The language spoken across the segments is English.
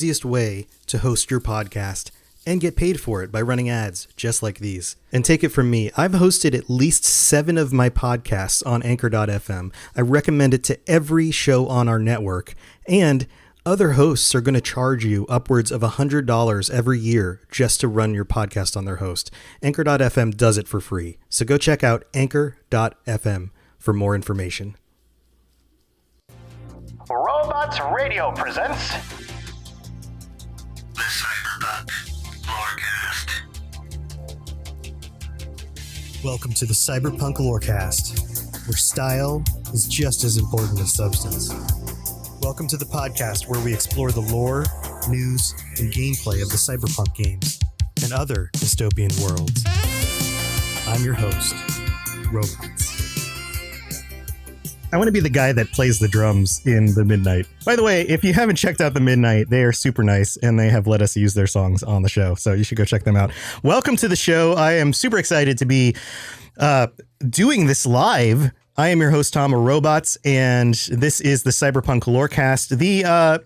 Easiest way to host your podcast and get paid for it by running ads just like these. And take it from me, I've hosted at least 7 of my podcasts on Anchor.fm. I recommend it to every show on our network, and other hosts are going to charge you upwards of $100 every year just to run your podcast on their host. Anchor.fm does it for free. So go check out Anchor.fm for more information. Robots Radio presents the Cyberpunk Lorecast. Welcome to the Cyberpunk Lorecast, where style is just as important as substance. Welcome to the podcast where we explore the lore, news, and gameplay of the cyberpunk games and other dystopian worlds. I'm your host, Robots. I want to be the guy that plays the drums in the Midnight. By the way, if you haven't checked out the Midnight, they are super nice and they have let us use their songs on the show. So you should go check them out. Welcome to the show. I am super excited to be doing this live. I am your host, Tom of Robots, and this is the Cyberpunk Lorecast,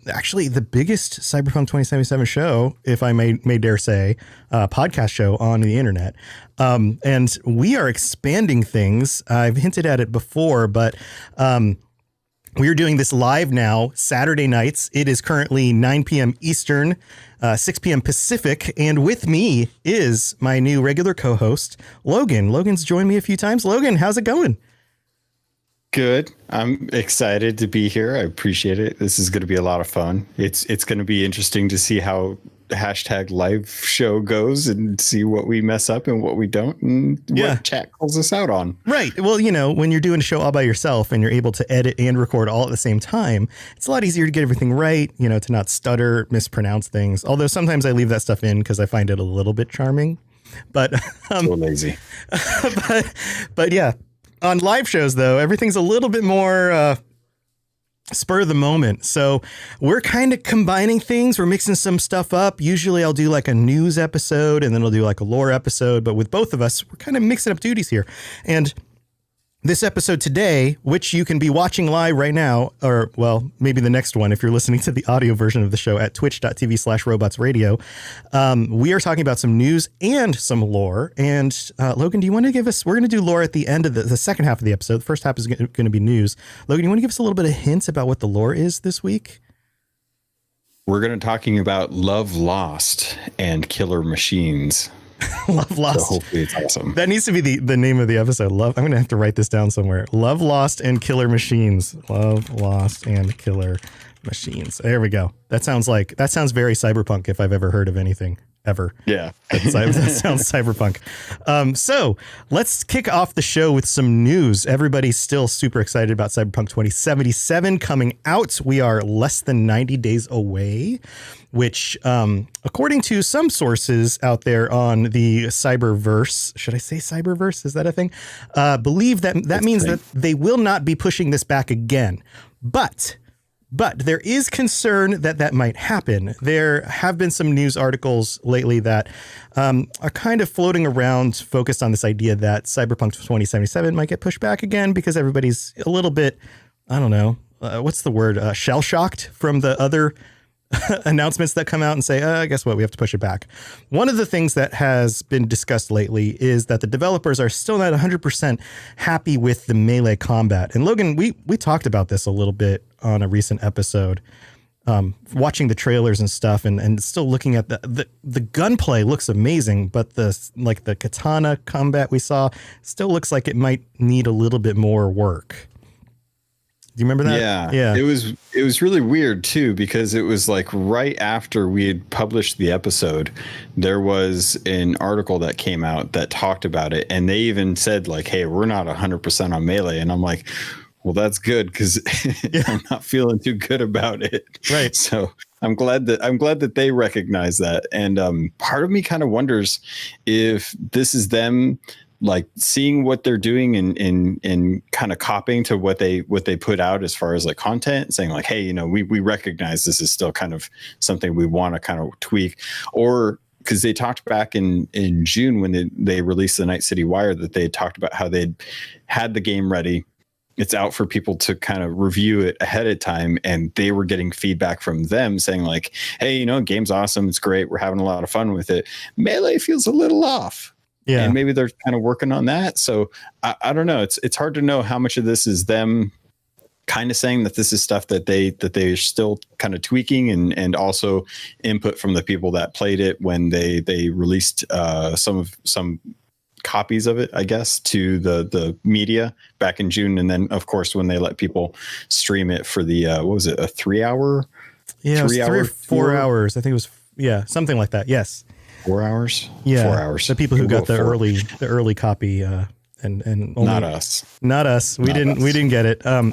actually the biggest Cyberpunk 2077 show, if I may dare say, podcast show on the internet. And we are expanding things. I've hinted at it before, but we are doing this live now, Saturday nights. It is currently 9 p.m. Eastern, 6 p.m. Pacific, and with me is my new regular co-host, Logan. Logan's joined me a few times. Logan, how's it going? Good. I'm excited to be here. I appreciate it. This is going to be a lot of fun. It's going to be interesting to see how hashtag live show goes and see what we mess up and what we don't and what chat calls us out on. Right. Well, you know, when you're doing a show all by yourself and you're able to edit and record all at the same time, it's a lot easier to get everything right, you know, to not stutter, mispronounce things. Although sometimes I leave that stuff in because I find it a little bit charming. But so lazy. but yeah. On live shows, though, everything's a little bit more spur of the moment. So we're kind of combining things. We're mixing some stuff up. Usually I'll do like a news episode and then I'll do like a lore episode. But with both of us, we're kind of mixing up duties here. And this episode today, which you can be watching live right now, or well, maybe the next one if you're listening to the audio version of the show at twitch.tv/robotsradio, we are talking about some news and some lore. And Logan, do you want to give us, we're going to do lore at the end of the second half of the episode. The first half is going to be news. Logan, you want to give us a little bit of hints about what the lore is this week? We're going to be talking about Love Lost and Killer Machines. Love Lost. So hopefully it's awesome. That needs to be the name of the episode. I'm going to have to write this down somewhere. Love Lost and Killer Machines. Love Lost and Killer Machines. There we go. That sounds very cyberpunk if I've ever heard of anything ever. Yeah. That sounds cyberpunk. So let's kick off the show with some news. Everybody's still super excited about Cyberpunk 2077 coming out. We are less than 90 days away, which, according to some sources out there on the Cyberverse, should I say Cyberverse? Is that a thing? Believe that means that they will not be pushing this back again. But there is concern that might happen. There have been some news articles lately that are kind of floating around focused on this idea that Cyberpunk 2077 might get pushed back again because everybody's a little bit, I don't know, what's the word, shell-shocked from the other announcements that come out and say, guess what, we have to push it back. One of the things that has been discussed lately is that the developers are still not 100% happy with the melee combat. And Logan, we talked about this a little bit on a recent episode, watching the trailers and stuff and still looking at the gunplay looks amazing, but the katana combat we saw still looks like it might need a little bit more work. Do you remember that? Yeah. It was really weird too, because it was like right after we had published the episode, there was an article that came out that talked about it. And they even said like, hey, we're not 100% on melee. And I'm like, well, that's good because I'm not feeling too good about it. Right. So I'm glad that they recognize that. And part of me kind of wonders if this is them like seeing what they're doing and kind of copying to what they put out as far as like content, saying like, hey, you know, we recognize this is still kind of something we want to kind of tweak, or because they talked back in June when they released the Night City Wire that they had talked about how they'd had the game ready it's out for people to kind of review it ahead of time, and they were getting feedback from them saying like, hey, game's awesome, it's great, we're having a lot of fun with it. Melee feels a little off. Yeah. And maybe they're kind of working on that. So I don't know. It's hard to know how much of this is them kind of saying that this is stuff that they're still kind of tweaking, and also input from the people that played it when they released some copies of it, I guess, to the media back in June. And then of course, when they let people stream it for the, what was it? A 3 hour? Yeah, 3 or 4 hours. I think it was, something like that. Yes. 4 hours? Yeah. 4 hours. The people who got the early copy, and only, not us. We didn't get it. No.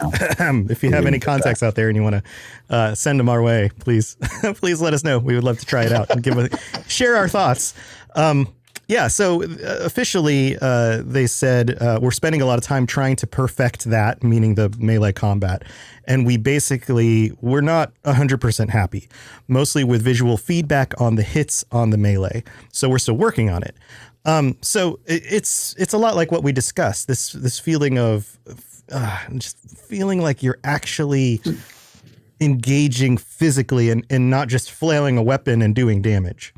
If you have any contacts out there and you want to send them our way, please let us know. We would love to try it out and share our thoughts. So officially, they said we're spending a lot of time trying to perfect that, meaning the melee combat. And we're not 100% happy, mostly with visual feedback on the hits on the melee. So we're still working on it. So it's a lot like what we discussed, this feeling of just feeling like you're actually engaging physically and not just flailing a weapon and doing damage.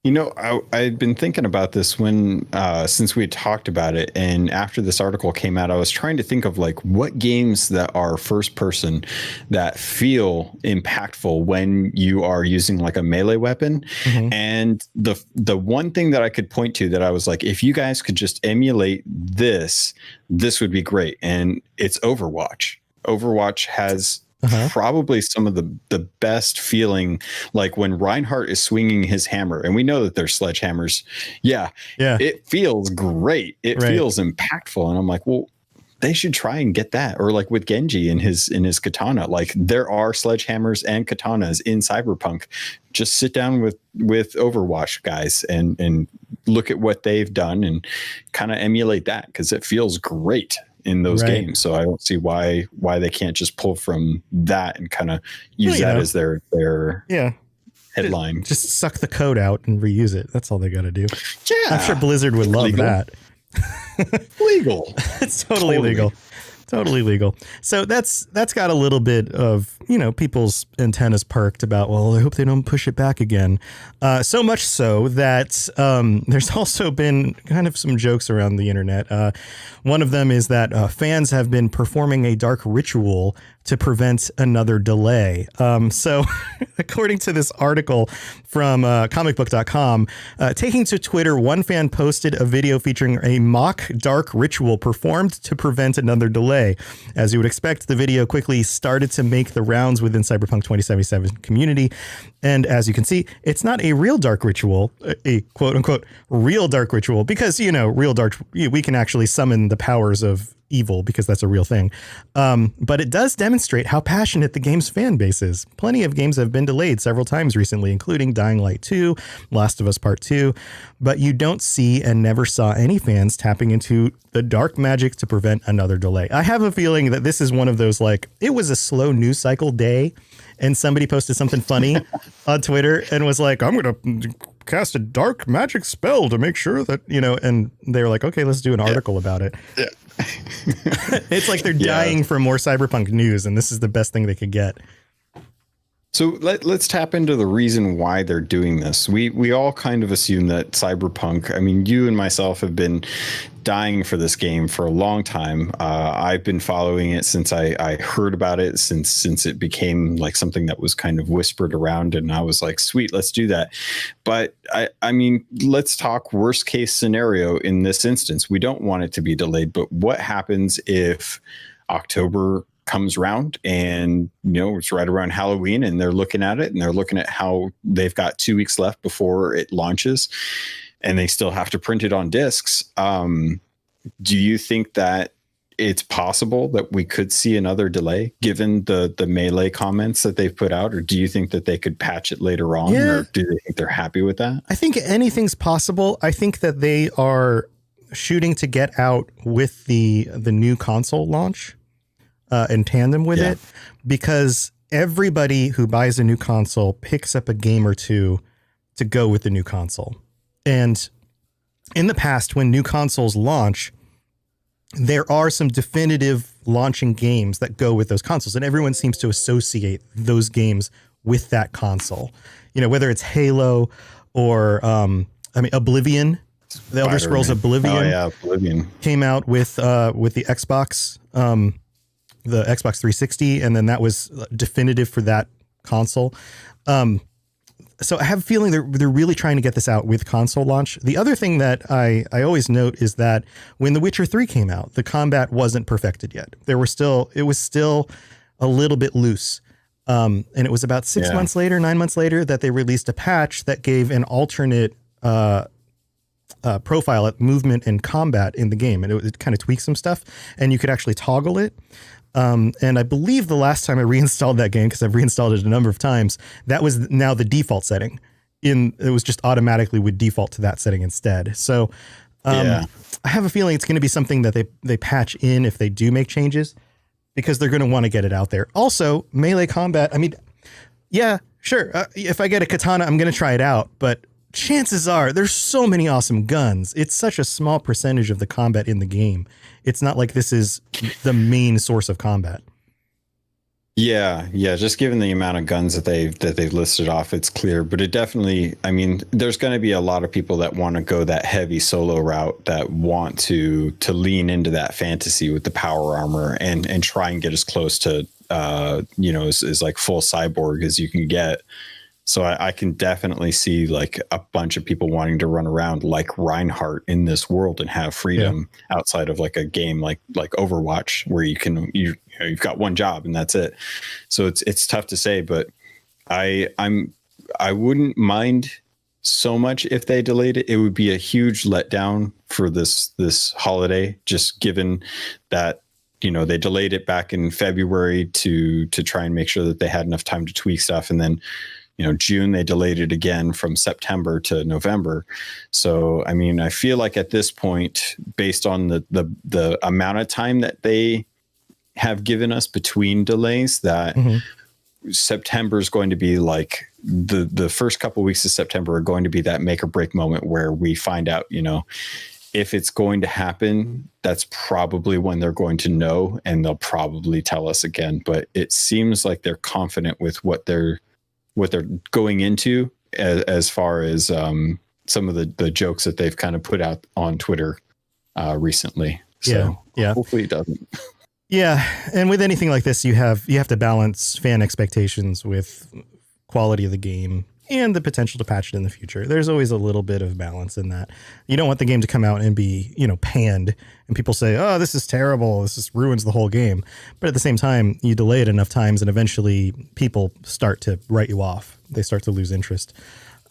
I'd been thinking about this since we had talked about it, and after this article came out, I was trying to think of like what games that are first person that feel impactful when you are using like a melee weapon. Mm-hmm. And the one thing that I could point to that I was like, if you guys could just emulate this would be great. And it's Overwatch. Overwatch has probably some of the best feeling, like when Reinhardt is swinging his hammer, and we know that they're sledgehammers. Yeah. It feels great. It feels impactful. And I'm like, well, they should try and get that. Or like with Genji in his katana, like there are sledgehammers and katanas in Cyberpunk. Just sit down with Overwatch guys and look at what they've done and kind of emulate that, because it feels great in those games. So I don't see why they can't just pull from that and kind of use that as their headline. Just suck the code out and reuse it. That's all they got to do. Yeah. I'm sure Blizzard would love that. Legal. It's totally legal. Totally legal. So that's got a little bit of, people's antennas perked about, well, I hope they don't push it back again. So much so that there's also been kind of some jokes around the internet. One of them is that fans have been performing a dark ritual to prevent another delay. So according to this article from comicbook.com, taking to Twitter, one fan posted a video featuring a mock dark ritual performed to prevent another delay. As you would expect, the video quickly started to make the rounds within Cyberpunk 2077 community. And as you can see, it's not a real dark ritual, a quote unquote real dark ritual, because, real dark, we can actually summon the powers of evil because that's a real thing. But it does demonstrate how passionate the game's fan base is. Plenty of games have been delayed several times recently, including Dying Light 2, Last of Us Part 2, but you don't see and never saw any fans tapping into the dark magic to prevent another delay. I have a feeling that this is one of those, like, it was a slow news cycle day and somebody posted something funny on Twitter and was like, I'm going to cast a dark magic spell to make sure that, and they were like, okay, let's do an article about it. Yeah. It's like they're dying for more Cyberpunk news, and this is the best thing they could get. So let's tap into the reason why they're doing this. We all kind of assume that Cyberpunk, I mean, you and myself have been dying for this game for a long time. I've been following it since I heard about it, since it became like something that was kind of whispered around, and I was like, sweet, let's do that. But I mean, let's talk worst case scenario in this instance. We don't want it to be delayed, but what happens if October comes around and it's right around Halloween and they're looking at it and they're looking at how they've got 2 weeks left before it launches and they still have to print it on discs? Do you think that it's possible that we could see another delay given the melee comments that they've put out, or do you think that they could patch it later on, or do they think they're happy with that? I think anything's possible. I think that they are shooting to get out with the new console launch in tandem with it, because everybody who buys a new console picks up a game or two to go with the new console. And in the past, when new consoles launch, there are some definitive launching games that go with those consoles, and everyone seems to associate those games with that console. You know, whether it's Halo or Oblivion. The Elder Scrolls Oblivion. Oh yeah, Oblivion came out with the Xbox, the Xbox 360, and then that was definitive for that console. So I have a feeling they're really trying to get this out with console launch. The other thing that I always note is that when The Witcher 3 came out, the combat wasn't perfected yet. It was still a little bit loose. And it was about 9 months later that they released a patch that gave an alternate profile at movement and combat in the game, and it kind of tweaks some stuff, and you could actually toggle it. And I believe the last time I reinstalled that game, because I've reinstalled it a number of times, that was now the default setting. It was just automatically would default to that setting instead. So I have a feeling it's going to be something that they patch in if they do make changes, because they're going to want to get it out there. Also, melee combat. I mean, yeah, sure. If I get a katana, I'm going to try it out, but chances are there's so many awesome guns. It's such a small percentage of the combat in the game. It's not like this is the main source of combat. Yeah. Just given the amount of guns that they've listed off, it's clear. But it definitely, I mean, there's going to be a lot of people that want to go that heavy solo route, that want to lean into that fantasy with the power armor and try and get as close to as like full cyborg as you can get. So I can definitely see like a bunch of people wanting to run around like Reinhardt in this world and have freedom outside of like a game like Overwatch, where you've got one job and that's it. So it's tough to say, but I wouldn't mind so much if they delayed it. It would be a huge letdown for this holiday, just given that, you know, they delayed it back in February to try and make sure that they had enough time to tweak stuff, and then, you know, June, they delayed it again from September to November. So, I mean, I feel like at this point, based on the amount of time that they have given us between delays, that September is going to be like the first couple of weeks of September are going to be that make or break moment where we find out, you know, if it's going to happen. That's probably when they're going to know, and they'll probably tell us again. But it seems like they're confident with what they're going into, as far as some of the jokes that they've kind of put out on Twitter recently. So hopefully it doesn't. Yeah. And with anything like this, you have to balance fan expectations with quality of the game and the potential to patch it in the future. There's always a little bit of balance in that. You don't want the game to come out and be, you know, panned and people say, oh, this is terrible, this just ruins the whole game. But at the same time, you delay it enough times and eventually people start to write you off. They start to lose interest.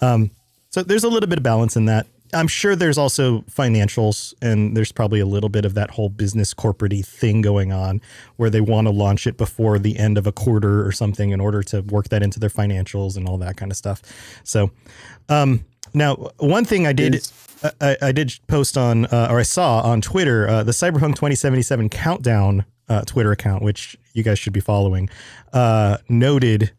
So there's a little bit of balance in that. I'm sure there's also financials, and there's probably a little bit of that whole business corporate-y thing going on where they want to launch it before the end of a quarter or something in order to work that into their financials and all that kind of stuff. So now one thing I did post on, or I saw on Twitter, the Cyberpunk 2077 countdown Twitter account, which you guys should be following, noted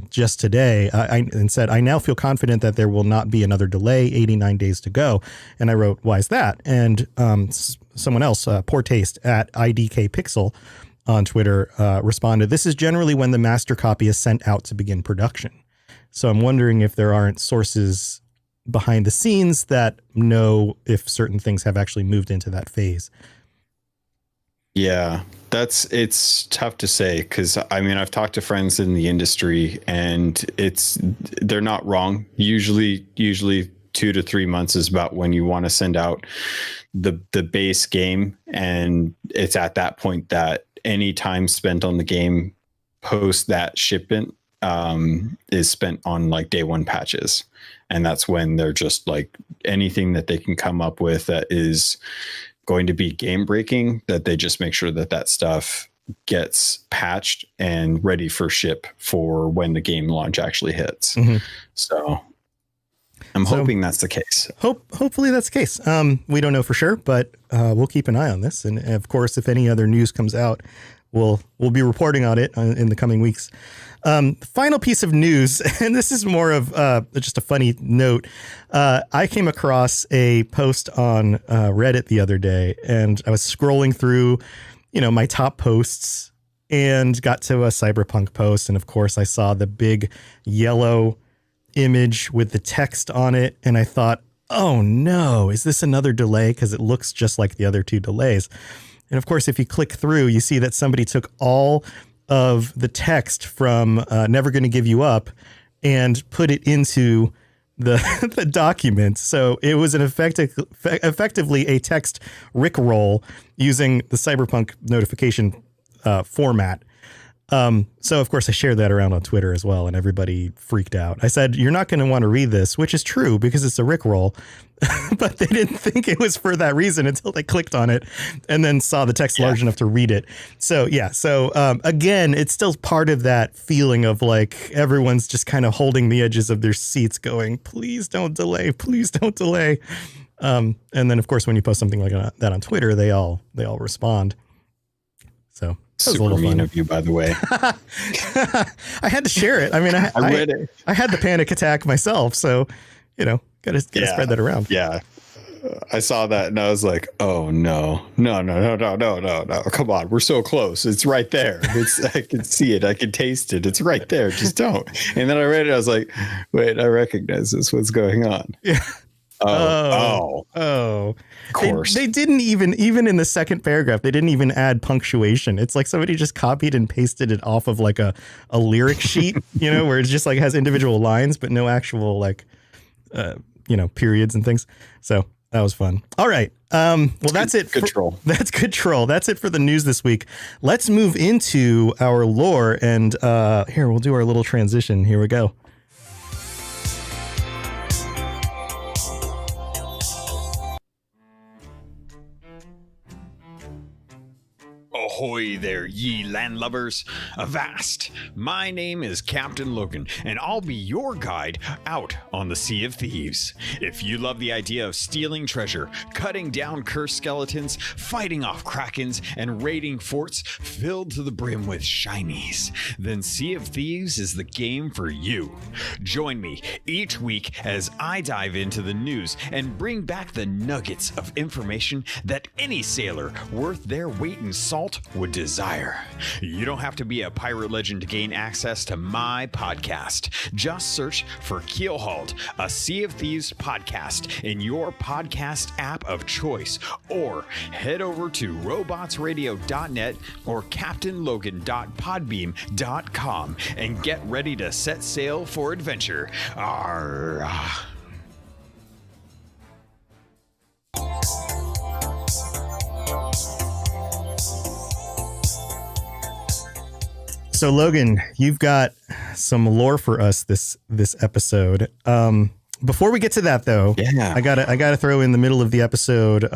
just today, and said, I now feel confident that there will not be another delay, 89 days to go. And I wrote, why is that? And someone else, Poor Taste at IDK Pixel on Twitter, responded, this is generally when the master copy is sent out to begin production. So I'm wondering if there aren't sources behind the scenes that know if certain things have actually moved into that phase. Yeah, it's tough to say, because I mean, I've talked to friends in the industry, and they're not wrong. Usually 2 to 3 months is about when you want to send out the base game, and it's at that point that any time spent on the game post that shipment is spent on like day one patches, and that's when they're just like anything that they can come up with that is going to be game breaking, that they just make sure that stuff gets patched and ready for ship for when the game launch actually hits. So I'm hoping that's the case. Hopefully that's the case. We don't know for sure, but we'll keep an eye on this. And of course, if any other news comes out, we'll be reporting on it in the coming weeks. Final piece of news, and this is more of just a funny note. I came across a post on Reddit the other day, and I was scrolling through, my top posts, and got to a Cyberpunk post. And of course, I saw the big yellow image with the text on it, and I thought, oh no, is this another delay? Because it looks just like the other two delays. And of course, if you click through, you see that somebody took all of the text from Never Gonna Give You Up and put it into the document. So it was an effectively a text rickroll using the Cyberpunk notification format. So of course I shared that around on Twitter as well, and everybody freaked out. I said, you're not going to want to read this, which is true because it's a rickroll, but they didn't think it was for that reason until they clicked on it and then saw the text large enough to read it. So yeah. So again, it's still part of that feeling of like everyone's just kind of holding the edges of their seats going, please don't delay. Please don't delay. And then of course, when you post something like that on Twitter, they all respond. So super mean of you, by the way. I had to share it. I mean, I read it. I had the panic attack myself, so gotta spread that around. Yeah, I saw that and I was like, oh no. Come on, we're so close. It's right there. I can see it. I can taste it. It's right there. Just don't. And then I read it. I was like, wait, I recognize this. What's going on? Yeah. Oh. Of course. They didn't even in the second paragraph, they didn't even add punctuation. It's like somebody just copied and pasted it off of like a lyric sheet, where it's just like has individual lines, but no actual like, periods and things. So that was fun. All right. Well, that's it. Good troll. That's good troll. That's it for the news this week. Let's move into our lore, and here we'll do our little transition. Here we go. Ahoy there, ye landlubbers! Avast! My name is Captain Logan, and I'll be your guide out on the Sea of Thieves. If you love the idea of stealing treasure, cutting down cursed skeletons, fighting off krakens, and raiding forts filled to the brim with shinies, then Sea of Thieves is the game for you. Join me each week as I dive into the news and bring back the nuggets of information that any sailor worth their weight in salt would desire. You don't have to be a pirate legend to gain access to my podcast. Just search for Keelhauled, a Sea of Thieves podcast in your podcast app of choice, or head over to robotsradio.net or captainlogan.podbeam.com and get ready to set sail for adventure. Arr. So Logan, you've got some lore for us this episode. Before we get to that, though, I gotta throw in the middle of the episode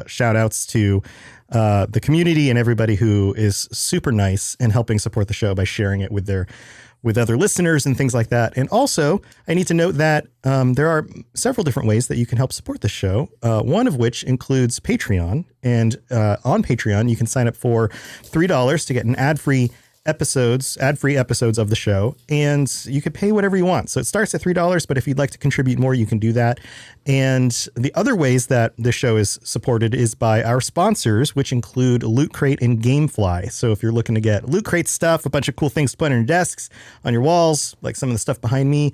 shout outs to the community and everybody who is super nice and helping support the show by sharing it with other listeners and things like that. And also, I need to note that there are several different ways that you can help support the show. One of which includes Patreon, and on Patreon you can sign up for $3 to get an ad-free episodes of the show, and you could pay whatever you want. So it starts at $3, but if you'd like to contribute more, you can do that. And the other ways that the show is supported is by our sponsors, which include Loot Crate and Gamefly. So if you're looking to get Loot Crate stuff, a bunch of cool things to put on your desks, on your walls, like some of the stuff behind me,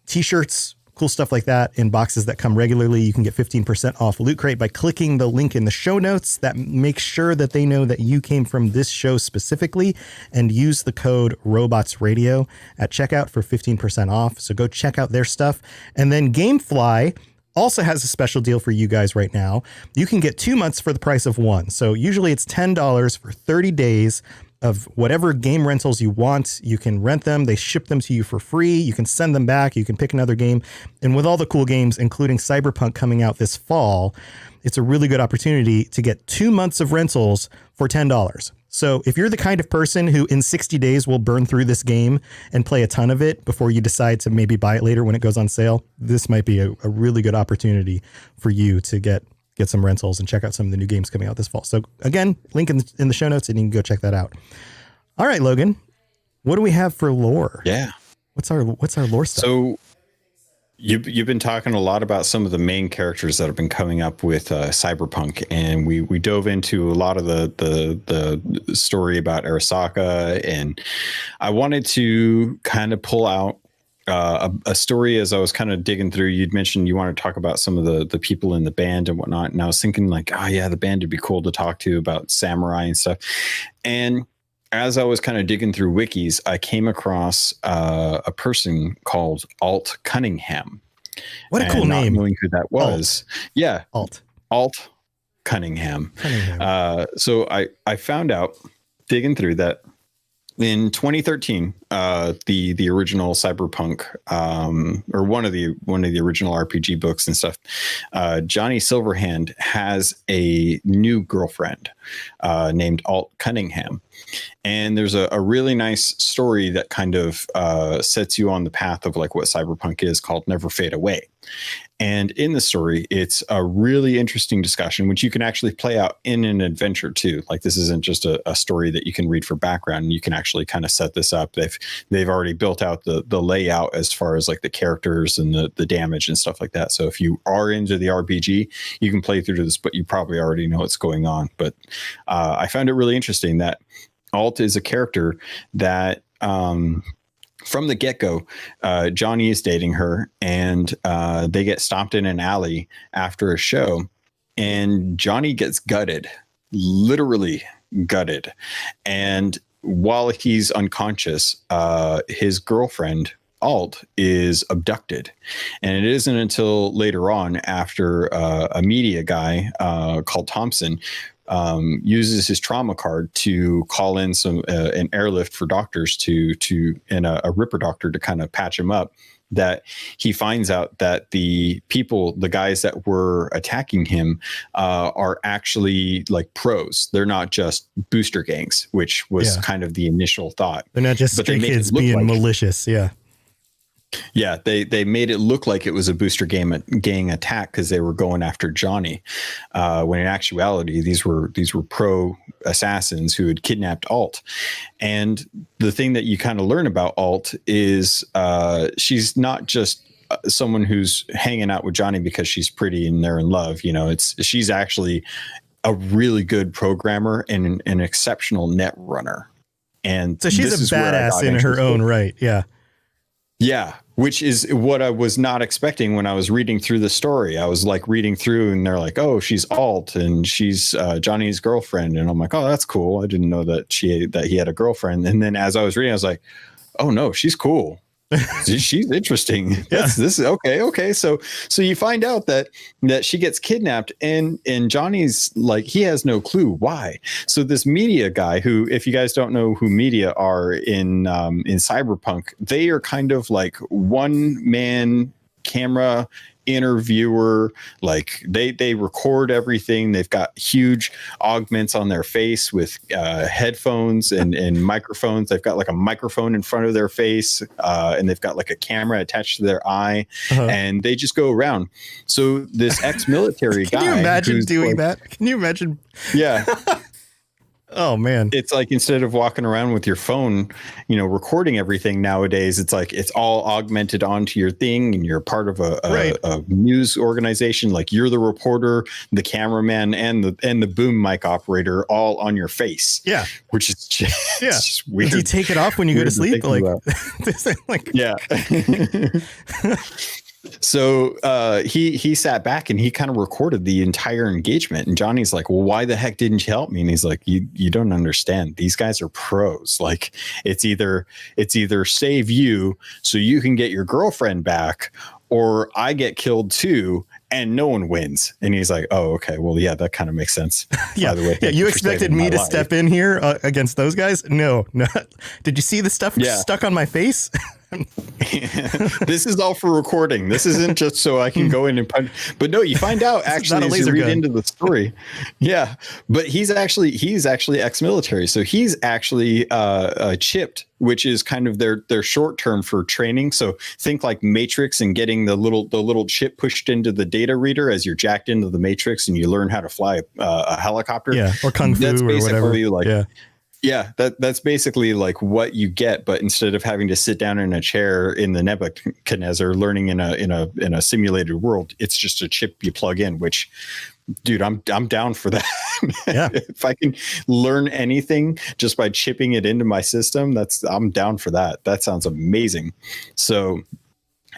t-shirts, cool stuff like that, in boxes that come regularly, you can get 15% off Loot Crate by clicking the link in the show notes. That makes sure that they know that you came from this show specifically, and use the code RobotsRadio at checkout for 15% off. So go check out their stuff. And then Gamefly also has a special deal for you guys right now. You can get 2 months for the price of one. So usually it's $10 for 30 days of whatever game rentals you want. You can rent them. They ship them to you for free. You can send them back. You can pick another game. And with all the cool games, including Cyberpunk coming out this fall, it's a really good opportunity to get 2 months of rentals for $10. So if you're the kind of person who in 60 days will burn through this game and play a ton of it before you decide to maybe buy it later when it goes on sale, this might be a really good opportunity for you to get get some rentals and check out some of the new games coming out this fall. So again, link in the show notes and you can go check that out. All right, Logan, what do we have for lore? Yeah. What's our lore stuff? So you've been talking a lot about some of the main characters that have been coming up with Cyberpunk, and we dove into a lot of the story about Arasaka, and I wanted to kind of pull out a story as I was kind of digging through. You'd mentioned you want to talk about some of the people in the band and whatnot, and I was thinking like, oh yeah, the band would be cool to talk to about samurai and stuff. And as I was kind of digging through wikis, I came across a person called Alt Cunningham. What a cool name! Not knowing who that was, yeah, Alt Cunningham. So I found out digging through that in 2013, the original Cyberpunk, or one of the original RPG books and stuff, Johnny Silverhand has a new girlfriend named Alt Cunningham. And there's a really nice story that kind of sets you on the path of like what Cyberpunk is, called Never Fade Away. And in the story, it's a really interesting discussion, which you can actually play out in an adventure too. Like this isn't just a story that you can read for background. You can actually kind of set this up. They've already built out the layout as far as like the characters and the damage and stuff like that. So if you are into the RPG, you can play through this, but you probably already know what's going on. But I found it really interesting that Alt is a character that from the get-go, Johnny is dating her, and they get stopped in an alley after a show, and Johnny gets gutted, literally gutted. And while he's unconscious, his girlfriend, Alt, is abducted. And it isn't until later on, after a media guy called Thompson uses his trauma card to call in an airlift for doctors and a Ripper doctor to kind of patch him up, that he finds out that the guys that were attacking him are actually like pros. They're not just booster gangs, which was kind of the initial thought. They're not just stray kids being malicious. Yeah. Yeah, they made it look like it was a booster gang attack because they were going after Johnny, when in actuality these were pro assassins who had kidnapped Alt. And the thing that you kind of learn about Alt is she's not just someone who's hanging out with Johnny because she's pretty and they're in love. You know, she's actually a really good programmer and an exceptional net runner. And so she's a badass in her own right. Yeah. Yeah, which is what I was not expecting when I was reading through the story. I was like reading through and they're like, oh, she's Alt and she's Johnny's girlfriend. And I'm like, oh, that's cool. I didn't know that he had a girlfriend. And then as I was reading, I was like, oh no, she's cool. She's interesting. This is okay. So you find out that she gets kidnapped and Johnny's like, he has no clue why. So this media guy, who, if you guys don't know who media are in Cyberpunk, they are kind of like one man camera interviewer. Like they record everything. They've got huge augments on their face with headphones and microphones. They've got like a microphone in front of their face, and they've got like a camera attached to their eye, and they just go around. So this ex-military guy, can you imagine doing that? Can you imagine? Yeah. Oh man. It's like, instead of walking around with your phone, recording everything nowadays, it's like it's all augmented onto your thing and you're part of a news organization. Like you're the reporter, the cameraman, and the boom mic operator all on your face. Yeah. Which is just weird. Do you take it off when you go to sleep? Yeah. So he sat back and he kind of recorded the entire engagement, and Johnny's like, well, why the heck didn't you help me? And he's like, you don't understand. These guys are pros. Like it's either save you so you can get your girlfriend back, or I get killed too and no one wins. And he's like, oh, okay, well, yeah, that kind of makes sense. Yeah. By the way, yeah, you expected me to step in here against those guys? No. Did you see the stuff stuck on my face? This is all for recording. This isn't just so I can go in and punch. But no, you find out actually as you read into the story. Yeah, but he's actually ex-military, so he's actually chipped, which is kind of their short term for training. So think like Matrix and getting the little chip pushed into the data reader as you're jacked into the Matrix and you learn how to fly a helicopter. Yeah, or kung fu That's or basically whatever. like yeah, that's basically like what you get, but instead of having to sit down in a chair in the Nebuchadnezzar learning in a simulated world, it's just a chip you plug in, which, dude, I'm down for that. Yeah. If I can learn anything just by chipping it into my system, I'm down for that. That sounds amazing. So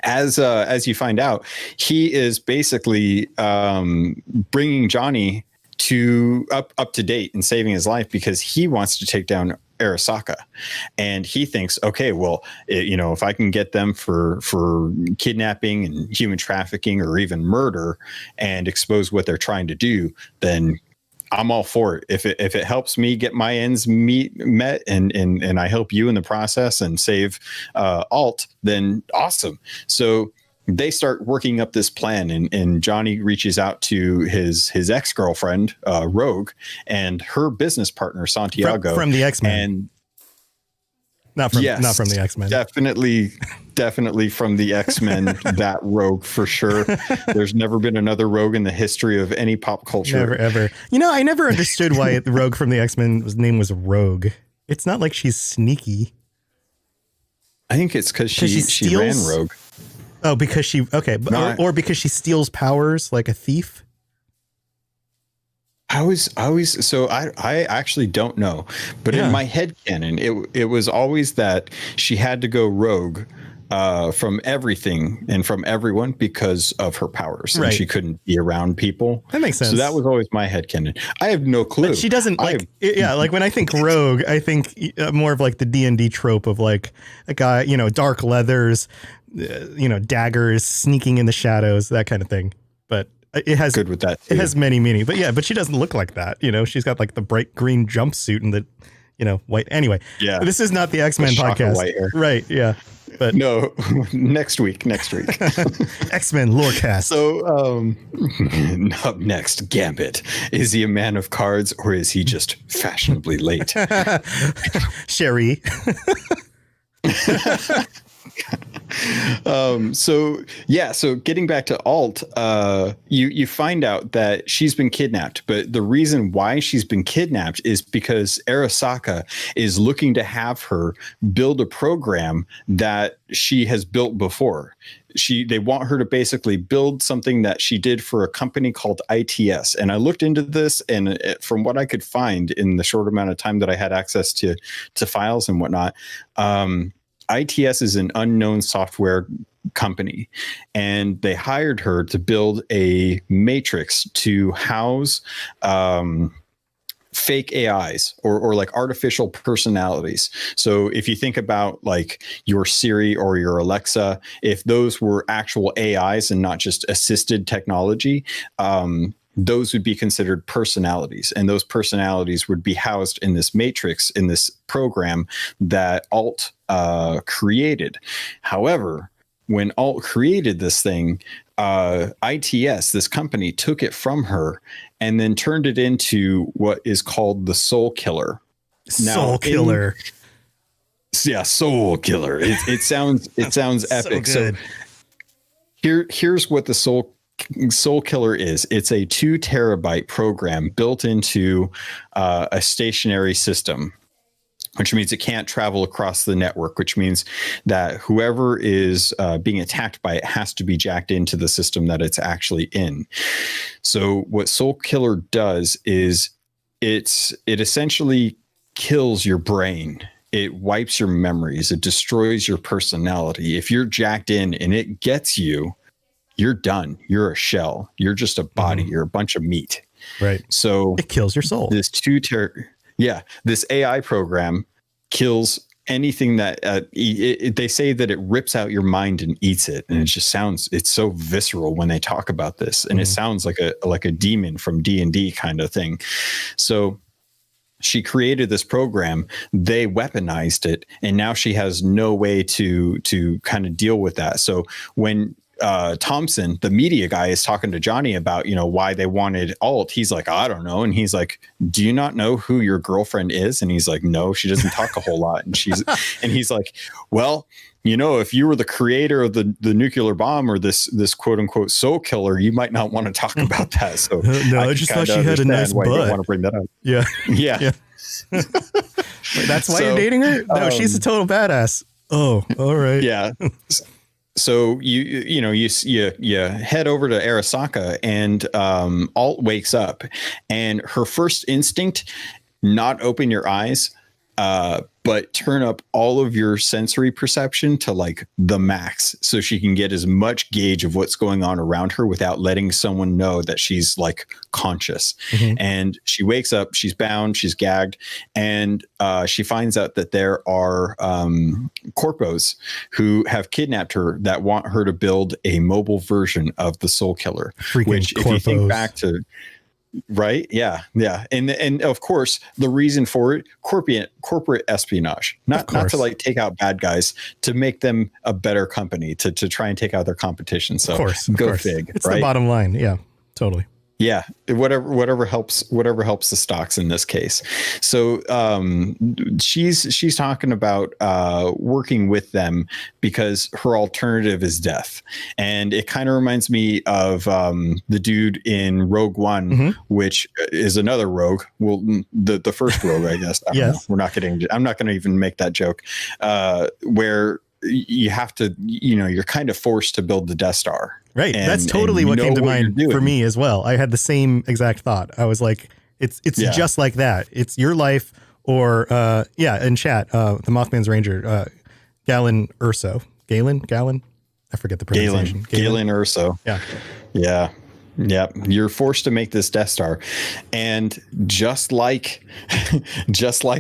as you find out, he is basically bringing Johnny to up to date and saving his life because he wants to take down Arasaka, and he thinks, okay, well, if I can get them for kidnapping and human trafficking or even murder and expose what they're trying to do, then I'm all for it. If it helps me get my ends met and I help you in the process and save Alt, then awesome. So they start working up this plan, and Johnny reaches out to his ex-girlfriend, Rogue, and her business partner, Santiago. From the X-Men. And not from the X-Men. Definitely from the X-Men, that Rogue for sure. There's never been another Rogue in the history of any pop culture. Never, ever. I never understood why the Rogue from the X-Men name was Rogue. It's not like she's sneaky. I think it's because she ran Rogue. Oh, because she, okay. No, or because she steals powers like a thief? I actually don't know, but in my head canon, it was always that she had to go rogue from everything and from everyone because of her powers, and she couldn't be around people. That makes sense. So that was always my head canon. I have no clue. But she doesn't like when I think rogue, I think more of like the D&D trope of like a guy, dark leathers, daggers, sneaking in the shadows, that kind of thing. But it has good with that too. It has many meaning. But she doesn't look like that. She's got like the bright green jumpsuit and the white. Anyway, this is not the X-Men podcast, white hair. Right? Yeah, but no, next week, X-Men Lorecast. So up next, Gambit. Is he a man of cards or is he just fashionably late? Sherry. So getting back to Alt, you find out that she's been kidnapped, but the reason why she's been kidnapped is because Arasaka is looking to have her build a program that she has built before. They want her to basically build something that she did for a company called ITS. And I looked into this, and from what I could find in the short amount of time that I had access to files and whatnot, ITS is an unknown software company, and they hired her to build a matrix to house fake AIs or like artificial personalities. So if you think about like your Siri or your Alexa, if those were actual AIs and not just assisted technology, those would be considered personalities, and those personalities would be housed in this matrix, in this program that Alt created. However, when Alt created this thing, ITS, this company, took it from her and then turned it into what is called the Soul Killer. Soul Killer. Soul Killer. It sounds epic. So here's what the Soul Killer is. It's a 2 terabyte program built into a stationary system, which means it can't travel across the network, which means that whoever is being attacked by it has to be jacked into the system that it's actually in. So what Soul Killer does is it essentially kills your brain. It wipes your memories. It destroys your personality. If you're jacked in and it gets you, you're done. You're a shell. You're just a body. You're a bunch of meat. Right. So it kills your soul. This this AI program kills anything that they say that it rips out your mind and eats it. And it just sounds, it's so visceral when they talk about this. And it sounds like a demon from D&D kind of thing. So she created this program, they weaponized it, and now she has no way to kind of deal with that. So when Thompson, the media guy, is talking to Johnny about, why they wanted Alt, he's like, I don't know. And he's like, do you not know who your girlfriend is? And he's like, no, she doesn't talk a whole lot. And he's like, well, if you were the creator of the nuclear bomb or this quote unquote soul killer, you might not want to talk about that. So no, I just thought she had a nice butt. You don't want to bring that up. Yeah. Yeah. Wait, that's why you're dating her? No, she's a total badass. Oh, all right. Yeah. So you head over to Arasaka, and Alt wakes up, and her first instinct, not open your eyes, but turn up all of your sensory perception to like the max, so she can get as much gauge of what's going on around her without letting someone know that she's like conscious. Mm-hmm. And she wakes up, she's bound, she's gagged, and she finds out that there are corpos who have kidnapped her that want her to build a mobile version of the Soul Killer. Freaking which, if corpos. you think back to right. Yeah. And of course, the reason for it, corporate espionage, not to like take out bad guys, to make them a better company, to try and take out their competition. So of course. fig. It's right? the bottom line. Yeah, totally. Yeah, whatever helps the stocks in this case. So she's talking about working with them because her alternative is death, and it kind of reminds me of the dude in Rogue One, mm-hmm. which is another rogue. Well, the first rogue, I guess. Yes. I'm not going to even make that joke. Where you have to, you're kind of forced to build the Death Star. Right. That's totally what came to mind for me as well. I had the same exact thought. I was like, it's just like that. It's your life or, in chat, the Mothman's Ranger, Galen Urso. Galen? I forget the pronunciation. Galen Urso. Yeah. Yeah. Yeah, you're forced to make this Death Star, and just like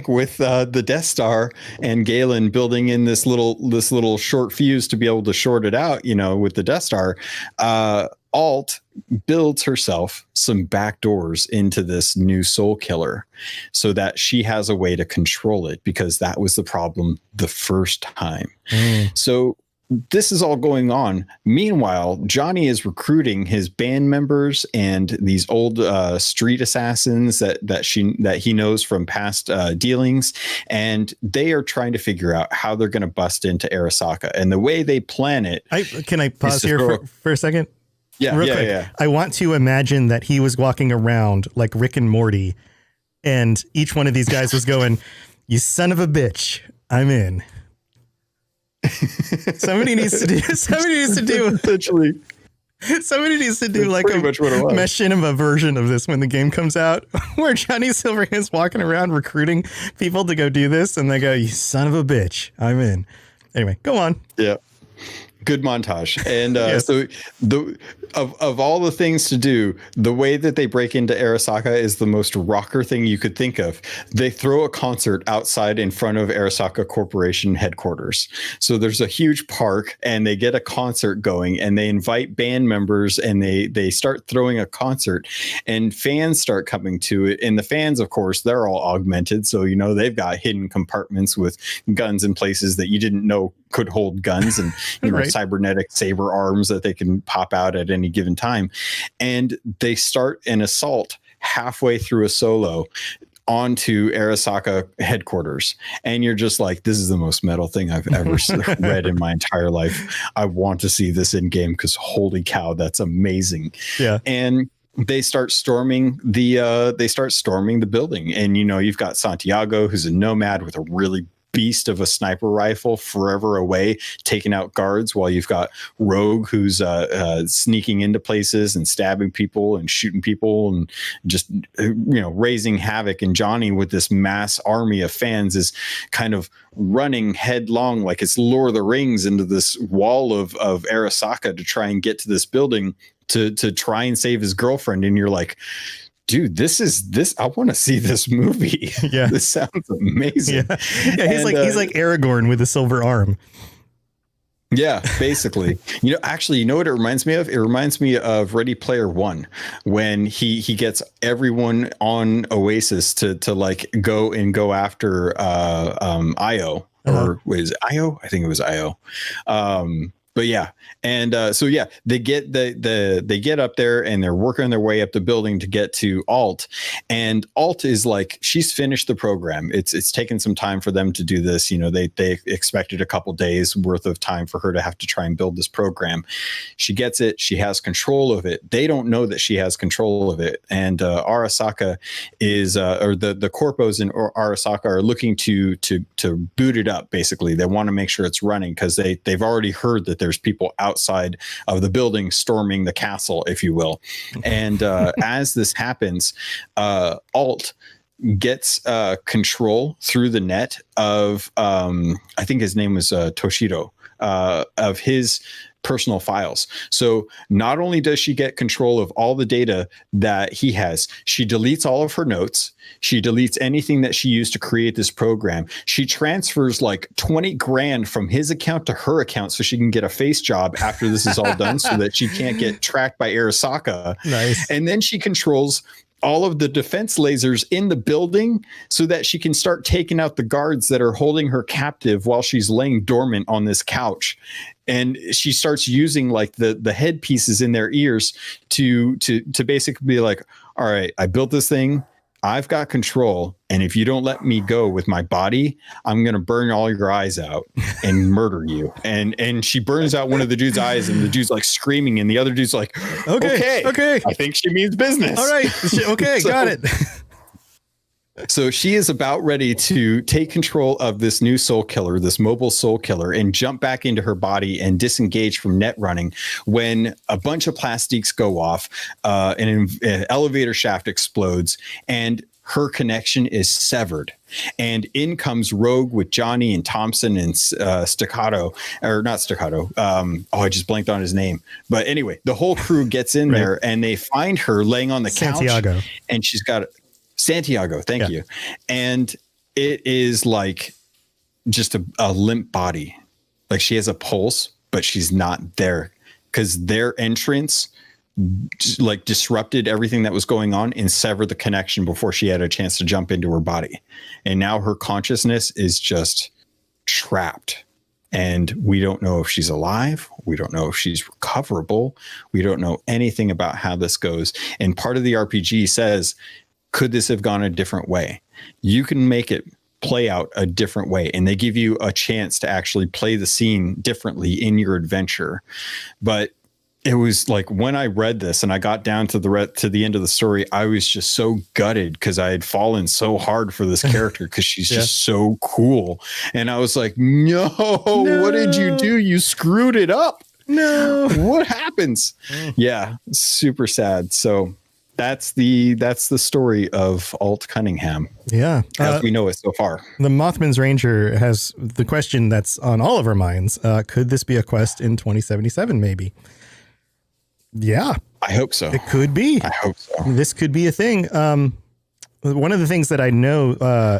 with the Death Star and Galen building in this little short fuse to be able to short it out, with the Death Star, Alt builds herself some back doors into this new Soul Killer, so that she has a way to control it, because that was the problem the first time. So this is all going on. Meanwhile, Johnny is recruiting his band members and these old street assassins that he knows from past dealings, and they are trying to figure out how they're going to bust into Arasaka. And the way they plan it, can I pause here for a second? Yeah, real quick. Yeah. I want to imagine that he was walking around like Rick and Morty, and each one of these guys was going, "You son of a bitch, I'm in." Somebody needs to do essentially. Somebody needs to do like a machinima version of this when the game comes out, where Johnny Silverhand's walking around recruiting people to go do this, and they go, "You son of a bitch, I'm in." Anyway, go on. Yeah. Good montage. And Yes. So of all the things to do, the way that they break into Arasaka is the most rocker thing you could think of. They throw a concert outside in front of Arasaka Corporation headquarters. So there's a huge park, and they get a concert going, and they invite band members, and they start throwing a concert, and fans start coming to it. And the fans, of course, they're all augmented. So, they've got hidden compartments with guns in places that you didn't know could hold guns, and Right. cybernetic saber arms that they can pop out at any given time. And they start an assault halfway through a solo onto Arasaka headquarters, and you're just like, this is the most metal thing I've ever read in my entire life. I want to see this in game, because holy cow, that's amazing. Yeah. And they start storming the building, and you've got Santiago, who's a nomad with a really beast of a sniper rifle forever away, taking out guards, while you've got Rogue, who's sneaking into places and stabbing people and shooting people and just raising havoc. And Johnny, with this mass army of fans, is kind of running headlong like it's Lord of the Rings into this wall of Arasaka to try and get to this building to try and save his girlfriend. And you're like, dude, this. I want to see this movie. Yeah, this sounds amazing. Yeah. He's like Aragorn with a silver arm. Yeah, basically. Actually, you know what it reminds me of? It reminds me of Ready Player One, when he gets everyone on Oasis to like go after Io, or was it Io? I think it was Io. But yeah, and so yeah, they get they get up there and they're working their way up the building to get to Alt, and Alt is like, she's finished the program. It's taken some time for them to do this. They expected a couple days worth of time for her to have to try and build this program. She gets it. She has control of it. They don't know that she has control of it, and Arasaka is or the corpos in Arasaka are looking to boot it up. Basically, they want to make sure it's running because they've already heard that there's people outside of the building storming the castle, if you will. And as this happens, Alt gets control through the net of, I think his name was Toshiro, of his personal files. So not only does she get control of all the data that he has, she deletes all of her notes. She deletes anything that she used to create this program. She transfers like 20 grand from his account to her account so she can get a face job after this is all done, so that she can't get tracked by Arasaka. Nice. And then she controls all of the defense lasers in the building so that she can start taking out the guards that are holding her captive while she's laying dormant on this couch. And she starts using like the headpieces in their ears to basically be like, all right, I built this thing. I've got control. And if you don't let me go with my body, I'm going to burn all your eyes out and murder you. And she burns out one of the dude's eyes, and the dude's like screaming. And the other dude's like, okay. I think she means business. All right. Okay. Got it. So she is about ready to take control of this new soul killer, this mobile soul killer, and jump back into her body and disengage from net running, when a bunch of plastiques go off, an elevator shaft explodes, and her connection is severed. And in comes Rogue with Johnny and Thompson and Staccato, or not Staccato. I just blanked on his name. But anyway, the whole crew gets in there, and they find her laying on the Santiago. couch, and she's got Santiago. Thank you. And it is like just a limp body. Like she has a pulse, but she's not there, because their entrance like disrupted everything that was going on and severed the connection before she had a chance to jump into her body. And now her consciousness is just trapped. And we don't know if she's alive. We don't know if she's recoverable. We don't know anything about how this goes. And part of the RPG says, could this have gone a different way? You can make it play out a different way, and they give you a chance to actually play the scene differently in your adventure. But it was like, when I read this and I got down to the end of the story, I was just so gutted, because I had fallen so hard for this character, because she's just so cool. And I was like, no, what did you do? You screwed it up. No, what happens? Yeah, super sad. So that's the story of Alt Cunningham. Yeah. As we know it so far. The Mothman's Ranger has the question that's on all of our minds. Could this be a quest in 2077, maybe? Yeah. I hope so. It could be. I hope so. This could be a thing. One of the things that I know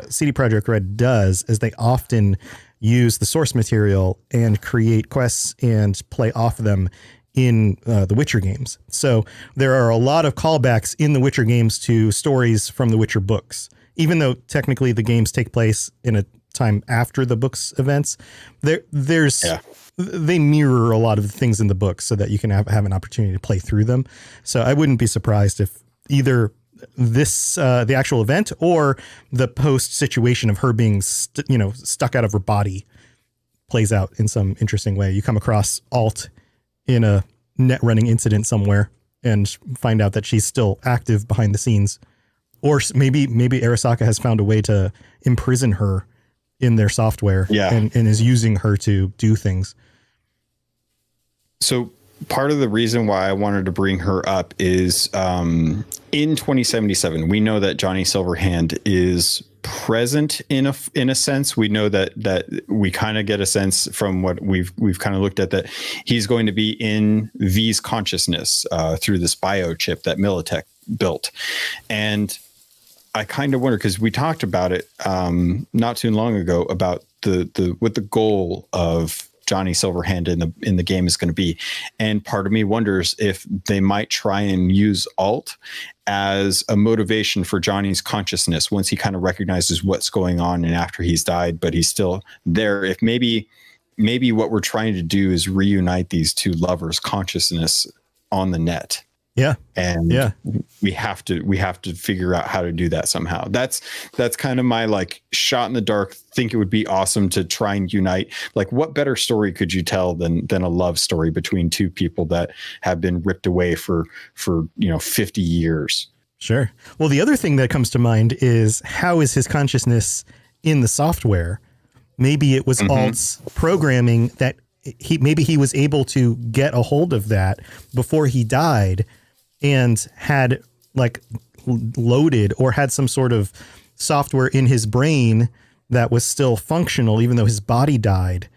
CD Projekt Red does is they often use the source material and create quests and play off them in the Witcher games. So there are a lot of callbacks in the Witcher games to stories from the Witcher books, even though technically the games take place in a time after the book's events. They mirror a lot of the things in the books so that you can have an opportunity to play through them. So I wouldn't be surprised if either this, the actual event, or the post situation of her being, stuck out of her body plays out in some interesting way. You come across Alt in a net running incident somewhere and find out that she's still active behind the scenes. Or maybe Arasaka has found a way to imprison her in their software and is using her to do things. So part of the reason why I wanted to bring her up is in 2077, we know that Johnny Silverhand is present in a sense. We know that we kind of get a sense from what we've kind of looked at, that he's going to be in V's consciousness through this biochip that Militech built. And I kind of wonder, because we talked about it not too long ago, about the goal of Johnny Silverhand in the game is going to be. And part of me wonders if they might try and use Alt as a motivation for Johnny's consciousness once he kind of recognizes what's going on and after he's died, but he's still there. If maybe what we're trying to do is reunite these two lovers' consciousness on the net. Yeah. And we have to figure out how to do that somehow. That's kind of my like shot in the dark. Think it would be awesome to try and unite. Like, what better story could you tell than a love story between two people that have been ripped away for 50 years? Sure. Well, the other thing that comes to mind is, how is his consciousness in the software? Maybe it was Alt's programming that he was able to get a hold of that before he died, and had like loaded or had some sort of software in his brain that was still functional, even though his body died,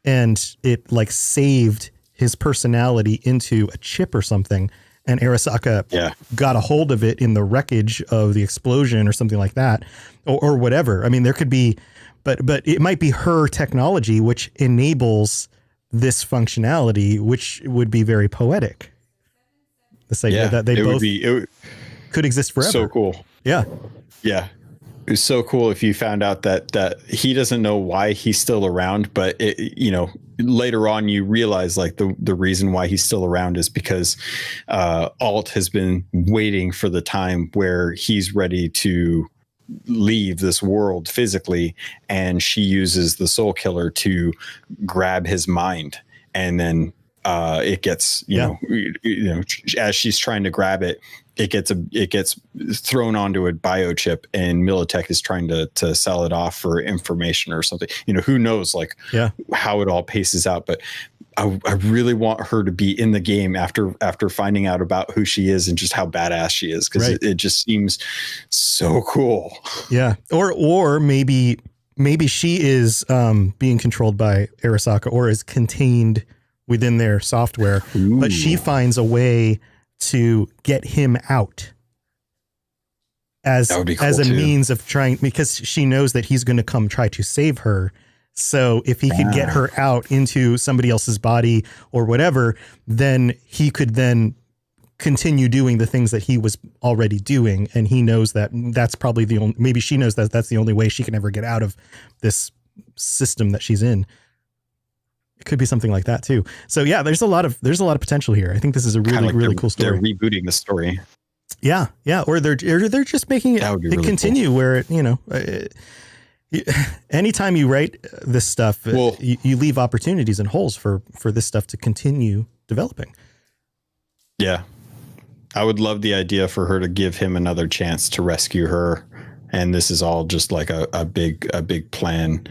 and it like saved his personality into a chip or something. And Arasaka got a hold of it in the wreckage of the explosion or something like that, or whatever. I mean, there could be, but it might be her technology, which enables this functionality, which would be very poetic. This idea that they both could exist forever. So cool. Yeah. Yeah. It was so cool if you found out that he doesn't know why he's still around, but later on you realize like the reason why he's still around is because Alt has been waiting for the time where he's ready to leave this world physically, and she uses the Soul Killer to grab his mind, and then it gets as she's trying to grab it, it gets thrown onto a biochip, and Militech is trying to sell it off for information or something. Who knows how it all paces out, but I really want her to be in the game after finding out about who she is and just how badass she is, because it just seems so cool. Yeah, or maybe she is being controlled by Arasaka, or is contained within their software. Ooh. But she finds a way to get him out as a means of trying, because she knows that he's going to come try to save her. So if he could get her out into somebody else's body or whatever, then he could then continue doing the things that he was already doing. And he knows that that's probably maybe she knows that that's the only way she can ever get out of this system that she's in. It could be something like that too. So yeah, there's a lot of potential here. I think this is a really cool story. They're rebooting the story. Yeah. Yeah. Or they're just making it really continue cool. Where it, anytime you write this stuff, you leave opportunities and holes for this stuff to continue developing. Yeah. I would love the idea for her to give him another chance to rescue her. And this is all just like a big plan.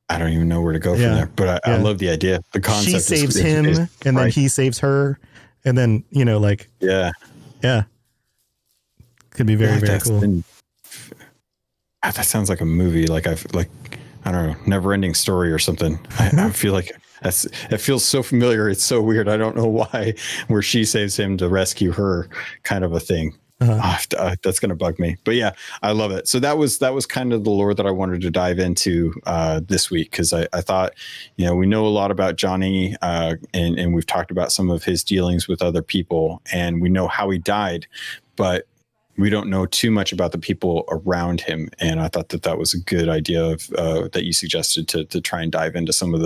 I don't even know where to go from there, but I love the idea. The concept. She saves him, and then he saves her, and then yeah. Could be very cool. That sounds like a movie. I don't know, Never Ending Story or something. I feel like it feels so familiar. It's so weird. I don't know why. Where she saves him to rescue her, kind of a thing. That's going to bug me, but yeah, I love it. So that was kind of the lore that I wanted to dive into this week, because I thought, we know a lot about Johnny, and we've talked about some of his dealings with other people, and we know how he died, but we don't know too much about the people around him. And I thought that was a good idea of that you suggested to try and dive into some of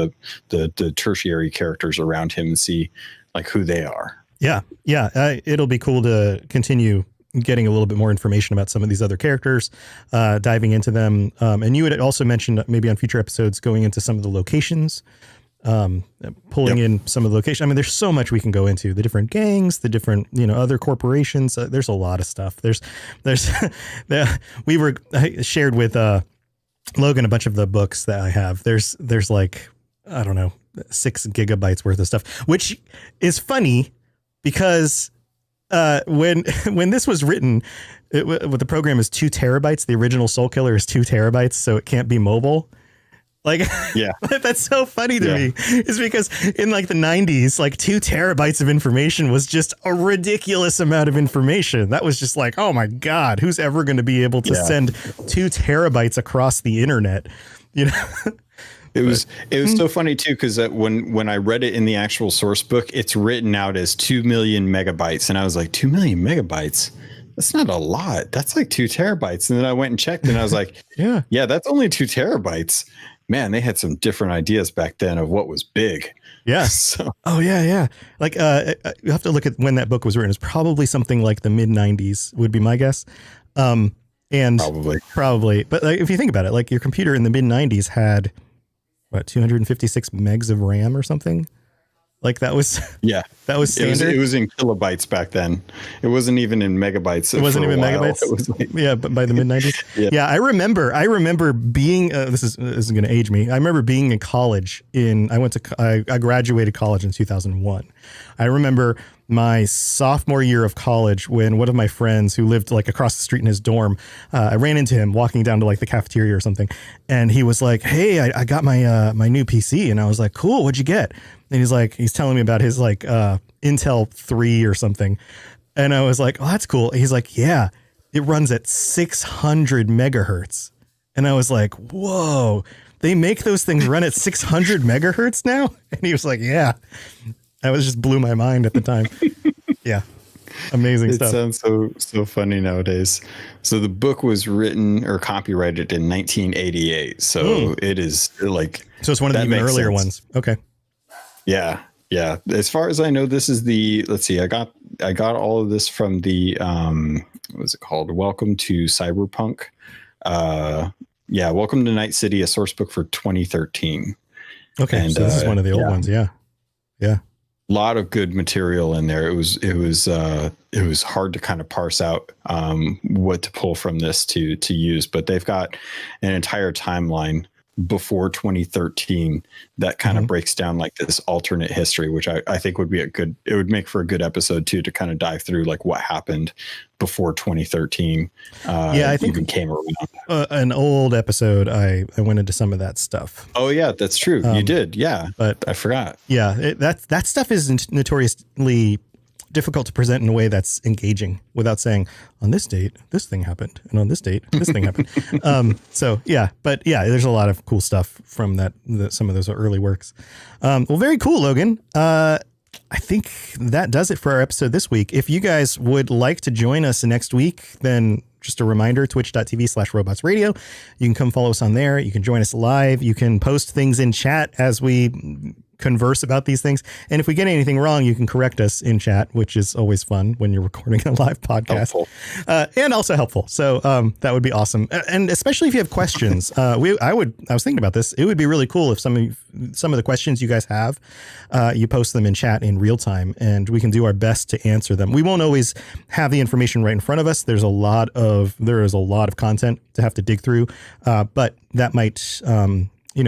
the tertiary characters around him and see like who they are. Yeah. It'll be cool to continue getting a little bit more information about some of these other characters, diving into them. And you had also mentioned maybe on future episodes going into some of the locations, pulling in some of the locations. I mean, there's so much we can go into, the different gangs, the different, other corporations. There's a lot of stuff. I shared with Logan a bunch of the books that I have. There's like, I don't know, 6 gigabytes worth of stuff, which is funny because when this was written, the program is 2 terabytes. The original Soul Killer is 2 terabytes, so it can't be mobile. Like, yeah, that's so funny to me. It's because in like the 90s, like 2 terabytes of information was just a ridiculous amount of information. That was just like, oh my God, who's ever going to be able to send 2 terabytes across the internet? It was so funny too, because when I read it in the actual source book, it's written out as 2 million megabytes, and I was like, 2 million megabytes? That's not a lot. That's like 2 terabytes. And then I went and checked, and I was like, yeah, that's only 2 terabytes. Man, they had some different ideas back then of what was big. Yeah. So. Oh yeah. Like you have to look at when that book was written. It's probably something like the mid 90s would be my guess. And probably. But like, if you think about it, like your computer in the mid 90s had what, 256 megs of RAM or something. Like that was standard. It was in kilobytes back then. It wasn't even in megabytes. It wasn't even megabytes. It was like, but by the mid 90s. Yeah, I remember being. This is going to age me. I remember being in college. I graduated college in 2001. I remember my sophomore year of college when one of my friends who lived like across the street in his dorm, I ran into him walking down to like the cafeteria or something, and he was like, "Hey, I got my new PC," and I was like, "Cool, what'd you get?" And he's telling me about his like Intel 3 or something. And I was like, "Oh, that's cool." He's like, "Yeah, it runs at 600 megahertz." And I was like, "Whoa, they make those things run at 600 megahertz now?" And he was like, "Yeah." That was just blew my mind at the time. Yeah. Amazing stuff. It sounds so funny nowadays. So the book was written or copyrighted in 1988. So it is like, so it's one of the even earlier ones. Okay. Yeah. Yeah. As far as I know, this is let's see, I got all of this from the, what was it called? Welcome to Cyberpunk. Welcome to Night City, a source book for 2013. Okay. And, so this is one of the old ones. Yeah. Yeah. A lot of good material in there. It was hard to kind of parse out what to pull from this to use, but they've got an entire timeline before 2013 that kind of breaks down like this alternate history, which I think would be it would make for a good episode too, to kind of dive through like what happened before 2013. I think even came around. An old episode. I went into some of that stuff. Oh yeah, that's true. You did. Yeah. But I forgot. Yeah. That stuff is notoriously difficult to present in a way that's engaging without saying, on this date, this thing happened, and on this date, this thing happened. There's a lot of cool stuff from some of those early works. Well, very cool, Logan. I think that does it for our episode this week. If you guys would like to join us next week, then just a reminder, twitch.tv/robotsradio. You can come follow us on there. You can join us live. You can post things in chat as we converse about these things. And if we get anything wrong, you can correct us in chat, which is always fun when you're recording a live podcast. And also helpful. So that would be awesome. And especially if you have questions, I was thinking about this. It would be really cool if some of the questions you guys have, you post them in chat in real time, and we can do our best to answer them. We won't always have the information right in front of us. There is a lot of content to have to dig through, but that might,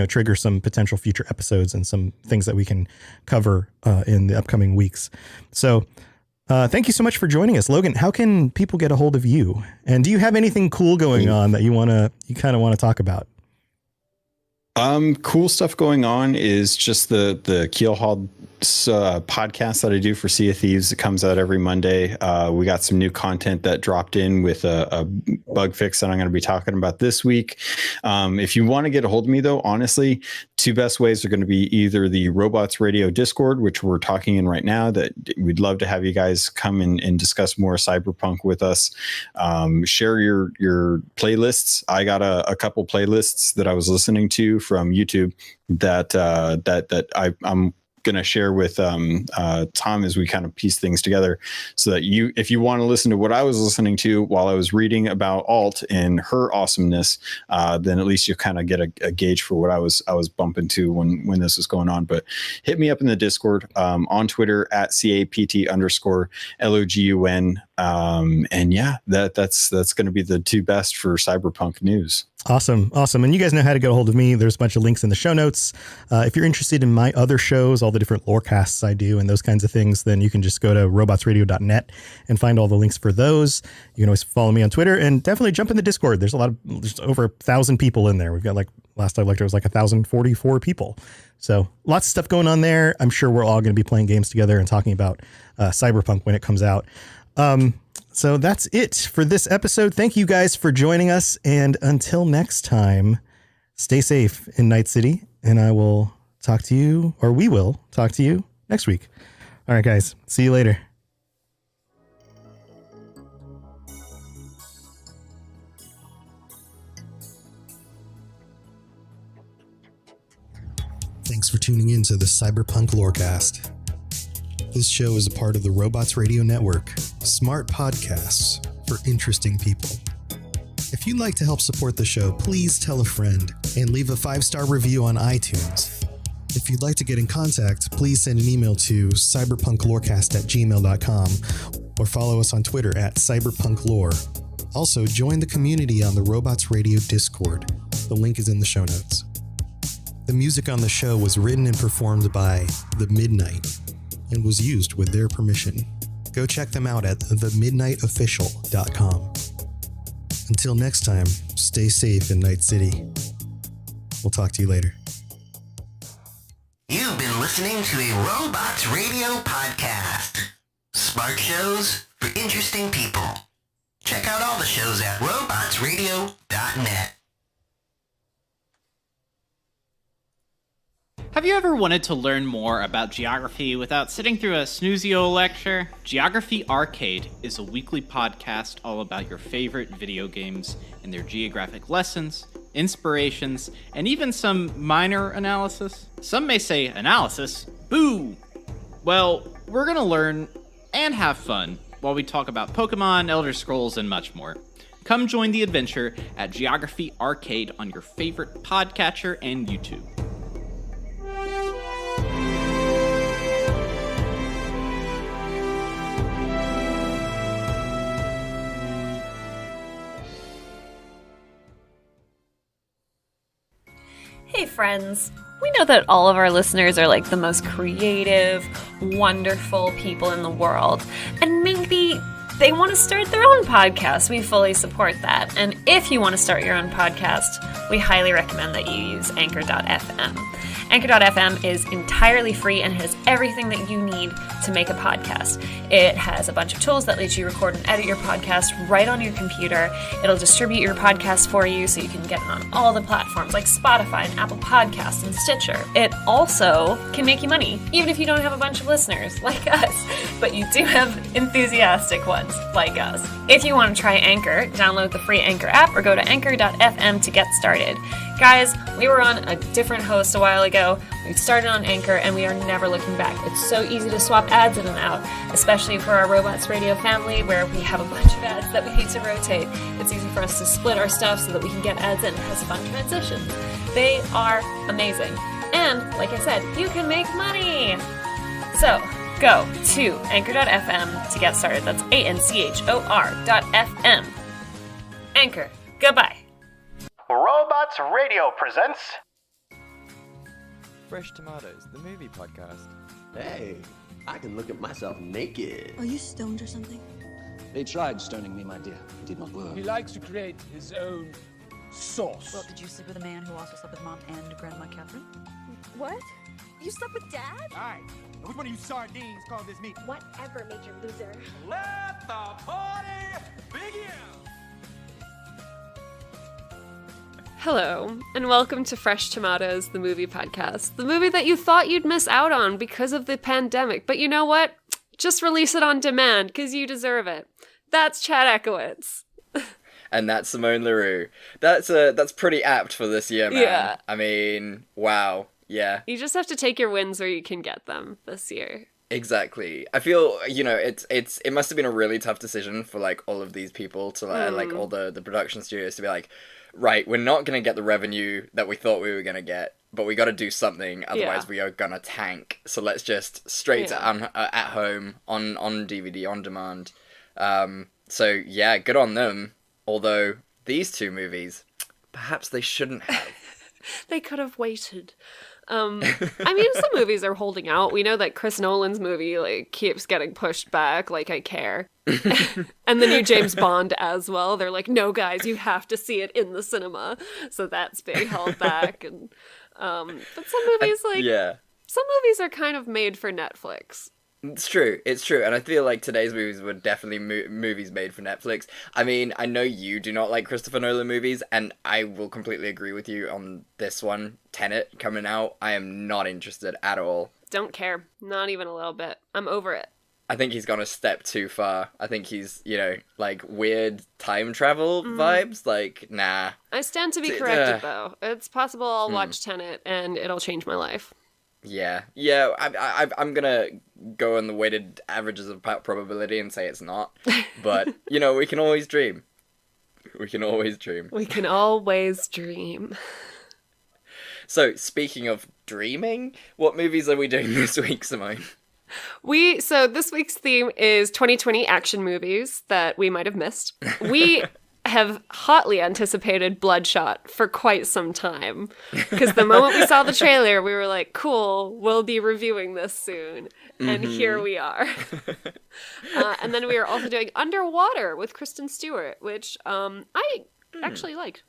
trigger some potential future episodes and some things that we can cover in the upcoming weeks. So thank you so much for joining us. Logan, how can people get a hold of you? And do you have anything cool going on that you kind of want to talk about? Cool stuff going on is just the Keelhauled podcast that I do for Sea of Thieves. It comes out every Monday. We got some new content that dropped in with a bug fix that I'm going to be talking about this week. If you want to get a hold of me, though, honestly, two best ways are going to be either the Robots Radio Discord, which we're talking in right now, that we'd love to have you guys come and discuss more Cyberpunk with us. Share your playlists. I got a couple playlists that I was listening to from YouTube that I'm going to share with Tom as we kind of piece things together, so that if you want to listen to what I was listening to while I was reading about Alt and her awesomeness, then at least you kind of get a gauge for what I was bumping to when this was going on. But hit me up in the Discord, on Twitter at CAPT_LOGUN. And yeah, that's going to be the two best for Cyberpunk news. Awesome. And you guys know how to get a hold of me. There's a bunch of links in the show notes. If you're interested in my other shows, all the different lorecasts I do and those kinds of things, then you can just go to robotsradio.net and find all the links for those. You can always follow me on Twitter and definitely jump in the Discord. There's over 1,000 people in there. We've got last I looked, it was 1,044 people. So lots of stuff going on there. I'm sure we're all going to be playing games together and talking about Cyberpunk when it comes out. So that's it for this episode. Thank you guys for joining us. And until next time, stay safe in Night City and I will talk to you, or we will talk to you next week. All right, guys. See you later. Thanks for tuning in to the Cyberpunk Lorecast. This show is a part of the Robots Radio Network, smart podcasts for interesting people. If you'd like to help support the show, please tell a friend and leave a 5-star review on iTunes. If you'd like to get in contact, please send an email to cyberpunklorecast@gmail.com or follow us on Twitter at cyberpunklore. Also, join the community on the Robots Radio Discord. The link is in the show notes. The music on the show was written and performed by The Midnight and was used with their permission. Go check them out at themidnightofficial.com. Until next time, stay safe in Night City. We'll talk to you later. You've been listening to a Robots Radio podcast. Smart shows for interesting people. Check out all the shows at robotsradio.net. Have you ever wanted to learn more about geography without sitting through a snoozio lecture? Geography Arcade is a weekly podcast all about your favorite video games and their geographic lessons, inspirations, and even some minor analysis. Some may say analysis, boo! Well, we're gonna learn and have fun while we talk about Pokemon, Elder Scrolls, and much more. Come join the adventure at Geography Arcade on your favorite podcatcher and YouTube. Hey friends, we know that all of our listeners are like the most creative, wonderful people in the world, and maybe they want to start their own podcast. We fully support that. And if you want to start your own podcast, we highly recommend that you use Anchor.fm. Anchor.fm is entirely free and has everything that you need to make a podcast. It has a bunch of tools that let you record and edit your podcast right on your computer. It'll distribute your podcast for you so you can get it on all the platforms like Spotify and Apple Podcasts and Stitcher. It also can make you money, even if you don't have a bunch of listeners like us, but you do have enthusiastic ones like us. If you want to try Anchor, download the free Anchor app or go to Anchor.fm to get started. Guys, we were on a different host a while ago. We started on Anchor and we are never looking back. It's so easy to swap ads in and out, especially for our Robots Radio family where we have a bunch of ads that we need to rotate. It's easy for us to split our stuff so that we can get ads in. It has fun transitions. They are amazing. And, like I said, you can make money! So, go to Anchor.fm to get started. That's ANCHOR.FM. Anchor. Goodbye. Robots Radio presents Fresh Tomatoes, the movie podcast. Hey, I can look at myself naked. Are you stoned or something? They tried stoning me, my dear. It did not work. He likes to create his own sauce. Well, did you sleep with a man who also slept with Mom and Grandma Catherine? What? You slept with Dad? Alright, which one of you sardines called this meat? Whatever, Major Loser. Let the party begin! Hello, and welcome to Fresh Tomatoes, the movie podcast. The movie that you thought you'd miss out on because of the pandemic. But you know what? Just release it on demand, because you deserve it. That's Chad Ekowitz. And that's Simone LaRue. That's pretty apt for this year, man. Yeah. I mean, wow. Yeah. You just have to take your wins where you can get them this year. Exactly. I feel, it must have been a really tough decision for, like, all of these people to, like, all the production studios to be like, right, we're not going to get the revenue that we thought we were going to get, but we got to do something, otherwise we are going to tank. So let's just straight to at home, on DVD, on demand. So, yeah, good on them. Although, these two movies, perhaps they shouldn't have. They could have waited. I mean, some movies are holding out. We know that Chris Nolan's movie, like, keeps getting pushed back, like, I care. And the new James Bond as well. They're like, no, guys, you have to see it in the cinema. So that's being held back. And but some movies, some movies are kind of made for Netflix. It's true, and I feel like today's movies were definitely movies made for Netflix. I mean, I know you do not like Christopher Nolan movies, and I will completely agree with you on this one. Tenet coming out, I am not interested at all. Don't care. Not even a little bit. I'm over it. I think he's gone a step too far. I think he's, like weird time travel vibes. Like, nah. I stand to be corrected, though. It's possible I'll watch Tenet and it'll change my life. Yeah. I'm gonna go on the weighted averages of probability and say it's not. But we can always dream. We can always dream. We can always dream. So, speaking of dreaming, what movies are we doing this week, Simone? So this week's theme is 2020 action movies that we might have missed. We have hotly anticipated Bloodshot for quite some time. Because the moment we saw the trailer, we were like, cool, we'll be reviewing this soon. And here we are. And then we are also doing Underwater with Kristen Stewart, which I actually liked.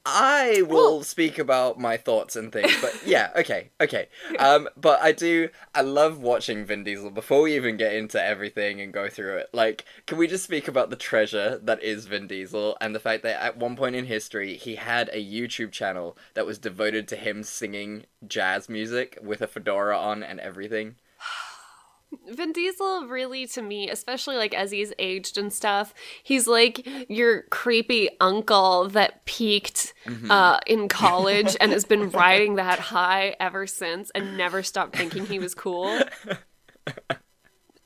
I will speak about my thoughts and things, but yeah, okay. But I love watching Vin Diesel before we even get into everything and go through it. Like, can we just speak about the treasure that is Vin Diesel and the fact that at one point in history, he had a YouTube channel that was devoted to him singing jazz music with a fedora on and everything? Vin Diesel really, to me, especially like as he's aged and stuff, he's like your creepy uncle that peaked in college and has been riding that high ever since and never stopped thinking he was cool.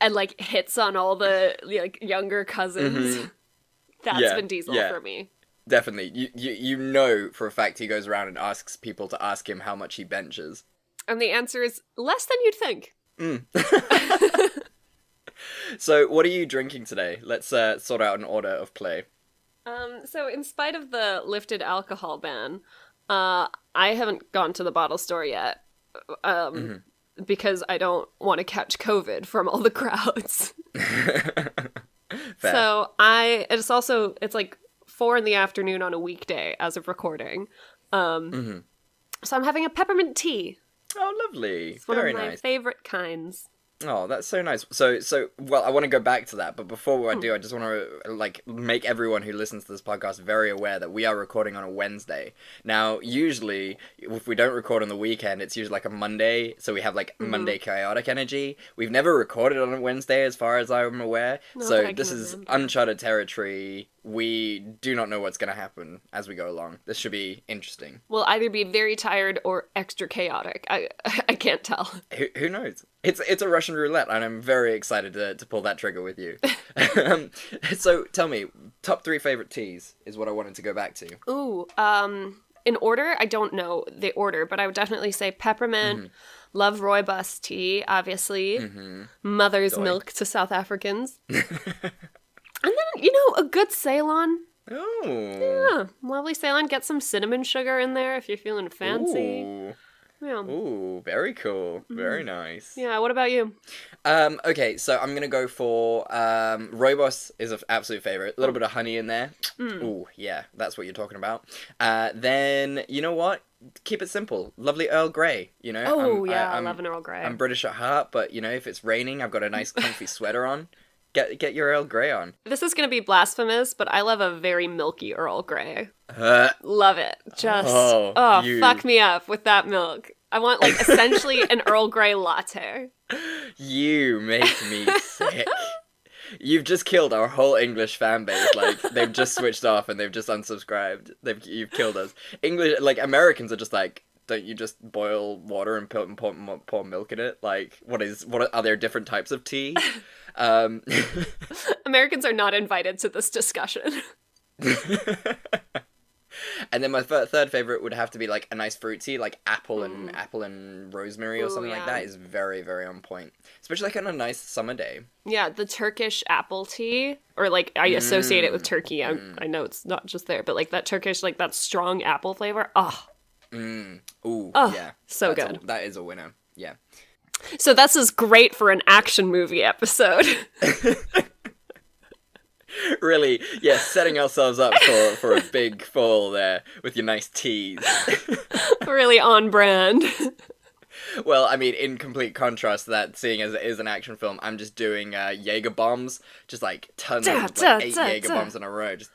And like hits on all the like younger cousins. That's Vin Diesel for me. Definitely. You know for a fact he goes around and asks people to ask him how much he benches. And the answer is less than you'd think. So, what are you drinking today? Let's sort out an order of play. So in spite of the lifted alcohol ban, I haven't gone to the bottle store yet because I don't want to catch COVID from all the crowds. So it's like 4 p.m. on a weekday as of recording. So I'm having a peppermint tea. Oh, lovely. It's one of my favorite kinds. Oh, that's so nice. So, well, I want to go back to that, but before I do, I just want to, make everyone who listens to this podcast very aware that we are recording on a Wednesday. Now, usually, if we don't record on the weekend, it's usually like a Monday, so we have, Monday chaotic energy. We've never recorded on a Wednesday, as far as I'm aware, so this is uncharted territory. We do not know what's going to happen as we go along. This should be interesting. We'll either be very tired or extra chaotic. I can't tell. Who knows? It's a Russian roulette, and I'm very excited to pull that trigger with you. So tell me, top 3 favorite teas is what I wanted to go back to. Ooh, in order, I don't know the order, but I would definitely say peppermint, love rooibos tea, obviously, mother's milk to South Africans. And then, a good Ceylon. Oh. Yeah, lovely Ceylon. Get some cinnamon sugar in there if you're feeling fancy. Ooh. Yeah. Ooh, very cool. Very nice. Yeah, what about you? Okay, so I'm going to go for rooibos is an absolute favorite. A little bit of honey in there. Ooh, yeah, that's what you're talking about. Then, you know what? Keep it simple. Lovely Earl Grey, Oh, I love an Earl Grey. I'm British at heart, but, if it's raining, I've got a nice comfy sweater on. Get your Earl Grey on. This is going to be blasphemous, but I love a very milky Earl Grey. Love it. Just, fuck me up with that milk. I want, essentially an Earl Grey latte. You make me sick. You've just killed our whole English fan base. They've just switched off and they've just unsubscribed. You've killed us. Americans are just don't you just boil water and pour milk in it? What are there different types of tea? Americans are not invited to this discussion. And then my third favorite would have to be a nice fruit tea, apple and rosemary or something like that is very, very on point. Especially on a nice summer day. Yeah, the Turkish apple tea, or I associate it with Turkey. I know it's not just there, but that Turkish, that strong apple flavor. Ooh, yeah. So good. That is a winner. Yeah. So this is great for an action movie episode. Really, setting ourselves up for a big fall there with your nice teas. Really on brand. Well, I mean, in complete contrast to that, seeing as it is an action film, I'm just doing Jaeger bombs, just like tons of like 8 Jaeger bombs in a row. Just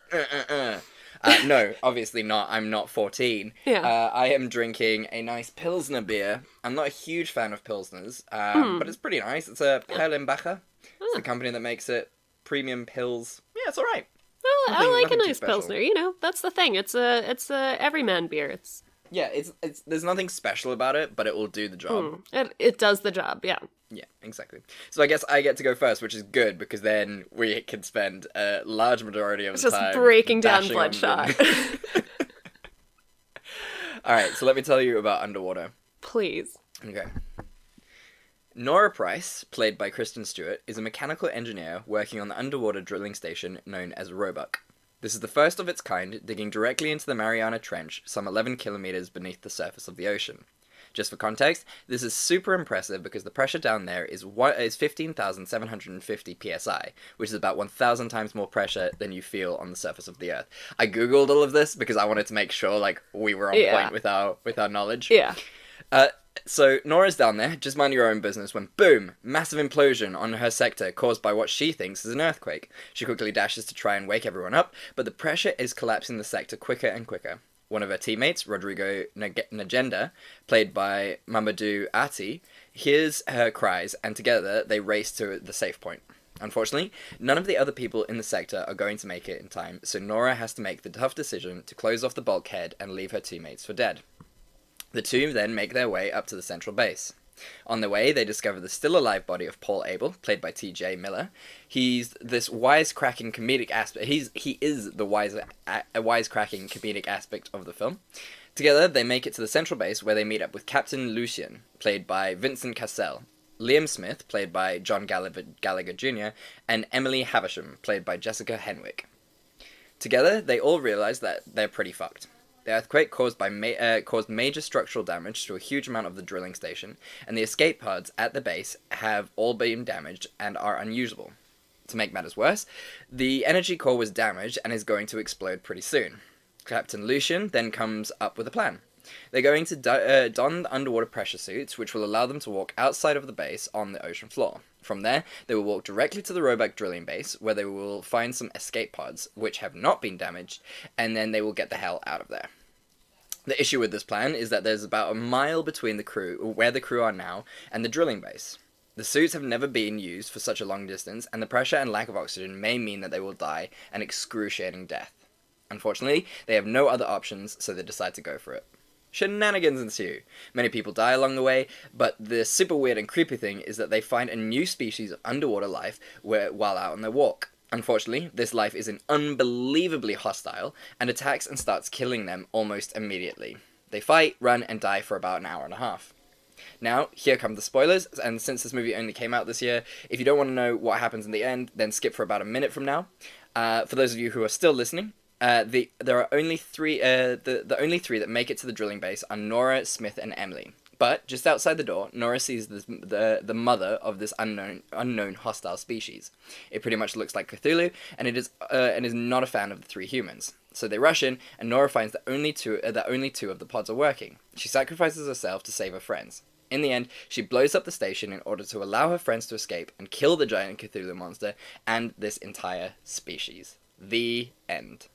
no, obviously not. I'm not 14. Yeah. I am drinking a nice Pilsner beer. I'm not a huge fan of Pilsners, but it's pretty nice. It's a Perlenbacher. It's the company that makes it. Premium pills. Yeah, it's all right. Well, I like a nice Pilsner. You know, that's the thing. It's a everyman beer. It's there's nothing special about it, but it will do the job. It does the job. Yeah. Yeah, exactly. So I guess I get to go first, which is good because then we can spend a large majority of the just time breaking down bashing on Bloodshot. All right, so let me tell you about Underwater. Please. Okay. Nora Price, played by Kristen Stewart, is a mechanical engineer working on the underwater drilling station known as Roebuck. This is the first of its kind, digging directly into the Mariana Trench, some 11 kilometers beneath the surface of the ocean. Just for context, this is super impressive because the pressure down there is 15,750 psi, which is about 1,000 times more pressure than you feel on the surface of the Earth. I googled all of this because I wanted to make sure like we were on point with our knowledge. Yeah. So Nora's down there, just mind your own business, when boom, massive implosion on her sector caused by what she thinks is an earthquake. She quickly dashes to try and wake everyone up, but the pressure is collapsing the sector quicker and quicker. One of her teammates, Rodrigo Nagenda, played by Mamadou Ati, hears her cries, and together they race to the safe point. Unfortunately, none of the other people in the sector are going to make it in time, so Nora has to make the tough decision to close off the bulkhead and leave her teammates for dead. The two then make their way up to the central base. On their way, they discover the still-alive body of Paul Abel, played by T.J. Miller. He's this wisecracking comedic aspect. He is the wisecracking comedic aspect of the film. Together, they make it to the central base, where they meet up with Captain Lucien, played by Vincent Cassel, Liam Smith, played by John Gallagher Jr., and Emily Havisham, played by Jessica Henwick. Together, they all realize that they're pretty fucked. The earthquake caused major structural damage to a huge amount of the drilling station, and the escape pods at the base have all been damaged and are unusable. To make matters worse, the energy core was damaged and is going to explode pretty soon. Captain Lucien then comes up with a plan. They're going to don the underwater pressure suits, which will allow them to walk outside of the base on the ocean floor. From there, they will walk directly to the Roebuck drilling base, where they will find some escape pods, which have not been damaged, and then they will get the hell out of there. The issue with this plan is that there's about a mile between where the crew are now, and the drilling base. The suits have never been used for such a long distance, and the pressure and lack of oxygen may mean that they will die an excruciating death. Unfortunately, they have no other options, so they decide to go for it. Shenanigans ensue. Many people die along the way, but the super weird and creepy thing is that they find a new species of underwater life while out on their walk. Unfortunately, this life is unbelievably hostile and attacks and starts killing them almost immediately. They fight, run, and die for about an hour and a half. Now, here come the spoilers, and since this movie only came out this year, if you don't want to know what happens in the end, then skip for about a minute from now. For those of you who are still listening, there are only three. The only three that make it to the drilling base are Nora, Smith, and Emily. But just outside the door, Nora sees the mother of this unknown hostile species. It pretty much looks like Cthulhu, and is not a fan of the three humans. So they rush in, and Nora finds that only two of the pods are working. She sacrifices herself to save her friends. In the end, she blows up the station in order to allow her friends to escape and kill the giant Cthulhu monster and this entire species. The end.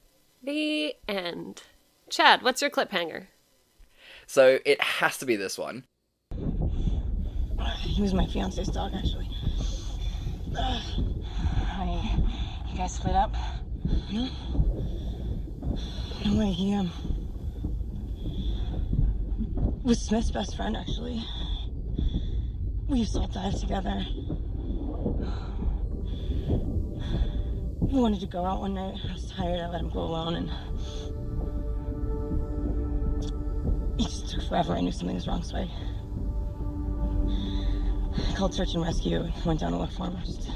The end. Chad, what's your cliffhanger? So it has to be this one. He was my fiance's dog, actually. Honey, you guys split up? No. No way, he was Smith's best friend, actually. We used to all dive together. We wanted to go out one night. I was tired, I let him go alone, and it just took forever. I knew something was wrong, so I called search and rescue, went down to look for him. I just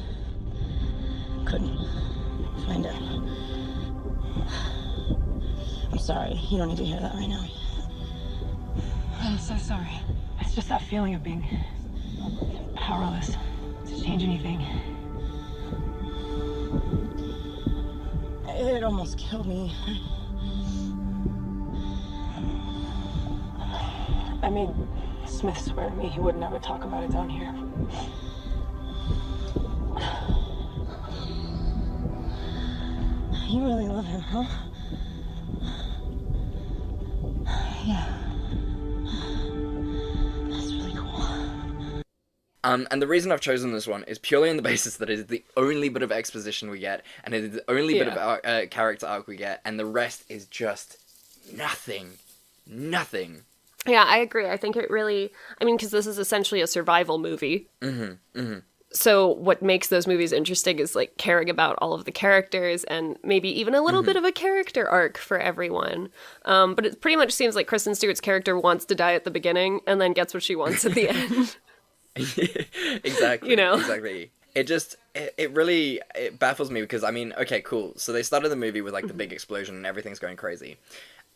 couldn't find it. I'm sorry. You don't need to hear that right now. I'm so sorry. It's just that feeling of being powerless to change anything. It almost killed me. I made Smith swore to me he would never talk about it down here. You really love him, huh? Yeah. That's really cool. And the reason I've chosen this one is purely on the basis that it is the only bit of exposition we get, and it is the only bit of character arc we get, and the rest is just nothing. Nothing. Yeah, I agree. I think it really, I mean, because this is essentially a survival movie. So what makes those movies interesting is like caring about all of the characters and maybe even a little bit of a character arc for everyone. But it pretty much seems like Kristen Stewart's character wants to die at the beginning and then gets what she wants at the end. Exactly. You know? Exactly. It really baffles me because, I mean, okay, cool. So they started the movie with like the big explosion and everything's going crazy.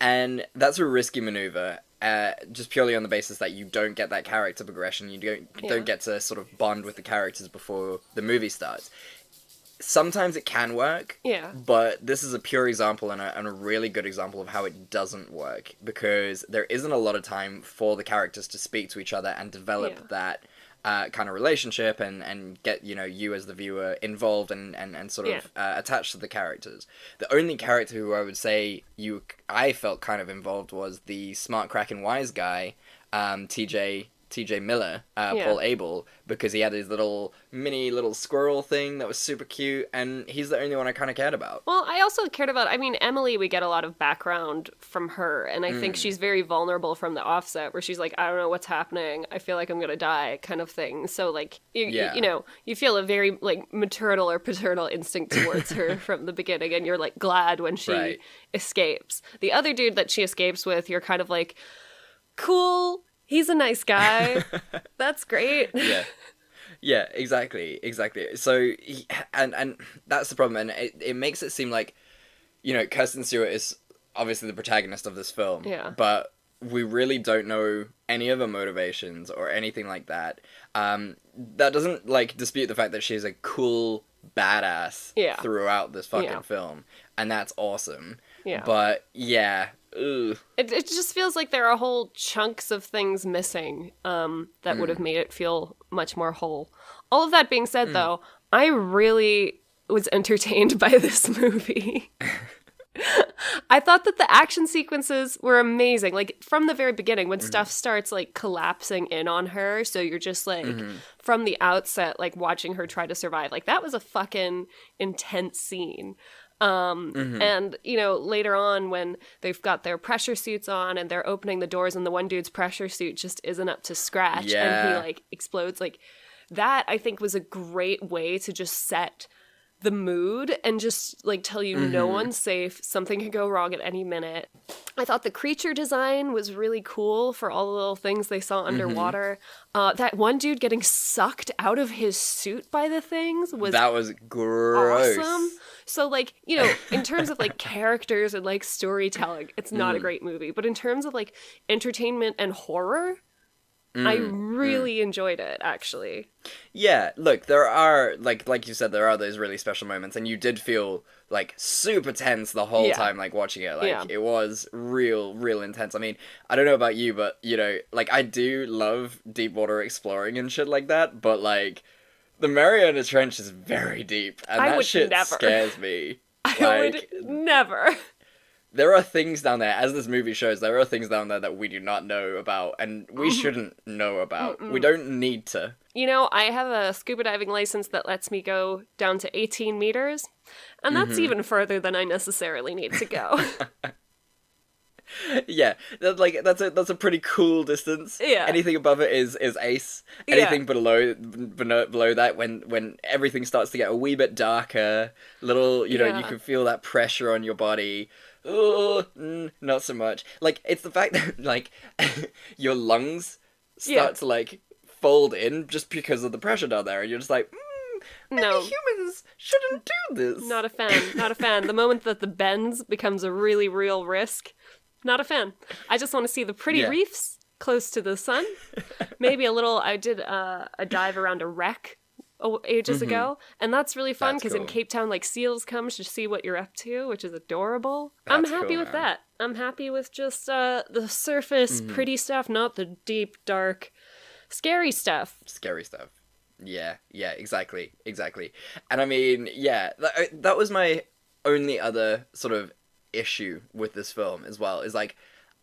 And that's a risky maneuver, just purely on the basis that you don't get that character progression. You don't get to sort of bond with the characters before the movie starts. Sometimes it can work, but this is a pure example and a really good example of how it doesn't work, because there isn't a lot of time for the characters to speak to each other and develop that kind of relationship and get, you know, you as the viewer involved and sort of attached to the characters. The only character who I would say I felt kind of involved was the smart, cracking, wise guy, TJ Miller, Paul Abel, because he had his little squirrel thing that was super cute, and he's the only one I kind of cared about. Well, I also cared about, I mean, Emily, we get a lot of background from her, and I think she's very vulnerable from the offset, where she's like, I don't know what's happening, I feel like I'm gonna die, kind of thing. So, like, you know, you feel a very, like, maternal or paternal instinct towards her from the beginning, and you're, like, glad when she escapes. The other dude that she escapes with, you're kind of like, cool, he's a nice guy. That's great. Yeah, exactly. So, and that's the problem, and it makes it seem like, you know, Kristen Stewart is obviously the protagonist of this film, but we really don't know any of her motivations or anything like that. That doesn't, like, dispute the fact that she's a cool badass throughout this fucking film, and that's awesome. But, It just feels like there are whole chunks of things missing that would have made it feel much more whole. All of that being said, though, I really was entertained by this movie. I thought that the action sequences were amazing. Like, from the very beginning, when stuff starts, like, collapsing in on her, so you're just, like, from the outset, like, watching her try to survive. Like, that was a fucking intense scene. And, you know, later on when they've got their pressure suits on and they're opening the doors and the one dude's pressure suit just isn't up to scratch and he, like, explodes, like, that I think was a great way to just set the mood and just, like, tell you no one's safe, something could go wrong at any minute. I thought the creature design was really cool for all the little things they saw underwater. That one dude getting sucked out of his suit by the things was gross. Awesome. So, like, you know, in terms of, like, characters and, like, storytelling, it's not a great movie. But in terms of, like, entertainment and horror, I really enjoyed it, actually. Yeah, look, there are, like you said, there are those really special moments, and you did feel, like, super tense the whole time, like, watching it. Like, it was real intense. I mean, I don't know about you, but, you know, like, I do love deep water exploring and shit like that, but, like, the Mariana Trench is very deep, and that shit scares me. I would never. There are things down there, as this movie shows, there are things down there that we do not know about, and we shouldn't know about. We don't need to. You know, I have a scuba diving license that lets me go down to 18 meters, and that's even further than I necessarily need to go. Yeah, that's a pretty cool distance. Yeah. Anything above it is ace. Anything below that, when everything starts to get a wee bit darker, little, you know, you can feel that pressure on your body. Oh, not so much. Like, it's the fact that, like, your lungs start to, like, fold in just because of the pressure down there, and you're just like, maybe humans shouldn't do this. Not a fan. The moment that the bends becomes a really real risk, not a fan. I just want to see the pretty reefs close to the sun. Maybe a little, I did a dive around a wreck ages ago, and that's really fun because in Cape Town, like, seals come to see what you're up to, which is adorable. I'm happy with that. I'm happy with just the surface pretty stuff, not the deep, dark, scary stuff. Scary stuff. Yeah, exactly. And I mean, that was my only other sort of issue with this film as well, is like,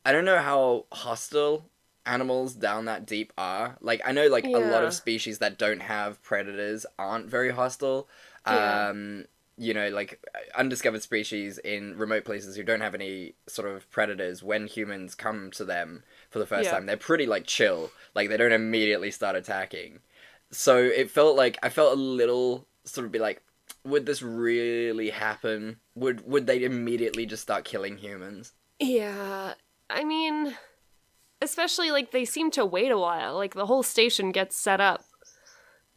I don't know how hostile animals down that deep are. Like, I know like a lot of species that don't have predators aren't very hostile. You know, like undiscovered species in remote places who don't have any sort of predators, when humans come to them for the first time, they're pretty like chill. Like, they don't immediately start attacking. So it felt like, I felt a little sort of be like, would this really happen? Would they immediately just start killing humans? Yeah, I mean, especially like they seem to wait a while. Like, the whole station gets set up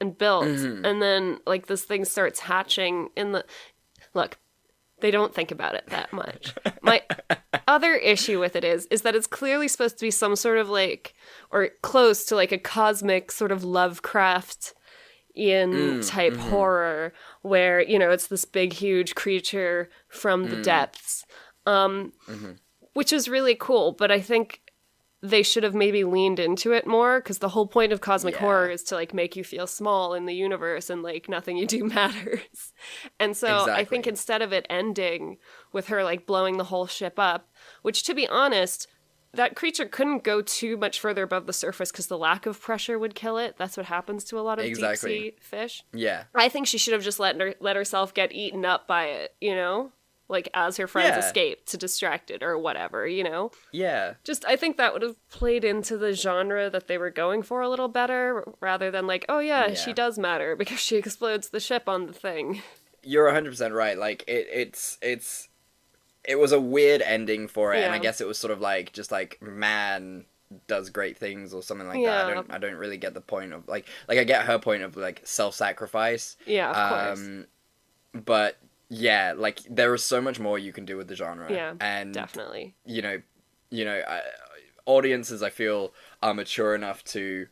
and built, and then like this thing starts hatching in the... Look, they don't think about it that much. My other issue with it is that it's clearly supposed to be some sort of like, or close to like a cosmic sort of Lovecraftian type horror, where, you know, it's this big huge creature from the depths, which is really cool, but I think they should have maybe leaned into it more, because the whole point of cosmic horror is to like make you feel small in the universe and like nothing you do matters. And so I think instead of it ending with her like blowing the whole ship up, which, to be honest, that creature couldn't go too much further above the surface because the lack of pressure would kill it. That's what happens to a lot of deep sea fish. Yeah. I think she should have just let herself get eaten up by it, you know? Like, as her friends escape to distract it or whatever, you know? Yeah. Just, I think that would have played into the genre that they were going for a little better, rather than like, oh yeah, she does matter because she explodes the ship on the thing. You're 100% right. Like, it was a weird ending for it, and I guess it was sort of like, just like, man does great things or something like that. I don't really get the point of, like I get her point of, like, self-sacrifice. Yeah, of course. But... yeah, like, there is so much more you can do with the genre. Yeah, and definitely. You know, audiences, I feel, are mature enough to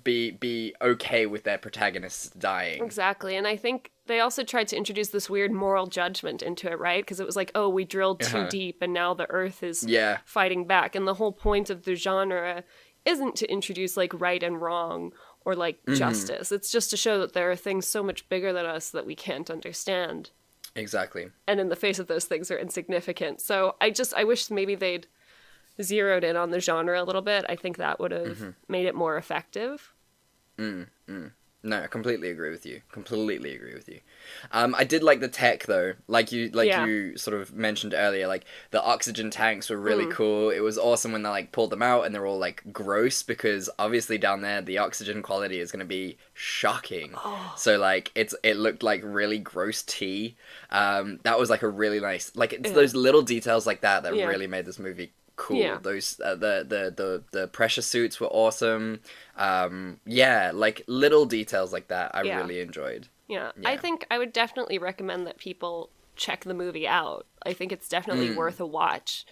be okay with their protagonists dying. Exactly, and I think they also tried to introduce this weird moral judgment into it, right? Because it was like, oh, we drilled too deep, and now the Earth is fighting back. And the whole point of the genre isn't to introduce, like, right and wrong, or like justice. It's just to show that there are things so much bigger than us that we can't understand. Exactly. And in the face of those things are insignificant. So I wish maybe they'd zeroed in on the genre a little bit. I think that would have made it more effective. No, I completely agree with you. I did like the tech, though. Like you sort of mentioned earlier, like, the oxygen tanks were really cool. It was awesome when they, like, pulled them out and they're all, like, gross, because obviously down there the oxygen quality is going to be shocking. So, like, it looked like really gross tea. That was, like, a really nice... like, it's those little details like that really made this movie cool. Yeah. Those the pressure suits were awesome. Like, little details like that I really enjoyed. Yeah, I think I would definitely recommend that people check the movie out. I think it's definitely worth a watch.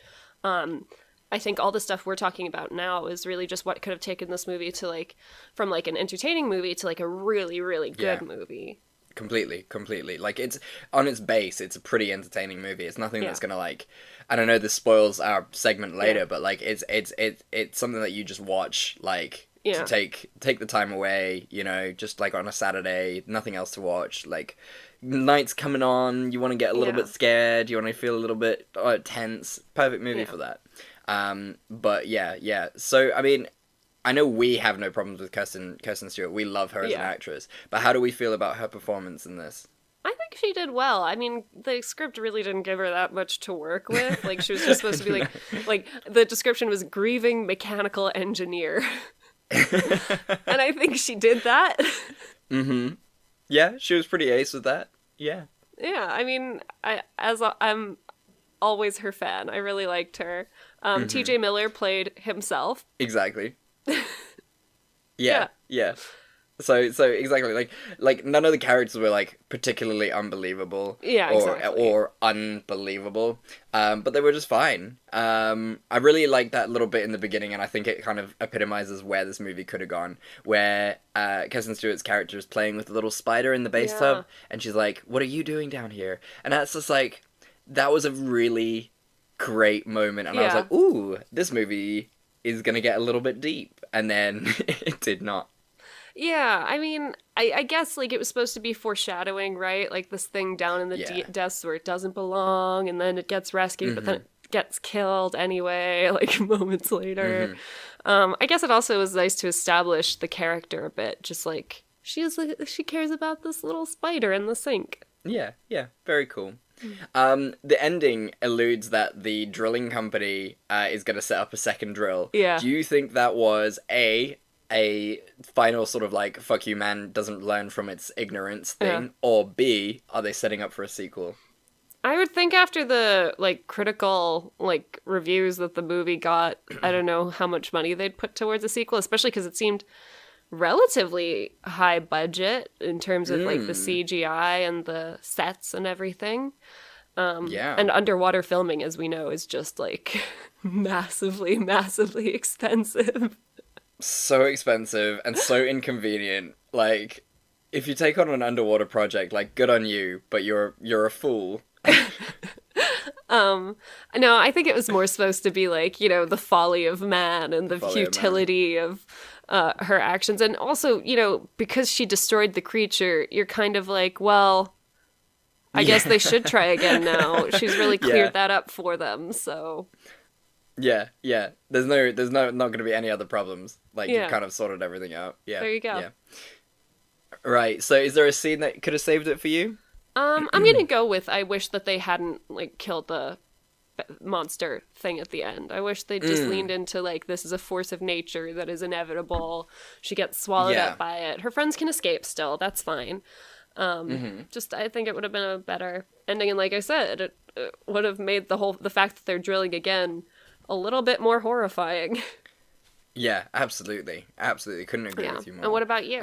I think all the stuff we're talking about now is really just what could have taken this movie to, like, from like an entertaining movie to like a really, really good movie. Completely. Like, it's on its base, it's a pretty entertaining movie. It's nothing that's gonna, like, I don't know, this spoils our segment later, but like, it's something that you just watch, like, to take the time away, you know, just like on a Saturday, nothing else to watch, like, night's coming on, you want to get a little bit scared, you want to feel a little bit tense, perfect movie for that. But so I mean, I know we have no problems with Kirsten Stewart. We love her as an actress. But how do we feel about her performance in this? I think she did well. I mean, the script really didn't give her that much to work with. Like, she was just supposed to be like the description was grieving mechanical engineer. And I think she did that. Yeah, she was pretty ace with that. Yeah. Yeah, I mean, I'm always her fan. I really liked her. TJ Miller played himself. Exactly. Yeah. So exactly, like none of the characters were, like, particularly unbelievable or unbelievable, but they were just fine. I really liked that little bit in the beginning, and I think it kind of epitomizes where this movie could have gone, where Kirsten Stewart's character is playing with the little spider in the bathtub, and she's like, "What are you doing down here?" And that's just like, that was a really great moment, and I was Yeah. like, ooh, this movie is gonna get a little bit deep, and then it did not. Yeah, I mean, I guess like it was supposed to be foreshadowing, right? Like this thing down in the Yeah. depths where it doesn't belong, and then it gets rescued, but then Mhm. it gets killed anyway, like moments later. Mhm. I guess it also was nice to establish the character a bit, just like she cares about this little spider in the sink. Yeah, very cool. The ending alludes that the drilling company is going to set up a second drill. Yeah. Do you think that was a final sort of like fuck you man doesn't learn from its ignorance thing, Yeah. or B, are they setting up for a sequel? I would think after the like critical like reviews that the movie got, I don't know how much money they'd put towards a sequel, especially because it seemed relatively high budget in terms of like the CGI and the sets and everything. Yeah. And underwater filming, as we know, is just like massively, massively expensive. So expensive and so inconvenient. Like, if you take on an underwater project, like, good on you, but you're a fool. No, I think it was more supposed to be like, you know, the folly of man and the Folly of man. futility of her actions. And also, you know, because she destroyed the creature, you're kind of like, well, I guess they should try again now. She's really cleared Yeah. that up for them, so... Yeah. There's not going to be any other problems. Like, Yeah. you've kind of sorted everything out. Yeah. There you go. Yeah. Right, so is there a scene that could have saved it for you? I'm gonna go with I wish that they hadn't like killed the monster thing at the end. I wish they just leaned into like this is a force of nature that is inevitable. She gets swallowed Yeah. up by it. Her friends can escape still. That's fine. Just I think it would have been a better ending, and like I said, it would have made the fact that they're drilling again a little bit more horrifying. Yeah, absolutely. Couldn't agree with you more. And what about you?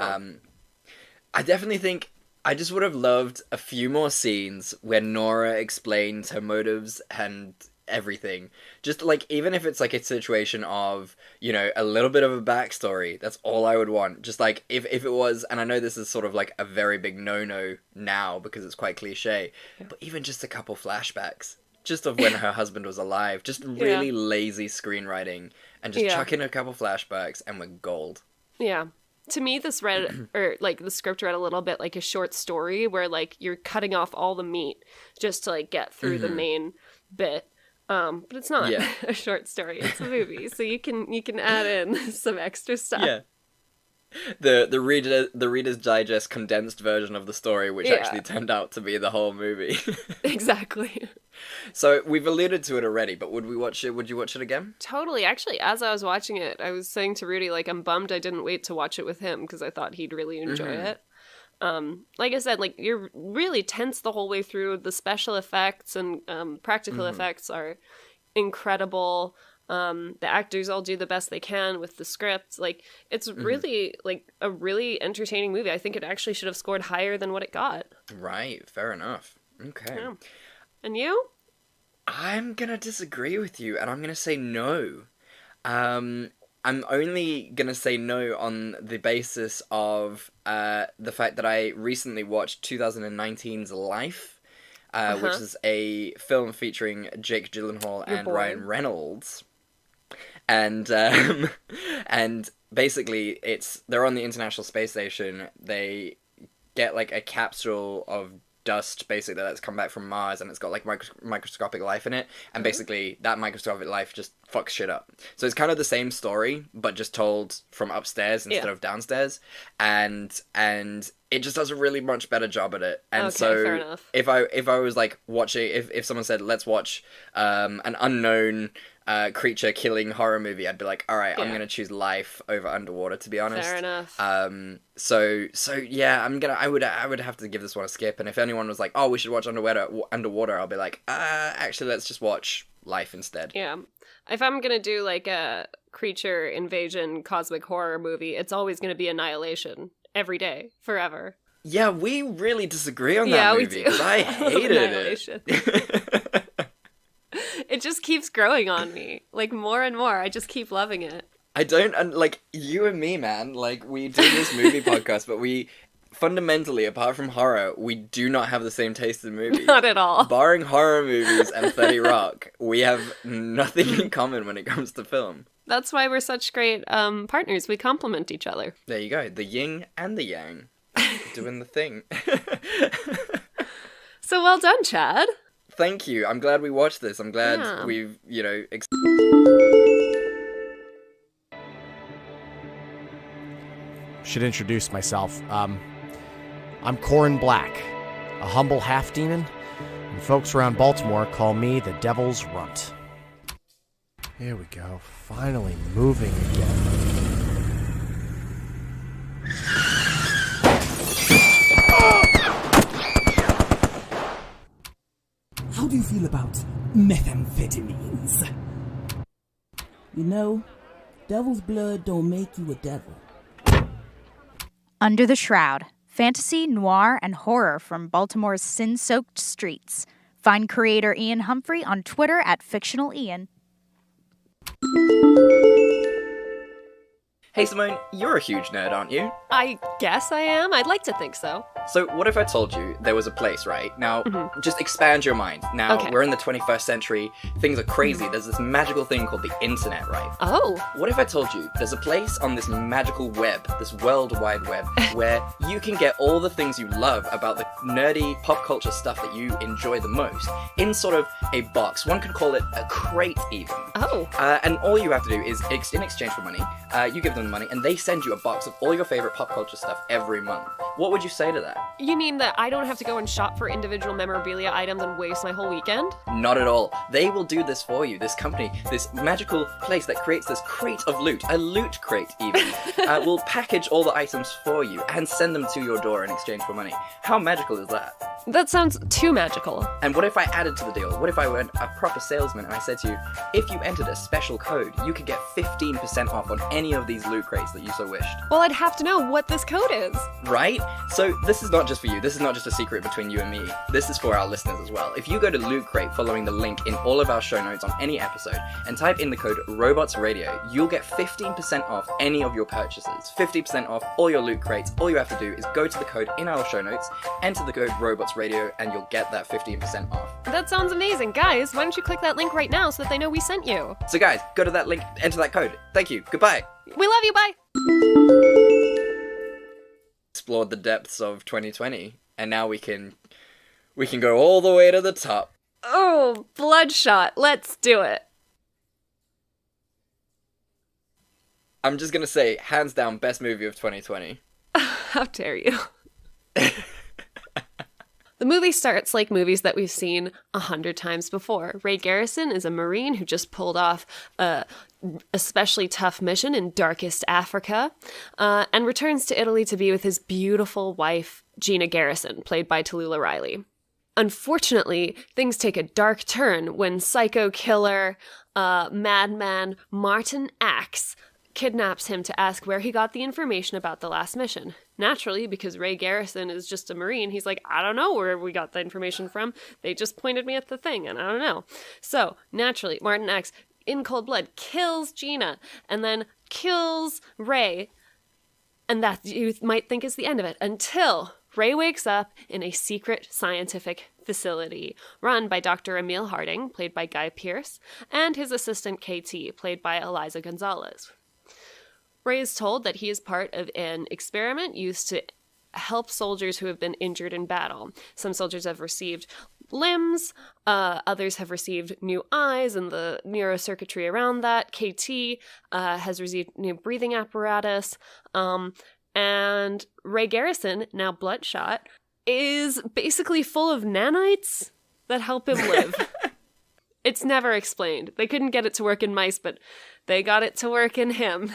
I definitely think I just would have loved a few more scenes where Nora explains her motives and everything. Just like, even if it's like a situation of, you know, a little bit of a backstory, that's all I would want. Just like, if it was, and I know this is sort of like a very big no-no now because it's quite cliche, but even just a couple flashbacks. Just of when her husband was alive. Just really lazy screenwriting. And just chuck in a couple flashbacks and we're gold. Yeah. To me, this read, or like the script read a little bit like a short story where like you're cutting off all the meat just to like get through the main bit. But it's not a short story, it's a movie. So you can add in some extra stuff. Yeah. The Reader's Digest condensed version of the story, which actually turned out to be the whole movie. Exactly. So we've alluded to it already, but would you watch it again? Totally. Actually, as I was watching it, I was saying to Rudy, like, I'm bummed I didn't wait to watch it with him because I thought he'd really enjoy it. Like I said, like, you're really tense the whole way through. The special effects and practical effects are incredible. The actors all do the best they can with the script. Like, it's really, like, a really entertaining movie. I think it actually should have scored higher than what it got. Right, fair enough. Okay. Yeah. And you? I'm gonna disagree with you, and I'm gonna say no. I'm only gonna say no on the basis of the fact that I recently watched 2019's Life, which is a film featuring Jake Gyllenhaal and Ryan Reynolds. And and basically they're on the International Space Station. They get like a capsule of dust basically that's come back from Mars, and it's got like microscopic life in it, and basically that microscopic life just fucks shit up. So it's kind of the same story but just told from upstairs instead of downstairs, and it just does a really much better job at it. And fair enough. if I was like watching, if someone said let's watch an unknown creature killing horror movie, I'd be like, all right, I'm gonna choose Life over Underwater, to be honest. Fair enough. So yeah, I would have to give this one a skip. And if anyone was like, oh, we should watch Underwater, I'll be like, actually, let's just watch Life instead. Yeah. If I'm gonna do like a creature invasion cosmic horror movie, it's always gonna be Annihilation every day, forever. Yeah, we really disagree on that movie because I hated it. It just keeps growing on me, like more and more. I just keep loving it. I don't, like, you and me, man, like, we do this movie podcast, but fundamentally, apart from horror, we do not have the same taste in movies. Not at all. Barring horror movies and 30 Rock, we have nothing in common when it comes to film. That's why we're such great partners. We complement each other. There you go. The yin and the yang. Doing the thing. So well done, Chad. Thank you. I'm glad we watched this. I'm glad we've, Should introduce myself. I'm Corin Black, a humble half-demon, and folks around Baltimore call me the Devil's Runt. Here we go. Finally moving again. How do you feel about methamphetamines? You know, devil's blood don't make you a devil. Under the Shroud. Fantasy, noir, and horror from Baltimore's sin-soaked streets. Find creator Ian Humphrey on Twitter at FictionalIan. Hey Simone, you're a huge nerd, aren't you? I guess I am. I'd like to think so. So what if I told you there was a place, right? Now, just expand your mind. Now, we're in the 21st century, things are crazy, there's this magical thing called the internet, right? Oh. What if I told you there's a place on this magical web, this world wide web, where you can get all the things you love about the nerdy pop culture stuff that you enjoy the most in sort of a box. One could call it a crate even. Oh. And all you have to do is, in exchange for money, you give them the money and they send you a box of all your favorite pop culture stuff every month. What would you say to that? You mean that I don't have to go and shop for individual memorabilia items and waste my whole weekend? Not at all. They will do this for you. This company, this magical place that creates this crate of loot, a loot crate even, will package all the items for you and send them to your door in exchange for money. How magical is that? That sounds too magical. And what if I added to the deal? What if I went a proper salesman and I said to you, if you entered a special code, you could get 15% off on any of these loot crates that you so wished? Well, I'd have to know what this code is. Right? So this is not just for you. This is not just a secret between you and me. This is for our listeners as well. If you go to Loot Crate following the link in all of our show notes on any episode and type in the code ROBOTSRadio, you'll get 15% off any of your purchases. 50% off all your loot crates. All you have to do is go to the code in our show notes, enter the code ROBOTSRadio, and you'll get that 15% off. That sounds amazing. Guys, why don't you click that link right now so that they know we sent you? So guys, go to that link, enter that code. Thank you. Goodbye. We love you. Bye. Explored the depths of 2020, and now we can go all the way to the top. Oh, Bloodshot. Let's do it. I'm just gonna say, hands down, best movie of 2020. How dare you? The movie starts like movies that we've seen 100 times before. Ray Garrison is a Marine who just pulled off a especially tough mission in darkest Africa, and returns to Italy to be with his beautiful wife, Gina Garrison, played by Tallulah Riley. Unfortunately, things take a dark turn when psycho killer, madman Martin Axe kidnaps him to ask where he got the information about the last mission. Naturally, because Ray Garrison is just a Marine, he's like, I don't know where we got the information from. They just pointed me at the thing, and I don't know. So, naturally, Martin Axe, in cold blood, kills Gina, and then kills Ray, and that you might think is the end of it, until Ray wakes up in a secret scientific facility run by Dr. Emil Harding, played by Guy Pearce, and his assistant KT, played by Eliza Gonzalez. Ray is told that he is part of an experiment used to help soldiers who have been injured in battle. Some soldiers have received limbs, others have received new eyes and the neurocircuitry around that. KT has received new breathing apparatus. And Ray Garrison, now Bloodshot, is basically full of nanites that help him live. It's never explained. They couldn't get it to work in mice, but they got it to work in him.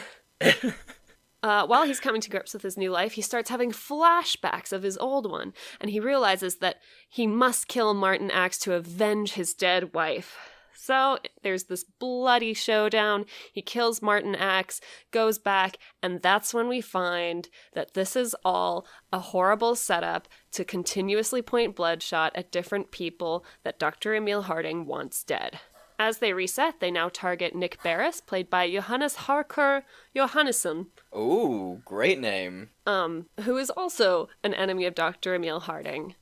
While he's coming to grips with his new life, he starts having flashbacks of his old one, and he realizes that he must kill Martin Axe to avenge his dead wife. So there's this bloody showdown. He kills Martin Axe, goes back, and that's when we find that this is all a horrible setup to continuously point Bloodshot at different people that Dr. Emil Harding wants dead. As they reset, they now target Nick Barris, played by Johannes Harker Johannesson. Ooh, great name. Who is also an enemy of Dr. Emil Harding.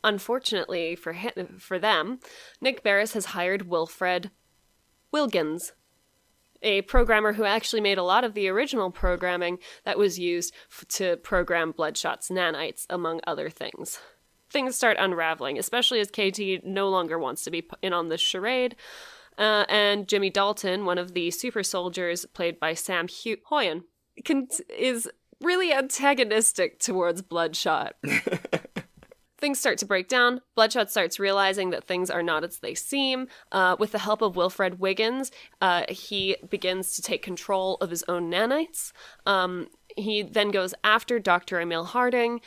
Unfortunately for them, Nick Barris has hired Wilfred Wilkins, a programmer who actually made a lot of the original programming that was used to program Bloodshot's nanites, among other things. Things start unraveling, especially as KT no longer wants to be in on this charade, and Jimmy Dalton, one of the super soldiers played by Sam Hoyen, is really antagonistic towards Bloodshot. Things start to break down. Bloodshot starts realizing that things are not as they seem. With the help of Wilfred Wiggins, he begins to take control of his own nanites. He then goes after Dr. Emil Harding.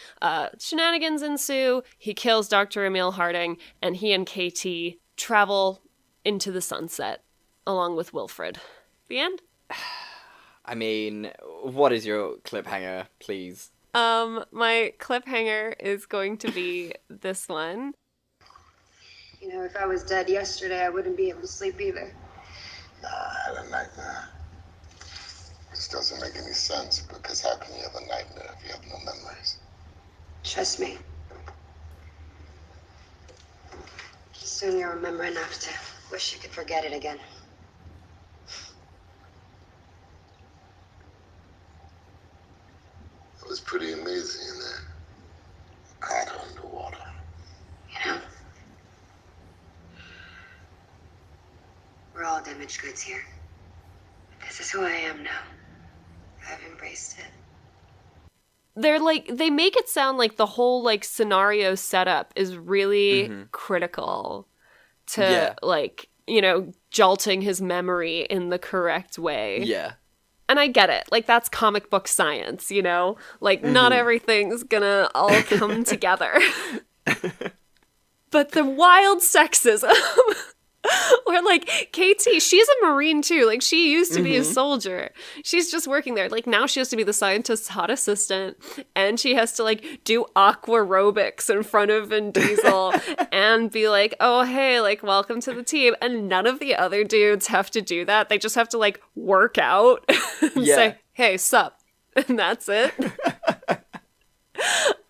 Shenanigans ensue. He kills Dr. Emil Harding, and he and KT travel into the sunset, along with Wilfred. The end? I mean, what is your cliffhanger, please? My cliffhanger is going to be this one. You know, if I was dead yesterday, I wouldn't be able to sleep either. Nah, I don't like that. This doesn't make any sense, because how can you have a nightmare if you have no memories? Trust me. Soon you'll remember enough to wish you could forget it again. It was pretty amazing in there. Hot underwater. You know, we're all damaged goods here. This is who I am now. I've embraced it. They make it sound like the whole, scenario setup is really critical to, jolting his memory in the correct way. Yeah. And I get it. That's comic book science, not everything's gonna all come together. But the wild sexism where, KT, she's a Marine too. She used to be a soldier. She's just working there. Now she has to be the scientist's hot assistant, and she has to, do aquarobics in front of Vin Diesel and be like, oh, hey, welcome to the team. And none of the other dudes have to do that. They just have to, work out and say, hey, sup. And that's it.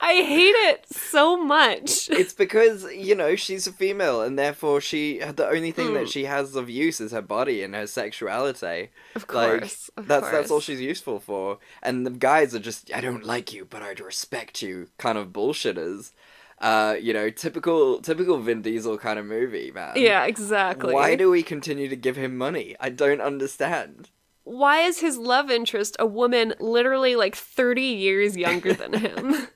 I hate it so much. It's because, she's a female, and therefore the only thing that she has of use is her body and her sexuality. Of course. That's all she's useful for. And the guys are just, I don't like you, but I'd respect you kind of bullshitters. Typical Vin Diesel kind of movie, man. Yeah, exactly. Why do we continue to give him money? I don't understand. Why is his love interest a woman literally 30 years younger than him?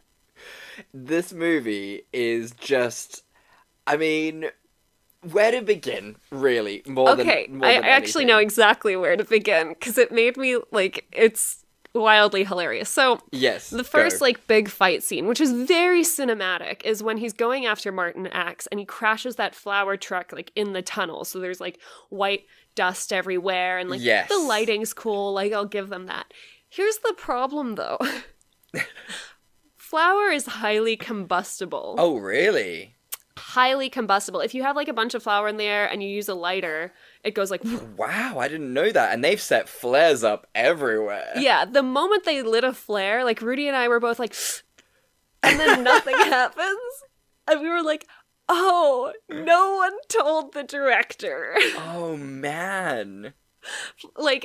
This movie is just, I mean, where to begin, really? More than I actually know exactly where to begin, because it made me, it's wildly hilarious. So, yes, the first, big fight scene, which is very cinematic, is when he's going after Martin Axe, and he crashes that flower truck, in the tunnel. So there's, white dust everywhere, and, yes. The lighting's cool, I'll give them that. Here's the problem, though. Flour is highly combustible. Oh, really? Highly combustible. If you have a bunch of flour in the air and you use a lighter, it goes wow, I didn't know that. And they've set flares up everywhere. Yeah, the moment they lit a flare, Rudy and I were both and then nothing happens. And we were oh, no one told the director. Oh, man.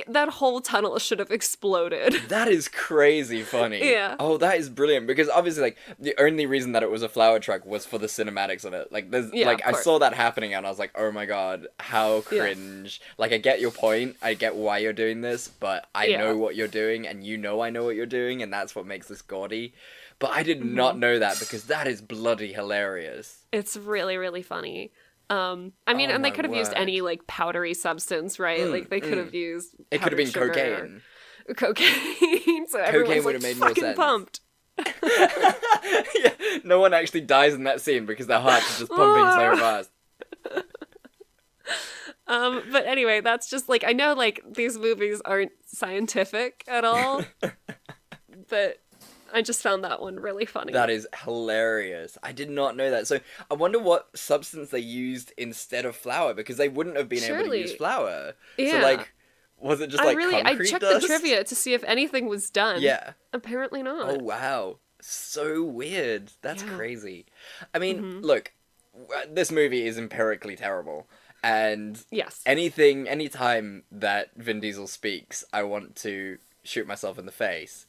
That whole tunnel should have exploded. That is crazy funny. Yeah. Oh, that is brilliant, because obviously, the only reason that it was a flower truck was for the cinematics of it. There's, I saw that happening, and I was like, oh my god, how cringe. Yeah. I get your point, I get why you're doing this, but I know what you're doing, and I know what you're doing, and that's what makes this gaudy. But I did not know that, because that is bloody hilarious. It's really, really funny. And they could have used any, powdery substance, right? They could have used it could have been cocaine. Cocaine, so everyone's, would have made fucking more sense. pumped. Yeah, no one actually dies in that scene, because their hearts are just pumping so fast. But anyway, that's just, I know, these movies aren't scientific at all, but I just found that one really funny. That is hilarious. I did not know that. So I wonder what substance they used instead of flour, because they wouldn't have been able to use flour. Yeah. So like, was it just I concrete checked dust? the trivia to see if anything was done. Yeah. Apparently not. Oh wow. So weird. That's crazy. I mean, Mm-hmm. look, this movie is empirically terrible. And yes, anytime that Vin Diesel speaks, I want to shoot myself in the face.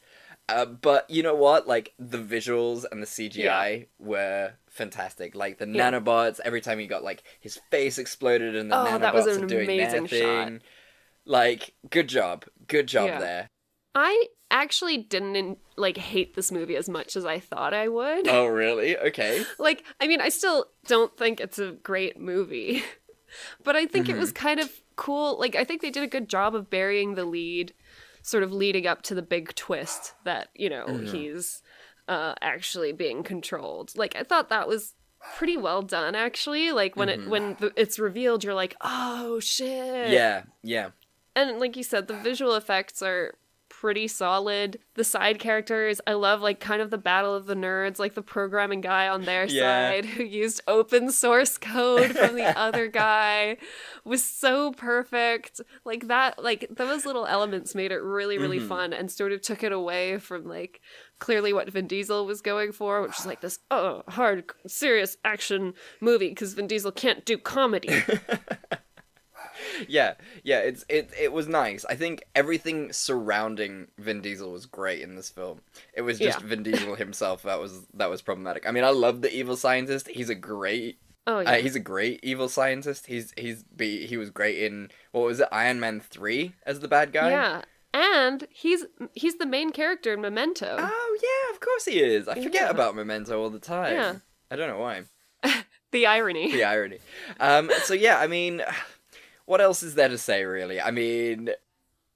But you know what? Like, the visuals and the CGI were fantastic. Like, the nanobots, every time he got, like, his face exploded and the nanobots are doing their thing. Shot. Like, good job. Good job there. I actually didn't, like, hate this movie as much as I thought I would. Oh, really? Okay. Like, I mean, I still don't think it's a great movie. But I think it was kind of cool. Like, I think they did a good job of burying the lead, sort of leading up to the big twist that, you know, he's actually being controlled. Like, I thought that was pretty well done, actually. Like, when it's revealed, you're like, oh, shit. Yeah. And like you said, the visual effects are pretty solid. The side characters, I love, like, kind of the battle of the nerds, like the programming guy on their side who used open source code from the other guy was so perfect. Like that, like those little elements made it really, really fun and sort of took it away from, like, clearly what Vin Diesel was going for, which is like this hard, serious action movie because Vin Diesel can't do comedy. Yeah, it was nice. I think everything surrounding Vin Diesel was great in this film. It was just Vin Diesel himself that was problematic. I mean, I love the evil scientist. He's a great he's a great evil scientist. He was great in, what was it, Iron Man 3 as the bad guy? Yeah. And he's the main character in Memento. Oh yeah, of course he is. I forget about Memento all the time. Yeah. I don't know why. The irony. The irony. So yeah, I mean, what else is there to say, really? I mean,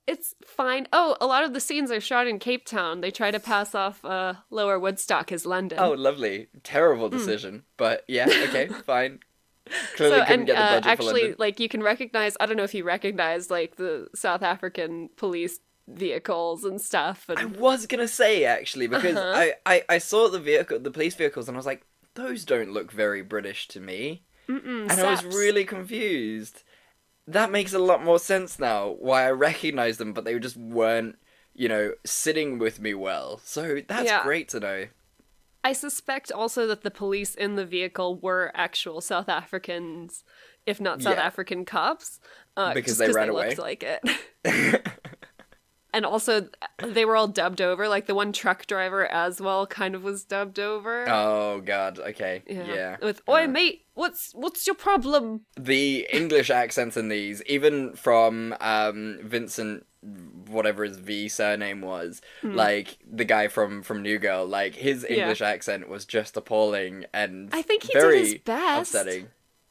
it's fine. Oh, a lot of the scenes are shot in Cape Town. They try to pass off Lower Woodstock as London. Oh, lovely. Terrible decision. But yeah, okay, fine. Clearly couldn't get the budget actually, for London. like, you can recognize, I don't know if you recognize, like, the South African police vehicles and stuff. And... I was gonna say, actually, because I saw the police vehicles, and I was like, those don't look very British to me. And I was really confused. That makes a lot more sense now, why I recognize them, but they just weren't, you know, sitting with me well. So that's great to know. I suspect also that the police in the vehicle were actual South Africans, if not South African cops. Because they ran away. Looked like it. And also, they were all dubbed over. Like, the one truck driver as well kind of was dubbed over. Oh, God. Okay. Yeah. With, oi, mate, what's your problem? The English accents in these, even from Vincent, whatever his V surname was, like, the guy from New Girl, like, his English accent was just appalling and I think he very did his best. upsetting.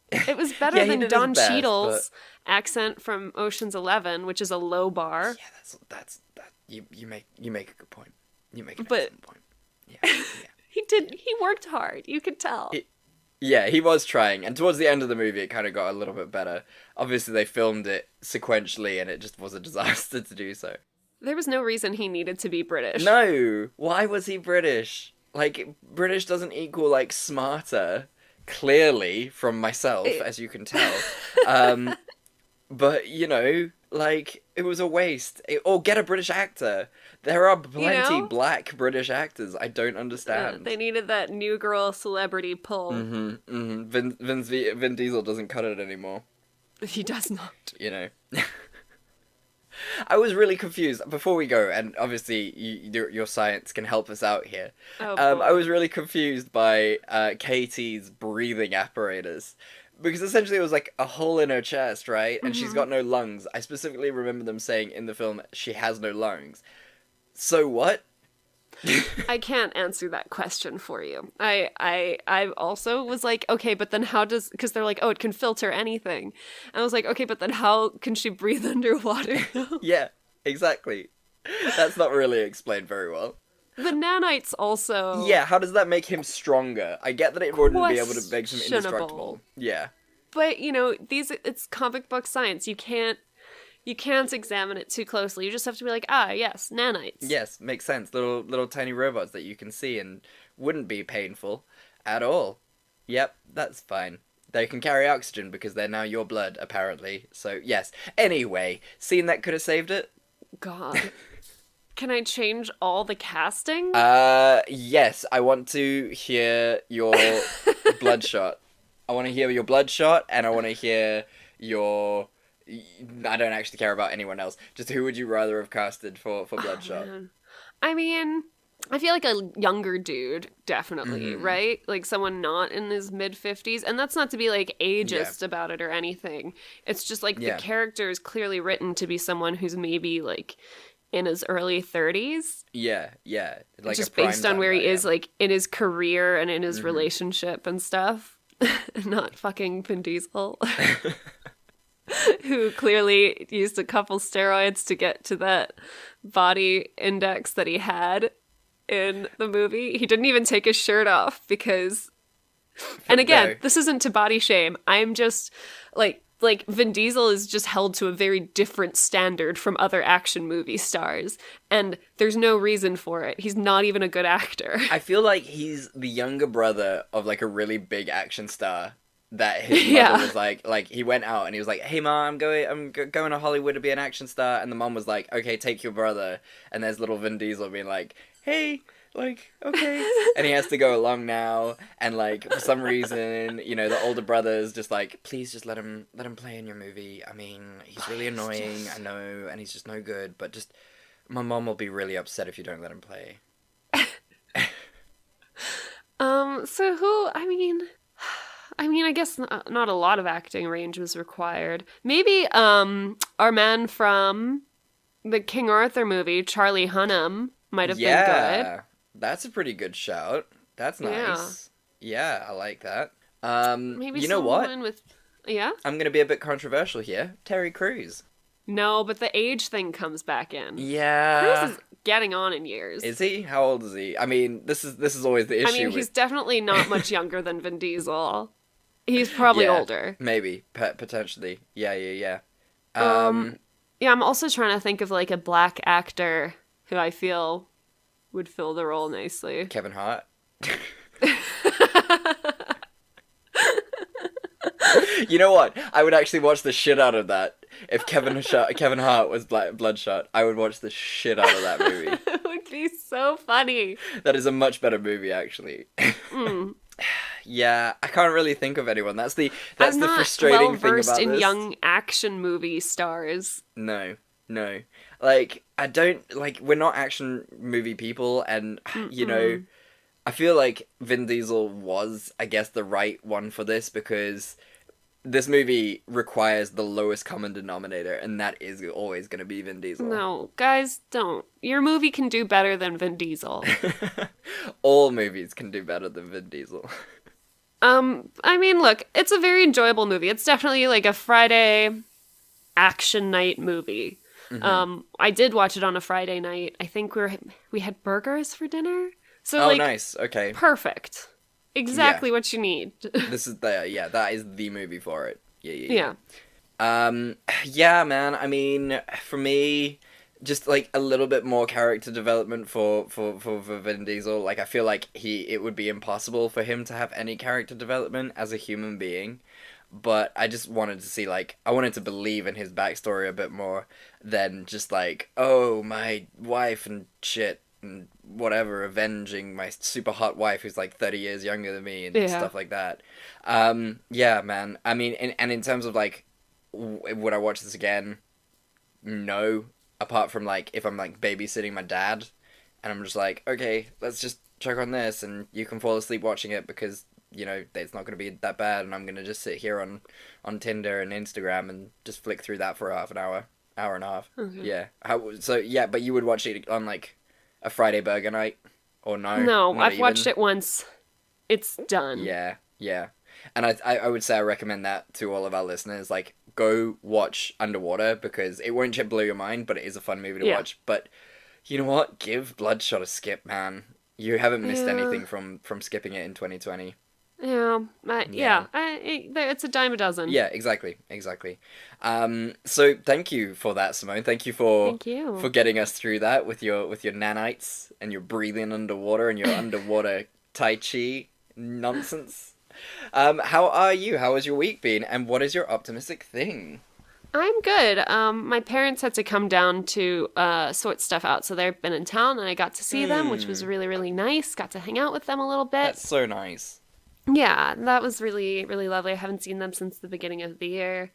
It was better than Don Cheadle's accent from Ocean's 11, which is a low bar. Yeah, that's you make a good point. You make an But excellent point. Yeah. He worked hard. You could tell. Yeah, he was trying, and towards the end of the movie, it kind of got a little bit better. Obviously, they filmed it sequentially, and it just was a disaster to do so. There was no reason he needed to be British. No, why was he British? Like, British doesn't equal, like, smarter. Clearly, from myself, as you can tell. But, you know, like, it was a waste. Or get a British actor. There are plenty black British actors. I don't understand. They needed that new girl celebrity pull. Vin Diesel doesn't cut it anymore. He does not. You know. I was really confused before we go, and obviously your science can help us out here. I was really confused by Katie's breathing apparatus, because essentially it was like a hole in her chest, right? And she's got no lungs. I specifically remember them saying in the film she has no lungs. So what? I can't answer that question for you. I also was like, okay, but then how does, because they're like, oh, it can filter anything. And I was like, okay, but then how can she breathe underwater? Yeah, exactly. That's not really explained very well. The nanites also. Yeah, how does that make him stronger? I get that it wouldn't be able to make him indestructible. Yeah. But, you know, it's comic book science. You can't You can't examine it too closely. You just have to be like, ah, yes, nanites. Yes, makes sense. Little tiny robots that you can see and wouldn't be painful at all. Yep, that's fine. They can carry oxygen because they're now your blood, apparently. So, yes. Anyway, scene that could have saved it? God. Can I change all the casting? Yes. I want to hear your Bloodshot. I want to hear your Bloodshot, and I want to hear your... I don't actually care about anyone else. Just who would you rather have casted for Bloodshot? Oh, I mean, I feel like a younger dude, definitely, right? Like someone not in his mid-50s. And that's not to be like ageist about it or anything. It's just like the character is clearly written to be someone who's maybe like in his early 30s. Yeah. Like just based on where he is like in his career and in his relationship and stuff. Not fucking Vin Diesel. Who clearly used a couple steroids to get to that body index that he had in the movie. He didn't even take his shirt off because... And again, this isn't to body shame. I'm just, like Vin Diesel is just held to a very different standard from other action movie stars. And there's no reason for it. He's not even a good actor. I feel like he's the younger brother of, like, a really big action star. That his mother was like he went out and he was like, hey mom, I'm going to Hollywood to be an action star, and the mom was like, okay, take your brother, and there's little Vin Diesel being like, hey, like, okay, and he has to go along now, and like for some reason, you know, the older brother's just like, please just let him play in your movie. I mean, he's really annoying, I know, and he's just no good, but just my mom will be really upset if you don't let him play. So who? I mean, I guess not a lot of acting range was required. Maybe our man from the King Arthur movie, Charlie Hunnam, might have been good. Yeah, that's a pretty good shout. That's nice. Yeah, I like that. Maybe you know what? Yeah? I'm going to be a bit controversial here. Terry Crews. No, but the age thing comes back in. Yeah. Crews is getting on in years. Is he? How old is he? I mean, this is always the issue. I mean, he's definitely not much younger than Vin Diesel. He's probably older. Maybe. Potentially. Yeah. Yeah, I'm also trying to think of like a black actor who I feel would fill the role nicely. Kevin Hart. You know what? I would actually watch the shit out of that. If Kevin Hart was Bloodshot, I would watch the shit out of that movie. It would be so funny. That is a much better movie, actually. Yeah, I can't really think of anyone. That's the frustrating thing about this. I'm not well-versed in young action movie stars. No. Like, I don't, like, we're not action movie people, and, you know, I feel like Vin Diesel was, I guess, the right one for this, because this movie requires the lowest common denominator, and that is always going to be Vin Diesel. No, guys, don't. Your movie can do better than Vin Diesel. All movies can do better than Vin Diesel. I mean, look, it's a very enjoyable movie. It's definitely like a Friday action night movie. I did watch it on a Friday night. I think we had burgers for dinner. So nice. Okay. Perfect. Exactly what you need. This is that is the movie for it. Yeah. Yeah, man. I mean, for me, just like a little bit more character development for Vin Diesel. Like, I feel like it would be impossible for him to have any character development as a human being. But I just wanted to see, like, I wanted to believe in his backstory a bit more than just like, oh, my wife and shit and whatever, avenging my super hot wife who's like 30 years younger than me and stuff like that. Yeah, man. I mean, and in terms of like, would I watch this again? No. Apart from like, if I'm like babysitting my dad and I'm just like, okay, let's just check on this and you can fall asleep watching it because, you know, it's not going to be that bad and I'm going to just sit here on Tinder and Instagram and just flick through that for half an hour and a half. Yeah. But you would watch it on like a Friday burger night or no? No, I've watched it once. It's done. Yeah. And I would say I recommend that to all of our listeners. Like, go watch Underwater because it won't blow your mind, but it is a fun movie to watch. But you know what? Give Bloodshot a skip, man. You haven't missed anything from skipping it in 2020. Yeah. it's a dime a dozen. Yeah, exactly. So thank you for that, Simone. Thank you for getting us through that with your nanites and your breathing underwater and your underwater Tai Chi nonsense. How are you? How has your week been? And what is your optimistic thing? I'm good. My parents had to come down to sort stuff out, so they've been in town, and I got to see them, which was really, really nice. Got to hang out with them a little bit. That's so nice. Yeah, that was really, really lovely. I haven't seen them since the beginning of the year.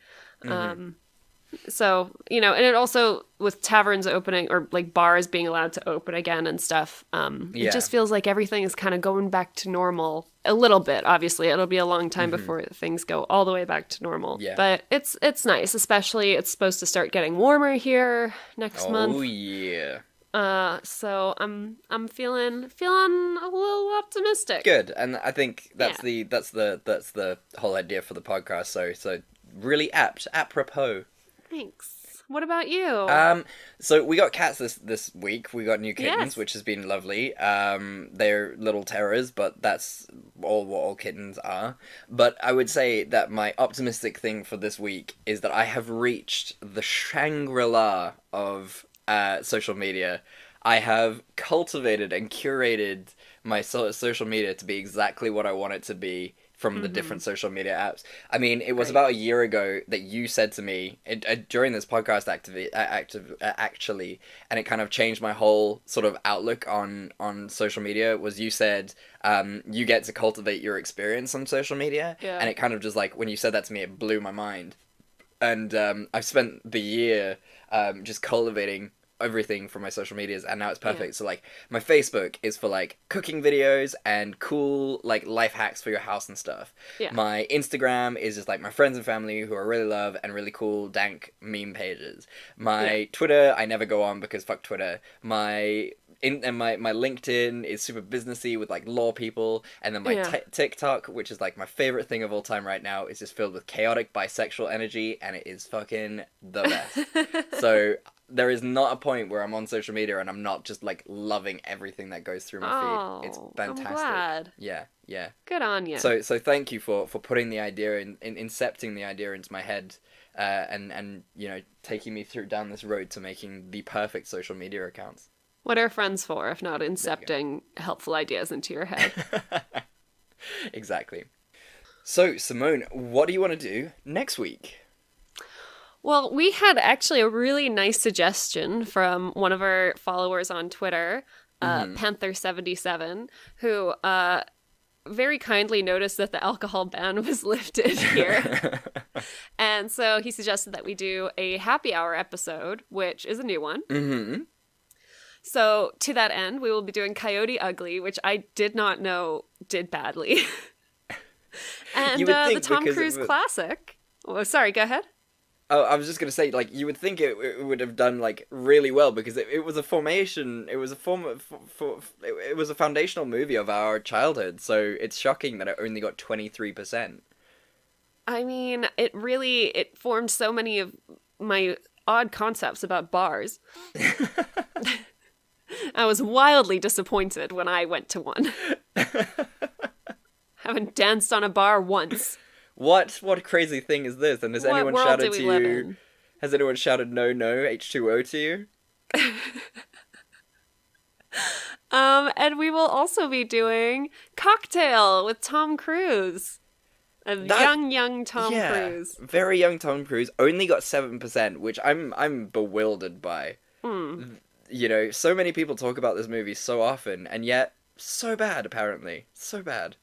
So, and it also, with taverns opening, or like bars being allowed to open again and stuff, it just feels like everything is kind of going back to normal a little bit. Obviously, it'll be a long time before things go all the way back to normal. Yeah. But it's nice, especially it's supposed to start getting warmer here next month. Oh, yeah. So I'm feeling a little optimistic. Good, and I think that's the whole idea for the podcast. So really apropos. Thanks. What about you? So we got cats this week. We got new kittens, which has been lovely. They're little terrors, but that's all kittens are. But I would say that my optimistic thing for this week is that I have reached the Shangri-La of social media. I have cultivated and curated my social media to be exactly what I want it to be from the different social media apps. I mean, it was about a year ago that you said to me during this podcast actually, and it kind of changed my whole sort of outlook on social media, was you said you get to cultivate your experience on social media. Yeah. And it kind of just like, when you said that to me, it blew my mind. And I've spent the year just cultivating everything from my social medias, and now it's perfect. So like my Facebook is for like cooking videos and cool like life hacks for your house and stuff. My Instagram is just like my friends and family who I really love and really cool dank meme pages. My Twitter I never go on because fuck Twitter. My LinkedIn is super businessy with like law people, and then my TikTok, which is like my favorite thing of all time right now, is just filled with chaotic bisexual energy, and it is fucking the best. So there is not a point where I'm on social media and I'm not just like loving everything that goes through my feed. It's fantastic. I'm glad. Yeah. Good on you. So thank you for putting the idea in incepting the idea into my head, and taking me down this road to making the perfect social media accounts. What are friends for if not incepting helpful ideas into your head? Exactly. So Simone, what do you want to do next week? Well, we had actually a really nice suggestion from one of our followers on Twitter, Panther77, who very kindly noticed that the alcohol ban was lifted here. And so he suggested that we do a happy hour episode, which is a new one. So to that end, we will be doing Coyote Ugly, which I did not know did badly. And the Tom Cruise classic. Oh, sorry, go ahead. Oh, I was just going to say, like, you would think it would have done, like, really well, because it was a formation, it was a it was a foundational movie of our childhood, so it's shocking that it only got 23%. I mean, it formed so many of my odd concepts about bars. I was wildly disappointed when I went to one. Haven't danced on a bar once. What crazy thing is this? And has anyone shouted to you? Has anyone shouted no H2O to you? And we will also be doing Cocktail with Tom Cruise. Young Tom Cruise. Very young Tom Cruise. Only got 7%, which I'm bewildered by. So many people talk about this movie so often, and yet so bad apparently. So bad.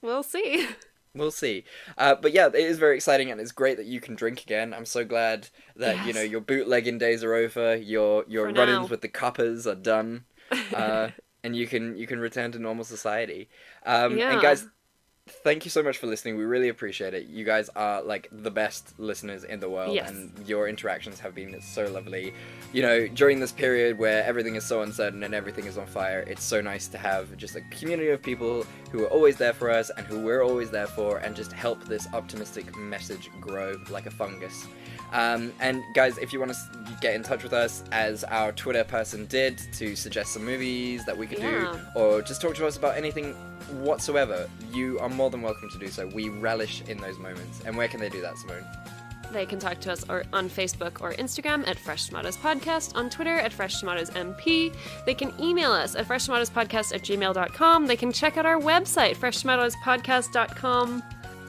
We'll see. We'll see. But yeah, it is very exciting, and it's great that you can drink again. I'm so glad that, your bootlegging days are over, your run-ins with the coppers are done, and you can return to normal society. And guys, thank you so much for listening. We really appreciate it. You guys are, like, the best listeners in the world, and your interactions have been so lovely. During this period where everything is so uncertain and everything is on fire, it's so nice to have just a community of people who are always there for us and who we're always there for, and just help this optimistic message grow like a fungus. And guys, if you want to get in touch with us, as our Twitter person did, to suggest some movies that we could do, or just talk to us about anything whatsoever, you are more than welcome to do so. We relish in those moments. And where can they do that, Simone? They can talk to us on Facebook or Instagram at Fresh Tomatoes Podcast, on Twitter at Fresh Tomatoes MP. They can email us at freshtomatoespodcast@gmail.com. They can check out our website, freshtomatoespodcast.com.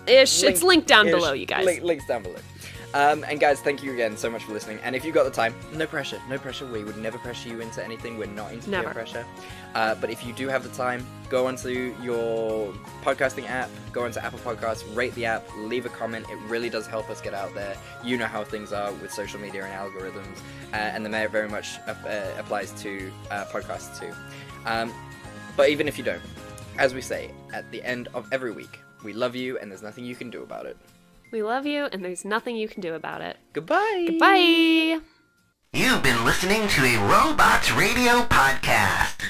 It's linked down below, you guys. Links down below. And guys, thank you again so much for listening. And if you got the time, no pressure. We would never pressure you into anything. We're not into peer pressure. But if you do have the time, go onto your podcasting app, go onto Apple Podcasts, rate the app, leave a comment. It really does help us get out there. You know how things are with social media and algorithms, and the merit very much applies to podcasts too. But even if you don't, as we say at the end of every week, we love you and there's nothing you can do about it. We love you, and there's nothing you can do about it. Goodbye. Goodbye. You've been listening to a Robots Radio podcast.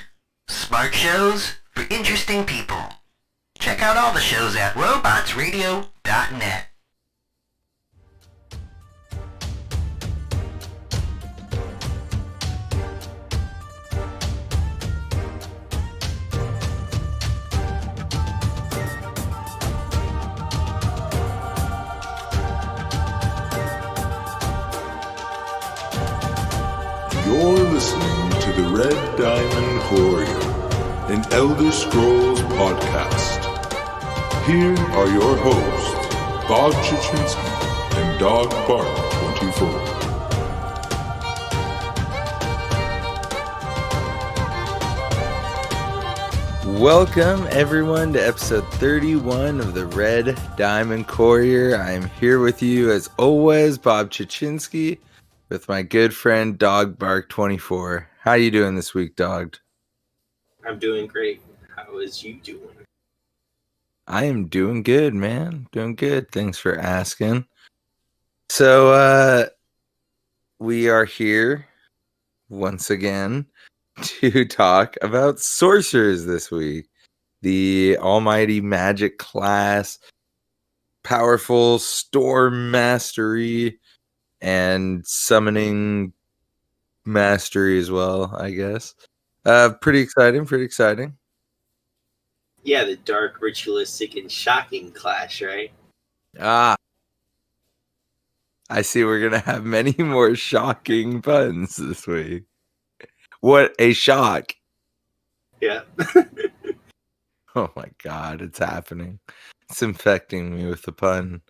Smart shows for interesting people. Check out all the shows at robotsradio.net. You're listening to the Red Diamond Courier, an Elder Scrolls podcast. Here are your hosts, Bob Chichinski and Dog Bark 24. Welcome everyone to episode 31 of the Red Diamond Courier. I am here with you as always, Bob Chichinski, with my good friend Dog Bark 24. How you doing this week, Dog? I'm doing great. How is you doing? I am doing good, man. Doing good. Thanks for asking. So, we are here once again to talk about sorcerers this week. The almighty magic class, powerful storm mastery, and summoning mastery as well, I guess. Pretty exciting. Yeah, the dark, ritualistic, and shocking clash, right? I see we're gonna have many more shocking puns this week. What a shock. Yeah. Oh my god, it's happening. It's infecting me with the pun.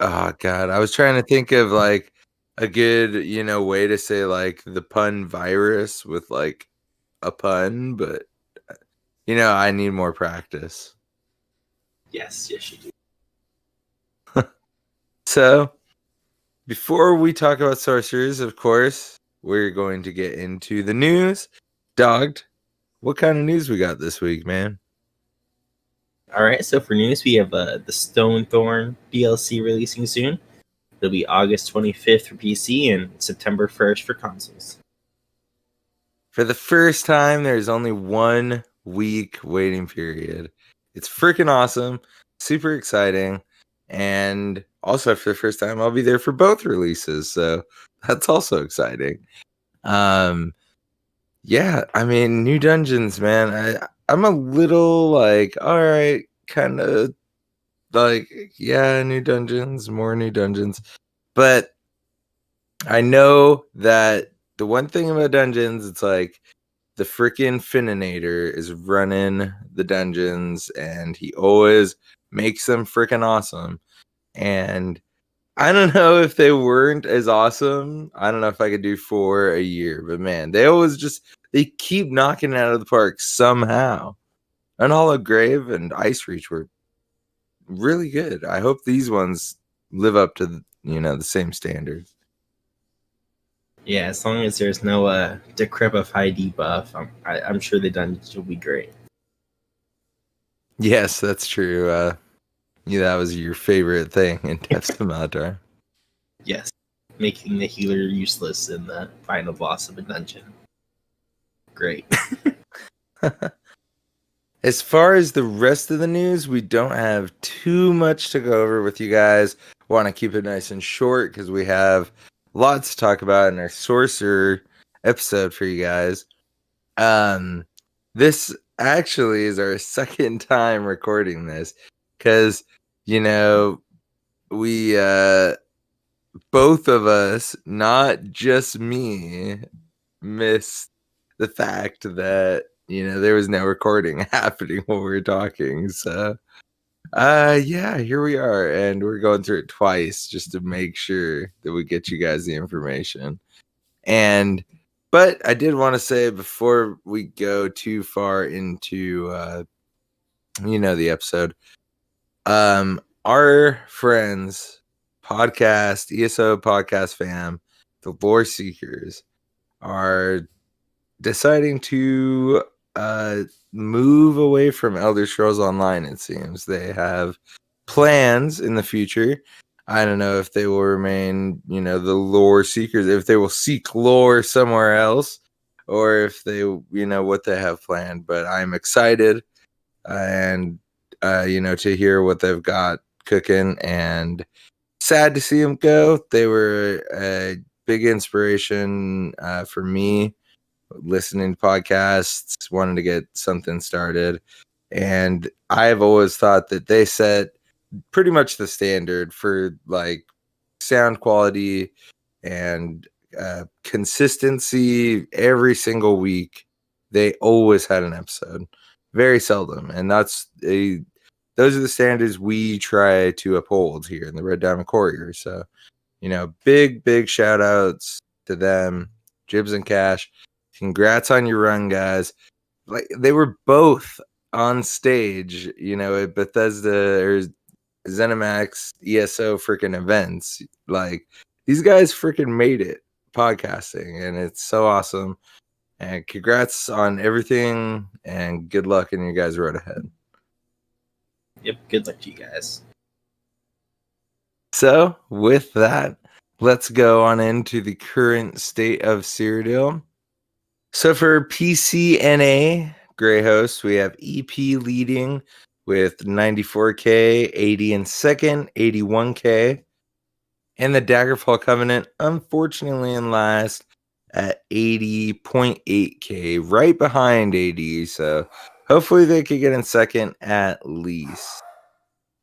Oh god, I was trying to think of like a good, way to say like the pun virus with like a pun, but I need more practice. Yes, you do. So, before we talk about sorcerers, of course, we're going to get into the news. Dogged, what kind of news we got this week, man? All right, so for news, we have the Stonethorn DLC releasing soon. It'll be August 25th for PC and September 1st for consoles. For the first time, there's only 1 week waiting period. It's freaking awesome, super exciting, and also for the first time, I'll be there for both releases, so that's also exciting. Yeah, I mean, new dungeons, man. I'm a little like, all right, kind of like, yeah, new dungeons, more new dungeons. But I know that the one thing about dungeons, it's like the freaking Fininator is running the dungeons and he always makes them freaking awesome. And I don't know if they weren't as awesome. I don't know if I could do 4 a year, but man, they keep knocking it out of the park somehow. Unhallowed Grave and Ice Reach were really good. I hope these ones live up to the same standards. Yeah, as long as there's no Decrepify debuff, I'm sure the dungeons will be great. Yes, that's true. That was your favorite thing in Depths of Maladar. Yes, making the healer useless in the final boss of a dungeon. Great. As far as the rest of the news, we don't have too much to go over with you guys. Want to keep it nice and short because we have lots to talk about in our Sorcerer episode for you guys. This actually is our second time recording this because, you know, we, both of us, not just me, missed the fact that, you know, there was no recording happening while we were talking. So, yeah, here we are. And we're going through it twice just to make sure that we get you guys the information. But I did want to say before we go too far into, you know, the episode, our friends, podcast, ESO podcast fam, the Lore Seekers, are deciding to move away from Elder Scrolls Online, it seems. They have plans in the future. I don't know if they will remain, you know, the lore seekers, if they will seek lore somewhere else, or if they, you know, what they have planned. But I'm excited and, you know, to hear what they've got cooking, and sad to see them go. They were a big inspiration for me, listening to podcasts, wanting to get something started. And I've always thought that they set pretty much the standard for like sound quality and consistency. Every single week they always had an episode, very seldom, and those are the standards we try to uphold here in the Red Diamond Courier. So, you know, big shout outs to them. Jibs and Cash, congrats on your run, guys. Like, they were both on stage, you know, at Bethesda or ZeniMax ESO freaking events. Like, these guys freaking made it podcasting, and it's so awesome. And congrats on everything, and good luck in your guys' road ahead. Yep, good luck to you guys. So, with that, let's go on into the current state of Cyrodiil. So for PCNA Grey Host, we have EP leading with 94K, 80 in second, 81K. And the Daggerfall Covenant, unfortunately, in last at 80.8K, right behind AD. So hopefully they could get in second at least.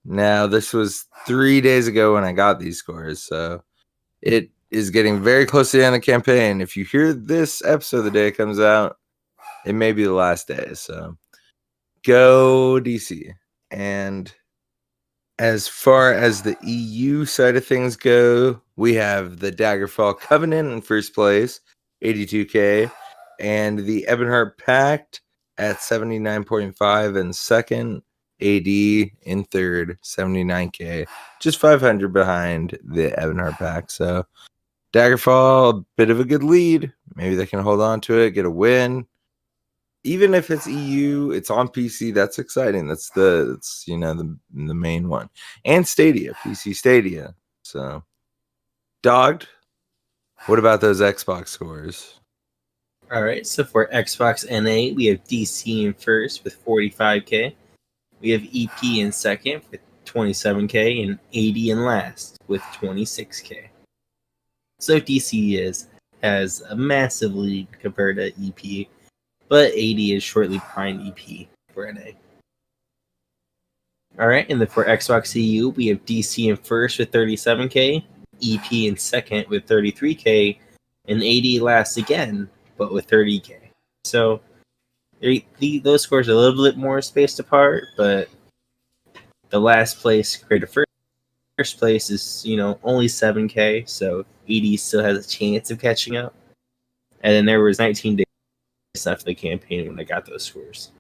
Now, this was 3 days ago when I got these scores, so it is getting very close to the end of the campaign. If you hear this episode the day it comes out, it may be the last day. So go DC. And as far as the EU side of things go, we have the Daggerfall Covenant in first place, 82K, and the Ebonheart Pact at 79.5 in second, AD in third, 79K, just 500 behind the Ebonheart Pact. So Daggerfall, a bit of a good lead. Maybe they can hold on to it, get a win. Even if it's EU, it's on PC. That's exciting. That's you know, the main one. And Stadia, PC Stadia. So, Dogged, what about those Xbox scores? All right, so for Xbox NA, we have DC in first with 45K. We have EP in second with 27K, and AD in last with 26K. So DC has a massive lead compared to EP, but AD is shortly behind EP for NA. All right, and then for Xbox EU, we have DC in first with 37K, EP in second with 33K, and AD last again, but with 30K. So those scores are a little bit more spaced apart, but the last place compared to first place is, you know, only 7K, so AD still has a chance of catching up. And then there was 19 days after the campaign when I got those scores.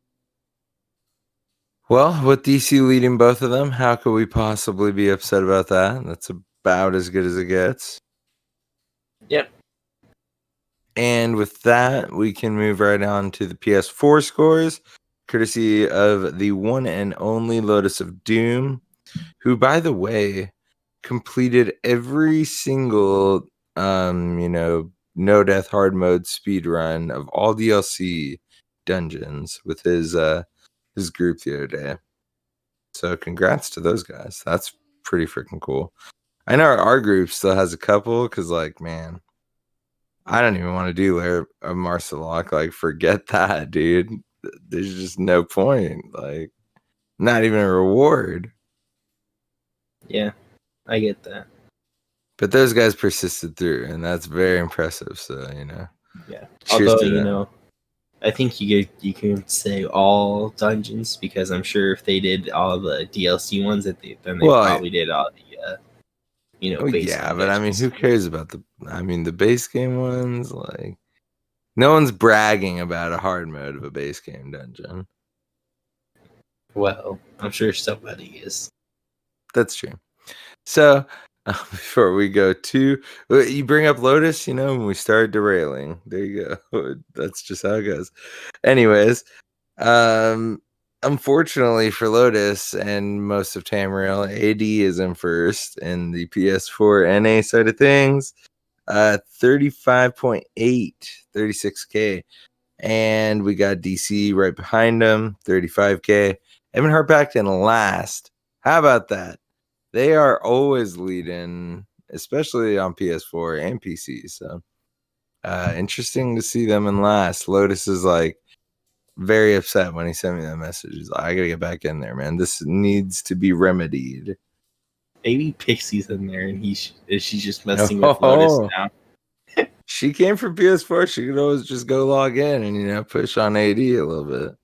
Well, with DC leading both of them, how could we possibly be upset about that? That's about as good as it gets. Yep. And with that, we can move right on to the PS4 scores, courtesy of the one and only Lotus of Doom, who, by the way, completed every single, you know, no death hard mode speed run of all DLC dungeons with his group the other day. So congrats to those guys. That's pretty freaking cool. I know our group still has a couple because, like, man, I don't even want to do Lair of Marcelok. Like, forget that, dude. there's just no point. Like, not even a reward. Yeah, I get that. But those guys persisted through, and that's very impressive. So, Yeah. cheers Although, to them. I think you can say all dungeons, because I'm sure if they did all the DLC ones, then they probably did all the base yeah, game but I mean, dungeons. who cares about the base game ones? Like, no one's bragging about a hard mode of a base game dungeon. Well, I'm sure somebody is. That's true. So, before we go to, you bring up Lotus, when we started derailing. There you go. That's just how it goes. Anyways, unfortunately for Lotus and most of Tamriel, AD is in first in the PS4 NA side of things. 35.8, 36K. And we got DC right behind him, 35K. Evan Harpact in last. How about that? They are always leading, especially on PS4 and PC. So interesting to see them in last. Lotus is like very upset when he sent me that message. He's like, I gotta get back in there, man. This needs to be remedied. Maybe Pixie's in there and she's just messing with Lotus now. She came from PS4. She could always just go log in and push on AD a little bit.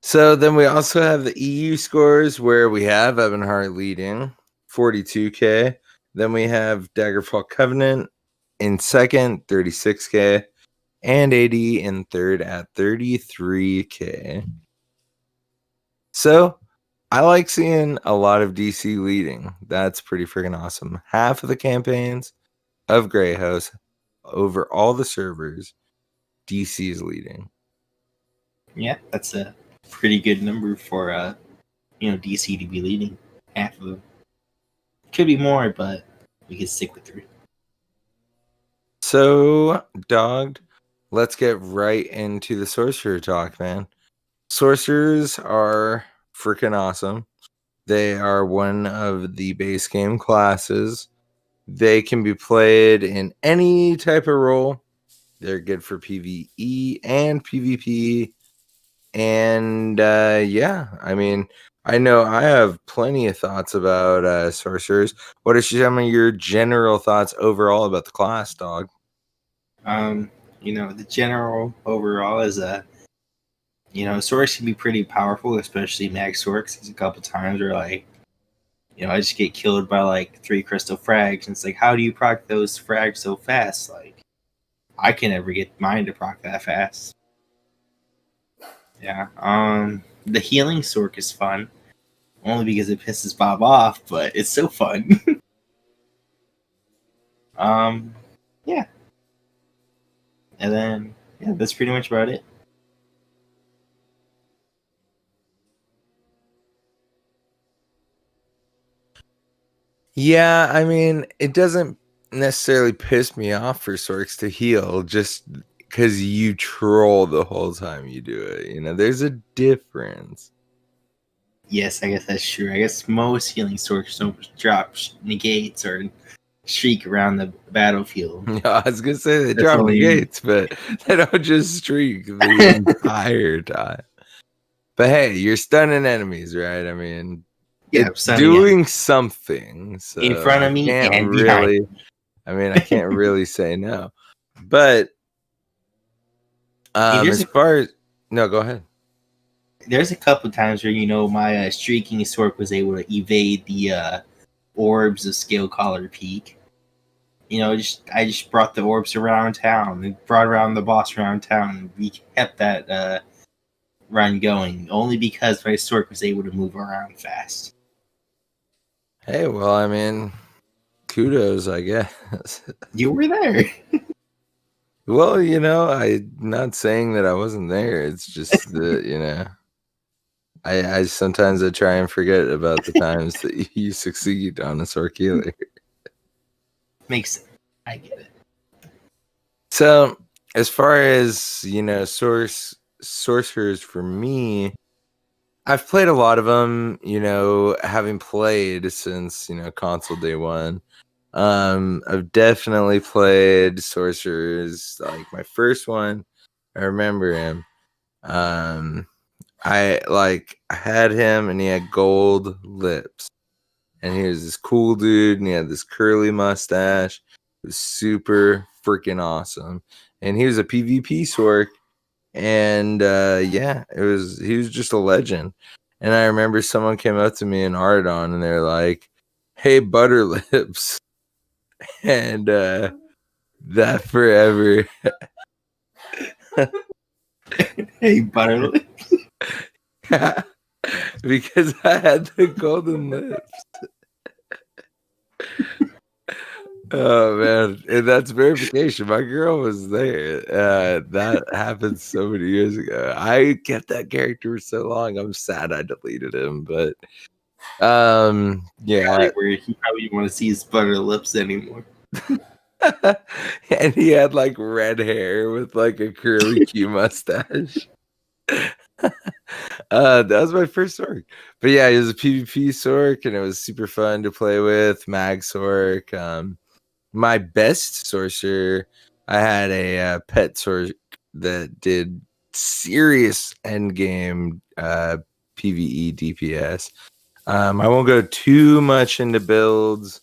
So then we also have the EU scores where we have Evan Hart leading, 42K. Then we have Daggerfall Covenant in second, 36K. And AD in third at 33K. So I like seeing a lot of DC leading. That's pretty freaking awesome. Half of the campaigns of Grey House over all the servers, DC is leading. Yeah, that's a pretty good number for DC to be leading. Half of them. Could be more, but we can stick with 3. So, Dogged, let's get right into the sorcerer talk, man. Sorcerers are freaking awesome. They are one of the base game classes. They can be played in any type of role. They're good for PvE and PvP. And yeah, I mean, I know I have plenty of thoughts about sorcerers. What are some of your general thoughts overall about the class, Dog? The general overall is Sorks can be pretty powerful, especially Max Sorks. There's a couple times where I just get killed by like 3 crystal frags, and it's like, how do you proc those frags so fast? Like, I can never get mine to proc that fast. Yeah. The healing Sork is fun, only because it pisses Bob off, but it's so fun. Yeah. And then that's pretty much about it. Yeah, I mean, it doesn't necessarily piss me off for Sorks to heal just because you troll the whole time you do it. There's a difference. Yes, I guess that's true. I guess most healing Sorks don't drop negates or streak around the battlefield. Yeah, I was going to say they drop negates, but they don't just streak the entire time. But hey, you're stunning enemies, right? I mean, yeah, it's doing something. So in front of me and behind me. I mean, I can't really say no. But as far as... No, go ahead. There's a couple times where, my streaking Sork was able to evade the orbs of Scale Collar Peak. I just brought the orbs around town and brought around the boss around town, and we kept that run going only because my Sork was able to move around fast. Hey, well, I mean, kudos, I guess. You were there. Well, I'm not saying that I wasn't there. It's just that, I sometimes I try and forget about the times that you succeed on a Sork healer. Makes sense. I get it. So, as far as, sorcerers for me, I've played a lot of them, having played since, console day one. I've definitely played sorcerers. Like my first one, I remember him. I had him, and he had gold lips, and he was this cool dude, and he had this curly mustache. It was super freaking awesome, and he was a PvP Sork, and he was just a legend. And I remember someone came up to me in Ardon, and they're like, "Hey, Butterlips," and that forever. Hey, Butterlips. Because I had the golden lips. Oh man, and that's verification. My girl was there. That happened so many years ago. I kept that character for so long. I'm sad I deleted him, but yeah. Where he probably didn't want to see his butter lips anymore. And he had like red hair with like a curly Q mustache. That was my first Sork. But yeah, he was a PvP Sork, and it was super fun to play with. Mag Sork. My best sorcerer, I had a pet Sork that did serious endgame PvE DPS. I won't go too much into builds,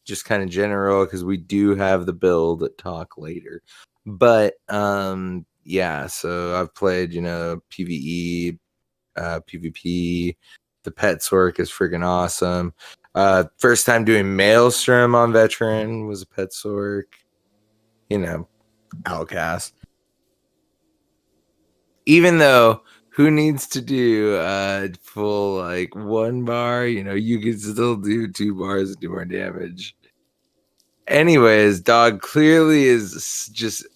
just kind of general, because we do have the build talk later. But yeah, so I've played, PvE, PvP. The pet Sork is freaking awesome. First time doing Maelstrom on Veteran was a pet Sork. Outcast. Even though, who needs to do full like 1 bar? You can still do 2 bars and do more damage. Anyways, dog clearly is just,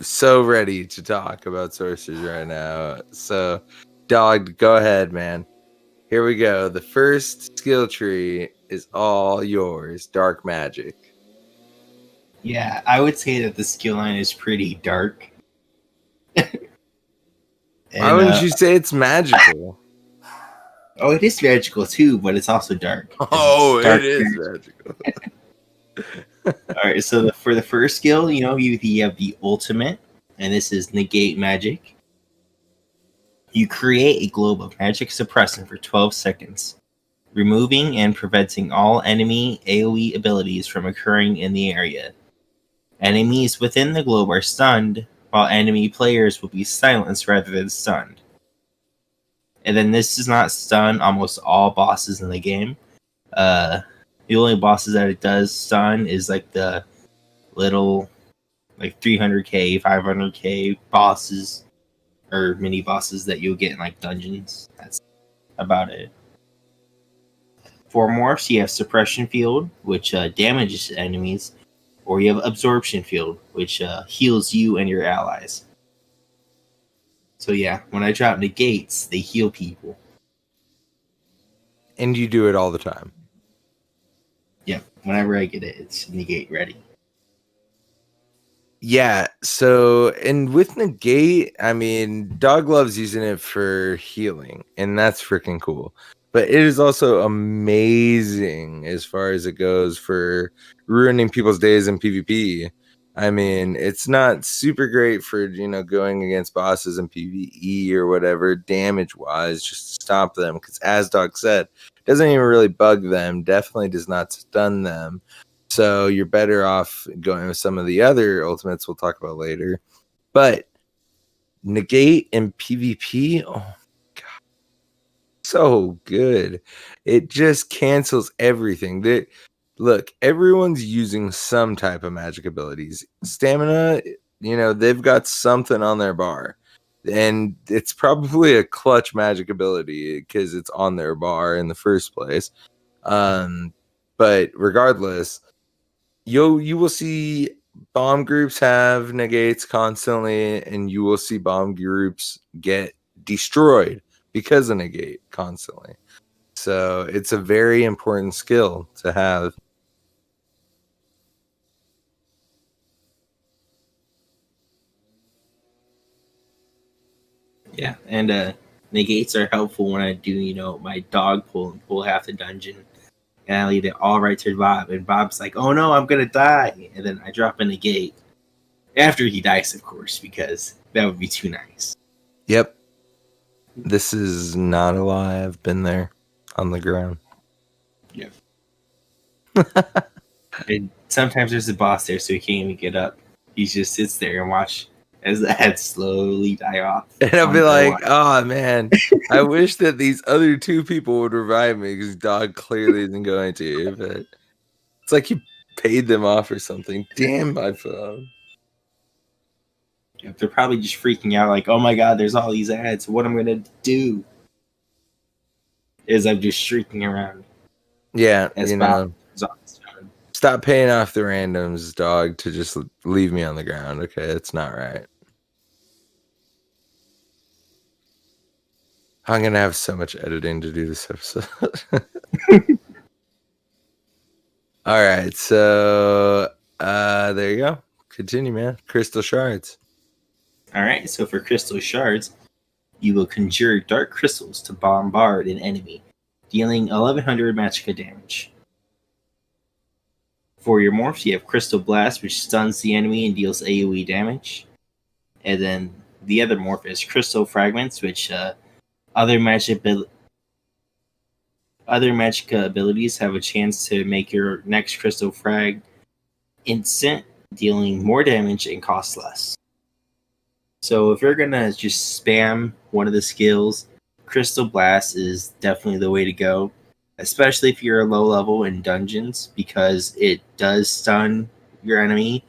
so ready to talk about sorcerers right now. So, dog, go ahead, man. Here we go. The first skill tree is all yours. Dark magic. Yeah, I would say that the skill line is pretty dark. Why wouldn't you say it's magical? Oh, it is magical too, but it's also dark. Oh, it is magical. All right, so for the first skill, you have the ultimate, and this is negate magic. You create a globe of magic suppressant for 12 seconds, removing and preventing all enemy AoE abilities from occurring in the area. Enemies within the globe are stunned, while enemy players will be silenced rather than stunned. And then this does not stun almost all bosses in the game. The only bosses that it does stun is like the little 300k, 500k bosses or mini bosses that you'll get in like dungeons. That's about it. For morphs, you have Suppression Field, which damages enemies, or you have Absorption Field, which heals you and your allies. So yeah, when I drop negates, they heal people. And you do it all the time. Yeah, whenever I get it, it's negate ready. Yeah, so, and with negate, I mean, dog loves using it for healing, and that's freaking cool. But it is also amazing as far as it goes for ruining people's days in PvP. I mean, it's not super great for, going against bosses in PvE or whatever, damage-wise, just to stop them. Because as Dog said, it doesn't even really bug them, definitely does not stun them. So you're better off going with some of the other ultimates we'll talk about later. But negate in PvP, oh my god, so good. It just cancels everything. Look, everyone's using some type of magic abilities. Stamina, they've got something on their bar. And it's probably a clutch magic ability because it's on their bar in the first place. But regardless, you will see bomb groups have negates constantly, and you will see bomb groups get destroyed because of negate constantly. So it's a very important skill to have. Yeah, and negates are helpful when I do, my dog pull and pull half the dungeon. And I leave it all right to Bob. And Bob's like, oh no, I'm going to die. And then I drop a negate. After he dies, of course, because that would be too nice. Yep. This is not a lie. I've been there on the ground. Yep. And sometimes there's a boss there, so he can't even get up. He just sits there and watch as the heads slowly die off. And I'll be like, oh man, I wish that these other two people would revive me because dog clearly isn't going to. But it's like you paid them off or something. Damn my phone. They're probably just freaking out, like, oh my god, there's all these ads. What I'm gonna do is I'm just shrieking around. Yeah, As you know. Bob- Stop paying off the randoms, dog, to just leave me on the ground. Okay, it's not right. I'm gonna have so much editing to do this episode. All right, so there you go. Continue, man. Crystal shards. All right, so for crystal shards, you will conjure dark crystals to bombard an enemy, dealing 1100 magicka damage. For your morphs, you have Crystal Blast, which stuns the enemy and deals AoE damage. And then the other morph is Crystal Fragments, which other magicka abilities have a chance to make your next Crystal Frag instant, dealing more damage and cost less. So if you're gonna just spam one of the skills, Crystal Blast is definitely the way to go, especially if you're a low level in dungeons, because it does stun your enemy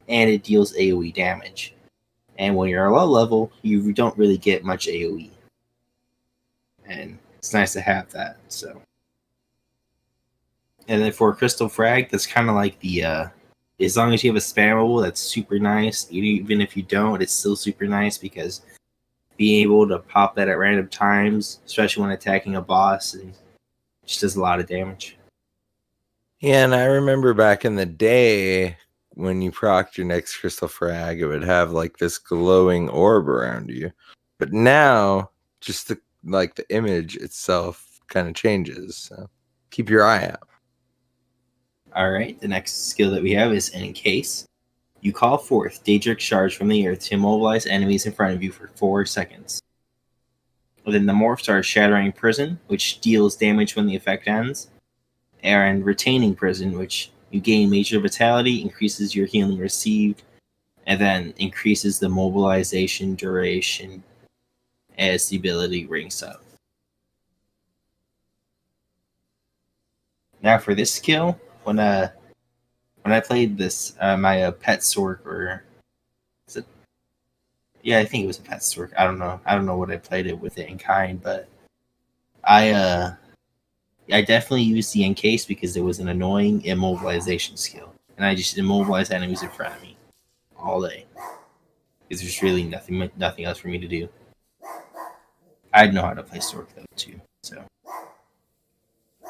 and it deals AoE damage. And when you're a low level, you don't really get much AoE. And it's nice to have that. So, and then for Crystal Frag, that's kind of like the as long as you have a spammable, that's super nice. Even if you don't, it's still super nice because being able to pop that at random times, especially when attacking a boss, and just does a lot of damage. Yeah, and I remember back in the day when you procced your next Crystal Frag, it would have like this glowing orb around you. But now, just the image itself kind of changes. So keep your eye out. All right, the next skill that we have is Encase. You call forth Daedric shards from the earth to immobilize enemies in front of you for 4 seconds. Within the morphs are Shattering Prison, which deals damage when the effect ends, and Retaining Prison, which you gain major vitality, increases your healing received, and then increases the mobilization duration as the ability rings up. Now for this skill, when I played this, my pet Sork, or is it? Yeah, I think it was a pet Sork. I don't know what I played it with it in kind, but I definitely used the Encase because it was an annoying immobilization skill, and I just immobilized enemies in front of me all day because there's really nothing else for me to do. I know how to play Sork though too, so.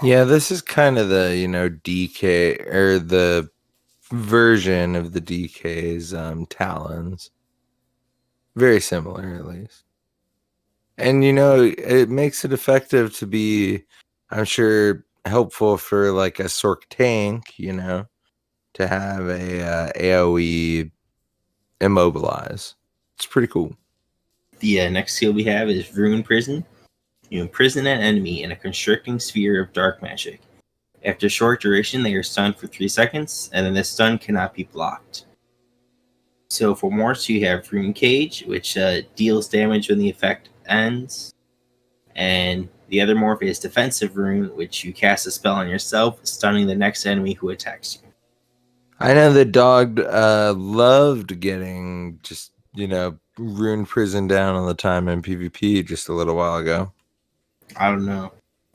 Yeah, this is kind of the, DK, or the version of the DK's Talons. Very similar, at least. And, it makes it effective to be, I'm sure, helpful for, like, a Sork tank, to have a AoE immobilize. It's pretty cool. The next skill we have is Rune Prison. You imprison an enemy in a constricting sphere of dark magic. After a short duration, they are stunned for 3 seconds, and then the stun cannot be blocked. So for morphs, you have Rune Cage, which deals damage when the effect ends. And the other morph is Defensive Rune, which you cast a spell on yourself, stunning the next enemy who attacks you. I know the dog loved getting just, Rune Prison down on the time in PvP just a little while ago. I don't know.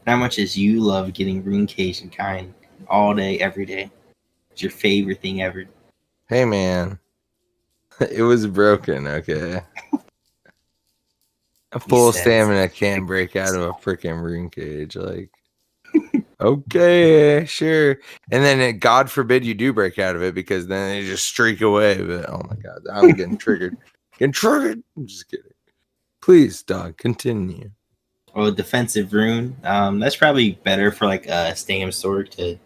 How much as you love getting Rune Cage and kind all day, every day? It's your favorite thing ever. Hey, man. It was broken, okay? A full stamina can't break out of a freaking Rune Cage. Like, okay, sure. And then, God forbid you do break out of it, because then they just streak away. But, oh my God, I'm getting triggered. I'm just kidding. Please, dog, continue. Well, Defensive Rune, that's probably better for like a Stam Sword to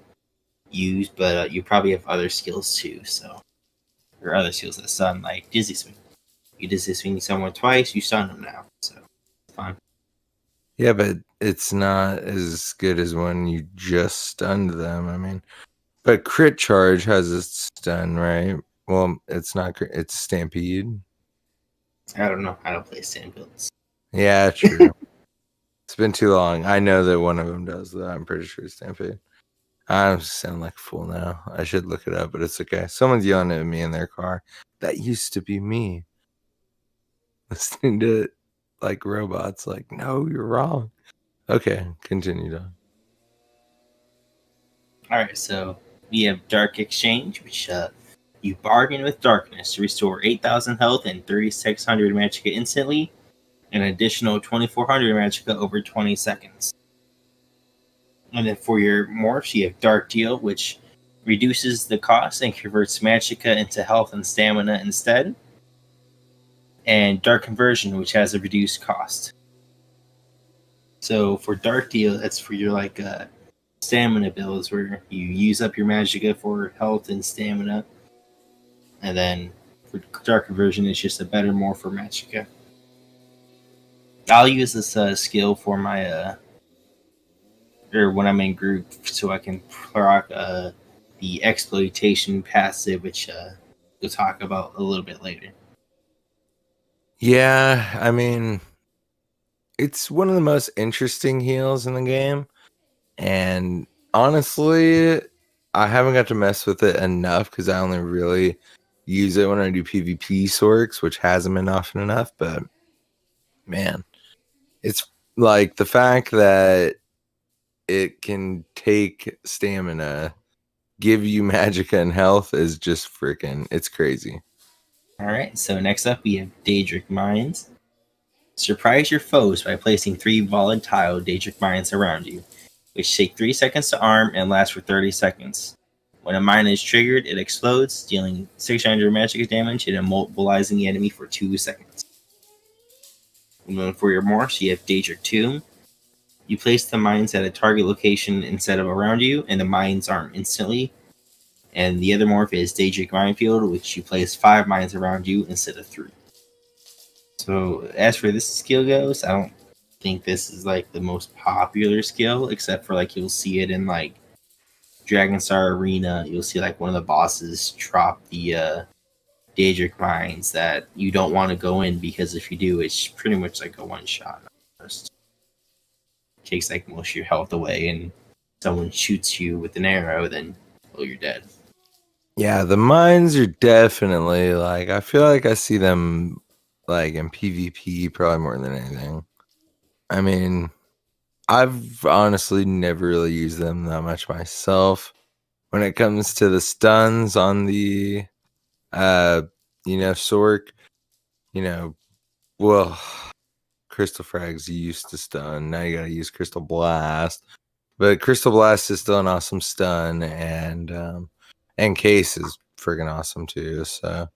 use, but you probably have other skills too. So or other skills that stun, like Dizzy Swing. You Dizzy Swing someone twice, you stun them now. So, it's fine. Yeah, but it's not as good as when you just stunned them. I mean, but Crit Charge has a stun, right? Well, it's not. It's Stampede. I don't know how to play Stampede. Yeah, true. It's been too long. I know that one of them does that. I'm pretty sure it's Stampede. I sound like a fool now. I should look it up, but it's okay. Someone's yelling at me in their car. That used to be me. Listening to it like robots. Like, no, you're wrong. Okay, continue, Don. Alright, so we have Dark Exchange, which you bargain with Darkness to restore 8,000 health and 3,600 magicka instantly, and an additional 2,400 magicka over 20 seconds. And then for your morphs, you have Dark Deal, which reduces the cost and converts magicka into health and stamina instead. And Dark Conversion, which has a reduced cost. So for Dark Deal, that's for your stamina builds where you use up your magicka for health and stamina. And then for Dark Conversion, it's just a better morph for magicka. I'll use this skill for my or when I'm in group, so I can proc the exploitation passive, which we'll talk about a little bit later. Yeah, I mean, it's one of the most interesting heals in the game, and honestly, I haven't got to mess with it enough because I only really use it when I do PvP sorks, which hasn't been often enough. But man, it's like the fact that it can take stamina, give you magicka and health is just freaking, it's crazy. Alright, so next up we have Daedric Mines. Surprise your foes by placing 3 volatile Daedric Mines around you, which take 3 seconds to arm and last for 30 seconds. When a mine is triggered, it explodes, dealing 600 magicka damage and immobilizing the enemy for 2 seconds. And then for your morphs, you have Daedric Tomb. You place the mines at a target location instead of around you, and the mines arm instantly. And the other morph is Daedric Minefield, which you place 5 mines around you instead of 3. So as for this skill goes, I don't think this is the most popular skill, except for you'll see it in Dragonstar Arena. You'll see one of the bosses drop the Daedric Mines that you don't want to go in, because if you do, it's pretty much a one shot. Takes most of your health away, and someone shoots you with an arrow, then you're dead. Yeah, the mines are definitely I feel like I see them in PvP probably more than anything. I mean, I've honestly never really used them that much myself. When it comes to the stuns on the Sork, well, Crystal Frags used to stun. Now you gotta use Crystal Blast. But Crystal Blast is still an awesome stun, and Case is friggin' awesome too. So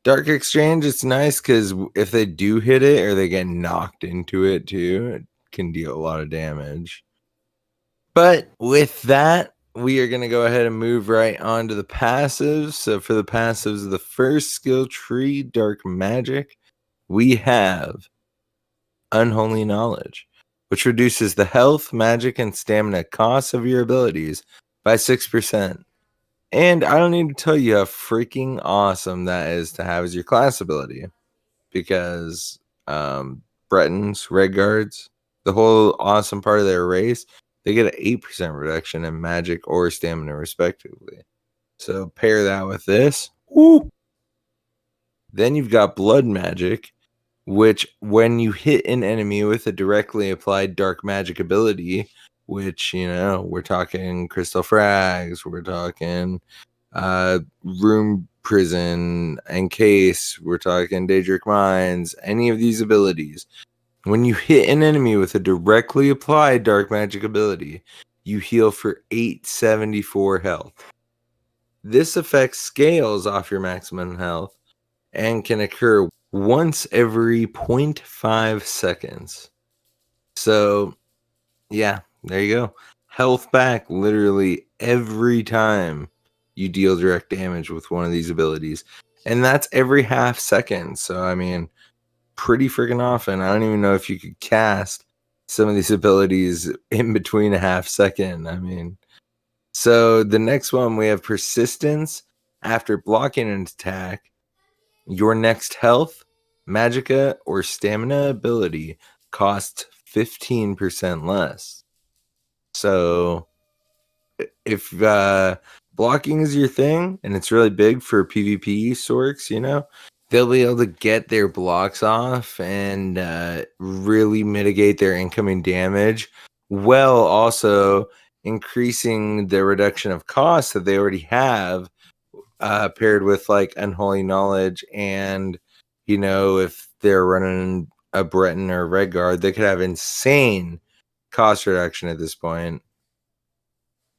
Dark Exchange, it's nice because if they do hit it or they get knocked into it too, it can deal a lot of damage. But with that, we are going to go ahead and move right on to the passives. So for the passives, the first skill tree, Dark Magic, we have Unholy Knowledge, which reduces the health, magic, and stamina costs of your abilities by 6%. And I don't need to tell you how freaking awesome that is to have as your class ability, because Bretons, Red Guards, the whole awesome part of their race, they get an 8% reduction in magic or stamina respectively. So pair that with this. Woo! Then you've got Blood Magic, which when you hit an enemy with a directly applied dark magic ability, which, we're talking Crystal Frags, we're talking Room Prison, Encase, we're talking Daedric Mines, any of these abilities. When you hit an enemy with a directly applied dark magic ability, you heal for 874 health. This effect scales off your maximum health and can occur once every 0.5 seconds. So, yeah, there you go. Health back literally every time you deal direct damage with one of these abilities. And that's every half second. So, I mean, pretty freaking often. I don't even know if you could cast some of these abilities in between a half second. I mean, so the next one we have persistence. After blocking an attack, your next health, magicka, or stamina ability costs 15% less. So if blocking is your thing and it's really big for PvP sorks, you know, they'll be able to get their blocks off and really mitigate their incoming damage, while also increasing the reduction of costs that they already have, paired with like Unholy Knowledge. And, you know, if they're running a Breton or a Redguard, they could have insane cost reduction at this point.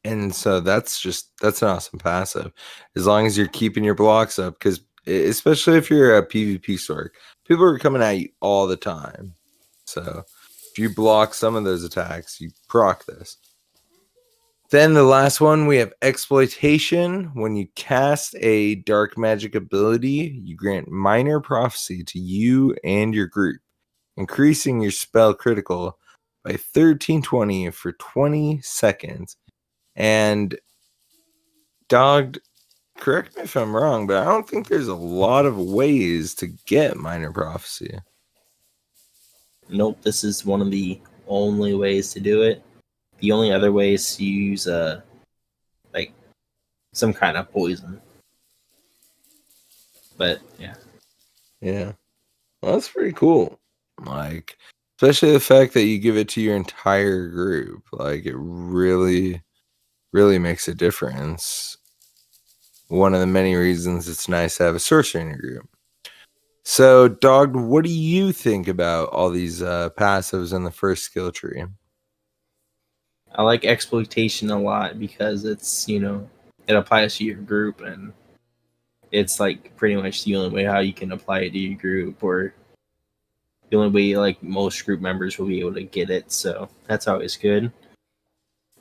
And so that's an awesome passive, as long as you're keeping your blocks up, because especially if you're a PvP sork, people are coming at you all the time. So if you block some of those attacks, you proc this. Then the last one, we have exploitation. When you cast a dark magic ability, you grant minor prophecy to you and your group, increasing your spell critical by 1320 for 20 seconds. And Dog, correct me if I'm wrong, but I don't think there's a lot of ways to get minor prophecy. Nope, this is one of the only ways to do it. The only other way is to use like some kind of poison. But yeah. Yeah. Well, that's pretty cool. Like, especially the fact that you give it to your entire group. Like, it really, really makes a difference. One of the many reasons it's nice to have a sorcerer in your group. So, Dog, what do you think about all these passives in the first skill tree? I like exploitation a lot because it's, you know, it applies to your group, and it's like pretty much the only way how you can apply it to your group, or the only way like most group members will be able to get it. So that's always good.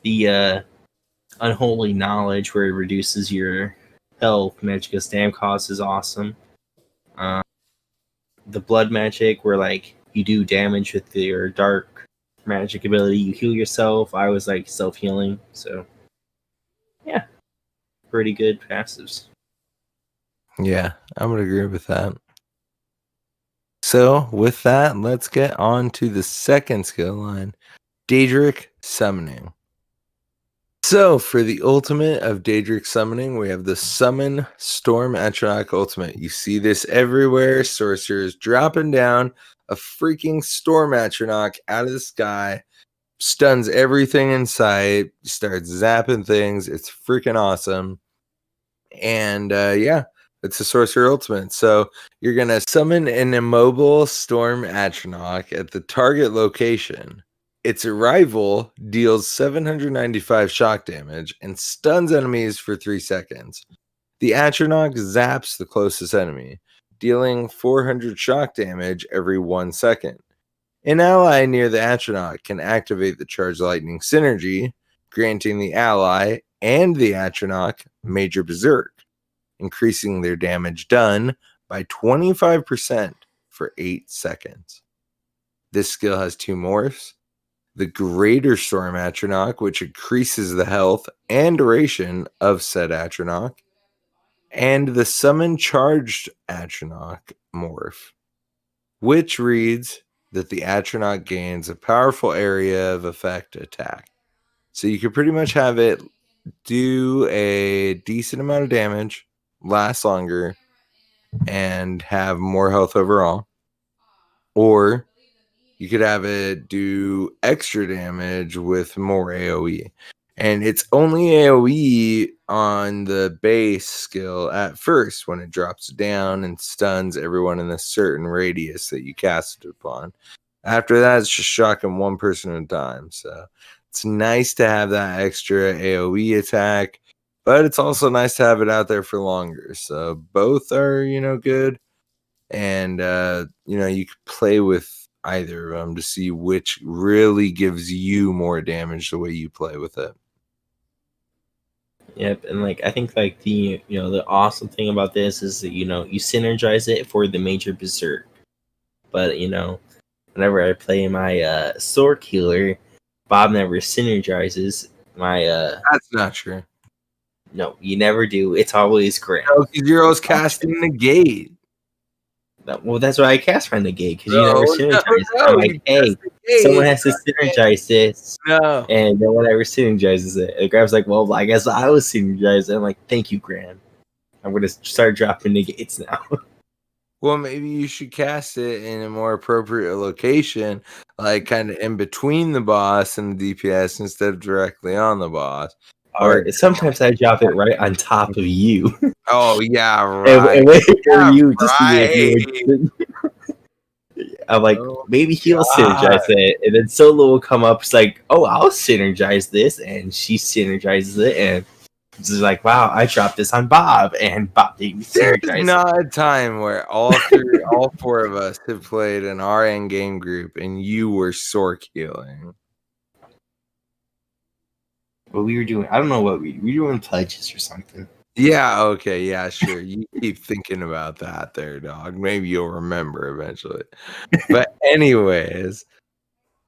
The Unholy Knowledge, where it reduces your health, magicka, stam cost, is awesome. The Blood Magic, where like you do damage with your dark magic ability, you heal yourself. I was like self-healing, so yeah, pretty good passives. Yeah, I would agree with that. So with that, let's get on to the second skill line, Daedric Summoning. So for the ultimate of Daedric Summoning, we have the Summon Storm Atronach ultimate. You see this everywhere. Sorcerers dropping down a freaking Storm Atronach out of the sky, stuns everything in sight, starts zapping things. It's freaking awesome. And yeah, it's a Sorcerer Ultimate. So you're going to summon an immobile Storm Atronach at the target location. Its arrival deals 795 shock damage and stuns enemies for 3 seconds. The Atronach zaps the closest enemy, dealing 400 shock damage every 1 second. An ally near the Atronach can activate the Charge Lightning synergy, granting the ally and the Atronach Major Berserk, increasing their damage done by 25% for 8 seconds. This skill has 2 morphs. The Greater Storm Atronach, which increases the health and duration of said Atronach, and the Summon Charged Atronach morph, which reads that the Atronach gains a powerful area of effect attack. So you can pretty much have it do a decent amount of damage, last longer, and have more health overall. Or you could have it do extra damage with more AoE. And it's only AoE on the base skill at first when it drops down and stuns everyone in a certain radius that you cast it upon. After that, it's just shocking one person at a time. So it's nice to have that extra AoE attack, but it's also nice to have it out there for longer. So both are, good. And, you can play with either of them to see which really gives you more damage the way you play with it. Yep, and like I think like the awesome thing about this is that you synergize it for the major berserk, but whenever I play my sword healer, Bob never synergizes my. That's not true. No, you never do. It's always Graham. No, because you're always casting negate. No, well, that's why I cast my negate because you never synergize. No, I'm like, hey, someone has to synergize this. No, and no one ever synergizes it. And Graham's like, well, I guess I was synergized. I'm like, thank you, Graham. I'm gonna start dropping negates now. Well, maybe you should cast it in a more appropriate location, like kind of in between the boss and the DPS instead of directly on the boss. Or sometimes I drop it right on top of you. Oh yeah, right. and wait for Yeah, you just right. I'm like, maybe he'll synergize it, and then Solo will come up. It's like, oh, I'll synergize this, and she synergizes it, and it's just like, wow, I dropped this on Bob, and Bob didn't synergize. There's not a time where all four of us have played an RN game group, and you were Sork healing. What we were doing, I don't know what we were doing pledges or something. Yeah, okay, yeah, sure. You keep thinking about that there, dog. Maybe you'll remember eventually. But anyways,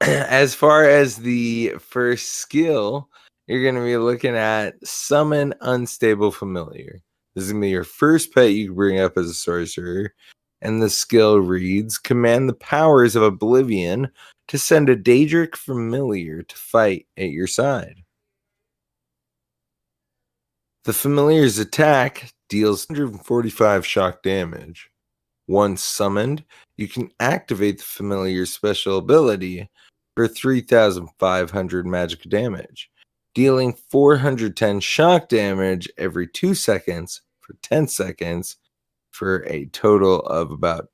as far as the first skill, you're going to be looking at Summon Unstable Familiar. This is going to be your first pet you can bring up as a sorcerer. And the skill reads, command the powers of Oblivion to send a Daedric Familiar to fight at your side. The Familiar's attack deals 145 shock damage. Once summoned, you can activate the Familiar's special ability for 3,500 magic damage, dealing 410 shock damage every 2 seconds for 10 seconds for a total of about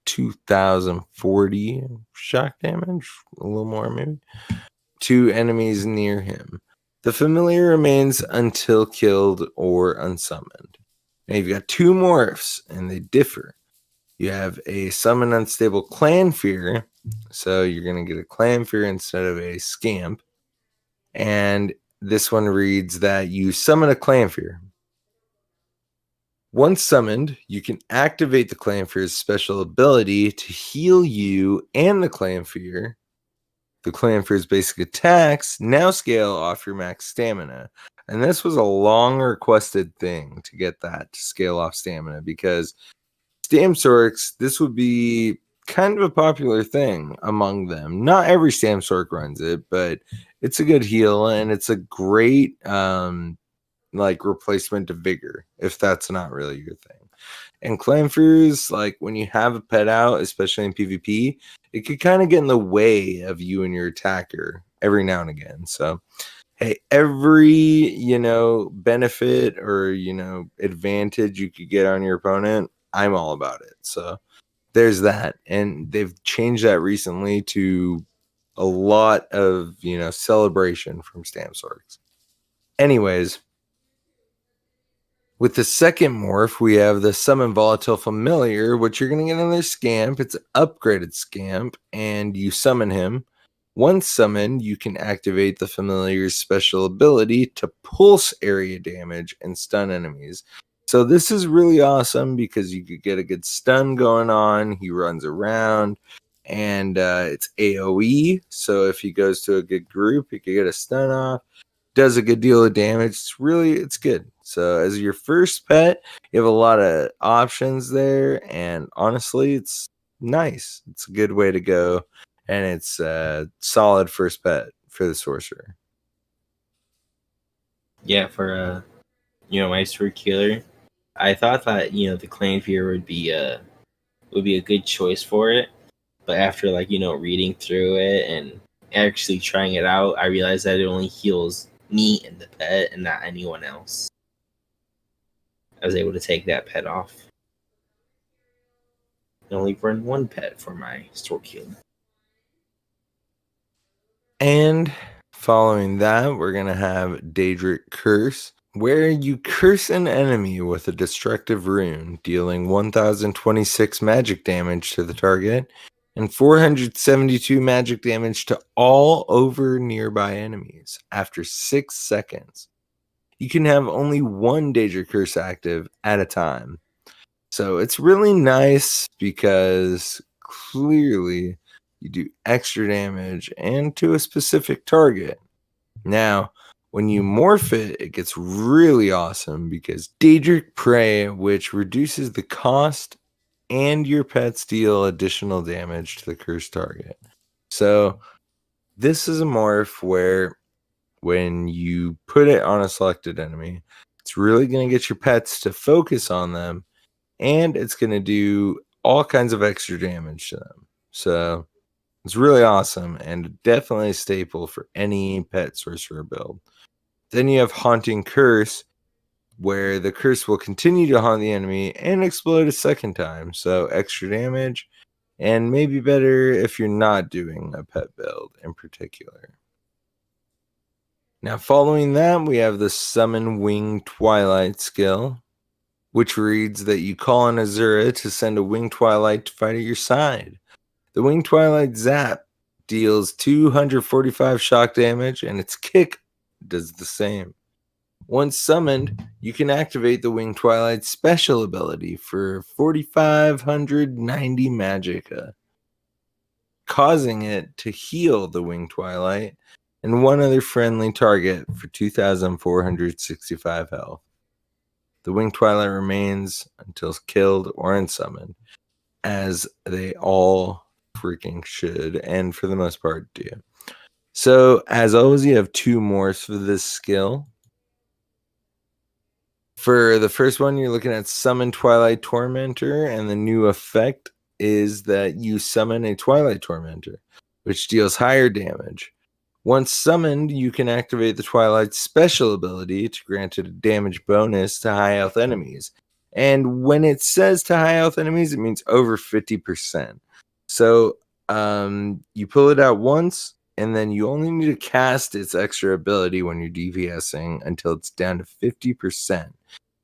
2,040 shock damage, a little more maybe, to enemies near him. The Familiar remains until killed or unsummoned. Now you've got two morphs, and they differ. You have a Summon Unstable Clanfear, so you're going to get a Clanfear instead of a Scamp. And this one reads that you summon a Clanfear. Once summoned, you can activate the Clanfear's special ability to heal you and the Clanfear. The Clanfear's basic attacks now scale off your max stamina. And this was a long requested thing to get that to scale off stamina because Stamsorks, this would be kind of a popular thing among them. Not every Stamsork runs it, but it's a good heal and it's a great replacement to Vigor if that's not really your thing. And Clanfears, like when you have a pet out, especially in PvP, it could kind of get in the way of you and your attacker every now and again. So, hey, every, benefit or, advantage you could get on your opponent, I'm all about it. So there's that. And they've changed that recently to a lot of, celebration from Stamsorks. Anyways, with the second morph, we have the Summon Volatile Familiar, which you're going to get another Scamp. It's an upgraded Scamp, and you summon him. Once summoned, you can activate the Familiar's special ability to pulse area damage and stun enemies. So this is really awesome because you could get a good stun going on. He runs around, and it's AoE. So if he goes to a good group, he could get a stun off. Does a good deal of damage. It's good. So as your first pet, you have a lot of options there, and honestly, it's nice. It's a good way to go, and it's a solid first pet for the sorcerer. Yeah, for my sword killer, I thought that the Clanfear would be a good choice for it, but after reading through it and actually trying it out, I realized that it only heals me and the pet and not anyone else. I was able to take that pet off. I only run one pet for my sword kill. And following that, we're going to have Daedric Curse, where you curse an enemy with a destructive rune, dealing 1026 magic damage to the target and 472 magic damage to all over nearby enemies after 6 seconds. you can have only one Daedric Curse active at a time. So it's really nice because clearly you do extra damage and to a specific target. Now, when you morph it, it gets really awesome because Daedric Prey, which reduces the cost and your pets deal additional damage to the cursed target. So this is a morph where when you put it on a selected enemy, it's really going to get your pets to focus on them, and it's going to do all kinds of extra damage to them. So it's really awesome and definitely a staple for any pet sorcerer build. Then you have Haunting Curse, where the curse will continue to haunt the enemy and explode a second time. So extra damage, and maybe better if you're not doing a pet build in particular. Now, following that, we have the Summon Winged Twilight skill, which reads that you call on Azura to send a Winged Twilight to fight at your side. The Winged Twilight Zap deals 245 shock damage, and its kick does the same. Once summoned, you can activate the Winged Twilight special ability for 4,590 magicka, causing it to heal the Winged Twilight and one other friendly target for 2,465 health. The Winged Twilight remains until killed or unsummoned, as they all freaking should, and for the most part do. So, as always, you have two morphs for this skill. For the first one, you're looking at Summon Twilight Tormentor, and the new effect is that you summon a Twilight Tormentor, which deals higher damage. Once summoned, you can activate the Twilight special ability to grant it a damage bonus to high health enemies. And when it says to high health enemies, it means over 50%. So you pull it out once, and then you only need to cast its extra ability when you're DPSing until it's down to 50%.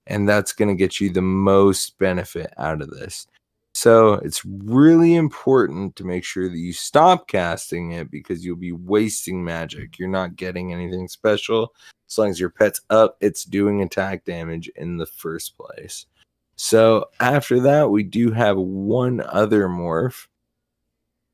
And that's going to get you the most benefit out of this. So it's really important to make sure that you stop casting it because you'll be wasting magic. You're not getting anything special. As long as your pet's up, it's doing attack damage in the first place. So after that, we do have one other morph,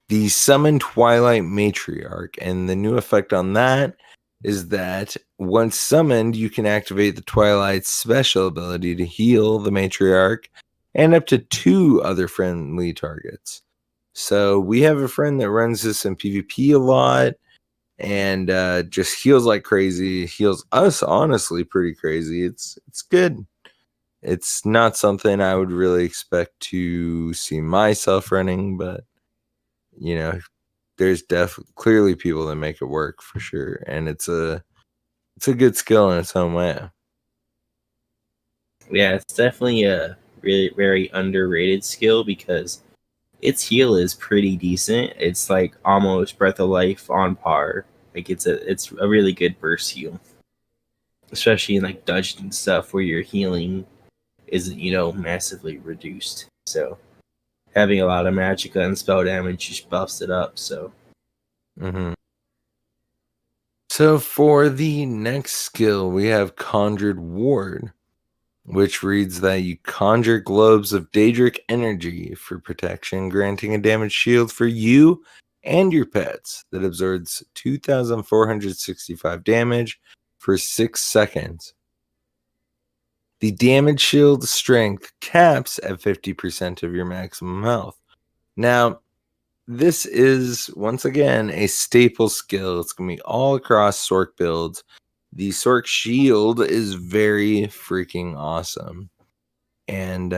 the Summon Twilight Matriarch. And the new effect on that is that once summoned, you can activate the Twilight special ability to heal the Matriarch and up to 2 other friendly targets. So we have a friend that runs this in PvP a lot and just heals like crazy. Heals us, honestly, pretty crazy. It's good. It's not something I would really expect to see myself running, but, you know, there's clearly people that make it work for sure. And it's a good skill in its own way. Yeah, it's definitely a really very underrated skill because its heal is pretty decent. It's like almost Breath of Life on par. Like it's a really good burst heal, especially in like dungeon stuff where your healing isn't massively reduced. So having a lot of magicka and spell damage just buffs it up. So. So for the next skill, we have Conjured Ward, which reads that you conjure globes of Daedric energy for protection, granting a damage shield for you and your pets that absorbs 2,465 damage for 6 seconds. The damage shield strength caps at 50% of your maximum health. Now, this is, once again, a staple skill. It's going to be all across Sorc builds. The Sorc shield is very freaking awesome. And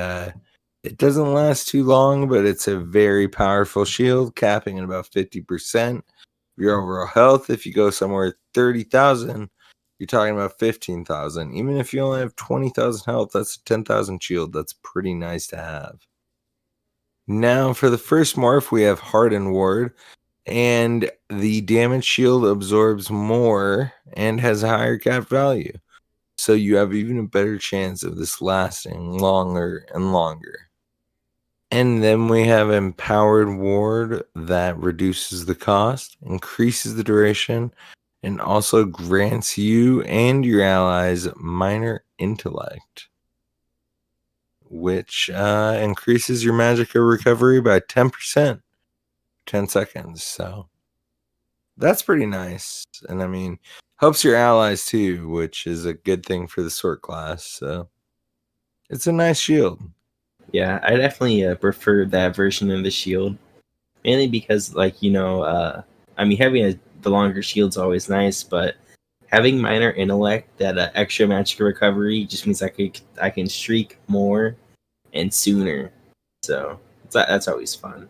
it doesn't last too long, but it's a very powerful shield, capping at about 50% of your overall health. If you go somewhere 30,000, you're talking about 15,000. Even if you only have 20,000 health, that's a 10,000 shield. That's pretty nice to have. Now, for the first morph, we have Hardened Ward. And the damage shield absorbs more and has a higher cap value. So you have even a better chance of this lasting longer and longer. And then we have Empowered Ward that reduces the cost, increases the duration, and also grants you and your allies minor intellect, which increases your magicka recovery by 10%, 10 seconds. So that's pretty nice. And I mean, helps your allies too, which is a good thing for the sword class. So it's a nice shield. Yeah, I definitely prefer that version of the shield. Mainly because, like, I mean, having the longer shield's always nice, but having minor intellect, that extra magic recovery, just means I can streak more and sooner. So that's always fun.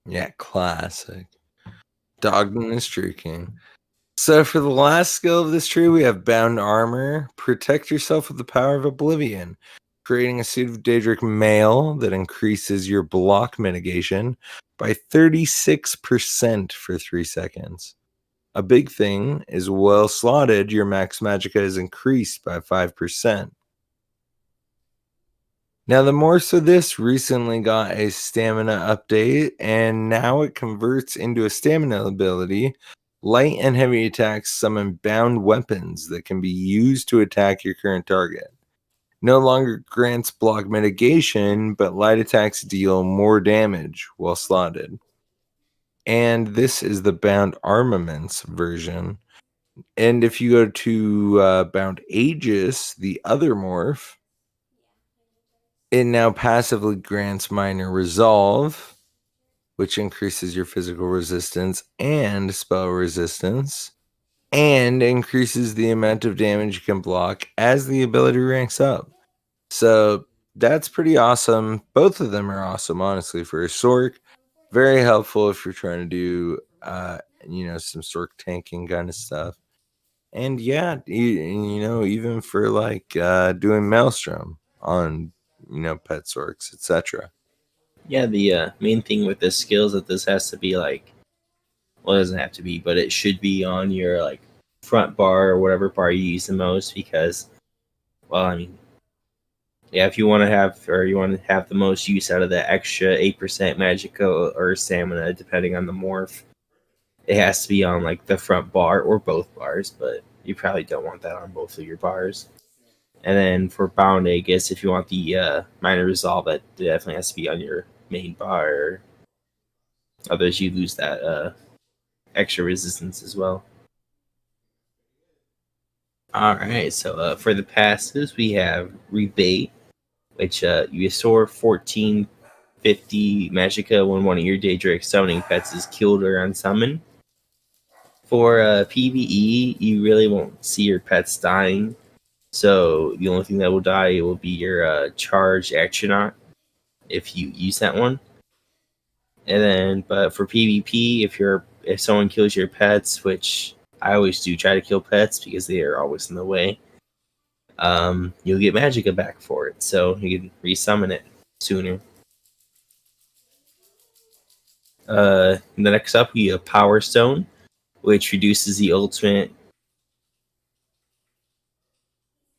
Yeah, classic. Dogden is streaking. So for the last skill of this tree, we have Bound Armor. Protect yourself with the power of Oblivion, creating a suit of Daedric mail that increases your block mitigation by 36% for 3 seconds. A big thing is, well slotted, your max magicka is increased by 5%. Now, the morphs of this recently got a stamina update, and now it converts into a stamina ability. Light and heavy attacks summon bound weapons that can be used to attack your current target. No longer grants block mitigation, but light attacks deal more damage while slotted. And this is the Bound Armaments version. And if you go to Bound Aegis, the other morph, it now passively grants minor resolve, which increases your physical resistance and spell resistance, and increases the amount of damage you can block as the ability ranks up. So that's pretty awesome. Both of them are awesome, honestly, for a Sorc. Very helpful if you're trying to do, some Sorc tanking kind of stuff. And yeah, even for like doing Maelstrom on, pet Sorcs, etc. Yeah, the main thing with this skill is that this has to be like, well, it doesn't have to be, but it should be on your like front bar or whatever bar you use the most, because, well, I mean, yeah, if you want to have the most use out of the extra 8% magicka or stamina, depending on the morph, it has to be on like the front bar or both bars, but you probably don't want that on both of your bars. And then for Bound Aegis, if you want the minor resolve, that definitely has to be on your main bar. Otherwise, you lose that extra resistance as well. Alright, so for the passives, we have Rebate, which you restore 1450 magicka when one of your Daedric summoning pets is killed or unsummoned. For PvE, you really won't see your pets dying, so the only thing that will die will be your charge Astronaut, if you use that one. And then, but for PvP, if someone kills your pets, which I always do try to kill pets because they are always in the way, you'll get magicka back for it, so you can resummon it sooner. The next up, we have Power Stone, which reduces the ultimate.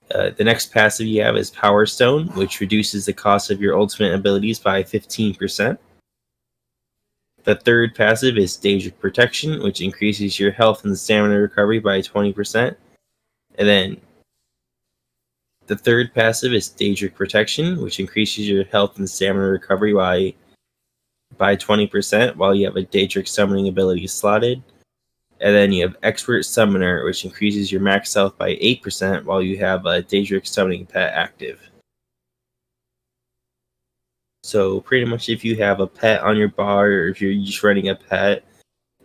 The next passive you have is Power Stone, which reduces the cost of your ultimate abilities by 15%. The third passive is Daedric Protection, which increases your health and stamina recovery by 20%. And then the third passive is Daedric Protection, which increases your health and stamina recovery by 20% while you have a Daedric summoning ability slotted. And then you have Expert Summoner, which increases your max health by 8% while you have a Daedric summoning pet active. So pretty much if you have a pet on your bar, or if you're just running a pet,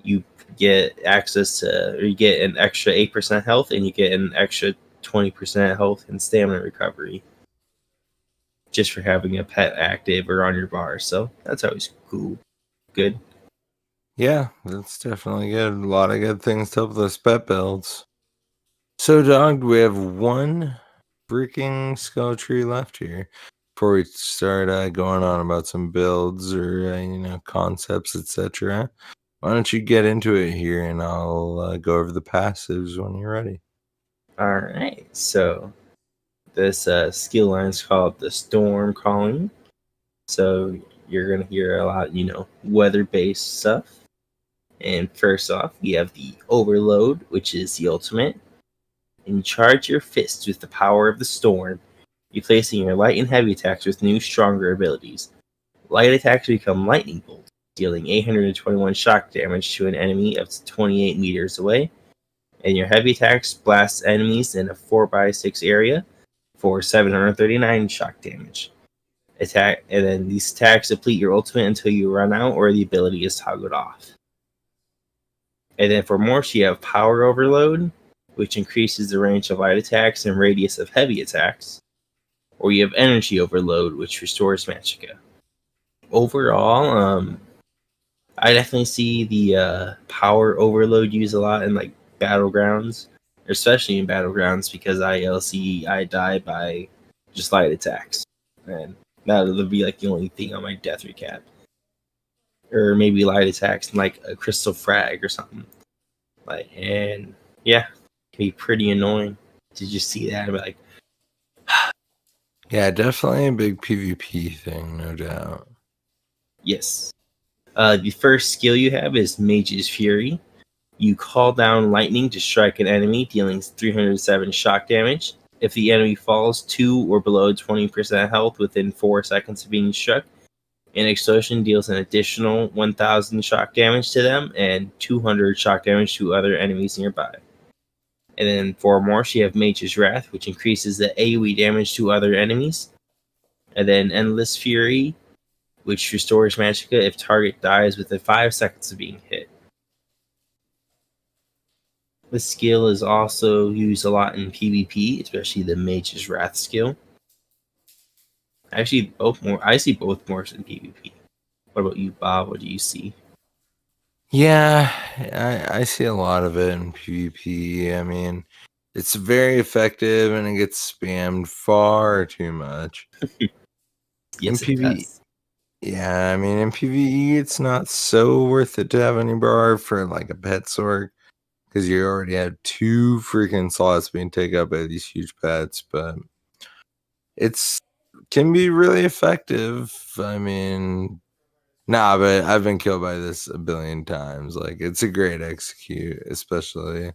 you get access to, or you get an extra 8% health, and you get an extra 20% health and stamina recovery just for having a pet active or on your bar. So that's always cool. Good. Yeah, that's definitely good. A lot of good things to help those pet builds. So, Dog, we have one freaking skill tree left here before we start going on about some builds or, concepts, etc. Why don't you get into it here, and I'll go over the passives when you're ready. All right, so this skill line is called the Storm Calling. So you're going to hear a lot, weather-based stuff. And first off, we have the Overload, which is the ultimate. And charge your fists with the power of the storm, replacing your light and heavy attacks with new, stronger abilities. Light attacks become lightning bolts, dealing 821 shock damage to an enemy up to 28 meters away. And your heavy attacks blast enemies in a 4x6 area for 739 shock damage. And then these attacks deplete your ultimate until you run out or the ability is toggled off. And then for Morse, you have Power Overload, which increases the range of light attacks and radius of heavy attacks. Or you have Energy Overload, which restores Magicka. Overall, I definitely see the Power Overload used a lot in like Battlegrounds, especially in Battlegrounds, because I die by just light attacks. And that'll be like the only thing on my death recap. Or maybe light attacks and like a crystal frag or something. And yeah, it can be pretty annoying to just see that and be like, yeah, definitely a big PvP thing, no doubt. yes. The first skill you have is Mage's Fury. You call down lightning to strike an enemy, dealing 307 shock damage. If the enemy falls to or below 20% health within 4 seconds of being struck, an explosion deals an additional 1,000 shock damage to them and 200 shock damage to other enemies nearby. And then for Morse, you have Mage's Wrath, which increases the AoE damage to other enemies. And then Endless Fury, which restores Magicka if target dies within 5 seconds of being hit. This skill is also used a lot in PvP, especially the Mage's Wrath skill. Actually, I see both Morse in PvP. What about you, Bob? What do you see? Yeah, I see a lot of it in PvP. I mean, it's very effective and it gets spammed far too much. Yes, in it does. Yeah, I mean, in PvE, it's not so worth it to have any bar for like a pet sorg because you already have 2 freaking slots being taken up by these huge pets, but it's can be really effective. I mean, nah, but I've been killed by this a billion times. Like, it's a great execute, especially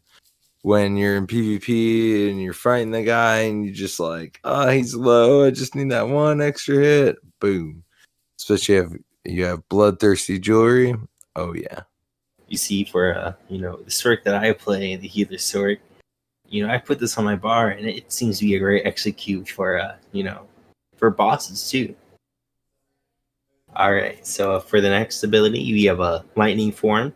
when you're in PvP and you're fighting the guy and you just like, oh, he's low. I just need that one extra hit. Boom. Especially if you have bloodthirsty jewelry. Oh, yeah. You see, for the Sork that I play, the Healer Sork, I put this on my bar and it seems to be a great execute for for bosses too. Alright, so for the next ability, you have a lightning form.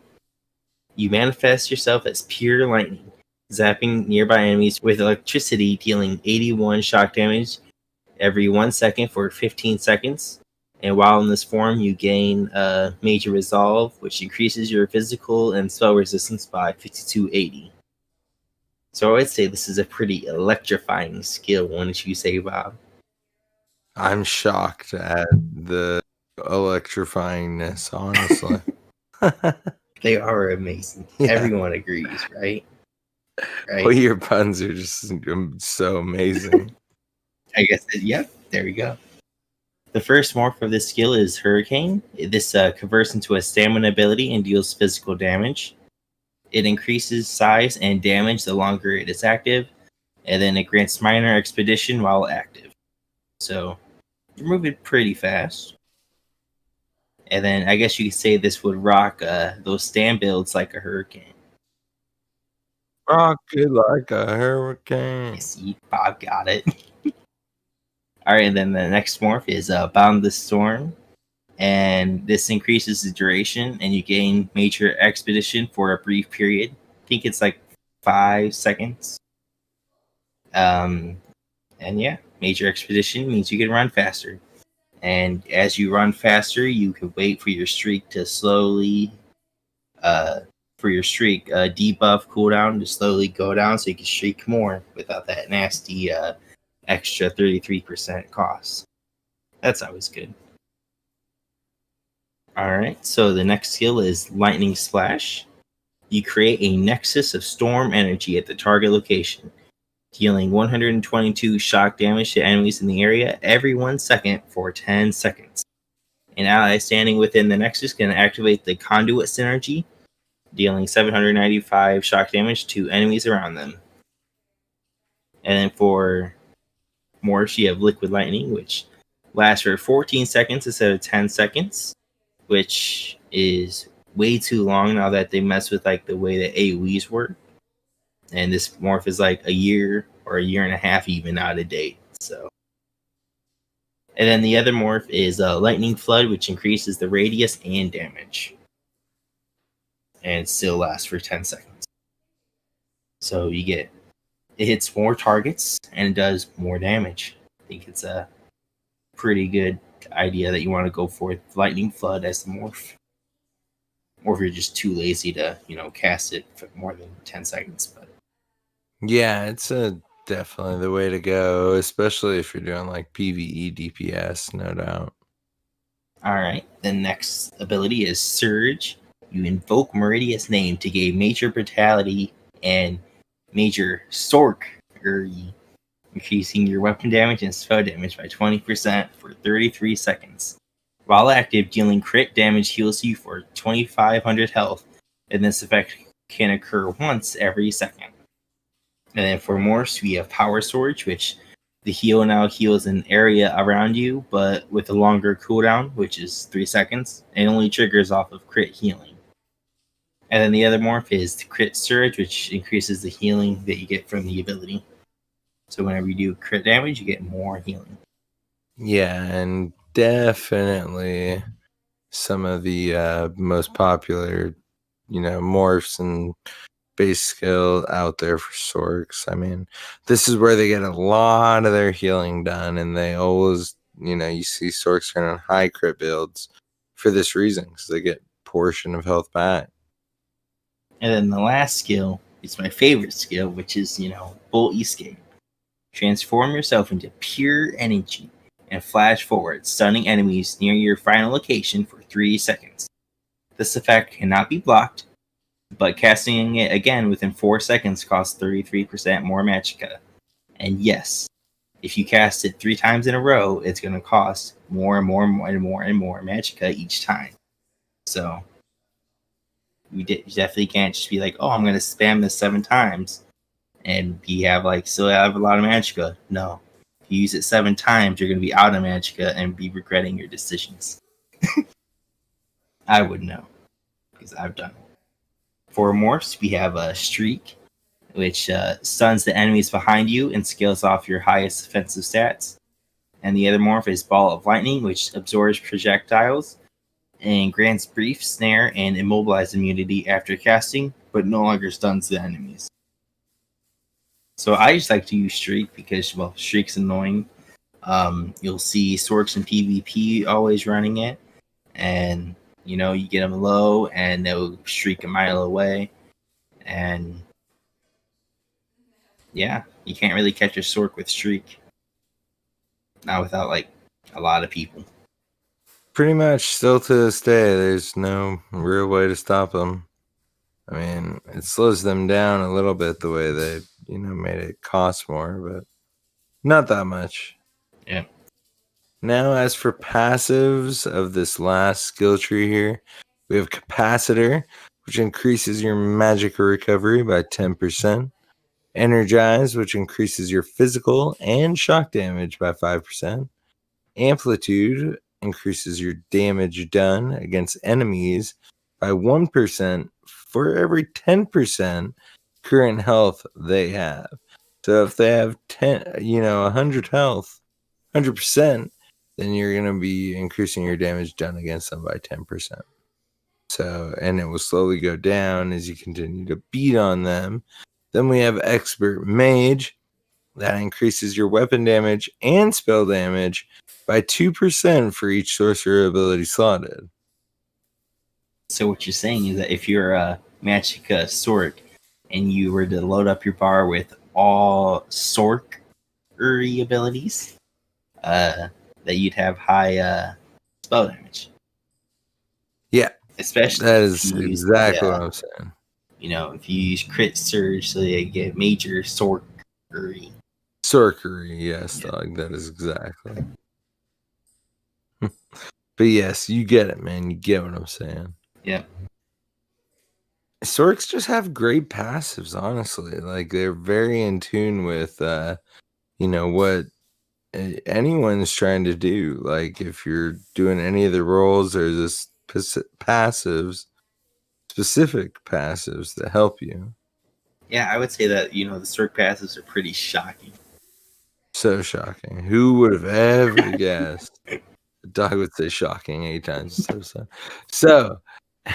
You manifest yourself as pure lightning, zapping nearby enemies with electricity, dealing 81 shock damage every 1 second for 15 seconds. And while in this form, you gain Major Resolve, which increases your physical and spell resistance by 5280. So I would say this is a pretty electrifying skill, wouldn't you say, Bob? I'm shocked at the electrifyingness, honestly. They are amazing. Yeah. Everyone agrees, right? Well, your puns are just so amazing. I guess, yep, there we go. The first morph of this skill is Hurricane. This converts into a stamina ability and deals physical damage. It increases size and damage the longer it is active, and then it grants minor expedition while active. So, you're moving pretty fast. And then I guess you could say this would rock those stand builds like a Hurricane. Rock it like a hurricane. See, Bob got it. Alright, and then the next morph is Boundless Storm. And this increases the duration, and you gain Major Expedition for a brief period. I think it's like 5 seconds. And yeah, Major Expedition means you can run faster. And as you run faster, you can wait for your streak to slowly, debuff cooldown to slowly go down so you can streak more without that nasty extra 33% cost. That's always good. Alright, so the next skill is Lightning Splash. You create a nexus of storm energy at the target location, dealing 122 shock damage to enemies in the area every 1 second for 10 seconds. An ally standing within the nexus can activate the Conduit synergy, dealing 795 shock damage to enemies around them. And then for morphs, you have Liquid Lightning, which lasts for 14 seconds instead of 10 seconds, which is way too long now that they mess with like the way that AoEs work. And this morph is like a year or a year and a half even out of date. So, and then the other morph is Lightning Flood, which increases the radius and damage, and still lasts for 10 seconds. So it hits more targets and it does more damage. I think it's a pretty good idea that you want to go for Lightning Flood as the morph. Or if you're just too lazy to, cast it for more than 10 seconds. But yeah, it's definitely the way to go, especially if you're doing like PvE DPS, no doubt. All right, the next ability is Surge. You invoke Meridia's name to gain Major Brutality and Major Sorcery, increasing your weapon damage and spell damage by 20% for 33 seconds. While active, dealing crit damage heals you for 2,500 health, and this effect can occur once every second. And then for morphs, we have Power Surge, which the heal now heals an area around you, but with a longer cooldown, which is 3 seconds, and only triggers off of crit healing. And then the other morph is the Crit Surge, which increases the healing that you get from the ability. So whenever you do crit damage, you get more healing. Yeah, and definitely some of the most popular, morphs and base skill out there for Sorks. I mean, this is where they get a lot of their healing done, and they always, you see Sorks running high crit builds for this reason, because they get portion of health back. And then the last skill is my favorite skill, which is, Bolt Escape. Transform yourself into pure energy and flash forward, stunning enemies near your final location for 3 seconds. This effect cannot be blocked, but casting it again within 4 seconds costs 33% more magicka. And yes, if you cast it 3 times in a row, it's going to cost more and more and more and more magicka each time. So you definitely can't just be like, oh, I'm going to spam this 7 times and still have a lot of magicka. No. If you use it 7 times, you're going to be out of magicka and be regretting your decisions. I would know, because I've done it. For morphs, we have a Streak, which stuns the enemies behind you and scales off your highest offensive stats. And the other morph is Ball of Lightning, which absorbs projectiles and grants brief snare and immobilize immunity after casting, but no longer stuns the enemies. So I just like to use Streak because, Streak's annoying. You'll see Sorks in PvP always running it, and you get them low and they'll streak a mile away, and yeah, you can't really catch a Sork with Streak. Not without a lot of people. Pretty much still to this day, there's no real way to stop them. I mean, it slows them down a little bit the way they, made it cost more, but not that much. Yeah. Now, as for passives of this last skill tree here, we have Capacitor, which increases your magic recovery by 10%. Energize, which increases your physical and shock damage by 5%. Amplitude increases your damage done against enemies by 1% for every 10% current health they have. So if they have 100 health, 100%, then you're going to be increasing your damage done against them by 10%. So, and it will slowly go down as you continue to beat on them. Then we have Expert Mage. That increases your weapon damage and spell damage by 2% for each sorcerer ability slotted. So what you're saying is that if you're a magicka Sork and you were to load up your bar with all Sorcery abilities, that you'd have high spell damage. Yeah. Especially that is exactly what I'm saying. If you use Crit Surge, so they get Major Sorcery. Sorcery, yes, dog. That is exactly. But yes, you get it, man. You get what I'm saying. Yeah. Sorks just have great passives, honestly. Like they're very in tune with what anyone's trying to do. Like if you're doing any of the roles, there's this passives, specific passives that help you. Yeah, I would say that, the Sork passives are pretty shocking. So shocking. Who would have ever guessed? The dog would say shocking 8 times. So,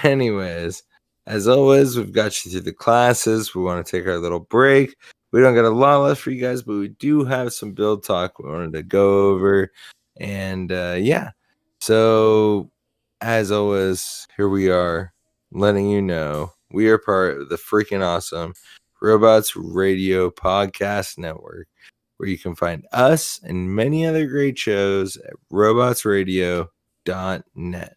anyways, as always, we've got you through the classes. We want to take our little break. We don't got a lot left for you guys, but we do have some build talk we wanted to go over. And yeah, so as always, here we are letting you know we are part of the freaking awesome Robots Radio Podcast Network, where you can find us and many other great shows at robotsradio.net.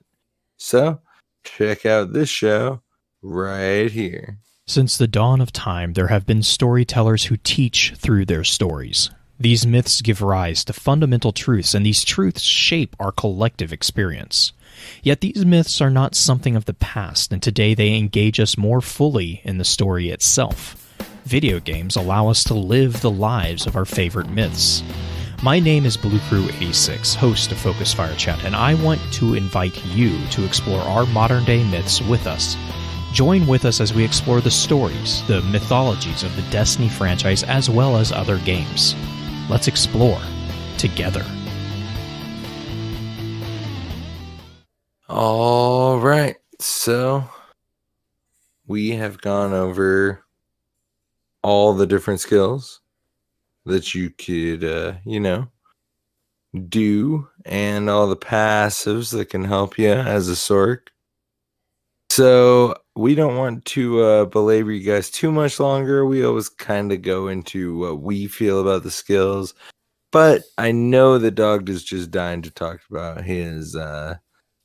So, check out this show right here. Since the dawn of time, there have been storytellers who teach through their stories. These myths give rise to fundamental truths, and these truths shape our collective experience. Yet these myths are not something of the past, and today they engage us more fully in the story itself. Video games allow us to live the lives of our favorite myths. My name is Blue Crew 86, host of Focus Fire Chat, and I want to invite you to explore our modern-day myths with us. Join with us as we explore the stories, the mythologies of the Destiny franchise, as well as other games. Let's explore together. All right, so we have gone over all the different skills that you could, do, and all the passives that can help you as a Sork. So we don't want to belabor you guys too much longer. We always kind of go into what we feel about the skills. But I know the dog is just dying to talk about his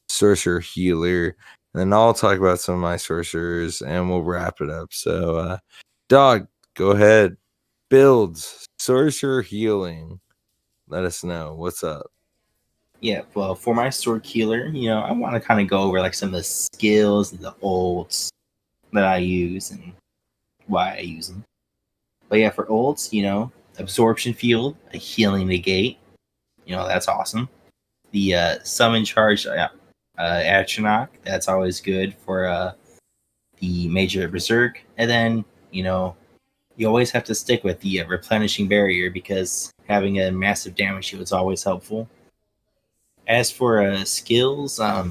sorcerer healer. And then I'll talk about some of my sorcerers and we'll wrap it up. So, dog, go ahead. Builds, sorcerer healing. Let us know. What's up? Yeah, well, for my Sork healer, I want to kind of go over like some of the skills and the ults that I use and why I use them. But yeah, for ults, absorption field, a healing negate, that's awesome. The summon charge Atronach, that's always good for the major berserk. And then, you always have to stick with the replenishing barrier because having a massive damage shield is always helpful. As for skills, I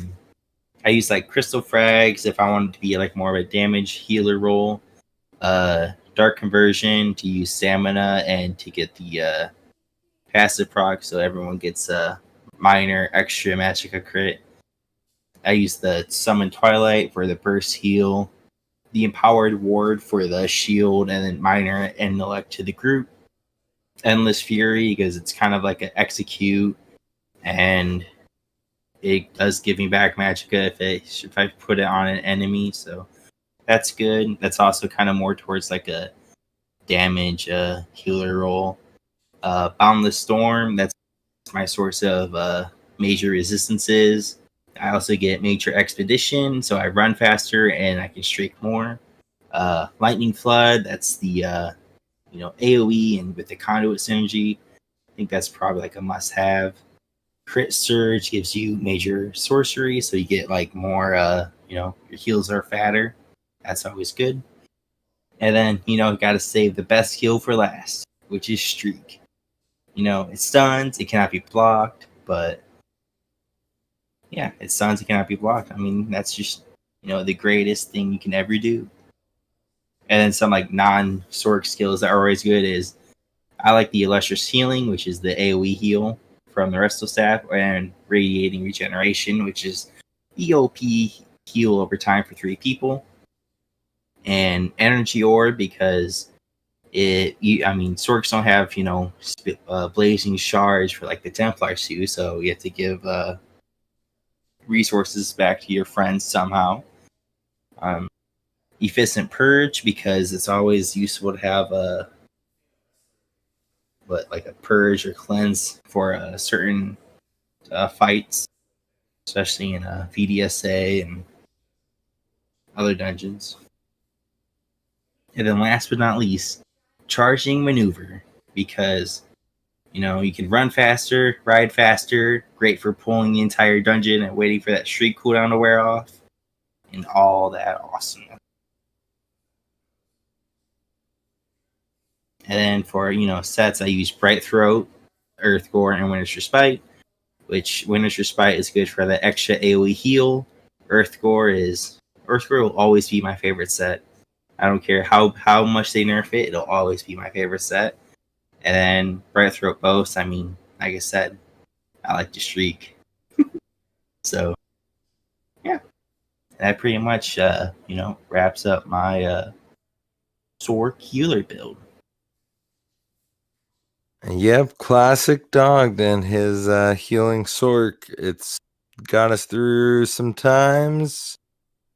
use like crystal frags if I wanted to be like more of a damage healer role. Dark conversion to use stamina and to get the passive proc, so everyone gets a minor extra magicka crit. I use the summon twilight for the burst heal, the empowered ward for the shield, and then minor intellect to the group. Endless fury because it's kind of like an execute. And it does give me back magicka if I put it on an enemy, so that's good. That's also kind of more towards like a damage healer role. Boundless Storm, that's my source of major resistances. I also get Major Expedition, so I run faster and I can streak more. Lightning Flood, that's the AoE and with the conduit synergy. I think that's probably like a must-have. Crit Surge gives you major sorcery, so you get like more, your heals are fatter. That's always good. And then, gotta save the best heal for last, which is Streak. It stuns, it cannot be blocked, but yeah, it stuns, it cannot be blocked. I mean, that's just, the greatest thing you can ever do. And then some like non-Sork skills that are always good is, I like the Illustrious Healing, which is the AoE heal from the Resto Staff, and Radiating Regeneration, which is EOP heal over time for 3 people. And Energy Orb, because Sorks don't have, Blazing Charge for like the Templars do, so you have to give resources back to your friends somehow. Efficient Purge, because it's always useful to have a purge or cleanse for certain fights, especially in VDSA and other dungeons. And then last but not least, charging maneuver, because you can run faster, ride faster, great for pulling the entire dungeon and waiting for that shriek cooldown to wear off, and all that awesomeness. And then for sets, I use Bright Throat, Earth Gore, and Winter's Respite, which Winter's Respite is good for the extra AoE heal. Earth Gore will always be my favorite set. I don't care how much they nerf it, it'll always be my favorite set. And then Bright Throat Boast, like I said, I like to shriek. So, yeah. That pretty much, wraps up my Sork healer build. Yep, classic Dog and his healing Sork. It's got us through some times,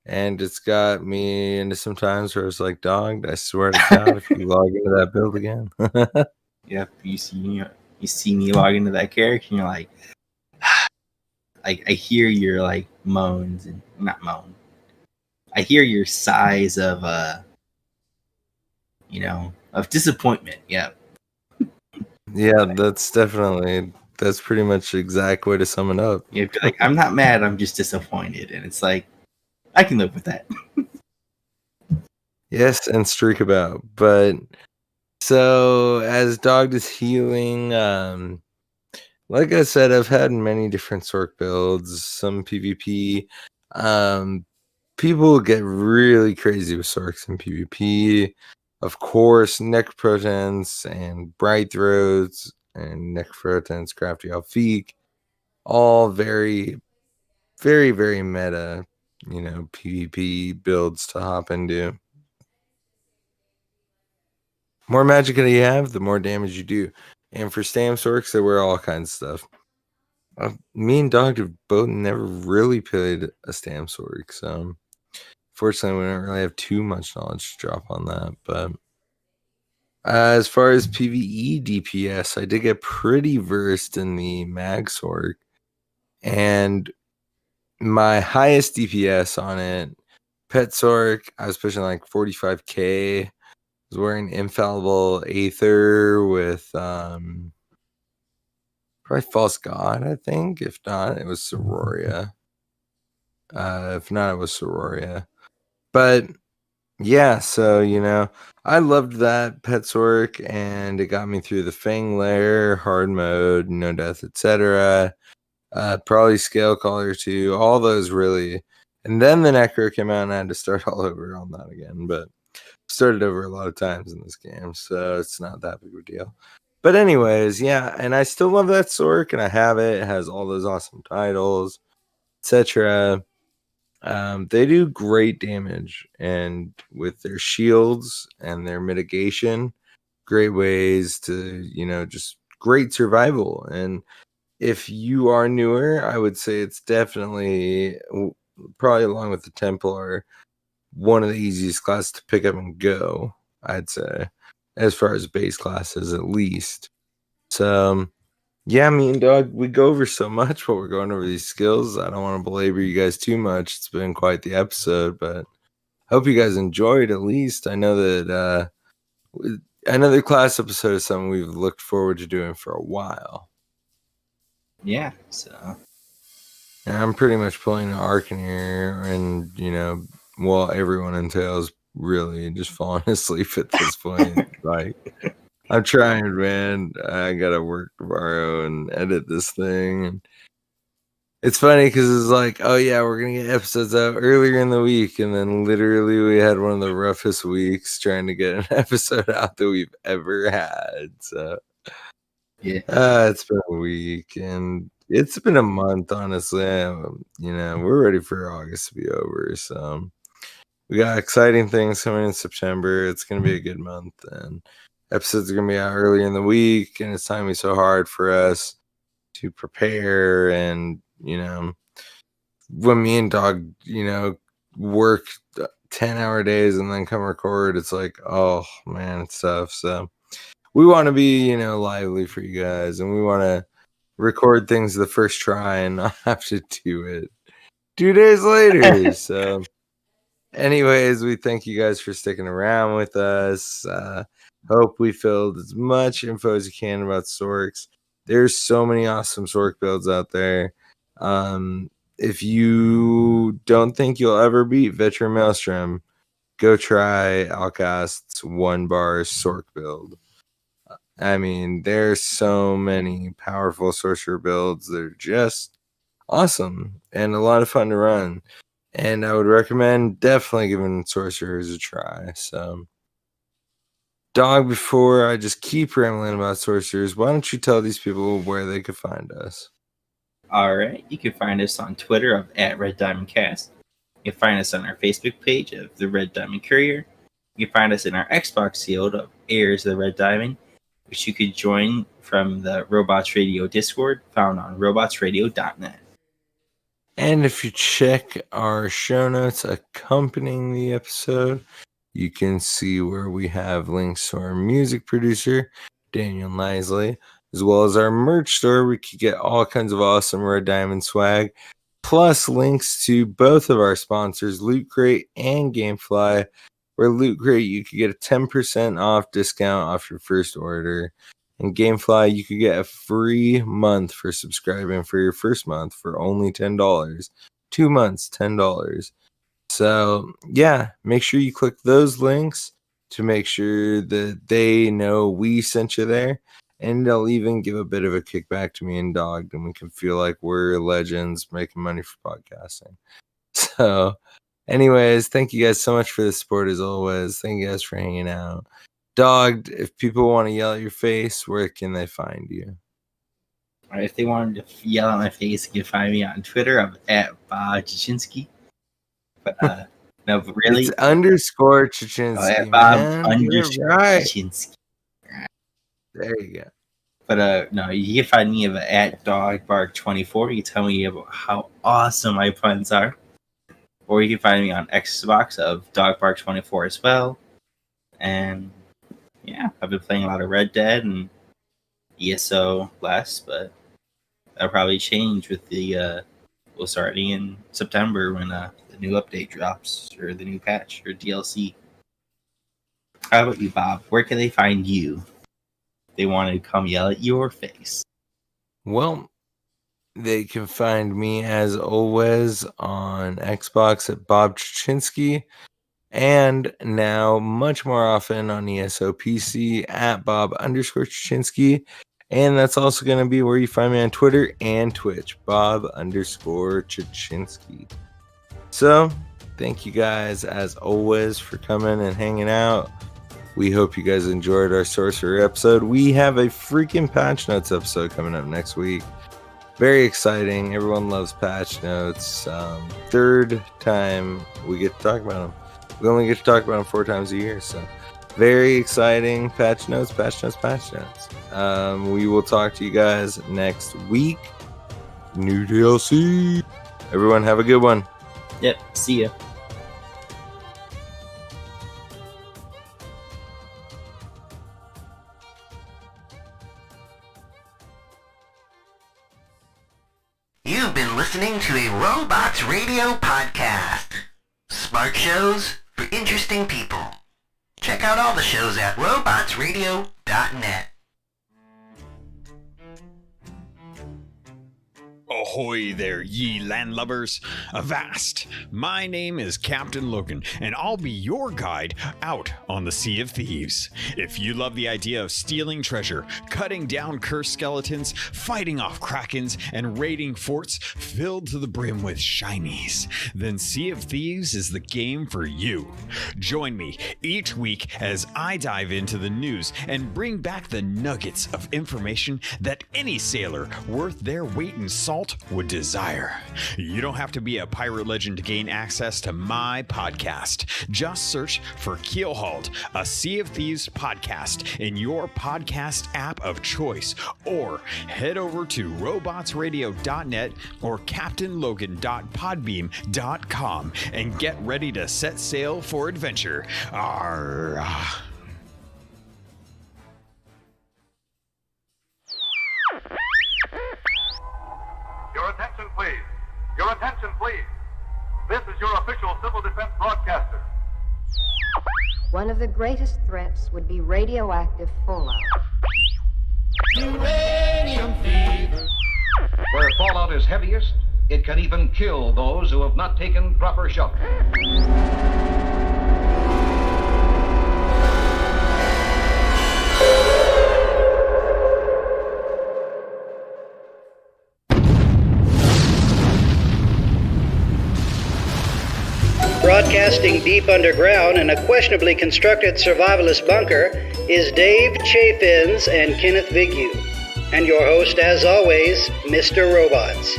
and it's got me into some times where it's like, Dog, I swear to God, if you log into that build again. Yep, you see me log into that character, and you're like, I hear your like moans, and not moan. I hear your sighs of of disappointment. Yeah. Yeah, that's pretty much the exact way to sum it up. Yeah, like, I'm not mad, I'm just disappointed, and it's like, I can live with that. Yes, and streak about. But so as Dog is healing, like I said, I've had many different Sork builds, some PvP. People get really crazy with Sorks in PvP. Of course, Necropotence and Bright Throats and Necropotence, Crafty Alfiq, all very, very, very meta, PvP builds to hop into. More magic that you have, the more damage you do. And for Stam Sorks, they wear all kinds of stuff. Me and Dog have both never really played a Stam Sork, so fortunately, we don't really have too much knowledge to drop on that. But as far as PvE DPS, I did get pretty versed in the Mag Sork, and my highest DPS on it, Pet Sork, I was pushing like 45k. I was wearing Infallible Aether with probably False God, I think. If not, it was Sororia. If not, it was Sororia. But yeah, so I loved that Pet Sork, and it got me through the Fang Lair, hard mode, no death, etc. Probably Scale Caller too, all those really. And then the Necro came out, and I had to start all over on that again. But started over a lot of times in this game, so it's not that big of a deal. But anyways, yeah, and I still love that Sork, and I have it. It has all those awesome titles, etc. They do great damage, and with their shields and their mitigation, great ways to, just great survival. And if you are newer, I would say it's definitely, probably along with the Templar, one of the easiest classes to pick up and go, I'd say, as far as base classes at least. So yeah, me and Dog, we go over so much while we're going over these skills. I don't want to belabor you guys too much. It's been quite the episode, but I hope you guys enjoyed at least. I know that another class episode is something we've looked forward to doing for a while. Yeah, so. And I'm pretty much pulling an Arcaneer, and, everyone in Tails really just falling asleep at this point. Like, I'm trying, man. I gotta work tomorrow and edit this thing. And it's funny because it's like, oh yeah, we're gonna get episodes out earlier in the week, and then literally we had one of the roughest weeks trying to get an episode out that we've ever had. So yeah, it's been a week, and it's been a month, honestly. We're ready for August to be over, so we got exciting things coming in September. It's gonna be a good month, and episodes are going to be out earlier in the week, and it's timing so hard for us to prepare. And, when me and Dog, work 10-hour days and then come record, it's like, oh, man, it's tough. So we want to be, lively for you guys, and we want to record things the first try and not have to do it 2 days later. So anyways, we thank you guys for sticking around with us. Hope we filled as much info as you can about Sorks. There's so many awesome Sork builds out there. If you don't think you'll ever beat Veteran Maelstrom, go try Outcast's 1-bar Sork build. I mean, there's so many powerful sorcerer builds. They're just awesome and a lot of fun to run. And I would recommend definitely giving sorcerers a try. So, Dog, before I just keep rambling about sorcerers, why don't you tell these people where they could find us? All right. You can find us on Twitter of @RedDiamondCast. You can find us on our Facebook page of The Red Diamond Courier. You can find us in our Xbox field of Heirs of the Red Diamond, which you could join from the Robots Radio Discord found on robotsradio.net. And if you check our show notes accompanying the episode, you can see where we have links to our music producer, Daniel Nisley, as well as our merch store. We could get all kinds of awesome Red Diamond swag, plus links to both of our sponsors, Loot Crate and Gamefly. Where Loot Crate, you could get a 10% off discount off your first order. And Gamefly, you could get a free month for subscribing for your first month for only $10. 2 months, $10. So, yeah, make sure you click those links to make sure that they know we sent you there. And they'll even give a bit of a kickback to me and Dog, and we can feel like we're legends making money for podcasting. So, anyways, thank you guys so much for the support as always. Thank you guys for hanging out. Dog, if people want to yell at your face, where can they find you? All right, if they wanted to yell at my face, you can find me on Twitter. I'm @Bob Chichinski. But no, but really, it's _Chichinski. Chichinski. There you go. But no, you can find me at @DogBark24. You can tell me about how awesome my puns are. Or you can find me on Xbox of DogBark24 as well. And yeah, I've been playing a lot of Red Dead and ESO less, but that'll probably change with the starting in September when the new update drops, or the new patch, or DLC. How about you, Bob? Where can they find you? They want to come yell at your face. Well, they can find me as always on Xbox at Bob Chichinski, and now much more often on ESO PC at Bob_Chichinski. And that's also going to be where you find me on Twitter and Twitch, Bob_Chichinski. So, thank you guys as always for coming and hanging out. We hope you guys enjoyed our Sorcerer episode. We have a freaking Patch Notes episode coming up next week. Very exciting. Everyone loves Patch Notes. Third time we get to talk about them. We only get to talk about them 4 times a year, so very exciting. Patch Notes. We will talk to you guys next week. New DLC. Everyone have a good one. Yep, see ya. You've been listening to a Robots Radio podcast. Smart shows for interesting people. Check out all the shows at robotsradio.net. Ahoy there, ye landlubbers! Avast! My name is Captain Logan, and I'll be your guide out on the Sea of Thieves. If you love the idea of stealing treasure, cutting down cursed skeletons, fighting off krakens, and raiding forts filled to the brim with shinies, then Sea of Thieves is the game for you. Join me each week as I dive into the news and bring back the nuggets of information that any sailor worth their weight in salt would desire. You don't have to be a pirate legend to gain access to my podcast. Just search for Keelhauled, a Sea of Thieves podcast in your podcast app of choice, or head over to robotsradio.net or captainlogan.podbeam.com and get ready to set sail for adventure. Arr. Your attention, please. Your attention, please. This is your official civil defense broadcaster. One of the greatest threats would be radioactive fallout. Uranium fever. Where fallout is heaviest, it can even kill those who have not taken proper shelter. Broadcasting deep underground in a questionably constructed survivalist bunker is Dave Chafins and Kenneth Vigue, and your host, as always, Mr. Robots.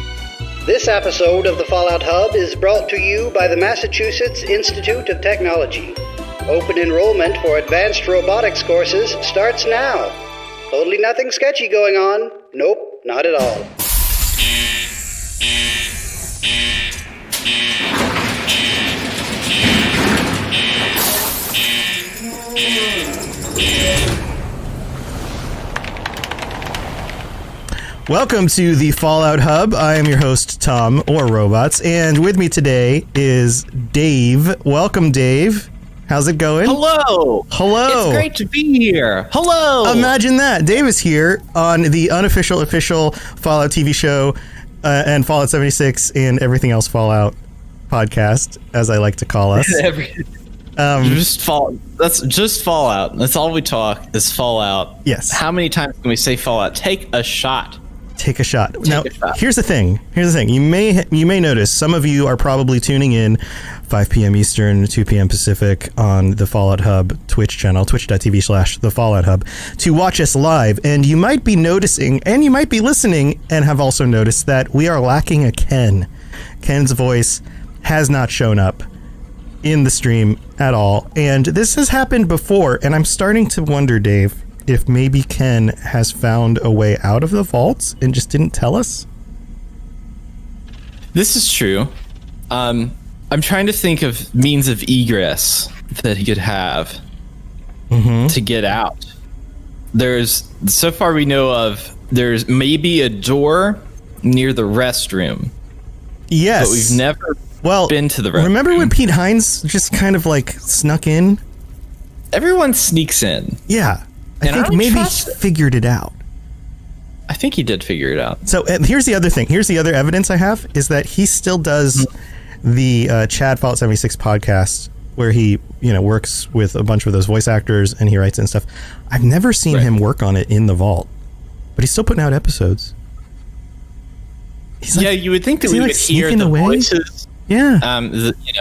This episode of the Fallout Hub is brought to you by the Massachusetts Institute of Technology. Open enrollment for advanced robotics courses starts now. Totally nothing sketchy going on. Nope, not at all. Welcome to the Fallout Hub. I am your host, Tom, or Robots, and with me today is Dave. Welcome, Dave. How's it going? Hello. Hello. It's great to be here. Hello. Imagine that. Dave is here on the unofficial, official Fallout TV show and Fallout 76 and everything else Fallout podcast, as I like to call us. That's just Fallout. That's all we talk is Fallout. Yes. How many times can we say Fallout? Take a shot. Take a shot. Now, here's the thing. You may notice some of you are probably tuning in 5 p.m. Eastern, 2 p.m. Pacific on the Fallout Hub Twitch channel, twitch.tv/the Fallout Hub, to watch us live. And you might be noticing, and you might be listening, and have also noticed that we are lacking a Ken. Ken's voice has not shown up in the stream at all. And this has happened before, and I'm starting to wonder, Dave, if maybe Ken has found a way out of the vaults and just didn't tell us. This is true. I'm trying to think of means of egress that he could have to get out. So far we know of, there's maybe a door near the restroom. Yes. But we've never been to the restroom. Remember when Pete Hines just kind of like snuck in? Everyone sneaks in. Yeah. I think maybe he figured it out. I think he did figure it out. So here's the other thing. Here's the other evidence I have is that he still does the Chad Fallout 76 podcast where he, works with a bunch of those voice actors and he writes and stuff. I've never seen him work on it in the vault, but he's still putting out episodes. You would think that we would hear the voices. Yeah.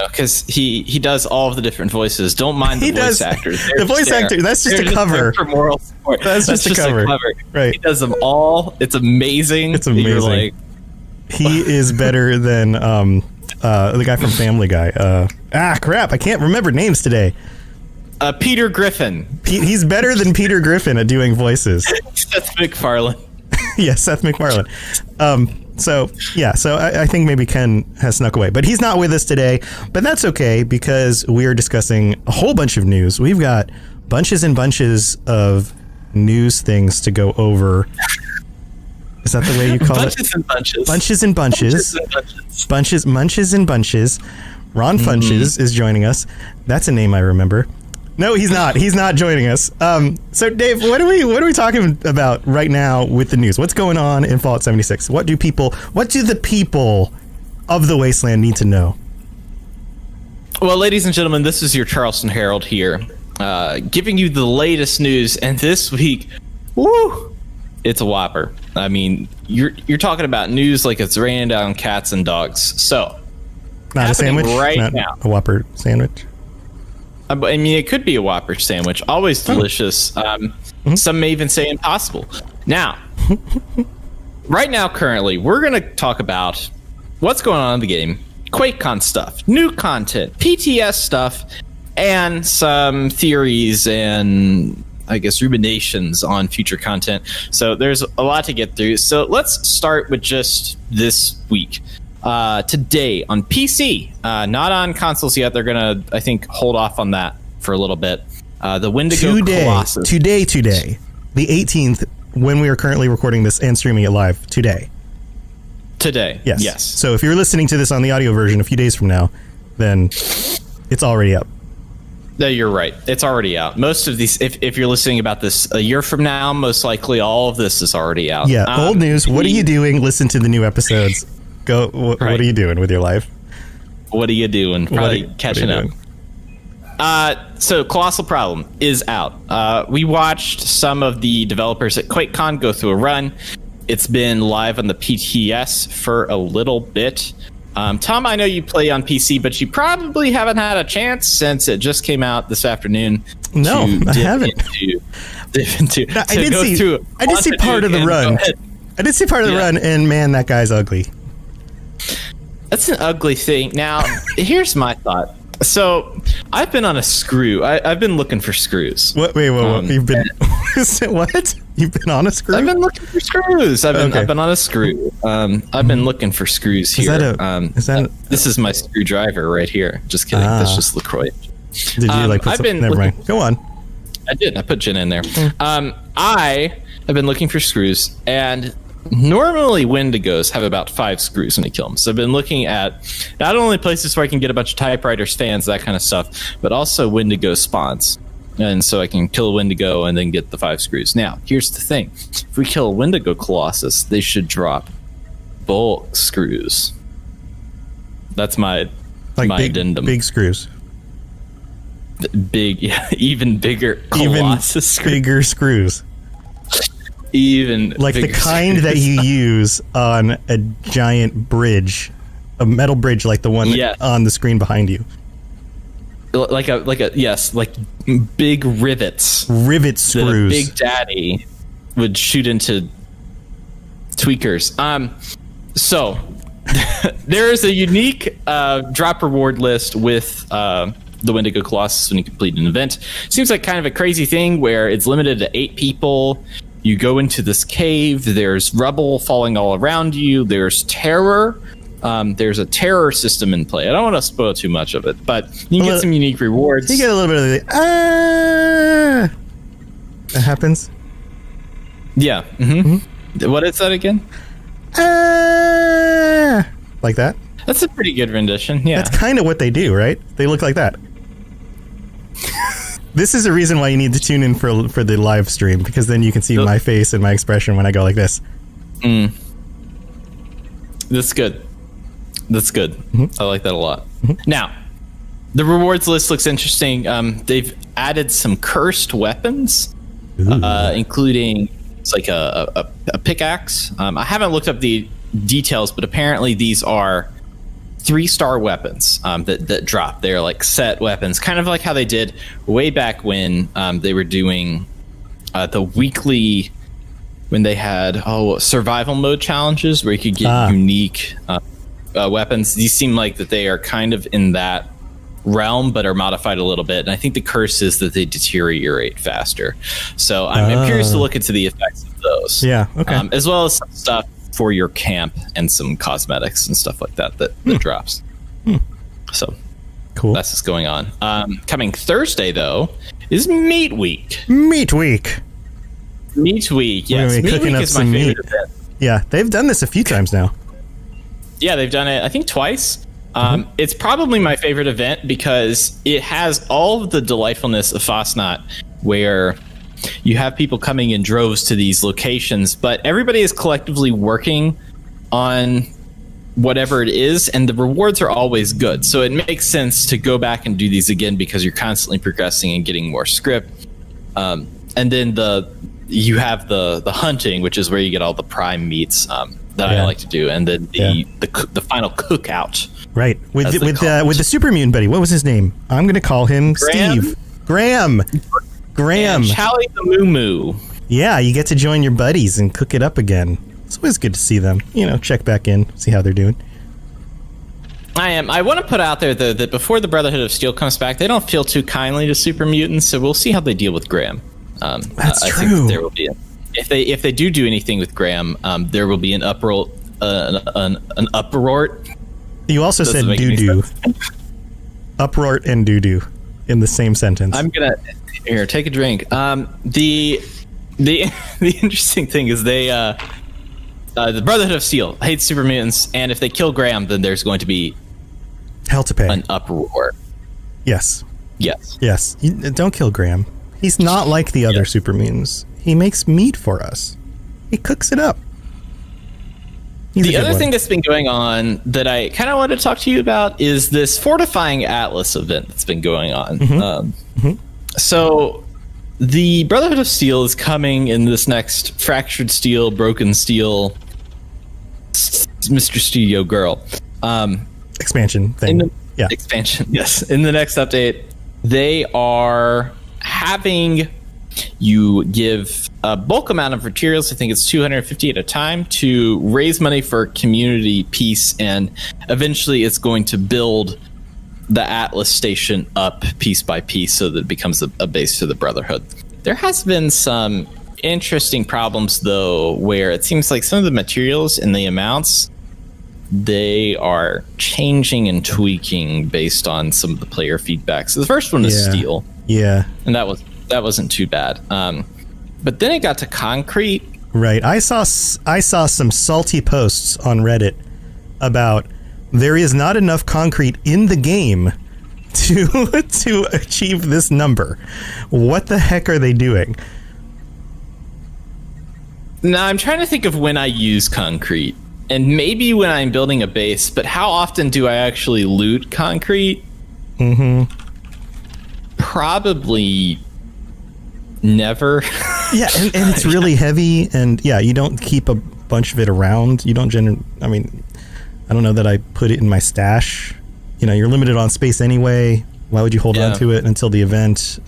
Because he does all of the different voices. Don't mind the voice actors. The voice actor, that's just a cover. For moral support. That's just a cover. Right. He does them all. It's amazing. It's amazing. He is better than the guy from Family Guy. Crap. I can't remember names today. Peter Griffin. He's better than Peter Griffin at doing voices. Seth MacFarlane. Yes, Seth MacFarlane. So I think maybe Ken has snuck away, but he's not with us today, but that's okay because we are discussing a whole bunch of news. We've got bunches and bunches of news things to go over. Is that the way you call it? Bunches and bunches. Bunches and bunches. Munches and bunches. Ron Funches is joining us. That's a name I remember. No, he's not. He's not joining us. So, Dave, what are we talking about right now with the news? What's going on in Fallout 76? What do the people of the Wasteland need to know? Well, ladies and gentlemen, this is your Charleston Herald here, giving you the latest news. And this week, it's a whopper. I mean, you're talking about news like it's raining down cats and dogs. So, not a sandwich, right now, a Whopper sandwich. I mean, it could be a Whopper sandwich. Always delicious. Some may even say impossible. Now, right now, currently, we're going to talk about what's going on in the game, QuakeCon stuff, new content, PTS stuff, and some theories and, I guess, ruminations on future content. So there's a lot to get through. So let's start with just this week. Today on PC, not on consoles yet. They're gonna, I think, hold off on that for a little bit. The Wendigo Colossus. Today, the 18th, when we are currently recording this and streaming it live. Today. Today. Yes. So if you're listening to this on the audio version a few days from now, then it's already up. No, you're right. It's already out. Most of these, if you're listening about this a year from now, most likely all of this is already out. Yeah. Old news. What are you doing? Listen to the new episodes. Go. What are you doing with your life? What are you doing? Probably catching up. So Colossal Problem is out. We watched some of the developers at QuakeCon go through a run. It's been live on the PTS for a little bit. Tom, I know you play on PC, but you probably haven't had a chance since it just came out this afternoon. No, I haven't. I did see part of the run. I did see part of the run, and man, that guy's ugly. That's an ugly thing. Now, here's my thought. So, I've been on a screw. I've been looking for screws. What? Wait, you've been what? You've been on a screw? I've been looking for screws. I've been on a screw. I've been looking for screws here. This is my screwdriver right here. Just kidding. That's just LaCroix. Did you put something? Never mind. Go on. I did. I put gin in there. I have been looking for screws, and normally Wendigos have about 5 screws when you kill them. So I've been looking at not only places where I can get a bunch of typewriters, fans, that kind of stuff, but also Wendigo spawns. And so I can kill a Wendigo and then get the 5 screws. Now, here's the thing. If we kill a Wendigo Colossus, they should drop bulk screws. That's my addendum. Big screws. Even bigger Colossus screws. Bigger screws. Even like the kind that you use on a giant bridge, a metal bridge like the one on the screen behind you. Like big rivets. Rivet screws. Big Daddy would shoot into tweakers. So there is a unique drop reward list with the Wendigo Colossus when you complete an event. Seems like kind of a crazy thing where it's limited to 8 people. You go into this cave. There's rubble falling all around you. There's terror. There's a terror system in play. I don't want to spoil too much of it, but you can get some unique rewards. You get a little bit of that happens. Yeah. Mm-hmm. What is that again? Like that? That's a pretty good rendition. Yeah. That's kind of what they do, right? They look like that. This is a reason why you need to tune in for the live stream, because then you can see my face and my expression when I go like this. That's good. Mm-hmm. I like that a lot. Mm-hmm. Now, the rewards list looks interesting. They've added some cursed weapons, including it's like a pickaxe. I haven't looked up the details, but apparently these are 3-star weapons that drop. They're like set weapons, kind of like how they did way back when they were doing the weekly, when they had survival mode challenges where you could get unique weapons. These seem like that they are kind of in that realm, but are modified a little bit. And I think the curse is that they deteriorate faster. So I'm curious to look into the effects of those. Yeah. Okay. As well as some stuff for your camp and some cosmetics and stuff like that drops. So cool. That's what's going on. Coming Thursday though is Meat Week. Yes. Meat Week is my favorite event. Yeah, they've done this a few times now. Yeah, they've done it I think twice. It's probably my favorite event because it has all of the delightfulness of Fosnot, where you have people coming in droves to these locations, but everybody is collectively working on whatever it is, and the rewards are always good. So it makes sense to go back and do these again because you're constantly progressing and getting more script. And then you have the hunting, which is where you get all the prime meats that I like to do, and then the final cookout. Right, with the super mutant buddy. What was his name? I'm going to call him Steve. Graham. Charlie the Moo Moo. Yeah, you get to join your buddies and cook it up again. It's always good to see them. Check back in, see how they're doing. I want to put out there though that before the Brotherhood of Steel comes back, they don't feel too kindly to super mutants. So we'll see how they deal with Graham. That's true. I think there will be if they do anything with Graham, there will be an uproar. An uproar. You also said doo-doo. Uproar and doo-doo in the same sentence. I'm gonna take a drink. The interesting thing is they the Brotherhood of Steel hates super mutants, and if they kill Graham, then there's going to be hell to pay, an uproar. Yes. Yes. Don't kill Graham. He's not like the other super mutants. He makes meat for us. He cooks it up. The other thing that's been going on that I kind of want to talk to you about is this Fortifying Atlas event that's been going on. So the Brotherhood of Steel is coming in this next Fractured Steel, Broken Steel, Mr. Studio Girl expansion thing. Expansion, yes. In the next update, they are having you give a bulk amount of materials. I think it's 250 at a time to raise money for community peace, and eventually it's going to build the Atlas station up piece by piece so that it becomes a base to the Brotherhood. There has been some interesting problems though, where it seems like some of the materials and the amounts, they are changing and tweaking based on some of the player feedback. So the first one is steel. Yeah. And that wasn't too bad. But then it got to concrete. Right. I saw some salty posts on Reddit about there is not enough concrete in the game to achieve this number. What the heck are they doing? Now I'm trying to think of when I use concrete, and maybe when I'm building a base, but how often do I actually loot concrete? Probably never. Yeah, and it's really heavy, and you don't keep a bunch of it around. You don't I don't know that I put it in my stash. You're limited on space anyway. Why would you hold on to it until the event,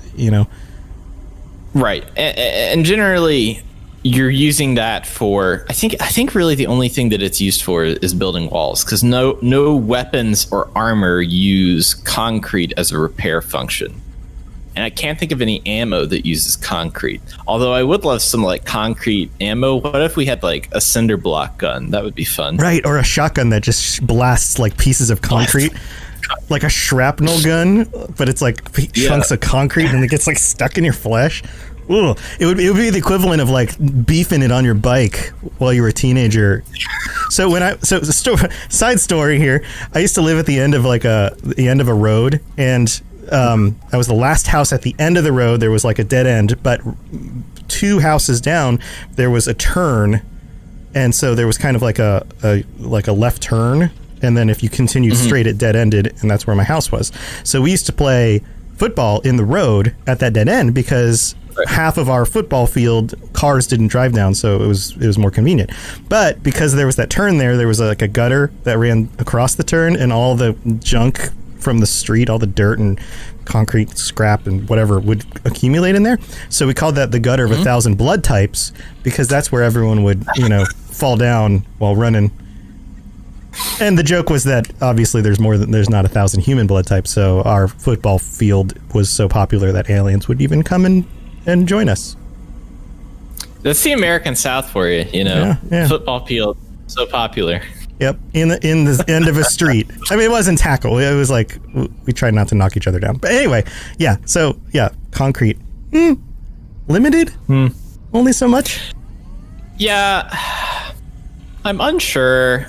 Right. And generally you're using that for, I think really the only thing that it's used for is building walls, because no weapons or armor use concrete as a repair function. And I can't think of any ammo that uses concrete. Although I would love some like concrete ammo. What if we had like a cinder block gun? That would be fun. Right, or a shotgun that just blasts like pieces of concrete. Like a shrapnel gun, but it's like chunks of concrete and it gets like stuck in your flesh. Ooh, it would be the equivalent of like beefing it on your bike while you were a teenager. So side story here. I used to live at the end of the end of a road, and I was the last house at the end of the road. There was like a dead end, but 2 houses down there was a turn, and so there was kind of like a left turn, and then if you continued straight, it dead ended, and that's where my house was. So we used to play football in the road at that dead end because half of our football field cars didn't drive down, so it was more convenient. But because there was that turn there was like a gutter that ran across the turn, and all the junk from the street, all the dirt and concrete scrap and whatever would accumulate in there. So we called that the gutter of 1,000 blood types, because that's where everyone would fall down while running. And the joke was that obviously there's not 1,000 human blood types, so our football field was so popular that aliens would even come and join us. That's the American South for you, Yeah. Football field, so popular. Yep, in the end of a street. I mean, it wasn't tackle. It was like we tried not to knock each other down. But anyway, concrete. Limited? Only so much? Yeah, I'm unsure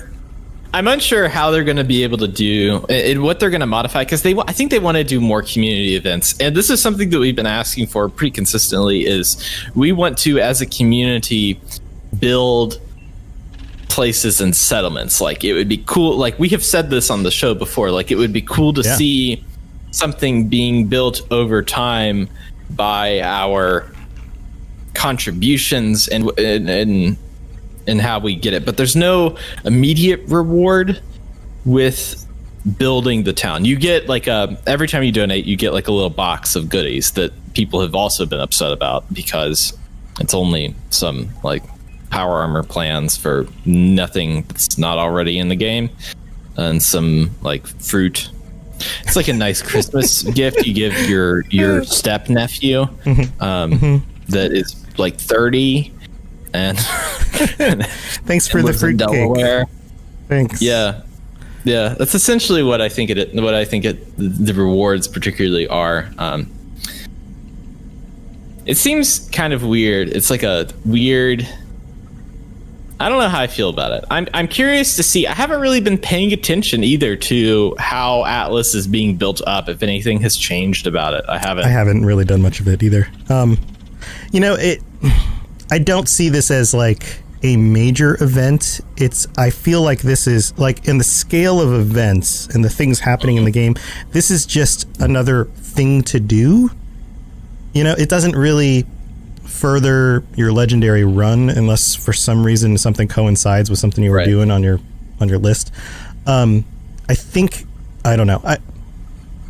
how they're going to be able to do and what they're going to modify, because I think they want to do more community events. And this is something that we've been asking for pretty consistently, is we want to, as a community, build places and settlements. Like, it would be cool, like we have said this on the show before, like it would be cool to see something being built over time by our contributions and how we get it. But there's no immediate reward with building the town. You get like every time you donate, you get like a little box of goodies that people have also been upset about, because it's only some like power armor plans for nothing that's not already in the game, and some like fruit. It's like a nice Christmas gift you give your step nephew that is like 30 and thanks for the fruit cake. Thanks. Yeah, that's essentially what I think the rewards particularly are. It seems kind of weird. It's like a weird I don't know how I feel about it. I'm curious to see. I haven't really been paying attention either to how Atlas is being built up. If anything has changed about it, I haven't really done much of it either. You know, I don't see this as like a major event. I feel like this is like in the scale of events and the things happening in the game. This is just another thing to do. You know, it doesn't really further your legendary run unless for some reason something coincides with something you were doing on your list. I think, I don't know.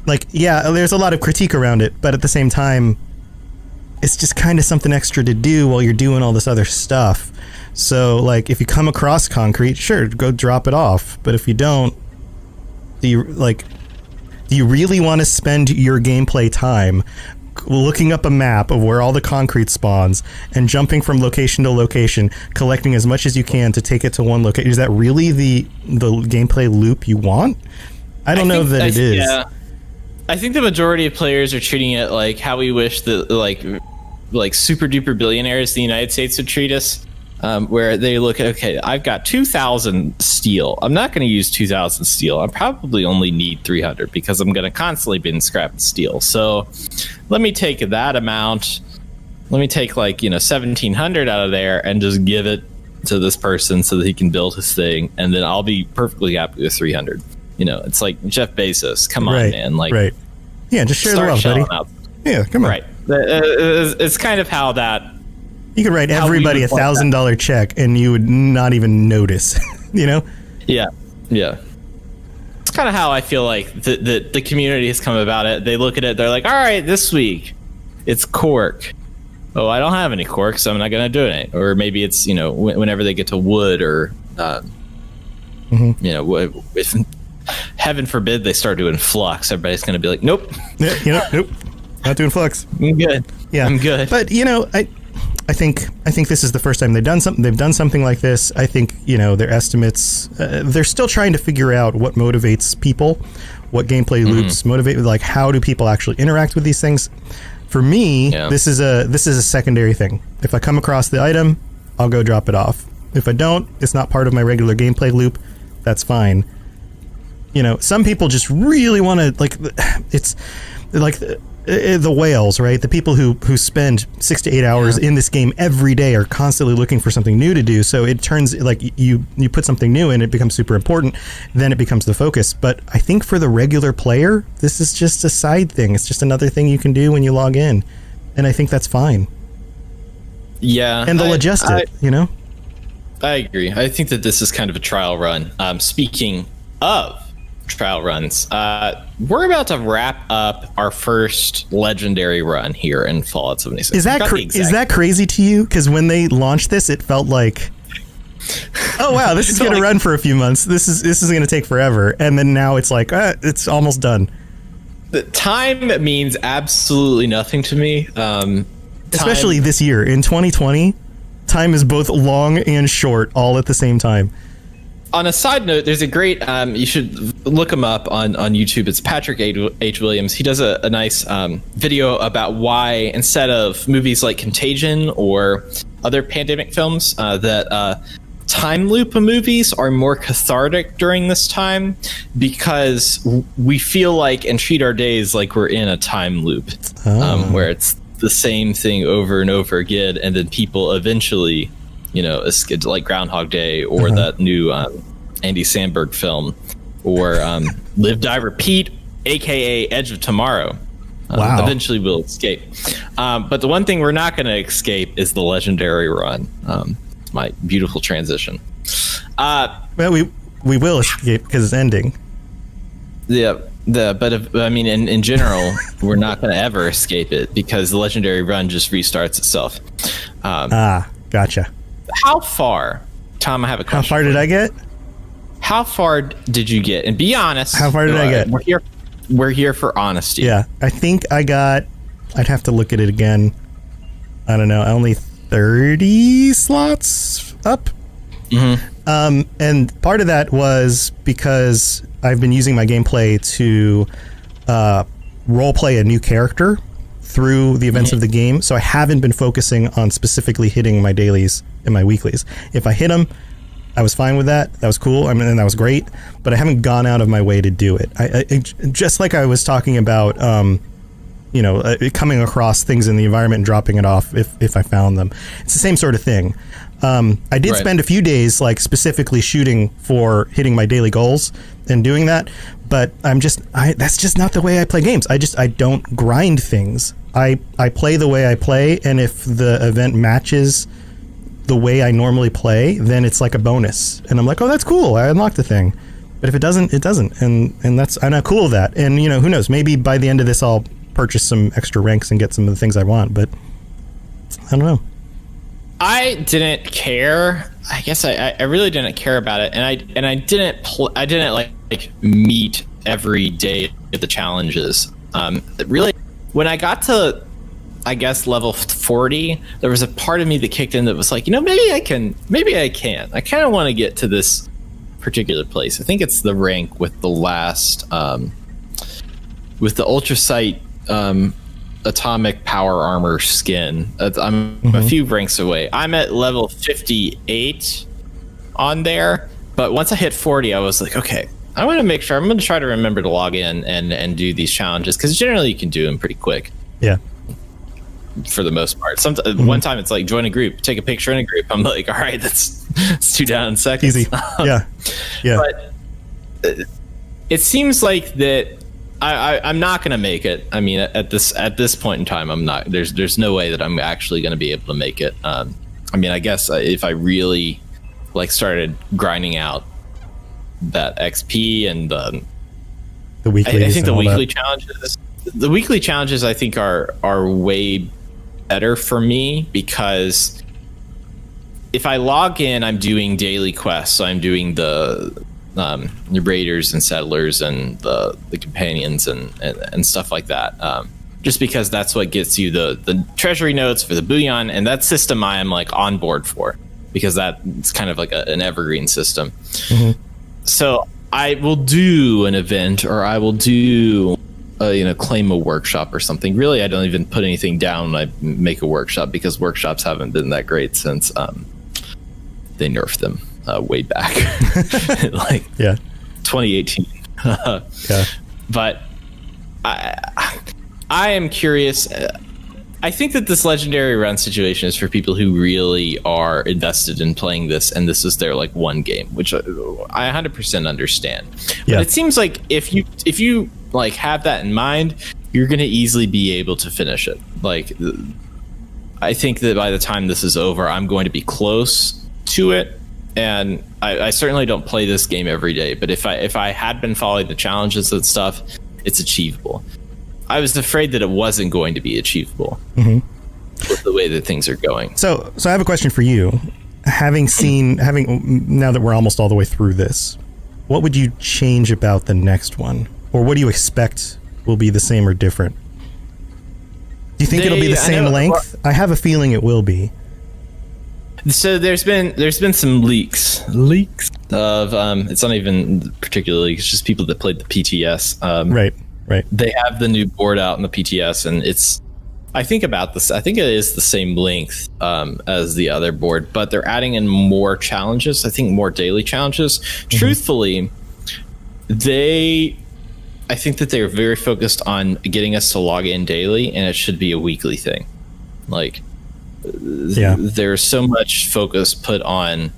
There's a lot of critique around it, but at the same time, it's just kind of something extra to do while you're doing all this other stuff. So, like, if you come across concrete, sure, go drop it off. But if you don't, do you really want to spend your gameplay time looking up a map of where all the concrete spawns and jumping from location to location, collecting as much as you can to take it to one location? Is that really the gameplay loop you want? I don't know that it is. Yeah. I think the majority of players are treating it like how we wish that like super duper billionaires in the United States would treat us, where they look at, okay, I've got 2,000 steel. I'm not going to use 2,000 steel. I probably only need 300 because I'm going to constantly be in scrap steel. So let me take that amount. Let me take 1,700 out of there and just give it to this person so that he can build his thing, and then I'll be perfectly happy with 300. You know, it's like Jeff Bezos. Come on, man. Right. Yeah, just share the wealth, buddy. Out. Yeah, come on. Right. It's kind of how that... You could write everybody $1,000 check and you would not even notice, you know? Yeah. It's kind of how I feel like the community has come about it. They look at it, they're like, all right, this week it's cork. Oh, I don't have any cork, so I'm not going to do it. Or maybe it's, whenever they get to wood or, if heaven forbid they start doing flux, everybody's going to be like, nope. Yeah, nope. Not doing flux. I'm good. Yeah. I'm good. But, I think this is the first time they've done something like this. I think, their estimates, they're still trying to figure out what motivates people, what gameplay loops motivate, like how do people actually interact with these things. For me, this is a secondary thing. If I come across the item, I'll go drop it off. If I don't, it's not part of my regular gameplay loop. That's fine. Some people just really want to, it's like the whales, right? The people who spend 6 to 8 hours in this game every day are constantly looking for something new to do. So it turns like you put something new in, it becomes super important. Then it becomes the focus. But I think for the regular player, this is just a side thing. It's just another thing you can do when you log in. And I think that's fine. Yeah. And they'll adjust it, I agree. I think that this is kind of a trial run. Speaking of trial runs, we're about to wrap up our first legendary run here in Fallout 76. Is that crazy to you? Because when they launched this, it felt like, oh wow, this is going to run for a few months. This is going to take forever, and then now it's like it's almost done. The time means absolutely nothing to me. Especially this year in 2020, time is both long and short all at the same time. On a side note, there's a great, you should look him up on YouTube. It's Patrick H. Williams. He does a nice video about why, instead of movies like Contagion or other pandemic films, that time loop movies are more cathartic during this time, because we feel like and treat our days like we're in a time loop, where it's the same thing over and over again, and then people eventually... like Groundhog Day or that new Andy Samberg film, or Live, Die, Repeat, aka Edge of Tomorrow. Wow. Eventually we'll escape. But the one thing we're not going to escape is the legendary run. My beautiful transition. Well, we will escape because it's ending. Yeah. In general, we're not going to ever escape it because the legendary run just restarts itself. Gotcha. How far, Tom? I have a question. How far did I get? How far did you get? And be honest. How far did I get? We're here for honesty. Yeah, I think I got. I'd have to look at it again. I don't know. Only 30 slots up. And part of that was because I've been using my gameplay to role play a new character through the events of the game, so I haven't been focusing on specifically hitting my dailies and my weeklies. If I hit them, I was fine with that. That was cool. I mean, and that was great. But I haven't gone out of my way to do it. I just like I was talking about, coming across things in the environment and dropping it off if I found them. It's the same sort of thing. I did spend a few days like specifically shooting for hitting my daily goals and doing that, but that's just not the way I play games. I don't grind things. I play the way I play, and if the event matches the way I normally play, then it's like a bonus, and I'm like, oh, that's cool, I unlocked the thing. But if it doesn't, it doesn't, and I'm not cool with that. And who knows, maybe by the end of this I'll purchase some extra ranks and get some of the things I want, but I don't know. I didn't care. I guess I really didn't care about it, and I didn't like meet every day at the challenges. Really, when I got to, I guess, level 40, there was a part of me that kicked in that was like, maybe I can. I kind of want to get to this particular place. I think it's the rank with the last, with the Ultrasight atomic power armor skin. I'm a few ranks away. I'm at level 58 on there, but once I hit 40, I was like, okay, I want to make sure. I'm going to try to remember to log in and do these challenges, because generally you can do them pretty quick. Yeah. For the most part. One time it's like join a group, take a picture in a group. I'm like, all right, that's 2 down in seconds. Easy. Yeah. But it seems like that I'm not going to make it. I mean, at this point in time, I'm not. There's no way that I'm actually going to be able to make it. I mean, I guess if I really started grinding out that XP and the weeklies, I think the weekly challenges I think are way better for me, because if I log in, I'm doing daily quests. So I'm doing the raiders and settlers and the companions and stuff like that, just because that's what gets you the treasury notes for the bullion, and that system I am on board for, because that's kind of like an evergreen system. So I will do an event, or I will do claim a workshop or something. Really, I don't even put anything down when I make a workshop, because workshops haven't been that great since they nerfed them way back, 2018. Yeah. But I am curious. I think that this legendary run situation is for people who really are invested in playing this, and this is their one game, which I 100% understand. Yeah. But it seems like if you have that in mind, you're going to easily be able to finish it. I think that by the time this is over, I'm going to be close to it. And I certainly don't play this game every day, but if I had been following the challenges and stuff, it's achievable. I was afraid that it wasn't going to be achievable with the way that things are going. So I have a question for you. Having now that we're almost all the way through this, what would you change about the next one? Or what do you expect will be the same or different? Do you think it'll be the same length? I have a feeling it will be. So there's been some leaks of it's not even particularly leaks, it's just people that played the PTS. Right. They have the new board out in the PTS, and I think it is the same length as the other board, but they're adding in more challenges. I think more daily challenges. Truthfully, I think that they're very focused on getting us to log in daily, and it should be a weekly thing. There's so much focus put on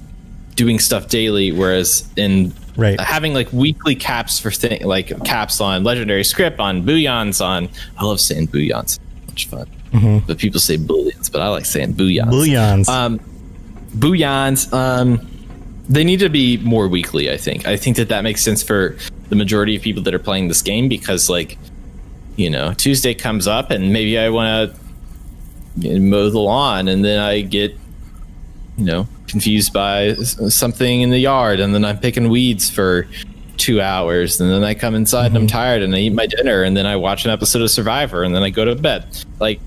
doing stuff daily, whereas in having weekly caps for caps on legendary script, on bullions, I love saying bullions, much fun. But people say bullions, but I like saying bullions. Bullions. They need to be more weekly. I think that makes sense for the majority of people that are playing this game, because Tuesday comes up and maybe I want to mow the lawn, and then I get confused by something in the yard, and then I'm picking weeds for 2 hours, and then I come inside and I'm tired, and I eat my dinner, and then I watch an episode of Survivor, and then I go to bed. Right.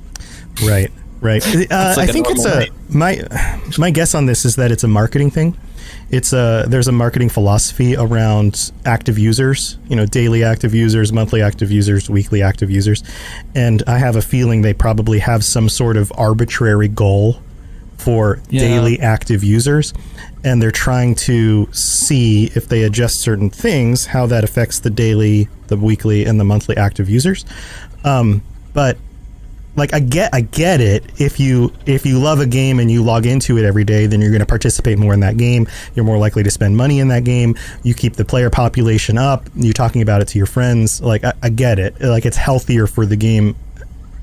I think it's my guess on this is that it's a marketing thing. there's a marketing philosophy around active users, daily active users, monthly active users, weekly active users. And I have a feeling they probably have some sort of arbitrary goal for daily active users. And they're trying to see if they adjust certain things, how that affects the daily, the weekly, and the monthly active users. But like I get it. If you love a game and you log into it every day, then you're going to participate more in that game. You're more likely to spend money in that game. You keep the player population up. You're talking about it to your friends. Like I get it. Like it's healthier for the game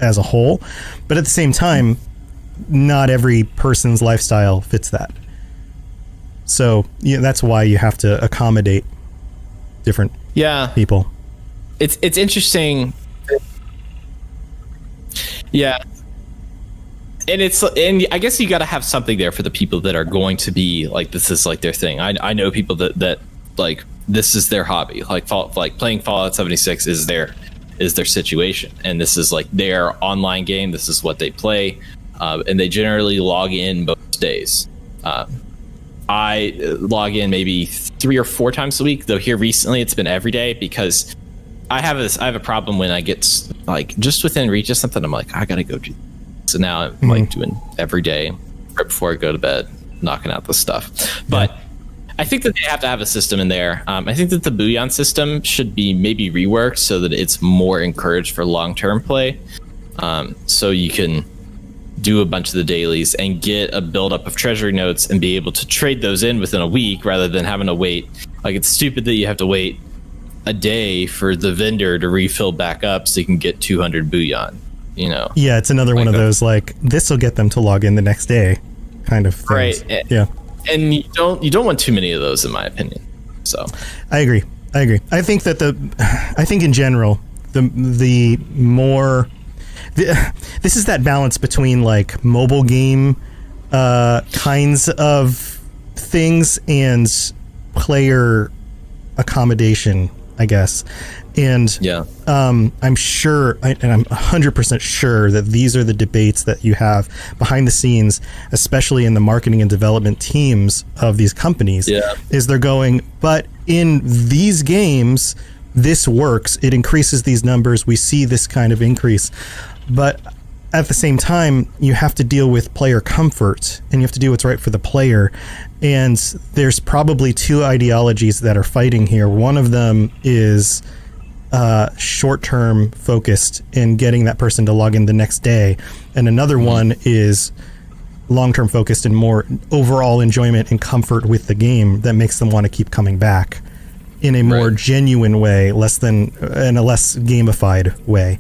as a whole. But at the same time, not every person's lifestyle fits that. So that's why you have to accommodate different people. It's interesting. Yeah. And I guess you got to have something there for the people that are going to be like, this is like their thing. I know people that like, this is their hobby. Like playing Fallout 76 is their situation. And this is like their online game. This is what they play. And they generally log in most days. I log in maybe 3 or 4 times a week, though here recently it's been every day because I have a problem when I get like just within reach of something. I'm like, I gotta go do. So now I'm like doing every day right before I go to bed, knocking out the stuff. But I think that they have to have a system in there. I think that the Booyan system should be maybe reworked so that it's more encouraged for long-term play. So you can do a bunch of the dailies and get a buildup of treasury notes and be able to trade those in within a week rather than having to wait. Like it's stupid that you have to wait a day for the vendor to refill back up so you can get 200 Booyan, Yeah, it's another one of those, like, this will get them to log in the next day kind of things. Right. Yeah. And you don't want too many of those, in my opinion. So I agree. I think that in general, the more... this is that balance between, like, mobile game kinds of things and player accommodation, I guess. And I'm sure, and I'm 100% sure that these are the debates that you have behind the scenes, especially in the marketing and development teams of these companies, is they're going, but in these games, this works. It increases these numbers. We see this kind of increase. But at the same time, you have to deal with player comfort and you have to do what's right for the player. And there's probably 2 ideologies that are fighting here. One of them is short-term focused in getting that person to log in the next day. And another one is long-term focused and more overall enjoyment and comfort with the game that makes them want to keep coming back in a more genuine way, in a less gamified way.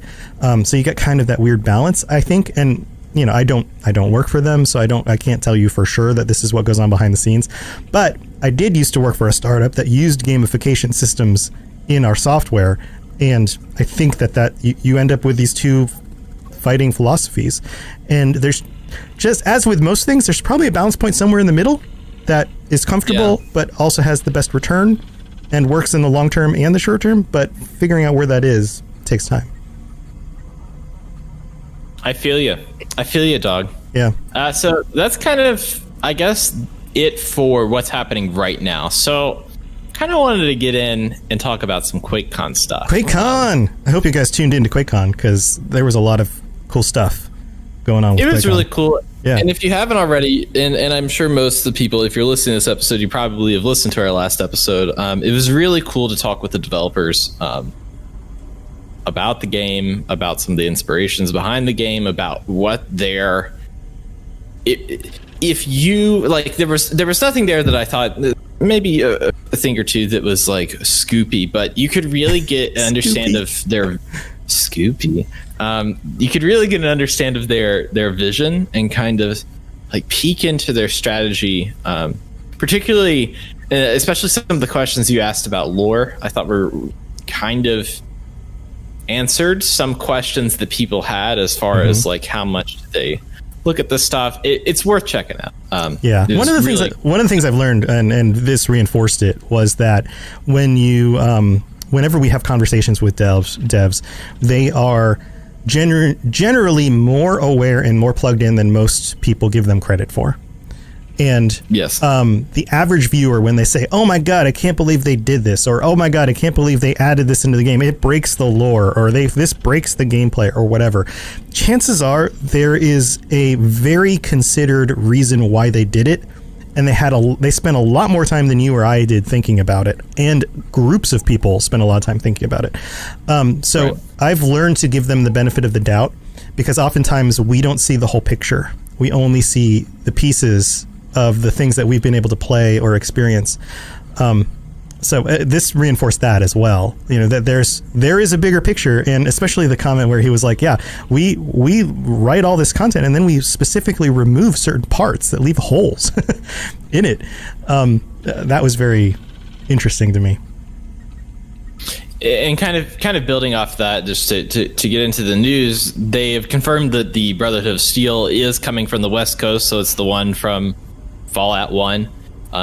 So you get kind of that weird balance, I think. And I don't work for them, so I can't tell you for sure that this is what goes on behind the scenes. But I did used to work for a startup that used gamification systems in our software, and I think that you end up with these 2 fighting philosophies. And there's, just as with most things, there's probably a balance point somewhere in the middle that is comfortable but also has the best return and works in the long term and the short term, but figuring out where that is takes time. I feel you, dog. Yeah. So that's kind of, I guess, it for what's happening right now. So kind of wanted to get in and talk about some QuakeCon stuff. QuakeCon! I hope you guys tuned into QuakeCon because there was a lot of cool stuff going on with It was QuakeCon. really cool. Yeah. And if you haven't already, and I'm sure most of the people, if you're listening to this episode, you probably have listened to our last episode. It was really cool to talk with the developers about the game, about some of the inspirations behind the game, about what their... If you, like, there was nothing there that I thought... Maybe a thing or two that was like Scoopy, but you could really get an understand of their Scoopy. You could really get an understand of their vision and kind of like peek into their strategy, particularly, especially some of the questions you asked about lore. I thought were kind of answered some questions that people had as far as like how much did they look at this stuff. It's worth checking out. One of the things I've learned, and this reinforced it, was that when you whenever we have conversations with devs, they are generally more aware and more plugged in than most people give them credit for. And yes, the average viewer, when they say, "Oh my god, I can't believe they did this," or "Oh my god, I can't believe they added this into the game," it breaks the lore, or this breaks the gameplay, or whatever. Chances are there is a very considered reason why they did it, and they spent a lot more time than you or I did thinking about it, and groups of people spent a lot of time thinking about it. So I've learned to give them the benefit of the doubt, because oftentimes we don't see the whole picture. We only see the pieces of the things that we've been able to play or experience. So this reinforced that as well, that there is a bigger picture, and especially the comment where he was like, yeah, we write all this content and then we specifically remove certain parts that leave holes in it. That was very interesting to me. And kind of building off that, just to get into the news, they have confirmed that the Brotherhood of Steel is coming from the West Coast, so it's the one from Fallout 1.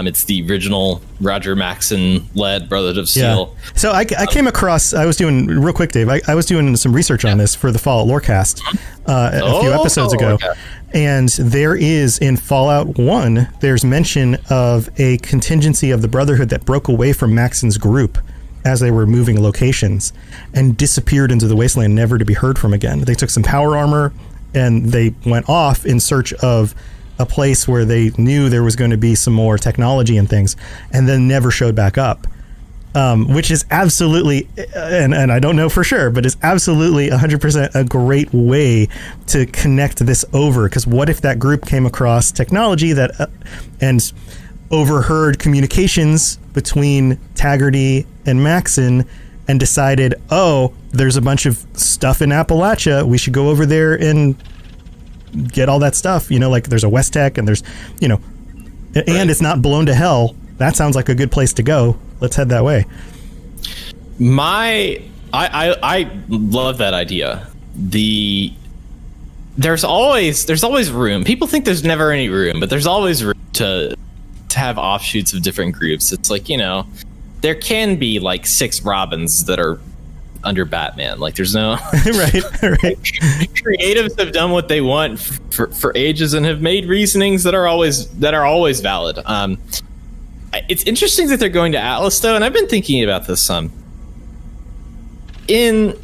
It's the original Roger Maxson-led Brotherhood of Steel. Yeah. So I came across, I was doing, real quick, Dave, I was doing some research on this for the Fallout Lorecast a few episodes ago. Okay. And there is, in Fallout 1, there's mention of a contingency of the Brotherhood that broke away from Maxson's group as they were moving locations and disappeared into the wasteland, never to be heard from again. They took some power armor and they went off in search of a place where they knew there was going to be some more technology and things, and then never showed back up, which is absolutely, and I don't know for sure, but it's absolutely 100% a great way to connect this over. Because what if that group came across technology that and overheard communications between Taggarty and Maxson and decided, oh, there's a bunch of stuff in Appalachia, we should go over there and get all that stuff, like there's a West Tech and there's, and it's not blown to hell. That sounds like a good place to go. Let's head that way. I love that idea. There's always room. People think there's never any room, but there's always room to have offshoots of different groups. It's like, there can be like 6 Robins that are under Batman. Like there's no right. Creatives have done what they want for ages and have made reasonings that are always valid. It's interesting that they're going to Atlas though, and I've been thinking about this some. So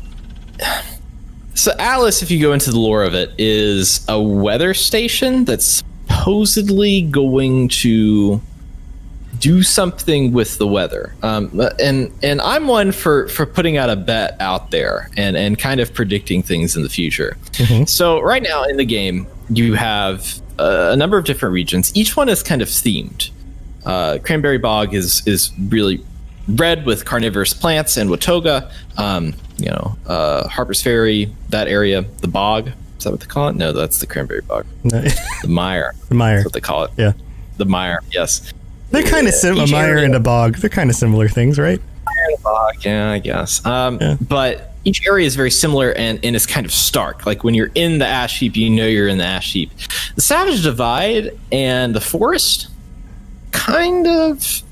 Atlas, if you go into the lore of it, is a weather station that's supposedly going to do something with the weather, and I'm one for putting out a bet out there and kind of predicting things in the future. Mm-hmm. So right now in the game you have a number of different regions. Each one is kind of themed. Cranberry Bog is really red with carnivorous plants and Watoga. Harper's Ferry, that area, the bog, is that what they call it? No, that's the Cranberry Bog. The mire. The mire. That's what they call it. Yeah. The mire, yes. They're kind of similar. A mire and a bog. They're kind of similar things, right? Mire and a bog, yeah, I guess. But each area is very similar and is kind of stark. Like when you're in the ash heap, you're in the ash heap. The Savage Divide and the Forest, kind of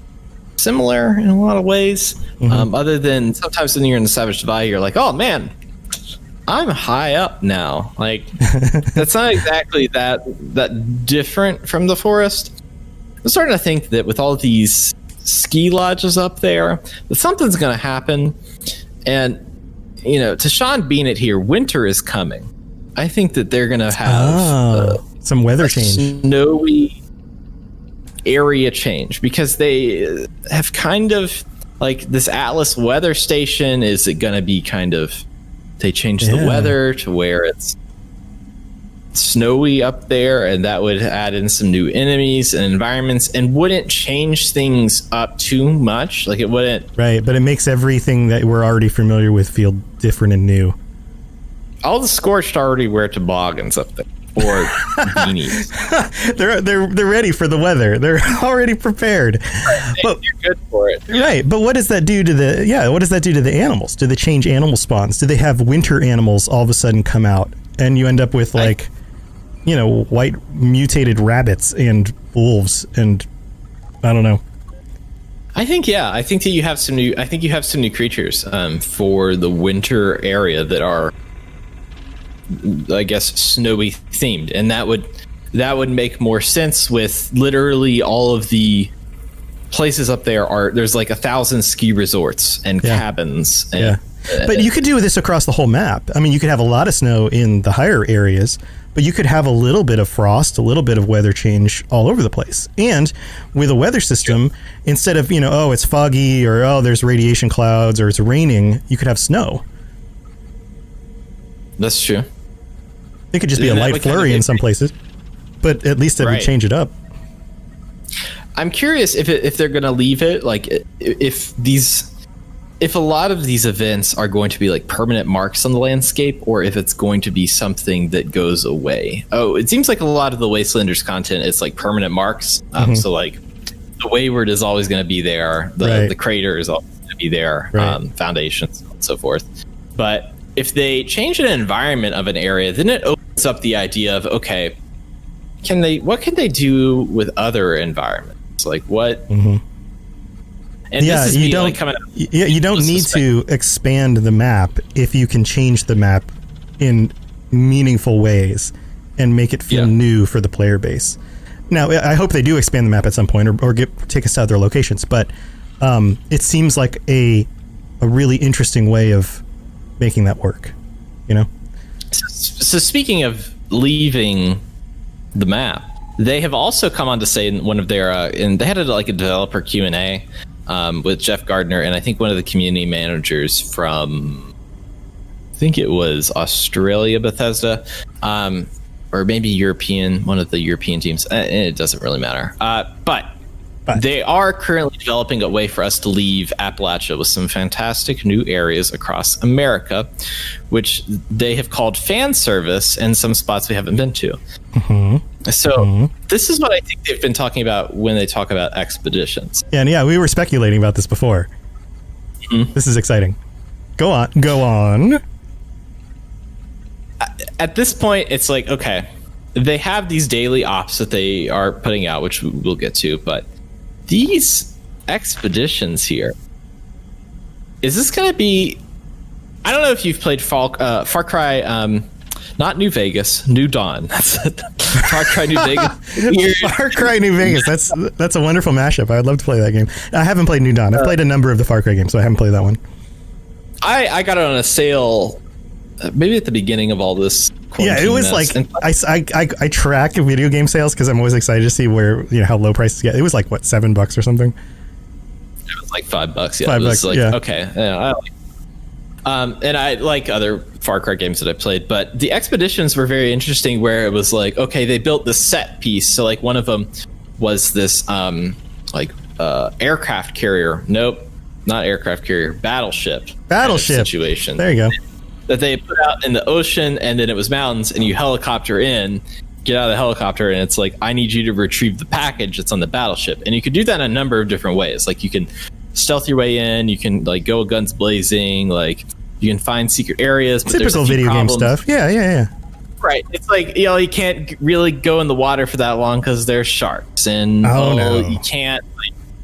similar in a lot of ways. Mm-hmm. Other than sometimes when you're in the Savage Divide, you're like, oh man, I'm high up now. Like that's not exactly that different from the Forest. I'm starting to think that with all these ski lodges up there, that something's going to happen. And, to Sean Bean it here, winter is coming. I think that they're going to have some weather change. Snowy area change, because they have kind of like this Atlas weather station. Is it going to be kind of, they change the weather to where it's snowy up there, and that would add in some new enemies and environments and wouldn't change things up too much. Like it wouldn't. Right, but it makes everything that we're already familiar with feel different and new. All the Scorched already wear toboggans up there. Or beanies. they're ready for the weather. They're already prepared. Right, but you're good for it. Right, but what does that do to the animals? Do they change animal spawns? Do they have winter animals all of a sudden come out and you end up with white mutated rabbits and wolves and I don't know. I think that you have some new creatures for the winter area that are, I guess, snowy themed, and that would make more sense with literally all of the places up there there's like 1,000 ski resorts and cabins. And, but you could do this across the whole map. I mean, you could have a lot of snow in the higher areas, but you could have a little bit of frost, a little bit of weather change all over the place. And with a weather system, instead of, it's foggy or, there's radiation clouds or it's raining, you could have snow. That's true. It could just be a light flurry in some places, but at least it would change it up. I'm curious if they're going to leave it, like if a lot of these events are going to be like permanent marks on the landscape, or if it's going to be something that goes away. Oh, it seems like a lot of the Wastelanders content is like permanent marks. So like the Wayward is always going to be there. The Crater is always going to be there. Foundations and so forth. But if they change an environment of an area, then it opens up the idea of, okay, what can they do with other environments? Like what? And this is you don't need to expand the map if you can change the map in meaningful ways and make it feel new for the player base. Now, I hope they do expand the map at some point or take us to other locations, but it seems like a really interesting way of making that work, So speaking of leaving the map, they have also come on to say in one of their and they had a developer Q&A with Jeff Gardner and I think one of the community managers from, I think it was Australia, Bethesda, or maybe one of the European teams. It doesn't really matter. But they are currently developing a way for us to leave Appalachia with some fantastic new areas across America, which they have called fan service, and some spots we haven't been to. So this is what I think they've been talking about when they talk about expeditions. And we were speculating about this before. This is exciting. Go on. At this point, it's like, okay, they have these daily ops that they are putting out, which we'll get to, but these expeditions here, is this going to be, I don't know if you've played Far Cry, not New Vegas, New Dawn. That's it. Far Cry New Vegas. Far Cry New Vegas. That's a wonderful mashup. I'd love to play that game. I haven't played New Dawn. I've played a number of the Far Cry games, so I haven't played that one. I got it on a sale maybe at the beginning of all this. It was I track video game sales because I'm always excited to see where how low prices get. It was like what, $7 or something. It was like $5. Yeah, $5. Like, yeah. Okay. Yeah, and I like other Far Cry games that I played, but the expeditions were very interesting. Where it was like, okay, they built this set piece. So like one of them was this aircraft carrier. Nope, not aircraft carrier. Battleship situation. There you go. That they put out in the ocean, and then it was mountains, and you helicopter in, get out of the helicopter, and it's like, I need you to retrieve the package that's on the battleship. And you could do that in a number of different ways. Like you can stealth your way in, you can like go guns blazing, like you can find secret areas. But typical video game stuff. Yeah. Right. It's like, you can't really go in the water for that long because there's sharks, and you can't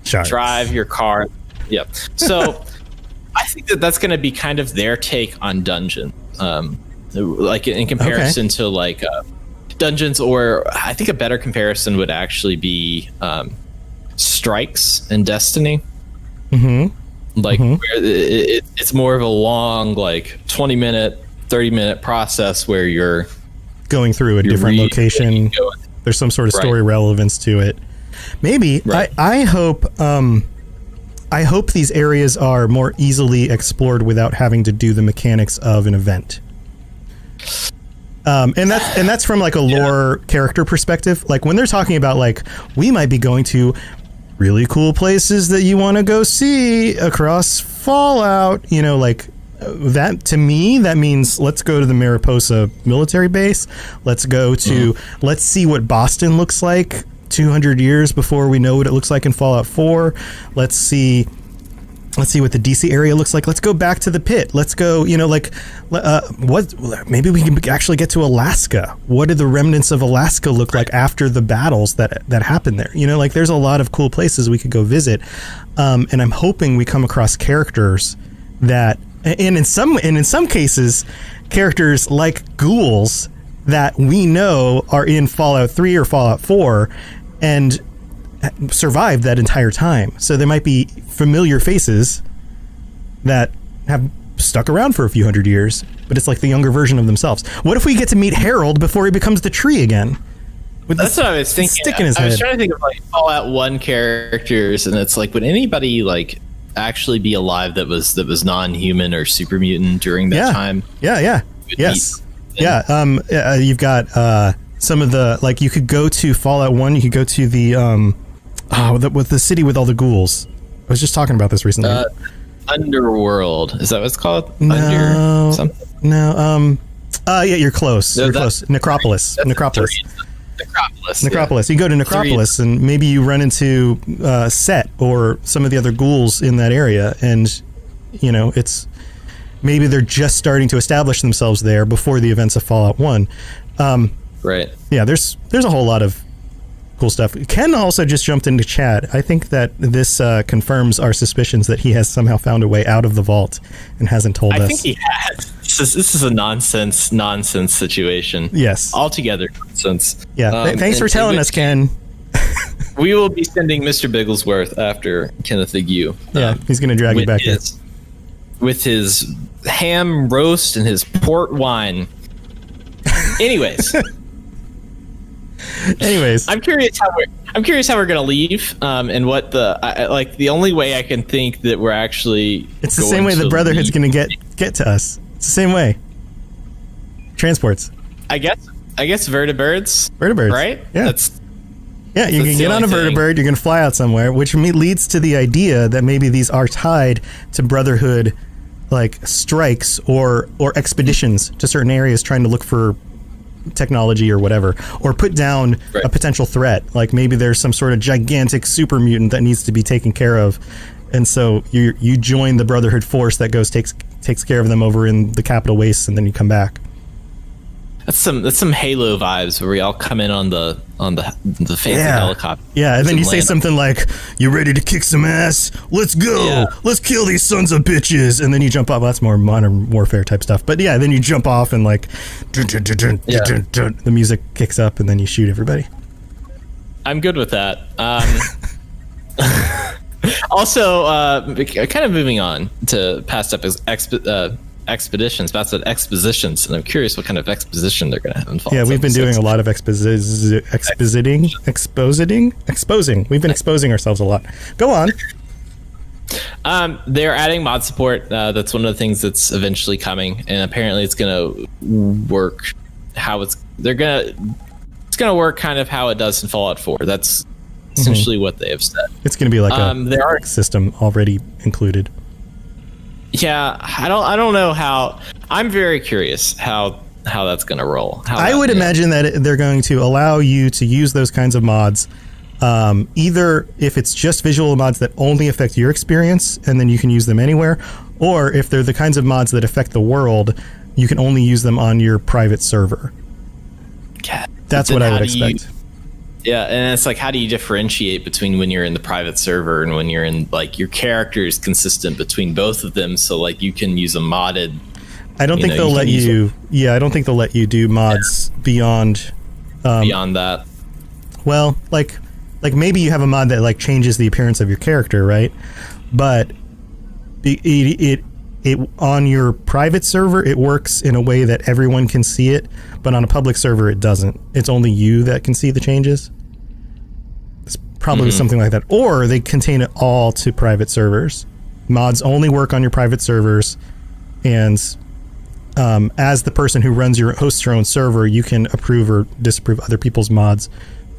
drive your car. Yep. So I think that's going to be kind of their take on dungeon, like in comparison to like dungeons, or I think a better comparison would actually be strikes in Destiny. Like where it's more of a long, like 20-minute, 30-minute process where you're going through a different location. There's some sort of story relevance to it. Maybe I hope these areas are more easily explored without having to do the mechanics of an event. And that's from like a lore character perspective. Like when they're talking about like, we might be going to really cool places that you want to go see across Fallout, like that, to me, that means let's go to the Mariposa military base. Let's go to, let's see what Boston looks like 200 years before we know what it looks like in Fallout 4. Let's see what the DC area looks like. Let's go back to the pit. Let's go, maybe we can actually get to Alaska. What do the remnants of Alaska look like after the battles that happened there? There's a lot of cool places we could go visit. And I'm hoping we come across characters that, and in some cases, characters like ghouls that we know are in Fallout 3 or Fallout 4 and survived that entire time. So there might be familiar faces that have stuck around for a few hundred years, but it's like the younger version of themselves. What if we get to meet Harold before he becomes the tree again? That's what I was thinking. Stick in his head. I was trying to think of like Fallout 1 characters, and it's like, would anybody like actually be alive that was non-human or super mutant during that time? Yes. You've got some of the, like, you could go to Fallout 1, you could go to the with the city with all the ghouls. I was just talking about this recently. Underworld. Is that what it's called? No. Yeah, you're close. No, you're close. Necropolis. Necropolis. Necropolis. You go to Necropolis, and maybe you run into Set or some of the other ghouls in that area, and it's maybe they're just starting to establish themselves there before the events of Fallout 1. Right. Yeah, there's a whole lot of cool stuff. Ken also just jumped into chat. I think that this confirms our suspicions that he has somehow found a way out of the vault and hasn't told us. I think he has. This is a nonsense situation. Yes. Altogether nonsense. Yeah. Thanks for telling us, Ken. We will be sending Mr. Bigglesworth after Kenneth Ague. Yeah, he's going to drag you back in. With his ham roast and his port wine. Anyways, I'm curious how we're gonna leave, and what the only way I can think that we're actually. It's the same way the Brotherhood's gonna get to us. It's the same way. Transports. I guess vertibirds. Vertibirds, right? Yeah. You can get on a vertibird. You're gonna fly out somewhere, which leads to the idea that maybe these are tied to Brotherhood, like strikes or expeditions to certain areas trying to look for technology or whatever, or put down a potential threat. Like maybe there's some sort of gigantic super mutant that needs to be taken care of, and so you join the Brotherhood force that goes takes care of them over in the Capital Wastes, and then you come back. That's some Halo vibes where we all come in on the fancy helicopter. Yeah, and then you say something like, "You ready to kick some ass? Let's go! Yeah. Let's kill these sons of bitches!" And then you jump off. That's more Modern Warfare type stuff. But yeah, then you jump off and like, the music kicks up, and then you shoot everybody. I'm good with that. Also, kind of moving on to past expositions, and I'm curious what kind of exposition they're going to have in Fallout. Yeah, we've been doing a lot of exposing. We've been exposing ourselves a lot. Go on. They're adding mod support. That's one of the things that's eventually coming, and apparently it's going to work it's going to work kind of how it does in Fallout 4. That's essentially what they have said. It's going to be like a system already included. Yeah, I don't know how. I'm very curious how that's going to roll. I would imagine that they're going to allow you to use those kinds of mods, either if it's just visual mods that only affect your experience and then you can use them anywhere, or if they're the kinds of mods that affect the world, you can only use them on your private server. Yeah, that's what I would expect. Yeah, and it's like, how do you differentiate between when you're in the private server and when you're in, like, your character is consistent between both of them, so like you can use a modded. I don't think they'll let you. Yeah, I don't think they'll let you do mods beyond that. Well, like maybe you have a mod that like changes the appearance of your character, right? But it on your private server it works in a way that everyone can see it, but on a public server it doesn't. It's only you that can see the changes. It's probably something like that. Or they contain it all to private servers. Mods only work on your private servers, and as the person who hosts your own server, you can approve or disapprove other people's mods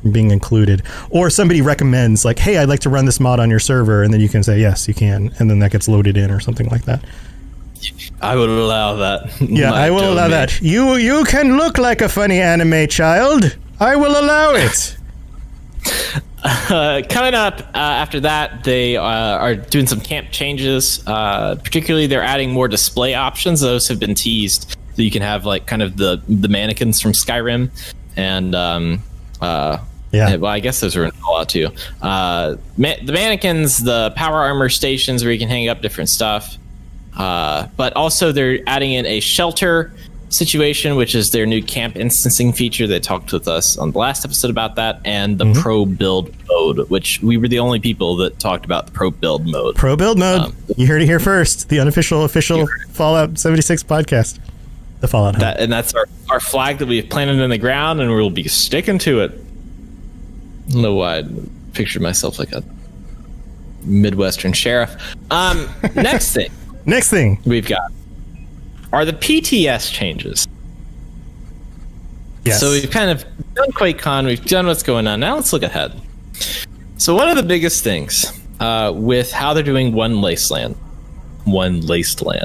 from being included. Or somebody recommends, like, hey, I'd like to run this mod on your server, and then you can say, yes, you can, and then that gets loaded in or something like that. I will allow that. Yeah, I will allow that. You can look like a funny anime child. I will allow it. Coming up after that, they are doing some camp changes. Particularly, they're adding more display options. Those have been teased, so you can have like kind of the mannequins from Skyrim, and well, I guess those are in Fallout too. The mannequins, the power armor stations where you can hang up different stuff. But also they're adding in a shelter situation, which is their new camp instancing feature. They talked with us on the last episode about that, and the pro build mode, which we were the only people that talked about the pro build mode. Pro build mode. You heard it here first. The unofficial official Fallout 76 podcast. The Fallout Hub. And that's our flag that we've planted in the ground, and we'll be sticking to it. I don't know why I pictured myself like a Midwestern sheriff. Next thing we've got are the PTS changes. Yes. So we've kind of done QuakeCon, we've done what's going on. Now let's look ahead. So one of the biggest things with how they're doing One Laceland.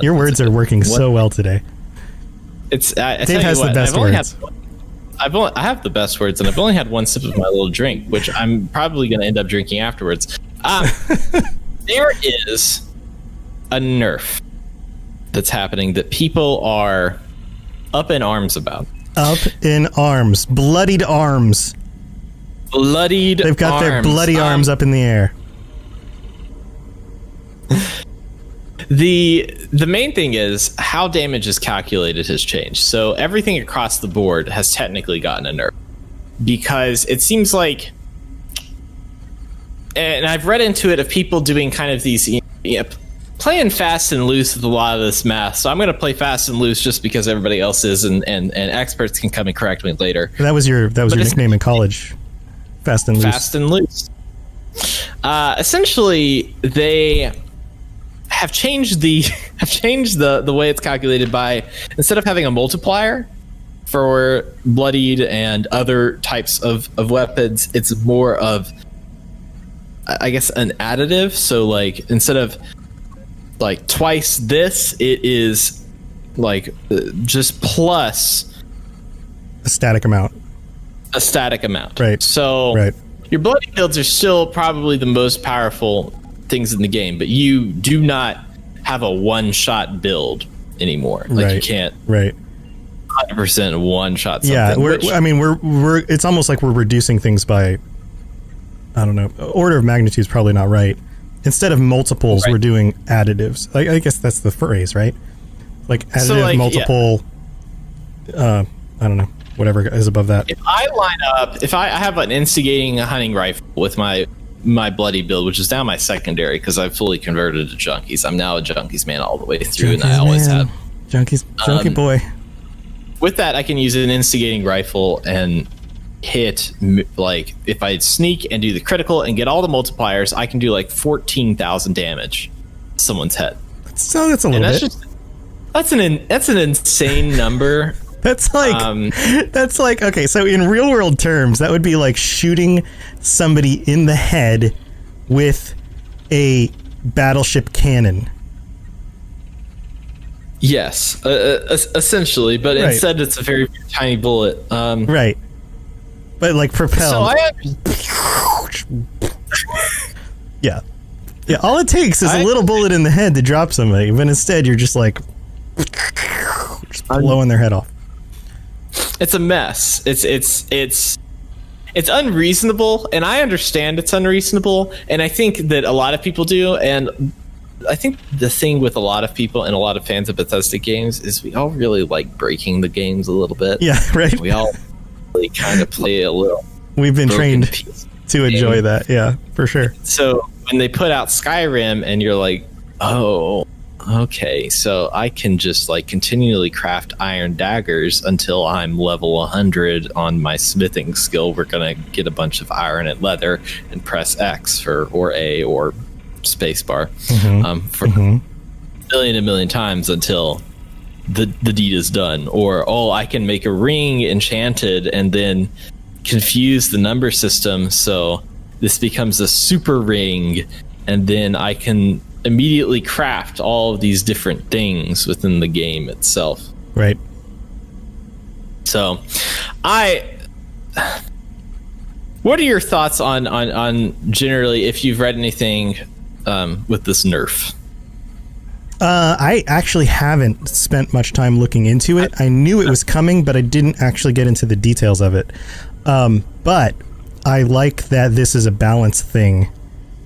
Your words are working so well today. It's Dave has the best words. I have the best words, and I've only had one sip of my little drink, which I'm probably going to end up drinking afterwards. There is a nerf that's happening that people are up in arms about. Up in arms. Bloodied arms. They've got their bloody arms up in the air. The main thing is how damage is calculated has changed. So everything across the board has technically gotten a nerf, because it seems like, and I've read into it, of people doing kind of these, playing fast and loose with a lot of this math. So I'm going to play fast and loose just because everybody else is, and experts can come and correct me later. That was your nickname in college. Fast and loose. Fast and loose. Essentially, they have changed the way it's calculated by, instead of having a multiplier for bloodied and other types of weapons, it's more of, I guess, an additive. So like, instead of like twice this, it is like just plus a static amount. Right. So right. Your bloody builds are still probably the most powerful things in the game, but you do not have a one-shot build anymore. Like you can't 100% one-shot something. Yeah, we're it's almost like we're reducing things by, I don't know, order of magnitude is probably not right. Instead of multiples, we're doing additives. I guess that's the phrase, right? Like additive, multiple, I don't know, whatever is above that. If I line up, if I have an instigating hunting rifle with my bloody build, which is now my secondary because I've fully converted to junkies. I'm now a junkies man all the way through, and I always have. Junkie boy. With that, I can use an instigating rifle and hit, like, if I sneak and do the critical and get all the multipliers, I can do like 14,000 damage to someone's head. So that's a little bit. That's an insane number. That's like okay, so in real world terms, that would be like shooting somebody in the head with a battleship cannon. Yes, essentially, but instead it's a very tiny bullet. Right, but like propelled. Yeah. All it takes is a little bullet in the head to drop somebody, but instead you're just like blowing their head off. It's a mess. It's unreasonable, and I understand it's unreasonable, and I think that a lot of people do. And I think the thing with a lot of people and a lot of fans of Bethesda games is we all really like breaking the games a little bit. Yeah, right. We all really kind of play a little. We've been trained to enjoy that. Yeah, for sure. So when they put out Skyrim, and you're like, oh, okay, so I can just like continually craft iron daggers until I'm level 100 on my smithing skill. We're gonna get a bunch of iron and leather and press X or A or spacebar for a million times until the deed is done. Or I can make a ring enchanted and then confuse the number system so this becomes a super ring, and then I can immediately craft all of these different things within the game itself. Right. So, what are your thoughts on generally, if you've read anything with this nerf? I actually haven't spent much time looking into it. I knew it was coming, but I didn't actually get into the details of it. But I like that this is a balance thing.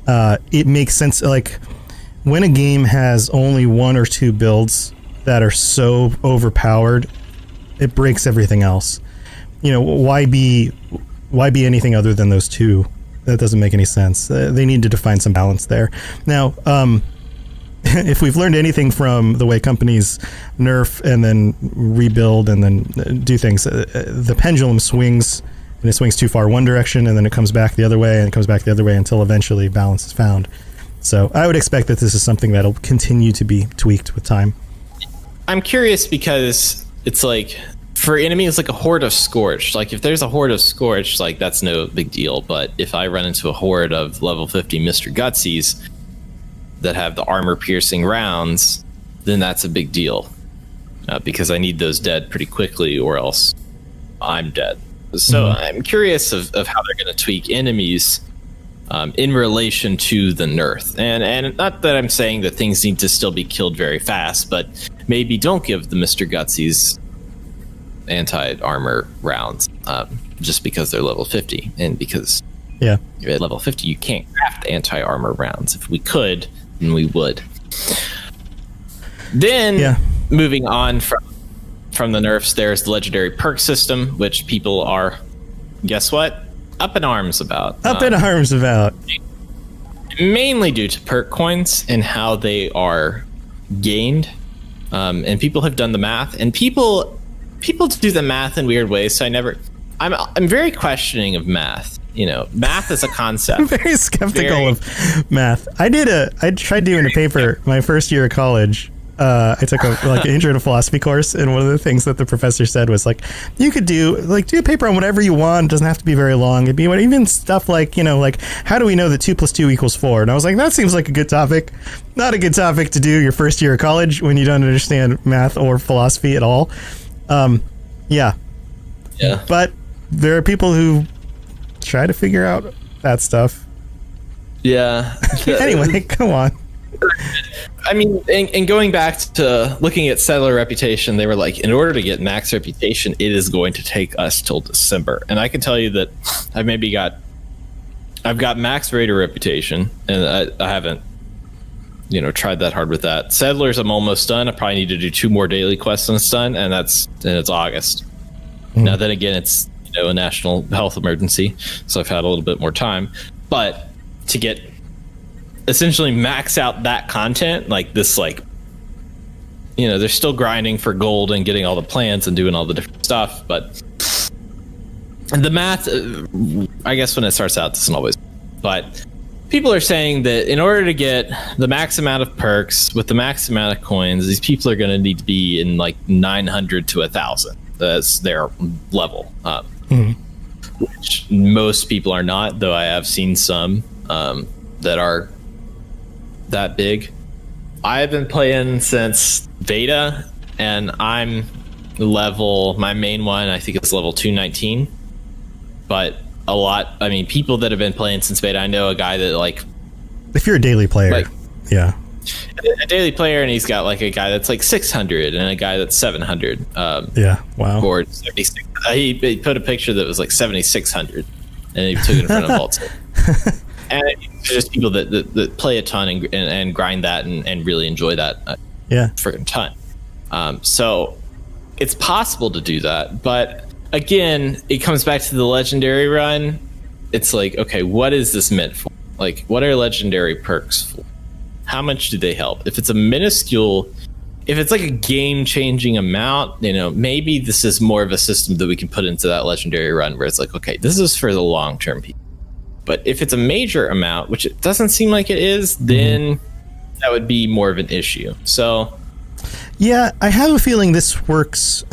It makes sense. Like, when a game has only one or two builds that are so overpowered, it breaks everything else. Why be anything other than those two? That doesn't make any sense. They need to find some balance there. Now, if we've learned anything from the way companies nerf and then rebuild and then do things, the pendulum swings, and it swings too far one direction, and then it comes back the other way, and it comes back the other way until eventually balance is found. So I would expect that this is something that'll continue to be tweaked with time. I'm curious because it's like, for enemies like a horde of Scorched, like if there's a horde of Scorched, like that's no big deal. But if I run into a horde of level 50 Mr. Gutsies that have the armor-piercing rounds, then that's a big deal. Because I need those dead pretty quickly or else I'm dead. So I'm curious of how they're going to tweak enemies in relation to the nerf. And not that I'm saying that things need to still be killed very fast, but maybe don't give the Mr. Gutsies anti-armor rounds just because they're level 50, and because you're at level 50 you can't craft anti-armor rounds. If we could, then we would. Then moving on from the nerfs, there's the legendary perk system, which people are, guess what, up in arms about. Mainly due to perk coins and how they are gained, and people have done the math, and people do the math in weird ways. So I'm very questioning of math. Math as a concept. I'm very skeptical of math. I tried doing a paper my first year of college. I took an intro to philosophy course, and one of the things that the professor said was like, you could do a paper on whatever you want. It doesn't have to be very long. It'd be even stuff like, how do we know that 2 + 2 = 4? And I was like, that seems like a good topic. Not a good topic to do your first year of college when you don't understand math or philosophy at all. Yeah. But there are people who try to figure out that stuff. Yeah. Anyway, go on. I mean, and going back to looking at settler reputation, they were like, in order to get max reputation, it is going to take us till December. And I can tell you that I've got max raider reputation, and I haven't tried that hard with that. Settlers, I'm almost done. I probably need to do 2 more daily quests and it's done, and it's August. Now then again, it's a national health emergency, so I've had a little bit more time. But to get essentially max out that content, they're still grinding for gold and getting all the plans and doing all the different stuff, but the math, I guess when it starts out, doesn't always. But people are saying that in order to get the max amount of perks with the max amount of coins, these people are going to need to be in 900 to 1,000. That's their level, which most people are not, though I have seen some that are that big. I've been playing since beta, and my main one, I think it's level 219. But people that have been playing since beta, I know a guy that if you're a daily player, a daily player, and he's got a guy that's 600 and a guy that's 700. Wow. Board 76. He put a picture that was 7,600, and he took it in front of Vault. And it's just people that play a ton and grind that and really enjoy that freaking ton. So it's possible to do that, but again, it comes back to the legendary run. It's okay, what is this meant for? What are legendary perks for? How much do they help? If it's a minuscule, if it's a game-changing amount, maybe this is more of a system that we can put into that legendary run where it's okay, this is for the long-term people. But if it's a major amount, which it doesn't seem like it is, then that would be more of an issue. So, yeah, I have a feeling this works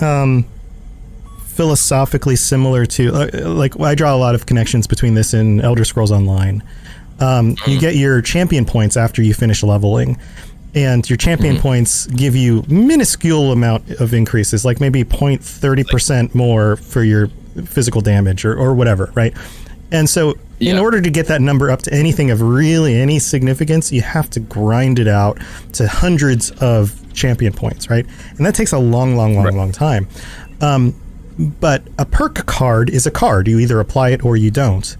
philosophically similar to, I draw a lot of connections between this and Elder Scrolls Online. You get your champion points after you finish leveling, and your champion points give you minuscule amount of increases, maybe 0.30% more for your physical damage or whatever, right? And so in order to get that number up to anything of really any significance, you have to grind it out to hundreds of champion points, right? And that takes a long time. But a perk card is a card. You either apply it or you don't.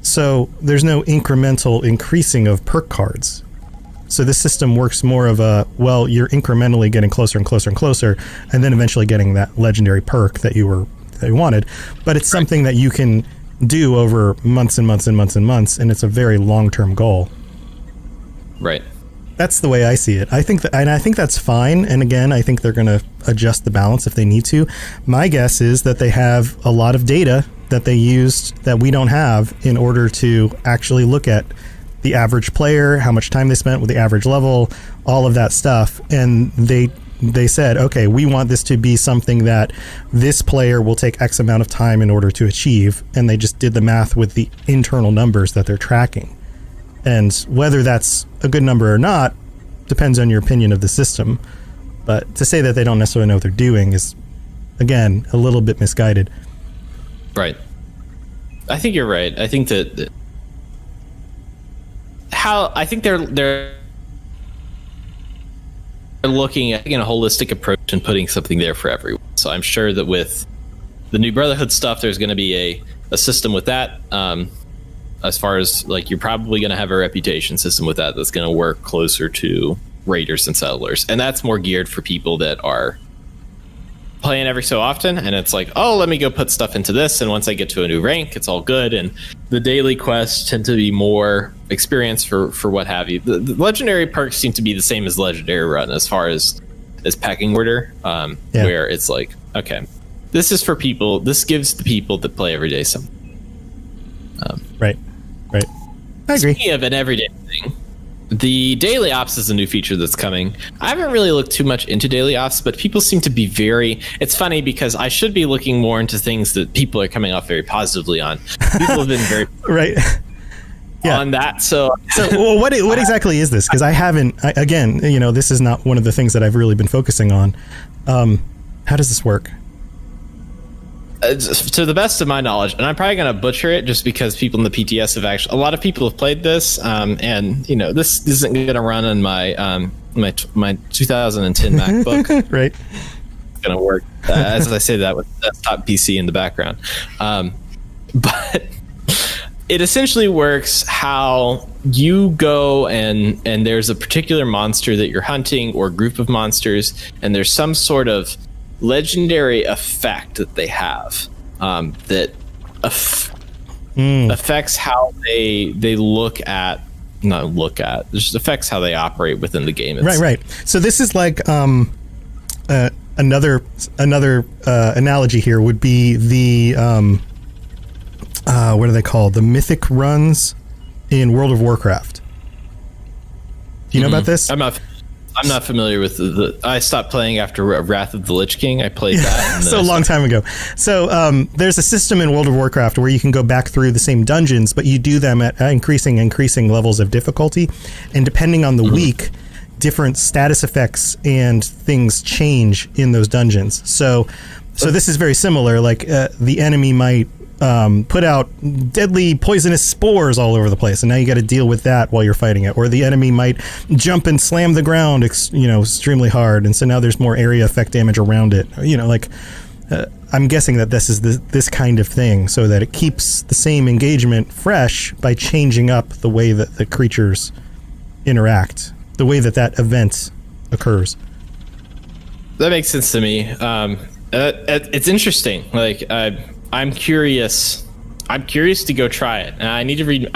So there's no incremental increasing of perk cards. So this system works more of a, well, you're incrementally getting closer and closer and closer, and then eventually getting that legendary perk that you wanted. But it's something that you can do over months and months and months and months, and it's a very long-term goal. Right. That's the way I see it. I think that's fine. And again, I think they're going to adjust the balance if they need to. My guess is that they have a lot of data that they used that we don't have in order to actually look at the average player, how much time they spent with the average level, all of that stuff. And they said, okay, we want this to be something that this player will take X amount of time in order to achieve. And they just did the math with the internal numbers that they're tracking. And whether that's a good number or not depends on your opinion of the system. But to say that they don't necessarily know what they're doing is, again, a little bit misguided. Right. I think you're right. I think that I think they're looking at a holistic approach and putting something there for everyone. So I'm sure that with the new Brotherhood stuff, there's going to be a system with that. As far as like, you're probably going to have a reputation system with that that's going to work closer to raiders and settlers, and that's more geared for people that are playing every so often. And it's like, oh, let me go put stuff into this, and once I get to a new rank, it's all good. And the daily quests tend to be more experience for what have you. The legendary perks seem to be the same as legendary run as far as pecking order, where it's like, okay, this is for people. This gives the people that play every day something. Right. I agree. Speaking of an everyday thing, the daily ops is a new feature that's coming. I haven't really looked too much into daily ops, but people seem to be it's funny because I should be looking more into things that people are coming off very positively on. People have been very right on that. So well, what exactly is this? Because again, this is not one of the things that I've really been focusing on. How does this work? To the best of my knowledge, and I'm probably going to butcher it just because people in the PTS have a lot of people have played this, and this isn't going to run on my my 2010 MacBook. Right. It's going to work as I say that with desktop PC in the background, but it essentially works how you go and there's a particular monster that you're hunting or group of monsters, and there's some sort of legendary effect that they have that affects how they just affects how they operate within the game itself. Right. So this is like another analogy here would be the what are they called? The mythic runs in World of Warcraft. Do you know about this? I'm not familiar with I stopped playing after Wrath of the Lich King. I played that. So a long time ago. So there's a system in World of Warcraft where you can go back through the same dungeons, but you do them at increasing levels of difficulty. And depending on the week, different status effects and things change in those dungeons. So this is very similar. Like the enemy might put out deadly poisonous spores all over the place, and now you got to deal with that while you're fighting it. Or the enemy might jump and slam the ground extremely hard, and so now there's more area effect damage around it. I'm guessing that this is this kind of thing, so that it keeps the same engagement fresh by changing up the way that the creatures interact, the way that event occurs. That makes sense to me. It's interesting. Like I'm curious to go try it, and I need to read.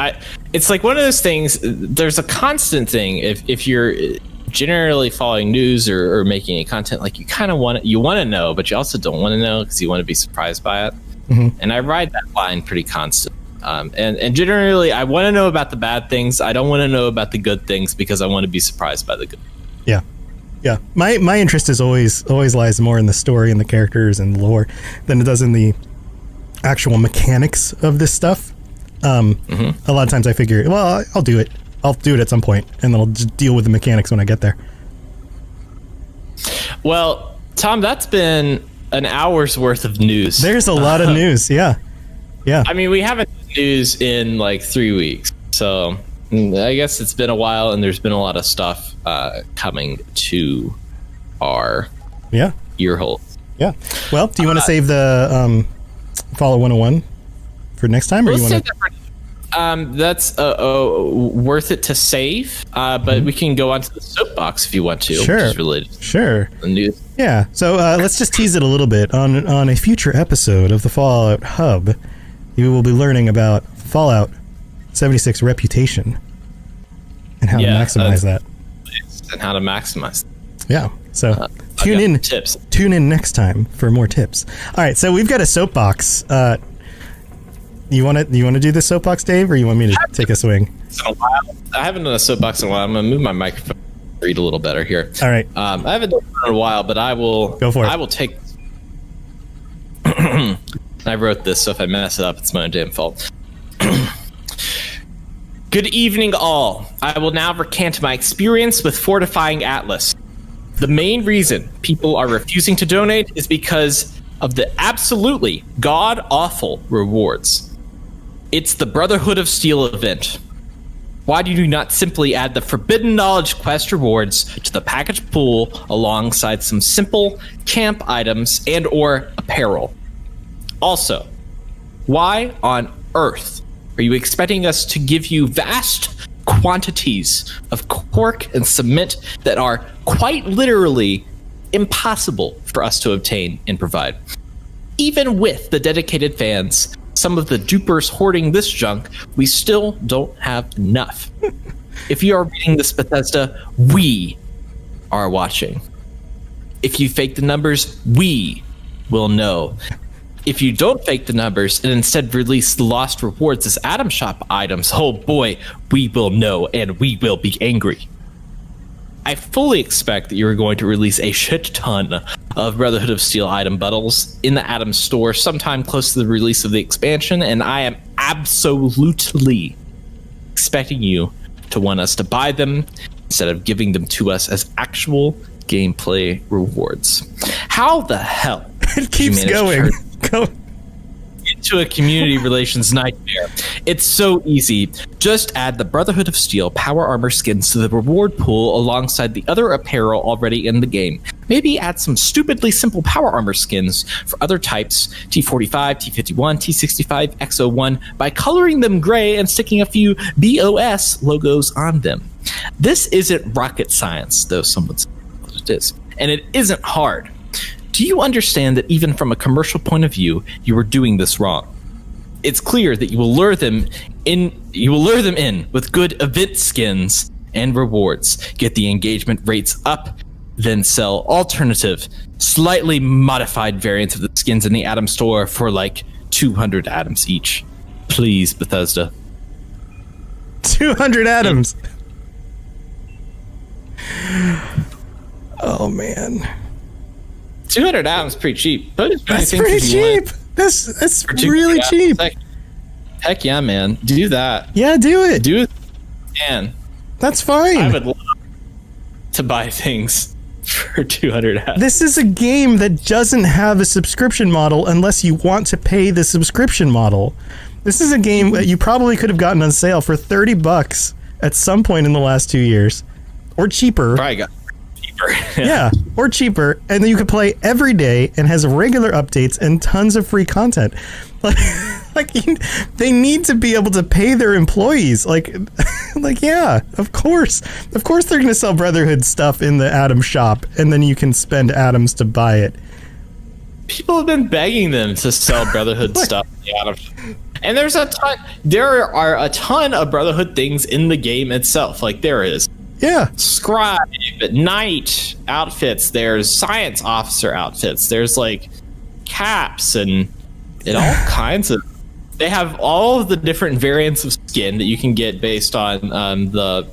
It's like one of those things. There's a constant thing if you're generally following news or making any content, like you kind of want to know, but you also don't want to know because you want to be surprised by it. Mm-hmm. And I ride that line pretty constant. And generally, I want to know about the bad things. I don't want to know about the good things because I want to be surprised by the good. Yeah. My interest is always lies more in the story and the characters and the lore than it does in the actual mechanics of this stuff. A lot of times I figure, well, I'll do it at some point, and then I'll just deal with the mechanics when I get there. Well, Tom, that's been an hour's worth of news. There's a lot of news. Yeah. I mean, we haven't had news in like 3 weeks, so I guess it's been a while, and there's been a lot of stuff coming to our ear holes. Yeah. Well, do you want to save the Fallout 101 for next time, or you want to? that's worth it to save. But we can go on to the soapbox if you want to. Sure. Which is related to the news. Yeah. So let's just tease it a little bit. On a future episode of the Fallout Hub, you will be learning about Fallout 76 reputation and how to maximize that. And how to maximize. Yeah. So tune in. Tips. Tune in next time for more tips. All right. So we've got a soapbox. You want to do the soapbox, Dave, or you want me to take a swing? It's been a while. I haven't done a soapbox in a while. I'm gonna move my microphone to read a little better here. All right. I haven't done it in a while, but I will go for it. I will take. I wrote this, so if I mess it up, it's my own damn fault. Good evening, all. I will now recant my experience with Fortifying Atlas. The main reason people are refusing to donate is because of the absolutely god-awful rewards. It's the Brotherhood of Steel event. Why do you not simply add the Forbidden Knowledge quest rewards to the package pool alongside some simple camp items and or apparel? Also, why on earth are you expecting us to give you vast quantities of cork and cement that are quite literally impossible for us to obtain and provide? Even with the dedicated fans, some of the dupers hoarding this junk, we still don't have enough. If you are reading this, Bethesda, we are watching. If you fake the numbers, we will know. If you don't fake the numbers and instead release the lost rewards as Atom Shop items, oh boy, we will know and we will be angry. I fully expect that you are going to release a shit ton of Brotherhood of Steel item bundles in the Atom store sometime close to the release of the expansion, and I am absolutely expecting you to want us to buy them instead of giving them to us as actual gameplay rewards. How the hell it keeps going? Go into a community relations nightmare. It's so easy. Just add the Brotherhood of Steel power armor skins to the reward pool alongside the other apparel already in the game. Maybe add some stupidly simple power armor skins for other types, T45, T51, T65, X01, by coloring them gray and sticking a few BOS logos on them. This isn't rocket science, though some would say it is. And it isn't hard. Do you understand that even from a commercial point of view, you are doing this wrong? It's clear that you will lure them in with good event skins and rewards, get the engagement rates up, then sell alternative, slightly modified variants of the skins in the Atom store for like 200 atoms each. Please, Bethesda. 200 atoms. Oh man. 200 atoms pretty cheap. That's pretty cheap. That's really cheap. Heck yeah, man. Do that. Yeah, do it. Do it. Man. That's fine. I would love to buy things for 200 atoms. This is a game that doesn't have a subscription model unless you want to pay the subscription model. This is a game that you probably could have gotten on sale for $30 at some point in the last 2 years. Or cheaper. Probably got cheaper. Yeah, or cheaper, and then you could play every day and has regular updates and tons of free content. They need to be able to pay their employees. Yeah, of course they're going to sell Brotherhood stuff in the Atom shop, and then you can spend atoms to buy it. People have been begging them to sell Brotherhood stuff in the Atom shop. And there are a ton of Brotherhood things in the game itself. Like there is. Yeah. Scribe, Knight outfits, there's Science Officer outfits, there's like caps and all kinds of. They have all of the different variants of skin that you can get based on the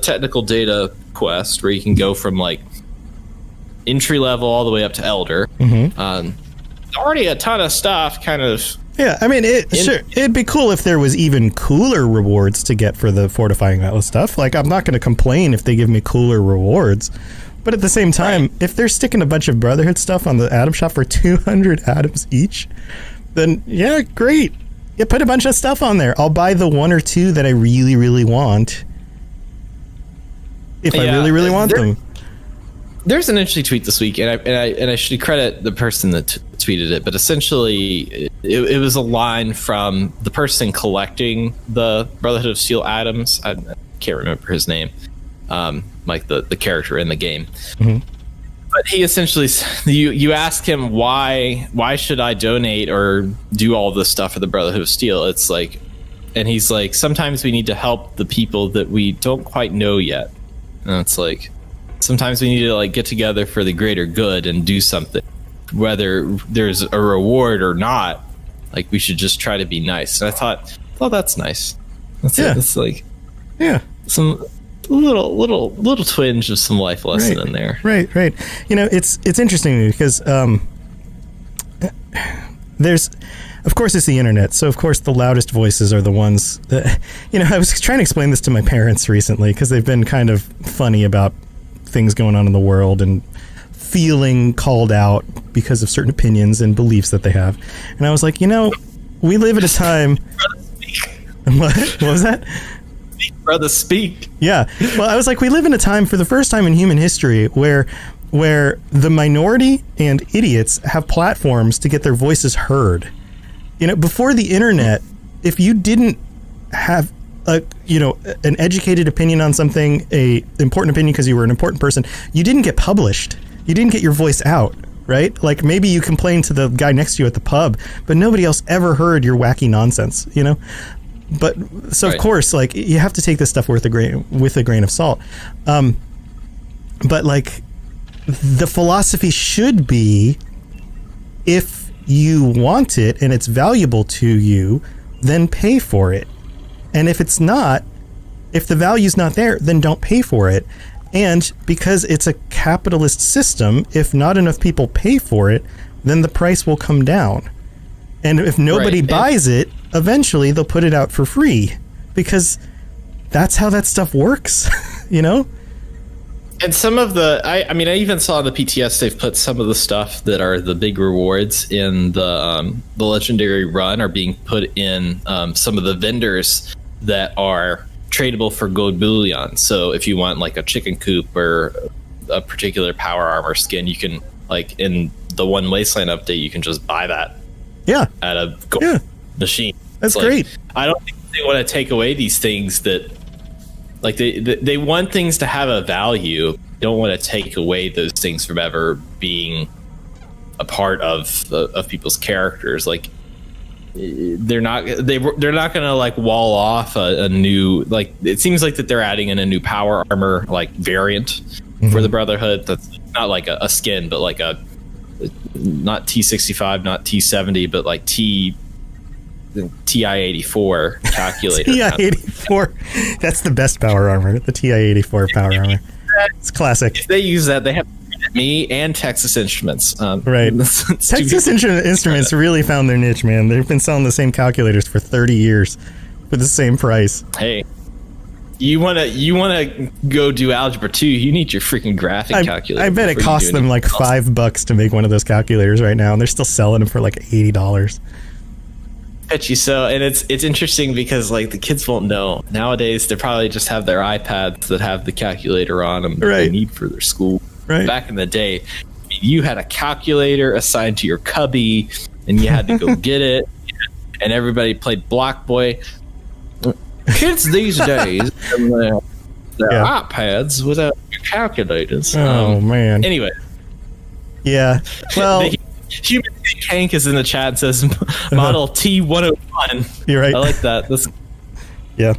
technical data quest, where you can go from like entry level all the way up to Elder. Mm-hmm. Already a ton of stuff, kind of. Yeah, I mean, it'd be cool if there was even cooler rewards to get for the Fortifying Atlas stuff. Like, I'm not going to complain if they give me cooler rewards. But at the same time, if they're sticking a bunch of Brotherhood stuff on the Atom shop for 200 atoms each, then yeah, great. Yeah, put a bunch of stuff on there. I'll buy the one or two that I really, really want. If I really want them. There's an interesting tweet this week, and I should credit the person that tweeted it, but essentially it was a line from the person collecting the Brotherhood of Steel items. I can't remember his name, like the character in the game. Mm-hmm. But he essentially, you ask him why should I donate or do all this stuff for the Brotherhood of Steel? It's like, and he's like, sometimes we need to help the people that we don't quite know yet. And it's like, sometimes we need to like get together for the greater good and do something, whether there's a reward or not. Like, we should just try to be nice. And I thought, oh, that's nice. That's it. It's like, some little twinge of some life lesson in there. Right. You know, it's interesting to me because there's, of course, it's the internet. So, of course, the loudest voices are the ones that, you know, I was trying to explain this to my parents recently because they've been kind of funny about things going on in the world and feeling called out because of certain opinions and beliefs that they have. And I was like, you know, we live at a time. What was that? Brother, speak. Yeah. Well, I was like, we live in a time, for the first time in human history, where the minority and idiots have platforms to get their voices heard. You know, before the internet, if you didn't have an educated opinion on something, a important opinion because you were an important person, you didn't get published. You didn't get your voice out, right? Like, maybe you complained to the guy next to you at the pub, but nobody else ever heard your wacky nonsense, you know? But so of course, like, you have to take this stuff with a grain of salt. But like, the philosophy should be, if you want it and it's valuable to you, then pay for it. And if it's not, if the value's not there, then don't pay for it. And because it's a capitalist system, if not enough people pay for it, then the price will come down. And if nobody buys it, eventually they'll put it out for free, because that's how that stuff works, you know? And some of I even saw the PTS, they've put some of the stuff that are the big rewards in the legendary run are being put in some of the vendors that are tradable for gold bullion. So if you want like a chicken coop or a particular power armor skin, you can, like in the One Wasteland update, you can just buy that at a gold machine. That's great. I don't think they want to take away these things that, like, they want things to have a value. They don't want to take away those things from ever being a part of people's characters. Like, they're not gonna like wall off a new, like, it seems like that they're adding in a new power armor like variant for the Brotherhood. That's not like a skin, but like a not T65, not T70, but like TI-84 calculator. TI-84. That's the best power armor. The TI-84 power armor. It's classic. If they use that, they have me and Texas Instruments. Right. Texas Instruments really found their niche, man. They've been selling the same calculators for 30 years for the same price. Hey, you wanna go do Algebra 2, you need your freaking graphic calculator. I bet it costs them like $5 to make one of those calculators right now, and they're still selling them for like $80. Bet you so. And it's interesting because like the kids won't know. Nowadays they probably just have their iPads that have the calculator on them that they need for their school. Right. Back in the day, you had a calculator assigned to your cubby and you had to go get it, and everybody played Block Boy. Kids these days have their iPads without your calculators. Oh man. Anyway. Yeah. Well, Human Hank is in the chat, says model T101. You're right. I like that. That's yeah.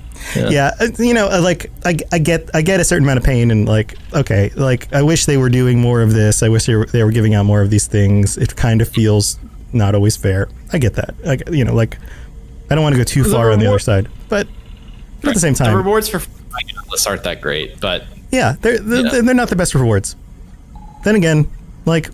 You know, like I get a certain amount of pain, and like, okay, like I wish they were doing more of this. I wish they were giving out more of these things. It kind of feels not always fair. I get that. You know, like, I don't want to go too far on the other side, but at the same time, the rewards for lists aren't that great. But yeah, they're not the best rewards. Then again, like,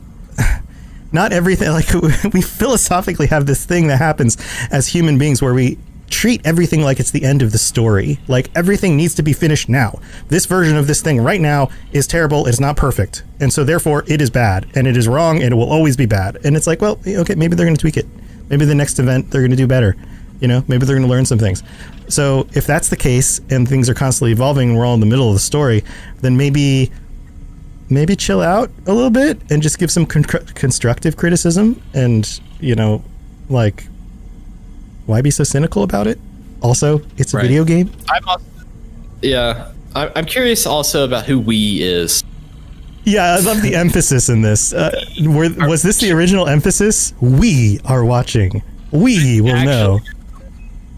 not everything, like, we philosophically have this thing that happens as human beings where we treat everything like it's the end of the story. Like, everything needs to be finished now. This version of this thing right now is terrible. It's not perfect. And so therefore it is bad, and it is wrong, and it will always be bad. And it's like, well, okay, maybe they're going to tweak it. Maybe the next event they're going to do better. You know, maybe they're going to learn some things. So if that's the case and things are constantly evolving and we're all in the middle of the story, then maybe chill out a little bit and just give some constructive criticism, and, you know, like, why be so cynical about it? Also, it's a video game. I'm curious also about who we is. Yeah, I love the emphasis in this. Was this the original emphasis? We are watching. We will know.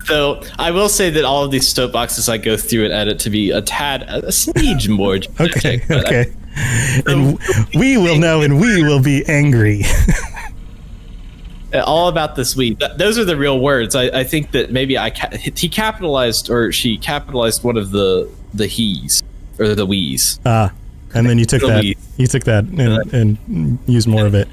So I will say that all of these soapboxes I go through and edit to be a smidge more. Okay. And we will know, and we will be angry. All about this we. Those are the real words. I think that maybe he capitalized or she capitalized one of the he's or the we's. And then you took that. You took that and used more of it.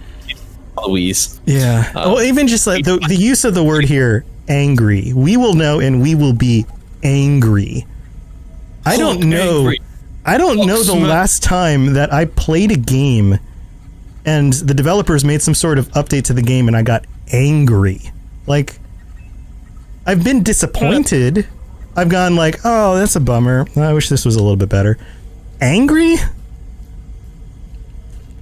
The we's. Yeah. Well, even just like the use of the word here, angry. We will know, and we will be angry. I don't know the last time that I played a game and the developers made some sort of update to the game and I got angry. Like, I've been disappointed. I've gone like, oh, that's a bummer. I wish this was a little bit better. Angry?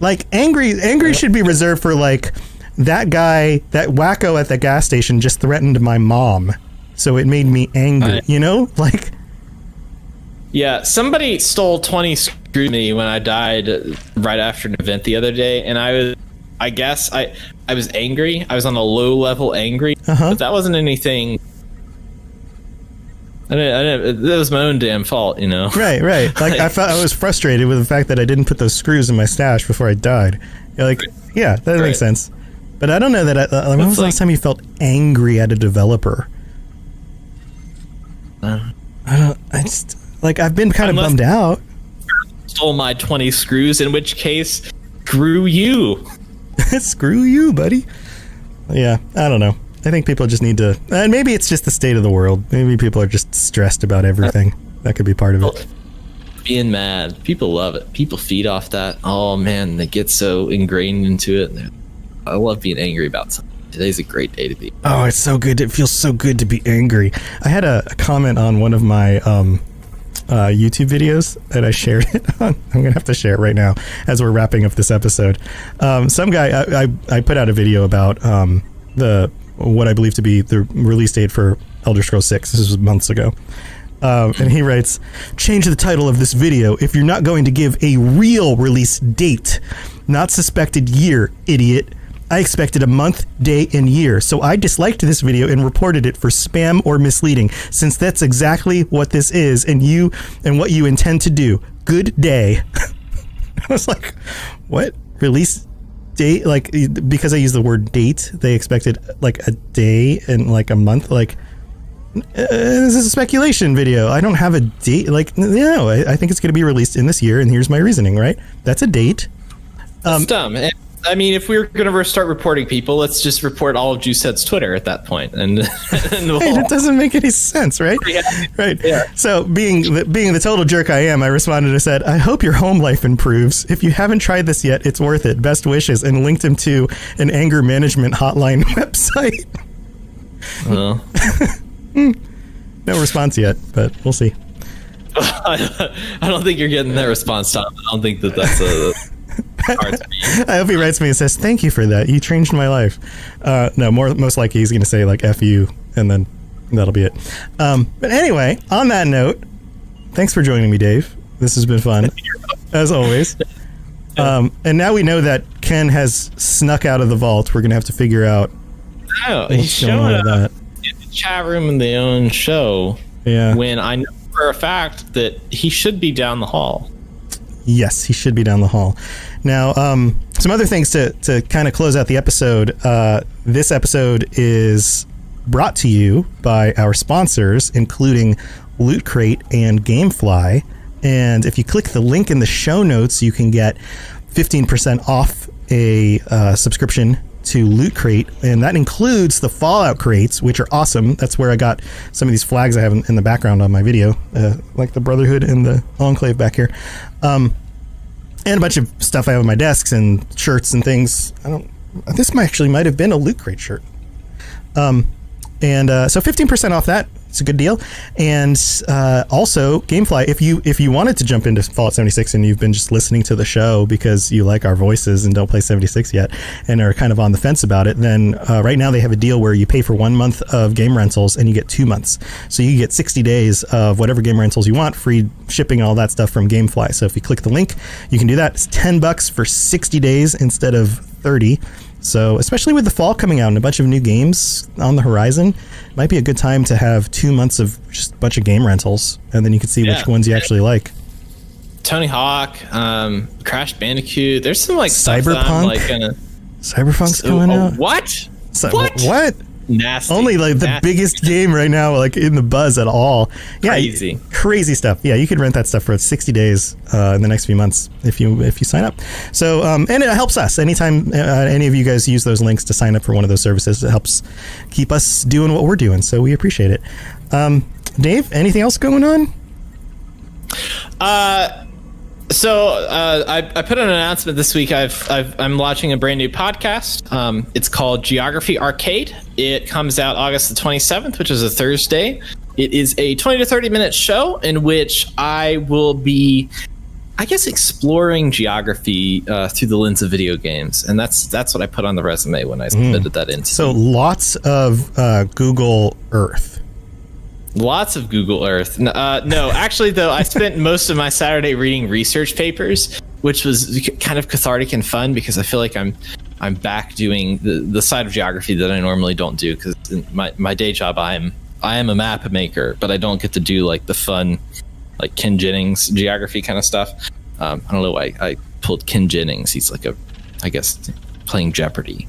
Like, angry should be reserved for, like, that guy, that wacko at the gas station just threatened my mom. So it made me angry, you know? Like... Yeah, somebody stole 20 screws from me when I died right after an event the other day, and I was angry. I was on a low level angry, but that wasn't anything. That was my own damn fault, you know. Right. Like I felt I was frustrated with the fact that I didn't put those screws in my stash before I died. You're like, yeah, that makes sense. But I don't know that. When was the last time you felt angry at a developer? Like, I've been kind of bummed out. Stole my 20 screws, in which case, screw you. Screw you, buddy. Yeah, I don't know. I think people just need to... And maybe it's just the state of the world. Maybe people are just stressed about everything. That could be part of it. Being mad. People love it. People feed off that. Oh, man, they get so ingrained into it. I love being angry about something. Today's a great day to be. Oh, it's so good. It feels so good to be angry. I had a comment on one of my... YouTube videos that I shared it on. I'm gonna have to share it right now as we're wrapping up this episode. Some guy I put out a video about what I believe to be the release date for Elder Scrolls 6. This was months ago. And he writes, change the title of this video if you're not going to give a real release date, not suspected year, idiot. I expected a month, day, and year, so I disliked this video and reported it for spam or misleading, since that's exactly what this is and what you intend to do. Good day. I was like, what? Release date? Like, because I used the word date, they expected like a day and like a month. Like, this is a speculation video. I don't have a date. Like, no, I think it's going to be released in this year, and here's my reasoning, right? That's a date. That's dumb. I mean, if we were going to start reporting people, let's just report all of Juicehead's Twitter at that point. And it doesn't make any sense, right? Yeah. Right. Yeah. So being the total jerk I am, I responded and said, I hope your home life improves. If you haven't tried this yet, it's worth it. Best wishes, and linked him to an anger management hotline website. Well. No response yet, but we'll see. I don't think you're getting that response, Tom. I don't think that's a... I hope he writes me and says, thank you for that. You changed my life. No, most likely he's going to say like F you, and then that'll be it. But anyway, on that note, thanks for joining me, Dave. This has been fun, as always. And now we know that Ken has snuck out of the vault. We're going to have to figure out he's showing up in the chat room in the own show. Yeah. When I know for a fact that he should be down the hall. Yes, he should be down the hall. Now, some other things to kind of close out the episode. This episode is brought to you by our sponsors, including Loot Crate and Gamefly. And if you click the link in the show notes, you can get 15% off a subscription to Loot Crate, and that includes the Fallout crates, which are awesome. That's where I got some of these flags I have in the background on my video, like the Brotherhood and the Enclave back here, and a bunch of stuff I have on my desks and shirts and things. This might have been a Loot Crate shirt. So 15% off that. It's a good deal. And also, GameFly, if you wanted to jump into Fallout 76 and you've been just listening to the show because you like our voices and don't play 76 yet and are kind of on the fence about it, then right now they have a deal where you pay for 1 month of game rentals and you get 2 months. So you get 60 days of whatever game rentals you want, free shipping, all that stuff from GameFly. So if you click the link, you can do that. It's $10 for 60 days instead of 30. So especially with the fall coming out and a bunch of new games on the horizon, it might be a good time to have 2 months of just a bunch of game rentals, and then you can see which ones you actually like. Tony Hawk, Crash Bandicoot. There's some like Cyberpunk. Cyberpunk's coming out. What? What? Nasty. Only like the biggest game right now, like in the buzz at all. Yeah, crazy stuff. Yeah, you could rent that stuff for 60 days in the next few months if you sign up. So and it helps us anytime any of you guys use those links to sign up for one of those services. It helps keep us doing what we're doing. So we appreciate it. Dave, anything else going on? So I put an announcement this week. I'm launching a brand new podcast. It's called Geography Arcade. It comes out August the 27th, which is a Thursday. It is a 20 to 30 minute show in which I will be, I guess, exploring geography through the lens of video games, and that's what I put on the resume when I submitted that in. So lots of Google Earth. Lots of Google Earth. No, actually, though, I spent most of my Saturday reading research papers, which was kind of cathartic and fun because I feel like I'm back doing the side of geography that I normally don't do, because in my day job I am a map maker, but I don't get to do like the fun, like Ken Jennings geography kind of stuff. I don't know why I pulled Ken Jennings. He's like I guess playing Jeopardy.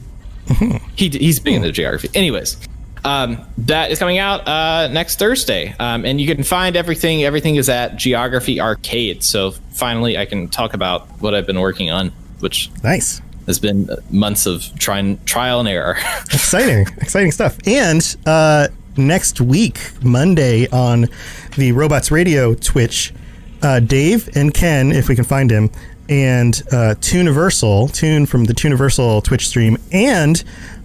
He's big into geography. Anyways. That is coming out next Thursday, and you can find everything. Everything is at Geography Arcade. So finally, I can talk about what I've been working on, which has been months of trial and error. Exciting stuff. And next week, Monday, on the Robots Radio Twitch, Dave and Ken, if we can find him, and Toon from the Tooniversal Twitch stream, and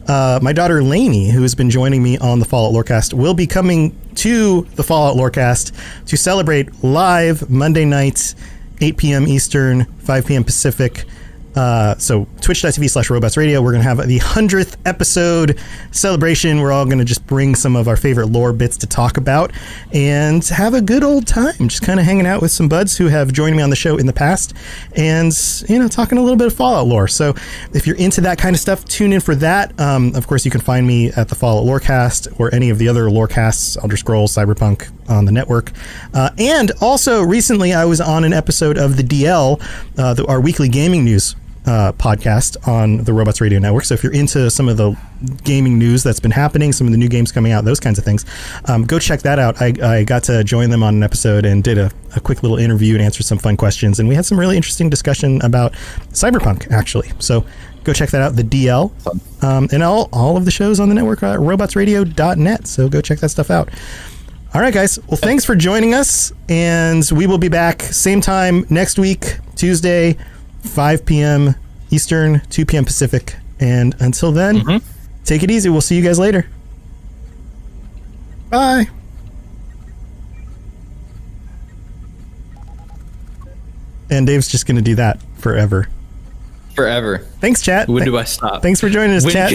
my daughter Lainey, who has been joining me on the Fallout Lorecast, will be coming to the Fallout Lorecast to celebrate live Monday nights, 8 p.m. Eastern, 5 p.m. Pacific. So twitch.tv/robotsradio. We're going to have the 100th episode celebration. We're all going to just bring some of our favorite lore bits to talk about and have a good old time, just kind of hanging out with some buds who have joined me on the show in the past and, talking a little bit of Fallout lore. So if you're into that kind of stuff, tune in for that. Of course, you can find me at the Fallout Lorecast or any of the other Lorecasts, Elder Scrolls, Cyberpunk on the network. And also recently I was on an episode of the DL, our weekly gaming news podcast on the Robots Radio Network. So if you're into some of the gaming news that's been happening, some of the new games coming out, those kinds of things, go check that out. I got to join them on an episode and did a quick little interview and answered some fun questions, and we had some really interesting discussion about Cyberpunk, actually. So go check that out, the DL. And all of the shows on the network are at robotsradio.net, so go check that stuff out. All right, guys. Well, thanks for joining us, and we will be back same time next week, Tuesday, 5 p.m. Eastern, 2 p.m. Pacific. And until then, take it easy. We'll see you guys later. Bye. And Dave's just going to do that forever. Thanks, chat. When do I stop? Thanks for joining us, chat.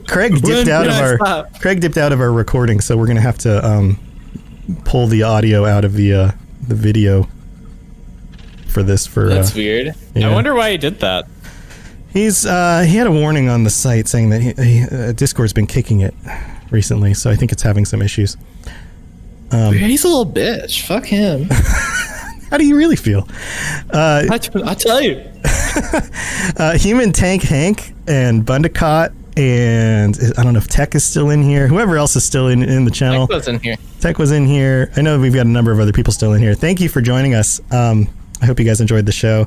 Craig dipped out of our recording, so we're going to have to pull the audio out of the video for this. That's weird. Yeah. I wonder why he did that. He had a warning on the site saying that Discord's been kicking it recently, so I think it's having some issues. He's a little bitch. Fuck him. How do you really feel? I tell you. Human Tank Hank and Bundicott, and I don't know if Tech is still in here. Whoever else is still in the channel. Tech was in here. I know we've got a number of other people still in here. Thank you for joining us. I hope you guys enjoyed the show.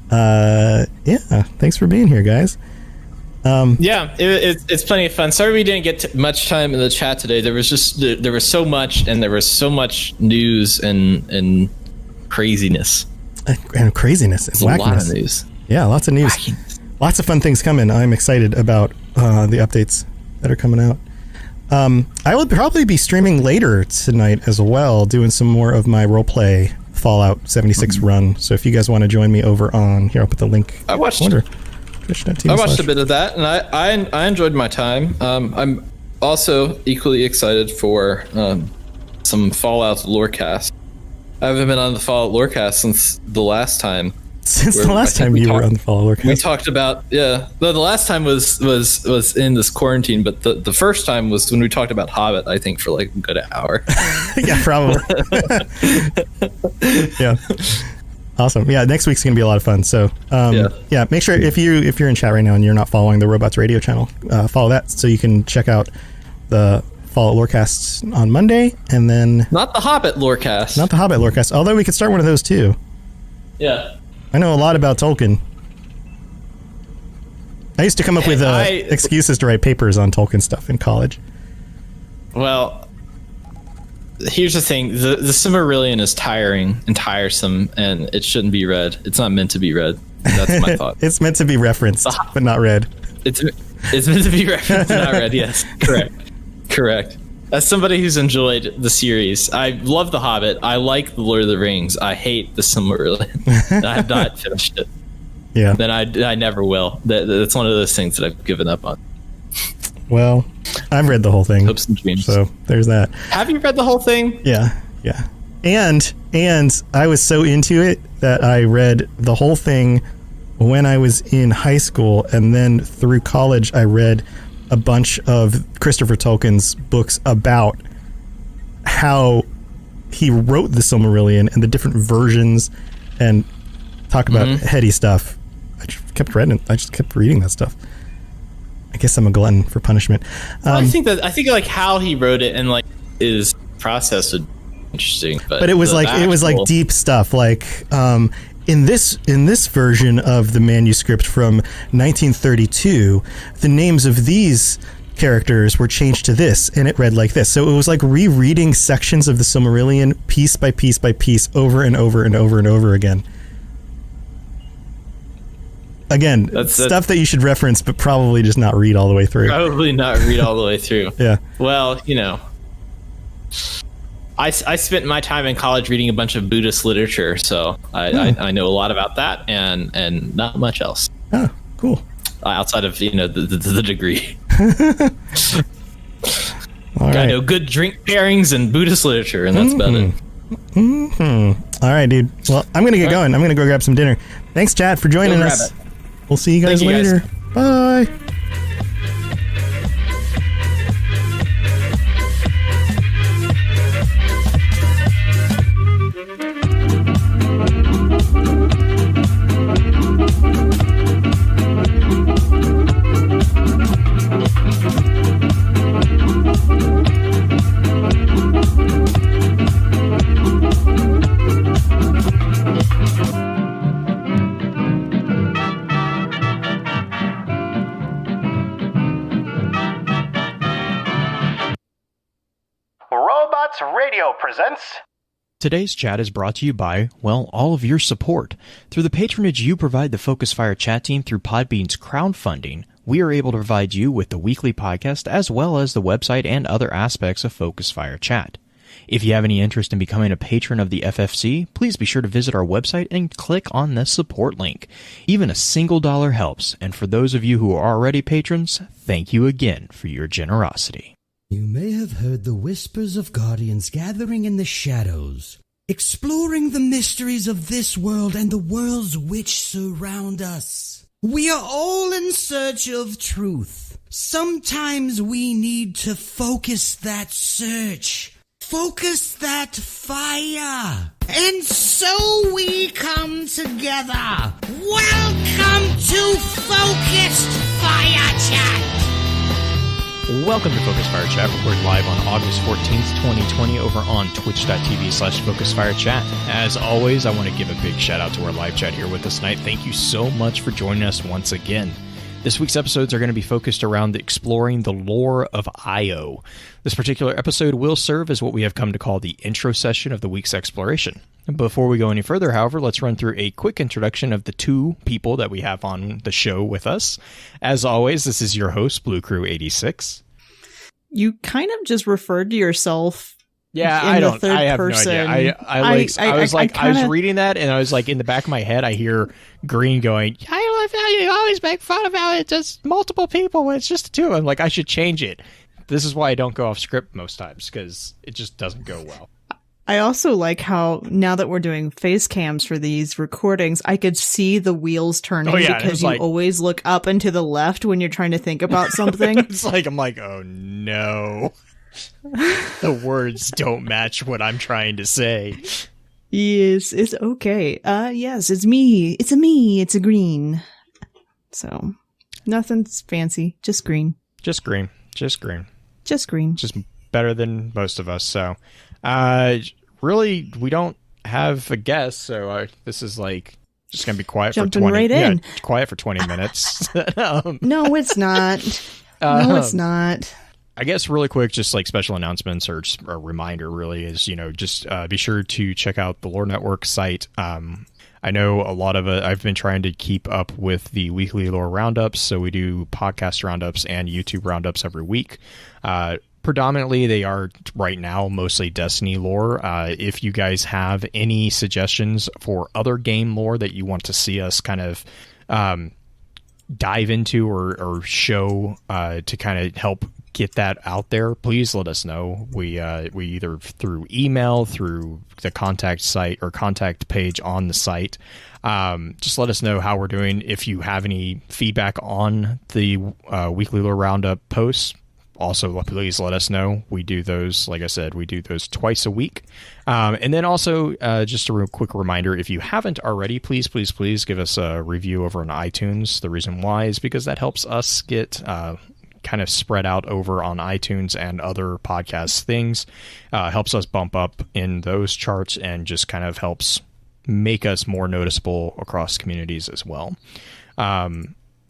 Thanks for being here, guys. It's plenty of fun. Sorry we didn't get much time in the chat today. There was so much, and there was so much news and craziness. And craziness and wackiness. A lot of news. Yeah, lots of news. Wackiness. Lots of fun things coming. I'm excited about the updates that are coming out. I will probably be streaming later tonight as well, doing some more of my roleplay Fallout 76 run. So if you guys want to join me over on here, I'll put the link. I watched a bit of that, and I enjoyed my time. I'm also equally excited for some Fallout Lorecast. I haven't been on the Fallout Lorecast since the last time. Since the last time you were on the Fallout Lorecast. We talked about, the last time was in this quarantine, but the first time was when we talked about Hobbit, I think, for like a good hour. Yeah, probably. Yeah. Awesome. Yeah, next week's going to be a lot of fun. So, yeah, make sure if you're in chat right now and you're not following the Robots Radio channel, follow that so you can check out the Fallout Lorecast on Monday, and then not the Hobbit Lorecast. Although we could start one of those too. Yeah. I know a lot about Tolkien. I used to come up with excuses to write papers on Tolkien stuff in college. Well, here's the thing: the Silmarillion is tiring and tiresome, and it shouldn't be read. It's not meant to be read. That's my thought. It's meant to be referenced, but not read. It's meant to be referenced, not read. Yes, correct. As somebody who's enjoyed the series, I love The Hobbit. I like The Lord of the Rings. I hate The Silmarillion. I have not finished it. Yeah. Then I never will. That's one of those things that I've given up on. Well, I've read the whole thing. Hopes and dreams. So there's that. Have you read the whole thing? Yeah. And I was so into it that I read the whole thing when I was in high school, and then through college I read a bunch of Christopher Tolkien's books about how he wrote the Silmarillion and the different versions, and talk about heady stuff. I just kept reading that stuff. I guess I'm a glutton for punishment. I think like how he wrote it and like his process would be interesting. But it was like deep stuff. Like in this version of the manuscript from 1932, the names of these characters were changed to this, and it read like this. So it was like rereading sections of the Silmarillion piece by piece by piece over and over and over and over again. Again, that's stuff that you should reference, but probably just not read all the way through. Probably not read all the way through. Yeah. Well, I spent my time in college reading a bunch of Buddhist literature, so I know a lot about that and not much else. Oh, cool. Outside of the degree. I know good drink pairings and Buddhist literature, and that's about it. All right, dude. Well, I'm gonna get going. I'm gonna go grab some dinner. Thanks, chat, for joining us. We'll see you guys later. Bye. Robots Radio presents. Today's chat is brought to you by, well, all of your support. Through the patronage you provide the Focus Fire chat team through Podbean's crowdfunding, we are able to provide you with the weekly podcast as well as the website and other aspects of Focus Fire chat. If you have any interest in becoming a patron of the FFC, please be sure to visit our website and click on the support link. Even a single dollar helps, and for those of you who are already patrons, thank you again for your generosity. You may have heard the whispers of guardians gathering in the shadows, exploring the mysteries of this world and the worlds which surround us. We are all in search of truth. Sometimes we need to focus that search, focus that fire. And so we come together. Welcome to Focused Fire Chat. Welcome to Focus Fire Chat, recorded live on August 14th, 2020 over on twitch.tv/FocusFireChat. As always, I want to give a big shout out to our live chat here with us tonight. Thank you so much for joining us once again. This week's episodes are going to be focused around exploring the lore of Io. This particular episode will serve as what we have come to call the intro session of the week's exploration. Before we go any further, however, let's run through a quick introduction of the two people that we have on the show with us. As always, this is your host, Blue Crew 86. You kind of just referred to yourself. Yeah, in I the don't. third I have person. no idea. I was reading that, and I was like, in the back of my head, I hear Green going, "I love how you always make fun of how it's just multiple people when it's just the two." I'm like, I should change it. This is why I don't go off script most times, because it just doesn't go well. I also like how now that we're doing face cams for these recordings, I could see the wheels turning because you always look up and to the left when you're trying to think about something. It's like, I'm like, oh no. The words don't match what I'm trying to say. Yes, it's okay. Yes, it's me. It's a me. It's a Green. So, nothing's fancy. Just Green. Just Green. Just Green. Just Green. Just better than most of us. So, really, we don't have a guest. So, this is like just going to be quiet Jumping for 20 right in. Yeah, quiet for 20 minutes. No, it's not. No, it's not. I guess really quick, just like special announcements or just a reminder really is, just be sure to check out the Lore Network site. I know a lot of it, I've been trying to keep up with the weekly lore roundups. So we do podcast roundups and YouTube roundups every week. Predominantly, they are right now mostly Destiny lore. If you guys have any suggestions for other game lore that you want to see us kind of dive into or show to kind of help get that out there, please let us know. We either through email, through the contact site or contact page on the site. Just let us know how we're doing. If you have any feedback on the weekly lore roundup posts, also please let us know. We do those, like I said, we do those twice a week. And then also just a real quick reminder, if you haven't already, please give us a review over on iTunes. The reason why is because that helps us get kind of spread out over on iTunes and other podcast things. Helps us bump up in those charts and just kind of helps make us more noticeable across communities as well.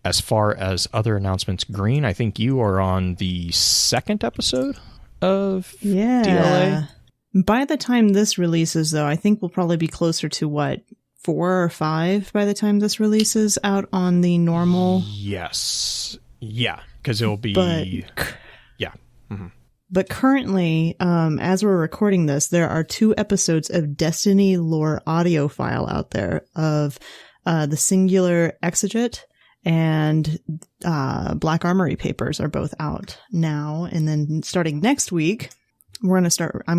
As far as other announcements, Green, I think you are on the second episode of DLA. By the time this releases, though, I think we'll probably be closer to 4 or 5 by the time this releases out on the normal. Yes. Yeah, because it'll be... yeah. Mm-hmm. But currently, as we're recording this, there are 2 episodes of Destiny lore audio file out there of the Singular Exeget and Black Armory Papers are both out now. And then starting next week, I'm going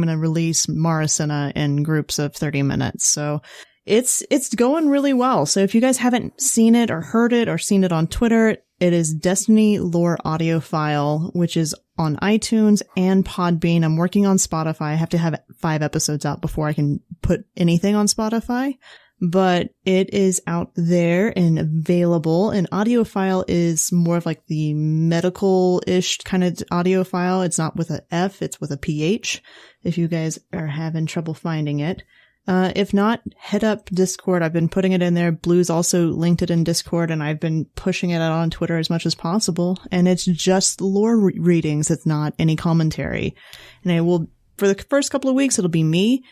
to release Maracina in groups of 30 minutes. So it's going really well. So if you guys haven't seen it or heard it or seen it on Twitter, it is Destiny Lore Audio File, which is on iTunes and Podbean. I'm working on Spotify. I have to have 5 episodes out before I can put anything on Spotify. But it is out there and available. An audio file is more of like the medical-ish kind of audio file. It's not with an F, it's with a PH, if you guys are having trouble finding it. If not, head up Discord. I've been putting it in there. Blue's also linked it in Discord, and I've been pushing it out on Twitter as much as possible. And it's just lore readings. It's not any commentary. And I will, for the first couple of weeks, it'll be me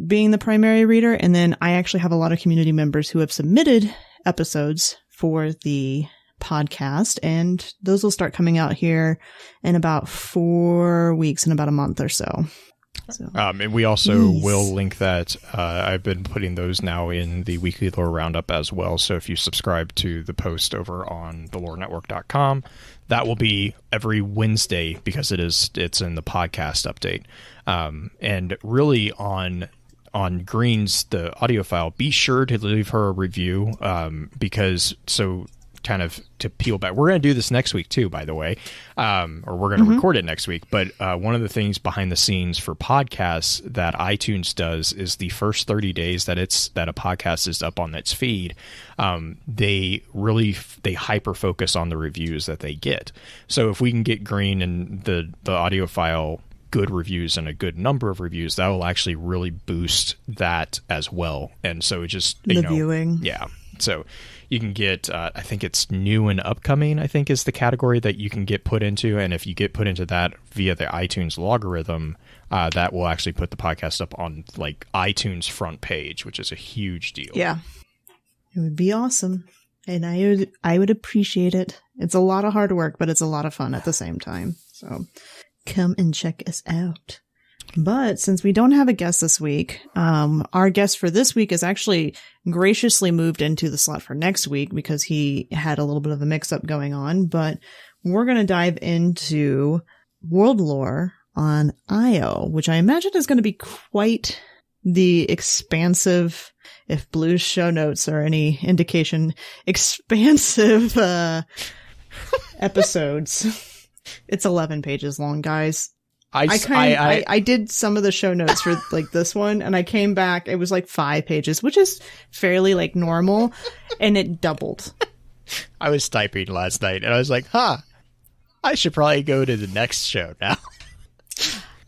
being the primary reader. And then I actually have a lot of community members who have submitted episodes for the podcast. And those will start coming out here in about 4 weeks, in about a month or so. And we also will link that. I've been putting those now in the weekly lore roundup as well. So if you subscribe to the post over on thelorenetwork.com, that will be every Wednesday because it's in the podcast update. And really on Green's, the audio file, be sure to leave her a review because kind of to peel back. We're going to do this next week too, by the way, or we're going to record it next week. But one of the things behind the scenes for podcasts that iTunes does is the first 30 days that a podcast is up on its feed, they hyper focus on the reviews that they get. So if we can get Green and the audio file good reviews and a good number of reviews, that will actually really boost that as well. And so it just viewing. Yeah. So you can get, I think it's new and upcoming, I think is the category that you can get put into. And if you get put into that via the iTunes logarithm, that will actually put the podcast up on like iTunes front page, which is a huge deal. Yeah. It would be awesome. And I would appreciate it. It's a lot of hard work, but it's a lot of fun at the same time. So come and check us out. But since we don't have a guest this week, our guest for this week is actually graciously moved into the slot for next week because he had a little bit of a mix-up going on. But we're going to dive into world lore on Io, which I imagine is going to be quite the expansive, if Blue's show notes are any indication, expansive episodes. It's 11 pages long, guys. I did some of the show notes for like this one, and I came back. It was like 5 pages, which is fairly like normal, and it doubled. I was typing last night, and I was like, I should probably go to the next show now.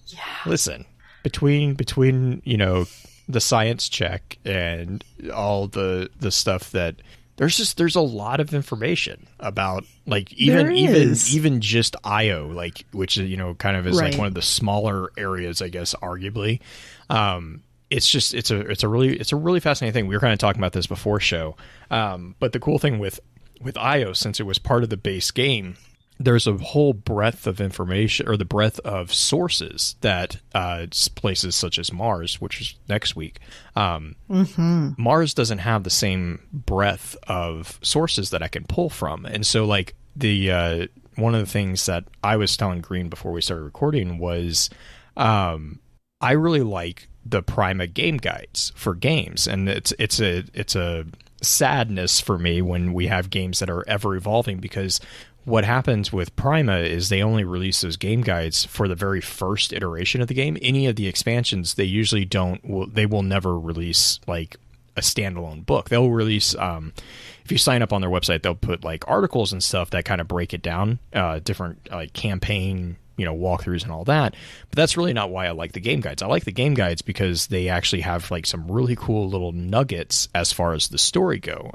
Yeah. Listen, between the science check and all the stuff that there's a lot of information about, like, even just Io, like, which is kind of is like one of the smaller areas, I guess, arguably. It's a really fascinating thing. We were kind of talking about this before show, but the cool thing with Io, since it was part of the base game, there's a whole breadth of information, or the breadth of sources that places such as Mars, which is next week, Mars doesn't have the same breadth of sources that I can pull from. And so, like, the one of the things that I was telling Green before we started recording was I really like the Prima game guides for games, and it's a sadness for me when we have games that are ever evolving, because what happens with Prima is they only release those game guides for the very first iteration of the game. Any of the expansions, they usually they will never release like a standalone book. They'll release, if you sign up on their website, they'll put like articles and stuff that kind of break it down, different like campaign, walkthroughs and all that. But that's really not why I like the game guides. I like the game guides because they actually have like some really cool little nuggets as far as the story go.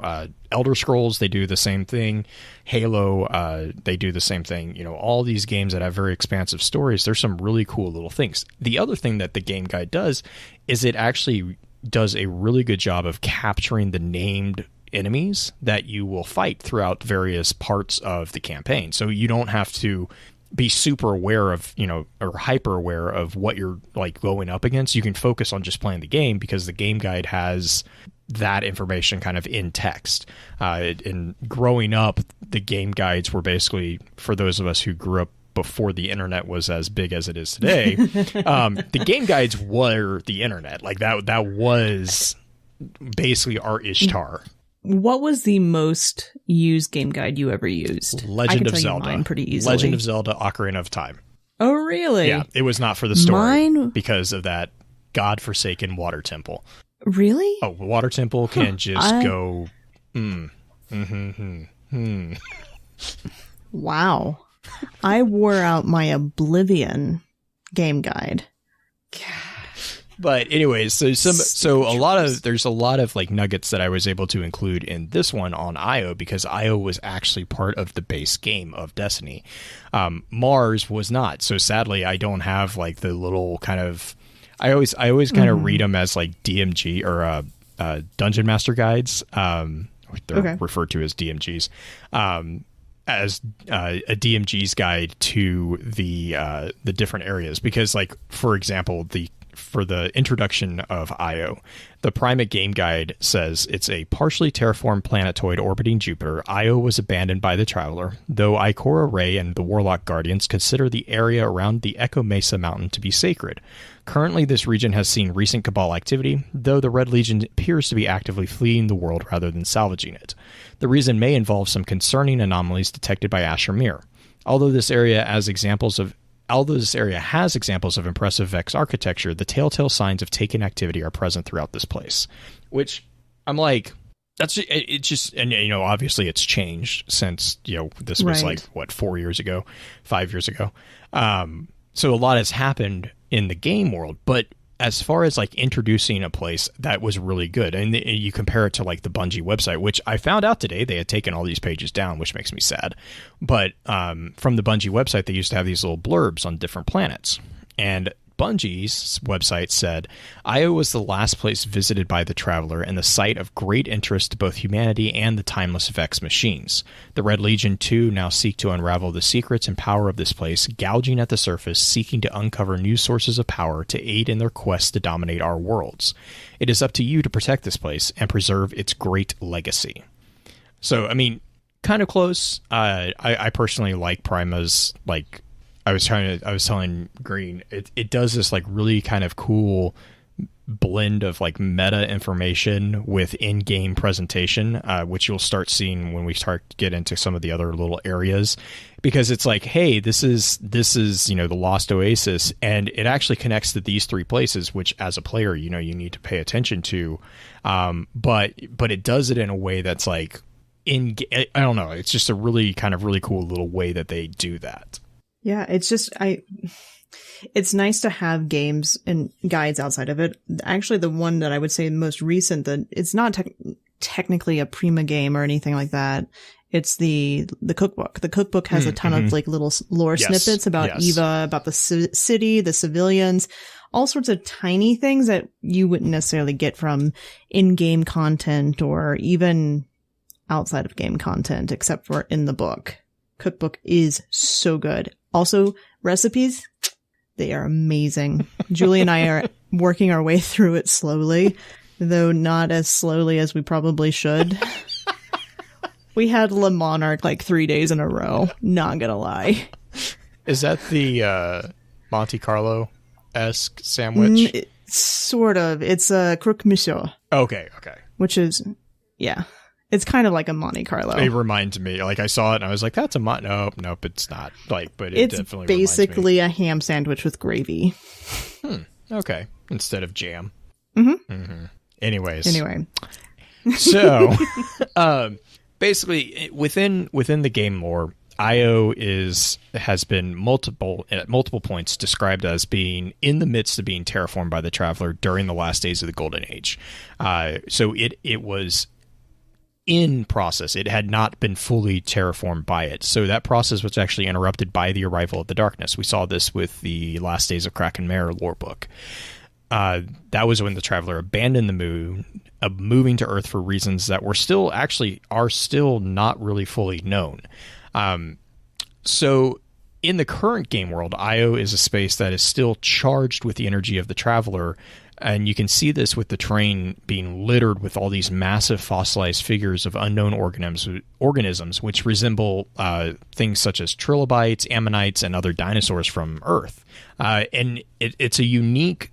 Elder Scrolls, they do the same thing. Halo, they do the same thing. All these games that have very expansive stories, there's some really cool little things. The other thing that the game guide does is it actually does a really good job of capturing the named enemies that you will fight throughout various parts of the campaign. So you don't have to be super aware of, or hyper aware of what you're like going up against. You can focus on just playing the game because the game guide has that information kind of in text. And growing up, the game guides were basically, for those of us who grew up before the internet was as big as it is today, the game guides were the internet. Like that was basically our Ishtar. What was the most used game guide you ever used? Legend of Zelda. Mine pretty easily. Legend of Zelda: Ocarina of Time. Oh, really? Yeah, it was not for the story because of that godforsaken water temple. Really? Oh, water temple can just go. Wow. I wore out my Oblivion game guide. But anyways, there's a lot of like nuggets that I was able to include in this one on Io because Io was actually part of the base game of Destiny. Mars was not. So sadly, I don't have like the little kind of. I always kind of read them as like DMG or Dungeon Master guides. They're referred to as DMGs. As a DMG's guide to the different areas, because like, for example, for the introduction of Io, the Prima game guide says it's a partially terraformed planetoid orbiting Jupiter. Io was abandoned by the Traveler, though Ikora Rey and the Warlock Guardians consider the area around the Echo Mesa mountain to be sacred. Currently, this region has seen recent Cabal activity, though the Red Legion appears to be actively fleeing the world rather than salvaging it. The reason may involve some concerning anomalies detected by Asher Mir. Although this area has examples of impressive Vex architecture, the telltale signs of Taken activity are present throughout this place. Which, I'm like, it's just, and obviously it's changed since, this was like, 4 years ago, 5 years ago. So a lot has happened in the game world, but as far as like introducing a place, that was really good. And you compare it to like the Bungie website, which I found out today they had taken all these pages down, which makes me sad. But from the Bungie website, they used to have these little blurbs on different planets. And Bungie's website said, Io was the last place visited by the Traveler and the site of great interest to both humanity and the Timeless Vex machines. The Red Legion, too, now seek to unravel the secrets and power of this place, gouging at the surface, seeking to uncover new sources of power to aid in their quest to dominate our worlds. It is up to you to protect this place and preserve its great legacy. So, I mean, kind of close. I personally like Prima's, like, I was telling Green, it does this like really kind of cool blend of like meta information with in-game presentation, which you'll start seeing when we start to get into some of the other little areas, because it's like, hey, this is the Lost Oasis, and it actually connects to these three places, which as a player, you need to pay attention to, but it does it in a way that's like I don't know, it's just a really cool little way that they do that. Yeah, it's just it's nice to have games and guides outside of it. Actually, the one that I would say most recent, that it's not technically a Prima game or anything like that. It's the cookbook. The cookbook has a ton of like little lore snippets about Eva, about the city, the civilians, all sorts of tiny things that you wouldn't necessarily get from in-game content or even outside of game content, except for in the book. Cookbook is so good. Also, recipes, they are amazing. Julie and I are working our way through it slowly, though not as slowly as we probably should. We had Le Monarch like 3 days in a row, not gonna lie. Is that the Monte Carlo-esque sandwich? Sort of. It's a croque monsieur. Okay. Which is, yeah. It's kind of like a Monte Carlo. It reminds me, like I saw it and I was like, that's a nope, it's not. Like, but it it's definitely basically a ham sandwich with gravy. Okay. Instead of jam. Mm-hmm. Anyway. So, basically, within the game lore, Io has been at multiple points described as being in the midst of being terraformed by the Traveler during the last days of the Golden Age. So it was in process. It had not been fully terraformed by it. So that process was actually interrupted by the arrival of the darkness. We saw this with the Last Days of Kraken Mare lore book. That was when the Traveler abandoned the moon, moving to Earth for reasons that are still not really fully known. So in the current game world, Io is a space that is still charged with the energy of the Traveler. And you can see this with the terrain being littered with all these massive fossilized figures of unknown organisms which resemble things such as trilobites, ammonites, and other dinosaurs from Earth. And it's a unique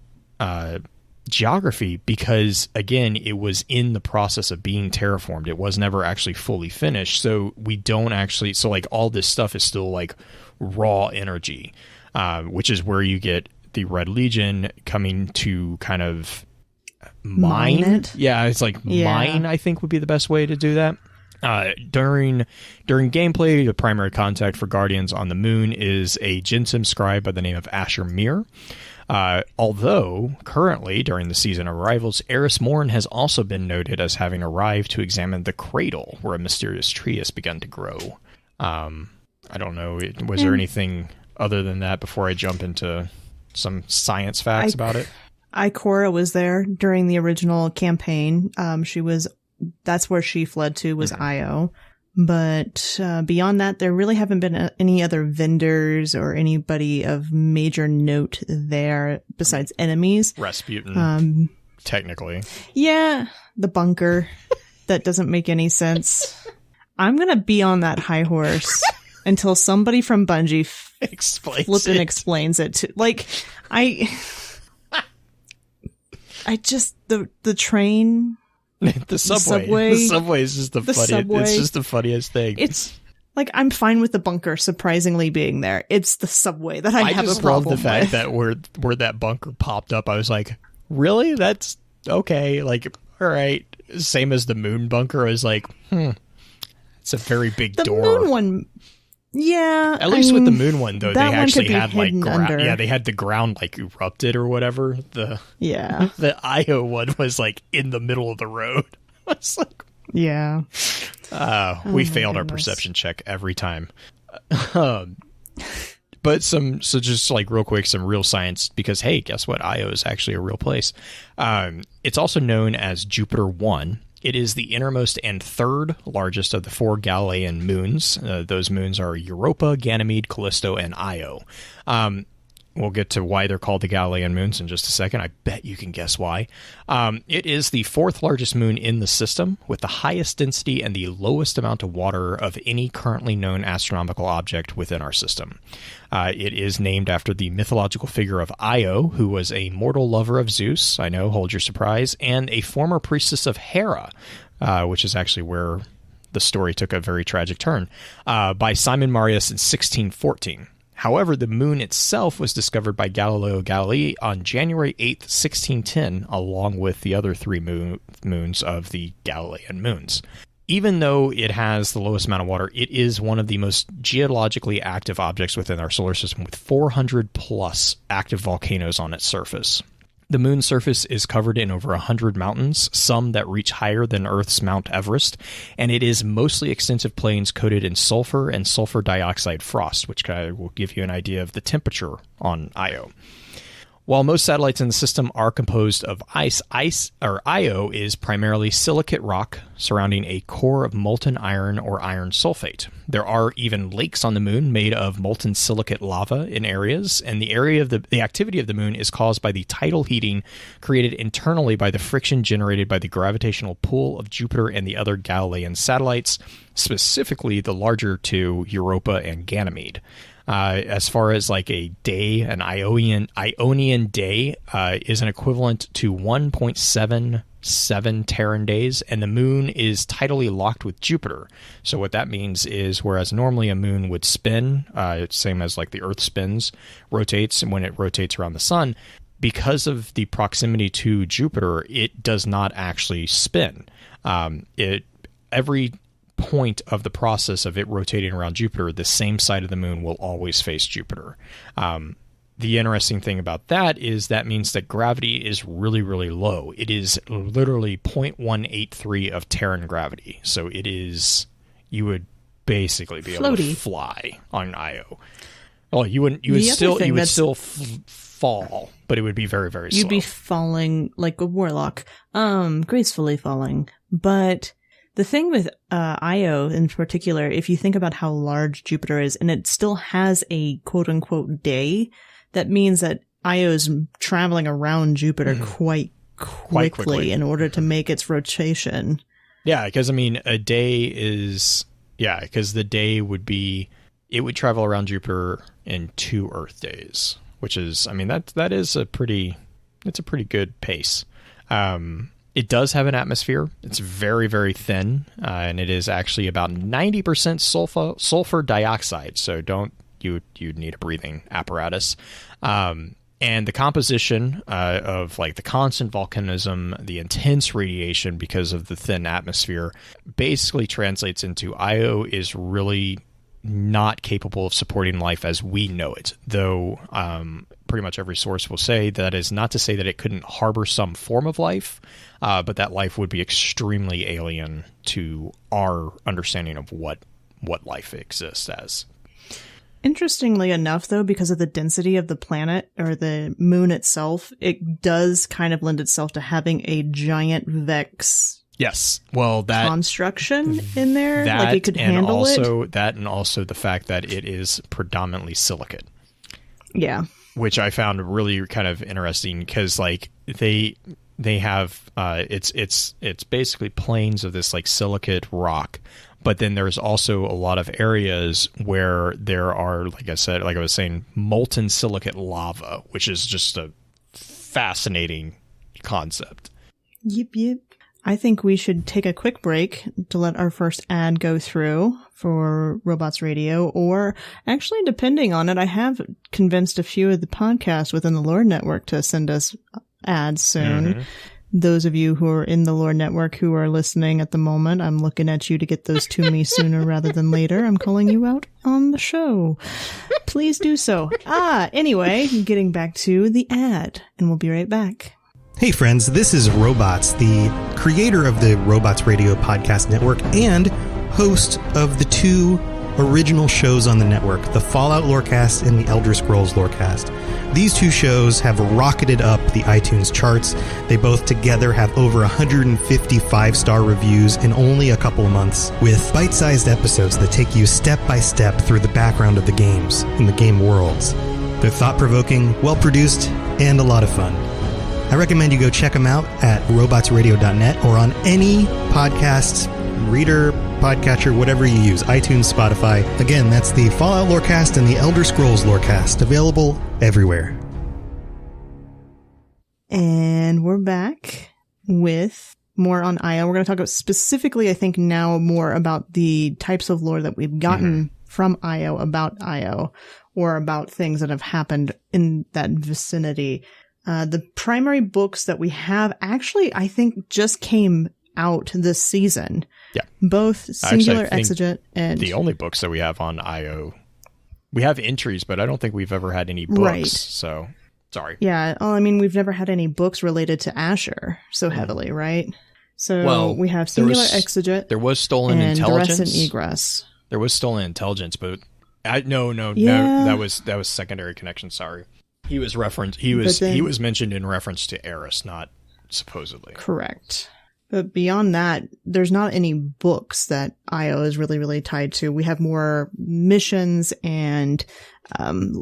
geography because, again, it was in the process of being terraformed. It was never actually fully finished. So like all this stuff is still like raw energy, which is where you get the Red Legion coming to kind of mine it. Yeah, it's like mine, I think would be the best way to do that. During gameplay, the primary contact for Guardians on the moon is a Jinsim scribe by the name of Asher Mir. Although currently during the season of arrivals, Eris Morn has also been noted as having arrived to examine the cradle where a mysterious tree has begun to grow. I don't know. Was there anything other than that before I jump into some science facts about it? Ikora was there during the original campaign. That's where she fled to, was Io. But beyond that, there really haven't been any other vendors or anybody of major note there besides enemies. Rasputin, technically. Yeah, the bunker. That doesn't make any sense. I'm going to be on that high horse until somebody from Bungie explains it to, like, I just the train, the subway is just it's just the funniest thing. It's like, I'm fine with the bunker surprisingly being there. It's the subway that I have a problem with. I just love the fact that where that bunker popped up, I was like, really? That's okay. Like, all right. Same as the moon bunker. I was like, it's a very big door. The moon one. Yeah. At least with the moon one, though, they actually had like they had the ground like erupted or whatever. The Io one was like in the middle of the road. I was like, yeah. We failed our perception check every time. But so just like real quick, some real science, because hey, guess what? Io is actually a real place. It's also known as Jupiter 1. It is the innermost and third largest of the 4 Galilean moons. Those moons are Europa, Ganymede, Callisto, and Io. We'll get to why they're called the Galilean moons in just a second. I bet you can guess why. It is the 4th largest moon in the system, with the highest density and the lowest amount of water of any currently known astronomical object within our system. It is named after the mythological figure of Io, who was a mortal lover of Zeus, I know, hold your surprise, and a former priestess of Hera, which is actually where the story took a very tragic turn, by Simon Marius in 1614. However, the moon itself was discovered by Galileo Galilei on January 8th, 1610, along with the other 3 moons of the Galilean moons. Even though it has the lowest amount of water, it is one of the most geologically active objects within our solar system, with 400 plus active volcanoes on its surface. The moon's surface is covered in over 100 mountains, some that reach higher than Earth's Mount Everest, and it is mostly extensive plains coated in sulfur and sulfur dioxide frost, which will give you an idea of the temperature on Io. While most satellites in the system are composed of ice, Io is primarily silicate rock surrounding a core of molten iron or iron sulfate. There are even lakes on the moon made of molten silicate lava in areas, and the activity of the moon is caused by the tidal heating created internally by the friction generated by the gravitational pull of Jupiter and the other Galilean satellites, specifically the larger 2, Europa and Ganymede. As far as like a day, an Ionian day is an equivalent to 1.77 Terran days, and the moon is tidally locked with Jupiter. So what that means is, whereas normally a moon would spin, it's same as like the Earth spins, rotates, and when it rotates around the sun, because of the proximity to Jupiter, it does not actually spin. Every point of the process of it rotating around Jupiter, the same side of the moon will always face Jupiter. The interesting thing about that is that means that gravity is really, really low. It is literally 0.183 of Terran gravity. So it is, you would basically be able to fly on Io. Well, you would still fall, but it would be very, very slow. You'd be falling like a warlock, gracefully falling. But the thing with Io in particular, if you think about how large Jupiter is, and it still has a quote-unquote day, that means that Io is traveling around Jupiter quite quickly in order to make its rotation. Yeah, because, I mean, a day is... Yeah, because the day would be... It would travel around Jupiter in 2 Earth days, which is... I mean, that is a pretty... It's a pretty good pace. It does have an atmosphere. It's very, very thin, and it is actually about 90% sulfur dioxide. So you'd need a breathing apparatus. And the composition of like the constant volcanism, the intense radiation because of the thin atmosphere, basically translates into Io is really not capable of supporting life as we know it, though pretty much every source will say that is not to say that it couldn't harbor some form of life, but that life would be extremely alien to our understanding of what life exists as. Interestingly enough, though, because of the density of the planet or the moon itself, it does kind of lend itself to having a giant Vex. Yes, well, that construction in there, like it could handle it. That and also the fact that it is predominantly silicate. Yeah, which I found really kind of interesting because like they have it's basically plains of this like silicate rock, but then there's also a lot of areas where there are, like I said, like I was saying, molten silicate lava, which is just a fascinating concept. Yep. I think we should take a quick break to let our first ad go through for Robots Radio, or actually, depending on it, I have convinced a few of the podcasts within the Lore Network to send us ads soon. Mm-hmm. Those of you who are in the Lore Network who are listening at the moment, I'm looking at you to get those to me sooner rather than later. I'm calling you out on the show. Please do so. Anyway, getting back to the ad, and we'll be right back. Hey friends, this is Robots, the creator of the Robots Radio Podcast Network and host of the 2 original shows on the network, the Fallout Lorecast and the Elder Scrolls Lorecast. These two shows have rocketed up the iTunes charts. They both together have over 150 5-star reviews in only a couple of months, with bite-sized episodes that take you step by step through the background of the games and the game worlds. They're thought-provoking, well-produced, and a lot of fun. I recommend you go check them out at robotsradio.net or on any podcast reader, podcatcher, whatever you use, iTunes, Spotify. Again, that's the Fallout Lorecast and the Elder Scrolls Lorecast, available everywhere. And we're back with more on IO. We're going to talk about specifically, I think now more about the types of lore that we've gotten from IO about IO, or about things that have happened in that vicinity. The primary books that we have actually, I think, just came out this season. Yeah. Both Singular Exeget and... The only books that we have on IO, we have entries, but I don't think we've ever had any books. Right. So, sorry. Yeah. Oh, I mean, we've never had any books related to Asher so heavily, right? So we have Singular Exeget. There was Stolen and Intelligence. Duress and Egress. There was Stolen Intelligence, but no, that was Secondary Connection. Sorry, he was mentioned in reference to Eris, not supposedly. Correct. But beyond that, there's not any books that IO is really, really tied to. We have more missions and,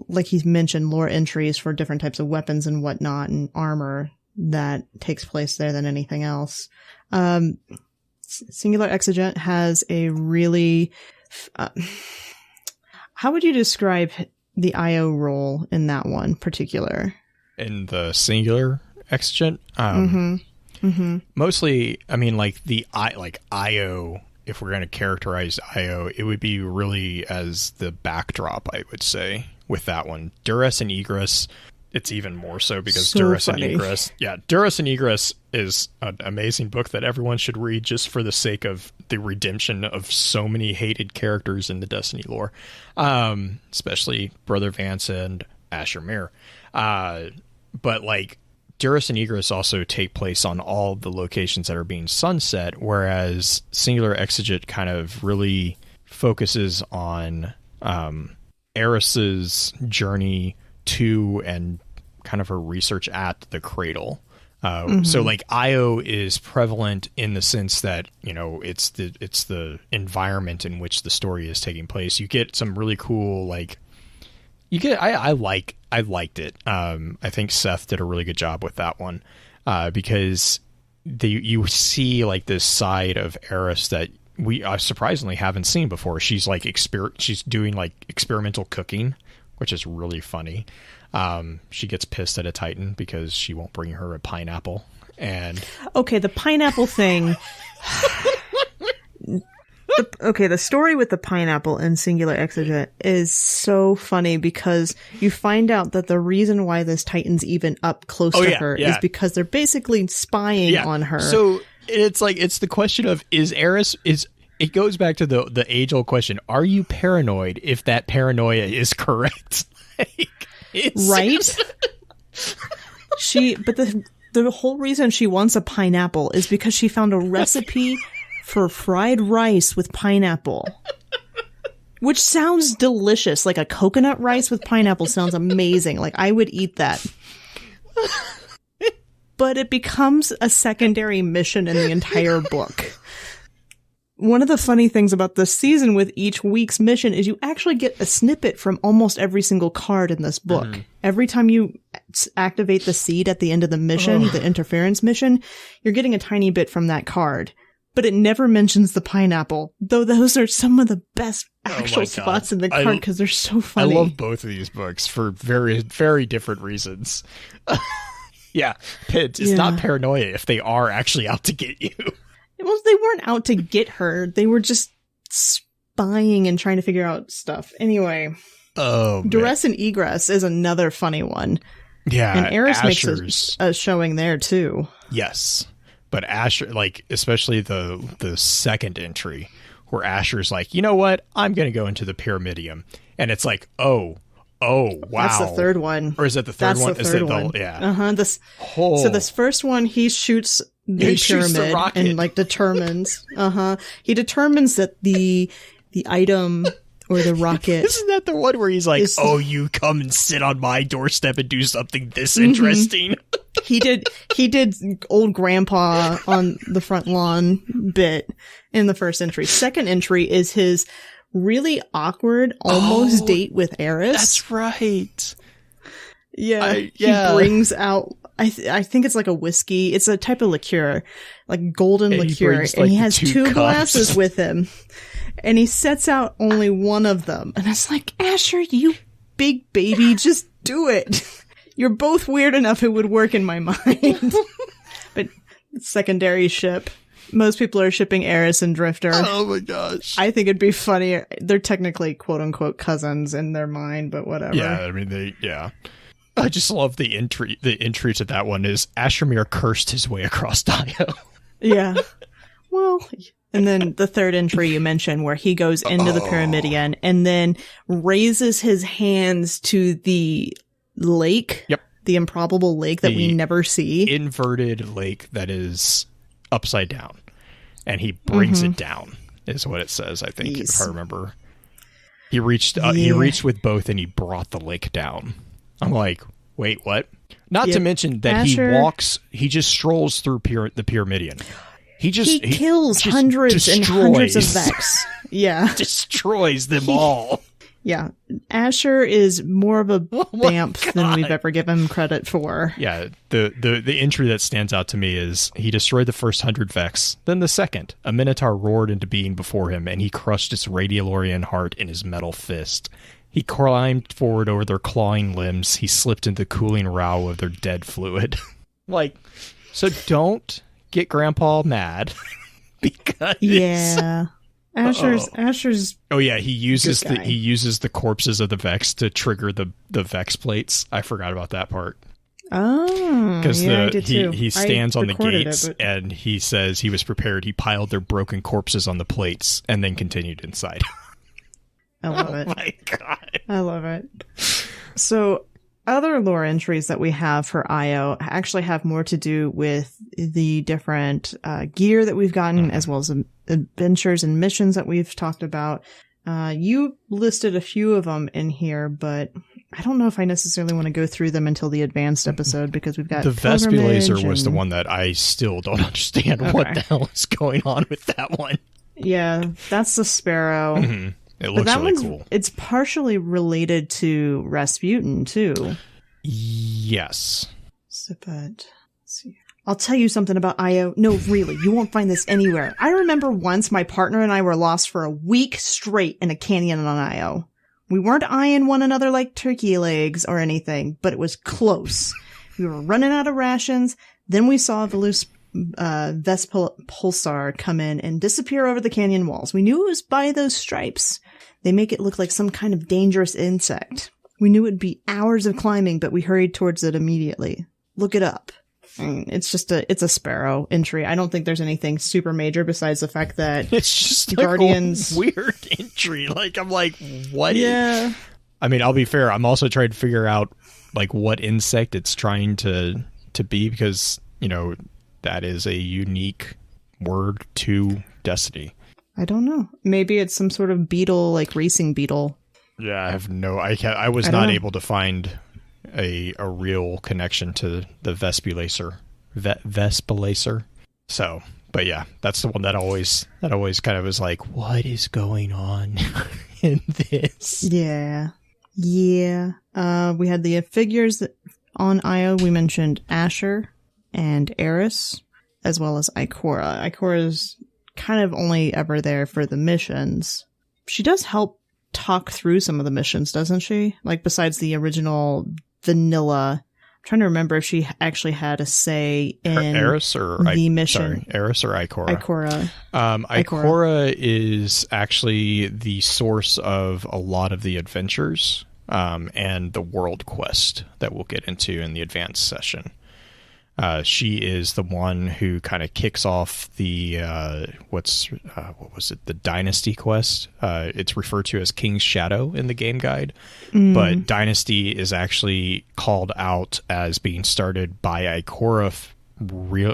like he's mentioned, lore entries for different types of weapons and whatnot and armor that takes place there than anything else. Singular Exeget has a really... how would you describe the IO role in that one particular? In the Singular Exeget? Mostly, I mean, like IO, if we're going to characterize IO, it would be really as the backdrop, I would say, with that one. Duress and Egress, it's even more so because Duress and Egress is an amazing book that everyone should read just for the sake of the redemption of so many hated characters in the Destiny lore, especially Brother Vance and Asher Mir. But like, Duress and Egress also take place on all the locations that are being sunset, whereas Singular Exeget kind of really focuses on Eris's journey to and kind of her research at the Cradle. So like IO is prevalent in the sense that, you know, it's the environment in which the story is taking place. You get some really cool, like, I liked it. I think Seth did a really good job with that one, because you see like this side of Eris that we surprisingly haven't seen before. She's like she's doing like experimental cooking, which is really funny. She gets pissed at a Titan because she won't bring her a pineapple. And okay, the pineapple thing. The story with the pineapple in Singular Exeget is so funny because you find out that the reason why this Titan's even up close to her is because they're basically spying on her. So it's like, it's the question of, is Eris, it goes back to the age-old question, are you paranoid if that paranoia is correct? Right? But the whole reason she wants a pineapple is because she found a recipe for fried rice with pineapple, which sounds delicious. Like a coconut rice with pineapple sounds amazing. Like I would eat that. But it becomes a secondary mission in the entire book. One of the funny things about this season with each week's mission is you actually get a snippet from almost every single card in this book. Every time you activate the seed at the end of the mission, the interference mission, you're getting a tiny bit from that card. But it never mentions the pineapple, though those are some of the best actual spots in the card because they're so funny. I love both of these books for very, very different reasons. Yeah, Pitt, it's not paranoia if they are actually out to get you. Well, they weren't out to get her. They were just spying and trying to figure out stuff. Anyway, Duress and Egress is another funny one. Yeah, and Eris makes a showing there too. Yes. But Asher, like, especially the second entry where Asher's like, you know what? I'm going to go into the Pyramidium. And it's like, oh, wow. That's the third one. Or is that the third one? That's the third one. Yeah. So this first one, he shoots the pyramid and like determines, he determines that the item or the rocket. Isn't that the one where he's like, "Oh, you come and sit on my doorstep and do something this interesting"? He did old grandpa on the front lawn bit in the first entry. Second entry is his really awkward almost date with Eris. That's right. Yeah. He brings out, I think it's like a whiskey. It's a type of liqueur, like golden liqueur. And he has two glasses with him. And he sets out only one of them. And it's like, Asher, you big baby, just do it. You're both weird enough it would work in my mind. But secondary ship. Most people are shipping Eris and Drifter. Oh my gosh. I think it'd be funny. They're technically quote unquote cousins in their mind, but whatever. Yeah, I mean, I just love the entry. The entry to that one is Ashermere cursed his way across Io. Yeah. Well, and then the third entry you mentioned where he goes into the Pyramidion and then raises his hands to the lake. Yep. The improbable lake that we never see. Inverted lake that is upside down. And he brings it down, is what it says, I think, if I remember. He reached with both and he brought the lake down. I'm like, wait, what? Not to mention that he just strolls through the Pyramidion. He kills hundreds and hundreds of Vex. Yeah. Destroys them all. Yeah. Asher is more of a vamp than we've ever given him credit for. Yeah. The entry that stands out to me is he destroyed the first 100 Vex. Then the second, a Minotaur roared into being before him, and he crushed its Radiolorian heart in his metal fist. He climbed forward over their clawing limbs. He slipped into the cooling row of their dead fluid. Like, so don't get Grandpa mad because Asher's. Oh yeah, he uses the corpses of the Vex to trigger the Vex plates. I forgot about that part. Oh, because he he stands on the gates and he says he was prepared. He piled their broken corpses on the plates and then continued inside. I love it. Oh my god, I love it. So other lore entries that we have for Io actually have more to do with the different gear that we've gotten, as well as adventures and missions that we've talked about. You listed a few of them in here, but I don't know if I necessarily want to go through them until the advanced episode because we've got the Vespulacer was the one that I still don't understand what the hell is going on with that one. Yeah, that's the Sparrow. Mm-hmm. It looks really cool. It's partially related to Rasputin too. Yes. So, but let's see. I'll tell you something about Io. No, really, you won't find this anywhere. I remember once my partner and I were lost for a week straight in a canyon on Io. We weren't eyeing one another like turkey legs or anything, but it was close. We were running out of rations. Then we saw Vespulsar come in and disappear over the canyon walls. We knew it was by those stripes. They make it look like some kind of dangerous insect. We knew it'd be hours of climbing, but we hurried towards it immediately. Look it up. It's a Sparrow entry. I don't think there's anything super major besides the fact that it's just Guardians like a weird entry. Like I'm like, what? Yeah. I mean, I'll be fair. I'm also trying to figure out like what insect it's trying to be because that is a unique word to Destiny. I don't know. Maybe it's some sort of beetle, like racing beetle. Yeah, I was not able to find a real connection to the Vespulacer. Vespulacer. So, but yeah, that's the one that always kind of was like, what is going on in this? Yeah. Yeah. We had the figures on Io. We mentioned Asher and Eris, as well as Ikora. Ikora's kind of only ever there for the missions. She does help talk through some of the missions, doesn't she? Like besides the original vanilla. I'm trying to remember if she actually had a say in Eris or the mission. Sorry, Eris or Ikora? Ikora. Ikora is actually the source of a lot of the adventures and the world quest that we'll get into in the advanced session. She is the one who kind of kicks off the the Dynasty quest. It's referred to as King's Shadow in the game guide, but Dynasty is actually called out as being started by Ikora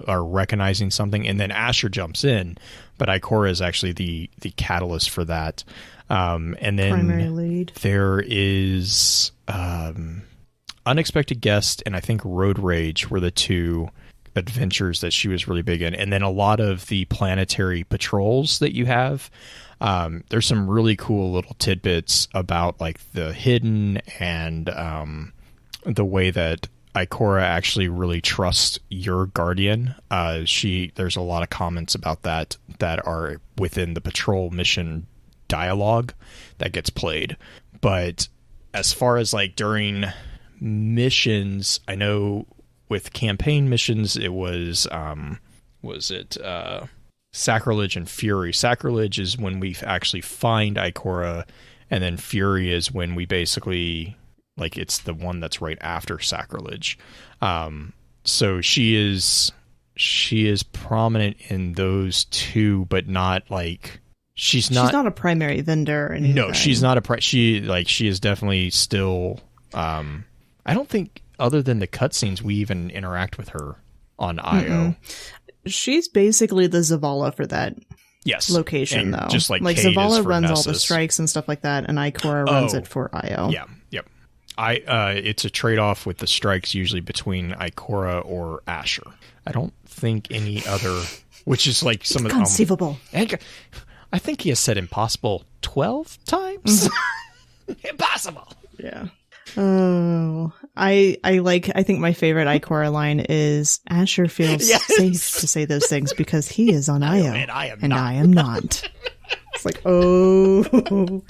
are recognizing something, and then Asher jumps in, but Ikora is actually the catalyst for that. And then primary lead. There is Unexpected Guest and I think Road Rage were the two adventures that she was really big in, and then a lot of the planetary patrols that you have. There's some really cool little tidbits about like the hidden and the way that Ikora actually really trusts your guardian. There's a lot of comments about that are within the patrol mission dialogue that gets played. But as far as like during missions, I know with campaign missions it was Sacrilege and Fury. Sacrilege is when we actually find Ikora, and then Fury is when we basically, like, it's the one that's right after Sacrilege. So she is prominent in those two, but not like she's not a primary vendor or anything. No, she's not she is definitely still I don't think other than the cutscenes we even interact with her on IO. She's basically the Zavala for that location, and though. Just like Zavala runs Nessus. all the strikes and stuff like that, and Ikora runs it for IO. Yeah, yep. It's a trade-off with the strikes usually between Ikora or Asher. I don't think any other, which is like some of the conceivable. I think he has said impossible 12 times. Impossible. Yeah. Oh, I think my favorite Ikora line is Asher feels safe to say those things because he is on IO and I am not. It's like, oh.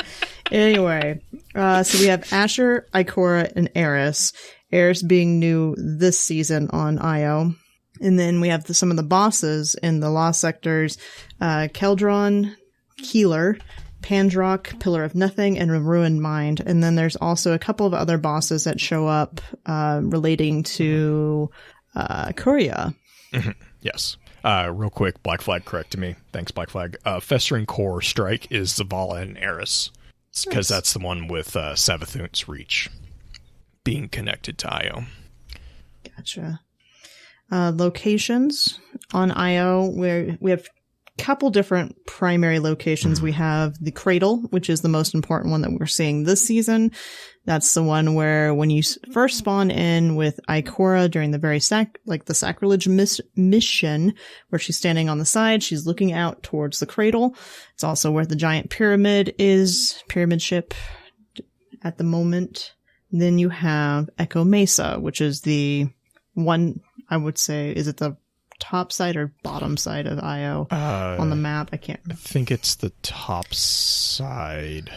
Anyway, so we have Asher, Ikora, and Eris. Eris being new this season on IO. And then we have some of the bosses in the Lost Sectors, Keldron, Keeler, Pandrock, Pillar of Nothing, and Ruined Mind. And then there's also a couple of other bosses that show up relating to Kuria. Yes. Real quick, Black Flag corrected me. Thanks, Black Flag. Festering Core Strike is Zavala and Eris, because that's the one with Savathun's Reach being connected to IO. Gotcha. Locations on IO, where we have couple different primary locations. We have the Cradle, which is the most important one that we're seeing this season. That's the one where when you first spawn in with Ikora during the very the Sacrilege mission, where she's standing on the side, she's looking out towards the Cradle. It's also where the giant pyramid ship at the moment. Then you have Echo Mesa, which is the one, I would say, is it the top side or bottom side of IO on the map? I can't remember. I think it's the top side,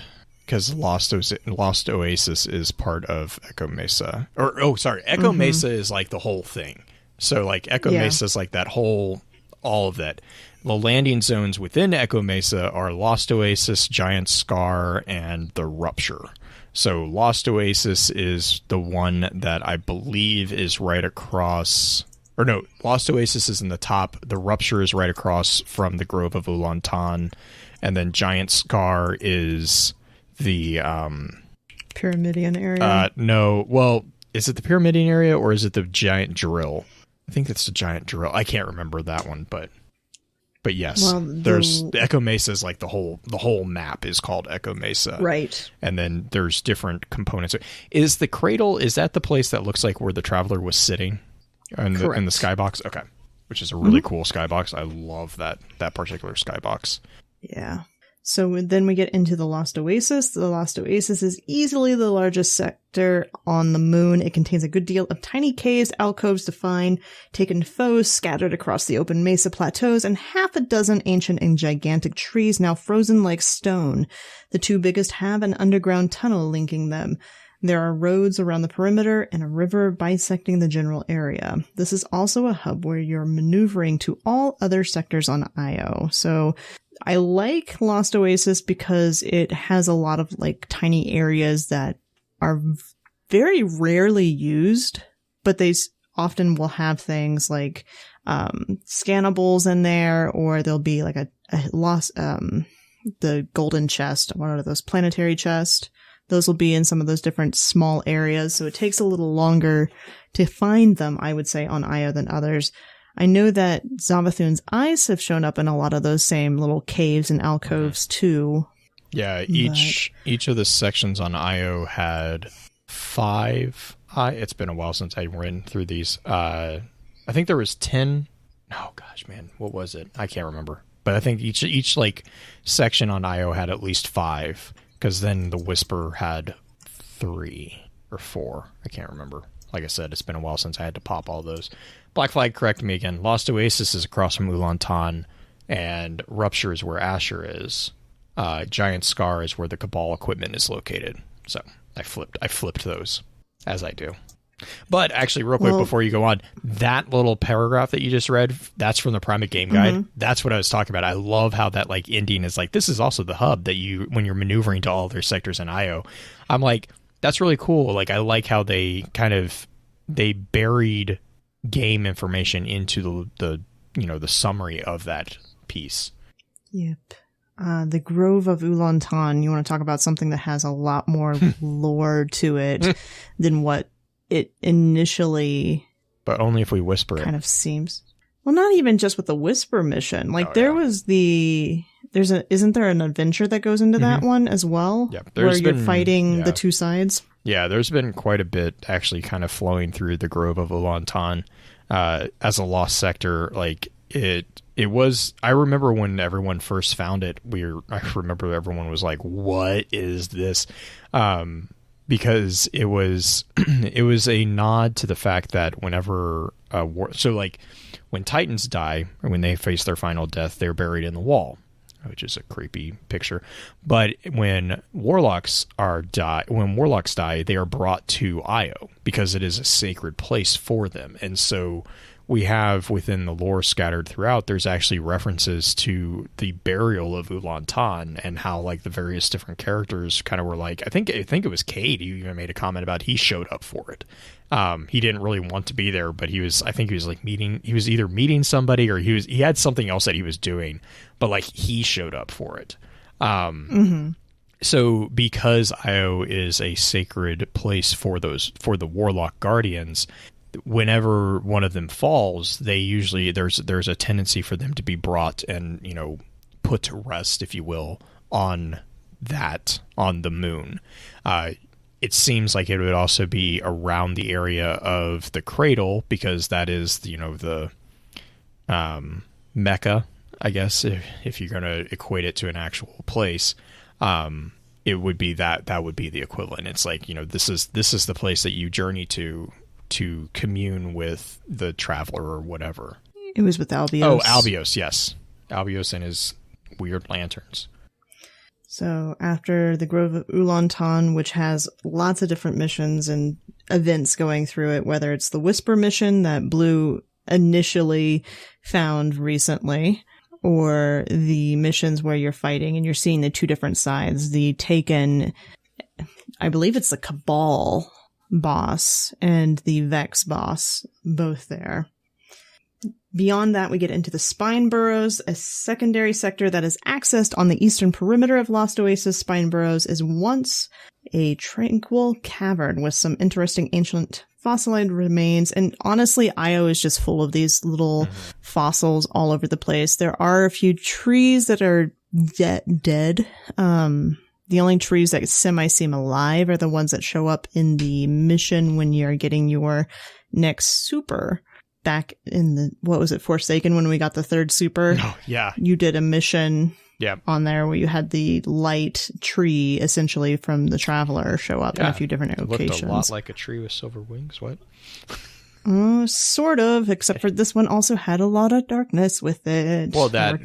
because Lost Oasis is part of Echo Mesa. Echo Mesa is like the whole thing. So like Echo Mesa is like that whole, all of that. The landing zones within Echo Mesa are Lost Oasis, Giant Scar, and the Rupture. So Lost Oasis is the one that I believe is right across... Or no, Lost Oasis is in the top. The Rupture is right across from the Grove of Ulantan. And then Giant Scar is the... Pyramidion area? No. Well, is it the Pyramidion area or is it the Giant Drill? I think it's the Giant Drill. I can't remember that one, but yes. Well, there's Echo Mesa is like the whole map is called Echo Mesa. Right. And then there's different components. Is the Cradle, is that the place that looks like where the Traveler was sitting? In the skybox? Okay. Which is a really cool skybox. I love that particular skybox. Yeah. So then we get into the Lost Oasis. The Lost Oasis is easily the largest sector on the moon. It contains a good deal of tiny caves, alcoves to find, taken foes scattered across the open mesa plateaus, and half a dozen ancient and gigantic trees now frozen like stone. The two biggest have an underground tunnel linking them. There are roads around the perimeter and a river bisecting the general area. This is also a hub where you're maneuvering to all other sectors on IO. So I like Lost Oasis because it has a lot of like tiny areas that are very rarely used, but they often will have things like scannables in there, or there'll be like a lost the golden chest, one of those planetary chests. Those will be in some of those different small areas, so it takes a little longer to find them, I would say, on IO than others. I know that Zavathun's eyes have shown up in a lot of those same little caves and alcoves too. Yeah, each of the sections on IO had 5. It's been a while since I ran through these. I think there was 10. Oh gosh, man, what was it? I can't remember. But I think each like section on IO had at least 5, because then the Whisper had 3 or 4. I can't remember. Like I said, it's been a while since I had to pop all those. Black Flag, correct me again. Lost Oasis is across from Ulantan, and Rupture is where Asher is. Giant Scar is where the Cabal equipment is located. So I flipped those, as I do. But actually, real quick before you go on, that little paragraph that you just read, that's from the Primate Game Guide. Mm-hmm. That's what I was talking about. I love how that like ending is like, this is also the hub that you, when you're maneuvering to all their sectors in IO. I'm like, that's really cool. Like, I like how they they buried game information into the summary of that piece. Yep. The Grove of Ulantan, you want to talk about something that has a lot more lore to it than what it initially... But only if we whisper it. Kind of seems. Well, not even just with the Whisper mission. Like, was isn't there an adventure that goes into that one as well? Yeah, where you're fighting the two sides? Yeah, there's been quite a bit actually kind of flowing through the Grove of Ulantan as a lost sector. Like, it was, I remember when everyone first found it, I remember everyone was like, what is this? Because it was a nod to the fact that whenever when Titans die, or when they face their final death, they're buried in the wall, which is a creepy picture. But when Warlocks die, they are brought to Io because it is a sacred place for them. And so we have within the lore scattered throughout, there's actually references to the burial of Ulantan and how like the various different characters kind of were like, I think it was Cade who even made a comment about he showed up for it. He didn't really want to be there, but he was either meeting somebody or he had something else that he was doing, but like he showed up for it. So because Io is a sacred place for the Warlock Guardians, whenever one of them falls, they usually there's a tendency for them to be brought and put to rest, if you will, on the moon. It seems like it would also be around the area of the cradle, because that is the Mecca, I guess, if you're going to equate it to an actual place. It would be that would be the equivalent. It's like, this is the place that you journey to commune with the traveler or whatever. It was with Albios. Oh, Albios, yes. Albios and his weird lanterns. So after the Grove of Ulantan, which has lots of different missions and events going through it, whether it's the Whisper mission that Blue initially found recently, or the missions where you're fighting and you're seeing the two different sides, the Taken, I believe it's the Cabal boss and the Vex boss, both there. Beyond that, we get into the Spine Burrows, a secondary sector that is accessed on the eastern perimeter of Lost Oasis. Spine Burrows is once a tranquil cavern with some interesting ancient fossilized remains, and honestly, Io is just full of these little fossils all over the place. There are a few trees that are dead. The only trees that semi-seem alive are the ones that show up in the mission when you're getting your next super. Back in Forsaken, when we got the third super. Oh, yeah. You did a mission on there where you had the light tree, essentially, from the Traveler show up in a few different locations. It looked a lot like a tree with silver wings. What? Sort of, except for this one also had a lot of darkness with it. Well, the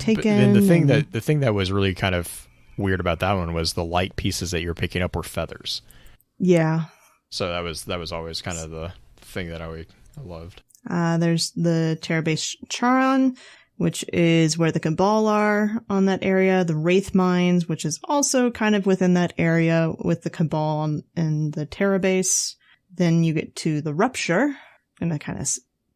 thing that was really kind of weird about that one was the light pieces that you were picking up were feathers. Yeah. So that was always kind of the thing that I loved. There's the Terra Base Charon, which is where the Cabal are on that area. The Wraith Mines, which is also kind of within that area with the Cabal and the Terra Base. Then you get to the Rupture. I'm going to kind of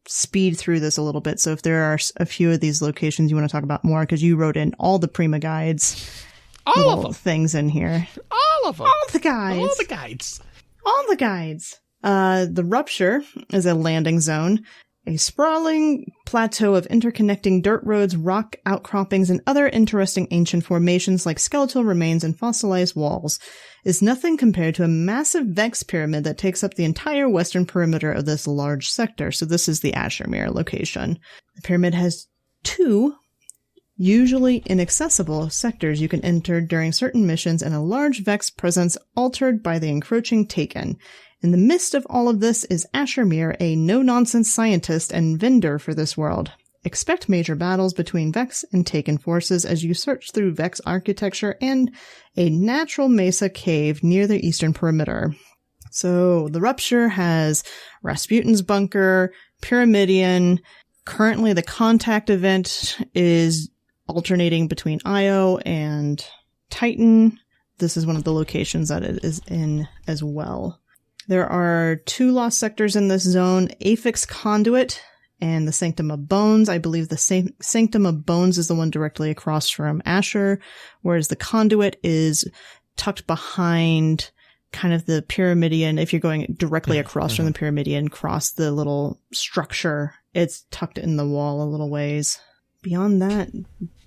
speed through this a little bit. So if there are a few of these locations you want to talk about more, because you wrote in all the Prima guides. All of them. Things in here. All of them. All the guides. All the guides. All the guides. The Rupture is a landing zone. A sprawling plateau of interconnecting dirt roads, rock outcroppings, and other interesting ancient formations like skeletal remains and fossilized walls is nothing compared to a massive Vex pyramid that takes up the entire western perimeter of this large sector. So this is the Ashermere location. The pyramid has 2 usually inaccessible sectors you can enter during certain missions, and a large Vex presence altered by the encroaching Taken. In the midst of all of this is Ashermere, a no-nonsense scientist and vendor for this world. Expect major battles between Vex and Taken forces as you search through Vex architecture and a natural mesa cave near the eastern perimeter. So, the Rupture has Rasputin's Bunker, Pyramidion. Currently, the Contact event is alternating between Io and Titan. This is one of the locations that it is in as well. There are 2 lost sectors in this zone, Aphix Conduit and the Sanctum of Bones. I believe the Sanctum of Bones is the one directly across from Asher, whereas the Conduit is tucked behind kind of the Pyramidion. If you're going directly across from the Pyramidion, across the little structure, it's tucked in the wall a little ways. Beyond that,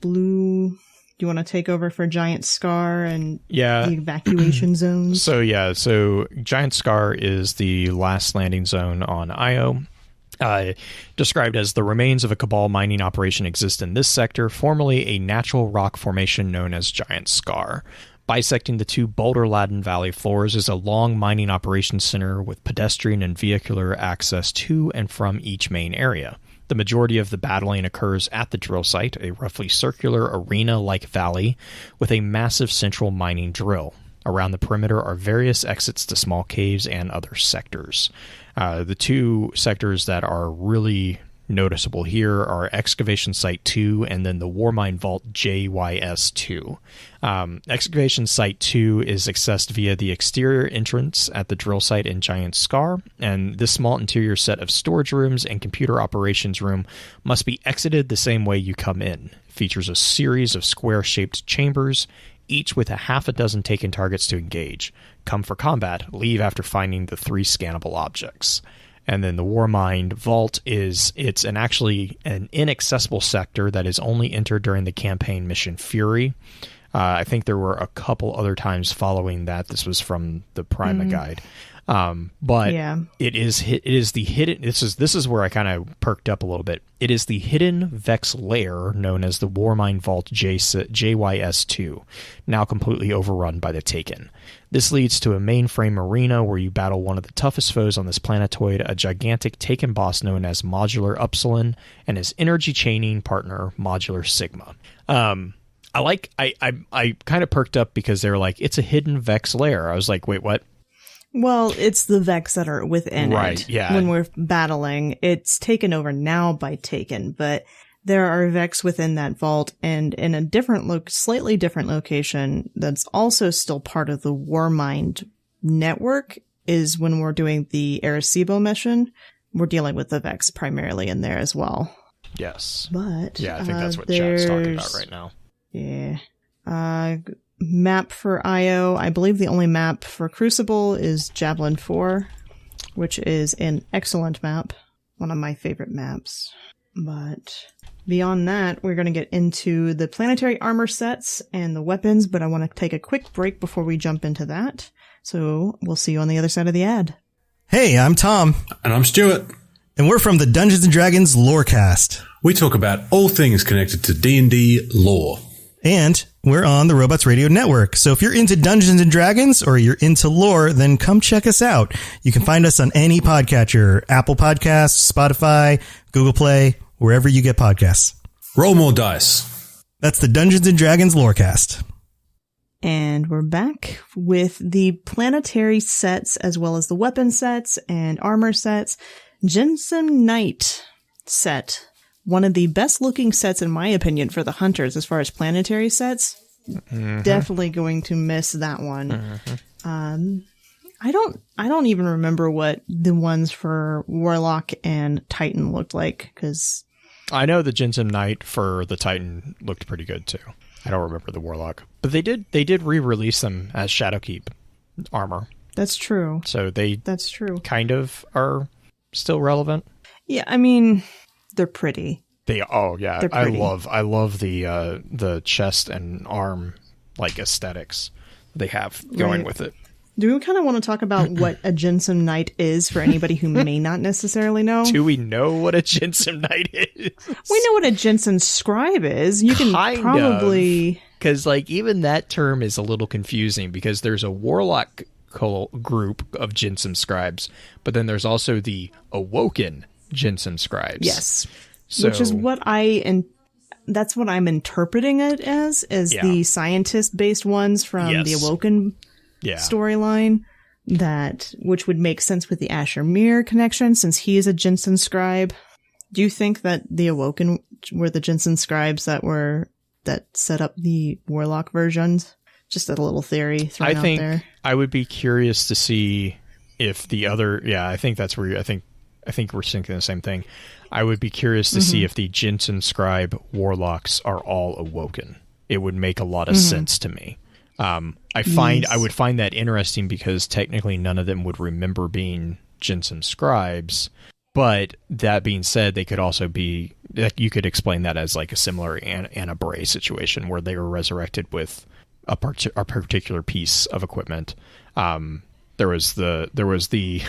Blue... Do you want to take over for Giant Scar and the evacuation zones? So Giant Scar is the last landing zone on Io. Described as the remains of a Cabal mining operation exist in this sector, formerly a natural rock formation known as Giant Scar. Bisecting the 2 boulder-laden valley floors is a long mining operations center with pedestrian and vehicular access to and from each main area. The majority of the battling occurs at the drill site, a roughly circular arena-like valley with a massive central mining drill. Around the perimeter are various exits to small caves and other sectors. The 2 sectors that are really noticeable here are Excavation Site 2 and then the Warmind Vault JYS2. Excavation Site 2 is accessed via the exterior entrance at the drill site in Giant Scar, and this small interior set of storage rooms and computer operations room must be exited the same way you come in. It features a series of square-shaped chambers, each with a half a dozen Taken targets to engage. Come for combat, leave after finding the 3 scannable objects. And then the Warmind Vault it's actually an inaccessible sector that is only entered during the campaign mission Fury. I think there were a couple other times following that. This was from the Prima guide. But it is the hidden. This is where I kind of perked up a little bit. It is the hidden Vex lair known as the Warmind Vault JYS2, now completely overrun by the Taken. This leads to a mainframe arena where you battle one of the toughest foes on this planetoid, a gigantic Taken boss known as Modular Upsilon, and his energy chaining partner Modular Sigma. I kind of perked up because they were like, it's a hidden Vex lair. I was like, wait, what? Well, it's the Vex that are within it. Yeah. When we're battling, it's taken over now by Taken, but there are Vex within that vault, and in a slightly different location that's also still part of the Warmind network is when we're doing the Arecibo mission. We're dealing with the Vex primarily in there as well. Yes. But yeah, I think that's what Chad's talking about right now. Yeah. Map for Io. I believe the only map for Crucible is Javelin 4, which is an excellent map. One of my favorite maps. But beyond that, we're going to get into the planetary armor sets and the weapons, but I want to take a quick break before we jump into that. So we'll see you on the other side of the ad. Hey, I'm Tom. And I'm Stuart. And we're from the Dungeons & Dragons Lorecast. We talk about all things connected to D&D lore. And we're on the Robots Radio Network. So if you're into Dungeons & Dragons or you're into lore, then come check us out. You can find us on any podcatcher, Apple Podcasts, Spotify, Google Play, wherever you get podcasts. Roll more dice. That's the Dungeons & Dragons Lorecast. And we're back with the planetary sets as well as the weapon sets and armor sets. Jensen Knight set. One of the best looking sets, in my opinion, for the hunters as far as planetary sets. Mm-hmm. Definitely going to miss that one. Mm-hmm. I don't even remember what the ones for Warlock and Titan looked like, because I know the Jensen Knight for the Titan looked pretty good too. I don't remember the Warlock, but they did re-release them as Shadowkeep armor. That's true. So that's true. Kind of are still relevant. Yeah, I mean, they're pretty. They're pretty. I love the chest and arm like aesthetics they have going with it. Do we kind of want to talk about what a Jinsum Knight is for anybody who may not necessarily know? Do we know what a Jinsum Knight is? We know what a Jinsum Scribe is. You can probably... Because, like, even that term is a little confusing because there's a warlock group of Jinsum Scribes, but then there's also the awoken Jinsum Scribes. Yes. Which is what that's what I'm interpreting it as the scientist-based ones from the Awoken storyline, which would make sense with the Asher Mir connection since he is a Jinsum Scribe. Do you think that the Awoken were the Jinsum Scribes that set up the Warlock versions? Just a little theory thrown out there. I would be curious to see if the other. Yeah, I think that's where I think we're thinking the same thing. I would be curious to see if the Jinsum Scribe Warlocks are all awoken. It would make a lot of sense to me. I would find that interesting because technically none of them would remember being Jinsum Scribes. But that being said, they could also be, like, you could explain that as like a similar Anna Bray situation where they were resurrected with a particular piece of equipment. There was the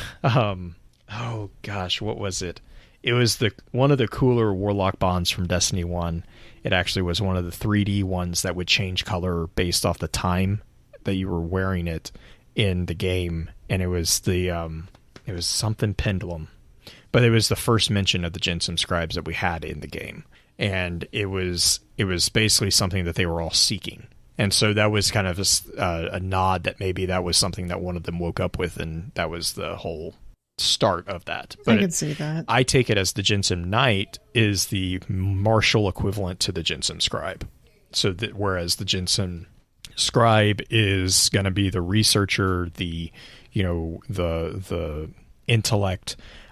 oh gosh, what was it? It was one of the cooler Warlock bonds from Destiny 1. It actually was one of the 3D ones that would change color based off the time that you were wearing it in the game, and it was it was something pendulum. But it was the first mention of the Jinsum Scribes that we had in the game. And it was basically something that they were all seeking. And so that was kind of a nod that maybe that was something that one of them woke up with, and that was the whole start of that. But I can see that. I take it as the Jinsum Knight is the martial equivalent to the Jinsum Scribe. So that whereas the Jinsum Scribe is going to be the researcher, the intellect,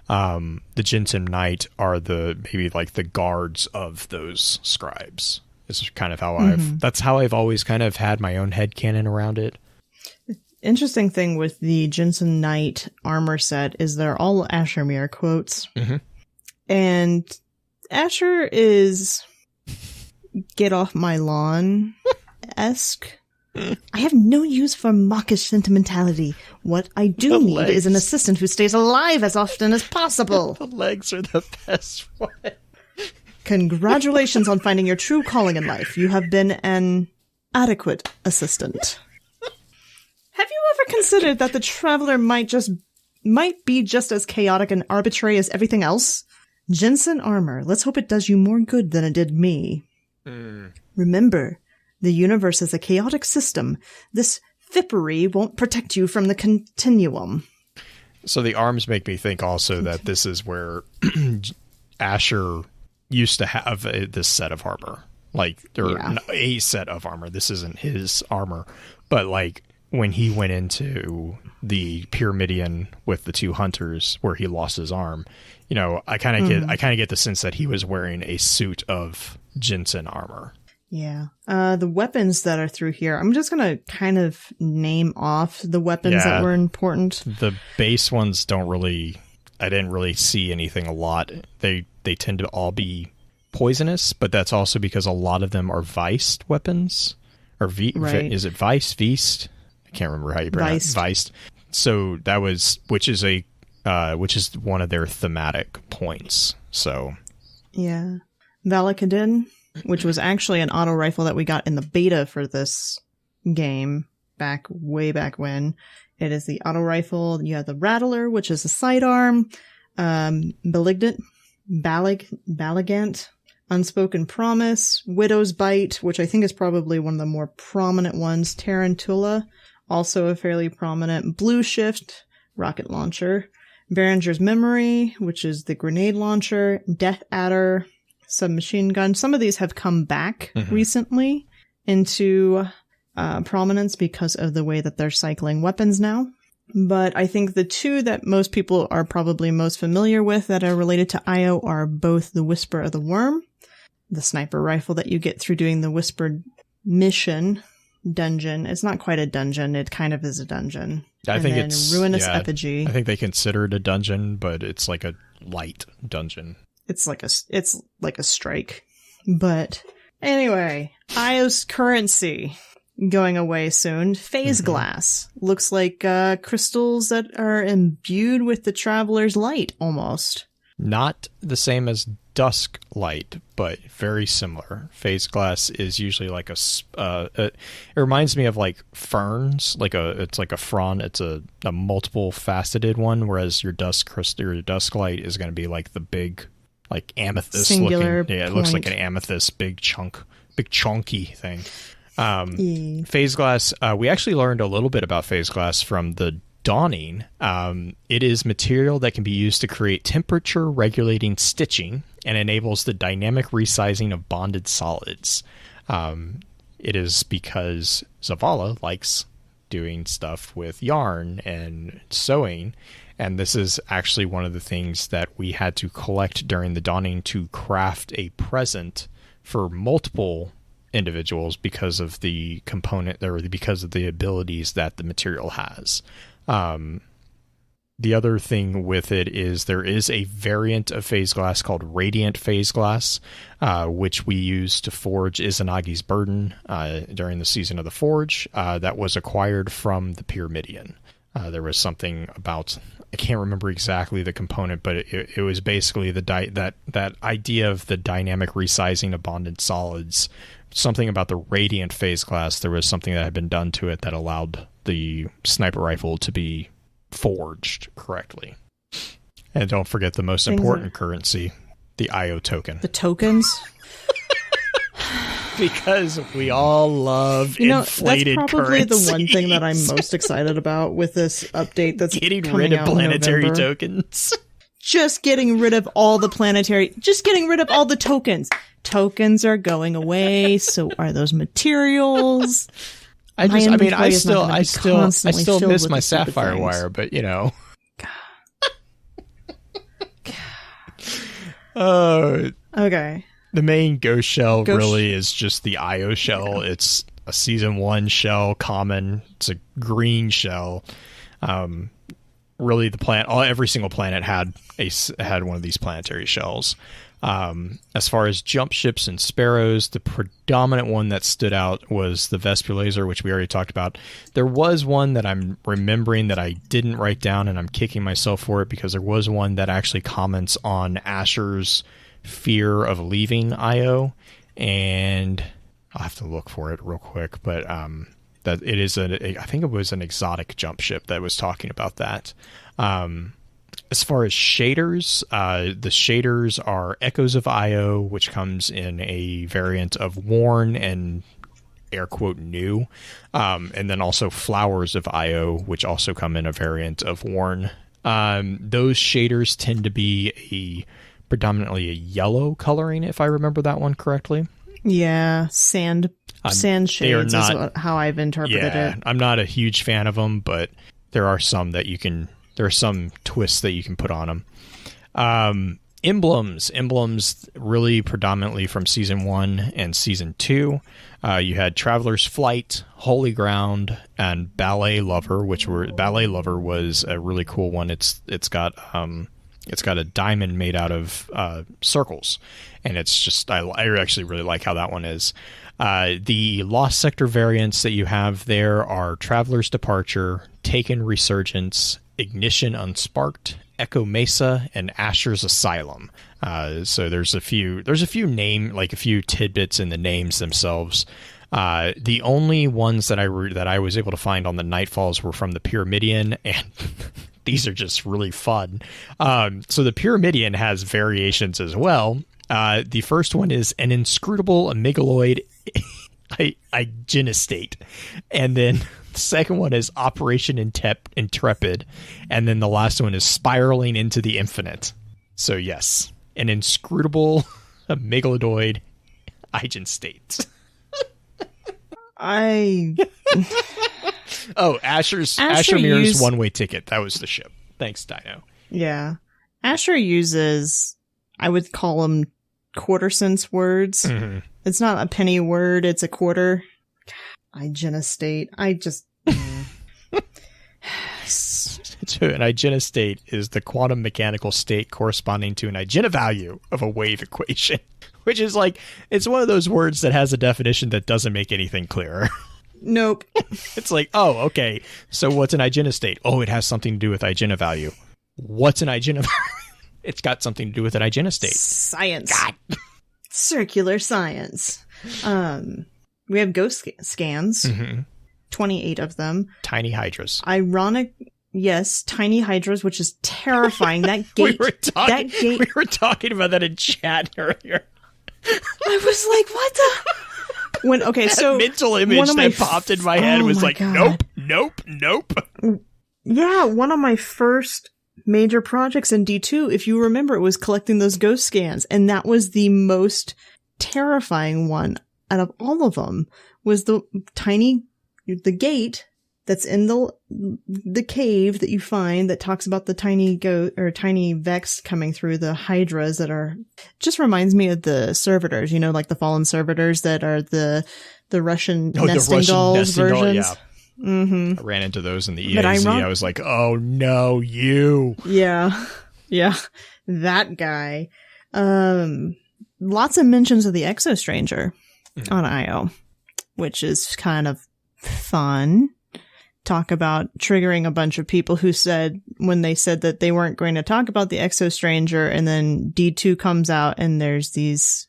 the Jinsum Knight are maybe like the guards of those scribes. Is kind of how that's how I've always kind of had my own headcanon around it. Interesting thing with the Jinsum Knight armor set is they're all Asher Mir quotes. And Asher is get off my lawn-esque. I have no use for mawkish sentimentality. What I do need is an assistant who stays alive as often as possible. The legs are the best one. Congratulations on finding your true calling in life. You have been an adequate assistant. Have you ever considered that the Traveler might be just as chaotic and arbitrary as everything else? Jensen armor. Let's hope it does you more good than it did me. Remember, the universe is a chaotic system. This fippery won't protect you from the continuum. So the arms make me think also that this is where Asher used to have this set of armor. Like, a set of armor. This isn't his armor. But, like, when he went into the Pyramidion with the two hunters where he lost his arm, I kind of get the sense that he was wearing a suit of Jensen armor. Yeah. The weapons that are through here, I'm just going to kind of name off the weapons that were important. The base ones I didn't really see anything a lot. They tend to all be poisonous, but that's also because a lot of them are viced weapons. Or is it vice? Viced? I can't remember how you pronounce it. Viced. So that was, which is one of their thematic points. So. Yeah. Valakadin, which was actually an auto rifle that we got in the beta for this game way back when. It is the auto rifle. You have the Rattler, which is a sidearm. Baligant, Unspoken Promise, Widow's Bite, which I think is probably one of the more prominent ones. Tarantula, also a fairly prominent. Blue Shift, rocket launcher. Behringer's Memory, which is the grenade launcher. Death Adder, submachine gun. Some of these have come back recently into prominence because of the way that they're cycling weapons now. But I think the two that most people are probably most familiar with that are related to IO are both the Whisper of the Worm, the sniper rifle that you get through doing the Whispered Mission dungeon. It's not quite a dungeon. It kind of is a dungeon. I think it's Ruinous Effigy. I think they consider it a dungeon, but it's like light dungeon. It's like a strike. But anyway, Io's currency going away soon. Phase glass looks like crystals that are imbued with the traveler's light, almost. Not the same as dusk light, but very similar. Phase glass is usually like it reminds me of like ferns, it's like a frond. It's a multiple faceted one, whereas your dusk light is going to be like the big, like amethyst singular looking. Yeah, it looks like an amethyst, big chunky thing. Phase glass, we actually learned a little bit about phase glass from the Dawning. It is material that can be used to create temperature regulating stitching and enables the dynamic resizing of bonded solids. It is because Zavala likes doing stuff with yarn and sewing, and this is actually one of the things that we had to collect during the Dawning to craft a present for multiple individuals because of the component, or because of the abilities that the material has. The other thing with it is there is a variant of phase glass called Radiant Phase Glass, which we used to forge Izanagi's Burden during the Season of the Forge, that was acquired from the Pyramidion. There was something about, I can't remember exactly the component, but it was basically that idea of the dynamic resizing of bonded solids. Something about the Radiant Phase Glass, there was something that had been done to it that allowed the sniper rifle to be forged correctly. And don't forget the most important currency, the IO token. The tokens? Because we all love inflated that's probably currencies. the one thing that I'm most excited about with this update that's getting coming rid of out in planetary November. tokens. Just getting rid of all the tokens. Tokens are going away, so are those materials. I still miss my Sapphire things. Wire, but Okay. The main Ghost shell really is just the IO shell. Okay. It's a Season 1 shell, common. It's a green shell. Really, every single planet had one of these planetary shells. As far as jump ships and sparrows, the predominant one that stood out was the Vespulazer, which we already talked about. There was one that I'm remembering that I didn't write down, and I'm kicking myself for it, because there was one that actually comments on Asher's fear of leaving IO, and I'll have to look for it real quick, but that it is I think it was an exotic jump ship that was talking about that. As far as shaders, the shaders are Echoes of Io, which comes in a variant of Worn and air quote new, and then also Flowers of Io, which also come in a variant of Worn. Those shaders tend to be predominantly a yellow coloring, if I remember that one correctly. Yeah, sand shades is how I've interpreted it. I'm not a huge fan of them, but there are some twists that you can put on them. Emblems really predominantly from Season 1 and Season 2. You had Traveler's Flight, Holy Ground, and Ballet Lover, Ballet Lover was a really cool one. It's got a diamond made out of circles, and it's just I actually really like how that one is. The Lost Sector variants that you have there are Traveler's Departure, Taken Resurgence, Ignition Unsparked, Echo Mesa, and Asher's Asylum. So there's a few tidbits in the names themselves. The only ones that I was able to find on the Nightfalls were from the Pyramidion, and these are just really fun. So the Pyramidion has variations as well. The first one is an inscrutable amygdaloid Igenistate, and then the second one is Operation Intrepid, and then the last one is Spiraling into the Infinite. So yes, an inscrutable amygdaloid Igenistate. Asher Mirror's One-Way Ticket. That was the ship. Thanks, Dino. Yeah. Asher uses, I would call them quarter cents words. Mm-hmm. It's not a penny word, it's a quarter. Igenistate. an eigenostate is the quantum mechanical state corresponding to an eigenvalue of a wave equation, which is like, it's one of those words that has a definition that doesn't make anything clearer. Nope. It's like, oh, okay, so what's an eigenostate? Oh, it has something to do with eigenvalue. What's an eigenvalue? It's got something to do with an eigenostate. Science. God. Circular science. We have ghost scans. 28 of them. Tiny hydras. Ironic, yes, tiny hydras, which is terrifying. That gate. We were talking about that in chat earlier. I was like, what the? That mental image that popped in my head was like, God. nope. Yeah, one of my first major projects in D2, if you remember, it was collecting those ghost scans, and that was the most terrifying one out of all of them, was the gate that's in the cave that you find that talks about the tiny Vex coming through the hydras that are, just reminds me of the servitors, like the fallen servitors that are the Russian nesting dolls versions. Doll, yeah. I ran into those in the EAZ. I was like, oh no, you. Yeah. That guy. Lots of mentions of the Exo Stranger on IO, which is kind of fun. Talk about triggering a bunch of people who said, when they said that they weren't going to talk about the Exo Stranger, and then D2 comes out and there's these,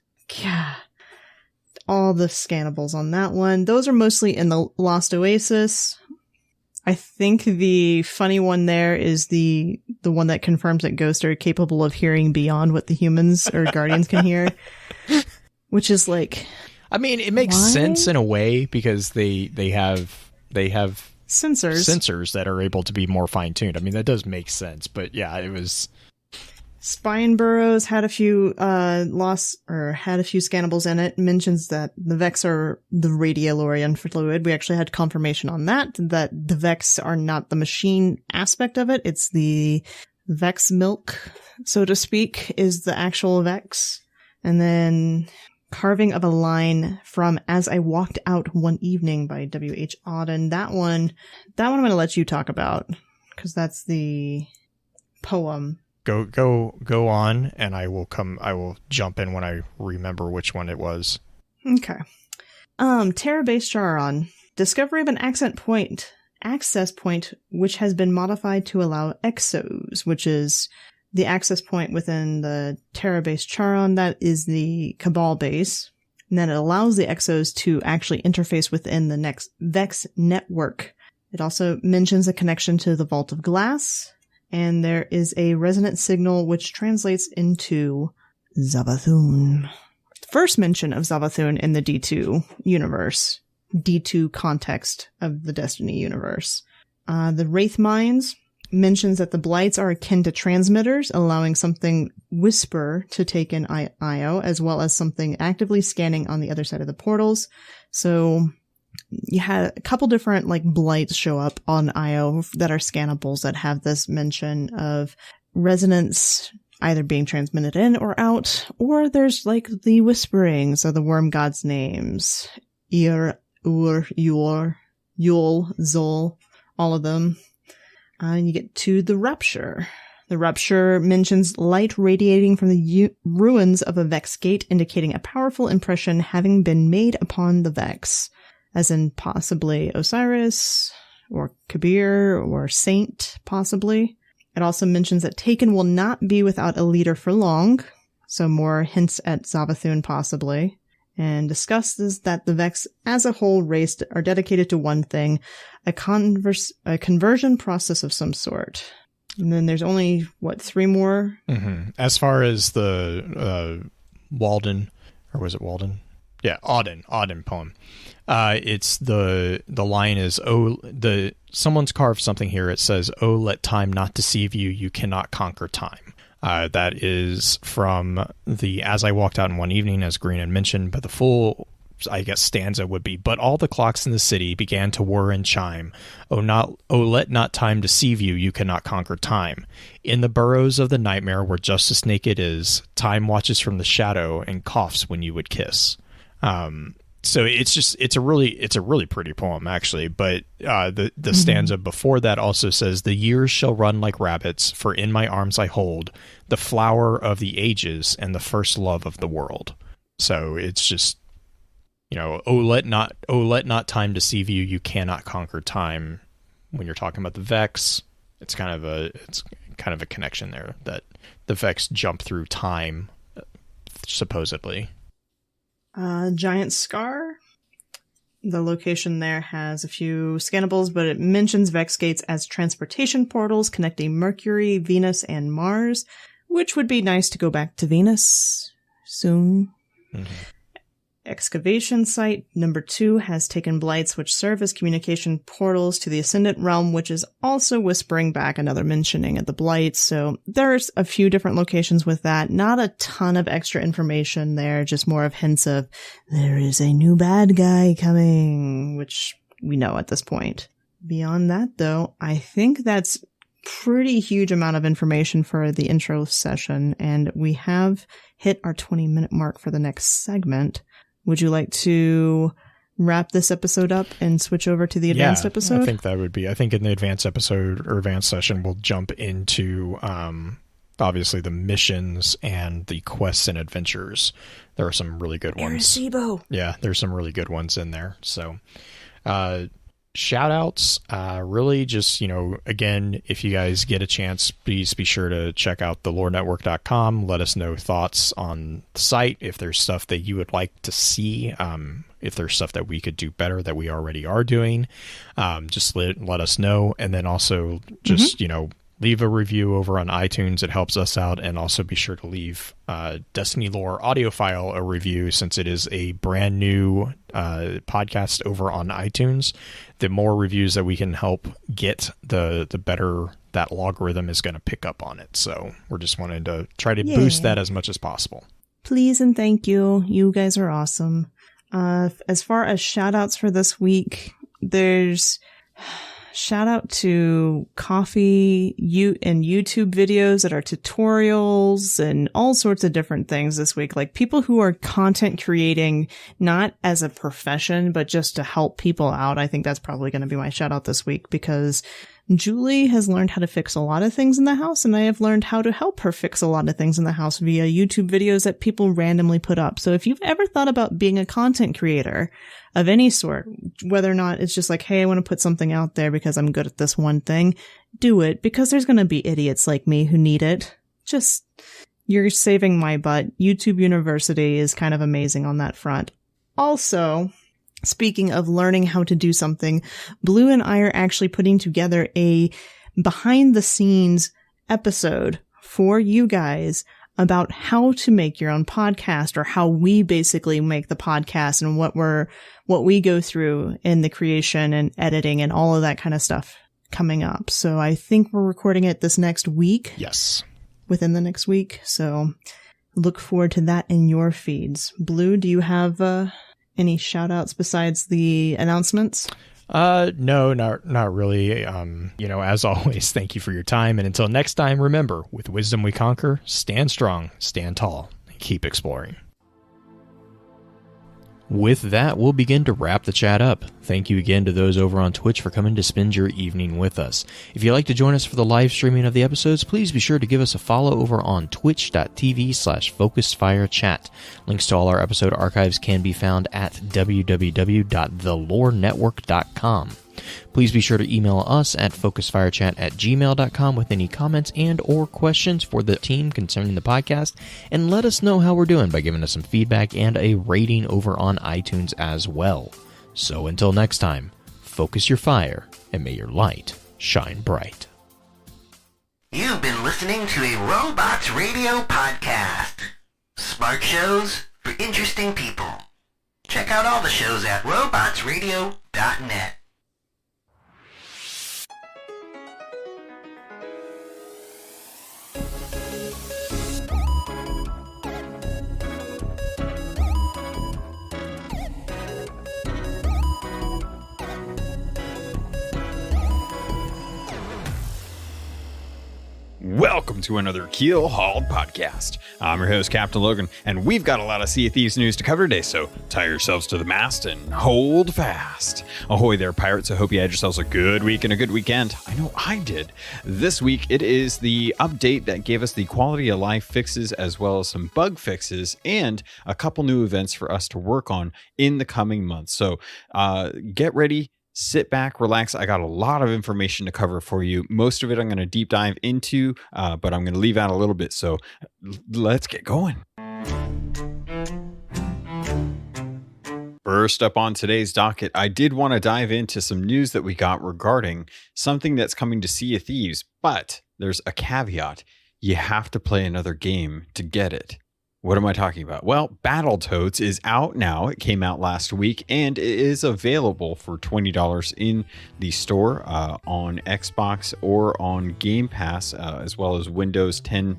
all the scannables on that one. Those are mostly in the Lost Oasis. I think the funny one there is the one that confirms that ghosts are capable of hearing beyond what the humans or guardians can hear, which is like, I mean, it makes sense in a way, because they have sensors that are able to be more fine-tuned. I mean, that does make sense, but yeah, it was... Spine Burrows had a few scannables in it. Mentions that the Vex are the radiolorian fluid. We actually had confirmation on that the Vex are not the machine aspect of it. It's the Vex milk, so to speak, is the actual Vex. And then Carving of a Line from As I Walked Out One Evening by W.H. Auden. That one I'm going to let you talk about, because that's the poem. Go on, and I will jump in when I remember which one it was. Okay. Terabase Charon. Discovery of an access point which has been modified to allow exos, which is the access point within the Terabase Charon. That is the Cabal base. And then it allows the exos to actually interface within the next Vex network. It also mentions a connection to the Vault of Glass. And there is a resonant signal which translates into Zavathun. First mention of Zavathun in the D2 universe. D2 context of the Destiny universe. The Wraith Mines mentions that the Blights are akin to transmitters, allowing something Whisper to take in IO, as well as something actively scanning on the other side of the portals. So you had a couple different Blights show up on IO that are scannables that have this mention of resonance either being transmitted in or out, or there's the whisperings of the worm god's names. Ir, Ur, Yor, Yul, Zol, all of them. And you get to the Rupture. The Rupture mentions light radiating from the ruins of a Vex gate, indicating a powerful impression having been made upon the Vex. As in possibly Osiris, or Kabir, or Saint, possibly. It also mentions that Taken will not be without a leader for long, so more hints at Zavathun possibly. And discusses that the Vex as a whole race are dedicated to one thing, a conversion process of some sort. And then there's only, 3 more? Mm-hmm. As far as the Walden, or was it Walden? Yeah, Auden poem. It's the line is, someone's carved something here. It says, "Oh, let time not deceive you. You cannot conquer time." That is from the As I Walked Out in One Evening, as Green had mentioned, but the full, I guess, stanza would be, "But all the clocks in the city began to whir and chime. Oh, let not time deceive you. You cannot conquer time. In the burrows of the nightmare where justice naked is, time watches from the shadow and coughs when you would kiss." So it's a really pretty poem actually, but the stanza before that also says, "The years shall run like rabbits, for in my arms I hold the flower of the ages and the first love of the world." So it's just, oh let not time deceive you, you cannot conquer time. When you're talking about the Vex, it's kind of a connection there, that the Vex jump through time, supposedly. Giant Scar. The location there has a few scannables, but it mentions Vex gates as transportation portals connecting Mercury, Venus, and Mars, which would be nice to go back to Venus soon. Mm-hmm. Excavation site number 2 has taken blights which serve as communication portals to the Ascendant Realm, which is also whispering back another mentioning of the blights. So there's a few different locations with that. Not a ton of extra information there, just more of hints of there is a new bad guy coming, which we know at this point. Beyond that, though, I think that's pretty huge amount of information for the intro session, and we have hit our 20-minute mark for the next segment. Would you like to wrap this episode up and switch over to the advanced episode? I think that would be. I think in the advanced episode or advanced session, we'll jump into obviously the missions and the quests and adventures. There are some really good ones. Arecibo. Yeah, there's some really good ones in there. So, shout outs, really just, again, if you guys get a chance, please be sure to check out thelorenetwork.com. Let us know thoughts on the site. If there's stuff that you would like to see, if there's stuff that we could do better that we already are doing, just let us know. And then also just, leave a review over on iTunes. It helps us out. And also be sure to leave Destiny Lore Audiophile a review, since it is a brand new podcast over on iTunes. The more reviews that we can help get, the better that logarithm is going to pick up on it. So we're just wanting to try to boost that as much as possible. Please and thank you. You guys are awesome. As far as shout outs for this week, there's shout out to Coffee and YouTube videos that are tutorials and all sorts of different things this week. Like people who are content creating, not as a profession, but just to help people out. I think that's probably going to be my shout out this week, because Julie has learned how to fix a lot of things in the house, and I have learned how to help her fix a lot of things in the house via YouTube videos that people randomly put up. So if you've ever thought about being a content creator of any sort, whether or not it's just like, hey, I want to put something out there because I'm good at this one thing, do it, because there's going to be idiots like me who need it. Just, you're saving my butt. YouTube University is kind of amazing on that front. Also, speaking of learning how to do something, Blue and I are actually putting together a behind the scenes episode for you guys about how to make your own podcast, or how we basically make the podcast and what we go through in the creation and editing and all of that kind of stuff coming up. So I think we're recording it this next week. Yes. Within the next week. So look forward to that in your feeds. Blue, do you have any shout outs besides the announcements? No, not really. As always, thank you for your time. And until next time, remember, with wisdom we conquer, stand strong, stand tall, and keep exploring. With that, we'll begin to wrap the chat up. Thank you again to those over on Twitch for coming to spend your evening with us. If you'd like to join us for the live streaming of the episodes, please be sure to give us a follow over on twitch.tv/FocusedFireChat. Links to all our episode archives can be found at www.thelorenetwork.com. Please be sure to email us at focusedfirechat@gmail.com with any comments and or questions for the team concerning the podcast, and let us know how we're doing by giving us some feedback and a rating over on iTunes as well. So until next time, focus your fire and may your light shine bright. You've been listening to a Robots Radio podcast. Smart shows for interesting people. Check out all the shows at robotsradio.net. Welcome to another Keel Hauled podcast. I'm your host, Captain Logan, and we've got a lot of Sea of Thieves news to cover today, so tie yourselves to the mast and hold fast. Ahoy there, pirates. I hope you had yourselves a good week and a good weekend. I know I did. This week, it is the update that gave us the quality of life fixes as well as some bug fixes and a couple new events for us to work on in the coming months. So get ready. Sit back, relax. I got a lot of information to cover for you. Most of it I'm going to deep dive into, but I'm going to leave out a little bit. So let's get going. First up on today's docket, I did want to dive into some news that we got regarding something that's coming to Sea of Thieves, but there's a caveat. You have to play another game to get it. What am I talking about? Well, Battletoads is out now. It came out last week and it is available for $20 in the store on Xbox or on Game Pass, as well as Windows 10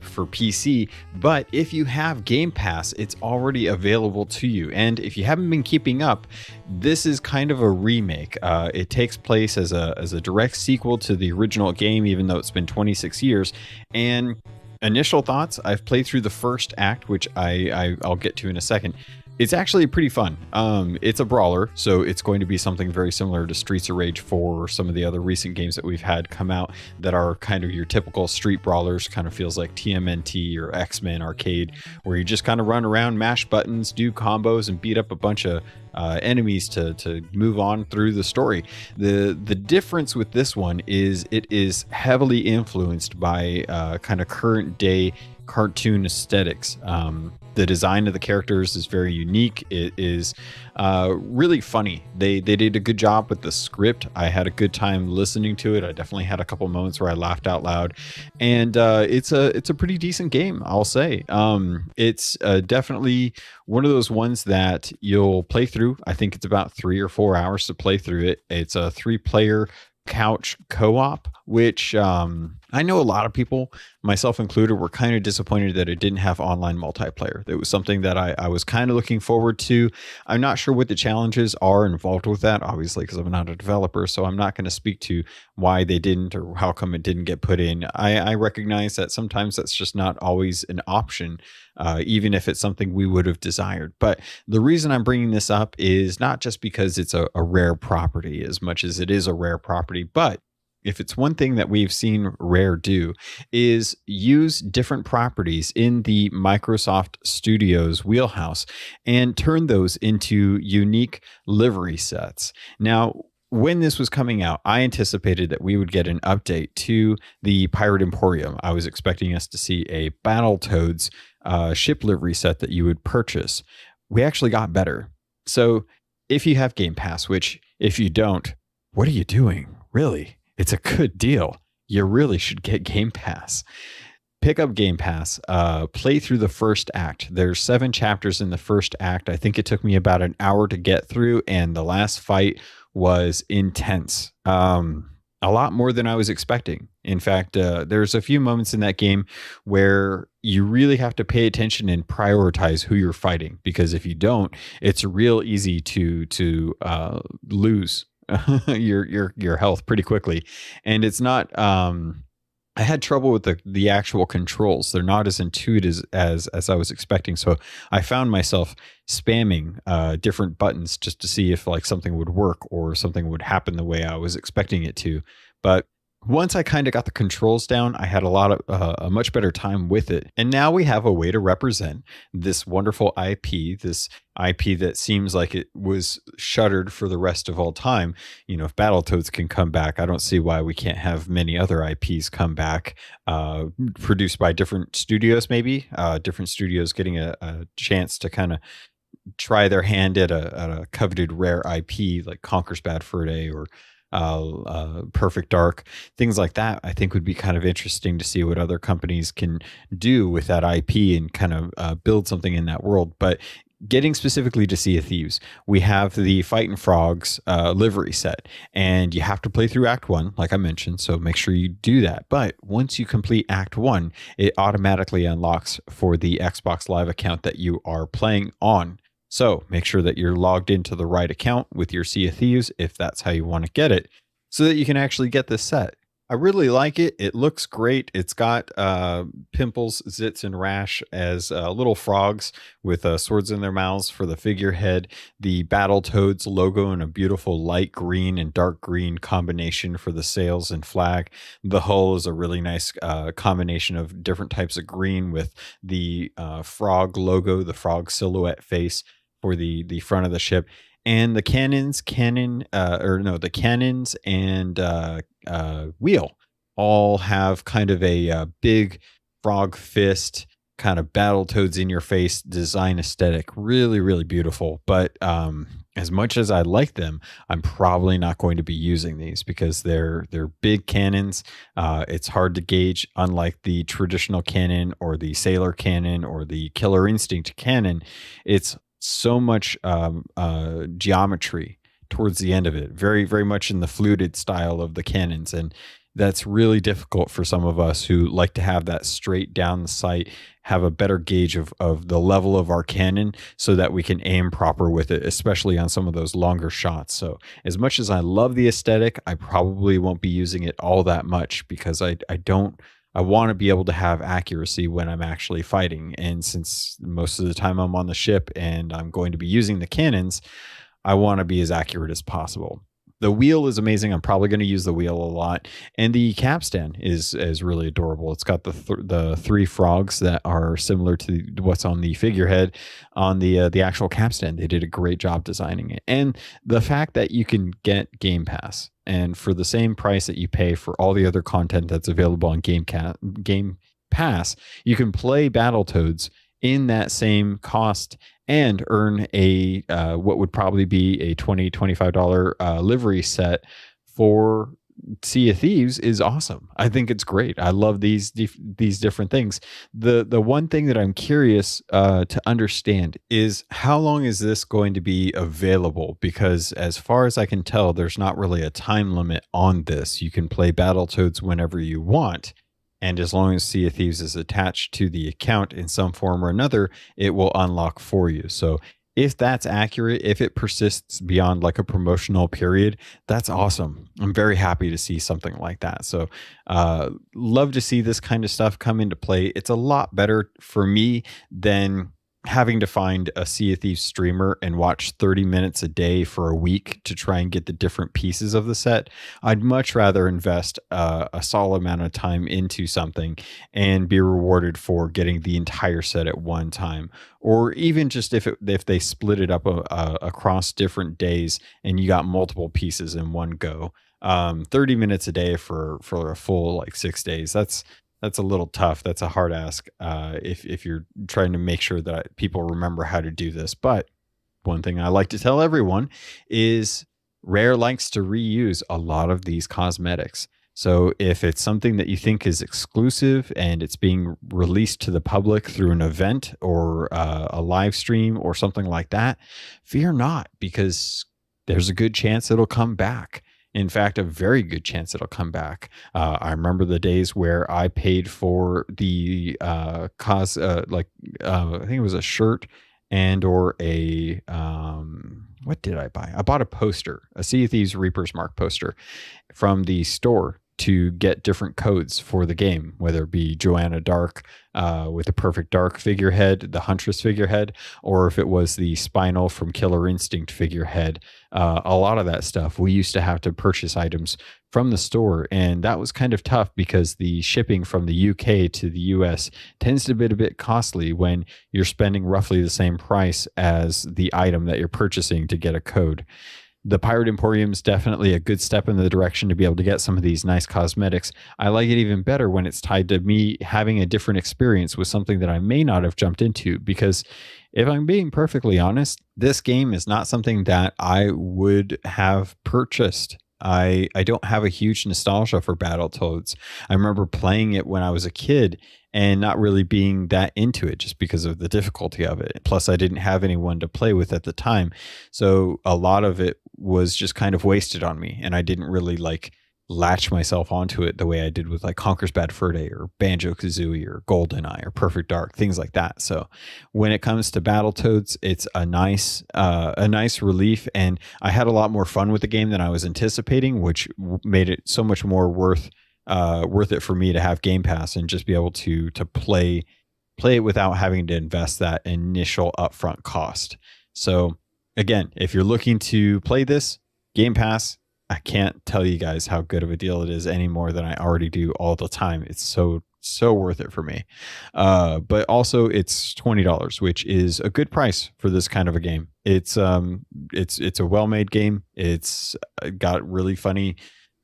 for PC. But if you have Game Pass, it's already available to you. And if you haven't been keeping up, this is kind of a remake. It takes place as a direct sequel to the original game, even though it's been 26 years. And initial thoughts, I've played through the first act, which I'll get to in a second. It's actually pretty fun. It's a brawler, so it's going to be something very similar to Streets of Rage 4 or some of the other recent games that we've had come out that are kind of your typical street brawlers. Kind of feels like TMNT or X-Men Arcade, where you just kind of run around, mash buttons, do combos, and beat up a bunch of enemies to move on through the story. The difference with this one is it is heavily influenced by kind of current day cartoon aesthetics. The design of the characters is very unique. It is really funny. They did a good job with the script. I had a good time listening to it. I definitely had a couple moments where I laughed out loud, and it's a pretty decent game, I'll say. It's definitely one of those ones that you'll play through. I think it's about 3 or 4 hours to play through it. It's a 3-player couch co-op, which I know a lot of people, myself included, were kind of disappointed that it didn't have online multiplayer. It was something that I was kind of looking forward to. I'm not sure what the challenges are involved with that, obviously, because I'm not a developer, so I'm not going to speak to why they didn't or how come it didn't get put in. I recognize that sometimes that's just not always an option, even if it's something we would have desired. But the reason I'm bringing this up is not just because it's a rare property as much as it is a rare property, but if it's one thing that we've seen Rare do is use different properties in the Microsoft Studios wheelhouse and turn those into unique livery sets. Now, when this was coming out, I anticipated that we would get an update to the Pirate Emporium. I was expecting us to see a Battletoads ship livery set that you would purchase. We actually got better. So if you have Game Pass, which if you don't, what are you doing? Really? It's a good deal. You really should get Game Pass. Pick up Game Pass, play through the first act. There's 7 chapters in the first act. I think it took me about an hour to get through, and the last fight was intense. A lot more than I was expecting. In fact, there's a few moments in that game where you really have to pay attention and prioritize who you're fighting, because if you don't, it's real easy to lose your health pretty quickly. And it's not I had trouble with the actual controls. They're not as intuitive as I was expecting. So I found myself spamming different buttons just to see if like something would work or something would happen the way I was expecting it to. But once I kind of got the controls down, I had a much better time with it. And now we have a way to represent this wonderful IP, this IP that seems like it was shuttered for the rest of all time. You know, if Battletoads can come back, I don't see why we can't have many other IPs come back, produced by different studios, maybe different studios getting a chance to kind of try their hand at a coveted rare IP like Conker's Bad Fur Day or Perfect Dark, things like that. I think would be kind of interesting to see what other companies can do with that IP and kind of build something in that world. But getting specifically to Sea of Thieves, we have the Fightin' Frogs livery set, and you have to play through Act 1, like I mentioned, so make sure you do that. But once you complete Act 1, it automatically unlocks for the Xbox Live account that you are playing on. So make sure that you're logged into the right account with your Sea of Thieves, if that's how you want to get it, so that you can actually get this set. I really like it. It looks great. It's got Pimples, Zitz, and Rash as little frogs with swords in their mouths for the figurehead. The Battletoads logo in a beautiful light green and dark green combination for the sails and flag. The hull is a really nice combination of different types of green with the frog logo, the frog silhouette face for the front of the ship. And the cannons and wheel all have kind of a big frog fist, kind of Battletoads in your face design aesthetic. Really, really beautiful. But as much as I like them, I'm probably not going to be using these because they're big cannons. It's hard to gauge, unlike the traditional cannon or the Sailor cannon or the Killer Instinct cannon. It's so much geometry towards the end of it, very, very much in the fluted style of the cannons. And that's really difficult for some of us who like to have that straight down the sight, have a better gauge of the level of our cannon so that we can aim proper with it, especially on some of those longer shots. So as much as I love the aesthetic, I probably won't be using it all that much because I want to be able to have accuracy when I'm actually fighting. And since most of the time I'm on the ship and I'm going to be using the cannons, I want to be as accurate as possible. The wheel is amazing. I'm probably going to use the wheel a lot. And the capstan is really adorable. It's got the three frogs that are similar to what's on the figurehead on the actual capstan. They did a great job designing it. And the fact that you can get Game Pass, and for the same price that you pay for all the other content that's available on Game Pass, you can play Battletoads in that same cost and earn a what would probably be a $20-$25 livery set for Sea of Thieves is awesome. I think it's great. I love these different things. The one thing that I'm curious to understand is how long is this going to be available? Because as far as I can tell, there's not really a time limit on this. You can play Battletoads whenever you want. And as long as Sea of Thieves is attached to the account in some form or another, it will unlock for you. So if that's accurate, if it persists beyond like a promotional period, that's awesome. I'm very happy to see something like that. So love to see this kind of stuff come into play. It's a lot better for me than having to find a Sea of Thieves streamer and watch 30 minutes a day for a week to try and get the different pieces of the set. I'd much rather invest a solid amount of time into something and be rewarded for getting the entire set at one time. Or even just if they split it up across different days and you got multiple pieces in one go. 30 minutes a day for a full like 6 days. That's a little tough. That's a hard ask if you're trying to make sure that people remember how to do this. But one thing I like to tell everyone is Rare likes to reuse a lot of these cosmetics. So if it's something that you think is exclusive and it's being released to the public through an event or a live stream or something like that, fear not, because there's a good chance it'll come back. In fact, a very good chance it'll come back. I remember the days where I paid for the I think it was a shirt and or a what did I buy? I bought a poster, a Sea of Thieves Reaper's Mark poster from the store to get different codes for the game, whether it be Joanna Dark with the Perfect Dark figurehead, the Huntress figurehead, or if it was the Spinal from Killer Instinct figurehead. A lot of that stuff, we used to have to purchase items from the store, and that was kind of tough because the shipping from the UK to the US tends to be a bit costly when you're spending roughly the same price as the item that you're purchasing to get a code. The Pirate Emporium is definitely a good step in the direction to be able to get some of these nice cosmetics. I like it even better when it's tied to me having a different experience with something that I may not have jumped into, because if I'm being perfectly honest, this game is not something that I would have purchased. I don't have a huge nostalgia for Battletoads. I remember playing it when I was a kid and not really being that into it just because of the difficulty of it. Plus, I didn't have anyone to play with at the time. So a lot of it was just kind of wasted on me, and I didn't really like latch myself onto it the way I did with like Conker's Bad Fur Day or Banjo-Kazooie or GoldenEye or Perfect Dark, things like that. So when it comes to Battletoads, it's a nice relief, and I had a lot more fun with the game than I was anticipating, which made it so much more worth worth it for me to have Game Pass and just be able to play it without having to invest that initial upfront cost. So again, if you're looking to play this, Game Pass, I can't tell you guys how good of a deal it is any more than I already do all the time. It's so worth it for me. But also it's $20, which is a good price for this kind of a game. It's a well-made game. It's got really funny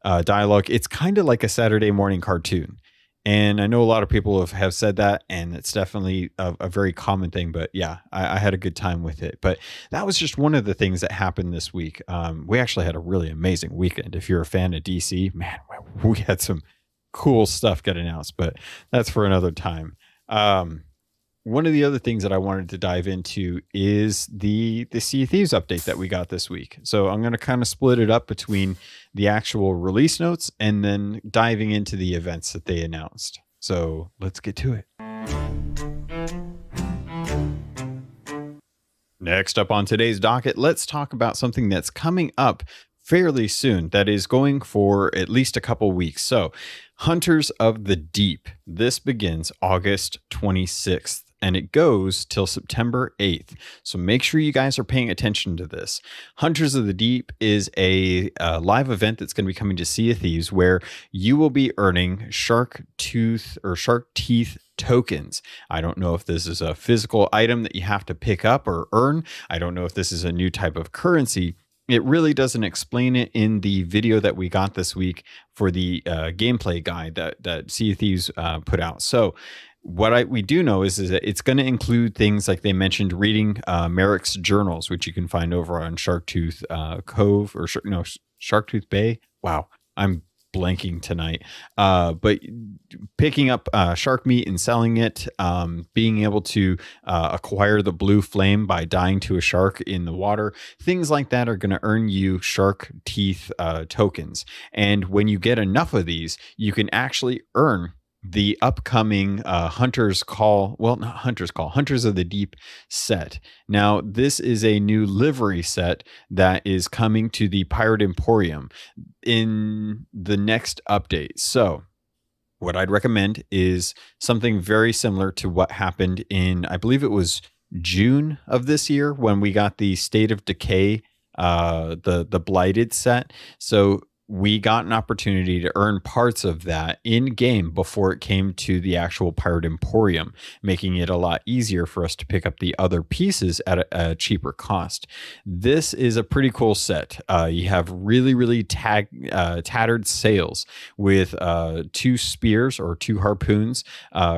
dialogue. It's kind of like a Saturday morning cartoon. And I know a lot of people have said that, and it's definitely a very common thing. But yeah, I had a good time with it. But that was just one of the things that happened this week. We actually had a really amazing weekend. If you're a fan of DC, man, we had some cool stuff get announced, but that's for another time. One of the other things that I wanted to dive into is the Sea of Thieves update that we got this week. So I'm going to kind of split it up between the actual release notes and then diving into the events that they announced. So let's get to it. Next up on today's docket, let's talk about something that's coming up fairly soon that is going for at least a couple weeks. So Hunters of the Deep. This begins August 26th. And it goes till September 8th. So make sure you guys are paying attention to this. Hunters of the Deep is a live event that's going to be coming to Sea of Thieves where you will be earning shark teeth tokens. I don't know if this is a physical item that you have to pick up or earn. I don't know if this is a new type of currency. It really doesn't explain it in the video that we got this week for the gameplay guide that Sea of Thieves put out. So what we do know is that it's going to include things like they mentioned reading Merrick's journals, which you can find over on Sharktooth Cove or Sharktooth Bay. Wow, I'm blanking tonight. But picking up shark meat and selling it, being able to acquire the blue flame by dying to a shark in the water, things like that are going to earn you shark teeth tokens. And when you get enough of these, you can actually earn the upcoming Hunters of the Deep set. Now, this is a new livery set that is coming to the Pirate Emporium in the next update. So what I'd recommend is something very similar to what happened in, I believe it was June of this year when we got the State of Decay, the Blighted set. So we got an opportunity to earn parts of that in game before it came to the actual Pirate Emporium, making it a lot easier for us to pick up the other pieces at a cheaper cost. This is a pretty cool set. You have really tattered sails with 2 spears or 2 harpoons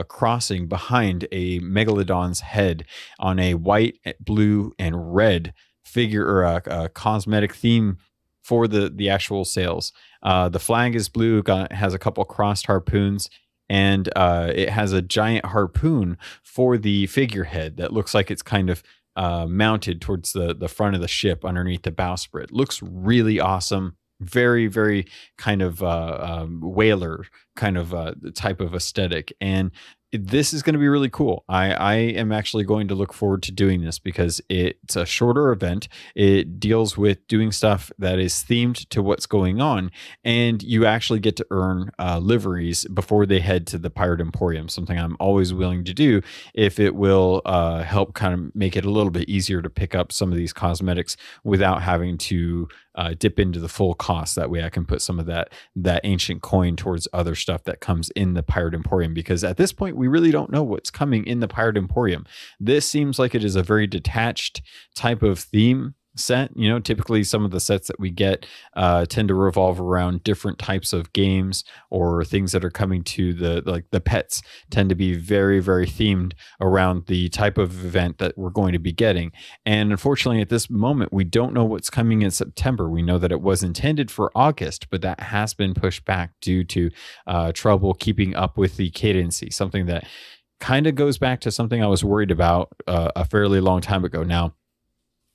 crossing behind a megalodon's head on a white, blue, and red figure or a cosmetic theme for the actual sails. The flag is blue, has a couple crossed harpoons, and it has a giant harpoon for the figurehead that looks like it's kind of mounted towards the front of the ship underneath the bowsprit. Looks really awesome. Very, very kind of whaler kind of type of aesthetic. And this is going to be really cool. I am actually going to look forward to doing this because it's a shorter event. It deals with doing stuff that is themed to what's going on, and you actually get to earn liveries before they head to the Pirate Emporium, something I'm always willing to do if it will help kind of make it a little bit easier to pick up some of these cosmetics without having to dip into the full cost. That way I can put some of that ancient coin towards other stuff that comes in the Pirate Emporium, because at this point we really don't know what's coming in the Pirate Emporium. This seems like it is a very detached type of theme set. You know, typically some of the sets that we get tend to revolve around different types of games or things that are coming to the pets tend to be very, very themed around the type of event that we're going to be getting. And unfortunately at this moment, we don't know what's coming in September. We know that it was intended for August, but that has been pushed back due to trouble keeping up with the cadency, something that kind of goes back to something I was worried about a fairly long time ago. Now,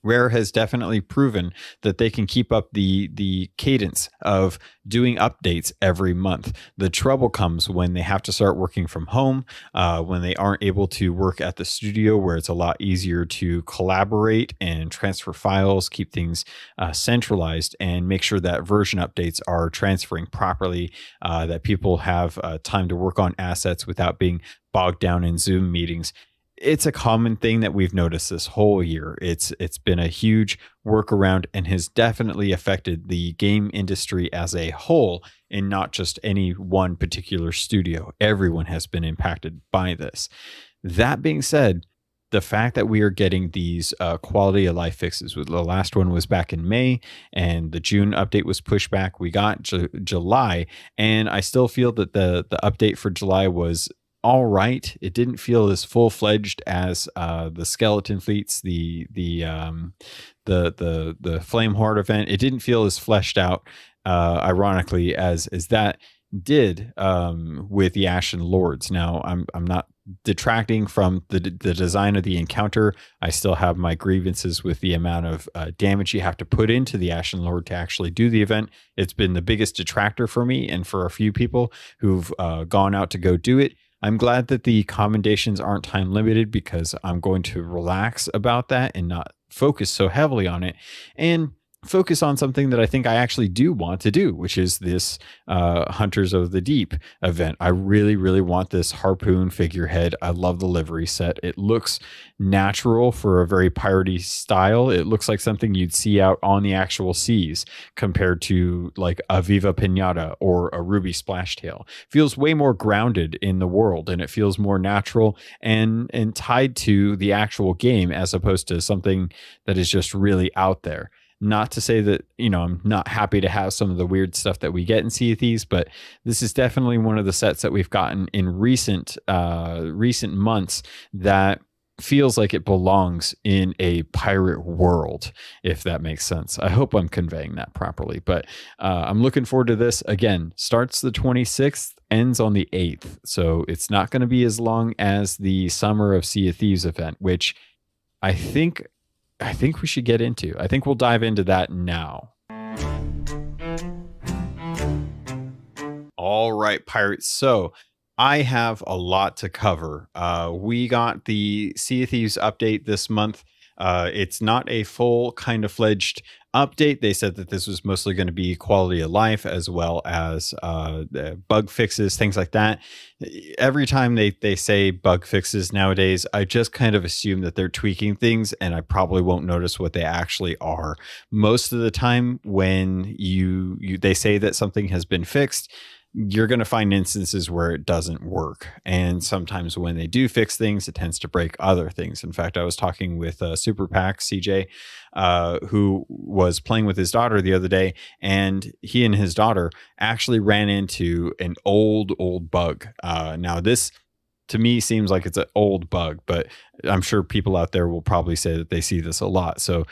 Rare has definitely proven that they can keep up the cadence of doing updates every month. The trouble comes when they have to start working from home, when they aren't able to work at the studio, where it's a lot easier to collaborate and transfer files, keep things centralized, and make sure that version updates are transferring properly, that people have time to work on assets without being bogged down in Zoom meetings. It's a common thing that we've noticed this whole year. It's been a huge workaround and has definitely affected the game industry as a whole, and not just any one particular studio. Everyone has been impacted by this. That being said, the fact that we are getting these quality of life fixes, the last one was back in May, and the June update was pushed back. We got July, and I still feel that the update for July was all right. It didn't feel as full-fledged as the Skeleton Fleets, the Flamehorde event. It didn't feel as fleshed out, ironically, as that did with the Ashen Lords. Now, I'm not detracting from the design of the encounter. I still have my grievances with the amount of damage you have to put into the Ashen Lord to actually do the event. It's been the biggest detractor for me and for a few people who've gone out to go do it. I'm glad that the commendations aren't time limited, because I'm going to relax about that and not focus so heavily on it, and focus on something that I think I actually do want to do, which is this Hunters of the Deep event. I really, really want this harpoon figurehead. I love the livery set. It looks natural for a very piratey style. It looks like something you'd see out on the actual seas, compared to like a Viva Pinata or a Ruby Splashtail. Feels way more grounded in the world, and it feels more natural and tied to the actual game, as opposed to something that is just really out there. Not to say that, I'm not happy to have some of the weird stuff that we get in Sea of Thieves, but this is definitely one of the sets that we've gotten in recent months that feels like it belongs in a pirate world, if that makes sense. I hope I'm conveying that properly, but I'm looking forward to this. Again, starts the 26th, ends on the 8th, so it's not going to be as long as the Summer of Sea of Thieves event, which I think we should get into. I think we'll dive into that now. All right, pirates. So I have a lot to cover. We got the Sea of Thieves update this month. It's not a full kind of fledged update. They said that this was mostly going to be quality of life, as well as bug fixes, things like that. Every time they say bug fixes nowadays, I just kind of assume that they're tweaking things, and I probably won't notice what they actually are. Most of the time when they say that something has been fixed, you're going to find instances where it doesn't work. And sometimes when they do fix things, it tends to break other things. In fact, I was talking with Super Pack CJ, who was playing with his daughter the other day, and he and his daughter actually ran into an old bug. Now this, to me, seems like it's an old bug, but I'm sure people out there will probably say that they see this a lot. So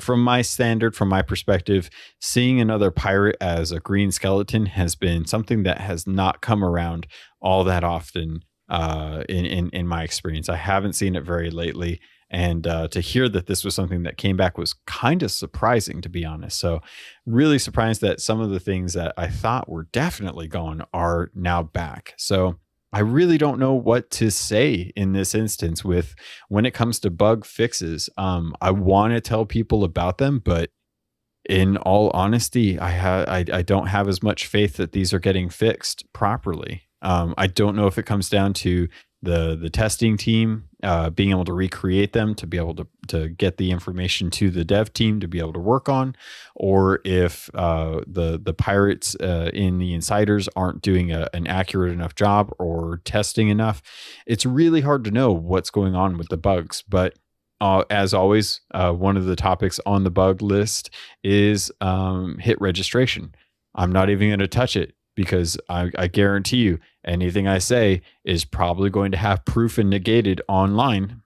from my perspective, seeing another pirate as a green skeleton has been something that has not come around all that often in my experience. I haven't seen it very lately. And to hear that this was something that came back was kind of surprising, to be honest. So really surprised that some of the things that I thought were definitely gone are now back. So I really don't know what to say in this instance when it comes to bug fixes. I want to tell people about them, but in all honesty, I don't have as much faith that these are getting fixed properly. I don't know if it comes down to the testing team being able to recreate them, to be able to get the information to the dev team to be able to work on, or if the pirates in the insiders aren't doing an accurate enough job or testing enough. It's really hard to know what's going on with the bugs. But as always, one of the topics on the bug list is hit registration. I'm not even going to touch it, because I guarantee you anything I say is probably going to have proof and negated online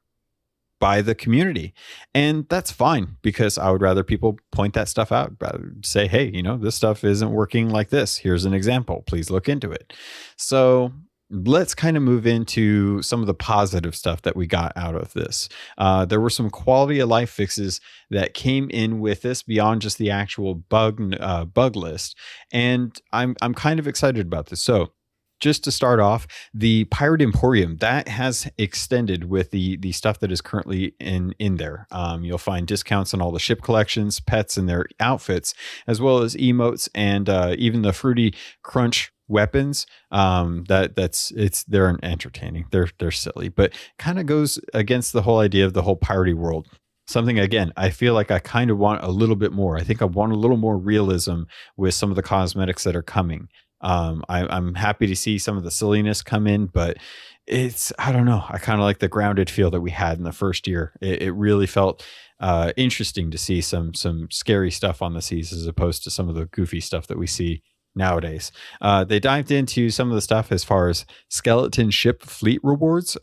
by the community. And that's fine, because I would rather people point that stuff out, rather say, hey, this stuff isn't working like this. Here's an example. Please look into it. So let's kind of move into some of the positive stuff that we got out of this. There were some quality of life fixes that came in with this beyond just the actual bug list, and I'm kind of excited about this. So, just to start off, the Pirate Emporium that has extended with the stuff that is currently in there. You'll find discounts on all the ship collections, pets, and their outfits, as well as emotes and even the Fruity Crunch weapons. They're entertaining. They're silly, but kind of goes against the whole idea of the whole piratey world. Something, again, I feel like I kind of want a little bit more. I think I want a little more realism with some of the cosmetics that are coming. I'm happy to see some of the silliness come in, but I don't know. I kind of like the grounded feel that we had in the first year. It really felt interesting to see some scary stuff on the seas as opposed to some of the goofy stuff that we see nowadays. They dived into some of the stuff as far as skeleton ship fleet rewards.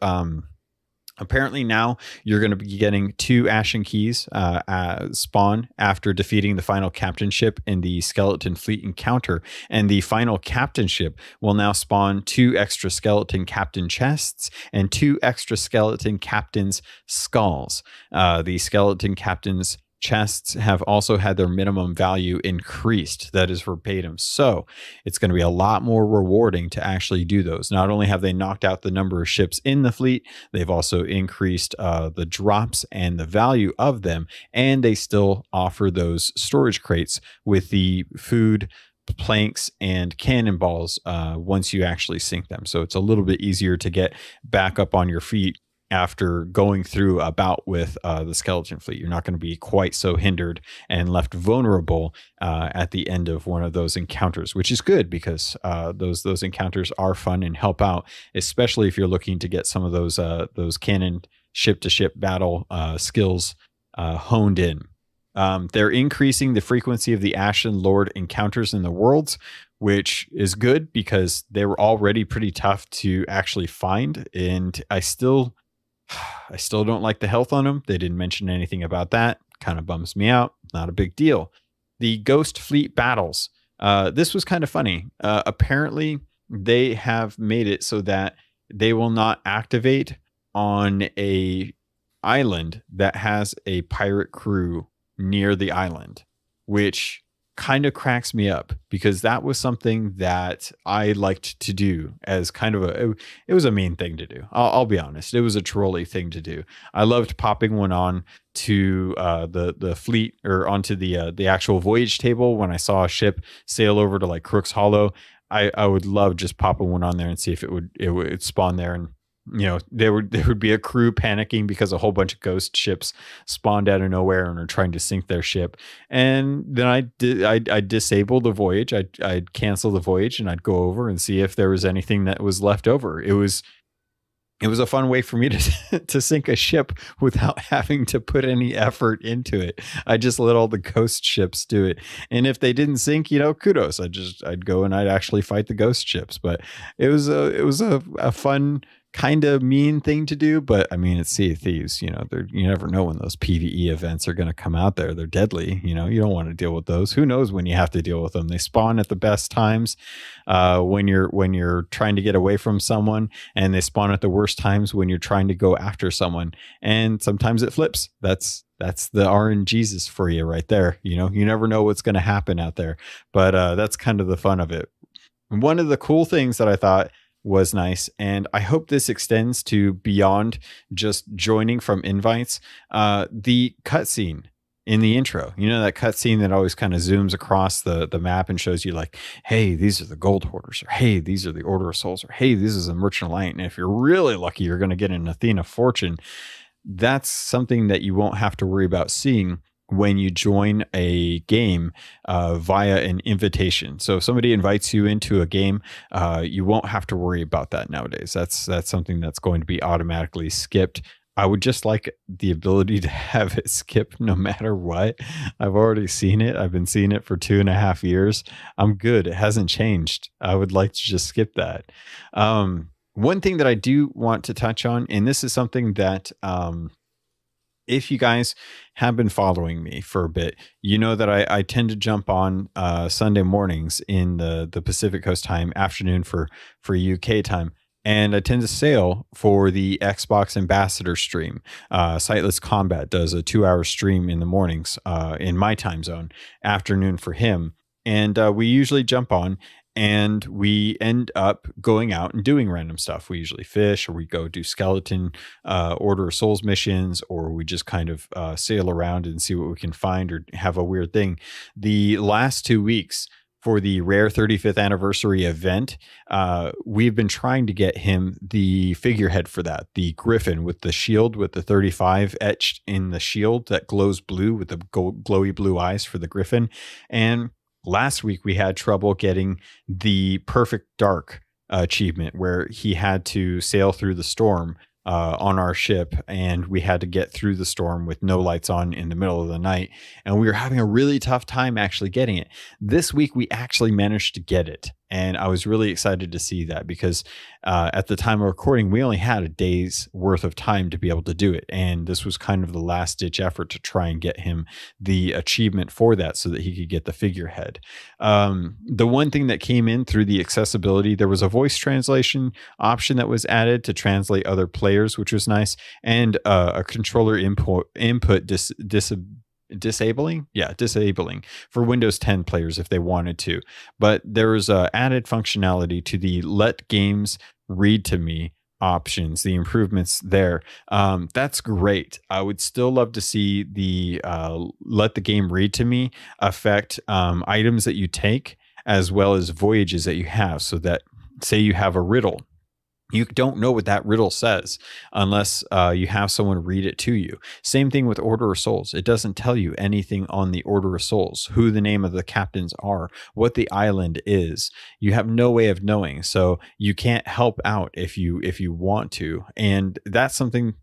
Apparently now you're going to be getting 2 Ashen Keys spawn after defeating the final captain ship in the Skeleton Fleet encounter. And the final captain ship will now spawn 2 extra skeleton captain chests and 2 extra skeleton captain's skulls. The skeleton captain's chests have also had their minimum value increased. That is verbatim. So it's going to be a lot more rewarding to actually do those. Not only have they knocked out the number of ships in the fleet, they've also increased the drops and the value of them. And they still offer those storage crates with the food, planks, and cannonballs once you actually sink them. So it's a little bit easier to get back up on your feet after going through a bout with the skeleton fleet. You're not going to be quite so hindered and left vulnerable at the end of one of those encounters, which is good because those encounters are fun and help out, especially if you're looking to get some of those cannon ship to ship battle skills honed in. They're increasing the frequency of the Ashen Lord encounters in the worlds, which is good because they were already pretty tough to actually find, and I still don't like the health on them. They didn't mention anything about that. Kind of bums me out. Not a big deal. The Ghost Fleet battles. This was kind of funny. Apparently, they have made it so that they will not activate on a island that has a pirate crew near the island, which kind of cracks me up because that was something that I liked to do as kind of it was a mean thing to do. I'll be honest. It was a trolley thing to do. I loved popping one on to the fleet or onto the actual voyage table when I saw a ship sail over to like Crook's Hollow. I would love just popping one on there and see if it would spawn there, and there would be a crew panicking because a whole bunch of ghost ships spawned out of nowhere and are trying to sink their ship. And then I'd disable the voyage. I'd cancel the voyage and I'd go over and see if there was anything that was left over. It was a fun way for me to sink a ship without having to put any effort into it. I just let all the ghost ships do it. And if they didn't sink, kudos. I'd go and I'd actually fight the ghost ships. But it was a fun kind of mean thing to do, but I mean, it's Sea of Thieves. You never know when those PvE events are going to come out there. They're deadly. You don't want to deal with those. Who knows when you have to deal with them? They spawn at the best times when you're trying to get away from someone, and they spawn at the worst times when you're trying to go after someone. And sometimes it flips. That's the RNGesus for you right there. You never know what's going to happen out there, but that's kind of the fun of it. One of the cool things that I thought was nice, and I hope this extends to beyond just joining from invites, the cutscene in the intro. That cutscene that always kind of zooms across the map and shows you like, hey, these are the gold hoarders, or hey, these are the Order of Souls, or hey, this is a Merchant of Light, and if you're really lucky, you're going to get an Athena Fortune. That's something that you won't have to worry about seeing when you join a game via an invitation. So if somebody invites you into a game, you won't have to worry about that nowadays. That's something that's going to be automatically skipped. I would just like the ability to have it skip no matter what. I've already seen it. I've been seeing it for 2.5 years. I'm good. It hasn't changed. I would like to just skip that. One thing that I do want to touch on, and this is something that if you guys have been following me for a bit, you know that I tend to jump on Sunday mornings in the Pacific Coast time, afternoon for UK time. And I tend to sail for the Xbox Ambassador stream. Sightless Combat does a 2-hour stream in the mornings in my time zone, afternoon for him. And we usually jump on and we end up going out and doing random stuff. We usually fish, or we go do skeleton Order of Souls missions, or we just kind of sail around and see what we can find or have a weird thing. The last 2 weeks, for the Rare 35th anniversary event, we've been trying to get him the figurehead for that, the griffin with the shield with the 35 etched in the shield that glows blue with the glowy blue eyes for the griffin. And last week we had trouble getting the Perfect Dark achievement, where he had to sail through the storm on our ship, and we had to get through the storm with no lights on in the middle of the night, and we were having a really tough time actually getting it. This week we actually managed to get it, and I was really excited to see that, because at the time of recording we only had a day's worth of time to be able to do it, and this was kind of the last ditch effort to try and get him the achievement for that so that he could get the figurehead. The one thing that came in through the accessibility, there was a voice translation option that was added to translate other players, which was nice, and a controller input disabling for Windows 10 players if they wanted to. But there was added functionality to the let games read to me options, the improvements there. That's great. I would still love to see the let the game read to me affect items that you take, as well as voyages that you have, so that say you have a riddle, you don't know what that riddle says unless you have someone read it to you. Same thing with Order of Souls. It doesn't tell you anything on the Order of Souls, who the name of the captains are, what the island is. You have no way of knowing. So you can't help out if you want to. And that's something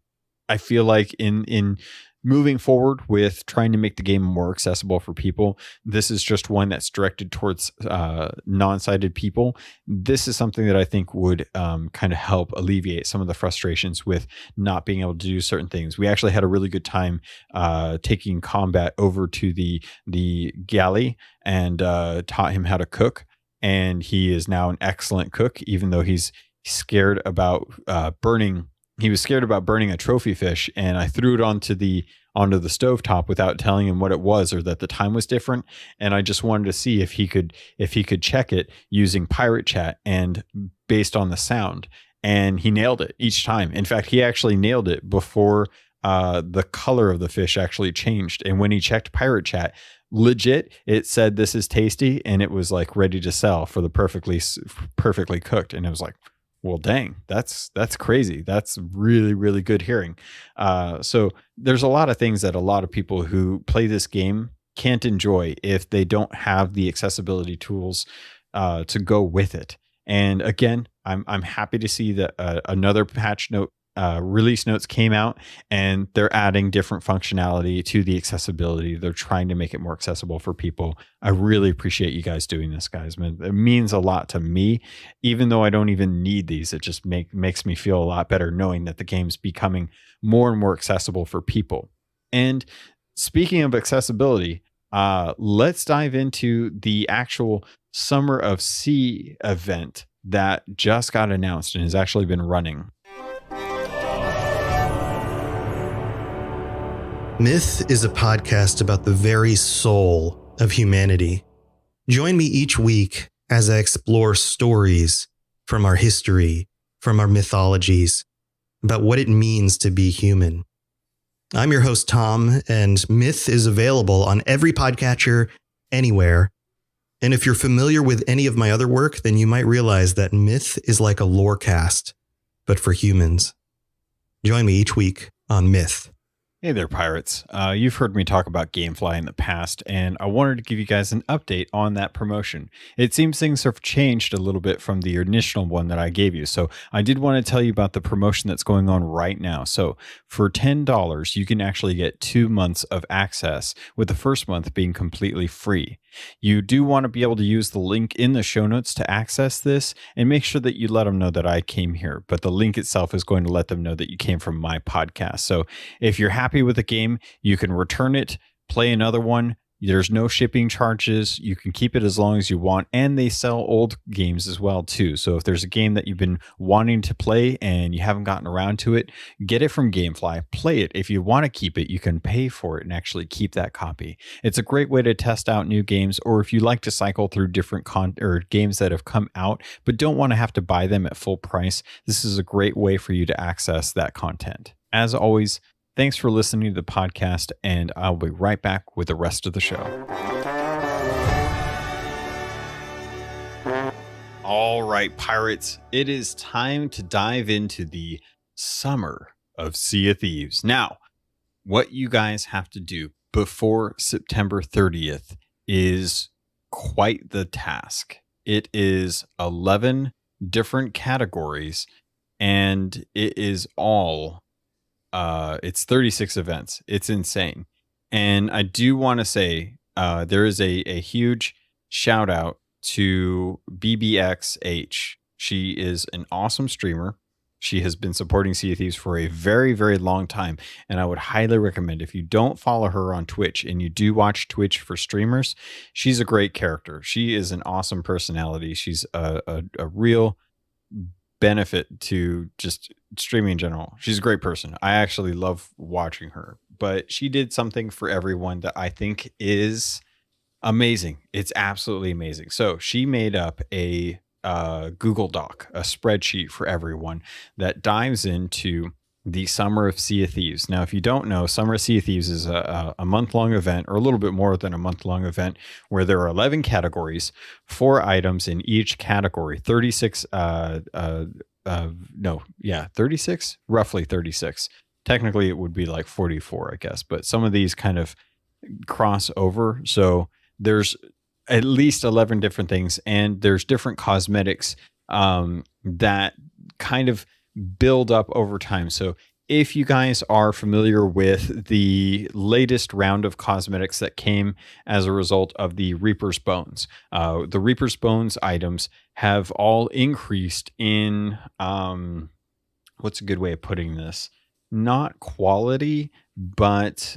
I feel like in moving forward with trying to make the game more accessible for people. This is just one that's directed towards non-sighted people. This is something that I think would kind of help alleviate some of the frustrations with not being able to do certain things. We actually had a really good time taking Combat over to the galley and taught him how to cook. And he is now an excellent cook, even though he's scared about burning. He was scared about burning a trophy fish, and I threw it onto the stovetop without telling him what it was or that the time was different. And I just wanted to see if he could check it using Pirate Chat and based on the sound. And he nailed it each time. In fact, he actually nailed it before the color of the fish actually changed. And when he checked Pirate Chat, legit, it said this is tasty, and it was like ready to sell for the perfectly cooked. And it was like, well, dang, that's crazy. That's really, really good hearing. So there's a lot of things that a lot of people who play this game can't enjoy if they don't have the accessibility tools to go with it. And again, I'm happy to see that another patch note release notes came out, and they're adding different functionality to the accessibility. They're trying to make it more accessible for people. I really appreciate you guys doing this, guys. Man, it means a lot to me, even though I don't even need these. It just makes me feel a lot better knowing that the game's becoming more and more accessible for people. And speaking of accessibility, let's dive into the actual Summer of Sea event that just got announced and has actually been running. Myth is a podcast about the very soul of humanity. Join me each week as I explore stories from our history, from our mythologies, about what it means to be human. I'm your host, Tom, and Myth is available on every podcatcher, anywhere. And if you're familiar with any of my other work, then you might realize that Myth is like a lorecast, but for humans. Join me each week on Myth. Hey there, pirates. You've heard me talk about Gamefly in the past, and I wanted to give you guys an update on that promotion. It seems things have changed a little bit from the initial one that I gave you, so I did want to tell you about the promotion that's going on right now. So for $10, you can actually get 2 months of access, with the first month being completely free. You do want to be able to use the link in the show notes to access this, and make sure that you let them know that I came here, but the link itself is going to let them know that you came from my podcast. So if you're happy with the game, you can return it, play another one, There's no shipping charges. You can keep it as long as you want, and they sell old games as well too. So if there's a game that you've been wanting to play and you haven't gotten around to it, get it from GameFly, play it. If you want to keep it, you can pay for it and actually keep that copy. It's a great way to test out new games, or if you like to cycle through different games that have come out but don't want to have to buy them at full price, this is a great way for you to access that content. As always, thanks for listening to the podcast, and I'll be right back with the rest of the show. All right, pirates, it is time to dive into the summer of Sea of Thieves. Now, what you guys have to do before September 30th is quite the task. It is 11 different categories, and it is all it's 36 events. It's insane. And I do want to say there is a huge shout out to BBXH. She is an awesome streamer. She has been supporting Sea of Thieves for a very, very long time. And I would highly recommend, if you don't follow her on Twitch and you do watch Twitch for streamers, she's a great character. She is an awesome personality. She's a real benefit to just streaming in general. She's a great person. I actually love watching her, but she did something for everyone that I think is amazing. It's absolutely amazing. So she made up a Google Doc, a spreadsheet for everyone that dives into the Summer of Sea of Thieves. Now, if you don't know, Summer of Sea of Thieves is a month-long event, or a little bit more than a month-long event, where there are 11 categories, 4 items in each category, 36, roughly 36. Technically, it would be like 44, I guess, but some of these kind of cross over. So there's at least 11 different things, and there's different cosmetics that kind of build up over time. So if you guys are familiar with the latest round of cosmetics that came as a result of the Reaper's Bones, the Reaper's Bones items have all increased in, what's a good way of putting this? Not quality, but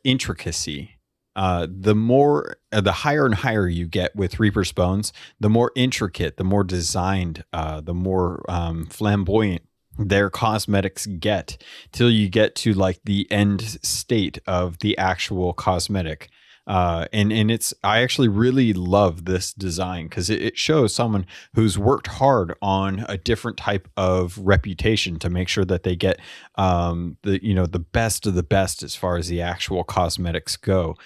intricacy. The higher and higher you get with Reaper's Bones, the more intricate, the more designed, the more flamboyant their cosmetics get, till you get to like the end state of the actual cosmetic. And it's, I actually really love this design because it shows someone who's worked hard on a different type of reputation to make sure that they get the best of the best as far as the actual cosmetics go.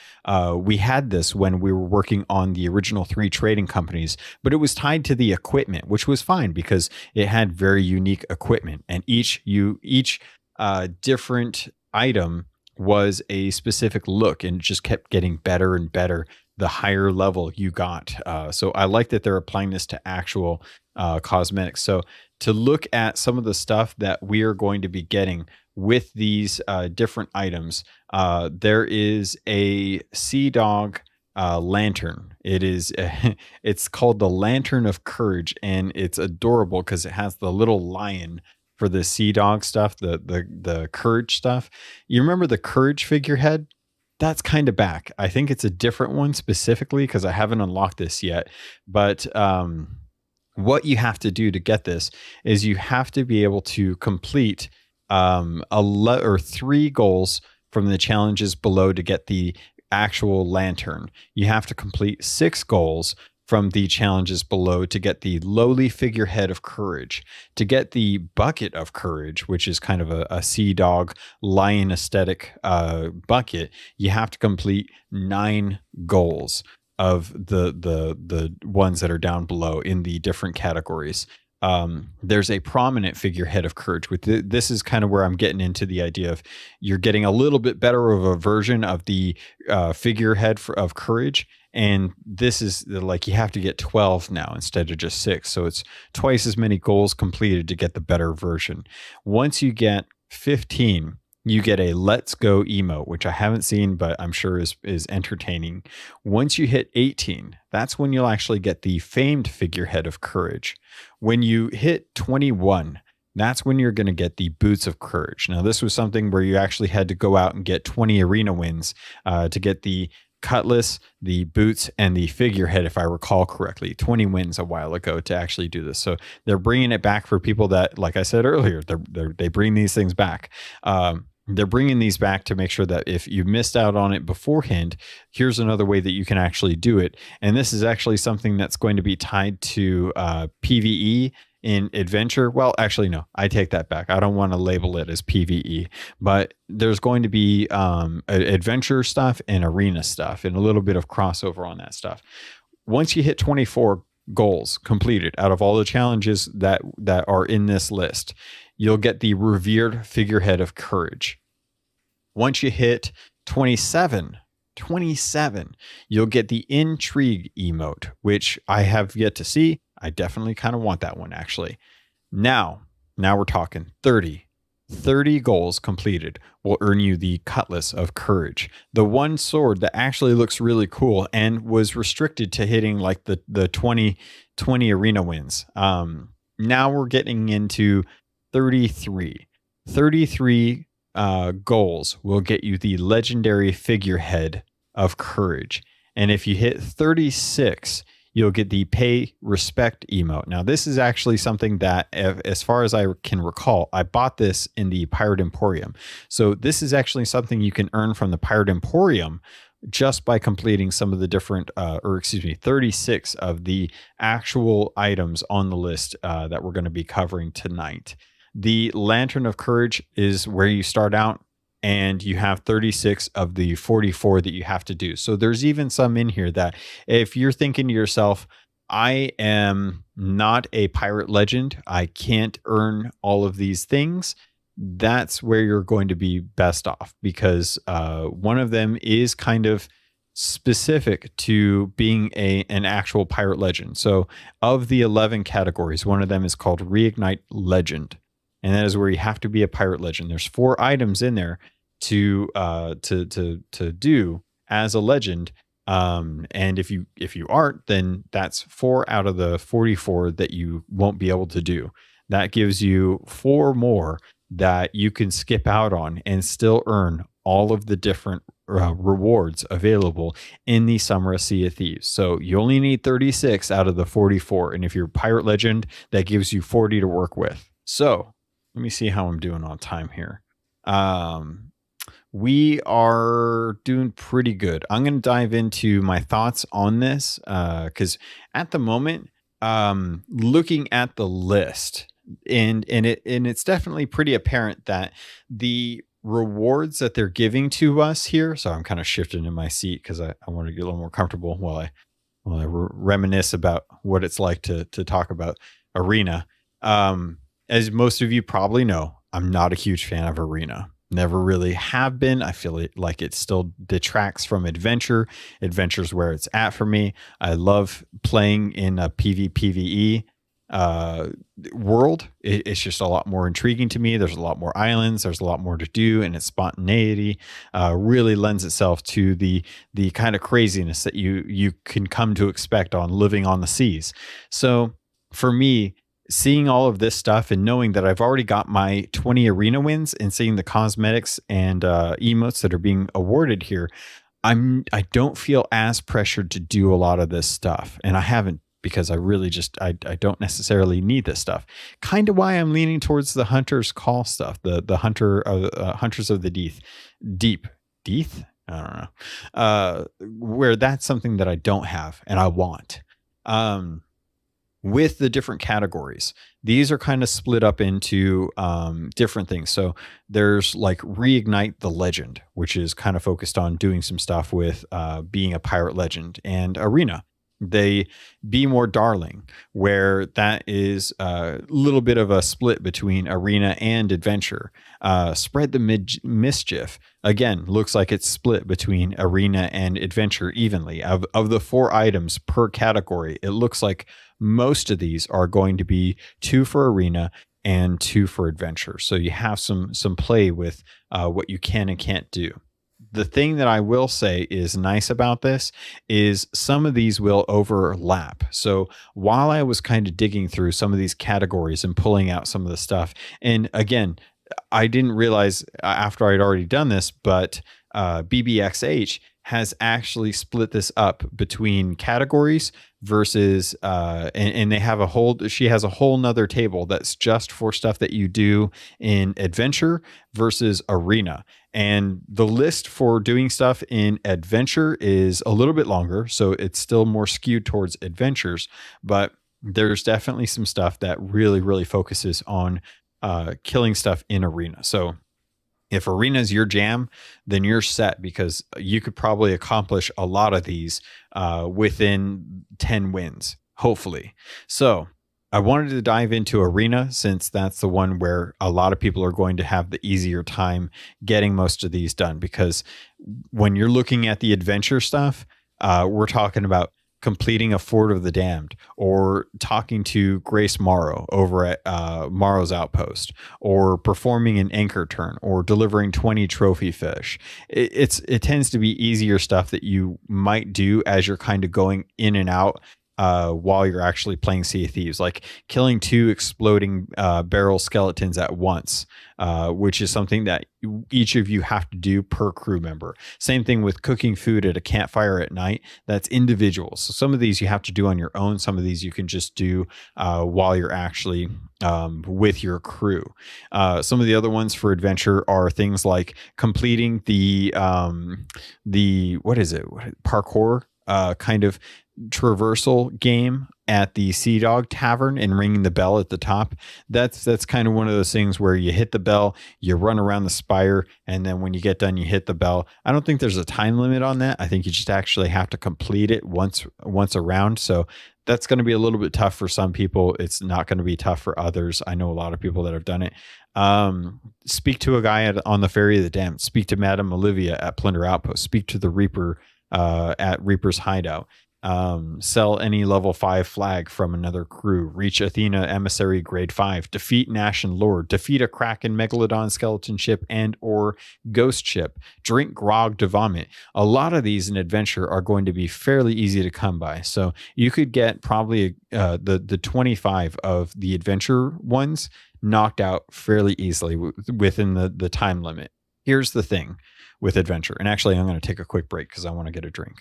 We had this when we were working on the original 3 trading companies, but it was tied to the equipment, which was fine because it had very unique equipment, and each different item was a specific look, and it just kept getting better and better the higher level you got. So I like that they're applying this to actual cosmetics. So to look at some of the stuff that we are going to be getting with these different items, there is a Sea Dog lantern. It's called the Lantern of Courage, and it's adorable because it has the little lion for the Sea Dog stuff, the Courage stuff. You remember the Courage figurehead? That's kind of back. I think it's a different one specifically because I haven't unlocked this yet. But what you have to do to get this is you have to be able to complete 3 goals from the challenges below to get the actual lantern. You have to complete 6 goals from the challenges below to get the lowly figurehead of courage. To get the bucket of courage, which is kind of a Sea Dog lion aesthetic bucket, you have to complete 9 goals of the ones that are down below in the different categories. There's a prominent figurehead of courage. This is kind of where I'm getting into the idea of you're getting a little bit better of a version of the figurehead of courage. And this is like you have to get 12 now instead of just 6. So it's twice as many goals completed to get the better version. Once you get 15, you get a Let's Go emote, which I haven't seen, but I'm sure is entertaining. Once you hit 18, that's when you'll actually get the famed figurehead of courage. When you hit 21, that's when you're going to get the Boots of Courage. Now, this was something where you actually had to go out and get 20 arena wins to get the cutlass, the boots, and the figurehead, if I recall correctly. 20 wins a while ago to actually do this. So they're bringing it back for people that, like I said earlier, they bring these things back. They're bringing these back to make sure that if you missed out on it beforehand, here's another way that you can actually do it. And this is actually something that's going to be tied to PvE in adventure. Well, actually, no, I take that back. I don't want to label it as PvE, but there's going to be adventure stuff and arena stuff and a little bit of crossover on that stuff. Once you hit 24 goals completed out of all the challenges that are in this list, you'll get the revered figurehead of courage. Once you hit 27, you'll get the intrigue emote, which I have yet to see. I definitely kind of want that one, actually. Now we're talking 30 goals completed will earn you the Cutlass of Courage, the one sword that actually looks really cool and was restricted to hitting like the 20 arena wins. Now we're getting into 33 goals will get you the legendary figurehead of courage. And if you hit 36, you'll get the pay respect emote. Now, this is actually something that, as far as I can recall, I bought this in the Pirate Emporium. So this is actually something you can earn from the Pirate Emporium just by completing some of the different, 36 of the actual items on the list that we're going to be covering tonight. The Lantern of Courage is where you start out, and you have 36 of the 44 that you have to do. So there's even some in here that if you're thinking to yourself, I am not a pirate legend, I can't earn all of these things, that's where you're going to be best off, because one of them is kind of specific to being an actual pirate legend. So of the 11 categories, one of them is called Reignite Legend. And that is where you have to be a pirate legend. There's 4 items in there to do as a legend. And if you aren't, then that's 4 out of the 44 that you won't be able to do. That gives you 4 more that you can skip out on and still earn all of the different rewards available in the Summer Sea of Thieves. So you only need 36 out of the 44. And if you're a pirate legend, that gives you 40 to work with. So let me see how I'm doing on time here. We are doing pretty good. I'm going to dive into my thoughts on this because at the moment, looking at the list, and it's definitely pretty apparent that the rewards that they're giving to us here. So I'm kind of shifting in my seat because I want to get a little more comfortable while I reminisce about what it's like to talk about Arena. As most of you probably know, I'm not a huge fan of Arena. Never really have been. I feel like it still detracts from Adventure. Adventure's where it's at for me. I love playing in a PvE world. It's just a lot more intriguing to me. There's a lot more islands. There's a lot more to do, and its spontaneity really lends itself to the kind of craziness that you can come to expect on living on the seas. So for me, seeing all of this stuff and knowing that I've already got my 20 arena wins and seeing the cosmetics and emotes that are being awarded here, I don't feel as pressured to do a lot of this stuff. And I haven't, because I really just, I don't necessarily need this stuff. Kind of why I'm leaning towards the Hunter's Call stuff, the Hunters of the Deep. I don't know. Where that's something that I don't have and I want. With the different categories, these are kind of split up into different things. So there's like Reignite the Legend, which is kind of focused on doing some stuff with being a pirate legend, and Arena, they Be More Darling, where that is a little bit of a split between Arena and Adventure. Spread the Mischief, again, looks like it's split between Arena and Adventure evenly. Of the 4 items per category, it looks like most of these are going to be 2 for Arena and 2 for Adventure. So you have some play with what you can and can't do. The thing that I will say is nice about this is some of these will overlap. So while I was kind of digging through some of these categories and pulling out some of the stuff, and again, I didn't realize after I'd already done this, but BBXH has actually split this up between categories versus and they have she has a whole nother table that's just for stuff that you do in adventure versus arena. And the list for doing stuff in adventure is a little bit longer, so it's still more skewed towards adventures, but there's definitely some stuff that really, really focuses on killing stuff in arena. So if arena is your jam, then you're set, because you could probably accomplish a lot of these within 10 wins, hopefully. So I wanted to dive into arena, since that's the one where a lot of people are going to have the easier time getting most of these done. Because when you're looking at the adventure stuff, we're talking about completing a Fort of the Damned, or talking to Grace Morrow over at Morrow's Outpost, or performing an anchor turn, or delivering 20 trophy fish. It tends to be easier stuff that you might do as you're kind of going in and out while you're actually playing Sea of Thieves, like killing 2 exploding barrel skeletons at once, which is something that each of you have to do per crew member. Same thing with cooking food at a campfire at night. That's individual. So some of these you have to do on your own. Some of these you can just do while you're actually with your crew. Some of the other ones for adventure are things like completing the parkour kind of traversal game at the Sea Dog Tavern and ringing the bell at the top. That's kind of one of those things where you hit the bell, you run around the spire, and then when you get done, you hit the bell. I don't think there's a time limit on that. I think you just actually have to complete it once around. So that's going to be a little bit tough for some people. It's not going to be tough for others. I know a lot of people that have done it. Speak to a guy on the Ferry of the Damned. Speak to Madame Olivia at Plunder Outpost. Speak to the Reaper at Reaper's Hideout. Sell any level 5 flag from another crew, reach Athena Emissary grade 5, defeat Nash and Lord, defeat a Kraken Megalodon skeleton ship and or ghost ship, drink grog to vomit. A lot of these in adventure are going to be fairly easy to come by. So you could get probably the 25 of the adventure ones knocked out fairly easily within the time limit. Here's the thing with adventure, and actually I'm going to take a quick break because I want to get a drink.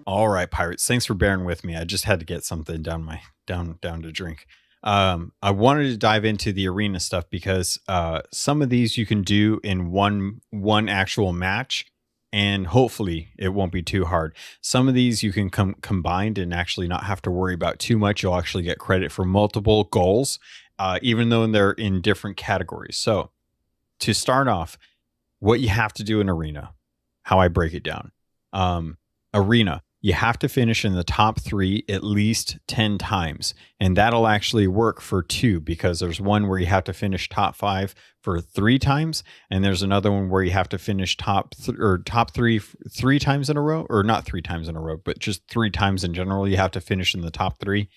All right, pirates, thanks for bearing with me. I just had to get something down to drink. I wanted to dive into the arena stuff because some of these you can do in one actual match, and hopefully it won't be too hard. Some of these you can combined and actually not have to worry about too much. You'll actually get credit for multiple goals, even though they're in different categories. So to start off, what you have to do in arena, how I break it down. Arena, you have to finish in the top 3 at least 10 times. And that'll actually work for 2, because there's one where you have to finish top 5 for 3 times. And there's another one where you have to finish top 3 3 times in a row, or not 3 times in a row, but just 3 times in general. You have to finish in the top 3.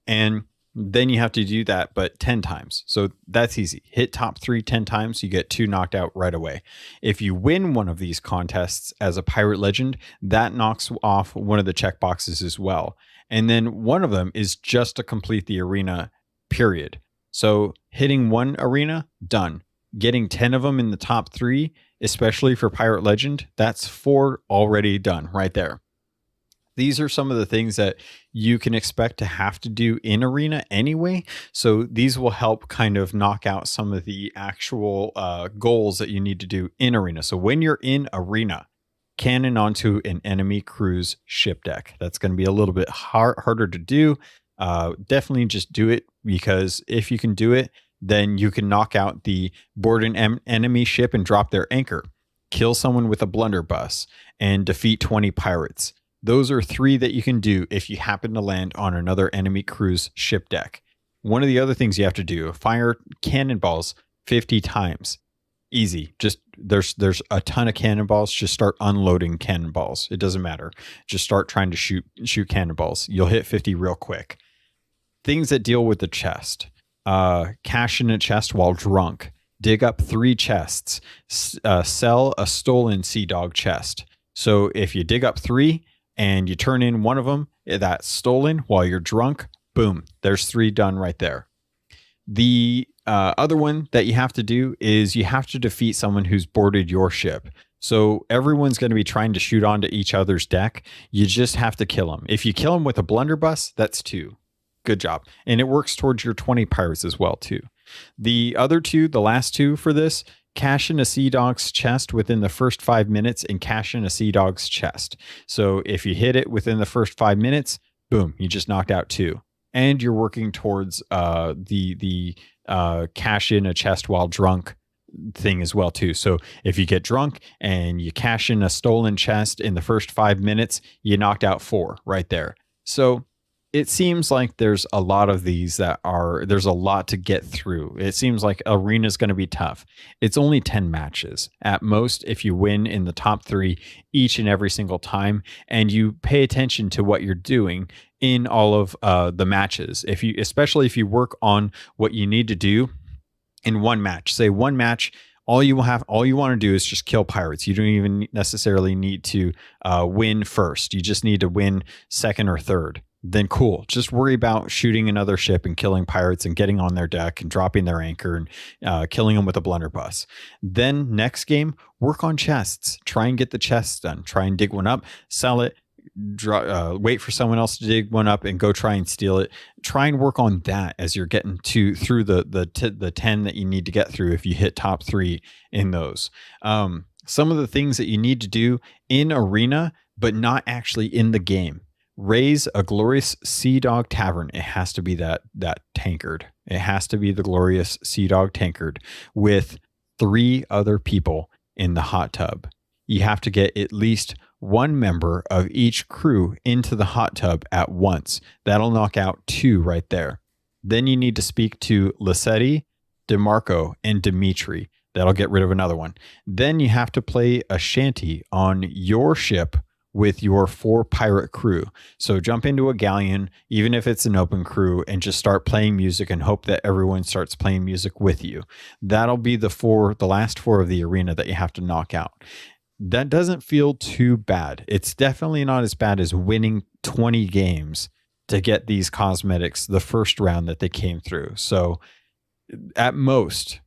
And then you have to do that, but 10 times. So that's easy. Hit top 3 10 times, you get 2 knocked out right away. If you win one of these contests as a pirate legend, that knocks off one of the checkboxes as well. And then one of them is just to complete the arena, period. So hitting one arena, done. Getting 10 of them in the top 3, especially for pirate legend, that's 4 already done right there. These are some of the things that you can expect to have to do in arena anyway. So these will help kind of knock out some of the actual goals that you need to do in arena. So when you're in arena, cannon onto an enemy crew's ship deck. That's going to be a little bit harder to do. Definitely just do it, because if you can do it, then you can knock out the board an enemy ship and drop their anchor, kill someone with a blunderbuss, and defeat 20 pirates. Those are 3 that you can do if you happen to land on another enemy crew's ship deck. One of the other things you have to do, fire cannonballs 50 times. Easy. Just there's a ton of cannonballs. Just start unloading cannonballs. It doesn't matter. Just start trying to shoot cannonballs. You'll hit 50 real quick. Things that deal with the chest. Cash in a chest while drunk. Dig up 3 chests. Sell a stolen Sea Dog chest. So if you dig up 3, and you turn in one of them that's stolen while you're drunk, boom, there's 3 done right there. The other one that you have to do is you have to defeat someone who's boarded your ship. So everyone's going to be trying to shoot onto each other's deck. You just have to kill them. If you kill them with a blunderbuss, that's 2. Good job. And it works towards your 20 pirates as well, too. The other 2, the last 2 for this, cash in a Sea Dog's chest within the first 5 minutes and cash in a Sea Dog's chest. So if you hit it within the first 5 minutes, boom, you just knocked out 2. And you're working towards the cash in a chest while drunk thing as well too. So if you get drunk and you cash in a stolen chest in the first 5 minutes, you knocked out 4 right there. So it seems like there's a lot of these there's a lot to get through. It seems like arena is going to be tough. It's only 10 matches at most. If you win in the top 3 each and every single time, and you pay attention to what you're doing in all of the matches, especially if you work on what you need to do in one match, say one match, all you want to do is just kill pirates. You don't even necessarily need to win first. You just need to win second or third. Then cool. Just worry about shooting another ship and killing pirates and getting on their deck and dropping their anchor and killing them with a blunderbuss. Then next game, work on chests. Try and get the chests done. Try and dig one up, sell it, wait for someone else to dig one up and go try and steal it. Try and work on that as you're getting through the 10 that you need to get through if you hit top 3 in those. Some of the things that you need to do in arena, but not actually in the game. Raise a glorious Sea Dog Tavern. It has to be that tankard. It has to be the glorious Sea Dog tankard with 3 other people in the hot tub. You have to get at least 1 member of each crew into the hot tub at once. That'll knock out 2 right there. Then you need to speak to Lissetti, DeMarco, and Dimitri. That'll get rid of another one. Then you have to play a shanty on your ship with your 4 pirate crew. So jump into a galleon, even if it's an open crew, and just start playing music and hope that everyone starts playing music with you. That'll be the last 4 of the arena that you have to knock out. That doesn't feel too bad. It's definitely not as bad as winning 20 games to get these cosmetics the first round that they came through. So at most,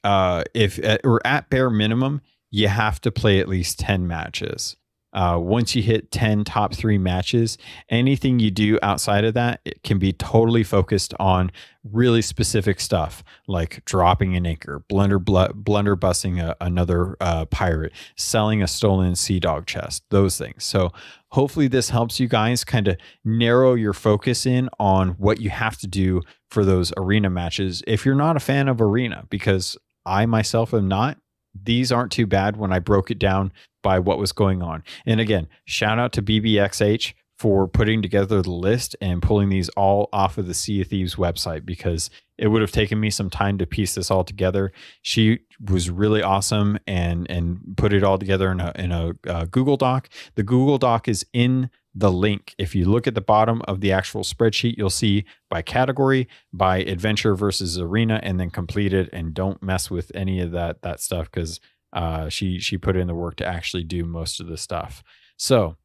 or at bare minimum, you have to play at least 10 matches. Once you hit 10 top 3 matches, anything you do outside of that, it can be totally focused on really specific stuff like dropping an anchor, blunderbussing another pirate, selling a stolen Sea Dog chest, those things. So hopefully this helps you guys kind of narrow your focus in on what you have to do for those arena matches. If you're not a fan of arena, because I myself am not, these aren't too bad when I broke it down by what was going on. And again, shout out to BBXH for putting together the list and pulling these all off of the Sea of Thieves website, because it would have taken me some time to piece this all together. She was really awesome and put it all together in a Google Doc. The Google Doc is in the link. If you look at the bottom of the actual spreadsheet, you'll see by category, by adventure versus arena, and then completed. And don't mess with any of that stuff, because she put in the work to actually do most of the stuff. So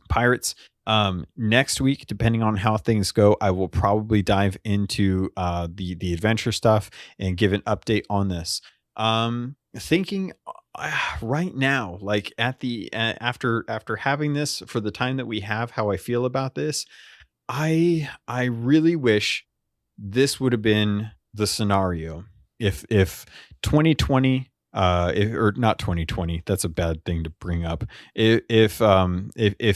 pirates, next week, depending on how things go, I will probably dive into the adventure stuff and give an update on this. Thinking right now, like after having this for the time that we have, how I feel about this, I really wish this would have been the scenario if 2020 or not 2020, that's a bad thing to bring up. If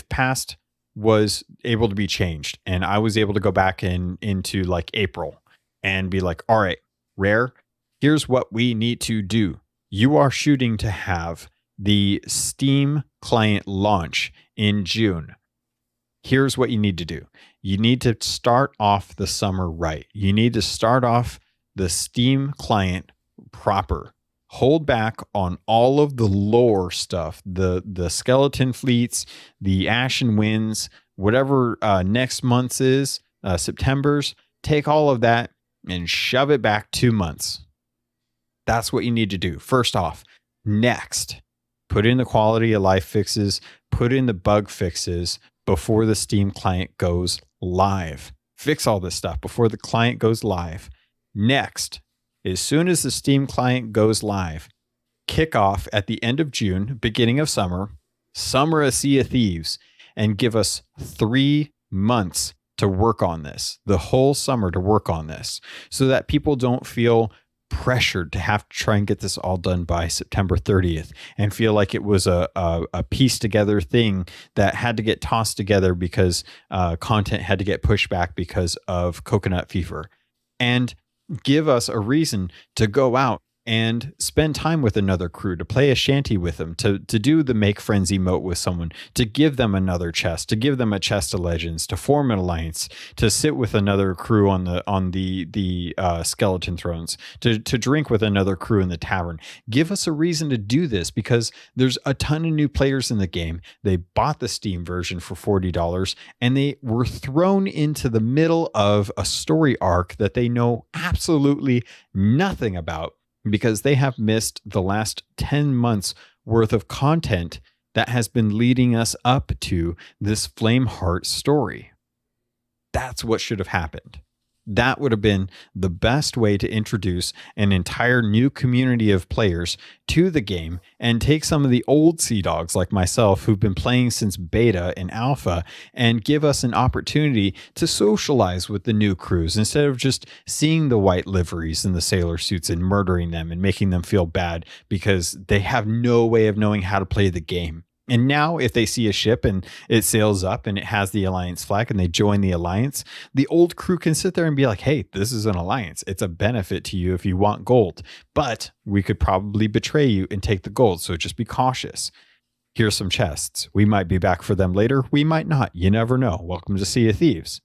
past was able to be changed and I was able to go back into like April and be like, all right, Rare, here's what we need to do. You are shooting to have the Steam client launch in June. Here's what you need to do. You need to start off the summer right. You need to start off the Steam client proper. Hold back on all of the lore stuff, the skeleton fleets, the Ashen Winds, whatever next month's is, September's. Take all of that and shove it back 2 months. That's what you need to do. First off, next, put in the quality of life fixes, put in the bug fixes before the Steam client goes live. Fix all this stuff before the client goes live. Next, as soon as the Steam client goes live, kick off at the end of June, beginning of summer of Sea of Thieves, and give us 3 months to work on this, the whole summer to work on this, so that people don't feel pressured to have to try and get this all done by September 30th and feel like it was a piece together thing that had to get tossed together because content had to get pushed back because of Coconut Fever. And give us a reason to go out and spend time with another crew, to play a shanty with them, to do the make friends emote with someone, to give them another chest, to give them a chest of legends, to form an alliance, to sit with another crew on the skeleton thrones, to drink with another crew in the tavern. Give us a reason to do this, because there's a ton of new players in the game. They bought the Steam version for $40 and they were thrown into the middle of a story arc that they know absolutely nothing about, because they have missed the last 10 months worth of content that has been leading us up to this Flameheart story. That's what should have happened. That would have been the best way to introduce an entire new community of players to the game and take some of the old Sea Dogs like myself who've been playing since beta and alpha and give us an opportunity to socialize with the new crews instead of just seeing the white liveries and the sailor suits and murdering them and making them feel bad because they have no way of knowing how to play the game. And now if they see a ship and it sails up and it has the Alliance flag and they join the Alliance, the old crew can sit there and be like, hey, this is an Alliance. It's a benefit to you if you want gold, but we could probably betray you and take the gold. So just be cautious. Here's some chests. We might be back for them later. We might not. You never know. Welcome to Sea of Thieves.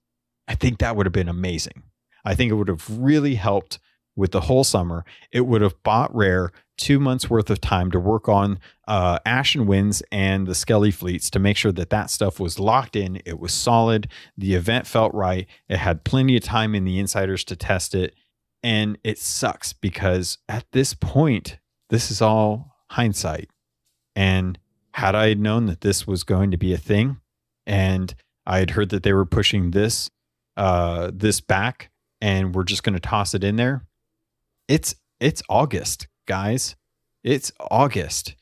I think that would have been amazing. I think it would have really helped with the whole summer. It would have bought Rare 2 months worth of time to work on Ashen Winds and the Skelly fleets to make sure that that stuff was locked in. It was solid. The event felt right. It had plenty of time in the insiders to test it. And it sucks because at this point, this is all hindsight. And had I known that this was going to be a thing and I had heard that they were pushing this back and we're just going to toss it in there, it's August. Guys, it's August.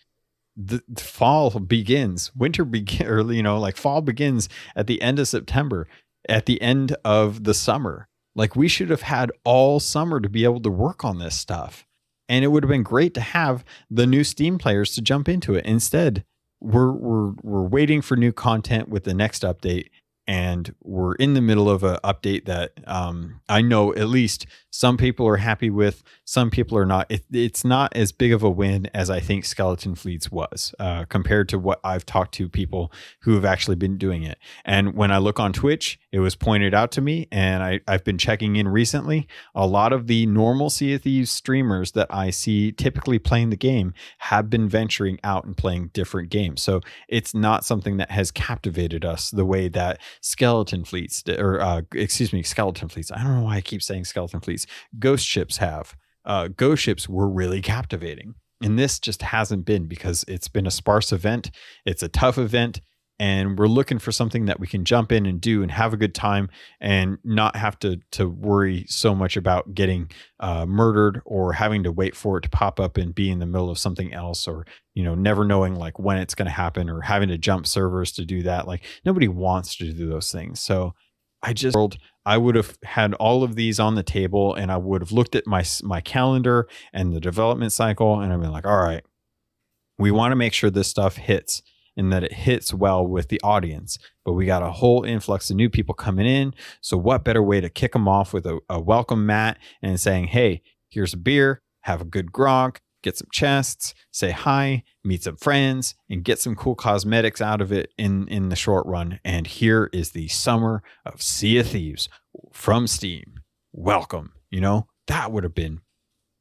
The fall begins. Winter begins, or like fall begins at the end of September, at the end of the summer. Like we should have had all summer to be able to work on this stuff, and it would have been great to have the new Steam players to jump into it. Instead, we're waiting for new content with the next update. And we're in the middle of an update that I know at least some people are happy with, some people are not. It's not as big of a win as I think Skeleton Fleets was compared to what I've talked to people who have actually been doing it. And when I look on Twitch, it was pointed out to me, and I've been checking in recently. A lot of the normal Sea of Thieves streamers that I see typically playing the game have been venturing out and playing different games. So it's not something that has captivated us the way that Skeleton Fleets, I don't know why I keep saying Skeleton Fleets. Ghost ships have. Ghost ships were really captivating. And this just hasn't been, because it's been a sparse event. It's a tough event. And we're looking for something that we can jump in and do and have a good time and not have to worry so much about getting murdered or having to wait for it to pop up and be in the middle of something else, or, never knowing like when it's going to happen or having to jump servers to do that. Like nobody wants to do those things. So I would have had all of these on the table, and I would have looked at my calendar and the development cycle, and I've been like, all right, we want to make sure this stuff hits and that it hits well with the audience, but we got a whole influx of new people coming in. So what better way to kick them off with a welcome mat and saying, hey, here's a beer, have a good grog, get some chests, say hi, meet some friends, and get some cool cosmetics out of it in the short run. And here is the summer of Sea of Thieves from Steam. Welcome. That would have been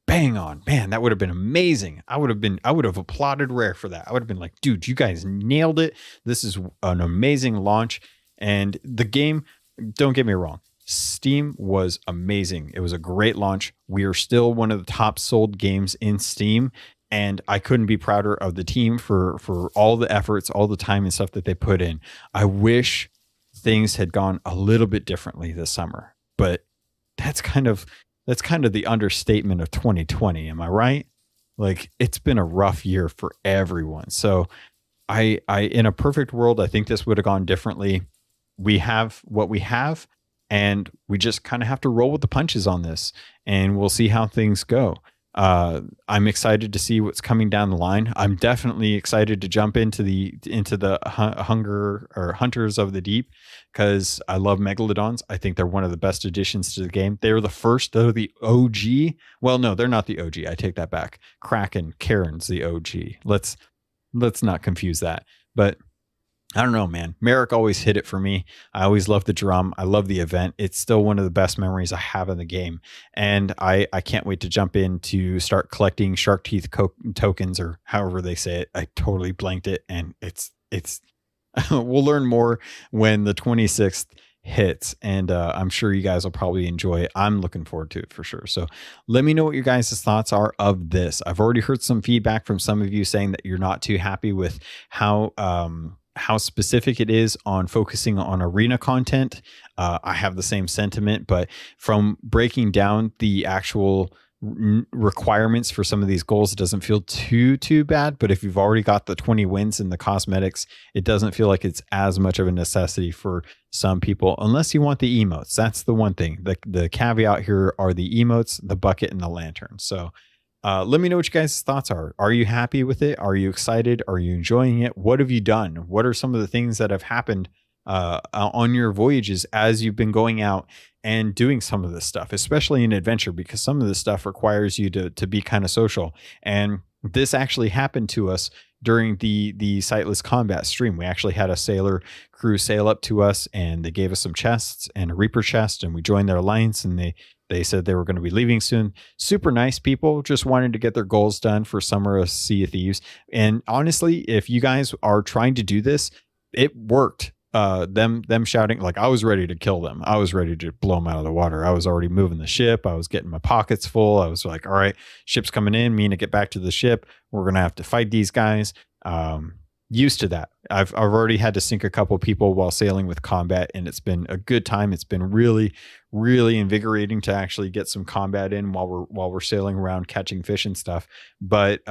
bang on, man. That would have been amazing. I would have applauded Rare for that. I would have been like, dude, you guys nailed it. This is an amazing launch. And the game, don't get me wrong, Steam was amazing. It was a great launch. We are still one of the top sold games in Steam. And I couldn't be prouder of the team for all the efforts, all the time and stuff that they put in. I wish things had gone a little bit differently this summer, but that's kind of that's kind of the understatement of 2020. Am I right? Like, it's been a rough year for everyone. So I in a perfect world, I think this would have gone differently. We have what we have, and we just kind of have to roll with the punches on this, and we'll see how things go. I'm excited to see what's coming down the line. I'm definitely excited to jump into the Hunger or Hunters of the Deep, because I love Megalodons. I think they're one of the best additions to the game. They were the first, though, the OG. Well, no, they're not the OG. I take that back. Kraken, Karen's the OG. Let's not confuse that. But I don't know, man. Merrick always hit it for me. I always love the drum. I love the event. It's still one of the best memories I have in the game. And I can't wait to jump in to start collecting Shark Teeth tokens, or however they say it. I totally blanked it. And it's we'll learn more when the 26th hits. And I'm sure you guys will probably enjoy it. I'm looking forward to it for sure. So let me know what your guys' thoughts are of this. I've already heard some feedback from some of you saying that you're not too happy with how specific it is on focusing on arena content. I have the same sentiment, but from breaking down the actual requirements for some of these goals, it doesn't feel too bad. But if you've already got the 20 wins in the cosmetics, it doesn't feel like it's as much of a necessity for some people, unless you want the emotes. That's the one thing. The caveat here are the emotes, the bucket, and the lantern. So let me know what you guys' thoughts are. Are you happy with it? Are you excited? Are you enjoying it? What have you done? What are some of the things that have happened on your voyages as you've been going out and doing some of this stuff, especially in adventure, because some of this stuff requires you to be kind of social. And this actually happened to us during the Sightless Combat stream. We actually had a sailor crew sail up to us, and they gave us some chests and a Reaper chest, and we joined their alliance, and they said they were going to be leaving soon. Super nice people, just wanted to get their goals done for Summer of Sea of Thieves. And honestly, if you guys are trying to do this, it worked. Them shouting, like, I was ready to kill them. I was ready to blow them out of the water. I was already moving the ship. I was getting my pockets full. I was like, all right, ship's coming in. Me to get back to the ship. We're going to have to fight these guys. Used to that. I've already had to sink a couple people while sailing with combat, and it's been a good time. It's been really, really invigorating to actually get some combat in while we're sailing around catching fish and stuff. But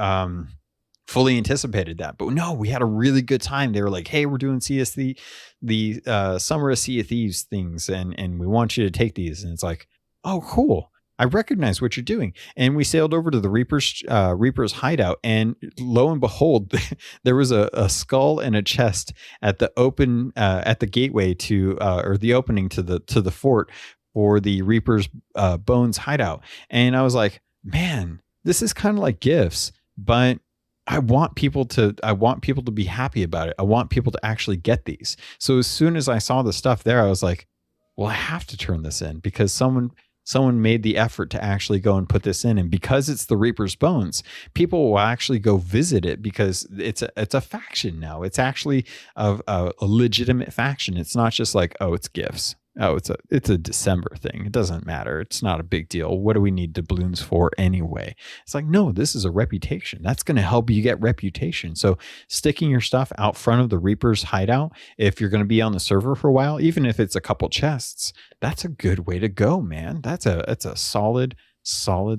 fully anticipated that. But no, we had a really good time. They were like, hey, we're doing CSC, the Summer of Sea of Thieves things, and we want you to take these. And it's like, oh, cool. I recognize what you're doing. And we sailed over to the Reaper's hideout, and lo and behold, there was a skull and a chest at the at the gateway to or the opening to the fort for the Reaper's Bones hideout. And I was like, man, this is kind of like gifts, but I want people to be happy about it. I want people to actually get these. So as soon as I saw the stuff there, I was like, well, I have to turn this in, because someone made the effort to actually go and put this in. And because it's the Reaper's Bones, people will actually go visit it, because it's a faction now. It's actually a legitimate faction. It's not just like, oh, it's gifts. Oh, it's a December thing. It doesn't matter. It's not a big deal. What do we need doubloons for anyway? It's like, no, this is a reputation. That's going to help you get reputation. So sticking your stuff out front of the Reaper's hideout, if you're going to be on the server for a while, even if it's a couple chests, that's a good way to go, man. It's a solid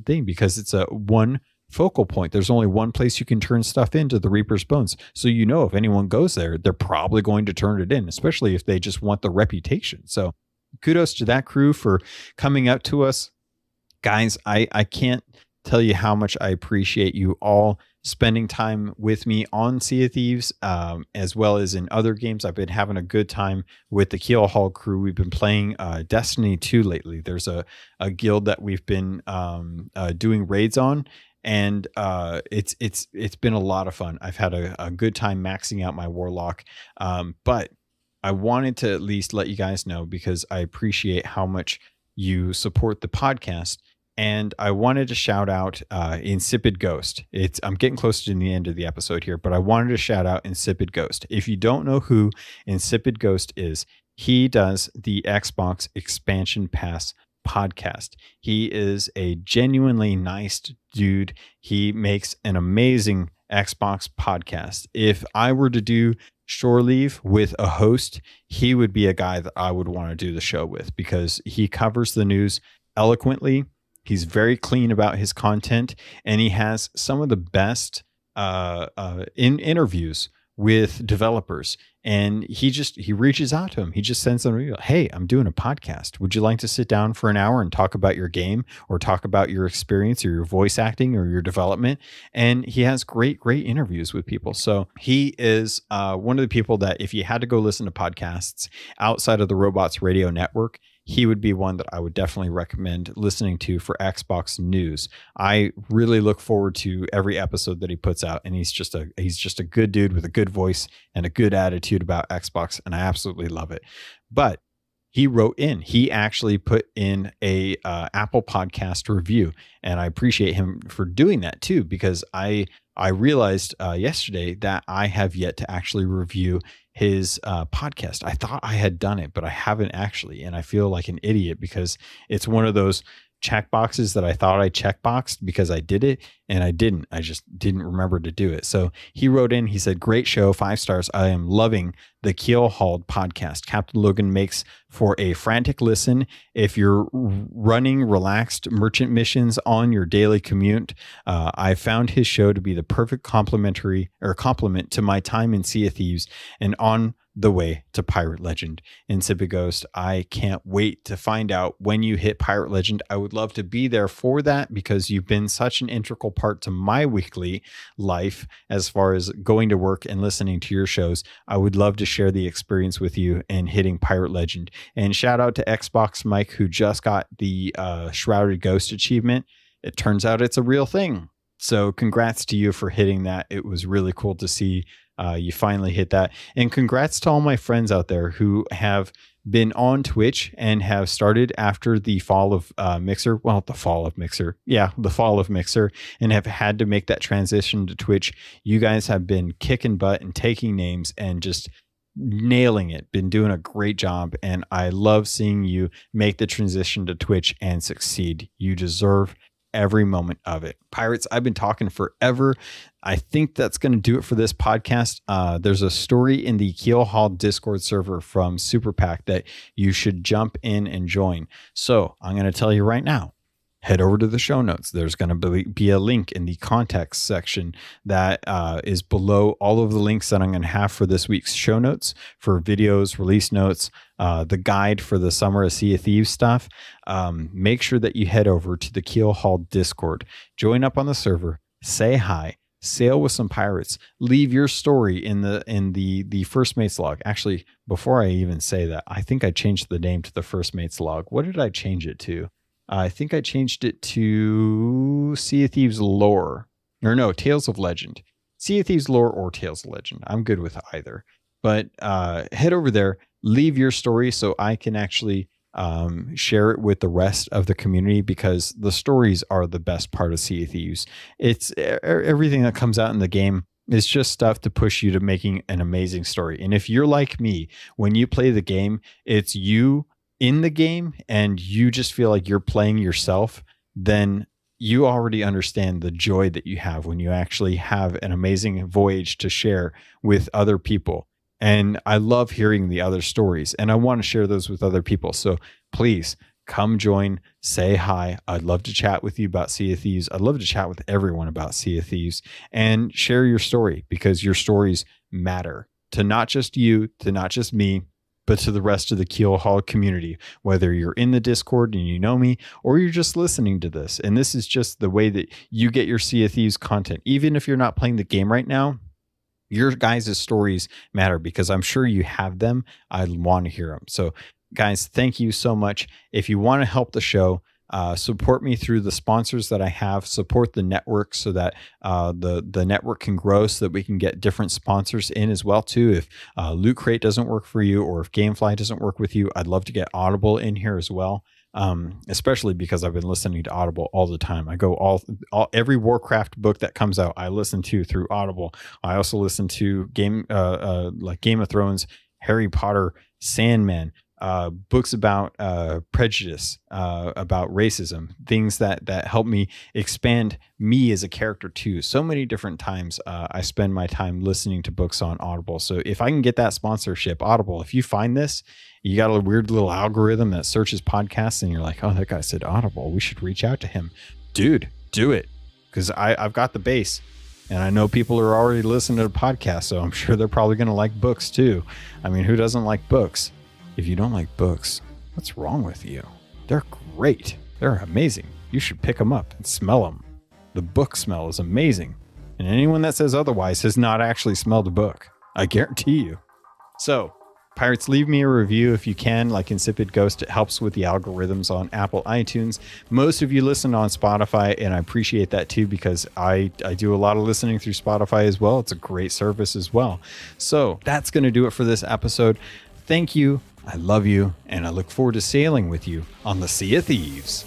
thing, because it's a one focal point. There's only one place you can turn stuff into the Reaper's Bones. So if anyone goes there, they're probably going to turn it in, especially if they just want the reputation. So kudos to that crew for coming up to us. Guys, I can't tell you how much I appreciate you all spending time with me on Sea of Thieves, as well as in other games. I've been having a good time with the Keelhaul crew. We've been playing Destiny 2 lately. There's a guild that we've been doing raids on, and it's been a lot of fun. I've had a good time maxing out my Warlock, but I wanted to at least let you guys know, because I appreciate how much you support the podcast. And I wanted to shout out Insipid Ghost. I'm getting close to the end of the episode here, but I wanted to shout out Insipid Ghost. If you don't know who Insipid Ghost is, he does the Xbox Expansion Pass podcast. He is a genuinely nice dude. He makes an amazing Xbox podcast. If I were to do Shore Leave with a host, he would be a guy that I would want to do the show with, because he covers the news eloquently. He's very clean about his content, and he has some of the best in interviews with developers. And he reaches out to him. He just sends them an email. Hey, I'm doing a podcast. Would you like to sit down for an hour and talk about your game or talk about your experience or your voice acting or your development? And he has great interviews with people. So he is one of the people that if you had to go listen to podcasts outside of the Robots Radio Network, he would be one that I would definitely recommend listening to for Xbox news. I really look forward to every episode that he puts out, and he's just a good dude with a good voice and a good attitude about Xbox, and I absolutely love it. But he wrote in, he actually put in a Apple Podcast review, and I appreciate him for doing that too, because I realized yesterday that I have yet to actually review his podcast. I thought I had done it, but I haven't actually. And I feel like an idiot because it's one of those check boxes that I thought I checkboxed because I did it and I didn't. I just didn't remember to do it. So he wrote in, he said, great show, 5 stars. I am loving the Keelhauled podcast. Captain Logan makes for a frantic listen if you're running relaxed merchant missions on your daily commute. I found his show to be the perfect compliment to my time in Sea of Thieves and on the way to Pirate Legend. Insipid Ghost, I can't wait to find out when you hit Pirate Legend. I would love to be there for that because you've been such an integral part to my weekly life as far as going to work and listening to your shows. I would love to share the experience with you and hitting Pirate Legend. And shout out to Xbox Mike, who just got the Shrouded Ghost achievement. It turns out it's a real thing. So congrats to you for hitting that. It was really cool to see you finally hit that. And congrats to all my friends out there who have been on Twitch and have started after the fall of Mixer. Well, the fall of Mixer. Yeah, the fall of Mixer, and have had to make that transition to Twitch. You guys have been kicking butt and taking names and just nailing it. Been doing a great job. And I love seeing you make the transition to Twitch and succeed. You deserve every moment of it. Pirates, I've been talking forever. I think that's going to do it for this podcast. There's a story in the Keelhauled Discord server from Super Pack that you should jump in and join. So I'm going to tell you right now, head over to the show notes. There's going to be a link in the context section that is below all of the links that I'm going to have for this week's show notes, for videos, release notes, the guide for the Summer of Sea of Thieves stuff. Make sure that you head over to the Keelhauled Discord, join up on the server, say hi, sail with some pirates, leave your story in the First Mate's log. Actually, before I even say that, I think I changed the name to the First Mate's log. What did I change it to? I think I changed it to Sea of Thieves lore. Or no, Tales of Legend. Sea of Thieves lore or Tales of Legend. I'm good with either. But head over there, leave your story so I can actually share it with the rest of the community, because the stories are the best part of Sea of Thieves. It's everything that comes out in the game is just stuff to push you to making an amazing story. And if you're like me, when you play the game, it's you in the game and you just feel like you're playing yourself, then you already understand the joy that you have when you actually have an amazing voyage to share with other people. And I love hearing the other stories, and I want to share those with other people. So please come join, say hi. I'd love to chat with you about Sea of Thieves. I'd love to chat with everyone about Sea of Thieves and share your story, because your stories matter to not just you, to not just me, but to the rest of the Keelhauled community, whether you're in the Discord and you know me, or you're just listening to this. And this is just the way that you get your Sea of Thieves content. Even if you're not playing the game right now, your guys' stories matter, because I'm sure you have them. I want to hear them. So guys, thank you so much. If you want to help the show, support me through the sponsors that I have, support the network so that the network can grow, so that we can get different sponsors in as well too. If Loot Crate doesn't work for you, or if Gamefly doesn't work with you, I'd love to get Audible in here as well. Especially because I've been listening to Audible all the time. I go every Warcraft book that comes out, I listen to through Audible. I also listen to like Game of Thrones, Harry Potter, Sandman, books about prejudice, about racism, things that help me expand me as a character too. So many different times I spend my time listening to books on Audible. So if I can get that sponsorship, Audible, if you find this, you got a weird little algorithm that searches podcasts and you're like, oh, that guy said Audible, we should reach out to him. Dude, do it. Because I've got the base. And I know people are already listening to the podcast, so I'm sure they're probably going to like books too. I mean, who doesn't like books? If you don't like books, what's wrong with you? They're great. They're amazing. You should pick them up and smell them. The book smell is amazing. And anyone that says otherwise has not actually smelled a book. I guarantee you. So, Pirates, leave me a review if you can. Like Insipid Ghost, it helps with the algorithms on Apple iTunes. Most of you listen on Spotify, and I appreciate that too, because I do a lot of listening through Spotify as well. It's a great service as well. So that's going to do it for this episode. Thank you. I love you, and I look forward to sailing with you on the Sea of Thieves.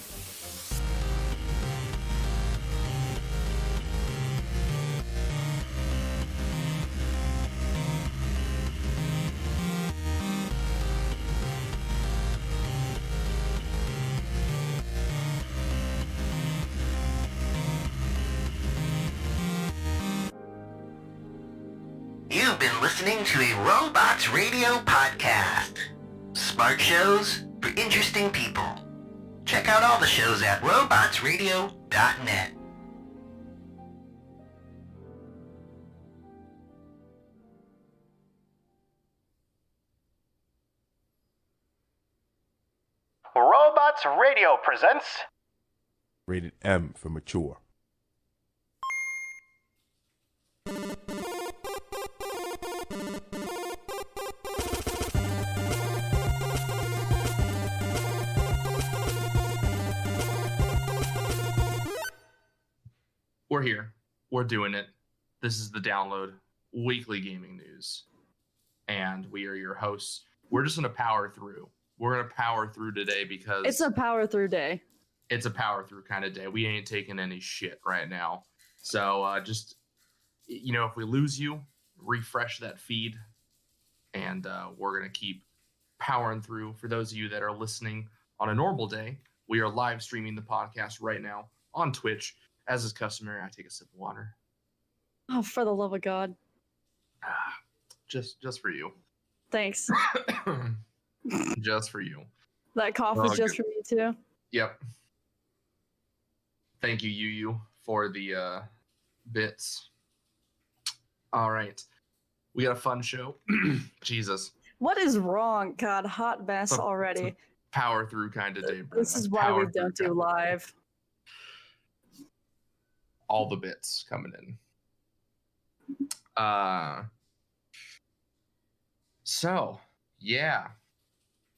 You've been listening to a Robots Radio podcast. Smart shows for interesting people. Check out all the shows at robotsradio.net. Robots Radio presents Rated M for mature. We're here. We're doing it. This is the Download Weekly Gaming News. And we are your hosts. We're just going to power through. We're going to power through today because... It's a power through day. It's a power through kind of day. We ain't taking any shit right now. So just, you know, if we lose you, refresh that feed. And we're going to keep powering through. For those of you that are listening on a normal day, we are live streaming the podcast right now on Twitch. As is customary, I take a sip of water. Oh, for the love of God. Just for you. Thanks. Just for you. That cough was just for me, too. Yep. Thank you, Yu, for the bits. All right. We got a fun show. Jesus. What is wrong? God, hot mess already. Power through kind of day, bro. This is why we don't do live. All the bits coming in. So, yeah.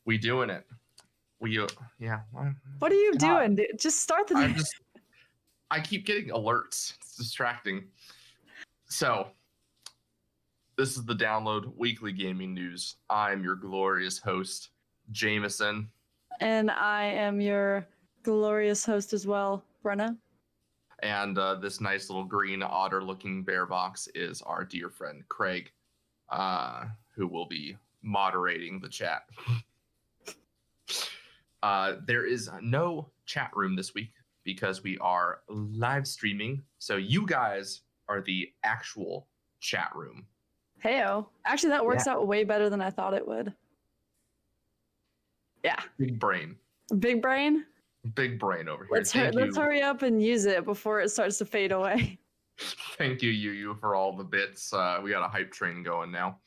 We doing it. Yeah. What are you doing? Just start the... I keep getting alerts. It's distracting. So, this is the Download Weekly Gaming News. I'm your glorious host, Jameson. And I am your glorious host as well, Brenna. And this nice little green otter-looking bear box is our dear friend Craig, who will be moderating the chat. There is no chat room this week because we are live streaming. So you guys are the actual chat room. Heyo. Actually, that works out way better than I thought it would. Yeah. Big brain. Big brain? Big brain over here. Let's hurry up and use it before it starts to fade away. Thank you, Yu, for all the bits. We got a hype train going now.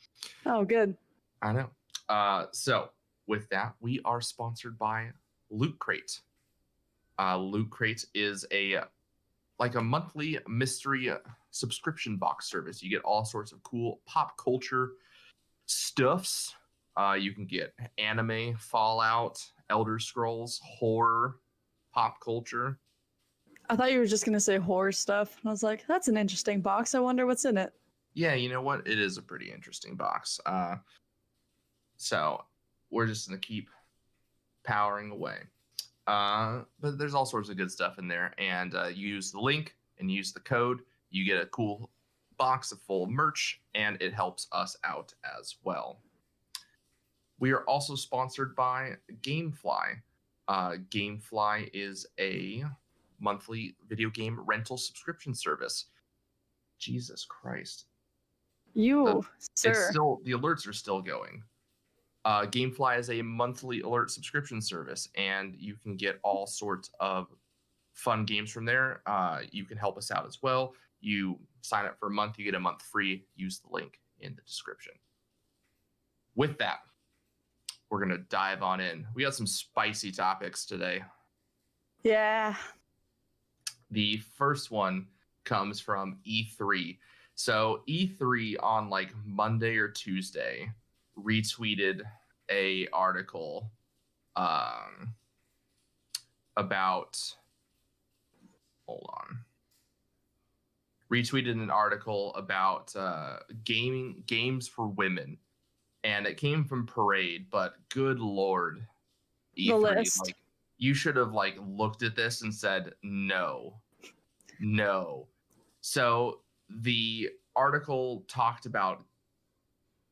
Oh, good. I know. So, with that, we are sponsored by Loot Crate. Loot Crate is a monthly mystery subscription box service. You get all sorts of cool pop culture stuffs. You can get anime, Fallout, Elder Scrolls, horror, pop culture. I thought you were just going to say horror stuff. And I was like, that's an interesting box. I wonder what's in it. Yeah, you know what? It is a pretty interesting box. So we're just going to keep powering away. But there's all sorts of good stuff in there. And you use the link and use the code. You get a cool box full of merch, and it helps us out as well. We are also sponsored by GameFly. GameFly is a monthly video game rental subscription service. Jesus Christ. Sir. It's still, the alerts are still going. GameFly is a monthly alert subscription service, and you can get all sorts of fun games from there. You can help us out as well. You sign up for a month, you get a month free. Use the link in the description. With that, we're going to dive on in. We got some spicy topics today. Yeah. The first one comes from E3. So E3 on like Monday or Tuesday retweeted a article about, hold on. Retweeted an article about games for women, and it came from Parade. But good lord, E3, the list. like, you should have like looked at this and said no. So the article talked about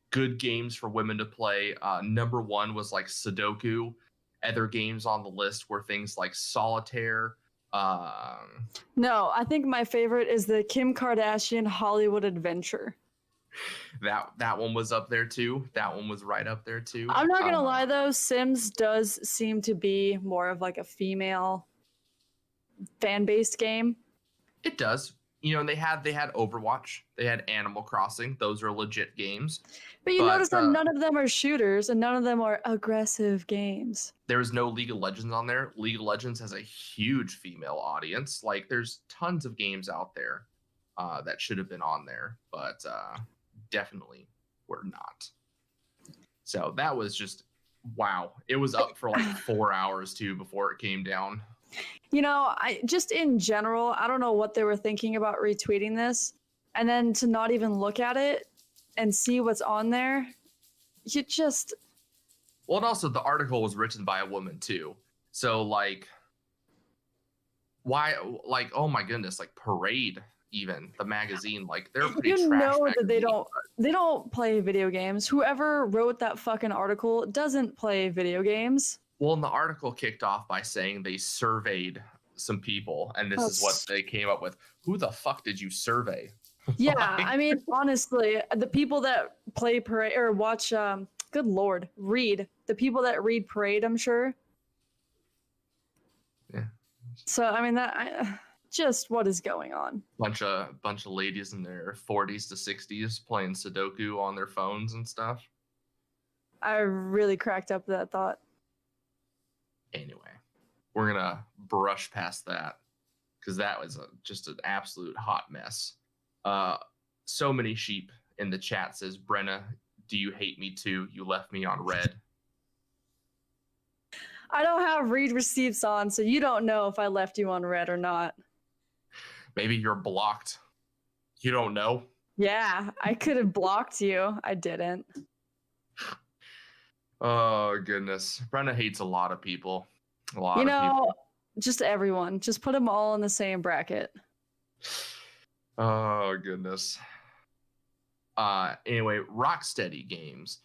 good games for women to play. Number one was like Sudoku. Other games on the list were things like Solitaire. No, I think my favorite is the Kim Kardashian Hollywood Adventure. That one was up there too. That one was right up there too. I'm not gonna lie though, Sims does seem to be more of like a female fan-based game. It does. You know, and they had Overwatch, they had Animal Crossing. Those are legit games. But you notice that none of them are shooters and none of them are aggressive games. There is no League of Legends on there. League of Legends has a huge female audience. Like, there's tons of games out there that should have been on there, but definitely were not. So that was just, wow. It was up for like 4 hours too before it came down. You know, just in general, I don't know what they were thinking about retweeting this, and then to not even look at it and see what's on there, you just... Well, and also the article was written by a woman too. So like, why, like, oh my goodness, like Parade, even the magazine, like they're pretty you trash know magazine. that they don't play video games. Whoever wrote that fucking article doesn't play video games. Well, and the article kicked off by saying they surveyed some people, and this is what they came up with. Who the fuck did you survey? Yeah, I mean, honestly, the people that play Parade or watch, good lord, read. The people that read Parade, I'm sure. Yeah. So, I mean, just what is going on? Bunch of ladies in their 40s to 60s playing Sudoku on their phones and stuff. I really cracked up that thought. Anyway, we're going to brush past that because that was just an absolute hot mess. So many sheep in the chat says, Brenna, do you hate me too? You left me on red. I don't have read receipts on, so you don't know if I left you on red or not. Maybe you're blocked. You don't know? Yeah, I could have blocked you. I didn't. Oh, goodness. Brenna hates a lot of people. A lot of people. Just everyone. Just put them all in the same bracket. Oh, goodness. Anyway, Rocksteady Games,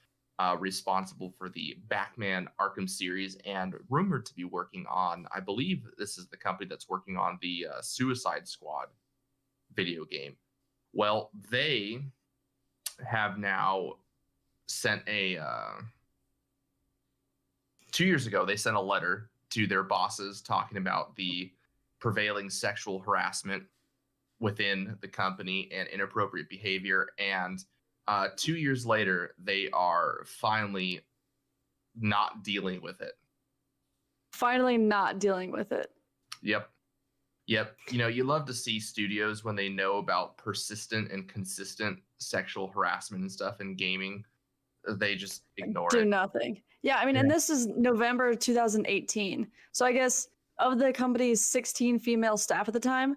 responsible for the Batman Arkham series and rumored to be working on, I believe this is the company that's working on the Suicide Squad video game. Well, they have now sent 2 years ago, they sent a letter to their bosses talking about the prevailing sexual harassment within the company and inappropriate behavior. And 2 years later, they are finally not dealing with it. Finally not dealing with it. Yep. You know, you love to see studios when they know about persistent and consistent sexual harassment and stuff in gaming. They just ignore Do it. nothing. Yeah, I mean, and this is November 2018. So I guess of the company's 16 female staff at the time,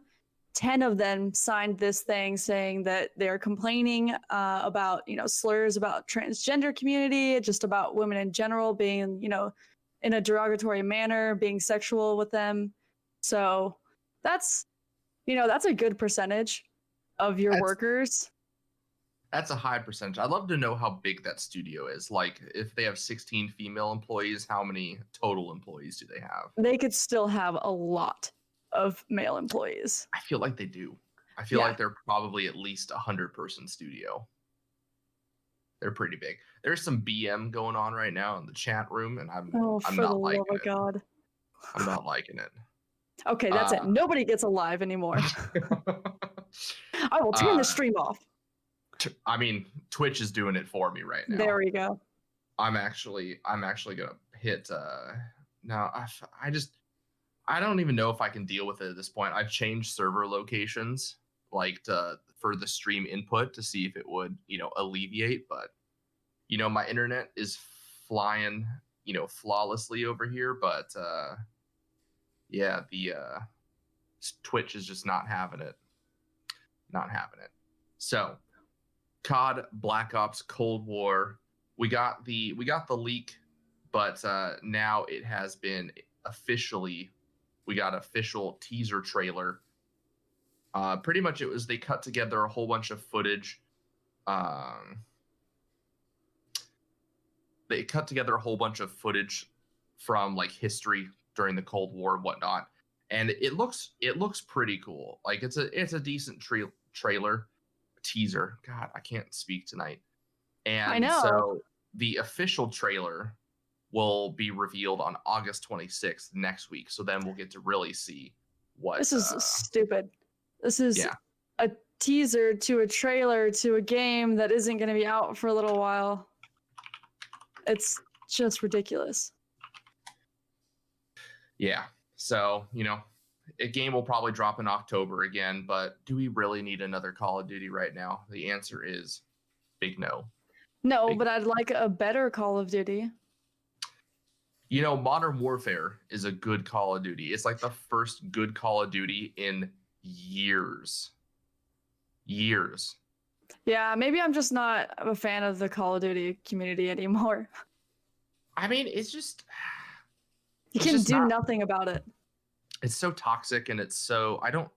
10 of them signed this thing saying that they're complaining about, slurs about transgender community, just about women in general being, in a derogatory manner, being sexual with them. So that's a good percentage of your workers. That's a high percentage. I'd love to know how big that studio is. Like, if they have 16 female employees, how many total employees do they have? They could still have a lot of male employees. I feel like they do. I feel like they're probably at least a 100-person studio. They're pretty big. There's some BM going on right now in the chat room, and I'm not liking it. God. I'm not liking it. Okay, that's it. Nobody gets alive anymore. I will turn the stream off. I mean, Twitch is doing it for me right now. There we go. I'm actually gonna hit. Now I don't even know if I can deal with it at this point. I've changed server locations for the stream input to see if it would alleviate, but my internet is flying flawlessly over here, but yeah, the Twitch is just not having it. So COD, Black Ops, Cold War. We got the leak, but now it has been officially. We got official teaser trailer. Pretty much, they cut together a whole bunch of footage. They cut together a whole bunch of footage from history during the Cold War and whatnot, and it looks pretty cool. Like it's a decent trailer. Teaser. God, I can't speak tonight. And I know. So the official trailer will be revealed on August 26th next week. So then we'll get to really see what. This is stupid. This is a teaser to a trailer to a game that isn't going to be out for a little while. It's just ridiculous. Yeah. So, a game will probably drop in October again, but do we really need another Call of Duty right now? The answer is big no. No, but I'd like a better Call of Duty. Modern Warfare is a good Call of Duty. It's like the first good Call of Duty in years. Yeah, maybe I'm just not a fan of the Call of Duty community anymore. I mean, it's just... You can do nothing about it. It's so toxic, and it's so... I don't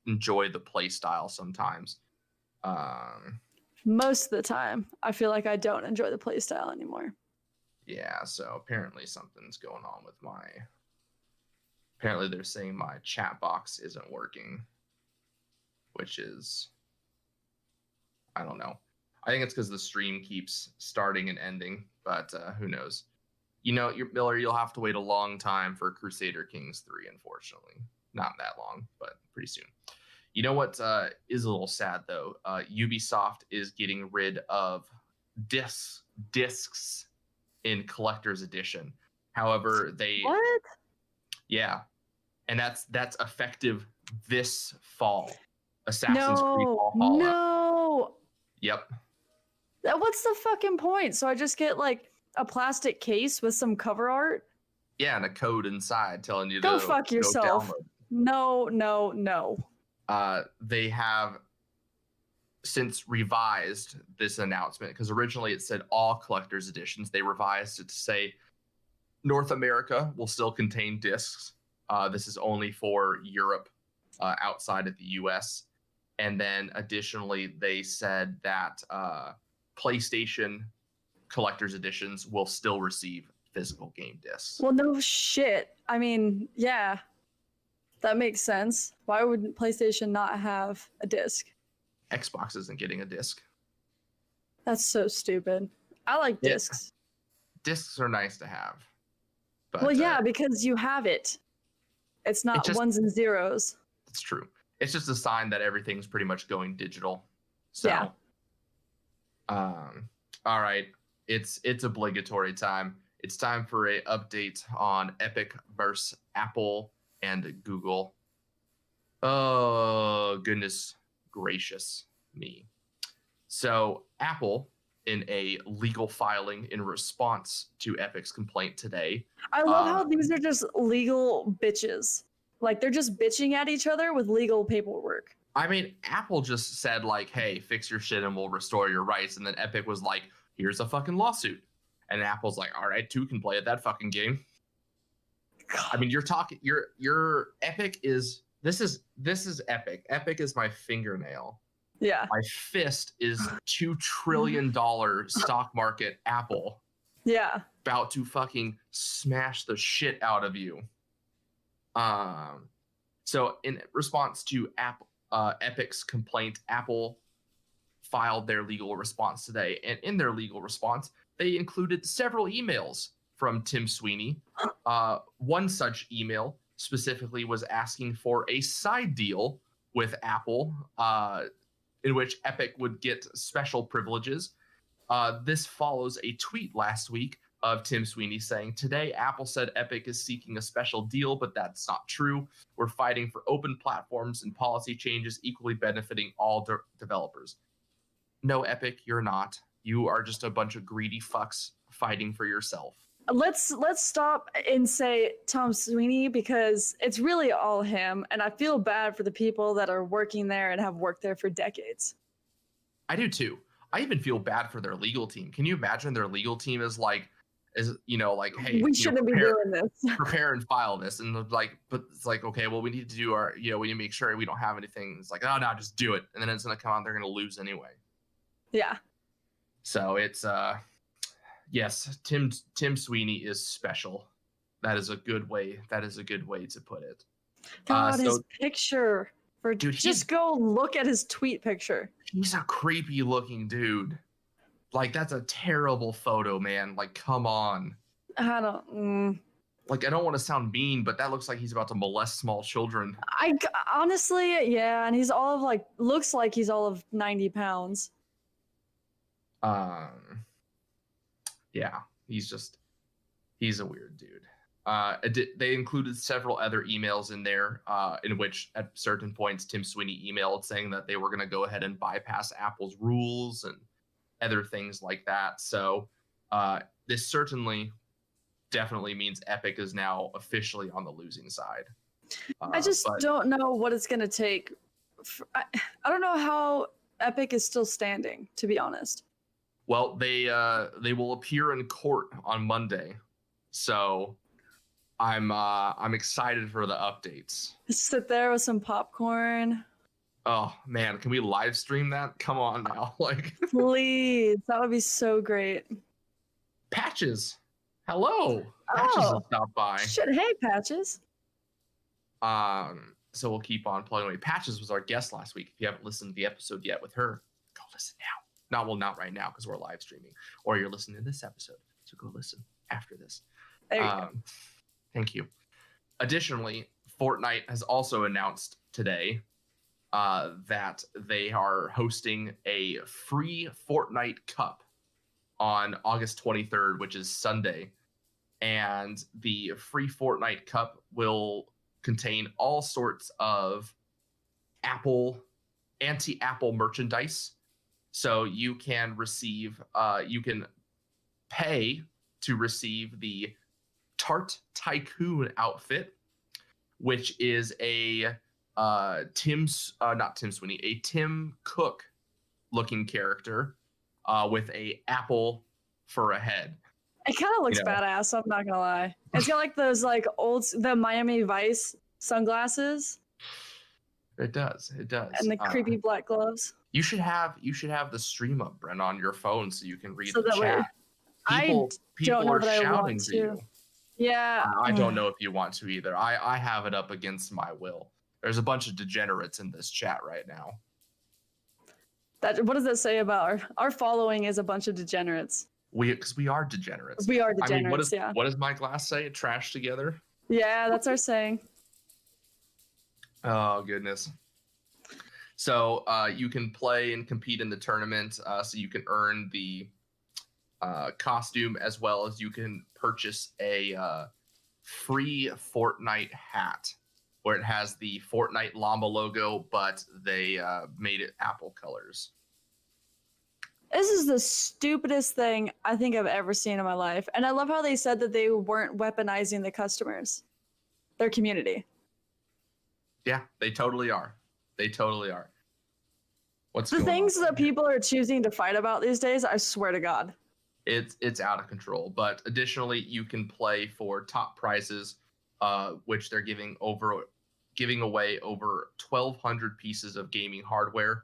enjoy the play style sometimes. Most of the time, I feel like I don't enjoy the play style anymore. Yeah, so apparently something's going on with my... Apparently they're saying my chat box isn't working, which is... I don't know. I think it's because the stream keeps starting and ending, but who knows? Miller, you'll have to wait a long time for Crusader Kings 3, unfortunately. Not that long, but pretty soon. You know what is a little sad, though? Ubisoft is getting rid of discs in Collector's Edition. However, they... What? Yeah. And that's effective this fall. Assassin's Creed Valhalla. No! Yep. What's the fucking point? So I just get a plastic case with some cover art? Yeah, and a code inside telling you Go fuck yourself. No. They have since revised this announcement, because originally it said all collector's editions. They revised it to say North America will still contain discs. This is only for Europe, outside of the US. And then additionally, they said that PlayStation collector's editions will still receive physical game discs. Well, no shit. I mean, yeah, that makes sense. Why would PlayStation not have a disc? Xbox isn't getting a disc. That's so stupid. I like discs. Discs are nice to have. But, well, yeah, because you have it. It's not ones and zeros. It's true. It's just a sign that everything's pretty much going digital. So, yeah. All right. It's obligatory time. It's time for a update on Epic versus Apple and Google. Oh, goodness gracious me. So Apple, in a legal filing in response to Epic's complaint today. I love how these are just legal bitches. Like, they're just bitching at each other with legal paperwork. I mean, Apple just said, like, hey, fix your shit and we'll restore your rights. And then Epic was like, here's a fucking lawsuit. And Apple's like, all right, two can play at that fucking game. God. I mean, you're talking, your Epic is, this is Epic. Epic is my fingernail Yeah. My fist is $2 trillion stock market Apple. Yeah. About to fucking smash the shit out of you. So in response to Epic's complaint, Apple filed their legal response today. And in their legal response, they included several emails from Tim Sweeney. One such email specifically was asking for a side deal with Apple, in which Epic would get special privileges. This follows a tweet last week of Tim Sweeney saying, "Today, Apple said Epic is seeking a special deal, but that's not true. We're fighting for open platforms and policy changes equally benefiting all developers." No, Epic, you're not. You are just a bunch of greedy fucks fighting for yourself. Let's stop and say Tom Sweeney, because it's really all him, and I feel bad for the people that are working there and have worked there for decades. I do too. I even feel bad for their legal team. Can you imagine their legal team is like, hey, we shouldn't be doing this. Prepare and file this, and like, but it's like, okay, well, we need to do our, we need to make sure we don't have anything. It's like, oh no, just do it, and then it's gonna come out, they're gonna lose anyway. Yeah. So it's yes, Tim Sweeney is special. That is a good way. That is a good way to put it. God, his picture. Just go look at his tweet picture. He's a creepy looking dude. Like, that's a terrible photo, man. Like, come on. I don't. Like, I don't want to sound mean, but that looks like he's about to molest small children. I honestly, yeah, and he's all of looks like he's all of 90 pounds. Yeah, he's a weird dude. They included several other emails in there, in which at certain points Tim Sweeney emailed saying that they were going to go ahead and bypass Apple's rules and other things like that. So this definitely means Epic is now officially on the losing side. I just don't know what it's going to take. I don't know how Epic is still standing, to be honest. Well, they will appear in court on Monday, so I'm excited for the updates. Sit there with some popcorn. Oh man, can we live stream that? Come on now, like please, that would be so great. Patches, hello. Patches has stopped by. Shit, hey Patches. So we'll keep on plugging away. Patches was our guest last week. If you haven't listened to the episode yet with her, go listen now. Not right now because we're live streaming, or you're listening to this episode. So go listen after this. There you go. Thank you. Additionally, Fortnite has also announced today that they are hosting a free Fortnite Cup on August 23rd, which is Sunday. And the free Fortnite Cup will contain all sorts of anti-Apple merchandise. So you can you can pay to receive the Tart Tycoon outfit, which is a Tim Cook looking character with a apple for a head. It kind of looks badass, I'm not gonna lie. It's got like those the Miami Vice sunglasses. It does. And the creepy black gloves. You should have the stream up, Brent, on your phone so you can read so the chat. People don't know are that shouting I want to. you. Yeah. I don't know if you want to either. I have it up against my will. There's a bunch of degenerates in this chat right now. What does that say about our following is a bunch of degenerates? Because we are degenerates. We are degenerates, I mean, what does my glass say? Trash together? Yeah, that's our saying. Oh, goodness. So you can play and compete in the tournament, so you can earn the costume, as well as you can purchase a free Fortnite hat where it has the Fortnite llama logo, but they made it Apple colors. This is the stupidest thing I think I've ever seen in my life. And I love how they said that they weren't weaponizing the customers, their community. Yeah, they totally are. They totally are. What's the things that people are choosing to fight about these days? I swear to God. It's out of control. But additionally, you can play for top prizes, which they're giving away over 1,200 pieces of gaming hardware.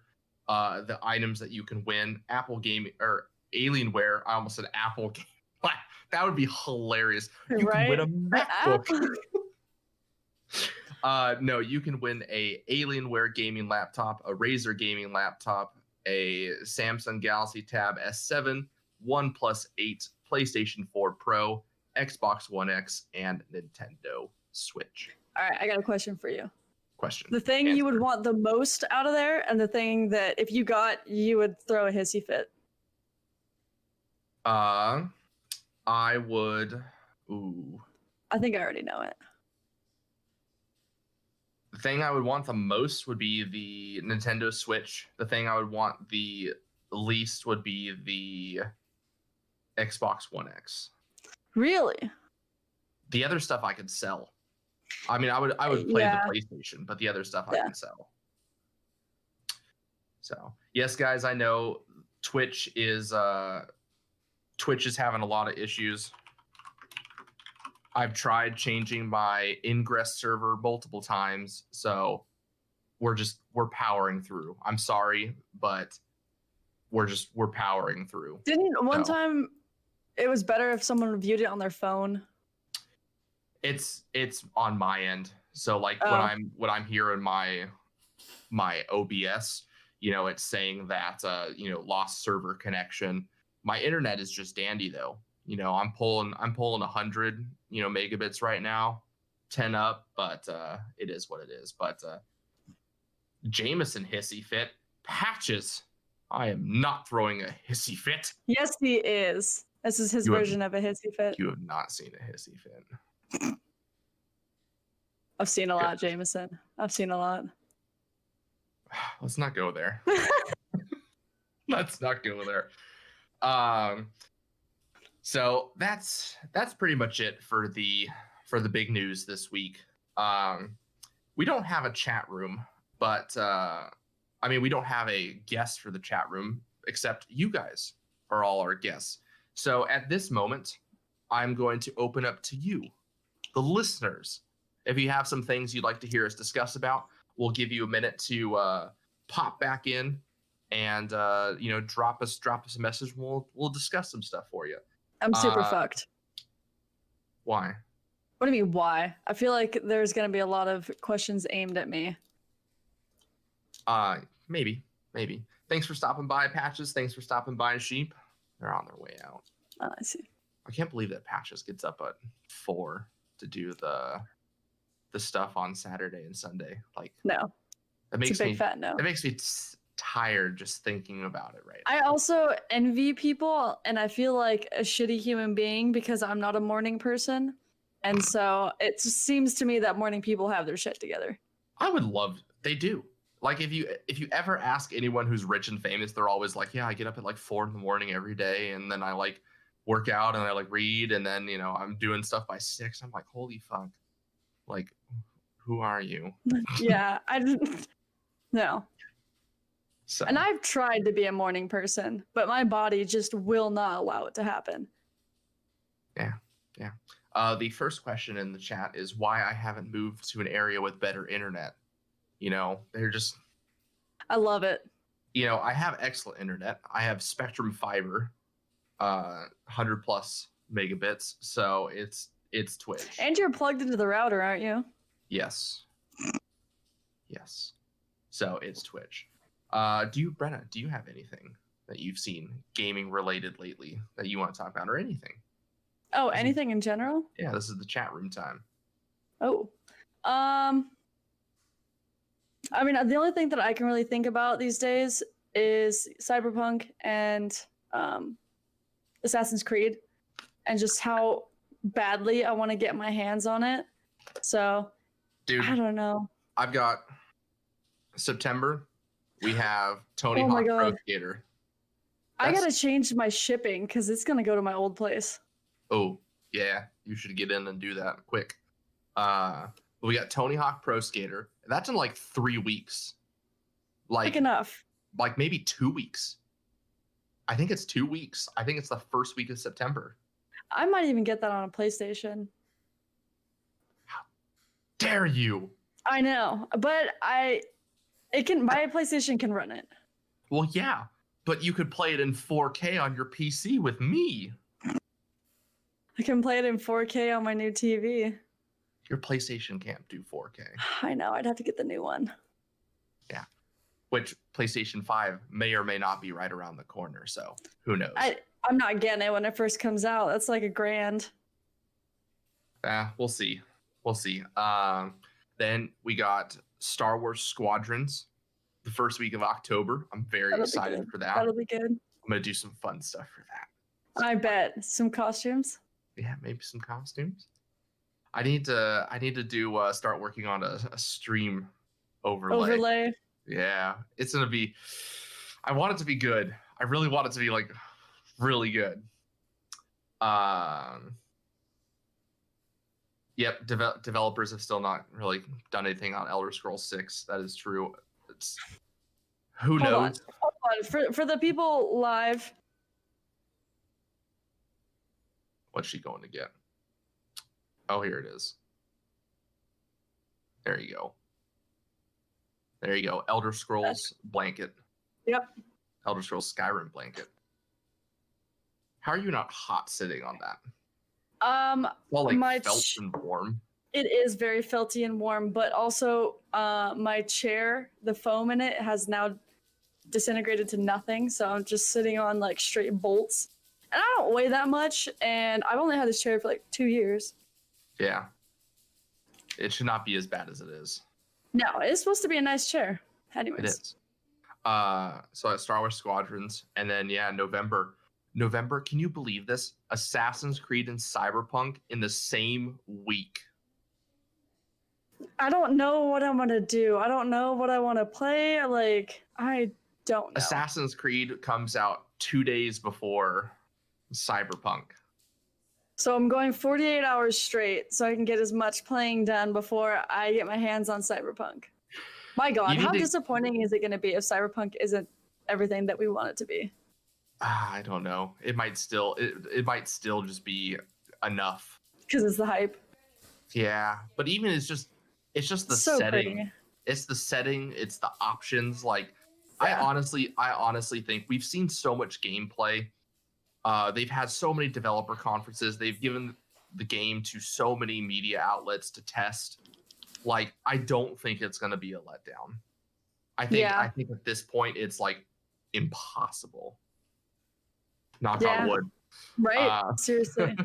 the items that you can win. Apple Game or Alienware. I almost said Apple Game. That would be hilarious. You can win a MacBook. No, you can win a Alienware gaming laptop, a Razer gaming laptop, a Samsung Galaxy Tab S7, OnePlus 8, PlayStation 4 Pro, Xbox One X, and Nintendo Switch. All right, I got a question for you. Question. The thing you would want the most out of there, and the thing that if you got, you would throw a hissy fit. I would. Ooh. I think I already know it. The thing I would want the most would be the Nintendo Switch. The thing I would want the least would be the Xbox One X. Really? The other stuff I could sell. I mean, I would play the PlayStation, but the other stuff I can sell. So, yes, guys, I know Twitch is having a lot of issues. I've tried changing my ingress server multiple times, so we're powering through. I'm sorry, but we're powering through. Didn't one time it was better if someone viewed it on their phone? It's on my end. So like when I'm here in my OBS, it's saying that lost server connection. My internet is just dandy though. I'm pulling 100 megabits right now, 10 up, but it is what it is. But Jameson hissy fit. Patches, I am not throwing a hissy fit. Yes, he is. This is his version of a hissy fit. You have not seen a hissy fit. I've seen a lot, Jameson. I've seen a lot. Let's not go there. Let's not go there. So that's pretty much it for the big news this week. We don't have a chat room, but we don't have a guest for the chat room, except you guys are all our guests. So at this moment, I'm going to open up to you, the listeners. If you have some things you'd like to hear us discuss about, we'll give you a minute to pop back in and drop us a message. And we'll discuss some stuff for you. I'm super fucked. Why? What do you mean, why? I feel like there's going to be a lot of questions aimed at me. Maybe. Thanks for stopping by, Patches. Thanks for stopping by, Sheep. They're on their way out. Oh, I see. I can't believe that Patches gets up at 4 to do the stuff on Saturday and Sunday. Like, no. It's a big fat no. It makes me tired just thinking about it right now. I also envy people, and I feel like a shitty human being because I'm not a morning person. And so it just seems to me that morning people have their shit together. I would love, they do. Like if you ever ask anyone who's rich and famous, they're always like, yeah, I get up at like 4 a.m. every day, and then I like work out and I like read, and then I'm doing stuff by 6. I'm like, holy fuck. Like, who are you? Yeah, no. So. And I've tried to be a morning person, but my body just will not allow it to happen. Yeah. The first question in the chat is why I haven't moved to an area with better internet. They're just... I love it. I have excellent internet. I have Spectrum Fiber, 100 plus megabits. So it's Twitch. And you're plugged into the router, aren't you? Yes. So it's Twitch. Brenna, do you have anything that you've seen gaming related lately that you want to talk about, or anything? Oh, anything in general? Yeah, this is the chat room time. Oh. The only thing that I can really think about these days is Cyberpunk and Assassin's Creed, and just how badly I want to get my hands on it. So, dude, I don't know. I've got September. We have Tony Hawk Pro Skater. I gotta change my shipping because it's gonna go to my old place. Oh yeah, you should get in and do that quick. We got Tony Hawk Pro Skater. That's in like 3 weeks. Like enough. Like maybe 2 weeks. I think it's 2 weeks. I think it's the first week of September. I might even get that on a PlayStation. How dare you? I know, but my PlayStation can run it. Well, yeah, but you could play it in 4K on your PC with me. I can play it in 4K on my new TV. Your PlayStation can't do 4K. I know. I'd have to get the new one. Yeah. Which PlayStation 5 may or may not be right around the corner, so who knows? I'm not getting it when it first comes out. That's like $1,000. We'll see. We'll see. Then we got Star Wars Squadrons the first week of October. I'm very excited for that. That'll be good. I'm going to do some fun stuff for that. I bet. Some costumes. Yeah, maybe some costumes. I need to do start working on a stream overlay. Yeah, it's gonna be. I want it to be good. I really want it to be like really good. Yep, developers have still not really done anything on Elder Scrolls 6. That is true. Who knows? Hold on. For the people live. What's she going to get? Oh, here it is. There you go. There you go. Elder Scrolls blanket. Yep. Elder Scrolls Skyrim blanket. How are you not hot sitting on that? Well, like felt and warm. It is very felty and warm, but also my chair, the foam in it has now disintegrated to nothing. So I'm just sitting on like straight bolts. And I don't weigh that much, and I've only had this chair for like 2 years. Yeah. It should not be as bad as it is. No, it's supposed to be a nice chair. Anyways. It is. So Star Wars Squadrons, and then November, can you believe this? Assassin's Creed and Cyberpunk in the same week. I don't know what I'm gonna do. I don't know what I want to play. Like, I don't know. Assassin's Creed comes out 2 days before Cyberpunk. So I'm going 48 hours straight so I can get as much playing done before I get my hands on Cyberpunk. My God, how disappointing is it going to be if Cyberpunk isn't everything that we want it to be? I don't know. It might still just be enough. Because it's the hype. Yeah, but even it's just the so setting. Pretty. It's the setting. It's the options. Like, yeah. I honestly think we've seen so much gameplay. They've had so many developer conferences. They've given the game to so many media outlets to test. Like, I don't think it's going to be a letdown. I think at this point it's like impossible. Knock on wood. Right. Seriously.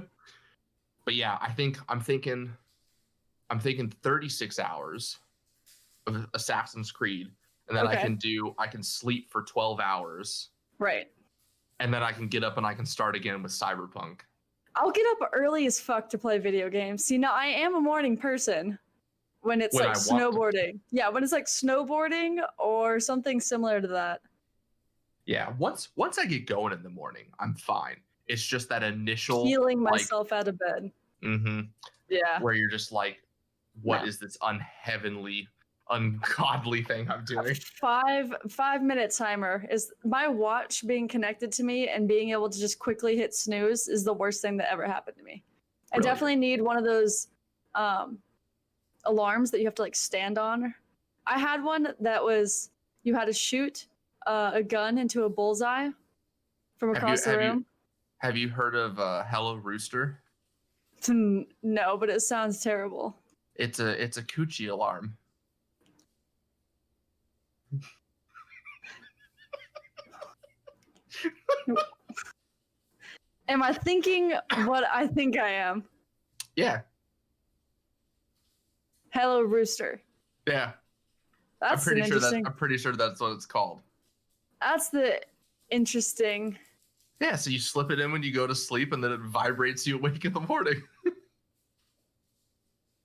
But yeah, I'm thinking 36 hours of Assassin's Creed, and then I can sleep for 12 hours. Right. And then I can get up and I can start again with Cyberpunk. I'll get up early as fuck to play video games. See, now I am a morning person when it's like snowboarding. Yeah, when it's like snowboarding or something similar to that. Yeah, once I get going in the morning, I'm fine. It's just that initial feeling myself out of bed. Mm-hmm. Yeah. Where you're just like, what is this unheavenly, ungodly thing I'm doing? 5-minute timer is my watch being connected to me and being able to just quickly hit snooze is the worst thing that ever happened to me. I definitely need one of those alarms that you have to like stand on. I had one that was you had to shoot a gun into a bullseye from across the room. Have you heard of Hello Rooster? No, but it sounds terrible. It's a coochie alarm. Am I thinking what I think I am? Yeah. Hello Rooster. Yeah. I'm pretty sure that's what it's called. That's the interesting. Yeah, so you slip it in when you go to sleep and then it vibrates you awake in the morning.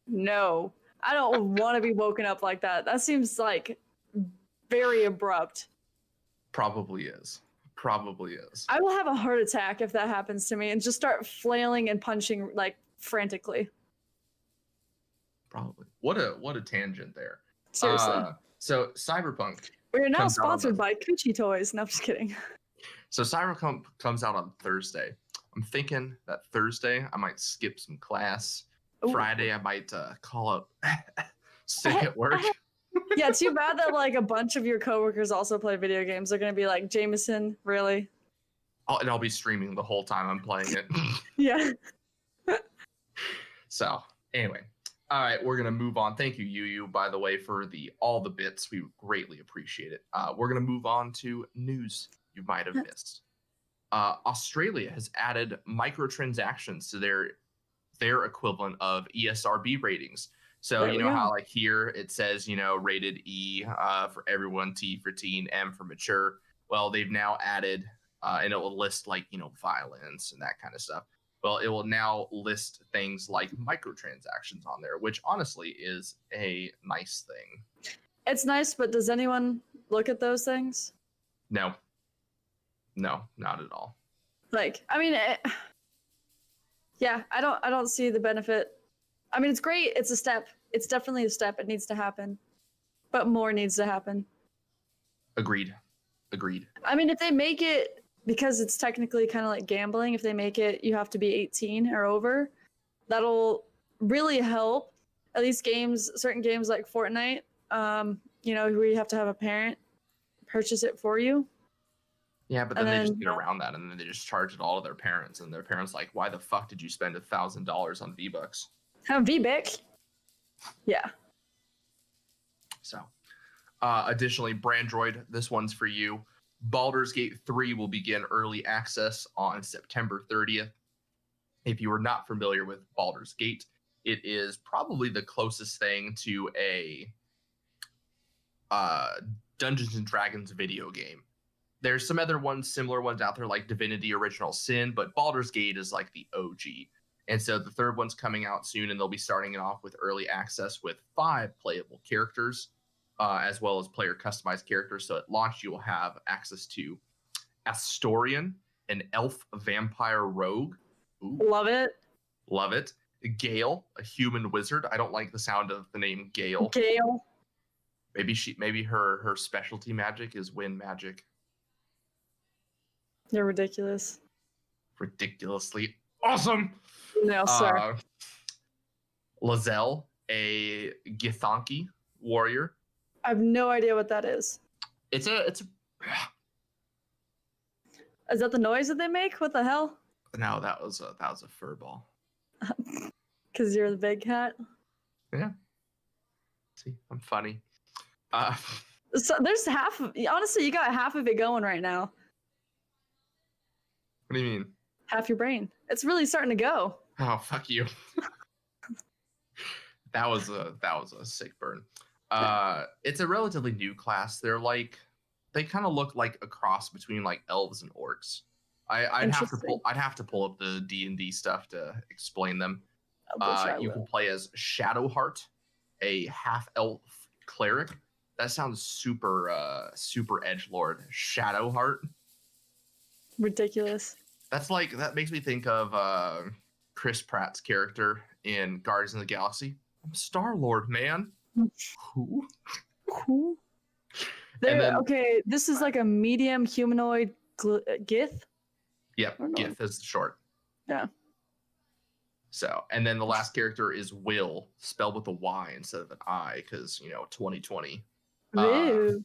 No, I don't want to be woken up like that. That seems like very abrupt. Probably is. I will have a heart attack if that happens to me and just start flailing and punching like frantically. Probably. What a tangent there. Seriously. So Cyberpunk. We are now sponsored by Coochie Toys. No, I'm just kidding. So Cyberpunk comes out on Thursday. I'm thinking that Thursday I might skip some class. Ooh. Friday I might call up sick at work. Yeah, too bad that like a bunch of your coworkers also play video games. They're gonna be like, Jameson, really? And I'll be streaming the whole time I'm playing it. Yeah. So anyway, all right, we're gonna move on. Thank you, Yu, by the way, for all the bits. We greatly appreciate it. We're gonna move on to news you might have missed. Australia has added microtransactions to their equivalent of ESRB ratings. So you know how like here it says, you know, rated E for everyone, T for teen, M for mature. Well, they've now added, and it will list like, you know, violence and that kind of stuff. Well, it will now list things like microtransactions on there, which honestly is a nice thing. It's nice, but does anyone look at those things? No, not at all. Like, I mean, yeah, I don't see the benefit. I mean, it's great. It's a step. It's definitely a step. It needs to happen, but more needs to happen. Agreed. I mean, if they make it, because it's technically kind of like gambling, if they make it, you have to be 18 or over, that'll really help. At least certain games like Fortnite, you know, where you have to have a parent purchase it for you. Yeah, but then they just get around that, and then they just charge it all to their parents, and their parents like, why the fuck did you spend $1,000 on V-Bucks? V-Bucks? Yeah. So, additionally, Brandroid, this one's for you. Baldur's Gate 3 will begin early access on September 30th. If you are not familiar with Baldur's Gate, it is probably the closest thing to a Dungeons and Dragons video game. There's some other similar ones out there like Divinity Original Sin, but Baldur's Gate is like the OG. And so the third one's coming out soon, and they'll be starting it off with early access with 5 playable characters, as well as player customized characters. So at launch, you will have access to Astorian, an elf vampire rogue. Ooh. Love it. Gale, a human wizard. I don't like the sound of the name Gale. Maybe her specialty magic is wind magic. They're ridiculous. Ridiculously awesome. No, sir. Lae'zel, a Githyanki warrior. I have no idea what that is. It's a. Is that the noise that they make? What the hell? No, that was a fur ball. Because you're the big cat. Yeah. See, I'm funny. So there's half. Honestly, you got half of it going right now. What do you mean? Half your brain. It's really starting to go. Oh, fuck you. That was a sick burn. It's a relatively new class. They kind of look like a cross between like elves and orcs. I'd have to pull up the D&D stuff to explain them. You can play as Shadowheart, a half elf cleric. That sounds super edgelord. Shadowheart. Ridiculous. That makes me think of Chris Pratt's character in Guardians of the Galaxy. I'm Star-Lord, man. Cool. Okay, this is like a medium humanoid Gith? Yep, Gith is the short. Yeah. So, and then the last character is Will, spelled with a Y instead of an I, because, 2020. And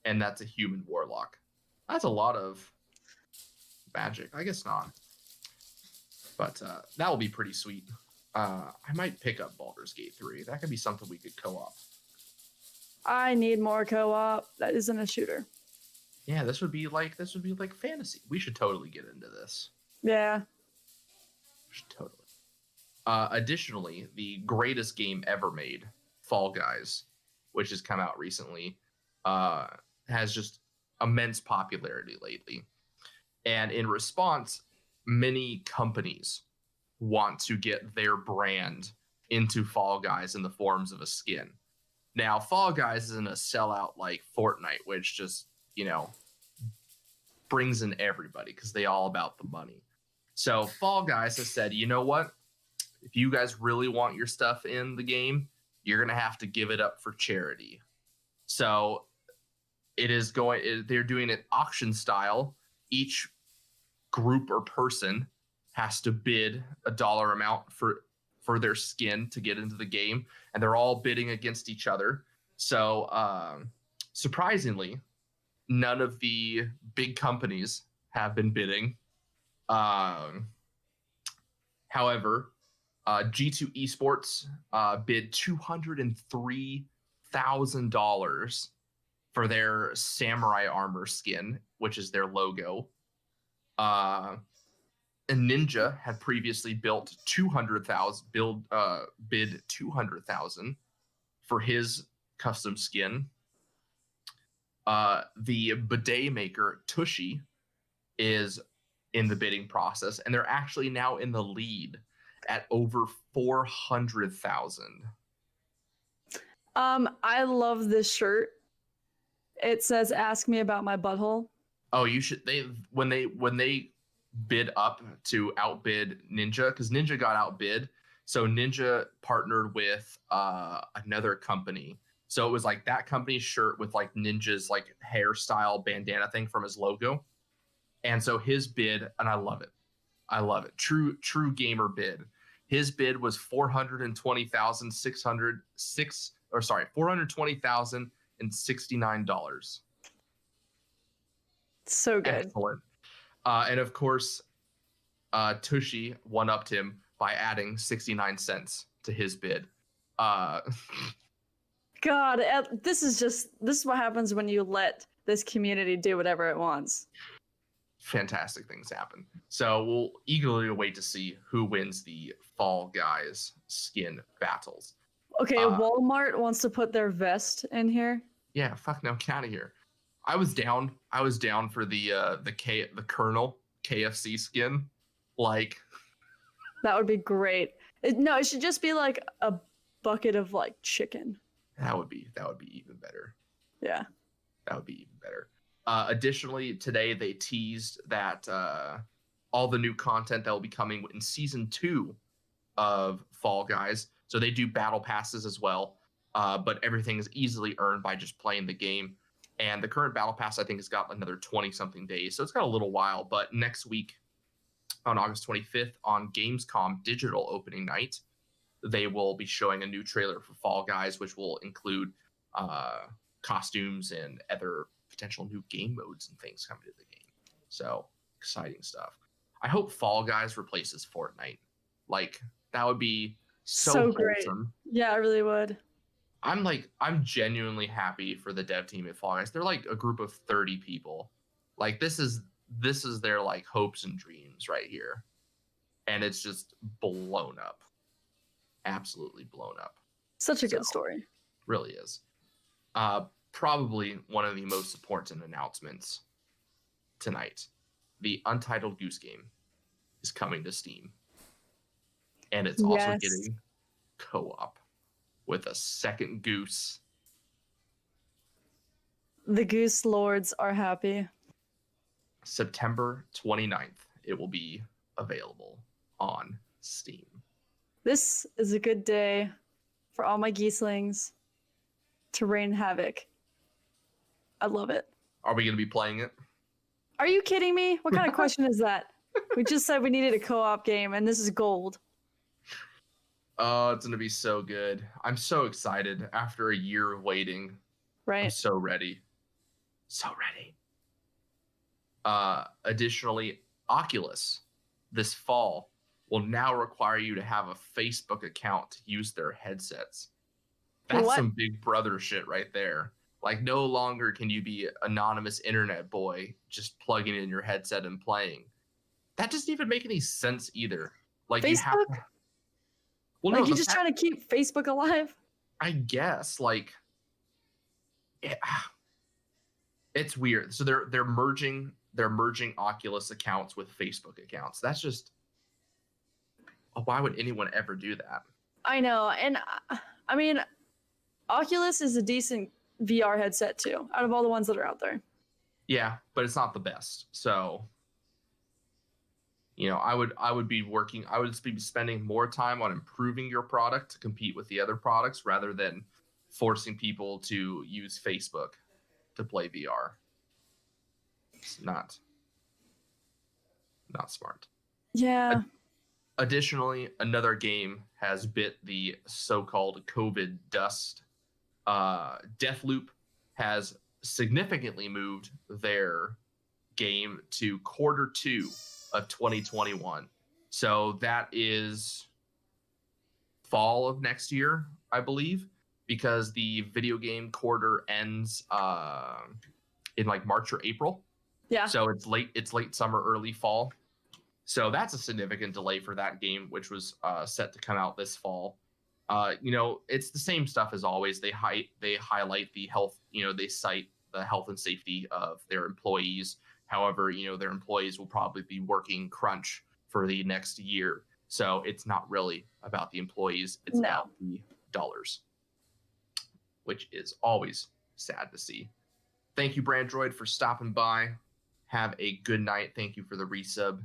that's a human warlock. That's a lot of magic. I guess not. But that will be pretty sweet. I might pick up Baldur's Gate 3. That could be something we could co-op. I need more co-op. That isn't a shooter. Yeah, this would be like fantasy. We should totally get into this. Yeah. Totally. Additionally, the greatest game ever made, Fall Guys, which has come out recently, has just immense popularity lately. And in response, many companies want to get their brand into Fall Guys in the forms of a skin. Now, Fall Guys isn't a sellout like Fortnite, which just, brings in everybody because they all about the money. So Fall Guys has said, you know what? If you guys really want your stuff in the game, you're going to have to give it up for charity. So they're doing it auction style. Each group or person has to bid a dollar amount for their skin to get into the game, and they're all bidding against each other. So surprisingly, none of the big companies have been bidding. However, G2 Esports bid $203,000 for their samurai armor skin, which is their logo. And Ninja had previously bid $200,000 for his custom skin. The bidet maker Tushy is in the bidding process, and they're actually now in the lead at over 400,000. I love this shirt. It says "Ask me about my butthole." Oh, you should. When they bid up to outbid Ninja, because Ninja got outbid, so Ninja partnered with another company. So it was like that company's shirt with like Ninja's like hairstyle bandana thing from his logo. And so his bid, and I love it. True gamer bid. His bid was $420,069. So good. Excellent. And of course, Tushy one-upped him by adding 69 cents to his bid. God, this is what happens when you let this community do whatever it wants. Fantastic things happen. So we'll eagerly wait to see who wins the Fall Guys skin battles. Okay, Walmart wants to put their vest in here. Yeah, fuck no, get out of here. I was down for the Colonel KFC skin. Like, that would be great. It should just be like a bucket of like chicken. That would be even better. Yeah. That would be even better. Additionally, today they teased that all the new content that will be coming in season 2 of Fall Guys. So they do battle passes as well, but everything is easily earned by just playing the game. And the current battle pass, I think, has got another 20-something days. So it's got a little while. But next week, on August 25th, on Gamescom Digital opening night, they will be showing a new trailer for Fall Guys, which will include costumes and other potential new game modes and things coming to the game. So exciting stuff. I hope Fall Guys replaces Fortnite. Like, that would be so great. wholesome. Yeah, I really would. I'm genuinely happy for the dev team at Fall Guys. They're like a group of 30 people. Like, this is their like hopes and dreams right here. And it's just blown up. Absolutely blown up. Such a good story. Really is. Probably one of the most important announcements tonight. The Untitled Goose Game is coming to Steam. And it's also getting co-op with a second goose. The Goose Lords are happy. September 29th, it will be available on Steam. This is a good day for all my geeslings to rain havoc. I love it. Are we going to be playing it? Are you kidding me? What kind of question is that? We just said we needed a co-op game, and this is gold. Oh, it's going to be so good. I'm so excited after a year of waiting. Right. I'm so ready. So ready. Additionally, Oculus this fall will now require you to have a Facebook account to use their headsets. That's some Big Brother shit right there. Like, no longer can you be anonymous internet boy just plugging in your headset and playing. That doesn't even make any sense either. Like, Facebook? You have to... Well, like, no, you're just trying to keep Facebook alive? I guess. Like, it's weird. So they're merging Oculus accounts with Facebook accounts. That's just... Why would anyone ever do that? I know. And I mean, Oculus is a decent VR headset too, out of all the ones that are out there. Yeah, but it's not the best. So, you know, I would be spending more time on improving your product to compete with the other products rather than forcing people to use Facebook to play VR. It's not smart. Yeah. Additionally, another game has bit the so-called COVID dust Deathloop has significantly moved their game to Q2 of 2021. So that is fall of next year, I believe, because the video game quarter ends in like March or April. Yeah. So it's late summer, early fall. So that's a significant delay for that game, which was set to come out this fall. It's the same stuff as always. They highlight the health, they cite the health and safety of their employees. However, their employees will probably be working crunch for the next year. So it's not really about the employees. It's about the dollars, which is always sad to see. Thank you, Brandroid, for stopping by. Have a good night. Thank you for the resub.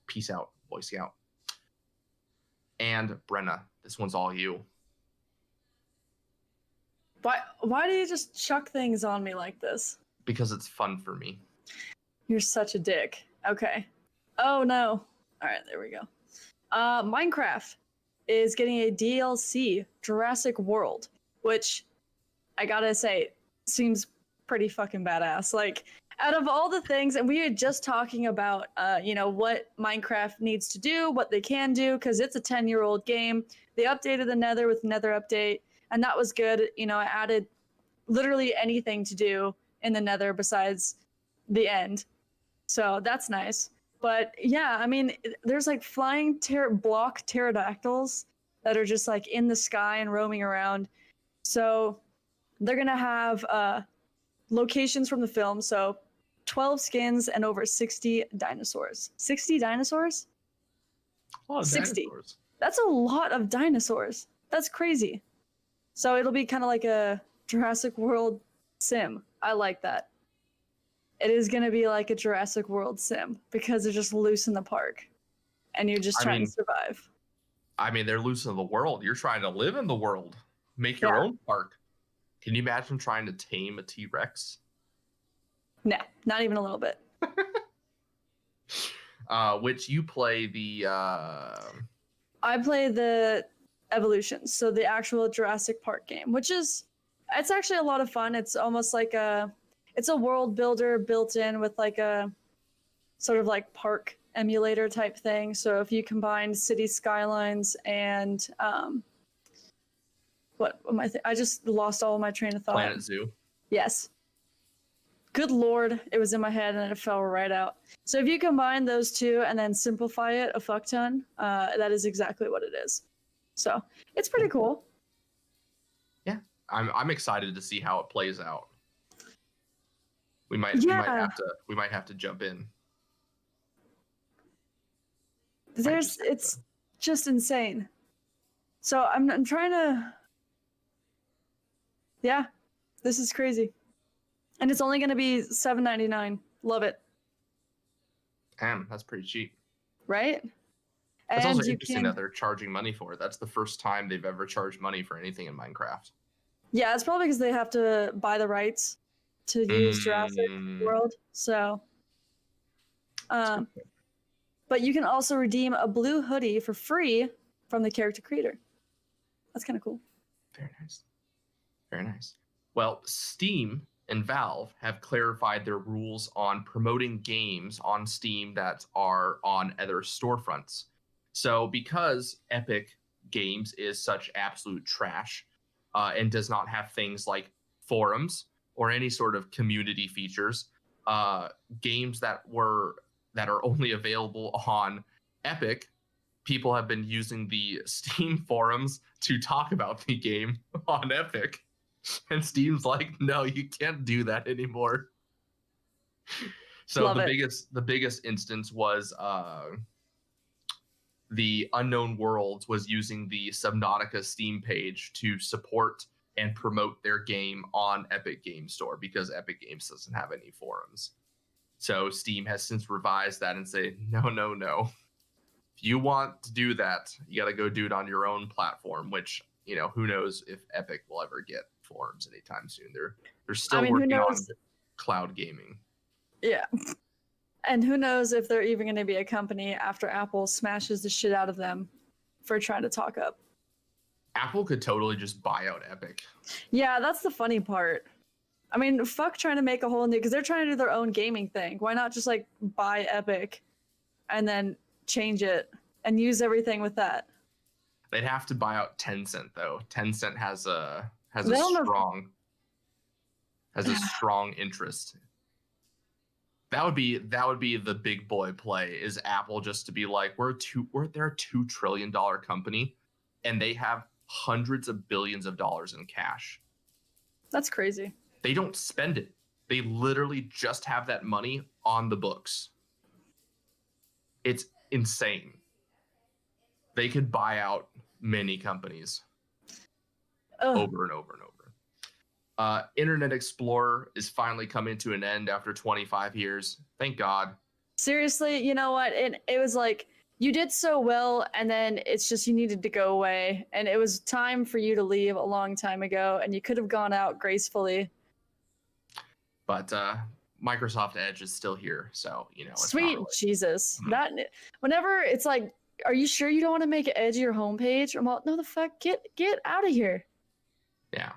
Peace out, Boy Scout. And Brenna, this one's all you. Why do you just chuck things on me like this? Because it's fun for me. You're such a dick. Okay. Oh no. All right, there we go. Minecraft is getting a DLC, Jurassic World, which I gotta say seems pretty fucking badass. Like, out of all the things, and we were just talking about, what Minecraft needs to do, what they can do, because it's a 10-year-old game. They updated the Nether with Nether update, and that was good. It added literally anything to do in the Nether besides the end. So that's nice. But yeah, I mean, there's like flying block pterodactyls that are just like in the sky and roaming around. So they're going to have locations from the film. So 12 skins and over 60 dinosaurs. 60 dinosaurs? Oh, 60. Dinosaurs. That's a lot of dinosaurs. That's crazy. So it'll be kind of like a Jurassic World sim. I like that. It is going to be like a Jurassic World sim because they're just loose in the park and you're just trying to survive. I mean, they're loose in the world. You're trying to live in the world. Make your own park. Can you imagine trying to tame a T-Rex? No, not even a little bit. Which you play the... I play the Evolutions, so the actual Jurassic Park game, it's actually a lot of fun. It's almost like it's a world builder built in with like a sort of like park emulator type thing. So if you combine city skylines and what am I just lost all of my train of thought. Planet Zoo. Yes. Good Lord, it was in my head and it fell right out. So if you combine those two and then simplify it a fuck ton, that is exactly what it is. So it's pretty cool. Yeah, I'm excited to see how it plays out. We might have to jump in. It's just insane. So I'm trying to. Yeah, this is crazy, and it's only going to be $7.99. Love it. Damn, that's pretty cheap. Right? It's also interesting that they're charging money for it. That's the first time they've ever charged money for anything in Minecraft. Yeah, it's probably because they have to buy the rights to use Jurassic World. So, but you can also redeem a blue hoodie for free from the character creator. That's kind of cool. Very nice. Very nice. Well, Steam and Valve have clarified their rules on promoting games on Steam that are on other storefronts. So because Epic Games is such absolute trash and does not have things like forums or any sort of community features, games that are only available on Epic, people have been using the Steam forums to talk about the game on Epic. And Steam's like, no, you can't do that anymore. So the biggest instance was the Unknown Worlds was using the Subnautica Steam page to support and promote their game on Epic Games Store because Epic Games doesn't have any forums. So Steam has since revised that and say, no. If you want to do that, you got to go do it on your own platform, which, who knows if Epic will ever get forums anytime soon. They're still working on cloud gaming. Yeah. And who knows if they're even going to be a company after Apple smashes the shit out of them for trying to talk up Apple could totally just buy out Epic. Yeah, that's the funny part. I mean, fuck trying to make a whole new, because they're trying to do their own gaming thing. Why not just like buy Epic and then change it and use everything with that? They'd have to buy out Tencent though. Tencent has a strong interest. That would be the big boy play, is Apple just to be like, they're a $2 trillion company and they have hundreds of billions of dollars in cash. That's crazy. They don't spend it. They literally just have that money on the books. It's insane. They could buy out many companies over and over and over. Internet Explorer is finally coming to an end after 25 years. Thank God. Seriously, you know what? It was like, you did so well, and then it's just you needed to go away. And it was time for you to leave a long time ago, and you could have gone out gracefully. But Microsoft Edge is still here, so, you know. It's Sweet Jesus. That, whenever it's like, are you sure you don't want to make Edge your homepage? I'm all, no, the fuck, get out of here. Yeah.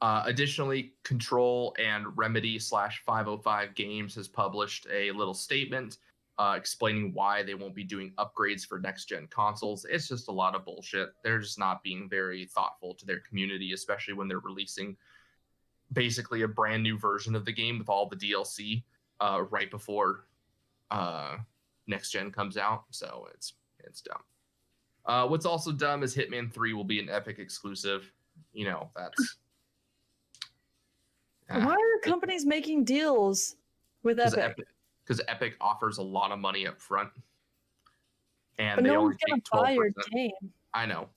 Additionally, Control and Remedy /505 Games has published a little statement explaining why they won't be doing upgrades for next-gen consoles. It's just a lot of bullshit. They're just not being very thoughtful to their community, especially when they're releasing basically a brand new version of the game with all the DLC right before next-gen comes out. So it's dumb. What's also dumb is Hitman 3 will be an Epic exclusive. You know, that's... Why are companies making deals with Epic? Because Epic offers a lot of money up front, and but they no only one's gonna take 12%. buy your game. I know,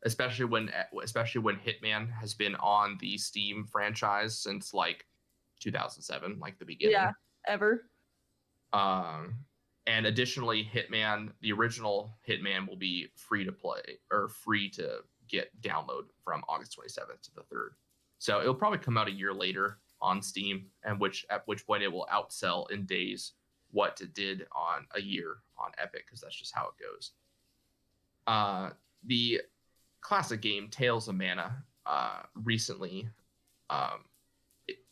especially when Hitman has been on the Steam franchise since like 2007, like the beginning. Yeah, ever. And additionally, Hitman, the original Hitman, will be free to play or free to get download from August 27th to the 3rd. So it'll probably come out a year later on Steam, and at which point it will outsell in days what it did on a year on Epic, because that's just how it goes. The classic game Tales of Mana recently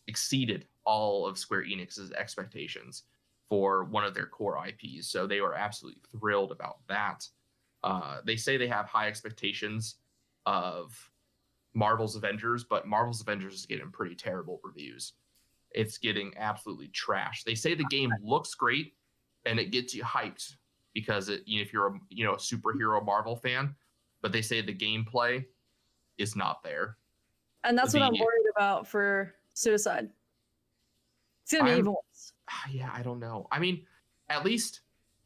exceeded all of Square Enix's expectations for one of their core IPs, so they were absolutely thrilled about that. They say they have high expectations of Marvel's Avengers, but Marvel's Avengers is getting pretty terrible reviews. It's getting absolutely trashed. They say the game looks great and it gets you hyped because if you're a superhero Marvel fan, but they say the gameplay is not there. And that's what I'm worried about for Suicide. It's gonna be even worse. Yeah, I don't know. I mean, at least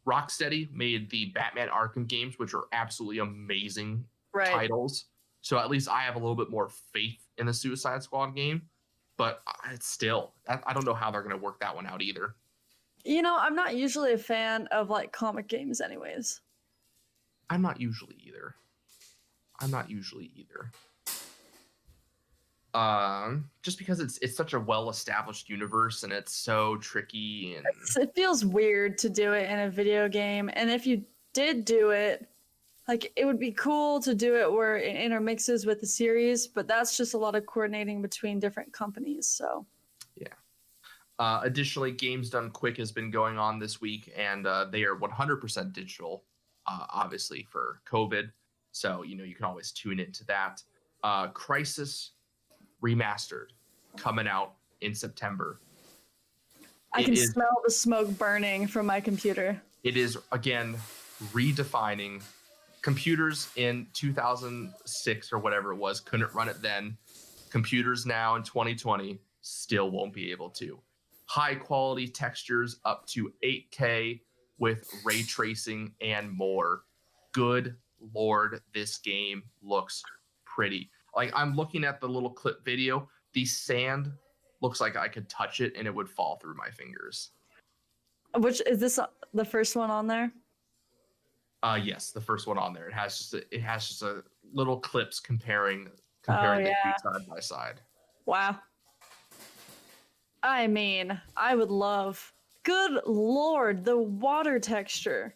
Rocksteady made the Batman Arkham games, which are absolutely amazing titles. So at least I have a little bit more faith in the Suicide Squad game, but it's still, I don't know how they're going to work that one out either. You know, I'm not usually a fan of like comic games anyways. I'm not usually either. Just because it's such a well-established universe and it's so tricky and it feels weird to do it in a video game. And if you did do it, like, it would be cool to do it where it intermixes with the series, but that's just a lot of coordinating between different companies, so. Yeah. Additionally, Games Done Quick has been going on this week, and they are 100% digital, obviously, for COVID. So, you can always tune into that. Crysis Remastered, coming out in September. I can smell the smoke burning from my computer. It is, again, redefining. Computers in 2006 or whatever it was couldn't run it then. Computers now in 2020 still won't be able to. High quality textures up to 8K with ray tracing and more. Good Lord, this game looks pretty. Like, I'm looking at the little clip video. The sand looks like I could touch it and it would fall through my fingers. Which is this the first one on there? Yes, the first one on there. It has just a little clips comparing the two side by side. Wow. I mean, I would love. Good Lord, the water texture.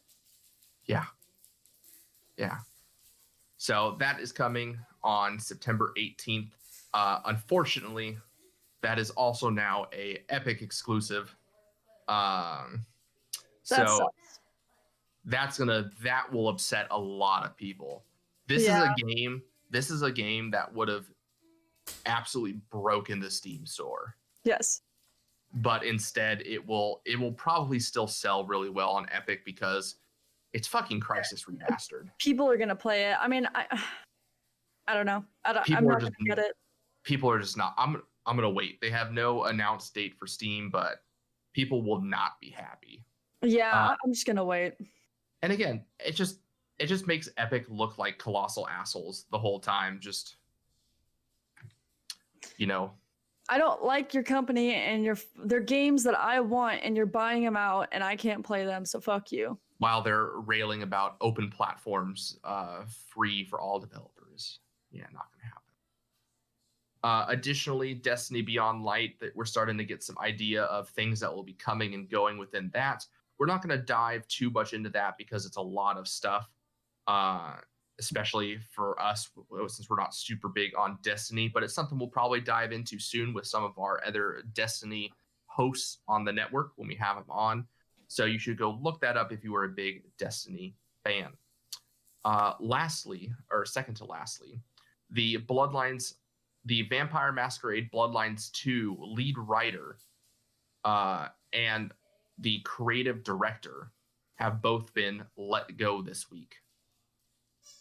Yeah. So that is coming on September 18th. Unfortunately, that is also now a Epic exclusive. So that will upset a lot of people. This is a game that would have absolutely broken the Steam store. Yes. But instead it will probably still sell really well on Epic because it's fucking Crysis Remastered. People are gonna play it. I mean, I don't know. I'm not gonna get it. People are just not. I'm gonna wait. They have no announced date for Steam, but people will not be happy. Yeah, I'm just gonna wait. And again, it just makes Epic look like colossal assholes the whole time. Just, you know. I don't like your company and they're games that I want, and you're buying them out, and I can't play them. So fuck you. While they're railing about open platforms, free for all developers. Yeah, not gonna happen. Additionally, Destiny Beyond Light, that we're starting to get some idea of things that will be coming and going within that. We're not going to dive too much into that because it's a lot of stuff, especially for us since we're not super big on Destiny, but it's something we'll probably dive into soon with some of our other Destiny hosts on the network when we have them on. So you should go look that up if you are a big Destiny fan. Second to lastly, the Vampire Masquerade Bloodlines 2 lead writer and the creative director have both been let go this week.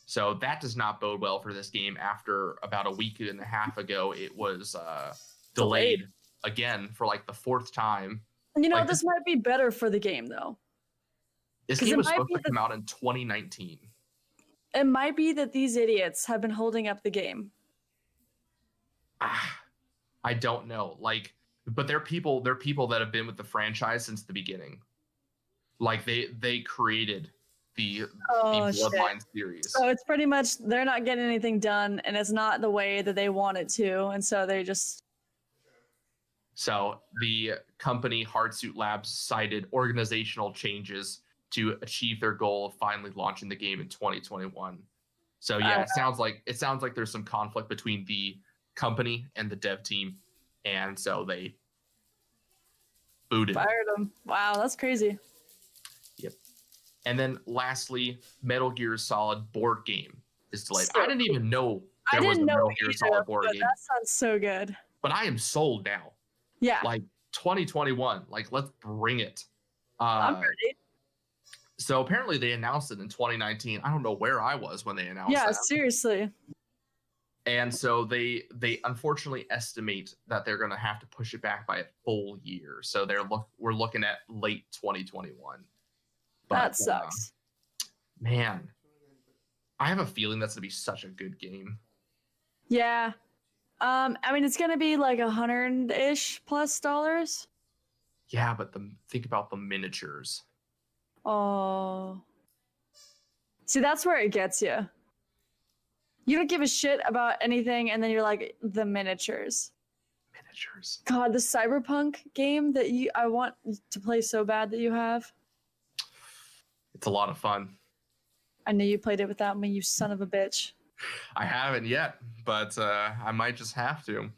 So that does not bode well for this game. After about a week and a half ago, it was delayed again for like the fourth time. You know, this might be better for the game, though. This game was supposed to come out in 2019. It might be that these idiots have been holding up the game. I don't know. But they're people that have been with the franchise since the beginning. Like they created the Bloodlines series. So it's pretty much they're not getting anything done, and it's not the way that they want it to, and so they just. So the company Hardsuit Labs cited organizational changes to achieve their goal of finally launching the game in 2021. So yeah, it sounds like there's some conflict between the company and the dev team, and so they booted. Fired them. Wow, that's crazy. Yep. And then lastly, Metal Gear Solid board game is delayed. I didn't even know there was a Metal Gear Solid board game. That sounds so good. But I am sold now. Yeah. 2021. Let's bring it. I'm ready. So apparently they announced it in 2019. I don't know where I was when they announced that. Yeah, seriously. And so they unfortunately estimate that they're going to have to push it back by a full year. So we're looking at late 2021. But, that sucks. Man, I have a feeling that's going to be such a good game. Yeah. I mean, it's going to be like $100-ish plus. Yeah, but think about the miniatures. Oh. See, that's where it gets you. You don't give a shit about anything, and then you're like, the miniatures. God, the Cyberpunk game that I want to play so bad that you have. It's a lot of fun. I knew you played it without me, you son of a bitch. I haven't yet, but I might just have to.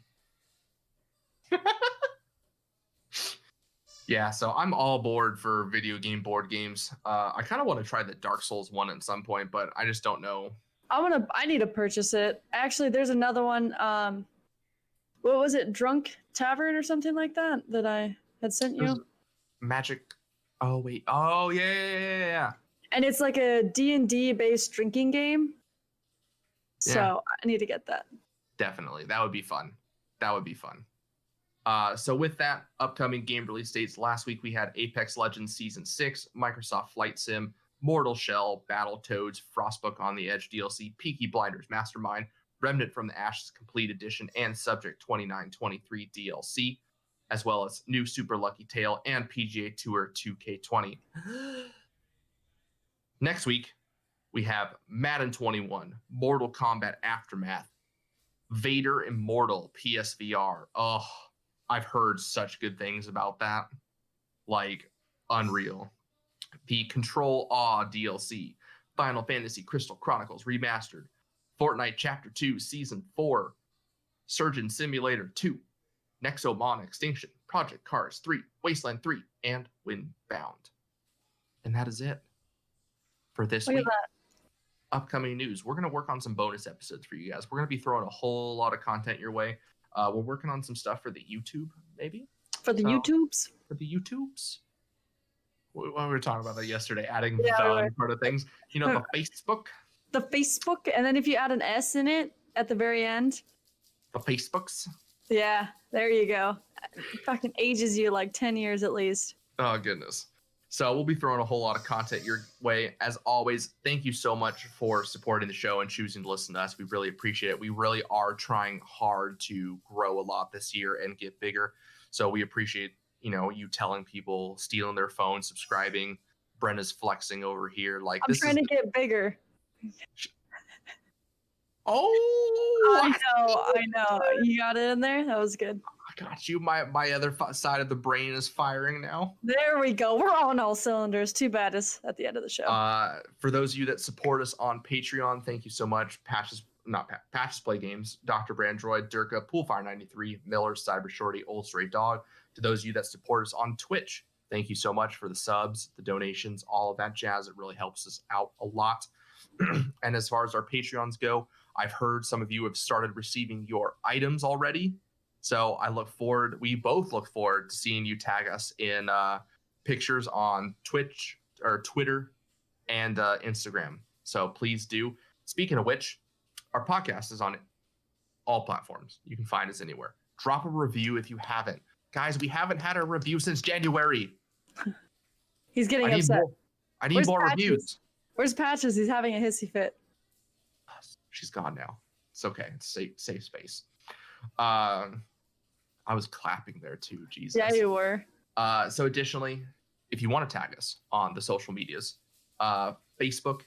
Yeah, so I'm all aboard for video game board games. I kind of want to try the Dark Souls one at some point, but I just don't know. I need to purchase it. Actually, there's another one. What was it? Drunk Tavern or something like that I had sent you. Magic. Oh wait. Oh yeah. And it's like a D&D based drinking game. So I need to get that. Definitely. That would be fun. So with that, upcoming game release dates. Last week we had Apex Legends Season 6, Microsoft Flight Sim, Mortal Shell, Battletoads, Frostbook on the Edge DLC, Peaky Blinders Mastermind, Remnant from the Ashes Complete Edition, and Subject 2923 DLC, as well as new Super Lucky Tale and PGA Tour 2K20. Next week, we have Madden 21, Mortal Kombat Aftermath, Vader Immortal PSVR. Oh, I've heard such good things about that. Unreal. The Control Awe DLC, Final Fantasy Crystal Chronicles Remastered, Fortnite Chapter 2 Season 4, Surgeon Simulator 2, Nexomon Extinction, Project Cars 3, Wasteland 3, and Windbound. And that is it for this week. Upcoming news. We're going to work on some bonus episodes for you guys. We're going to be throwing a whole lot of content your way. We're working on some stuff for the YouTube, maybe? For the YouTubes? For the YouTubes? We were talking about that yesterday, adding the part of things. You know, the Facebook? The Facebook, and then if you add an S in it at the very end. The Facebooks? Yeah, there you go. It fucking ages you like 10 years at least. Oh, goodness. So we'll be throwing a whole lot of content your way. As always, thank you so much for supporting the show and choosing to listen to us. We really appreciate it. We really are trying hard to grow a lot this year and get bigger. So we appreciate, you telling people, stealing their phone, subscribing. Brenda's flexing over here. Like I'm trying to get bigger. Oh, I know. You got it in there? That was good. I got you. My other side of the brain is firing now. There we go. We're on all cylinders. Too bad it's at the end of the show. For those of you that support us on Patreon, thank you so much. Patches Play Games, Dr. Brandroid, Durka, Poolfire93, Miller, Cyber Shorty, Old Stray Dog. To those of you that support us on Twitch, thank you so much for the subs, the donations, all of that jazz. It really helps us out a lot. And as far as our Patreons go, I've heard some of you have started receiving your items already. So we both look forward to seeing you tag us in pictures on Twitch or Twitter and Instagram. So please do. Speaking of which, our podcast is on all platforms. You can find us anywhere. Drop a review if you haven't. Guys, we haven't had a review since January. He's getting upset. I need more reviews. Where's Patches? He's having a hissy fit. She's gone now. It's okay. It's safe space. I was clapping there too. Jesus. Yeah, you were. So additionally, if you want to tag us on the social medias, Facebook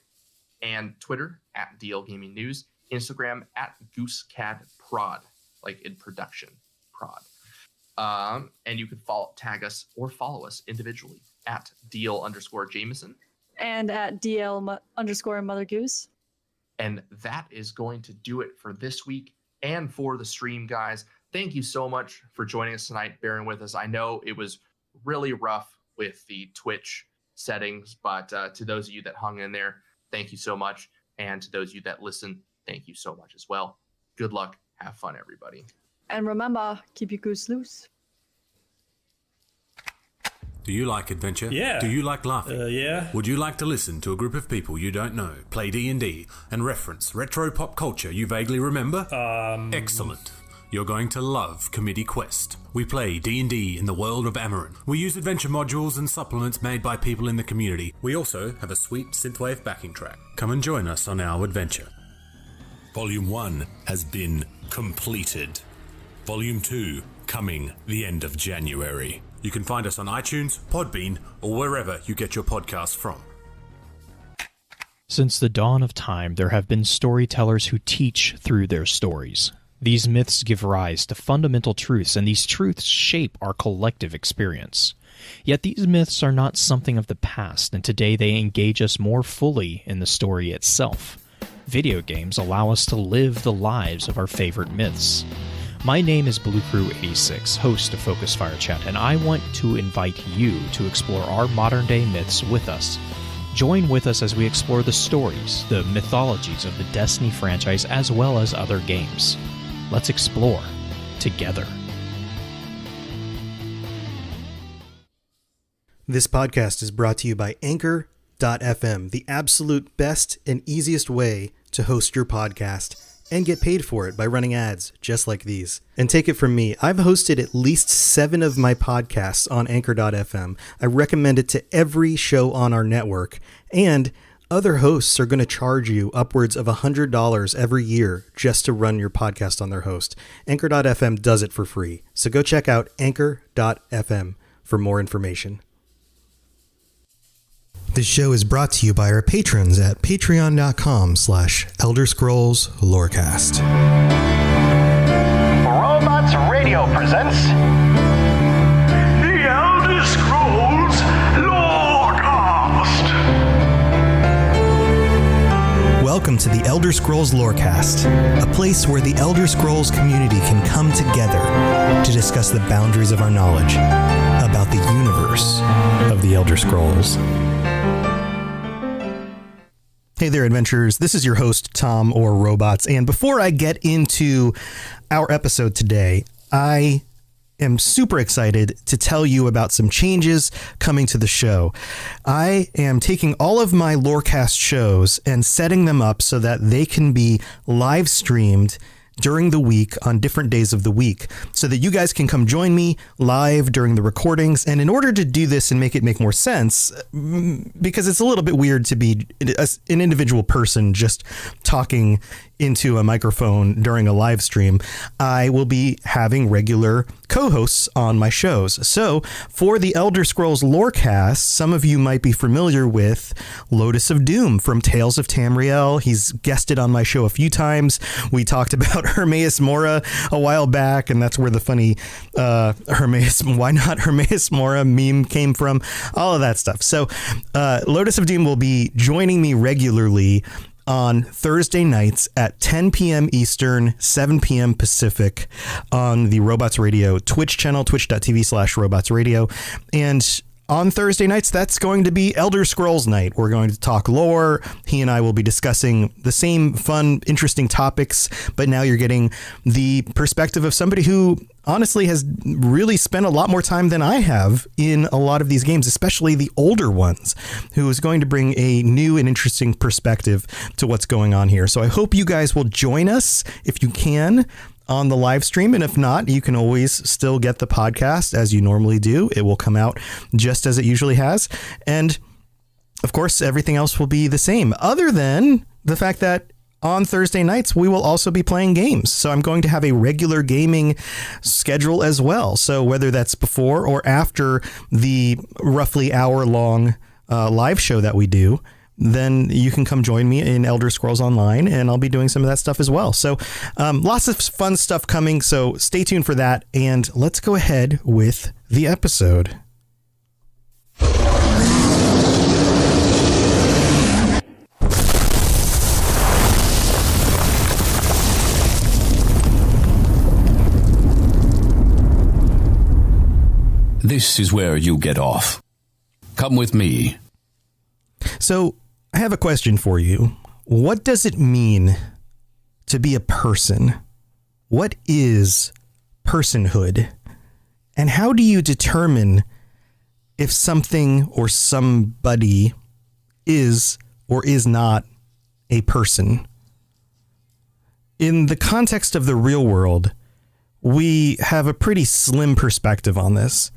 and Twitter at DL Gaming News, Instagram at GooseCadProd, like in production, prod. And you can tag us or follow us individually at DL_Jameson. And at DL_Mother Goose. And that is going to do it for this week and for the stream, guys. Thank you so much for joining us tonight, bearing with us. I know it was really rough with the Twitch settings, but to those of you that hung in there, thank you so much. And to those of you that listen, thank you so much as well. Good luck. Have fun, everybody. And remember, keep your goose loose. Do you like adventure? Yeah. Do you like laughing? Yeah. Would you like to listen to a group of people you don't know play D&D and reference retro pop culture you vaguely remember? Excellent. You're going to love Committee Quest. We play D&D in the world of Amarin. We use adventure modules and supplements made by people in the community. We also have a sweet synthwave backing track. Come and join us on our adventure. Volume 1 has been completed. Volume 2 coming the end of January. You can find us on iTunes, Podbean, or wherever you get your podcasts from. Since the dawn of time, there have been storytellers who teach through their stories. These myths give rise to fundamental truths, and these truths shape our collective experience. Yet these myths are not something of the past, and today they engage us more fully in the story itself. Video games allow us to live the lives of our favorite myths. My name is Blue Crew 86, host of Focus Fire Chat, and I want to invite you to explore our modern-day myths with us. Join with us as we explore the stories, the mythologies of the Destiny franchise, as well as other games. Let's explore together. This podcast is brought to you by Anchor.fm, the absolute best and easiest way to host your podcast and get paid for it by running ads just like these. And take it from me, I've hosted at least 7 of my podcasts on Anchor.fm. I recommend it to every show on our network, and other hosts are going to charge you upwards of $100 every year just to run your podcast on their host. Anchor.fm does it for free. So go check out Anchor.fm for more information. This show is brought to you by our patrons at patreon.com/Elder Scrolls Lorecast. Robots Radio presents The Elder Scrolls Lorecast. Welcome to the Elder Scrolls Lorecast, a place where the Elder Scrolls community can come together to discuss the boundaries of our knowledge about the universe of the Elder Scrolls. Hey there, adventurers. This is your host, Tom or Robots. And before I get into our episode today, I am super excited to tell you about some changes coming to the show. I am taking all of my Lorecast shows and setting them up so that they can be live streamed during the week on different days of the week so that you guys can come join me live during the recordings. And in order to do this and make it make more sense, because it's a little bit weird to be an individual person just talking into a microphone during a live stream, I will be having regular co-hosts on my shows. So for the Elder Scrolls Lorecast, some of you might be familiar with Lotus of Doom from Tales of Tamriel. He's guested on my show a few times. We talked about Hermaeus Mora a while back, and that's where the funny why not Hermaeus Mora meme came from, all of that stuff. So Lotus of Doom will be joining me regularly on Thursday nights at 10 p.m. Eastern, 7 p.m. Pacific on the Robots Radio Twitch channel, twitch.tv/Robots Radio. And on Thursday nights, that's going to be Elder Scrolls night. We're going to talk lore. He and I will be discussing the same fun, interesting topics, but now you're getting the perspective of somebody who honestly has really spent a lot more time than I have in a lot of these games, especially the older ones, who is going to bring a new and interesting perspective to what's going on here. So I hope you guys will join us if you can on the live stream. And if not, you can always still get the podcast as you normally do. It will come out just as it usually has. And of course, everything else will be the same, other than the fact that on Thursday nights, we will also be playing games. So I'm going to have a regular gaming schedule as well. So whether that's before or after the roughly hour-long live show that we do, then you can come join me in Elder Scrolls Online, and I'll be doing some of that stuff as well. So lots of fun stuff coming, so stay tuned for that, and let's go ahead with the episode. This is where you get off. Come with me. So, I have a question for you. What does it mean to be a person? What is personhood? And how do you determine if something or somebody is or is not a person? In the context of the real world, we have a pretty slim perspective on this.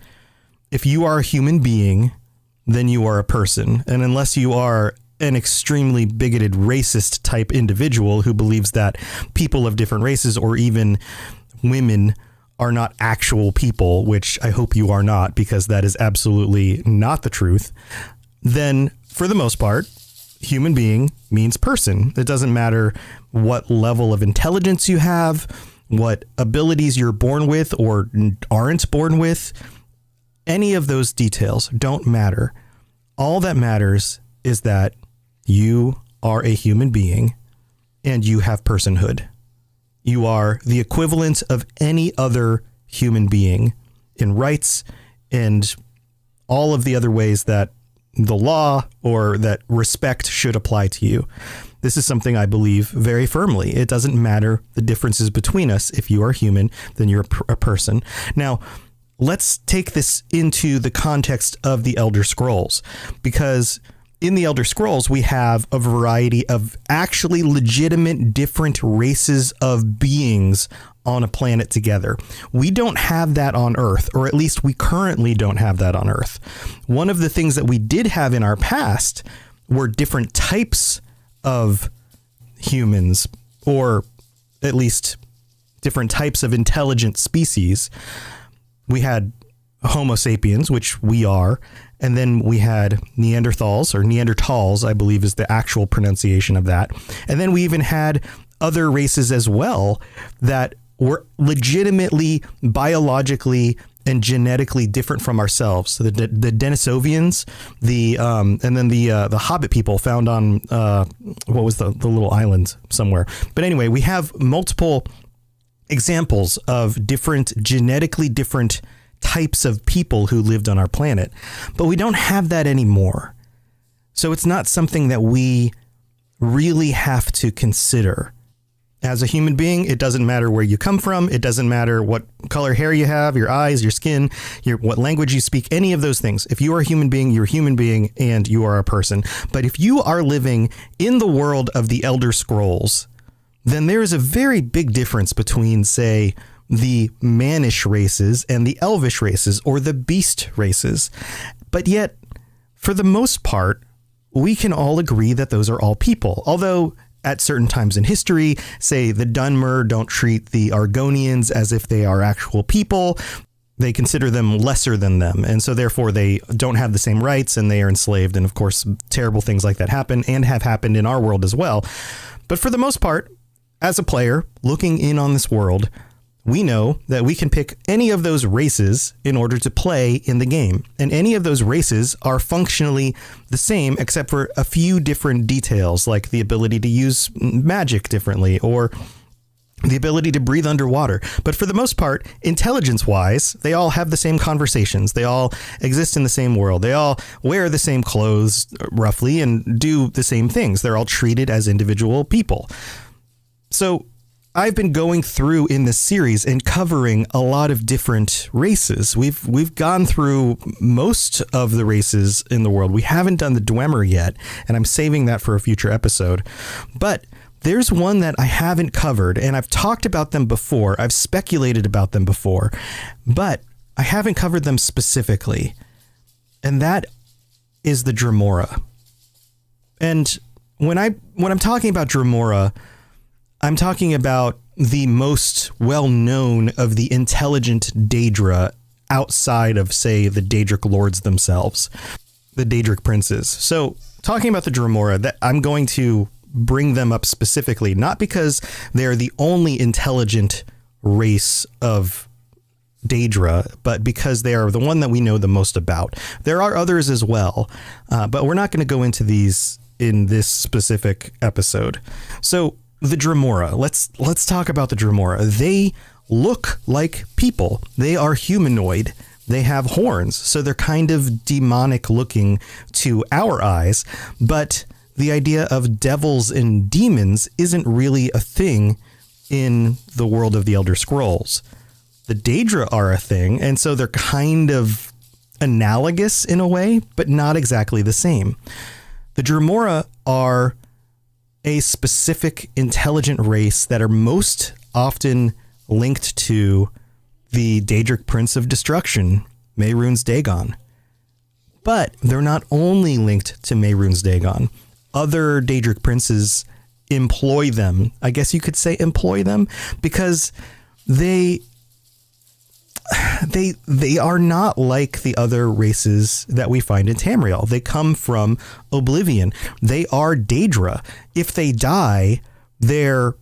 If you are a human being, then you are a person. And unless you are an extremely bigoted, racist type individual who believes that people of different races or even women are not actual people, which I hope you are not, because that is absolutely not the truth, then for the most part, human being means person. It doesn't matter what level of intelligence you have, what abilities you're born with or aren't born with. Any of those details don't matter. All that matters is that you are a human being and you have personhood. You are the equivalent of any other human being in rights and all of the other ways that the law or that respect should apply to you. This is something I believe very firmly. It doesn't matter the differences between us. If you are human, then you're a person. Now, let's take this into the context of the Elder Scrolls, because in the Elder Scrolls, we have a variety of actually legitimate different races of beings on a planet together. We don't have that on Earth, or at least we currently don't have that on Earth. One of the things that we did have in our past were different types of humans, or at least different types of intelligent species. We had Homo sapiens, which we are, and then we had Neanderthals, I believe is the actual pronunciation of that. And then we even had other races as well that were legitimately biologically and genetically different from ourselves. So the Denisovians, and then the Hobbit people found on what was the little island somewhere. But anyway, we have multiple examples of genetically different types of people who lived on our planet, but we don't have that anymore. So it's not something that we really have to consider. As a human being, it doesn't matter where you come from. It doesn't matter what color hair you have, your eyes, your skin, what language you speak, any of those things. If you are a human being, you're a human being and you are a person. But if you are living in the world of the Elder Scrolls, then there is a very big difference between, say, the mannish races and the elvish races or the beast races. But yet, for the most part, we can all agree that those are all people. Although at certain times in history, say the Dunmer don't treat the Argonians as if they are actual people. They consider them lesser than them. And so therefore they don't have the same rights and they are enslaved. And of course, terrible things like that happen and have happened in our world as well. But for the most part, as a player looking in on this world, we know that we can pick any of those races in order to play in the game. And any of those races are functionally the same, except for a few different details, like the ability to use magic differently or the ability to breathe underwater. But for the most part, intelligence-wise, they all have the same conversations. They all exist in the same world. They all wear the same clothes, roughly, and do the same things. They're all treated as individual people. So I've been going through in this series and covering a lot of different races. We've gone through most of the races in the world. We haven't done the Dwemer yet, and I'm saving that for a future episode. But there's one that I haven't covered, and I've talked about them before. I've speculated about them before, but I haven't covered them specifically. And that is the Dremora. And when I'm talking about Dremora, I'm talking about the most well-known of the intelligent Daedra outside of, say, the Daedric lords themselves, the Daedric princes. So talking about the Dremora, that I'm going to bring them up specifically, not because they're the only intelligent race of Daedra, but because they are the one that we know the most about. There are others as well, but we're not going to go into these in this specific episode. So the Dremora. Let's talk about the Dremora. They look like people. They are humanoid. They have horns, so they're kind of demonic looking to our eyes. But the idea of devils and demons isn't really a thing in the world of the Elder Scrolls. The Daedra are a thing, and so they're kind of analogous in a way, but not exactly the same. The Dremora are a specific intelligent race that are most often linked to the Daedric Prince of Destruction, Mehrunes Dagon. But they're not only linked to Mehrunes Dagon. Other Daedric princes employ them. I guess you could say employ them, because they are not like the other races that we find in Tamriel. They come from Oblivion. They are Daedra. If they die, their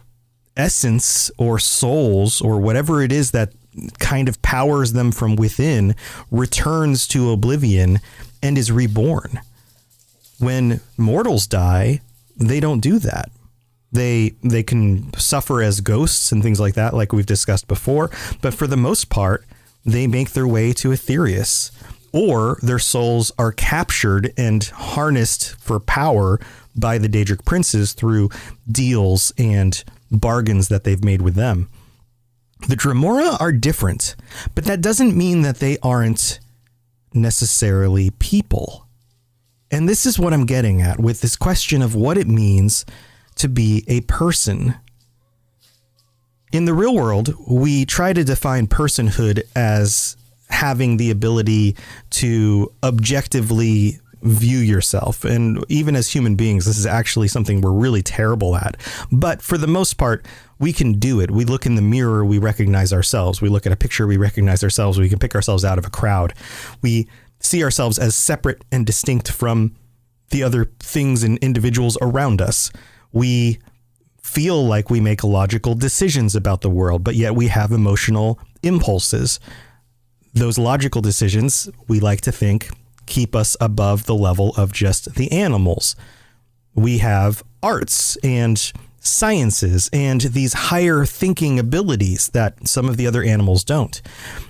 essence or souls or whatever it is that kind of powers them from within returns to Oblivion and is reborn. When mortals die, they don't do that. They can suffer as ghosts and things like that, like we've discussed before. But for the most part, they make their way to Aetherius, or their souls are captured and harnessed for power by the Daedric princes through deals and bargains that they've made with them. The Dremora are different, but that doesn't mean that they aren't necessarily people. And this is what I'm getting at with this question of what it means to be a person. In the real world, we try to define personhood as having the ability to objectively view yourself. And even as human beings, this is actually something we're really terrible at. But for the most part, we can do it. We look in the mirror, we recognize ourselves. We look at a picture, we recognize ourselves. We can pick ourselves out of a crowd. We see ourselves as separate and distinct from the other things and individuals around us. We feel like we make logical decisions about the world, but yet we have emotional impulses. those logical decisions, we like to think, keep us above the level of just the animals. We have arts and sciences and these higher thinking abilities that some of the other animals don't.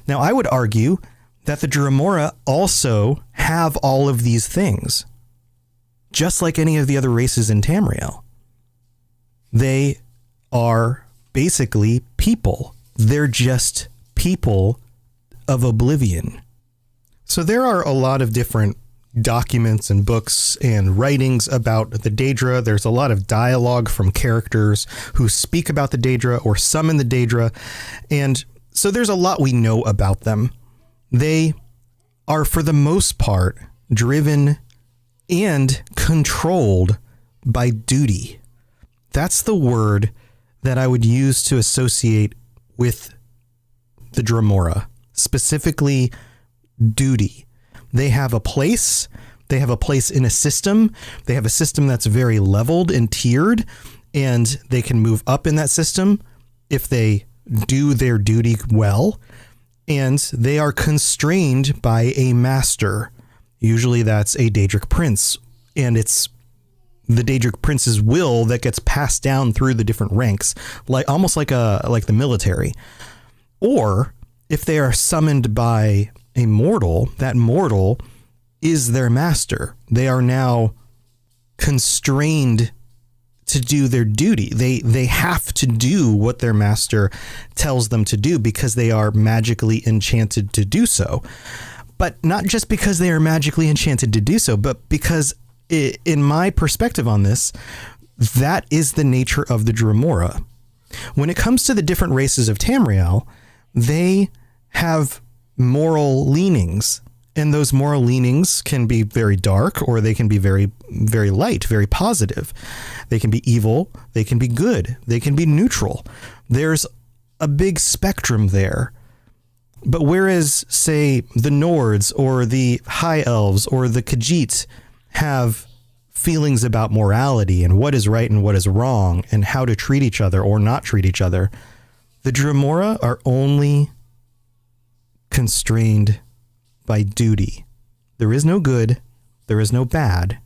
Now, I would argue that the Dromora also have all of these things, just like any of the other races in Tamriel. They are basically people. They're just people of oblivion. So there are a lot of different documents and books and writings about the Daedra. There's a lot of dialogue from characters who speak about the Daedra or summon the Daedra. And so there's a lot we know about them. They are, for the most part, driven and controlled by duty. That's the word that I would use to associate with the Dromora, specifically duty. They have a place. They have a place in a system. They have a system that's very leveled and tiered, and they can move up in that system if they do their duty well. And they are constrained by a master. Usually that's a Daedric prince, and it's the Daedric prince's will that gets passed down through the different ranks, like almost like the military. Or if they are summoned by a mortal, that mortal is their master. They are now constrained to do their duty. They have to do what their master tells them to do because they are magically enchanted to do so. But not just because they are magically enchanted to do so, but because in my perspective on this, that is the nature of the Dromora. When it comes to the different races of Tamriel, they have moral leanings, and those moral leanings can be very dark, or they can be very, very light, very positive. They can be evil, they can be good, they can be neutral. There's a big spectrum there. But whereas, say, the Nords or the High Elves or the Khajiit have feelings about morality and what is right and what is wrong and how to treat each other or not treat each other, the Dromora are only constrained by duty. There is no good, there is no bad.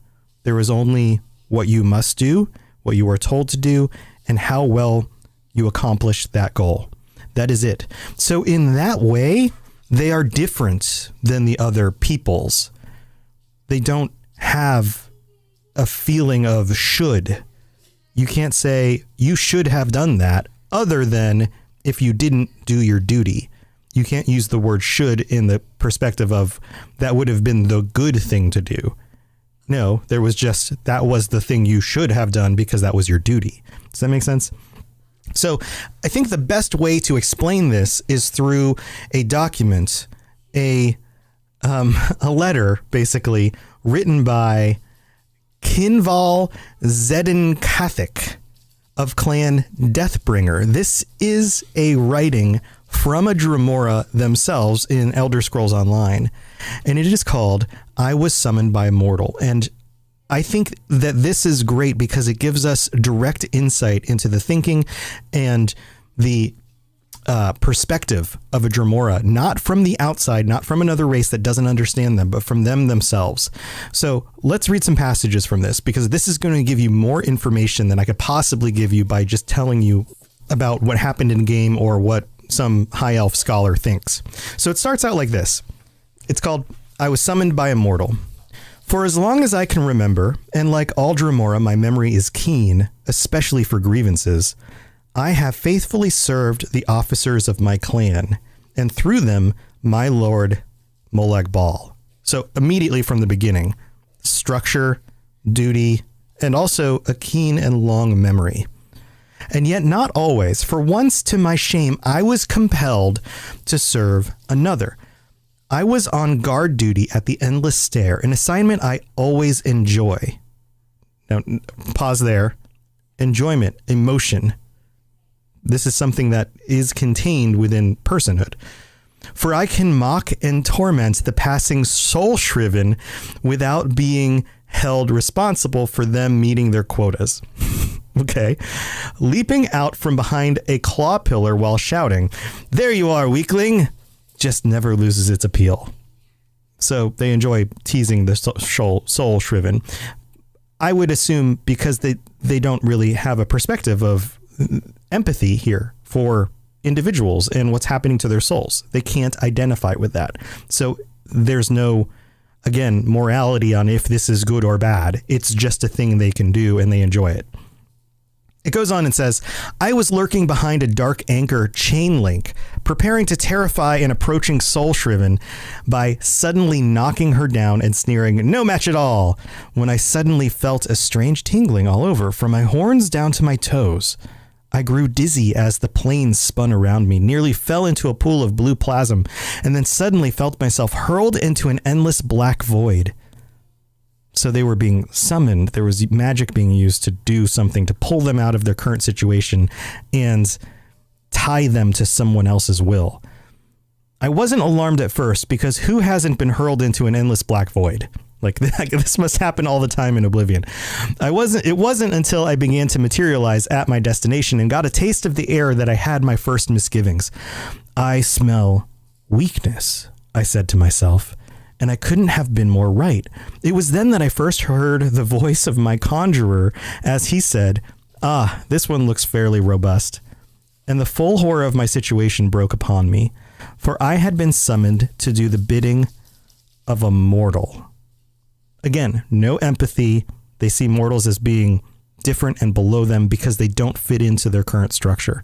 There is only what you must do, what you are told to do, and how well you accomplish that goal. That is it. So in that way, they are different than the other peoples. They don't have a feeling of should. You can't say you should have done that other than if you didn't do your duty. You can't use the word should in the perspective of that would have been the good thing to do. No, there was just, that was the thing you should have done because that was your duty. Does that make sense? So I think the best way to explain this is through a document, a letter, basically, written by Kinval Zedenkathik of Clan Deathbringer. This is a writing from a Dromora themselves in Elder Scrolls Online, and it is called I Was Summoned by a Mortal. And I think that this is great because it gives us direct insight into the thinking and the perspective of a Dromora, not from the outside, not from another race that doesn't understand them, but from them themselves. So let's read some passages from this, because this is going to give you more information than I could possibly give you by just telling you about what happened in game or what some high elf scholar thinks. So it starts out like this. It's called I Was Summoned by a Mortal. For as long as I can remember, and like all Dromora, my memory is keen, especially for grievances, I have faithfully served the officers of my clan, and through them, my lord Molag Bal. So immediately from the beginning, structure, duty, and also a keen and long memory. And yet not always, for once to my shame, I was compelled to serve another. I was on guard duty at the Endless Stair, an assignment I always enjoy. Now, pause there. Enjoyment, emotion. This is something that is contained within personhood. For I can mock and torment the passing soul-shriven without being held responsible for them meeting their quotas. Okay. Leaping out from behind a claw pillar while shouting, "There you are, weakling!" just never loses its appeal. So they enjoy teasing the soul shriven. I would assume because they don't really have a perspective of empathy here for individuals and what's happening to their souls. They can't identify with that. So there's no, again, morality on if this is good or bad. It's just a thing they can do and they enjoy it. It goes on and says, I was lurking behind a dark anchor chain link, preparing to terrify an approaching soul shriven by suddenly knocking her down and sneering, no match at all, when I suddenly felt a strange tingling all over, from my horns down to my toes. I grew dizzy as the planes spun around me, nearly fell into a pool of blue plasm, and then suddenly felt myself hurled into an endless black void. So they were being summoned. There was magic being used to do something, to pull them out of their current situation and tie them to someone else's will. I wasn't alarmed at first, because who hasn't been hurled into an endless black void? Like, this must happen all the time in Oblivion. It wasn't until I began to materialize at my destination and got a taste of the air that I had my first misgivings. I smell weakness, I said to myself. And I couldn't have been more right. It was then that I first heard the voice of my conjurer as he said, this one looks fairly robust. And the full horror of my situation broke upon me, for I had been summoned to do the bidding of a mortal. Again, no empathy. They see mortals as being different and below them because they don't fit into their current structure.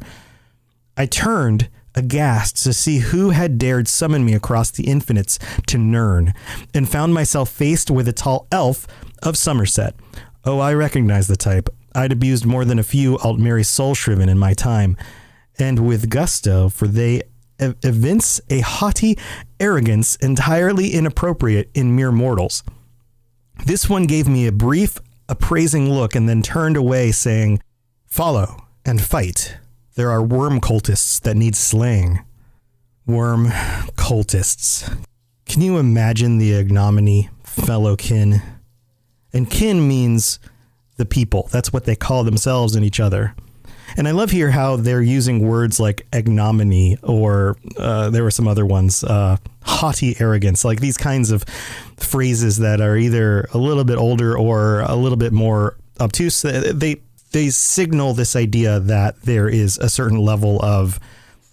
I turned aghast to see who had dared summon me across the infinites to Nirn, and found myself faced with a tall elf of Somerset. Oh, I recognize the type. I'd abused more than a few Altmeri soul-shriven in my time, and with gusto, for they evince a haughty arrogance entirely inappropriate in mere mortals. This one gave me a brief, appraising look and then turned away, saying, "Follow and fight. There are worm cultists that need slaying." Worm cultists. Can you imagine the ignominy, fellow kin? And kin means the people. That's what they call themselves and each other. And I love here how they're using words like ignominy, or there were some other ones, haughty arrogance, like these kinds of phrases that are either a little bit older or a little bit more obtuse. They signal this idea that there is a certain level of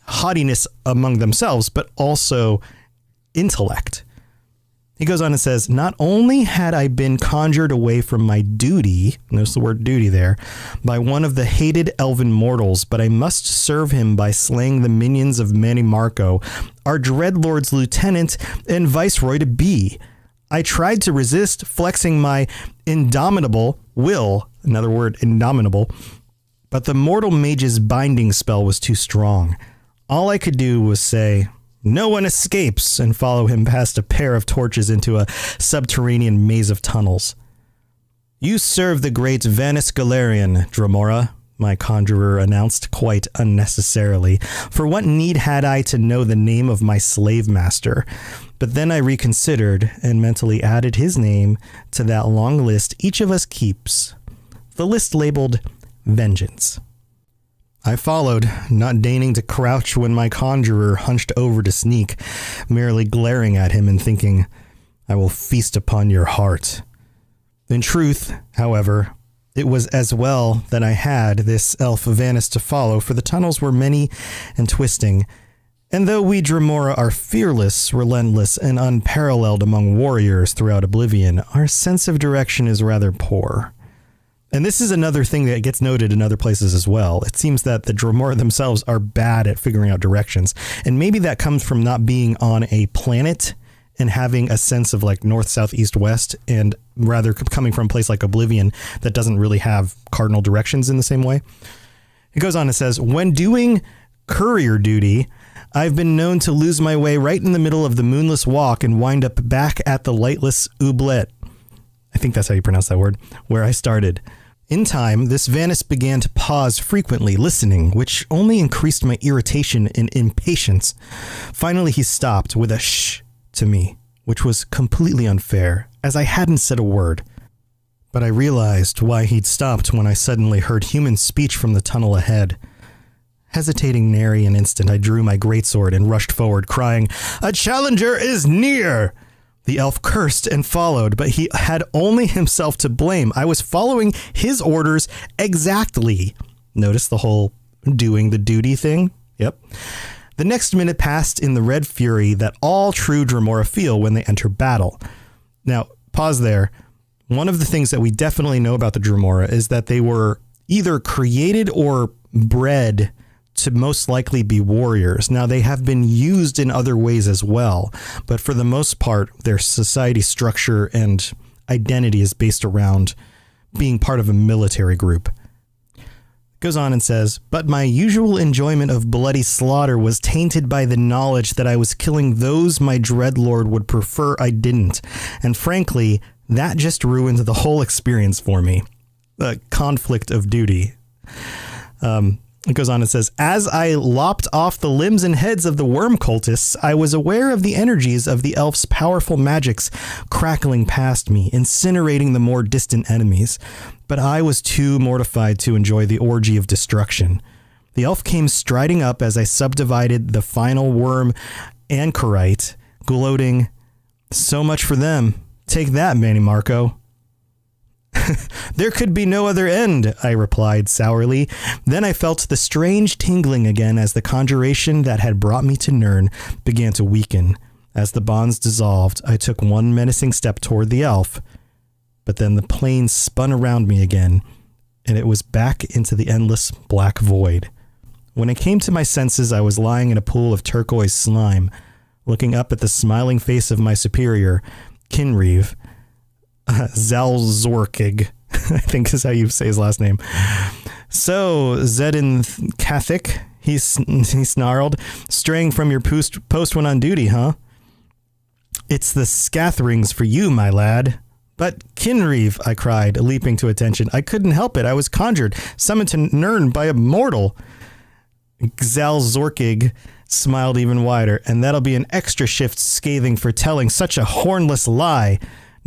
haughtiness among themselves, but also intellect. He goes on and says, not only had I been conjured away from my duty, notice the word duty there, by one of the hated elven mortals, but I must serve him by slaying the minions of Manny Marco, our Dreadlord's lieutenant and viceroy to be. I tried to resist, flexing my indomitable will, another word, indomitable, but the mortal mage's binding spell was too strong. All I could do was say, "No one escapes," and follow him past a pair of torches into a subterranean maze of tunnels. "You serve the great Vanus Galerion, Dromora," my conjurer announced quite unnecessarily, for what need had I to know the name of my slave master? But then I reconsidered and mentally added his name to that long list each of us keeps. The list labeled Vengeance. I followed, not deigning to crouch when my conjurer hunched over to sneak, merely glaring at him and thinking, "I will feast upon your heart." In truth, however, it was as well that I had this elf Vanus to follow, for the tunnels were many and twisting, and though we Dromora are fearless, relentless, and unparalleled among warriors throughout Oblivion, our sense of direction is rather poor. And this is another thing that gets noted in other places as well. It seems that the Dromora themselves are bad at figuring out directions. And maybe that comes from not being on a planet and having a sense of like north, south, east, west, and rather coming from a place like Oblivion that doesn't really have cardinal directions in the same way. It goes on and says, when doing courier duty, I've been known to lose my way right in the middle of the moonless walk and wind up back at the lightless oublet. I think that's how you pronounce that word, where I started. In time, this Vanus began to pause frequently, listening, which only increased my irritation and impatience. Finally, he stopped with a shh to me, which was completely unfair, as I hadn't said a word. But I realized why he'd stopped when I suddenly heard human speech from the tunnel ahead. Hesitating nary an instant, I drew my greatsword and rushed forward, crying, "A challenger is near!" The elf cursed and followed, but he had only himself to blame. I was following his orders exactly. Notice the whole doing the duty thing? Yep. The next minute passed in the red fury that all true Dremora feel when they enter battle. Now, pause there. One of the things that we definitely know about the Dremora is that they were either created or bred to most likely be warriors. Now, they have been used in other ways as well, but for the most part, their society structure and identity is based around being part of a military group. Goes on and says, but my usual enjoyment of bloody slaughter was tainted by the knowledge that I was killing those my dreadlord would prefer I didn't. And frankly, that just ruined the whole experience for me. A conflict of duty. It goes on and says, as I lopped off the limbs and heads of the worm cultists, I was aware of the energies of the elf's powerful magics crackling past me, incinerating the more distant enemies. But I was too mortified to enjoy the orgy of destruction. The elf came striding up as I subdivided the final worm anchorite, gloating, "So much for them. Take that, Manny Marco." "There could be no other end," I replied sourly. Then I felt the strange tingling again as the conjuration that had brought me to Nirn began to weaken. As the bonds dissolved, I took one menacing step toward the elf, but then the plane spun around me again, and it was back into the endless black void. When I came to my senses, I was lying in a pool of turquoise slime, looking up at the smiling face of my superior, Kinreeve. Zalzorkig, I think is how you say his last name. "So, Zedin Kathik," he snarled, "straying from your post when on duty, huh?" "It's the scatherings for you, my lad." "But Kinreeve," I cried, leaping to attention, "I couldn't help it. I was conjured, summoned to Nirn by a mortal." Zalzorkig smiled even wider. "And that'll be an extra shift scathing for telling such a hornless lie.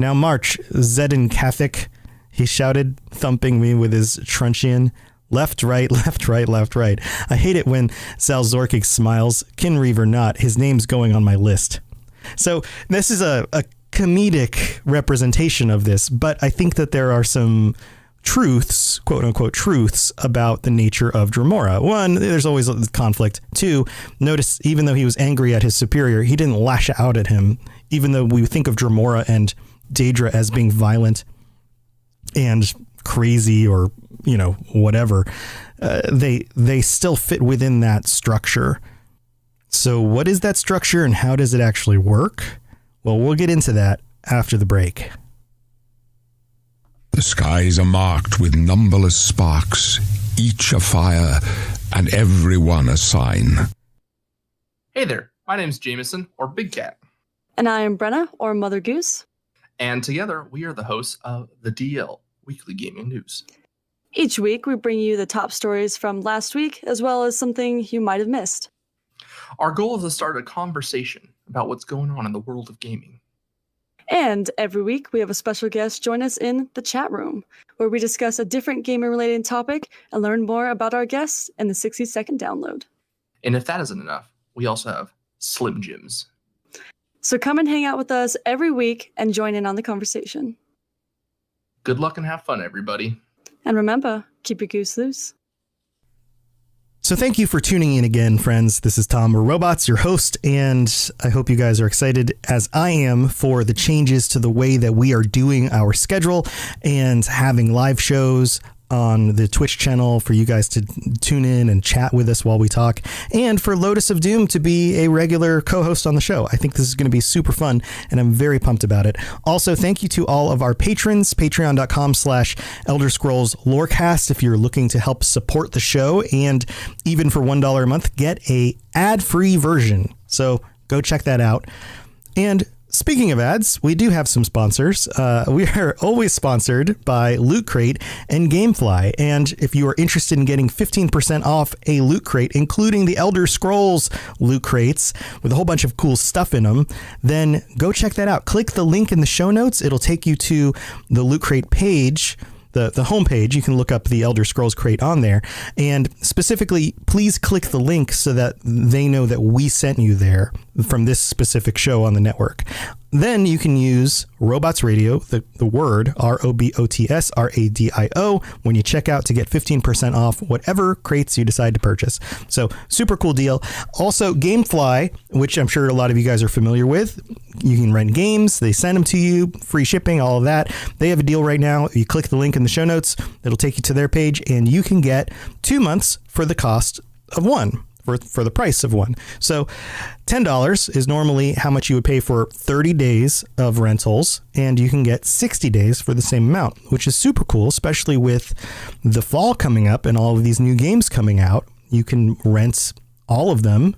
Now march, Zedin Kathik," he shouted, thumping me with his truncheon. "Left, right, left, right, left, right." I hate it when Zalzorkig smiles. Kinreeve or not, his name's going on my list. So this is a comedic representation of this, but I think that there are some truths, quote unquote truths, about the nature of Dremora. One, there's always conflict. Two, notice even though he was angry at his superior, he didn't lash out at him, even though we think of Dremora and Daedra as being violent and crazy or, whatever. They still fit within that structure. So what is that structure and how does it actually work? Well, we'll get into that after the break. The skies are marked with numberless sparks, each a fire and every one a sign. Hey there, my name's Jameson, or Big Cat. And I am Brenna, or Mother Goose. And together, we are the hosts of the DL, Weekly Gaming News. Each week, we bring you the top stories from last week, as well as something you might have missed. Our goal is to start a conversation about what's going on in the world of gaming. And every week, we have a special guest join us in the chat room, where we discuss a different gaming-related topic and learn more about our guests in the 60-second download. And if that isn't enough, we also have Slim Jims. So come and hang out with us every week and join in on the conversation. Good luck and have fun, everybody. And remember, keep your goose loose. So thank you for tuning in again, friends. This is Tom Robots, your host, and I hope you guys are excited, as I am, for the changes to the way that we are doing our schedule and having live shows on the Twitch channel for you guys to tune in and chat with us while we talk, and for Lotus of Doom to be a regular co-host on the show. I think this is going to be super fun, and I'm very pumped about it. Also, thank you to all of our patrons, patreon.com/Elder Scrolls Lorecast. If you're looking to help support the show, and even for $1 a month, get a ad-free version. So go check that out. And speaking of ads, we do have some sponsors. We are always sponsored by Loot Crate and Gamefly. And if you are interested in getting 15% off a Loot Crate, including the Elder Scrolls Loot Crates with a whole bunch of cool stuff in them, then go check that out. Click the link in the show notes. It'll take you to the Loot Crate page the homepage, you can look up the Elder Scrolls Crate on there. And specifically, please click the link so that they know that we sent you there from this specific show on the network. Then you can use Robots Radio, the word ROBOTS RADIO, when you check out to get 15% off whatever crates you decide to purchase. So super cool deal. Also, Gamefly, which I'm sure a lot of you guys are familiar with. You can rent games. They send them to you, free shipping, all of that. They have a deal right now. You click the link in the show notes. It'll take you to their page, and you can get 2 months for the cost of one. For the price of one. So $10 is normally how much you would pay for 30 days of rentals, and you can get 60 days for the same amount, which is super cool, especially with the fall coming up and all of these new games coming out. You can rent all of them.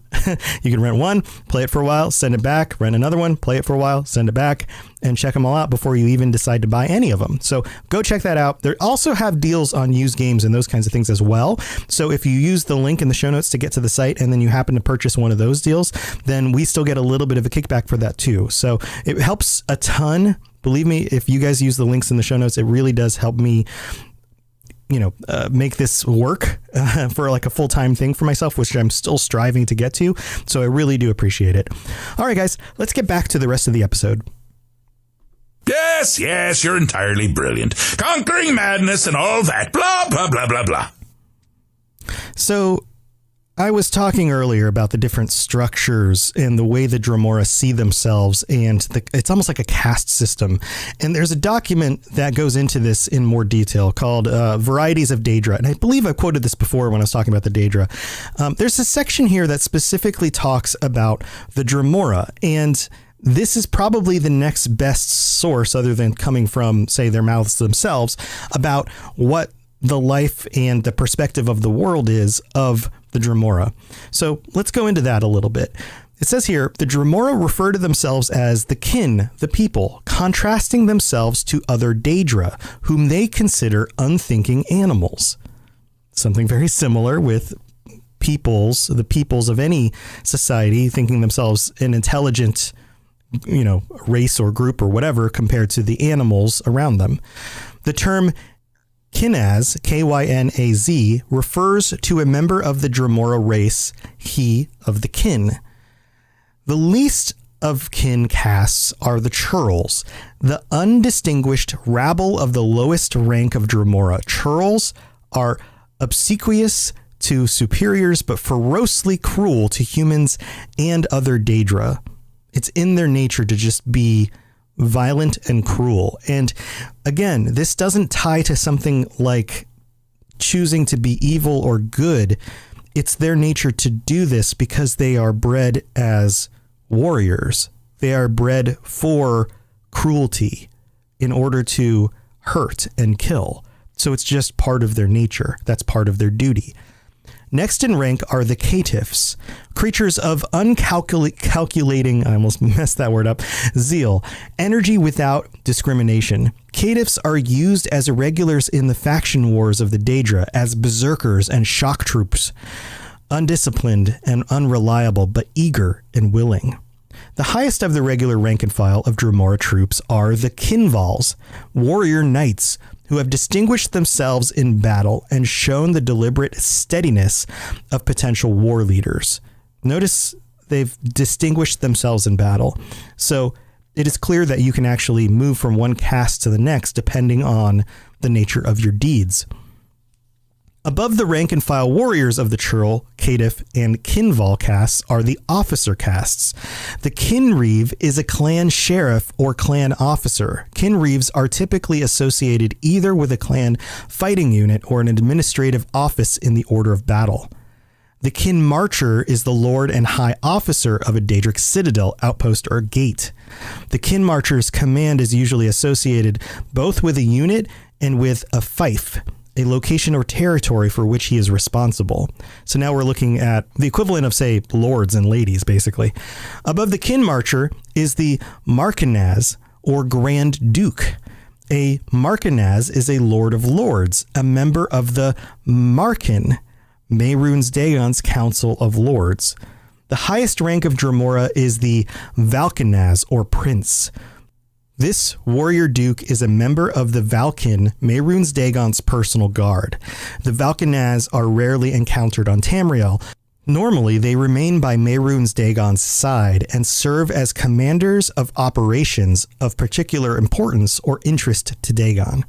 You can rent one, play it for a while, send it back, rent another one, play it for a while, send it back, and check them all out before you even decide to buy any of them. So go check that out. They also have deals on used games and those kinds of things as well. So if you use the link in the show notes to get to the site and then you happen to purchase one of those deals, then we still get a little bit of a kickback for that too. So it helps a ton. Believe me, if you guys use the links in the show notes, it really does help me make this work for like a full-time thing for myself, which I'm still striving to get to. So I really do appreciate it. All right, guys, let's get back to the rest of the episode. Yes, you're entirely brilliant. Conquering madness and all that. Blah, blah, blah, blah, blah. So I was talking earlier about the different structures and the way the Dremora see themselves, and it's almost like a caste system. And there's a document that goes into this in more detail called Varieties of Daedra. And I believe I quoted this before when I was talking about the Daedra. There's a section here that specifically talks about the Dremora, and this is probably the next best source, other than coming from, say, their mouths themselves, about what the life and the perspective of the world is of the Dremora. So let's go into that a little bit. It says here, the Dremora refer to themselves as the kin, the people, contrasting themselves to other Daedra, whom they consider unthinking animals. Something very similar with the peoples of any society thinking themselves an intelligent, race or group or whatever compared to the animals around them. The term Kynaz, K-Y-N-A-Z, refers to a member of the Dremora race, he of the kin. The least of kin castes are the churls, the undistinguished rabble of the lowest rank of Dremora. Churls are obsequious to superiors, but ferociously cruel to humans and other Daedra. It's in their nature to just be violent and cruel. And again, this doesn't tie to something like choosing to be evil or good. It's their nature to do this because they are bred as warriors. They are bred for cruelty in order to hurt and kill. So it's just part of their nature. That's part of their duty. Next in rank are the caitiffs, creatures of uncalculating, I almost messed that word up, zeal, energy without discrimination. Caitiffs are used as irregulars in the faction wars of the Daedra, as berserkers and shock troops, undisciplined and unreliable, but eager and willing. The highest of the regular rank and file of Dremora troops are the Kinvals, warrior knights, who have distinguished themselves in battle and shown the deliberate steadiness of potential war leaders. Notice they've distinguished themselves in battle. So it is clear that you can actually move from one caste to the next depending on the nature of your deeds. Above the rank and file warriors of the Churl, Caitiff, and Kinval castes are the officer castes. The Kinreeve is a clan sheriff or clan officer. Kinreeves are typically associated either with a clan fighting unit or an administrative office in the order of battle. The Kin Marcher is the lord and high officer of a Daedric citadel, outpost, or gate. The Kin Marcher's command is usually associated both with a unit and with a fief, a location or territory for which he is responsible. So now we're looking at the equivalent of, say, lords and ladies, basically. Above the Kin Marcher is the Marcanaz, or Grand Duke. A Marcanaz is a Lord of Lords, a member of the Markin, Mehrunes Dagon's Council of Lords. The highest rank of Dremora is the Valkanaz, or Prince. This warrior duke is a member of the Valken, Mehrunes Dagon's personal guard. The Valkenaz are rarely encountered on Tamriel. Normally, they remain by Mehrunes Dagon's side and serve as commanders of operations of particular importance or interest to Dagon.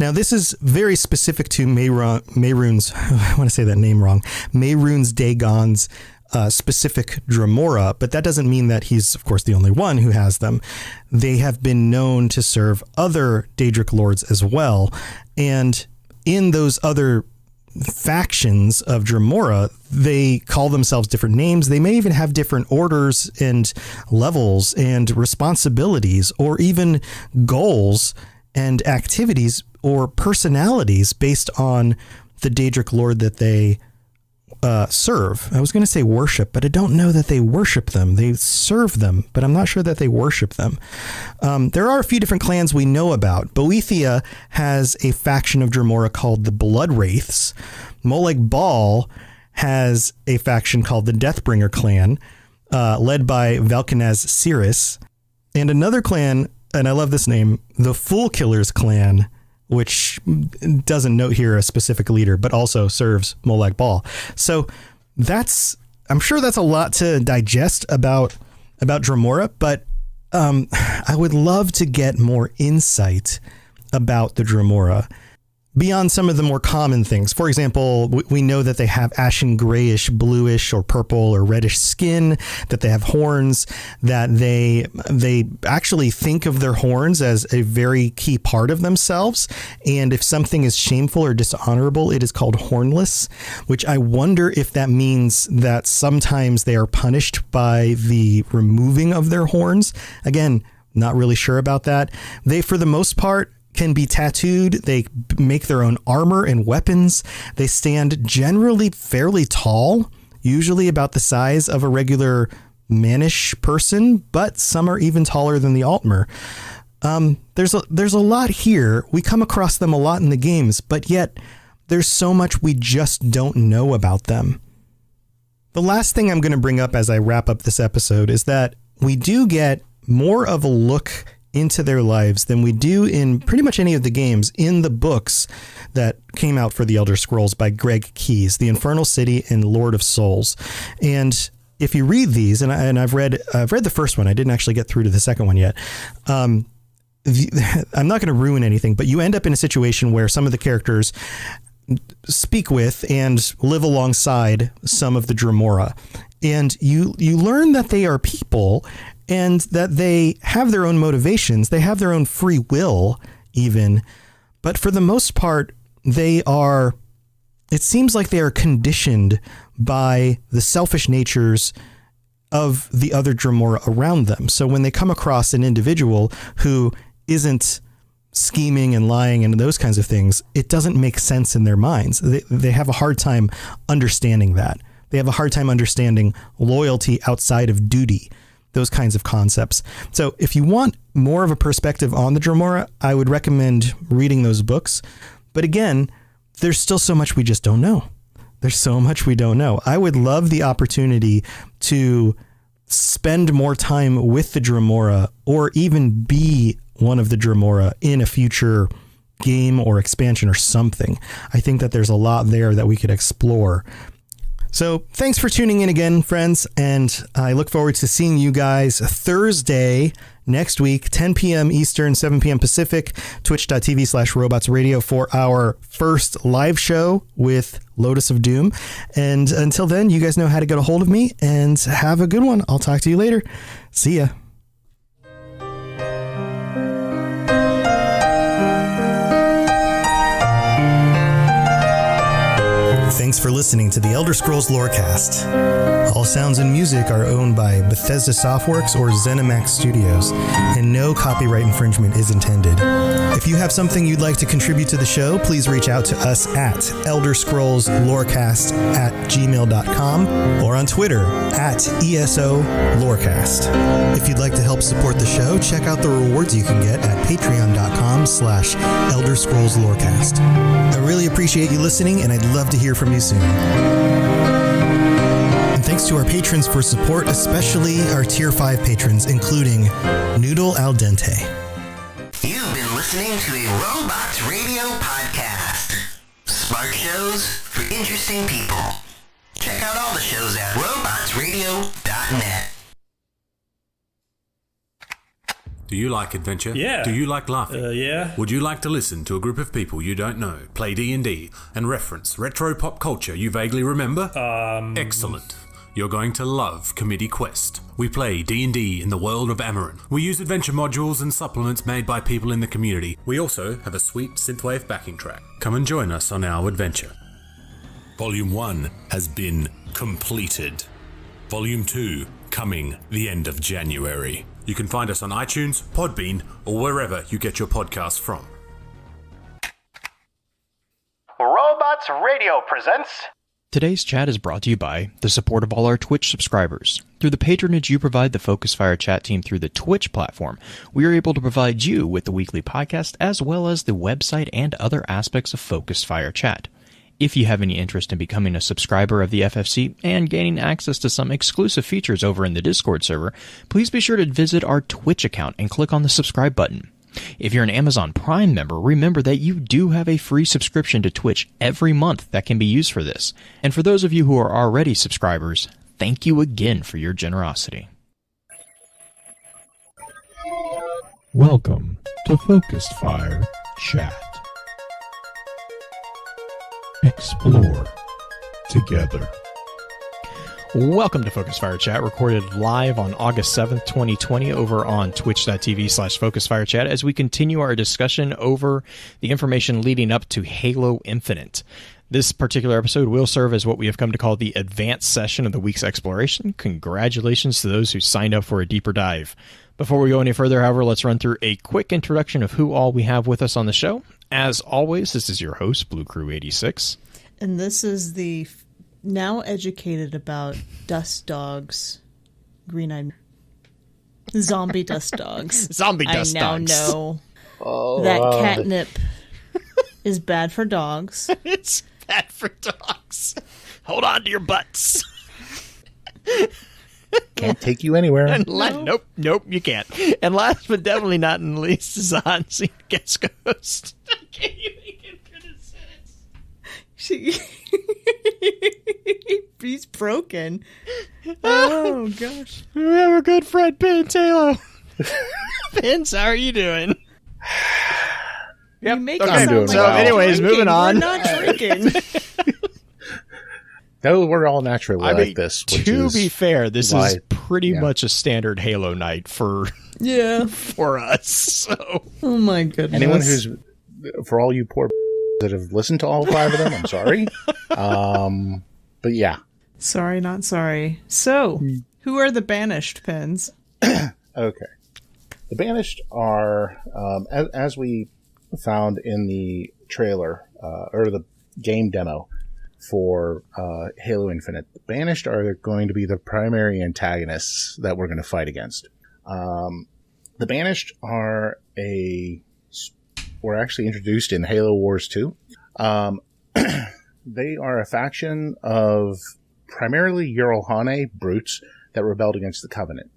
Now, this is very specific to Mehrunes, I want to say that name wrong, Mehrunes Dagon's specific Dremora, but that doesn't mean that he's, of course, the only one who has them. They have been known to serve other Daedric lords as well, and in those other factions of Dremora, they call themselves different names. They may even have different orders and levels and responsibilities, or even goals and activities or personalities based on the Daedric lord that they serve. I was going to say worship, but I don't know that they worship them. They serve them, but I'm not sure that they worship them. There are a few different clans we know about. Boethia has a faction of Dremora called the Blood Wraiths. Molag Bal has a faction called the Deathbringer clan, led by Valkenaz Cirrus, and another clan, and I love this name, the Fool Killers clan, which doesn't note here a specific leader, but also serves Molag Bal. So I'm sure that's a lot to digest about Dremora, but I would love to get more insight about the Dremora beyond some of the more common things. For example, we know that they have ashen grayish, bluish, or purple or reddish skin, that they have horns, that they actually think of their horns as a very key part of themselves. And if something is shameful or dishonorable, it is called hornless, which I wonder if that means that sometimes they are punished by the removing of their horns. Again, not really sure about that. They, for the most part, can be tattooed. They make their own armor and weapons. They stand generally fairly tall, usually about the size of a regular mannish person, but some are even taller than the Altmer. There's a lot here. We come across them a lot in the games, but yet there's so much we just don't know about them. The last thing I'm going to bring up as I wrap up this episode is that we do get more of a look into their lives than we do in pretty much any of the games in the books that came out for the Elder Scrolls by Greg Keyes, The Infernal City and Lord of Souls. And if you read these, and I've read the first one, I didn't actually get through to the second one yet. I'm not going to ruin anything, but you end up in a situation where some of the characters speak with and live alongside some of the Dremora. And you learn that they are people and that they have their own motivations. They have their own free will even. But for the most part, it seems like they are conditioned by the selfish natures of the other Dremora around them. So when they come across an individual who isn't scheming and lying and those kinds of things, it doesn't make sense in their minds. They have a hard time understanding that. They have a hard time understanding loyalty outside of duty, those kinds of concepts. So if you want more of a perspective on the Dremora, I would recommend reading those books. But again, there's still so much we just don't know. There's so much we don't know. I would love the opportunity to spend more time with the Dremora, or even be one of the Dremora in a future game or expansion or something. I think that there's a lot there that we could explore. So thanks for tuning in again, friends, and I look forward to seeing you guys Thursday next week, 10 p.m. Eastern, 7 p.m. Pacific, twitch.tv/robotsradio for our first live show with Lotus of Doom. And until then, you guys know how to get a hold of me, and have a good one. I'll talk to you later. See ya. Thanks for listening to the Elder Scrolls Lorecast. All sounds and music are owned by Bethesda Softworks or ZeniMax Studios, and no copyright infringement is intended. If you have something you'd like to contribute to the show, please reach out to us at elderscrollslorecast@gmail.com or on Twitter @ESO Lorecast. If you'd like to help support the show, check out the rewards you can get at patreon.com/elderscrollslorecast. I really appreciate you listening, and I'd love to hear from you soon. And thanks to our patrons for support, especially our Tier 5 patrons, including Noodle Al Dente. You've been listening to a Robots Radio podcast. Smart shows for interesting people. Check out all the shows at robotsradio.net. Do you like adventure? Yeah. Do you like laughing? Yeah. Would you like to listen to a group of people you don't know play D&D and reference retro pop culture you vaguely remember? Excellent. You're going to love Committee Quest. We play D&D in the world of Amarin. We use adventure modules and supplements made by people in the community. We also have a sweet synthwave backing track. Come and join us on our adventure. Volume 1 has been completed. Volume 2 coming the end of January. You can find us on iTunes, Podbean, or wherever you get your podcasts from. Robots Radio presents... Today's chat is brought to you by the support of all our Twitch subscribers. Through the patronage you provide the Focus Fire chat team through the Twitch platform, we are able to provide you with the weekly podcast as well as the website and other aspects of Focus Fire chat. If you have any interest in becoming a subscriber of the FFC and gaining access to some exclusive features over in the Discord server, please be sure to visit our Twitch account and click on the subscribe button. If you're an Amazon Prime member, remember that you do have a free subscription to Twitch every month that can be used for this. And for those of you who are already subscribers, thank you again for your generosity. Welcome to Focused Fire Chat. Explore together. Welcome to Focus Fire Chat, recorded live on August 7th, 2020 over on twitch.tv/FocusFireChat as we continue our discussion over the information leading up to Halo Infinite. This particular episode will serve as what we have come to call the advanced session of the week's exploration. Congratulations to those who signed up for a deeper dive. Before we go any further, however, let's run through a quick introduction of who all we have with us on the show. As always, this is your host, Blue Crew 86. And this is the now educated about dust dogs, green-eyed zombie dust dogs. Zombie dust dogs. I now know that catnip is bad for dogs. It's bad for dogs. Hold on to your butts. Can't take you anywhere. And nope, you can't. And last but definitely not in least, Zahn, senior guest host. I can't even get through the sentence. He's broken. Oh gosh. We have our good friend Ben Taylor. Vince, how are you doing? You make okay. it sound like so anyways, drinking. moving on. We're not drinking. No, we're all naturally like this. To be fair, this is pretty much a standard Halo night for us. So. Oh my goodness. Anyone who's, for all you poor that have listened to all 5 of them, I'm sorry. But yeah. Sorry, not sorry. So, who are the Banished, Pens? Okay. The Banished are, as we found in the trailer, or the game demo for Halo Infinite, the Banished are going to be the primary antagonists that we're going to fight against. The Banished were actually introduced in Halo Wars 2. They are a faction of primarily Eurohane brutes that rebelled against the Covenant.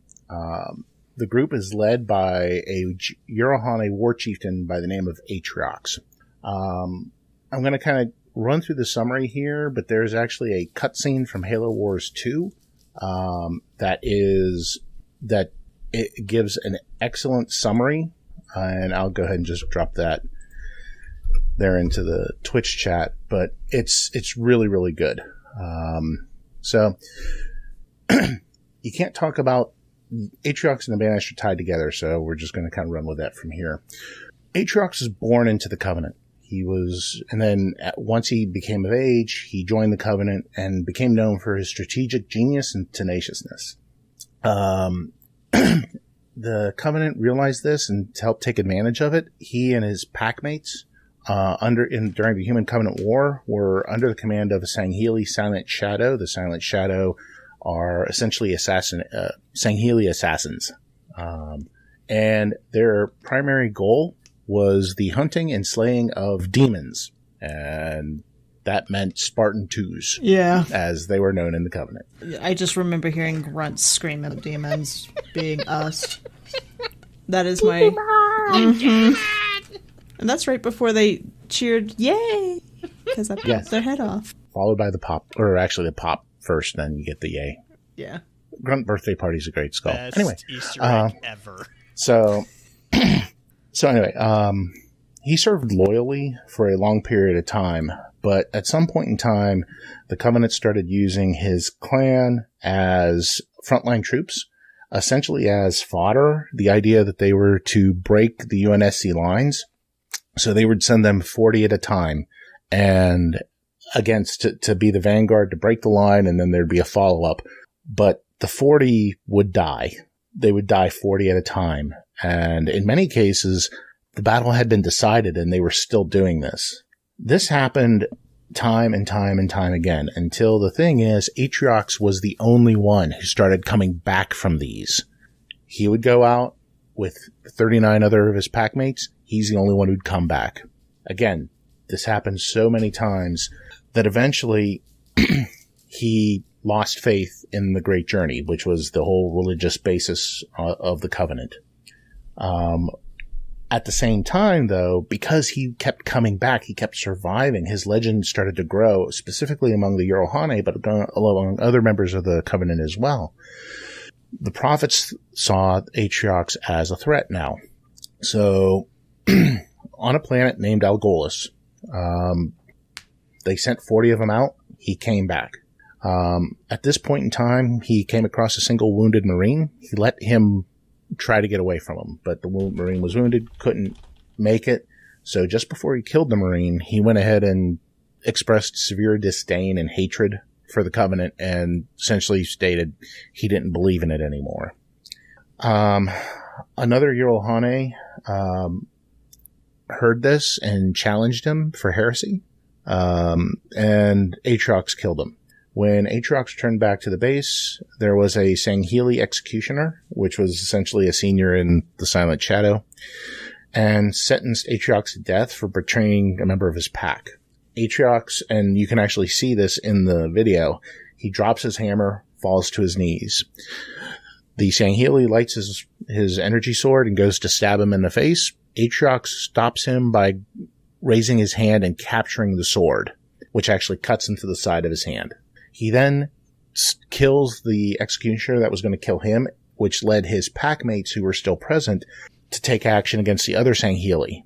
The group is led by a Eurohane war chieftain by the name of Atriox. I'm going to kind of run through the summary here, but there's actually a cutscene from Halo Wars 2 that it gives an excellent summary, and I'll go ahead and just drop that there into the Twitch chat, but it's really, really good. So you can't talk about Atriox and the Banished are tied together, so we're just going to kind of run with that from here. Atriox is born into the Covenant. Once he became of age, he joined the Covenant and became known for his strategic genius and tenaciousness. The Covenant realized this, and to help take advantage of it, he and his packmates during the Human Covenant War were under the command of a Sangheili Silent Shadow. The Silent Shadow are essentially Sangheili assassins. And their primary goal was the hunting and slaying of demons. And that meant Spartan 2s. Yeah. As they were known in the Covenant. I just remember hearing grunts scream at demons being us. That is my... Mhm. And that's right before they cheered, yay! Because I popped their head off. Followed by the pop, or actually the pop first, then you get the yay. Yeah. Grunt birthday party is a great skull. Best Anyway. Easter egg ever. So anyway, he served loyally for a long period of time, but at some point in time, the Covenant started using his clan as frontline troops, essentially as fodder, the idea that they were to break the UNSC lines. So they would send them 40 at a time and to be the vanguard to break the line, and then there'd be a follow-up. But the 40 would die. They would die 40 at a time. And in many cases, the battle had been decided and they were still doing this. This happened time and time and time again until the thing is, Atriox was the only one who started coming back from these. He would go out with 39 other of his packmates. He's the only one who'd come back. Again, this happened so many times that eventually he lost faith in the Great Journey, which was the whole religious basis of the Covenant. At the same time, though, because he kept coming back, he kept surviving, his legend started to grow, specifically among the Yorohane, but among other members of the Covenant as well. The prophets saw Atriox as a threat now. So, on a planet named Algolis, they sent 40 of them out. He came back. At this point in time, he came across a single wounded Marine. He let him try to get away from him, but the Marine was wounded, couldn't make it. So just before he killed the Marine, he went ahead and expressed severe disdain and hatred for the Covenant and essentially stated he didn't believe in it anymore. Another Yorohane heard this and challenged him for heresy, and Atriox killed him. When Atriox turned back to the base, there was a Sangheili executioner, which was essentially a senior in the Silent Shadow, and sentenced Atriox to death for betraying a member of his pack. Atriox, and you can actually see this in the video, he drops his hammer, falls to his knees. The Sangheili lights his energy sword and goes to stab him in the face. Atriox stops him by raising his hand and capturing the sword, which actually cuts into the side of his hand. He then kills the executioner that was going to kill him, which led his packmates who were still present to take action against the other Sangheili.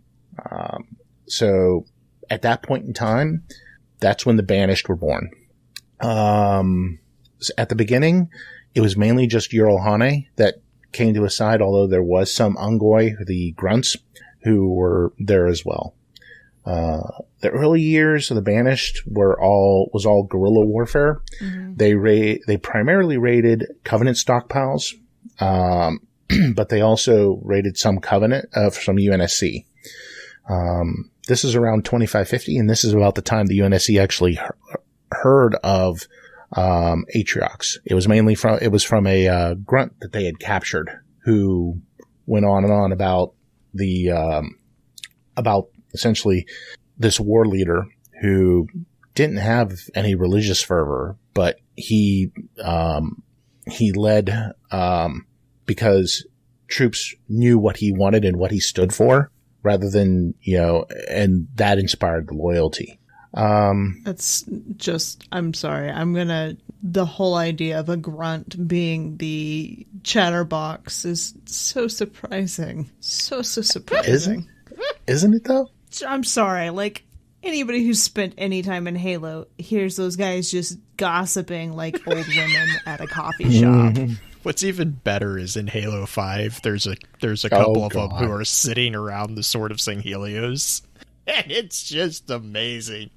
So at that point in time, that's when the Banished were born. At the beginning, it was mainly just Yorohane that came to his side, although there was some Ungoi, the Grunts, who were there as well. The early years of the Banished was all guerrilla warfare. Mm-hmm. They primarily raided Covenant stockpiles, but they also raided some Covenant, some UNSC. This is around 2550, and this is about the time the UNSC actually heard of Atriox. It was from a grunt that they had captured, who went on and on about about essentially this war leader who didn't have any religious fervor, but he led because troops knew what he wanted and what he stood for, rather than, and that inspired the loyalty. That's just, I'm sorry, the whole idea of a grunt being the chatterbox is so surprising. So surprising. Isn't it though? I'm sorry, like, anybody who's spent any time in Halo hears those guys just gossiping like old women at a coffee shop. What's even better is in Halo 5, there's a couple of them who are sitting around the Sword of Sanghelios, and it's just amazing.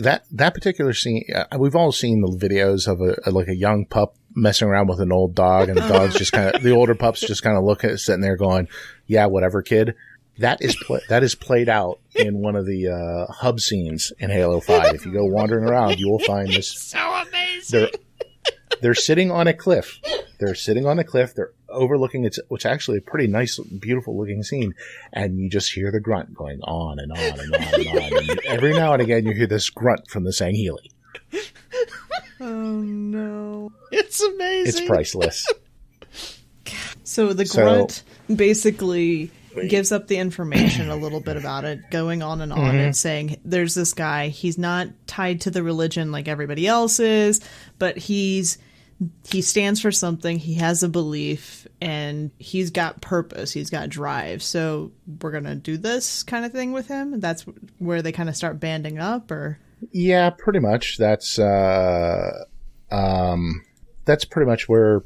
That particular scene, we've all seen the videos of a young pup messing around with an old dog, and the dog's just the older pups just kind of sitting there going, "Yeah, whatever, kid." That is played out in one of the hub scenes in Halo 5. If you go wandering around, you will find this. So amazing. They're sitting on a cliff. They're overlooking which actually a pretty nice, beautiful looking scene, and you just hear the grunt going on and on and on and on. And every now and again, you hear this grunt from the Sangheili. Oh no, it's amazing. It's priceless. So the grunt basically gives up the information a little bit about it, going on and saying there's this guy, he's not tied to the religion like everybody else is, but he stands for something, he has a belief, and he's got purpose, he's got drive, so we're gonna do this kind of thing with him. That's where they kind of start banding up, or yeah, pretty much. That's pretty much where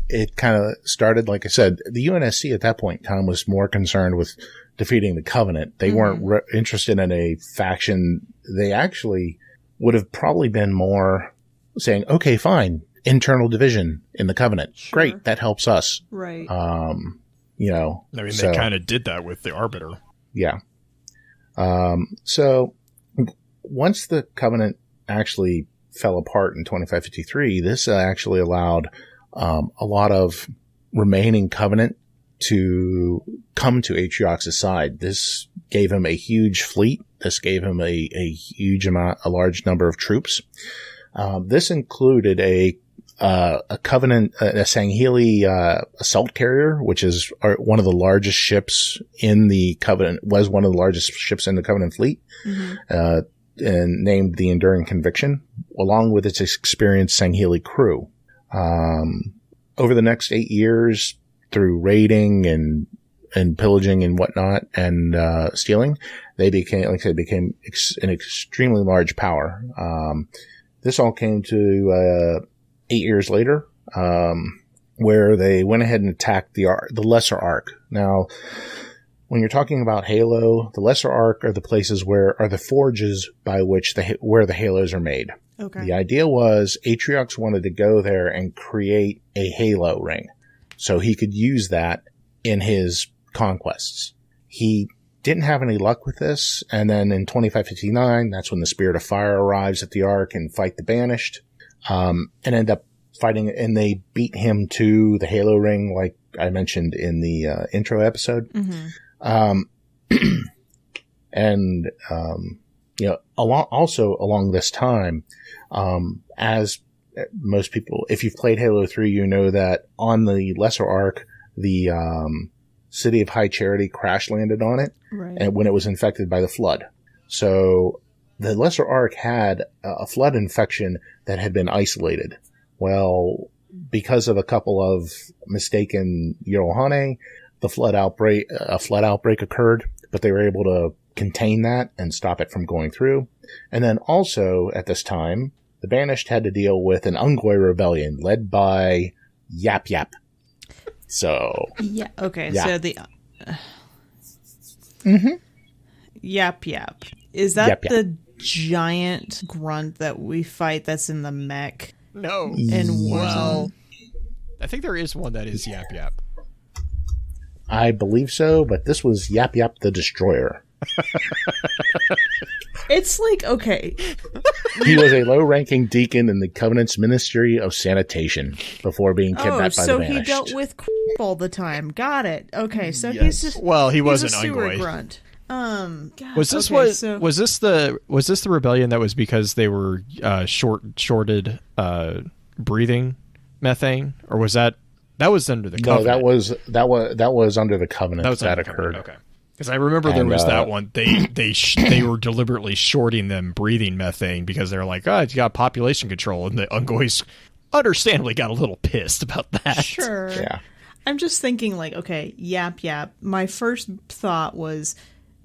it kind of started. Like I said, the UNSC at that point in time was more concerned with defeating the Covenant. They weren't interested in a faction. They actually would have probably been more saying, okay, fine, internal division in the Covenant. Sure. Great. That helps us. Right. You know, I mean, they kind of did that with the Arbiter. Yeah. So once the Covenant actually fell apart in 2553, this actually allowed a lot of remaining Covenant to come to Atriox's side. This gave him a huge fleet. This gave him a large number of troops. This included a Covenant, a Sangheili assault carrier, which is one of the largest ships in the Covenant, was one of the largest ships in the Covenant fleet, and named the Enduring Conviction, along with its experienced Sangheili crew. Over the next 8 years, through raiding and pillaging and whatnot, and stealing, they became, like I said, an extremely large power. This all came to 8 years later, where they went ahead and attacked the Lesser Ark. Now, when you're talking about Halo, the Lesser Ark are the places are the forges by which where the Halos are made. Okay. The idea was Atriox wanted to go there and create a Halo ring so he could use that in his conquests. He didn't have any luck with this, and then in 2559, that's when the Spirit of Fire arrives at the Ark and fight the Banished, and end up fighting, and they beat him to the Halo ring, like I mentioned in the intro episode. You know, along this time, as most people, if you've played Halo 3, you know that on the Lesser Ark, the city of High Charity crash landed on it, and when it was infected by the Flood. So the Lesser Ark had a Flood infection that had been isolated. Well, because of a couple of mistaken Yohane, a flood outbreak occurred, but they were able to contain that and stop it from going through. And then also at this time, the Banished had to deal with an Ungoi rebellion led by Yap Yap. So yeah, okay. Yeah. So the Yap Yap, is that Yap Yap. the giant grunt that we fight that's in the mech? No. In Warzone? I think there is one that is Yap Yap. I believe so, but this was Yap Yap the Destroyer. It's like, okay. He was a low-ranking deacon in the Covenant's Ministry of Sanitation before being kidnapped by the so Banished. he dealt with all the time. Got it. Okay, so Yes. he's just Well, he was he's an a sewer Ungoi. grunt. God, Was this okay, was this the rebellion that was because they were shorted breathing methane, or was that was under the Covenant? No, that was under the Covenant that under the occurred. Covenant, okay. Because I remember there was that one. They were deliberately shorting them breathing methane because they're like, oh, you got population control, and the Ungois understandably got a little pissed about that. Sure. Yeah. I'm just thinking like, okay, Yap Yap. My first thought was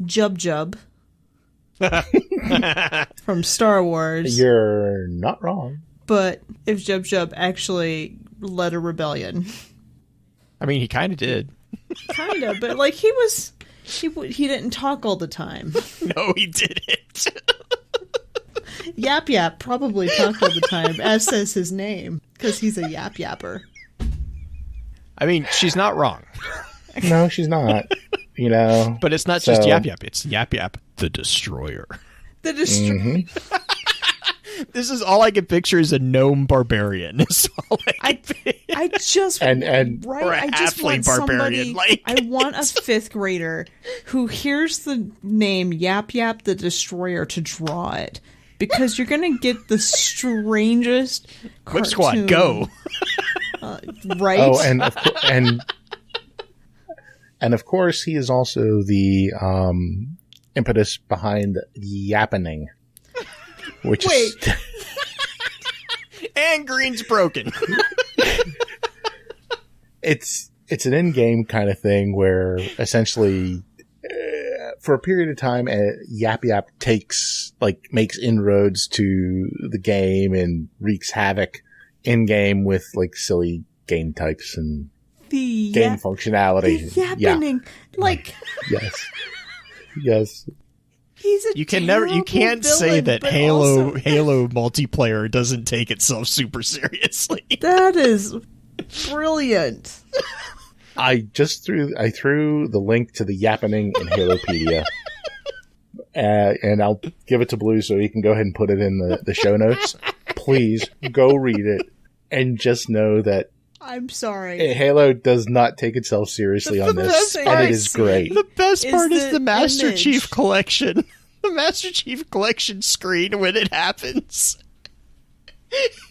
Jub Jub from Star Wars. You're not wrong. But if Jub Jub actually led a rebellion. I mean, he kind of did. Kind of, but like he didn't talk all the time. No, he didn't. Yap Yap probably talked all the time, as says his name, because he's a Yap Yapper. I mean, she's not wrong. No, she's not. You know, but it's not just Yap Yap. It's Yap Yap the Destroyer. The Destroyer. This is all I can picture is a gnome barbarian. I I just and right. or a I just halfling want barbarian, somebody. I want a fifth grader who hears the name Yap Yap the Destroyer to draw it, because you're gonna get the strangest Whip Squad, go. Right. Oh, and of course, he is also the impetus behind Yappening, which is. And green's broken. It's an in-game kind of thing where essentially, for a period of time, Yap Yap makes inroads to the game and wreaks havoc in-game with like silly game types and game functionality. The Yappening, Yes. He's a You can't say villain, that but Halo also- Halo multiplayer doesn't take itself super seriously. That is brilliant. I threw the link to the Yappening in Halopedia. And I'll give it to Blue so he can go ahead and put it in the show notes. Please go read it and just know that I'm sorry. Halo does not take itself seriously on this, and it is great. The best part is the Master image. Chief Collection. The Master Chief Collection screen when it happens.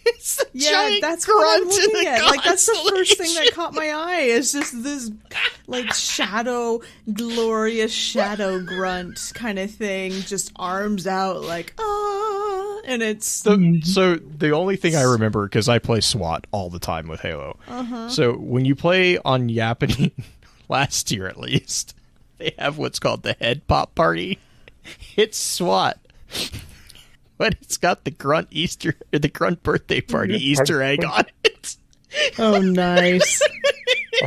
It's a giant that's what I'm grunt in looking the at. Like, that's the first thing that constellation. caught my eye. Is just this, like, glorious shadow grunt kind of thing. Just arms out, like, and it's So the only thing I remember, because I play SWAT all the time with Halo. Uh-huh. So when you play on Yappening, last year at least, they have what's called the Head Pop Party. It's SWAT. But it's got the grunt birthday party Easter egg on it. Oh, nice.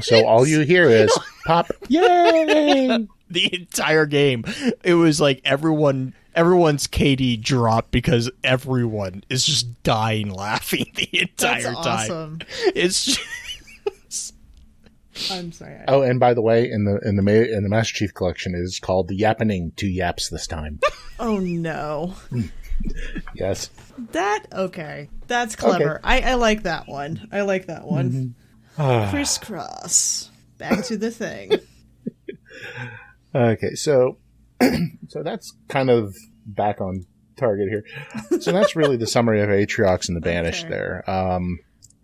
So all you hear is pop, yay! The entire game. It was like everyone's KD dropped because everyone is just dying laughing the entire That's time. awesome. It's just... I'm sorry. Oh, and by the way, in the Master Chief Collection, it is called the Yappening 2 Yaps this time. Oh, no. Yes. Okay. That's clever. Okay. I like that one. Mm-hmm. Crisscross. Back to the thing. Okay, so that's kind of back on target here. So that's really the summary of Atriox and the Banished there.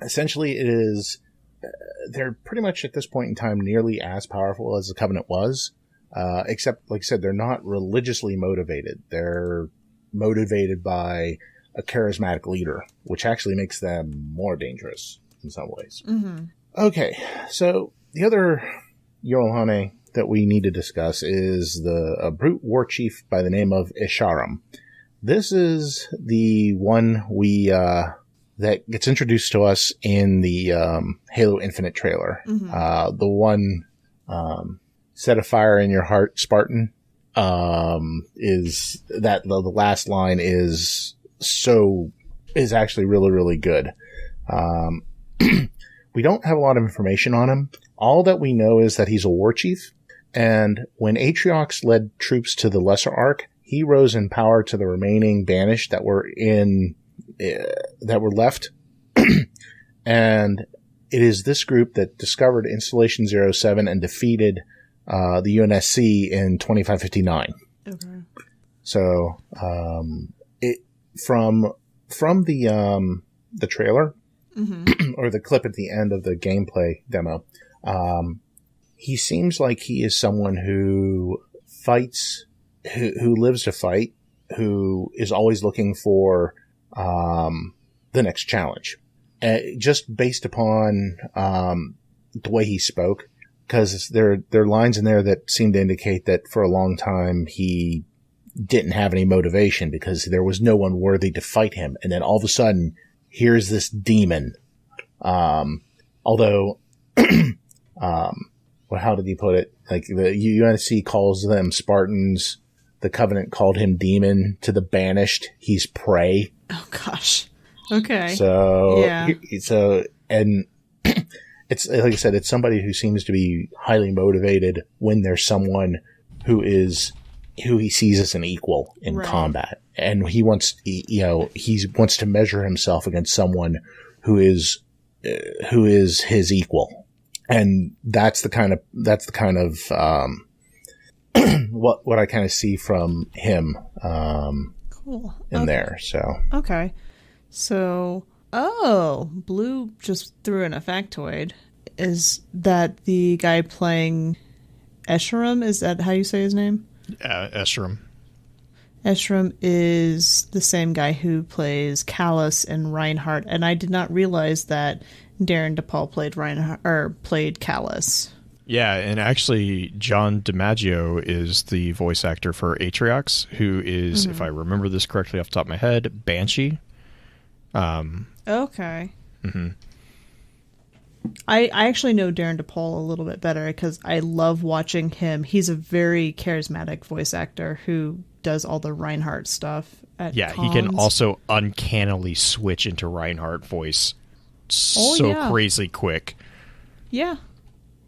Essentially, it is... they're pretty much at this point in time nearly as powerful as the Covenant was, except, like I said, they're not religiously motivated. They're motivated by a charismatic leader, which actually makes them more dangerous in some ways. Mm-hmm. Okay, so the other Yorlhane that we need to discuss is a brute war chief by the name of Isharam. This is the one that gets introduced to us in the Halo Infinite trailer. Mm-hmm. The one set a fire in your heart, Spartan, is that the last line is actually really, really good. We don't have a lot of information on him. All that we know is that he's a war chief, and when Atriox led troops to the Lesser Ark, he rose in power to the remaining Banished that were left. And it is this group that discovered Installation 07 and defeated the UNSC in 2559. Okay. So, from the trailer, Mm-hmm. or the clip at the end of the gameplay demo, he seems like he is someone who fights, who lives to fight, who is always looking for the next challenge. Just based upon the way he spoke, because there are lines in there that seem to indicate that for a long time he didn't have any motivation because there was no one worthy to fight him, and then all of a sudden, here's this demon. Although, how did he put it? Like the UNSC calls them Spartans, the Covenant called him demon. To the Banished, he's prey. Oh gosh. Okay. So yeah. And it's like I said, it's somebody who seems to be highly motivated when there's someone who he sees as an equal in combat, and he wants to measure himself against someone who is who is his equal. And that's the kind of what I kind of see from him cool. in there. So Okay. So, Blue just threw in a factoid. Is that the guy playing Escharum? Is that how you say his name? Escharum. Escharum is the same guy who plays Callus and Reinhardt, and I did not realize that Darren DePaul played Callus. Yeah, and actually, John DiMaggio is the voice actor for Atriox, who is, if I remember this correctly off the top of my head, Banshee. Okay. Mm-hmm. I actually know Darren DePaul a little bit better because I love watching him. He's a very charismatic voice actor who does all the Reinhardt stuff at Yeah, cons. he can also uncannily switch into Reinhardt voice crazy quick. Yeah.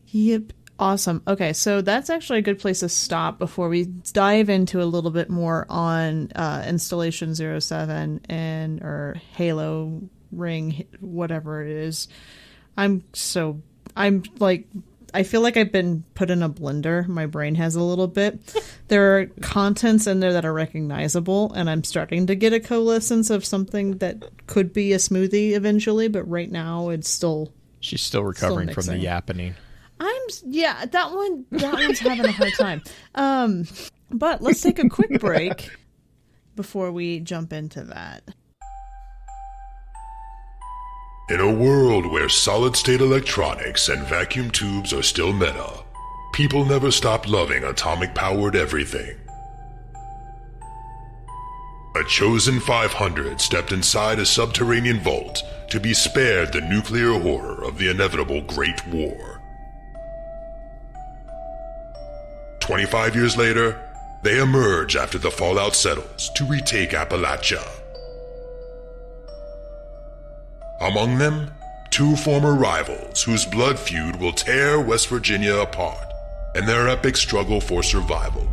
Yep. Awesome. Okay, so that's actually a good place to stop before we dive into a little bit more on Installation 07 or Halo Ring, whatever it is. I feel like I've been put in a blender. My brain has a little bit. There are contents in there that are recognizable, and I'm starting to get a coalescence of something that could be a smoothie eventually, but right now it's still... She's still recovering from the yappening. That one's having a hard time. But let's take a quick break before we jump into that. In a world where solid-state electronics and vacuum tubes are still meta, people never stopped loving atomic-powered everything. A chosen 500 stepped inside a subterranean vault to be spared the nuclear horror of the inevitable Great War. 25 years later, they emerge after the fallout settles to retake Appalachia. Among them, two former rivals whose blood feud will tear West Virginia apart in their epic struggle for survival.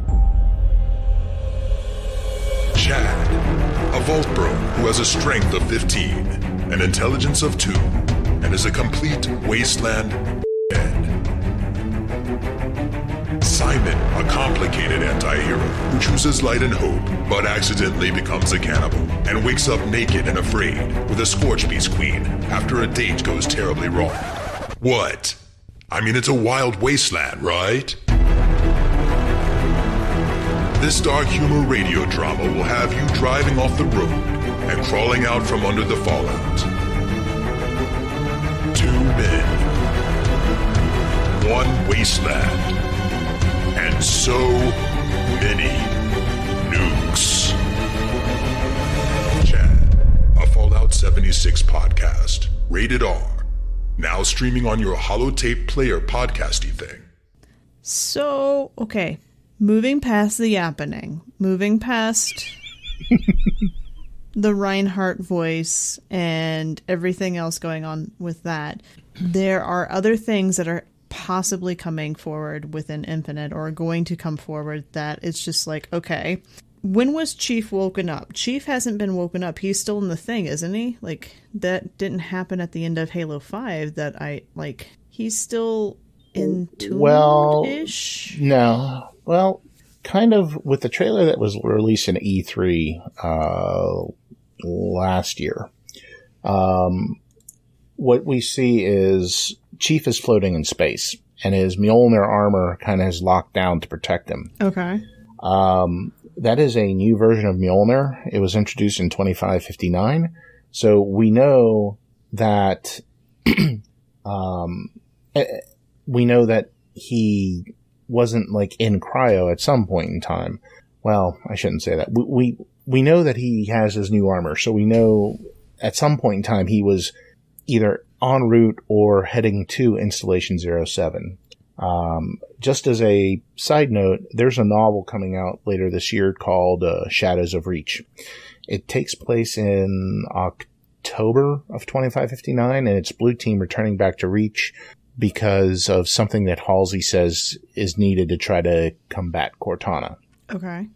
Chad, a vault bro who has a strength of 15, an intelligence of 2, and is a complete wasteland head. Simon, a complicated anti-hero who chooses light and hope, but accidentally becomes a cannibal and wakes up naked and afraid with a Scorch Beast queen after a date goes terribly wrong. What? I mean, it's a wild wasteland, right? This dark humor radio drama will have you driving off the road and crawling out from under the fallout. 2 men, 1 wasteland, and so many nukes. Chad, a Fallout 76 podcast, rated R, now streaming on your holotape player podcasty thing. So, okay, moving past the yappening, moving past the Reinhardt voice and everything else going on with that, there are other things that are possibly coming forward within Infinite or going to come forward that it's just like, okay, when was Chief woken up? Chief hasn't been woken up. He's still in the thing, isn't he? Like, that didn't happen at the end of Halo 5 that he's still entombed-ish? No. Well, kind of with the trailer that was released in E3 last year, what we see is Chief is floating in space, and his Mjolnir armor kind of is locked down to protect him. Okay. That is a new version of Mjolnir. It was introduced in 2559, so we know that he wasn't like in cryo at some point in time. Well, I shouldn't say that. We know that he has his new armor, so we know at some point in time he was either en route or heading to Installation 07. Just as a side note, there's a novel coming out later this year called Shadows of Reach. It takes place in October of 2559, and it's Blue Team returning back to Reach because of something that Halsey says is needed to try to combat Cortana. Okay.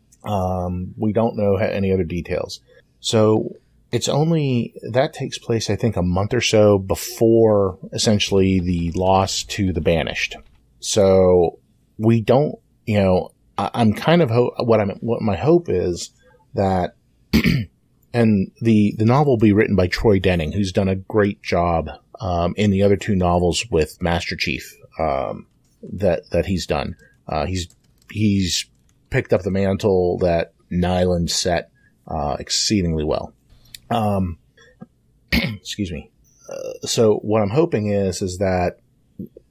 We don't know any other details. So that takes place, I think, a month or so before essentially the loss to the Banished. So we don't, I'm kind of what my hope is that, and the novel will be written by Troy Denning, who's done a great job in the other 2 novels with Master Chief that he's done. He's picked up the mantle that Nyland set exceedingly well. Excuse me. So what I'm hoping is that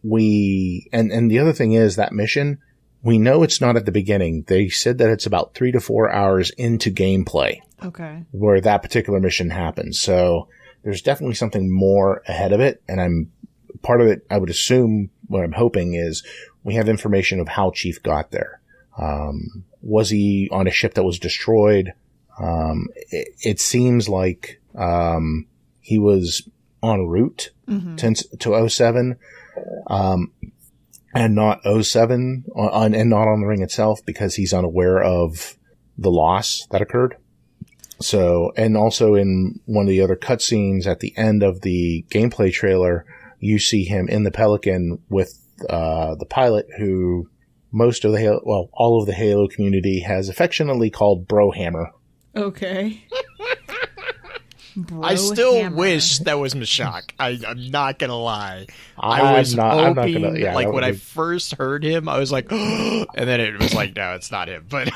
and the other thing is that mission, we know it's not at the beginning. They said that it's about 3 to 4 hours into gameplay. Okay. Where that particular mission happens. So there's definitely something more ahead of it. And part of it, I would assume what I'm hoping is we have information of how Chief got there. Was he on a ship that was destroyed? It seems like he was en route to 07, and not 07, and not on the ring itself, because he's unaware of the loss that occurred. So, and also in one of the other cutscenes at the end of the gameplay trailer, you see him in the Pelican with the pilot, who all of the Halo community has affectionately called Brohammer. Okay. I still wish that was Mashak. I'm not gonna lie. I was hoping, when I first heard him, I was like, and then it was like, no, it's not him. But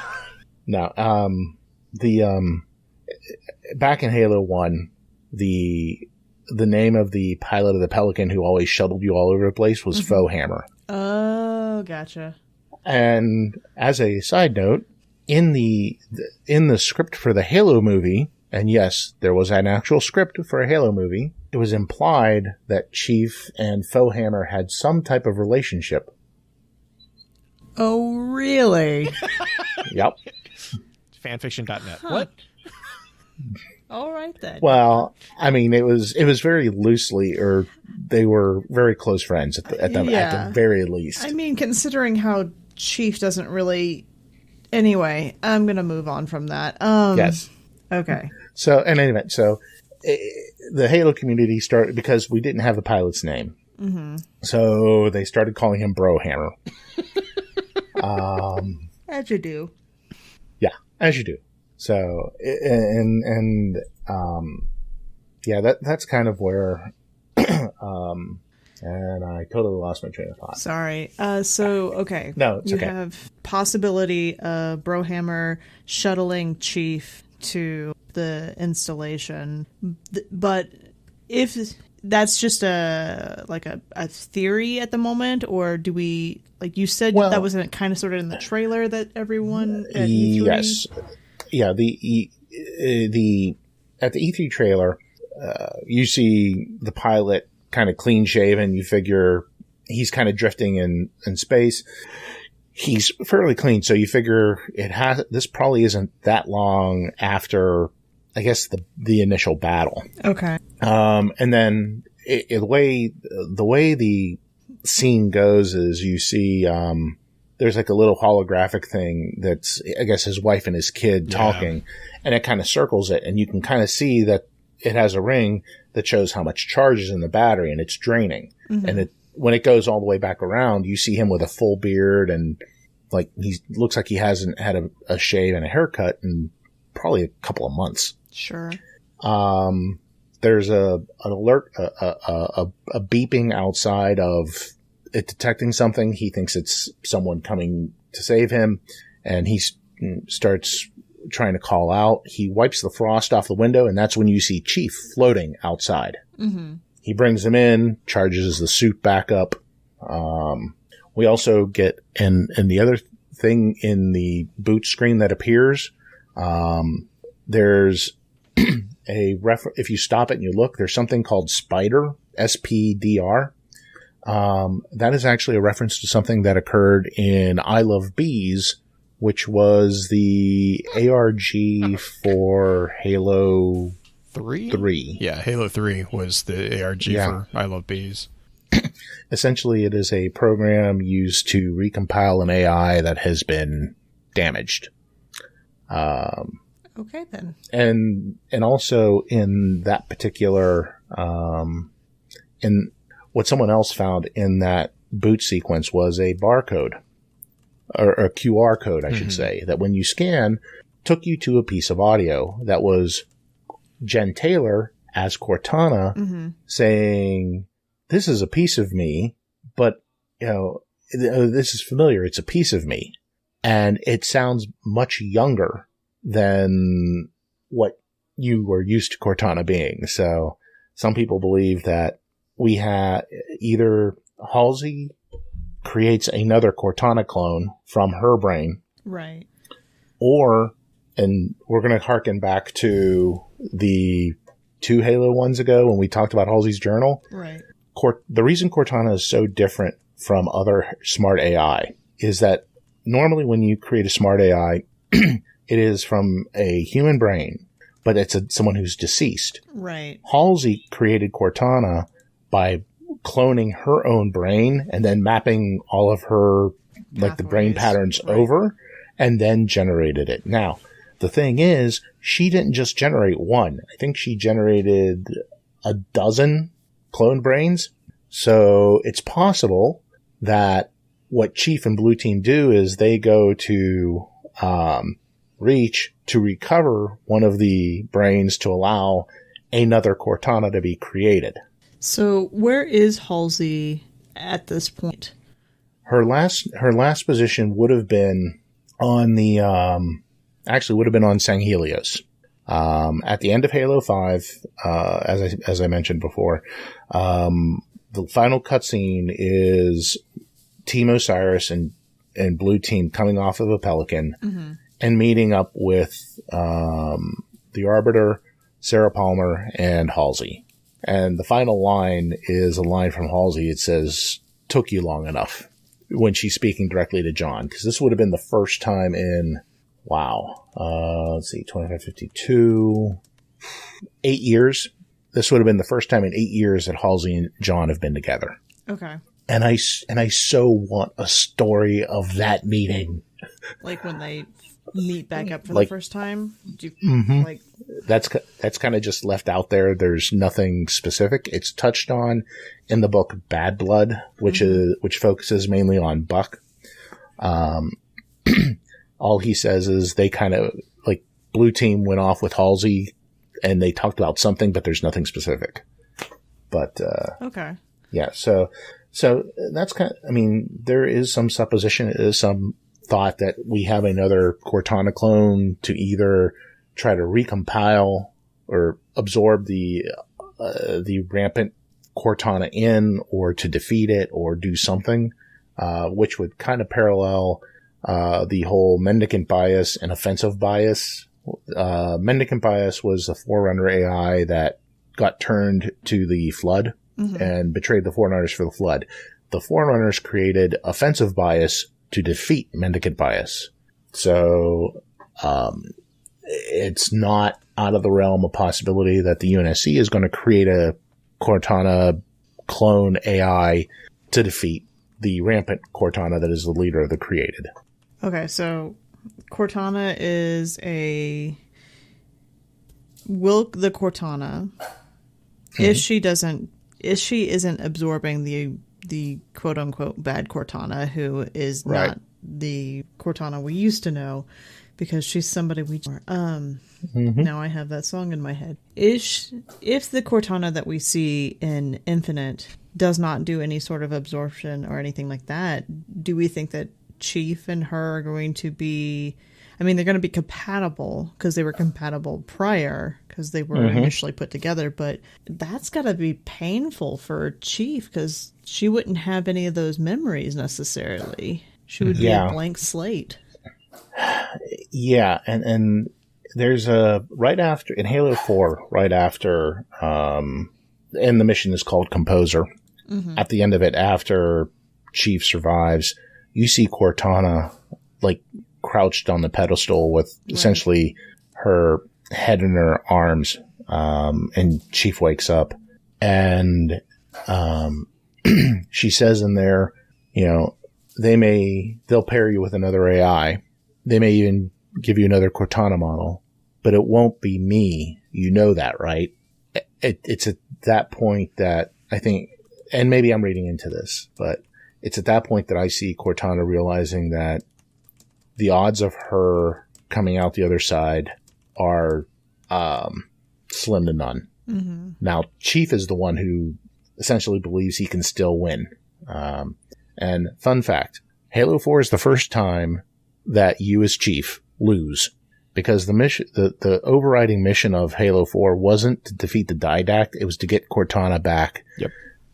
no, back in Halo 1, the name of the pilot of the Pelican who always shuttled you all over the place was Foehammer. Oh, gotcha. And as a side note, in the script for the Halo movie, and yes, there was an actual script for a Halo movie, it was implied that Chief and Foehammer had some type of relationship. Oh, really? Yep. Fanfiction.net. What? All right then. Well, I mean, it was very loosely, or they were very close friends at the very least. I mean, considering how Chief doesn't really. Anyway, I'm gonna move on from that. Yes. Okay. So, in any event, the Halo community started because we didn't have the pilot's name, so they started calling him Brohammer. As you do. Yeah, as you do. So, that's kind of where, and I totally lost my train of thought. Sorry. Okay. No, it's you okay. You have possibility of Brohammer shuttling Chief to the installation, but if that's just a theory at the moment, or do we, like you said, that wasn't kind of sort of in the trailer that everyone at E3? Yes. Yeah, at the E3 trailer, you see the pilot kind of clean shaven. You figure he's kind of drifting in space. He's fairly clean, so you figure this probably isn't that long after, I guess, the initial battle. Okay. And then the way the scene goes is you see there's like a little holographic thing that's, I guess, his wife and his kid talking, and it kind of circles it, and you can kind of see that it has a ring that shows how much charge is in the battery, and it's draining. And when it goes all the way back around, you see him with a full beard, and like he looks like he hasn't had a shave and a haircut in probably a couple of months. Sure. There's an alert, a beeping outside of it detecting something. He thinks it's someone coming to save him, and he starts trying to call out. He wipes the frost off the window, and that's when you see Chief floating outside. He brings him in, charges the suit back up. We also get, and the other thing in the boot screen that appears, there's if you stop it and you look, there's something called Spider, SPDR. That is actually a reference to something that occurred in I Love Bees, which was the ARG for Halo 3. Yeah, Halo 3 was the ARG for I Love Bees. Essentially, it is a program used to recompile an AI that has been damaged. Okay, then. And also in that particular, in what someone else found in that boot sequence was a barcode, or a QR code, I should say, that when you scan, took you to a piece of audio that was Jen Taylor as Cortana saying, "This is a piece of me, but, this is familiar. It's a piece of me." And it sounds much younger than what you were used to Cortana being. So some people believe that we have either Halsey creates another Cortana clone from her brain. Right. Or, and we're going to harken back to the 2 Halo ones ago when we talked about Halsey's journal. Right. The reason Cortana is so different from other smart AI is that normally when you create a smart AI, it is from a human brain, but it's someone who's deceased. Right. Halsey created Cortana by cloning her own brain and then mapping all of her, like the brain patterns over, and then generated it. Now, the thing is, she didn't just generate one. I think she generated a dozen clone brains. So it's possible that what Chief and Blue Team do is they go to Reach to recover one of the brains to allow another Cortana to be created. So where is Halsey at this point? Her last position would have been on the actually would have been on Sanghelios. At the end of Halo 5, as I mentioned before, the final cutscene is Team Osiris and Blue Team coming off of a Pelican and meeting up with the Arbiter, Sarah Palmer, and Halsey. And the final line is a line from Halsey. It says, "Took you long enough," when she's speaking directly to John. Because this would have been the first time in, let's see, 2552, 8 years. This would have been the first time in 8 years that Halsey and John have been together. Okay. And I so want a story of that meeting. Like when they meet back up for the first time? That's kind of just left out there. There's nothing specific. It's touched on in the book Bad Blood, which focuses mainly on Buck. All he says is they kind of, like, Blue Team went off with Halsey and they talked about something, but there's nothing specific. But, okay. Yeah. So that's kind of, I mean, there is some supposition, there is some thought that we have another Cortana clone to either try to recompile or absorb the rampant Cortana in, or to defeat it or do something, which would kind of parallel the whole mendicant bias and offensive bias. Mendicant bias was the Forerunner AI that got turned to the Flood and betrayed the Forerunners for the Flood. The Forerunners created offensive bias to defeat mendicant bias. So it's not out of the realm of possibility that the UNSC is going to create a Cortana clone AI to defeat the rampant Cortana that is the leader of the created. Okay, so Cortana is Wilk the Cortana, if she isn't absorbing the quote unquote bad Cortana, who is not the Cortana we used to know, because she's somebody we now I have that song in my head. If the Cortana that we see in Infinite does not do any sort of absorption or anything like that, do we think that Chief and her are going to be, I mean, they're going to be compatible because they were compatible prior, because they were initially put together, but that's got to be painful for Chief because she wouldn't have any of those memories necessarily. She would be a blank slate. Yeah, and there's right after, in Halo 4, right after, and the mission is called Composer. At the end of it, after Chief survives, you see Cortana, like, crouched on the pedestal with essentially her head in her arms, and Chief wakes up, and she says in there, they'll pair you with another AI. They may even give you another Cortana model, but it won't be me. You know that, right? It's at that point that I think, and maybe I'm reading into this, but it's at that point that I see Cortana realizing that the odds of her coming out the other side are slim to none. Mm-hmm. Now, Chief is the one who essentially believes he can still win. And fun fact, Halo 4 is the first time that you as Chief lose, because the mission, the overriding mission of Halo 4 wasn't to defeat the Didact, it was to get Cortana back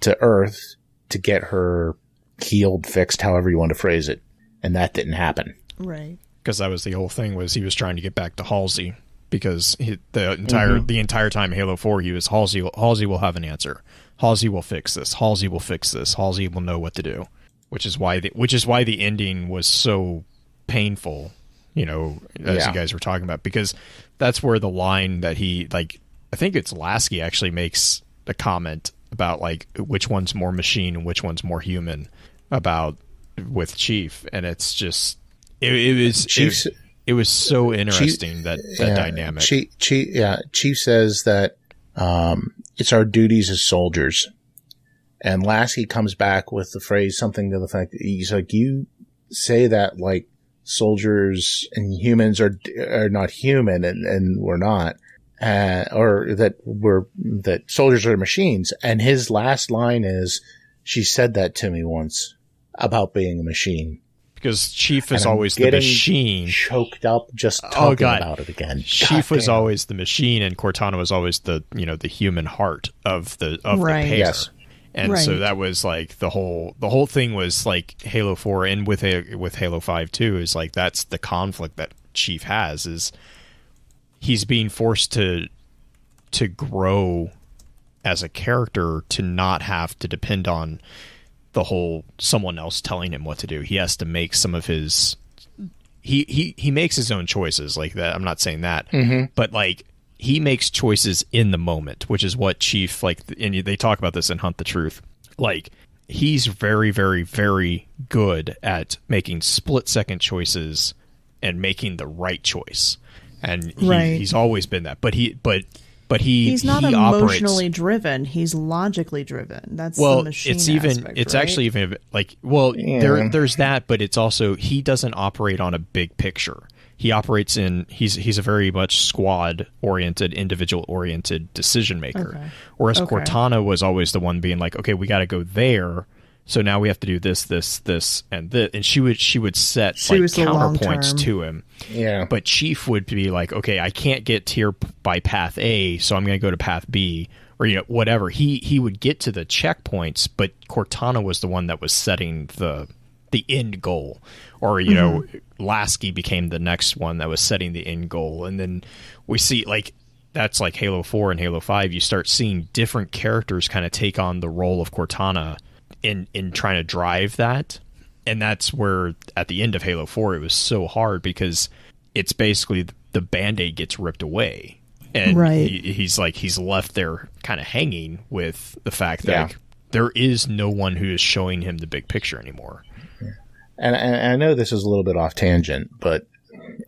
to Earth to get her healed, fixed, however you want to phrase it. And that didn't happen. Right. Because that was the whole thing, was he was trying to get back to Halsey, because the entire time Halo 4 he was Halsey will have an answer. Halsey will fix this. Halsey will fix this. Halsey will know what to do. Which is why the ending was so painful, you know, as you guys were talking about, because that's where the line that he, like, I think it's Lasky actually makes the comment about, like, which one's more machine and which one's more human about with Chief, and it's just it was so interesting, that dynamic. Chief says that it's our duties as soldiers. And Lasky comes back with the phrase, something to the fact that he's like, you say that like soldiers and humans are not human, and we're not, or that soldiers are machines. And his last line is, she said that to me once about being a machine. Because Chief is always the machine. Choked up just talking about it again. Chief was always the machine, and Cortana was always the human heart of the pair. Yes. And so that was like the whole thing was like Halo 4, and with Halo 5 too, is like that's the conflict that Chief has, is he's being forced to grow as a character, to not have to depend on the whole someone else telling him what to do. He has to make some of his he makes his own choices, like that. I'm not saying that, but like he makes choices in the moment, which is what Chief, like, and they talk about this in Hunt the Truth. Like, he's very, very, very good at making split-second choices and making the right choice. And he's always been that. But he's not emotionally driven. He's logically driven. That's the machine aspect, it's right? actually even like, there's that, but it's also, he doesn't operate on a big picture. He operates in, he's a very much squad-oriented, individual-oriented decision maker. Okay. Whereas Cortana was always the one being like, okay, we got to go there, so now we have to do this, and this. And she would set counterpoints to him. Yeah. But Chief would be like, okay, I can't get here by path A, so I'm going to go to path B, or whatever. He would get to the checkpoints, but Cortana was the one that was setting the end goal, or Lasky became the next one that was setting the end goal. And then we see, like, that's like Halo 4 and Halo 5, you start seeing different characters kind of take on the role of Cortana in trying to drive that. And that's where at the end of Halo 4 it was so hard, because it's basically the Band-Aid gets ripped away, and he's left there kind of hanging with the fact that there is no one who is showing him the big picture anymore. And I know this is a little bit off tangent, but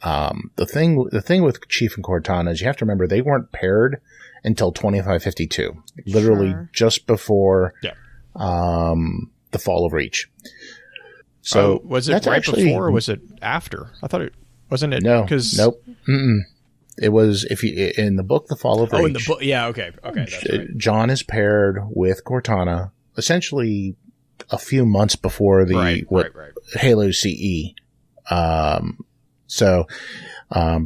the thing with Chief and Cortana is you have to remember they weren't paired until 2552, literally just before the fall of Reach. So was it right before or was it after? I thought it wasn't it. Nope. Mm-mm. It was in the book, The Fall of Reach. Oh, in the book, yeah, okay, that's right. John is paired with Cortana essentially a few months before Halo CE.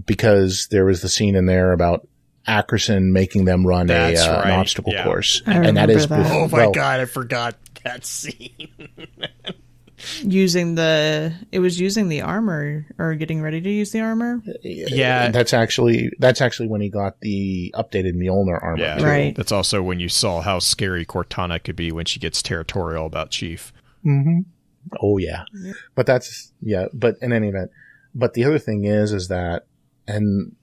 Because there was the scene in there about Ackerson making them run an obstacle course. And that is that. Oh my God, I forgot that scene. using the armor, or getting ready to use the armor. Yeah, that's actually when he got the updated Mjolnir armor. Yeah, right. That's also when you saw how scary Cortana could be when she gets territorial about Chief. Mm-hmm. Oh yeah, but But in any event, but the other thing is that, and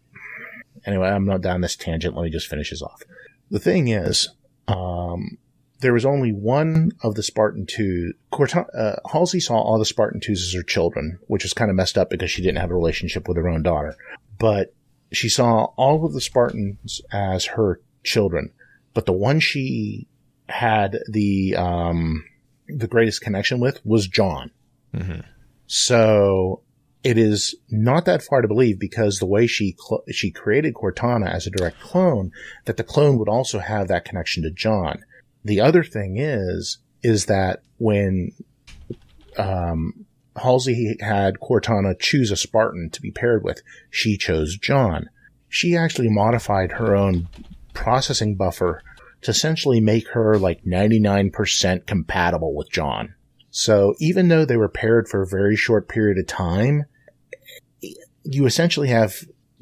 anyway, I'm not down this tangent. Let me just finish this off. The thing is, there was only one of the Spartan 2. Halsey saw all the Spartan 2s as her children, which was kind of messed up because she didn't have a relationship with her own daughter. But she saw all of the Spartans as her children, but the one she had the greatest connection with was John. Mm-hmm. So it is not that far to believe, because the way she created Cortana as a direct clone, that the clone would also have that connection to John. The other thing is that when Halsey had Cortana choose a Spartan to be paired with, she chose John. She actually modified her own processing buffer to essentially make her like 99% compatible with John. So even though they were paired for a very short period of time, you essentially have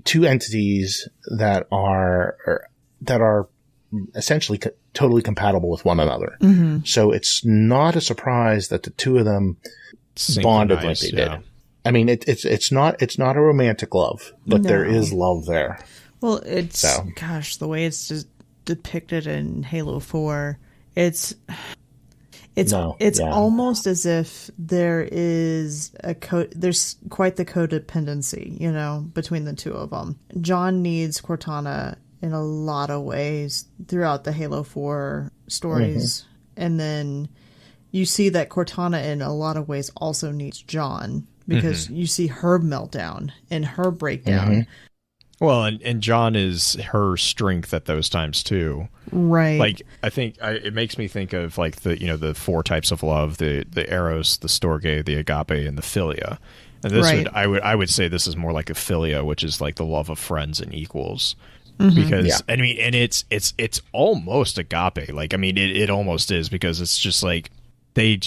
two entities that are essentially totally compatible with one another. Mm-hmm. So it's not a surprise that the two of them bonded like they did. I mean, it's not a romantic love, but No. there is love there. Well, gosh, the way it's just depicted in Halo 4, it's almost as if there is there's quite the codependency, between the two of them. John needs Cortana in a lot of ways throughout the Halo 4 stories. Mm-hmm. And then you see that Cortana in a lot of ways also needs John, because you see her meltdown and her breakdown. Mm-hmm. Well, and John is her strength at those times too. Right. Like, I think it makes me think of like the four types of love: the eros, the storge, the agape, and the philia. And this I would say this is more like a philia, which is like the love of friends and equals. Mm-hmm. Because I mean, and it's almost agape. Like, I mean, it almost is, because it's just like they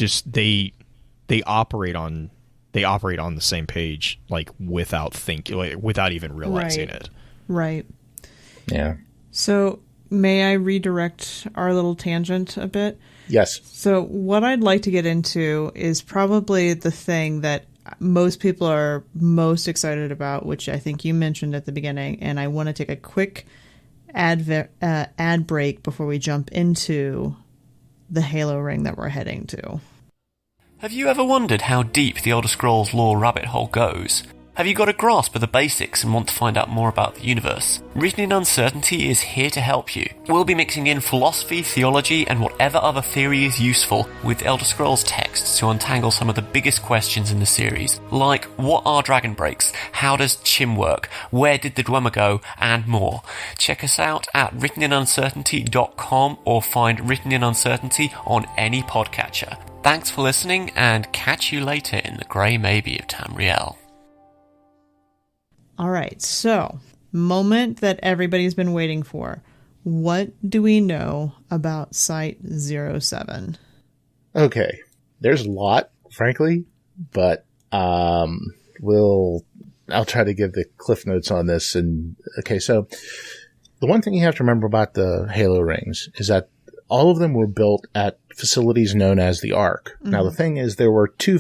operate on the same page, like without thinking, like, without even realizing it. Right. Yeah. So may I redirect our little tangent a bit? Yes. So what I'd like to get into is probably the thing that most people are most excited about, which I think you mentioned at the beginning, and I want to take a quick ad break before we jump into the Halo ring that we're heading to. Have you ever wondered how deep the Elder Scrolls lore rabbit hole goes? Have you got a grasp of the basics and want to find out more about the universe? Written in Uncertainty is here to help you. We'll be mixing in philosophy, theology, and whatever other theory is useful with Elder Scrolls texts to untangle some of the biggest questions in the series, like what are dragon breaks, how does Chim work, where did the Dwemer go, and more. Check us out at writteninuncertainty.com or find Written in Uncertainty on any podcatcher. Thanks for listening, and catch you later in the Grey Maybe of Tamriel. All right, so moment that everybody's been waiting for. What do we know about Site-07? Okay, there's a lot, frankly, but I'll try to give the cliff notes on this. And okay, so the one thing you have to remember about the Halo rings is that all of them were built at facilities known as the Ark. Mm-hmm. Now, the thing is, there were two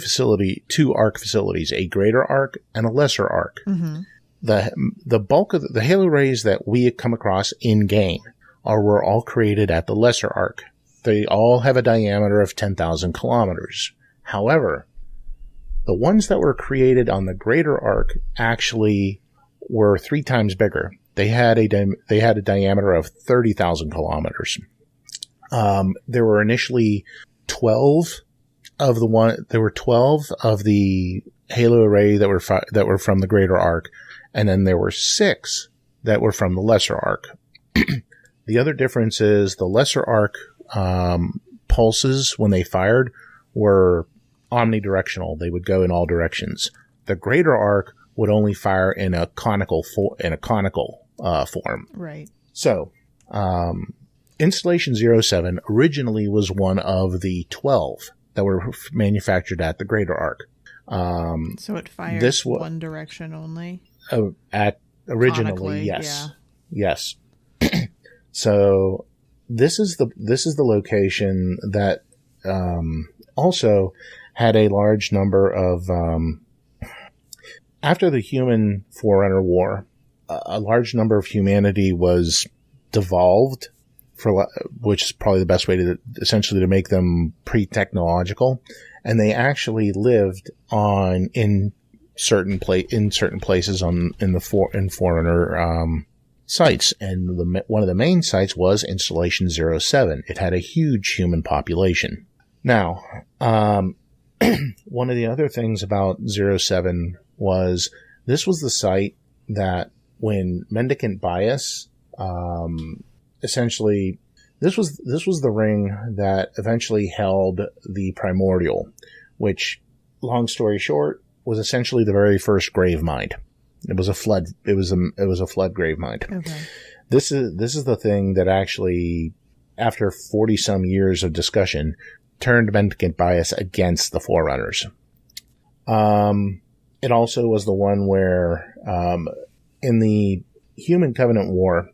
Ark facilities, a greater Ark and a lesser Ark. Mm-hmm. The bulk of the Halo rays that we come across in game were all created at the lesser Ark. They all have a diameter of 10,000 kilometers. However, the ones that were created on the greater Ark actually were 3 times bigger. They had a diameter of 30,000 kilometers. There were initially 12 of the Halo array that were from the greater Ark, and then there were 6 that were from the lesser Ark. The other difference is the lesser Ark pulses, when they fired, were omnidirectional. They would go in all directions. The greater Ark would only fire in a conical form. Right. So, Installation 07 originally was one of the 12 that were manufactured at the greater Ark. So it fires one direction only? Originally, yes. Yeah. Yes. So this is the location that also had a large number of after the human Forerunner War, a large number of humanity was devolved, which is probably the best way to essentially to make them pre-technological, and they actually lived in certain places in Forerunner sites, and one of the main sites was Installation 07. It had a huge human population. Now, one of the other things about 07 was this was the site that when Mendicant Bias, essentially, this was the ring that eventually held the Primordial, which, long story short, was essentially the very first grave mind. It was a flood. It was a flood grave mind. Okay. This is the thing that actually, after 40 some years of discussion, turned Mendicant Bias against the Forerunners. It also was the one where, in the Human Covenant War,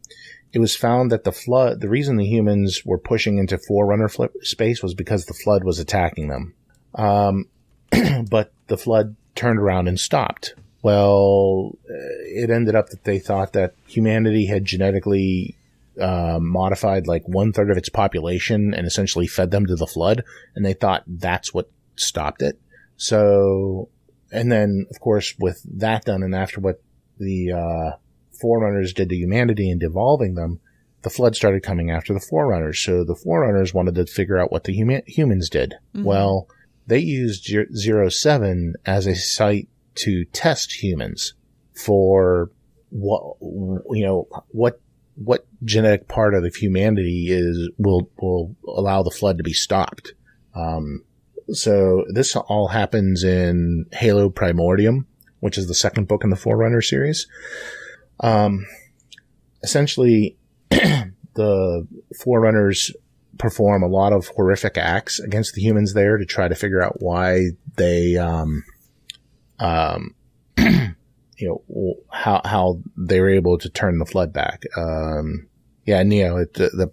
it was found that the reason the humans were pushing into Forerunner space was because the flood was attacking them. But the flood turned around and stopped. Well, it ended up that they thought that humanity had genetically modified like 1/3 of its population and essentially fed them to the flood, and they thought that's what stopped it. So, and then of course with that done, and after what the Forerunners did to humanity in devolving them, the flood started coming after the Forerunners. So the Forerunners wanted to figure out what the humans did. Mm-hmm. Well, they used 07 as a site to test humans for what genetic part of humanity will allow the flood to be stopped. So this all happens in Halo Primordium, which is the second book in the Forerunner series. Essentially, the Forerunners perform a lot of horrific acts against the humans there to try to figure out why they, how they were able to turn the flood back. Neo, the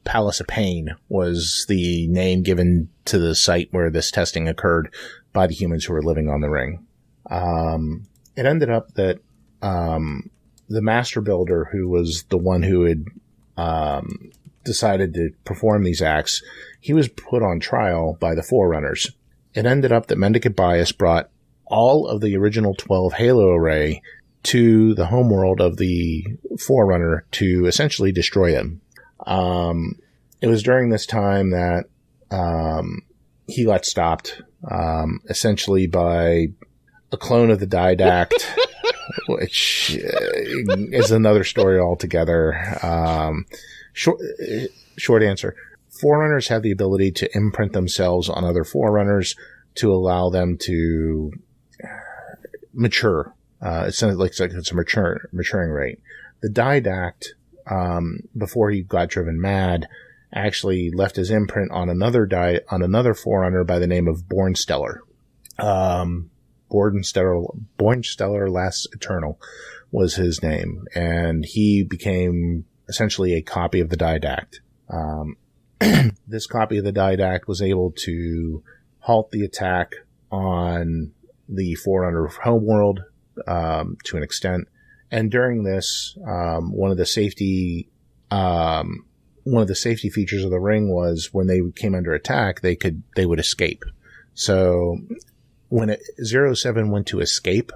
Palace of Pain was the name given to the site where this testing occurred by the humans who were living on the ring. It ended up that the Master Builder, who was the one who had decided to perform these acts, he was put on trial by the Forerunners. It ended up that Mendicant Bias brought all of the original 12 Halo array to the homeworld of the Forerunner to essentially destroy them. It was during this time that he got stopped, essentially by a clone of the Didact, which is another story altogether. Short answer. Forerunners have the ability to imprint themselves on other Forerunners to allow them to mature. It's a maturing rate. The Didact, before he got driven mad, actually left his imprint on another Forerunner by the name of Bornstellar. Bornstellar Last Eternal was his name, and he became essentially a copy of the Didact. This copy of the Didact was able to halt the attack on the Forerunner homeworld to an extent, and during this, one of the safety features of the ring was when they came under attack, they would escape. So when 07 went to escape,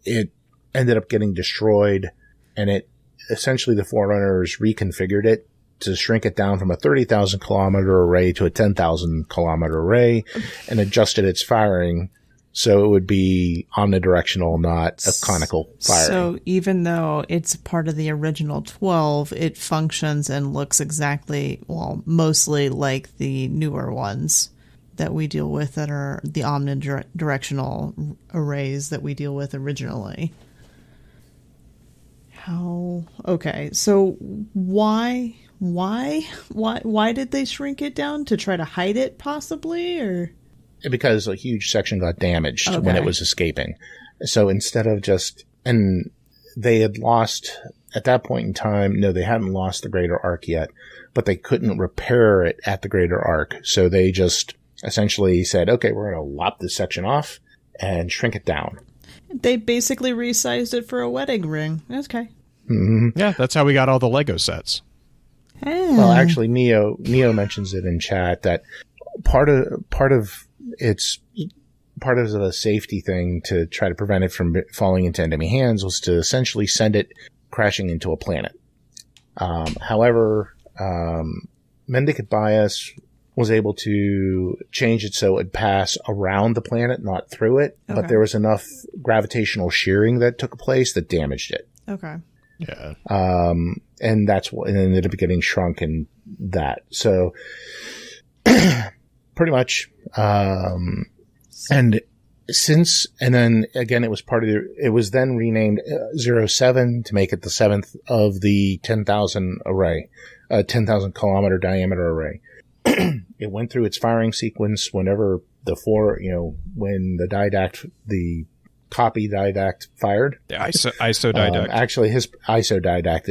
it ended up getting destroyed, and it essentially the Forerunners reconfigured it to shrink it down from a 30,000 kilometer array to a 10,000 kilometer array, and adjusted its firing so it would be omnidirectional, not a conical firing. So even though it's part of the original 12, it functions and looks mostly like the newer ones that we deal with, that are the omnidirectional arrays that we deal with originally. Okay, so why did they shrink it down? To try to hide it, possibly, or? Because a huge section got damaged when it was escaping. So instead of and they had lost, at that point in time, no, they hadn't lost the greater arc yet, but they couldn't repair it at the greater arc. So they just essentially said, okay, we're going to lop this section off and shrink it down. They basically resized it for a wedding ring. Okay. Mm-hmm. Yeah, that's how we got all the Lego sets. Well, actually, Neo mentions it in chat that part of its part of the safety thing to try to prevent it from falling into enemy hands was to essentially send it crashing into a planet. However, Mendicant Bias was able to change it so it would pass around the planet, not through it. Okay. But there was enough gravitational shearing that took place that damaged it. Okay. Yeah. And that's what, and it ended up getting shrunk in that. So pretty much, and then again, it was it was then renamed 07 to make it the 7th of the 10,000 array, 10,000 kilometer diameter array. It went through its firing sequence whenever when the copy didact fired. The ISO didact. Actually, his ISO didact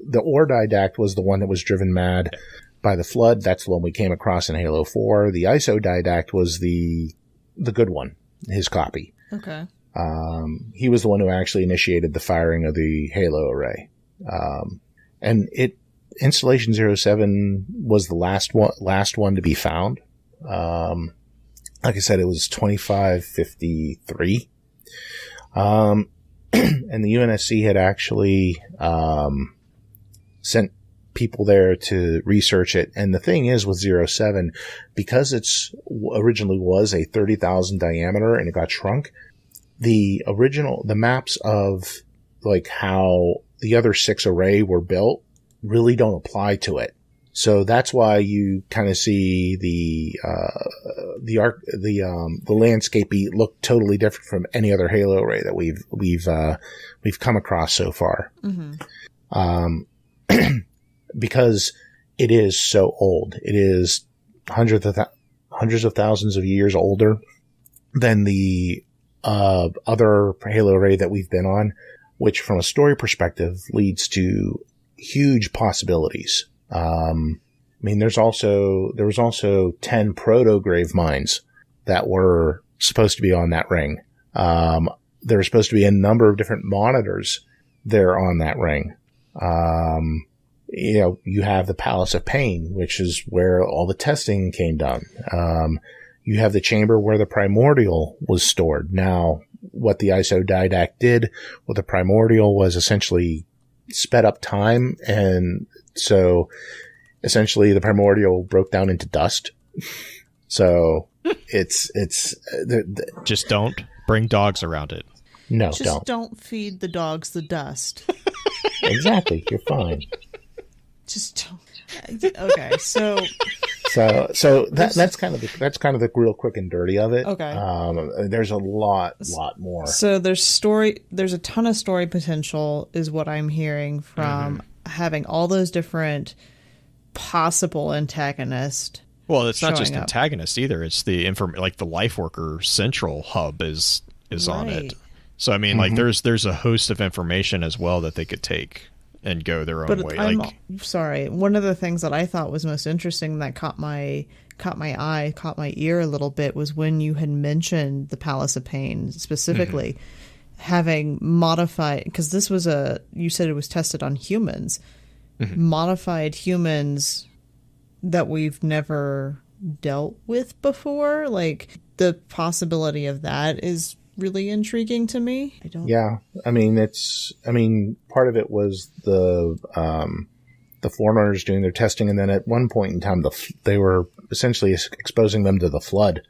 the ore didact was the one that was driven mad by the flood. That's the one we came across in Halo 4. The ISO didact was the good one, his copy. Okay. He was the one who actually initiated the firing of the Halo array. And Installation 07 was the last one to be found. Like I said, it was 2553. And the UNSC had actually, sent people there to research it. And the thing is with 07, because it's originally was a 30,000 diameter and it got shrunk, the maps of like how the other 6 array were built really don't apply to it. So that's why you kind of see the landscape look totally different from any other Halo array that we've come across so far. Mm-hmm. Because it is so old. It is hundreds of thousands of years older than the other Halo array that we've been on, which from a story perspective leads to huge possibilities. I mean, there was also 10 proto-grave mines that were supposed to be on that ring. There were supposed to be a number of different monitors there on that ring. You have the Palace of Pain, which is where all the testing came done. You have the chamber where the Primordial was stored. Now, what the ISO didact did with the Primordial was essentially sped up time, and so essentially the Primordial broke down into dust. So it's just don't bring dogs around it. No, just don't feed the dogs the dust. Exactly, you're fine. Just don't. Okay, so that's kind of the real quick and dirty of it. Okay. There's a lot more. So there's a ton of story potential is what I'm hearing from having all those different possible antagonists. Well, it's not just up. antagonists either. It's the like the Lifeworker central hub is on it. So I mean, like there's a host of information as well that they could take and go their own way. I'm sorry. One of the things that I thought was most interesting that caught my ear a little bit was when you had mentioned the Palace of Pain specifically having modified, because this was you said it was tested on humans, modified humans that we've never dealt with before. Like the possibility of that is really intriguing to me. Yeah, I mean, part of it was the Forerunners doing their testing, and then at one point in time, they were essentially exposing them to the flood,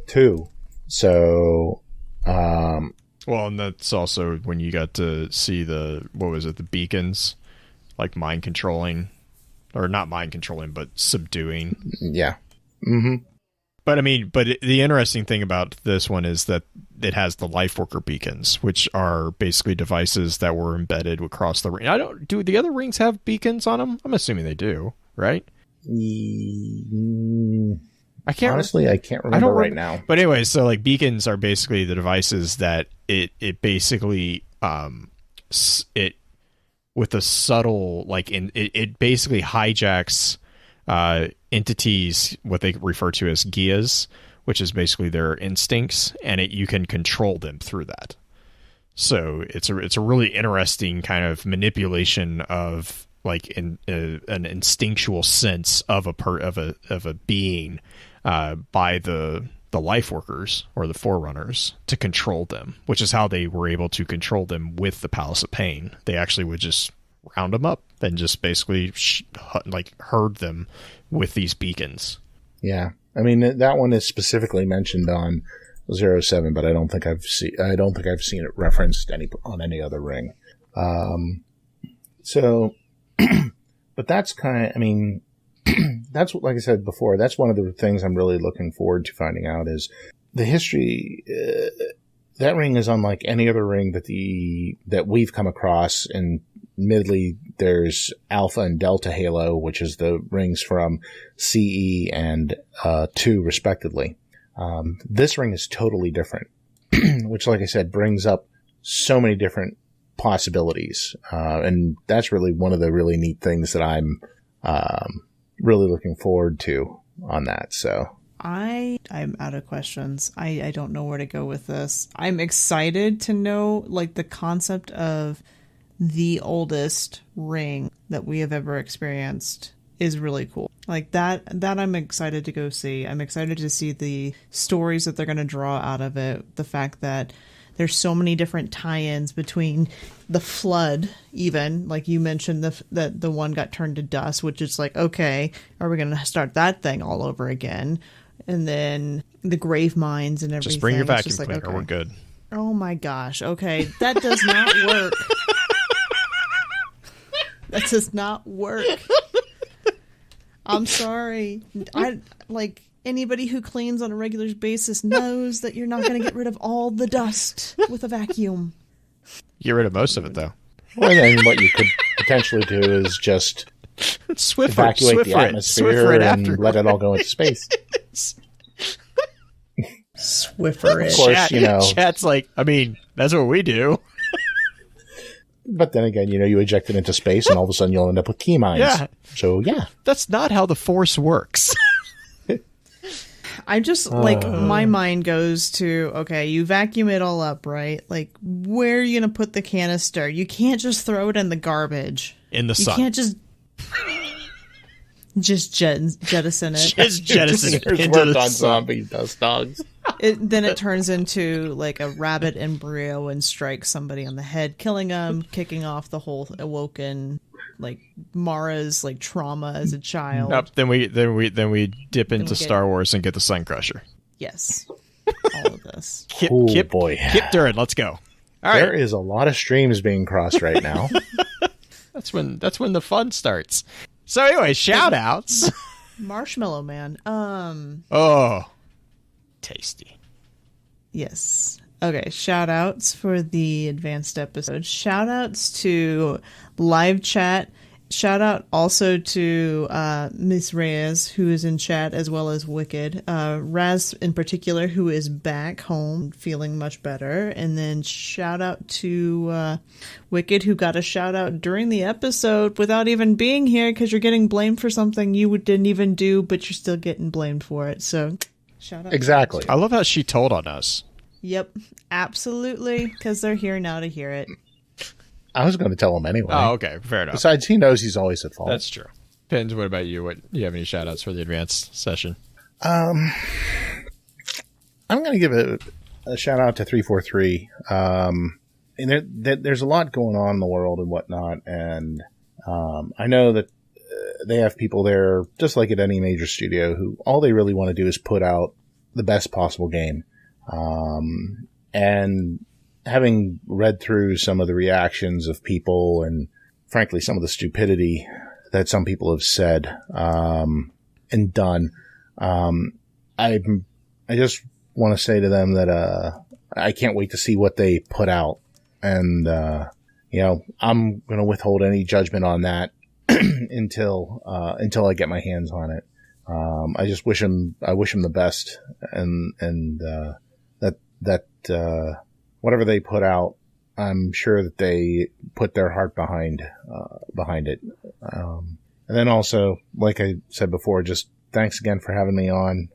too. So, well, and that's also when you got to see the beacons, like mind controlling, or not mind controlling, but subduing. Yeah. Mm-hmm. But I mean, the interesting thing about this one is that it has the Lifeworker beacons, which are basically devices that were embedded across the ring. Do the other rings have beacons on them? I'm assuming they do, right? I can't remember right now. But anyway, so like beacons are basically the devices that it basically it with a subtle it basically hijacks entities, what they refer to as Gias, which is basically their instincts, and you can control them through that. So it's a really interesting kind of manipulation of like an instinctual sense of a being by the the Life Workers, or the Forerunners, to control them, which is how they were able to control them with the Palace of Pain. They actually would just round them up and just basically herd them with these beacons. Yeah. I mean, that one is specifically mentioned on 07, but I don't think I've seen it referenced on any other ring. But that's I mean, that's like I said before, that's one of the things I'm really looking forward to finding out is the history. That ring is unlike any other ring that we've come across. And admittedly, there's Alpha and Delta Halo, which is the rings from CE and 2 respectively. This ring is totally different, which, like I said, brings up so many different possibilities. And that's really one of the really neat things that I'm really looking forward to on that. So I'm out of questions. I don't know where to go with this. I'm excited to know like the concept of the oldest ring that we have ever experienced is really cool. Like that I'm excited to go see. I'm excited to see the stories that they're going to draw out of it. The fact that there's so many different tie-ins between the flood, even like you mentioned that the one got turned to dust, which is like, okay, are we going to start that thing all over again? And then the grave mines and everything. Just bring your vacuum cleaner. Okay. We're good. Oh my gosh. Okay. That does not work. That does not work. I'm sorry. Anybody who cleans on a regular basis knows that you're not going to get rid of all the dust with a vacuum. Get rid of most of it, though. Well, then what you could potentially do is just evacuate the atmosphere and let it all go into space. Swiffer it. Of course, Chat's like, I mean, that's what we do. But then again, you eject it into space and all of a sudden you'll end up with key mines. Yeah. So, yeah. That's not how the Force works. I just, my mind goes to, okay, you vacuum it all up, right? Like, where are you going to put the canister? You can't just throw it in the garbage. In the sun. You can't just jettison it. Just jettison it into worked the on sun. zombie dust dogs. Then it turns into, like, a rabbit embryo and strikes somebody on the head, killing them, kicking off the whole awoken, like, Mara's, like, trauma as a child. Nope. Then we dip into Star Wars and get the Sun Crusher. Yes. All of this. Kip boy. Kip Durin, let's go. All right. There is a lot of streams being crossed right now. That's when the fun starts. So anyway, shout outs. Marshmallow Man. Oh. Tasty. Yes. Okay, shout outs for the advanced episode. Shout outs to live chat. Shout out also to Miss Reyes, who is in chat, as well as Wicked. Raz in particular, who is back home feeling much better. And then shout out to Wicked, who got a shout out during the episode without even being here, because you're getting blamed for something you didn't even do, but you're still getting blamed for it. So shout out. Exactly. I love how she told on us. Yep, absolutely, because they're here now to hear it. I was going to tell him anyway. Oh, okay. Fair enough. Besides, he knows he's always at fault. That's true. Pins, what about you? You have any shout outs for the advanced session? I'm going to give a shout out to 343. And there's a lot going on in the world and whatnot. And I know that they have people there, just like at any major studio, who all they really want to do is put out the best possible game. And having read through some of the reactions of people and frankly some of the stupidity that some people have said and done, I just want to say to them that I can't wait to see what they put out, and I'm going to withhold any judgment on that until I get my hands on it. I just wish them the best, and that whatever they put out, I'm sure that they put their heart behind it. And then also, like I said before, just thanks again for having me on.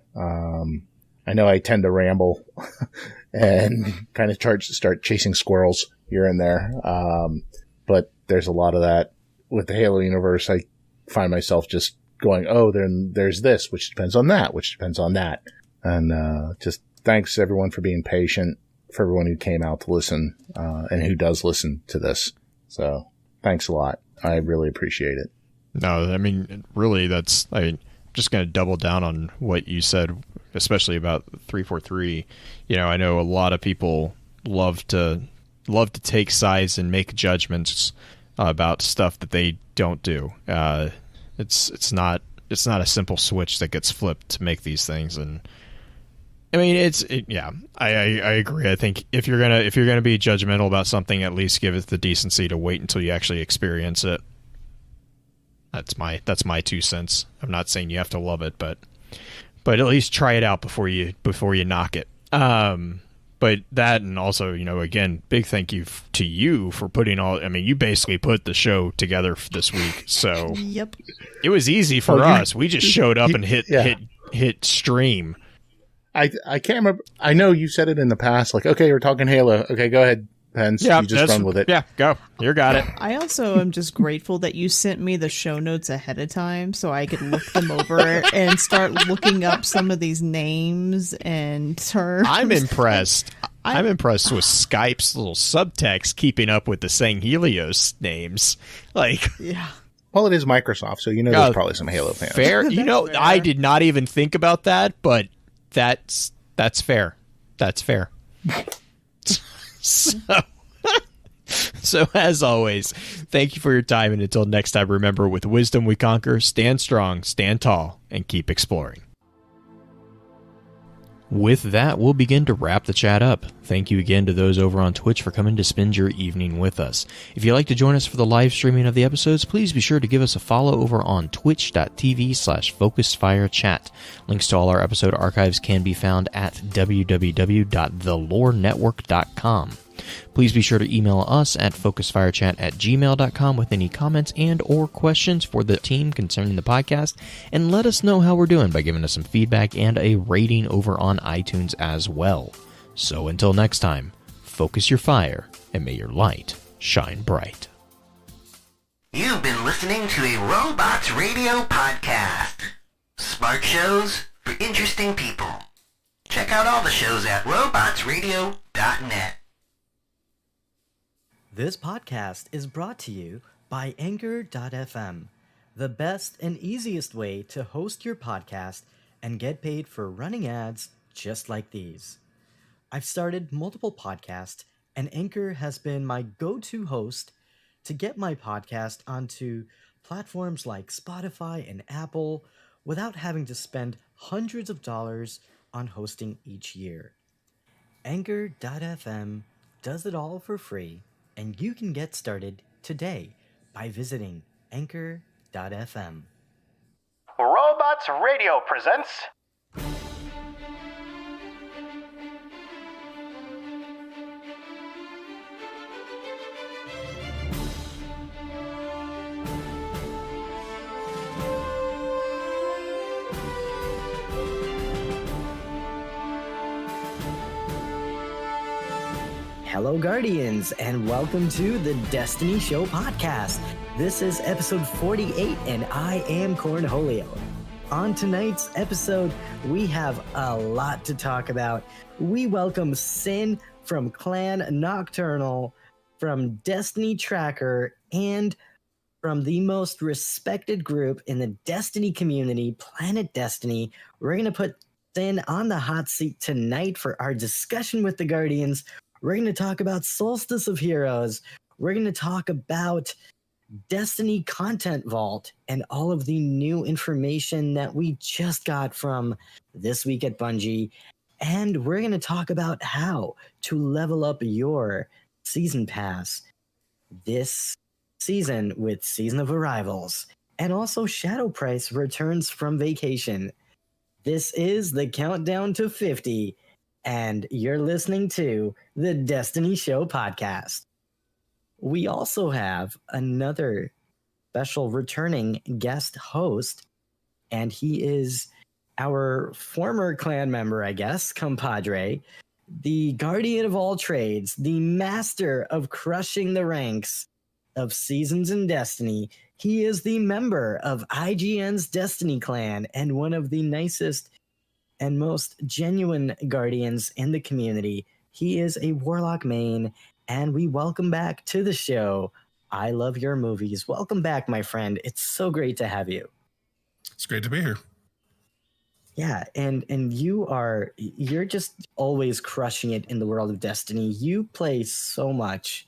I know I tend to ramble and kind of start chasing squirrels here and there. But there's a lot of that with the Halo universe. I find myself just going, oh, then there's this, which depends on that, which depends on that. And just thanks everyone for being patient, for everyone who came out to listen and who does listen to this. So thanks a lot. I really appreciate it. No, I mean, really, I'm just going to double down on what you said, especially about 343. You know, I know a lot of people love to take sides and make judgments about stuff that they don't do. It's not a simple switch that gets flipped to make these things. And I mean, I agree. I think if you're gonna be judgmental about something, at least give it the decency to wait until you actually experience it. That's my 2 cents. I'm not saying you have to love it, but at least try it out before you knock it. But that, and also, you know, again, big thank you to you for putting you basically put the show together this week. So yep, it was easy for us. We just showed up and hit stream. I can't remember. I know you said it in the past, like, okay, we're talking Halo. Okay, go ahead, Pence. Yeah, you just run with it. Yeah, go. You got it. I also am just grateful that you sent me the show notes ahead of time so I could look them over and start looking up some of these names and terms. I'm impressed. I'm impressed with Skype's little subtext keeping up with the saying Helios names. Like, yeah. Well, it is Microsoft, so you know there's probably some Halo fans. Fair. You know, fair. I did not even think about that, but that's fair. That's fair. So as always, thank you for your time, and until next time, remember, with wisdom we conquer, stand strong, stand tall, and keep exploring. With that, we'll begin to wrap the chat up. Thank you again to those over on Twitch for coming to spend your evening with us. If you'd like to join us for the live streaming of the episodes, please be sure to give us a follow over on twitch.tv/FocusFireChat. Links to all our episode archives can be found at www.thelorenetwork.com. Please be sure to email us at focusfirechat@gmail.com with any comments and or questions for the team concerning the podcast, and let us know how we're doing by giving us some feedback and a rating over on iTunes as well. So until next time, focus your fire and may your light shine bright. You've been listening to a Robots Radio podcast. Smart shows for interesting people. Check out all the shows at robotsradio.net. This podcast is brought to you by Anchor.fm, the best and easiest way to host your podcast and get paid for running ads just like these. I've started multiple podcasts, and Anchor has been my go-to host to get my podcast onto platforms like Spotify and Apple without having to spend hundreds of dollars on hosting each year. Anchor.fm does it all for free, and you can get started today by visiting Anchor.fm. Robots Radio presents... Hello, Guardians, and welcome to the Destiny Show podcast. This is episode 48, and I am Cornholio. On tonight's episode, we have a lot to talk about. We welcome Sin from Clan Nocturnal, from Destiny Tracker, and from the most respected group in the Destiny community, Planet Destiny. We're going to put Sin on the hot seat tonight for our discussion with the Guardians. We're going to talk about Solstice of Heroes. We're going to talk about Destiny Content Vault and all of the new information that we just got from this week at Bungie. And we're going to talk about how to level up your Season Pass this season with Season of Arrivals. And also Shadow Price returns from vacation. This is the Countdown to 50. And you're listening to the Destiny Show podcast. We also have another special returning guest host, and he is our former clan member, I guess, compadre, the guardian of all trades, the master of crushing the ranks of Seasons in Destiny. He is the member of IGN's Destiny clan and one of the nicest and most genuine guardians in the community. He is a Warlock main, and we welcome back to the show, I Love Your Movies. Welcome back, my friend. It's so great to have you. It's great to be here. Yeah, and you're just always crushing it in the world of Destiny. You play so much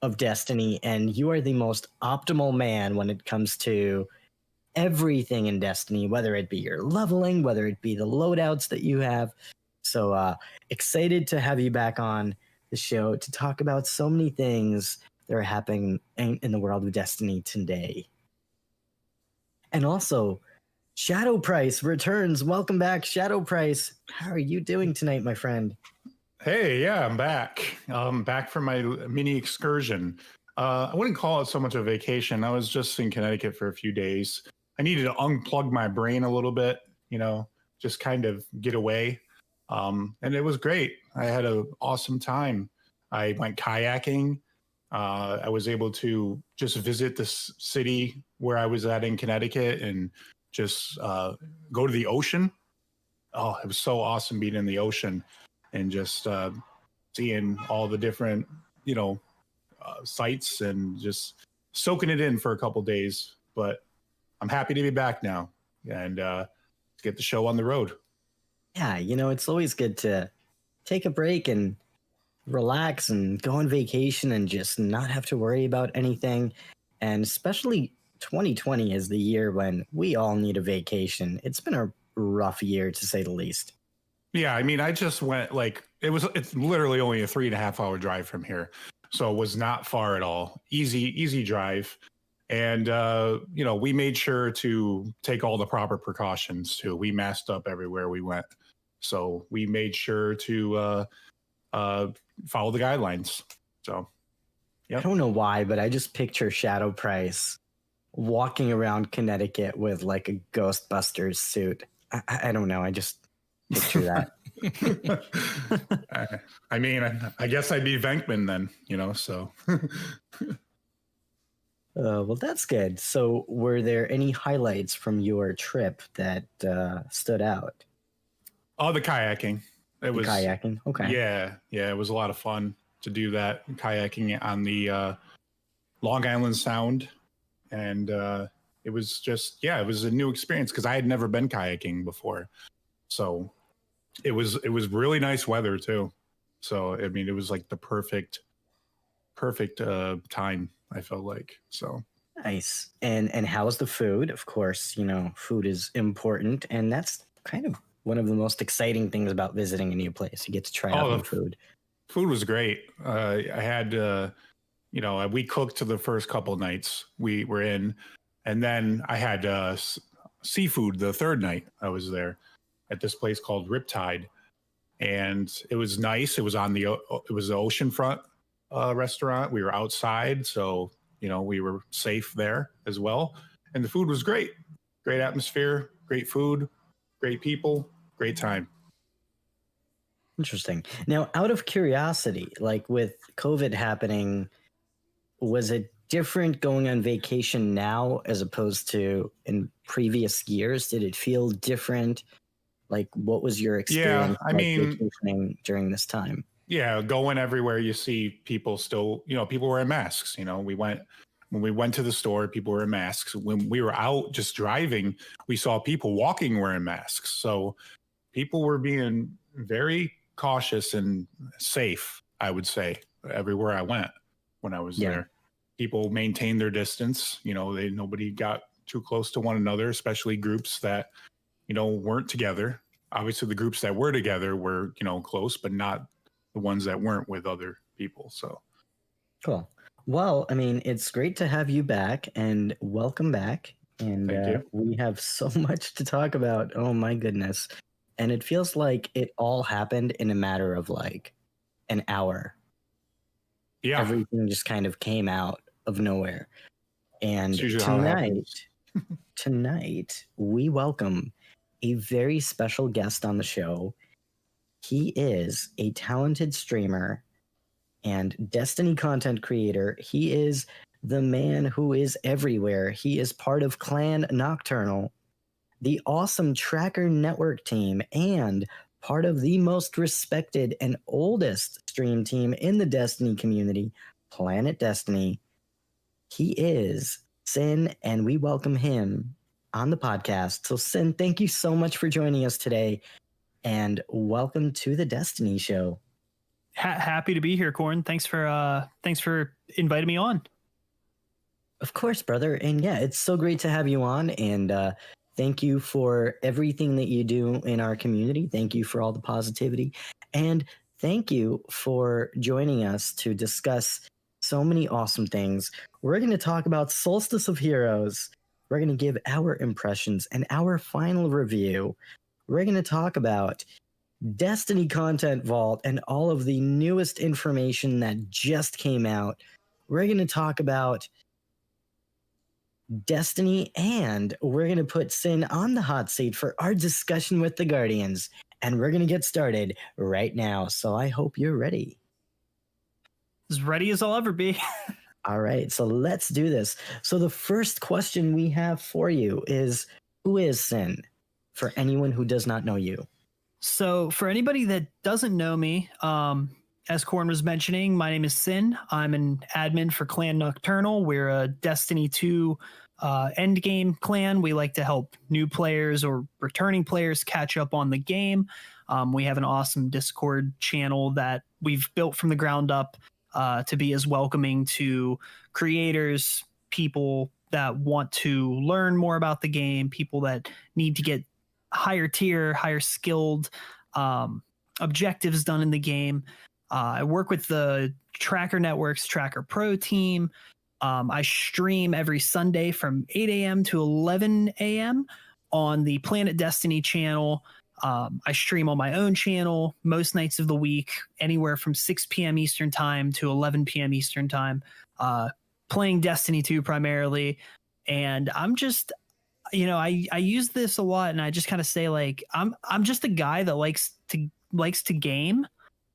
of Destiny, and you are the most optimal man when it comes to everything in Destiny, whether it be your leveling, whether it be the loadouts that you have. So excited to have you back on the show to talk about so many things that are happening in the world of Destiny today. And also, Shadow Price returns. Welcome back, Shadow Price. How are you doing tonight, my friend? Hey, yeah, I'm back. Back from my mini excursion. I wouldn't call it so much a vacation. I was just in Connecticut for a few days. I needed to unplug my brain a little bit, just kind of get away. And it was great. I had an awesome time. I went kayaking. I was able to just visit the city where I was at in Connecticut and just go to the ocean. Oh, it was so awesome being in the ocean and just seeing all the different, sights and just soaking it in for a couple days. But I'm happy to be back now and get the show on the road. Yeah, it's always good to take a break and relax and go on vacation and just not have to worry about anything. And especially 2020 is the year when we all need a vacation. It's been a rough year, to say the least. Yeah, I mean, I just went it's literally only a 3.5 hour drive from here. So it was not far at all. Easy drive. And, we made sure to take all the proper precautions too. We masked up everywhere we went. So we made sure to follow the guidelines. So, I don't know why, but I just picture Shadow Price walking around Connecticut with like a Ghostbusters suit. I don't know. I just picture that. I mean, I guess I'd be Venkman then, so. Well, that's good. So were there any highlights from your trip that stood out? Oh, the kayaking. Kayaking. Okay. Yeah. It was a lot of fun to do that kayaking on the Long Island Sound. And it was just, it was a new experience because I had never been kayaking before. So it was really nice weather too. So, I mean, it was like the perfect time, I felt like. So nice. And how's the food? Of course, food is important. And that's kind of one of the most exciting things about visiting a new place. You get to try out new food. Food was great. I had, we cooked the first couple nights we were in, and then I had seafood the third night I was there at this place called Riptide, and it was nice. It was the oceanfront restaurant. We were outside, so we were safe there as well, and the food was great. Great atmosphere, great food, great people, great time. Interesting. Now, out of curiosity, like with COVID happening, was it different going on vacation now as opposed to in previous years? Did it feel different? Like, what was your experience vacationing during this time? Yeah, going everywhere, you see people still, people wearing masks. When we went to the store, people were in masks. When we were out just driving, we saw people walking wearing masks. So people were being very cautious and safe, I would say, everywhere I went when I was there. People maintained their distance. Nobody got too close to one another, especially groups that, weren't together. Obviously, the groups that were together were, close, but not the ones that weren't with other people. So cool. Well, I mean, it's great to have you back, and welcome back. And we have so much to talk about. Oh my goodness. And it feels like it all happened in a matter of like an hour. Yeah. Everything just kind of came out of nowhere. And tonight we welcome a very special guest on the show. He is a talented streamer and Destiny content creator. He is the man who is everywhere. He is part of Clan Nocturnal. the awesome Tracker Network team, and part of the most respected and oldest stream team in the Destiny community, Planet Destiny. He is Sin, and we welcome him on the podcast. So, Sin, thank you so much for joining us today, and welcome to the Destiny Show. Happy to be here, Corn. Thanks for inviting me on. Of course, brother. And yeah, it's so great to have you on. And thank you for everything that you do in our community. Thank you for all the positivity. And thank you for joining us to discuss so many awesome things. We're going to talk about Solstice of Heroes. We're going to give our impressions and our final review. We're going to talk about Destiny Content Vault and all of the newest information that just came out. We're going to talk about Destiny, and we're going to put Sin on the hot seat for our discussion with the Guardians. And we're going to get started right now. So I hope you're ready. As ready as I'll ever be. All right, so let's do this. So the first question we have for you is, who is Sin? For anyone who does not know you. So for anybody that doesn't know me, as Corn was mentioning, my name is Sin. I'm an admin for Clan Nocturnal. We're a Destiny 2 endgame clan. We like to help new players or returning players catch up on the game. We have an awesome Discord channel that we've built from the ground up to be as welcoming to creators, people that want to learn more about the game, people that need to get higher tier, higher skilled objectives done in the game. I work with the Tracker Network's Tracker Pro team. I stream every Sunday from 8 a.m. to 11 a.m. on the Planet Destiny channel. I stream on my own channel most nights of the week, anywhere from 6 p.m. Eastern time to 11 p.m. Eastern time, playing Destiny 2 primarily. And I'm just, I use this a lot, and I just kind of say, like, I'm just a guy that likes to game,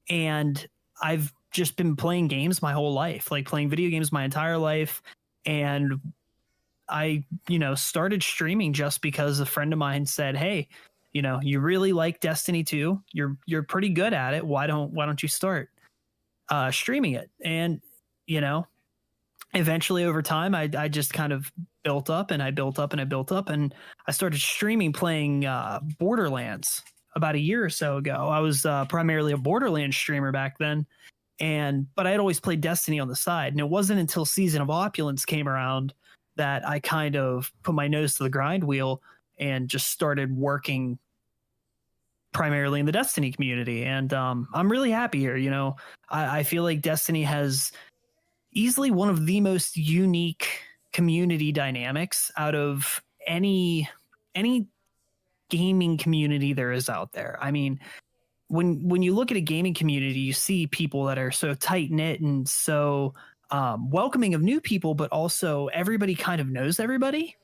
and I've just been playing games my whole life, like playing video games my entire life. And I, started streaming just because a friend of mine said, "Hey, you really like Destiny 2. You're pretty good at it. Why don't you start streaming it?" And, eventually over time, I just kind of built up, and I built up, and I built up, and I started streaming playing Borderlands about a year or so ago. I was primarily a Borderlands streamer back then, but I had always played Destiny on the side. And it wasn't until Season of Opulence came around that I kind of put my nose to the grind wheel and just started working primarily in the Destiny community. And I'm really happy here. I feel like Destiny has easily one of the most unique community dynamics out of any gaming community there is out there. I mean, when you look at a gaming community, you see people that are so tight knit and so welcoming of new people, but also everybody kind of knows everybody.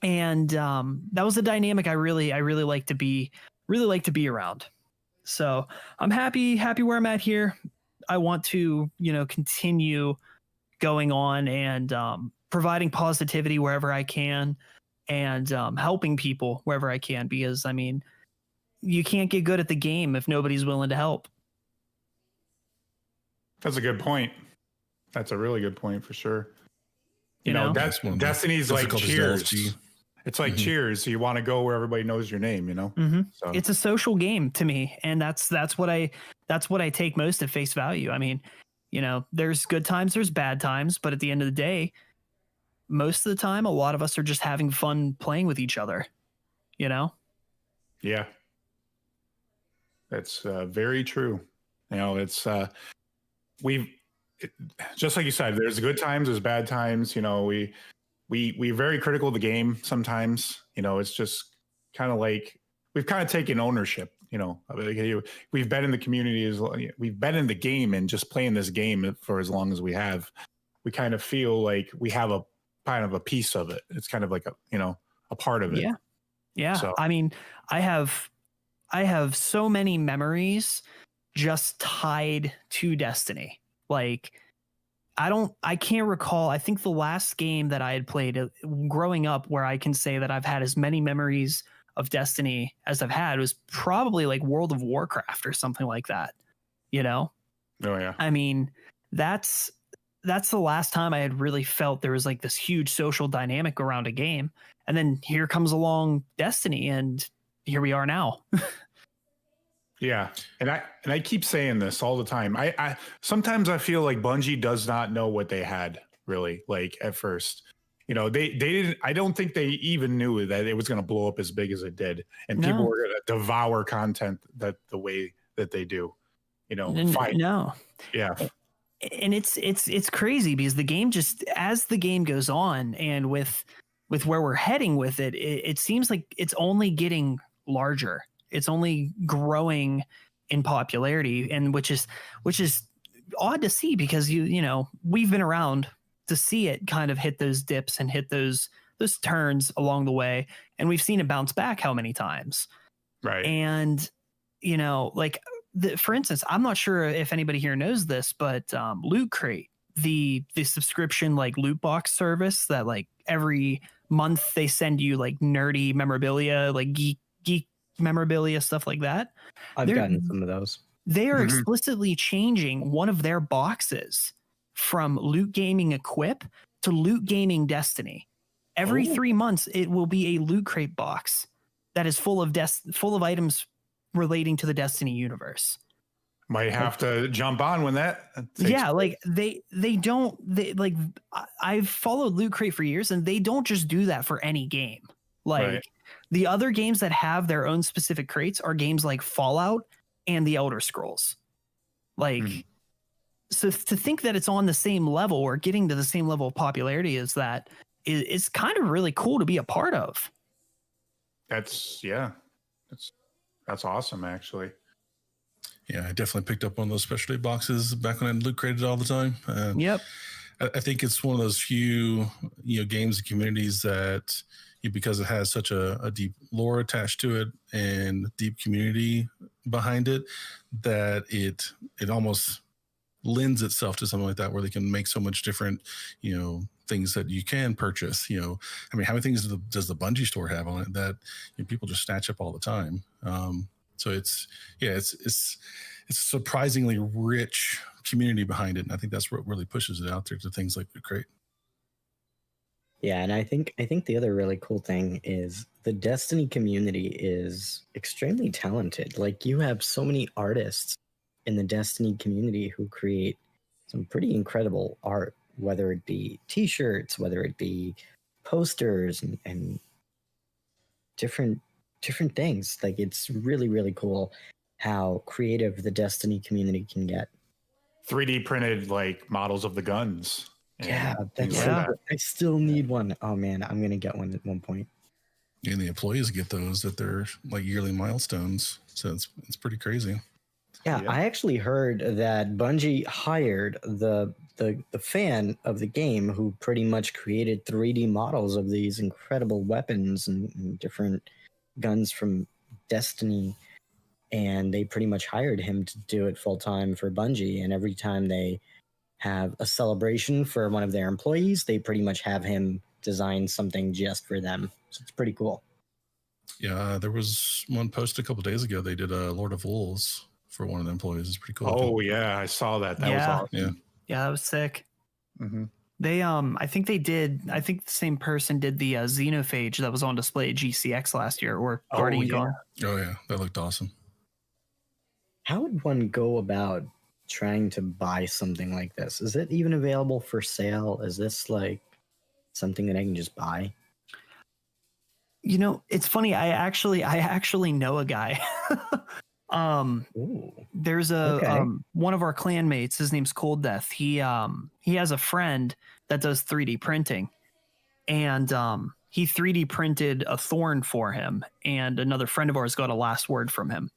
And that was a dynamic I really like to be around. So I'm happy where I'm at here. I want to, continue going on and providing positivity wherever I can, and helping people wherever I can, because I mean, you can't get good at the game if nobody's willing to help. That's a good point. That's a really good point for sure. Destiny's like Cheers. It's like Cheers. So you want to go where everybody knows your name, Mm-hmm. So it's a social game to me, and that's what I take most at face value. I mean, there's good times, there's bad times, but at the end of the day, most of the time, a lot of us are just having fun playing with each other. Yeah, that's very true. It's just like you said, there's good times, there's bad times. We're very critical of the game sometimes. It's just kind of like we've kind of taken ownership. We've been in the community, we've been in the game, and just playing this game for as long as we have, we kind of feel like we have a kind of a piece of it. It's kind of like a part of it. Yeah. So. I mean, I have so many memories just tied to Destiny. Like, I can't recall. I think the last game that I had played growing up where I can say that I've had as many memories of Destiny as I've had was probably like World of Warcraft or something like that, you know? Oh yeah. I mean, that's the last time I had really felt there was like this huge social dynamic around a game. And then here comes along Destiny, and here we are now. Yeah, and I keep saying this all the time. I sometimes I feel like Bungie does not know what they had really, like, at first. You know, they didn't. I don't think they even knew that it was going to blow up as big as it did, and people were going to devour content that the way that they do. You know, No. Yeah. And it's crazy because the game just, as the game goes on and with where we're heading with it, it seems like it's only getting larger. It's only growing in popularity, and which is odd to see because you know, we've been around to see it kind of hit those dips and hit those turns along the way, and we've seen it bounce back how many times. Right. And you know, like for instance, I'm not sure if anybody here knows this, but Loot Crate, the subscription like loot box service that like every month they send you like nerdy memorabilia, like geek memorabilia, stuff like that. I've gotten some of those. They are explicitly changing one of their boxes from Loot Gaming Equip to Loot Gaming Destiny. Every 3 months, it will be a Loot Crate box that is full of items relating to the Destiny universe. Might have to jump on when that takes like they like I've followed Loot Crate for years, and they don't just do that for any game. Like the other games that have their own specific crates are games like Fallout and the Elder Scrolls. Like so to think that it's on the same level or getting to the same level of popularity as that is kind of really cool to be a part of. That's awesome, actually. Yeah, I definitely picked up one of those specialty boxes back when I Loot Crated all the time. Yep. I think it's one of those few, games and communities that, because it has such a deep lore attached to it and deep community behind it, that it almost lends itself to something like that, where they can make so much different, things that you can purchase. I mean, how many things does the Bungie store have on it that people just snatch up all the time? So it's a surprisingly rich community behind it, and I think that's what really pushes it out there to things like Loot Crate. Yeah, and I think the other really cool thing is the Destiny community is extremely talented. Like, you have so many artists in the Destiny community who create some pretty incredible art, whether it be t-shirts, whether it be posters and different things. Like, it's really, really cool how creative the Destiny community can get. 3D printed like models of the guns. Yeah, I still need one. Oh man, I'm gonna get one at one point. And the employees get those at their like yearly milestones, so it's pretty crazy. Yeah, I actually heard that Bungie hired the fan of the game who pretty much created 3D models of these incredible weapons and different guns from Destiny, and they pretty much hired him to do it full time for Bungie. And every time they have a celebration for one of their employees, they pretty much have him design something just for them. So it's pretty cool. Yeah, there was one post a couple days ago. They did a Lord of Wolves for one of the employees. It's pretty cool. Oh yeah, I saw that. That was awesome. Yeah, that was sick. Mm-hmm. They I think the same person did the Xenophage that was on display at GCX last year, or Guardian Con. Oh yeah, that looked awesome. How would one go about trying to buy something like this? Is it even available for sale? Is this like something that I can just buy? It's funny. I actually know a guy. There's one of our clanmates. His name's Cold Death. He has a friend that does 3D printing, and he 3D printed a Thorn for him, and another friend of ours got a last word from him.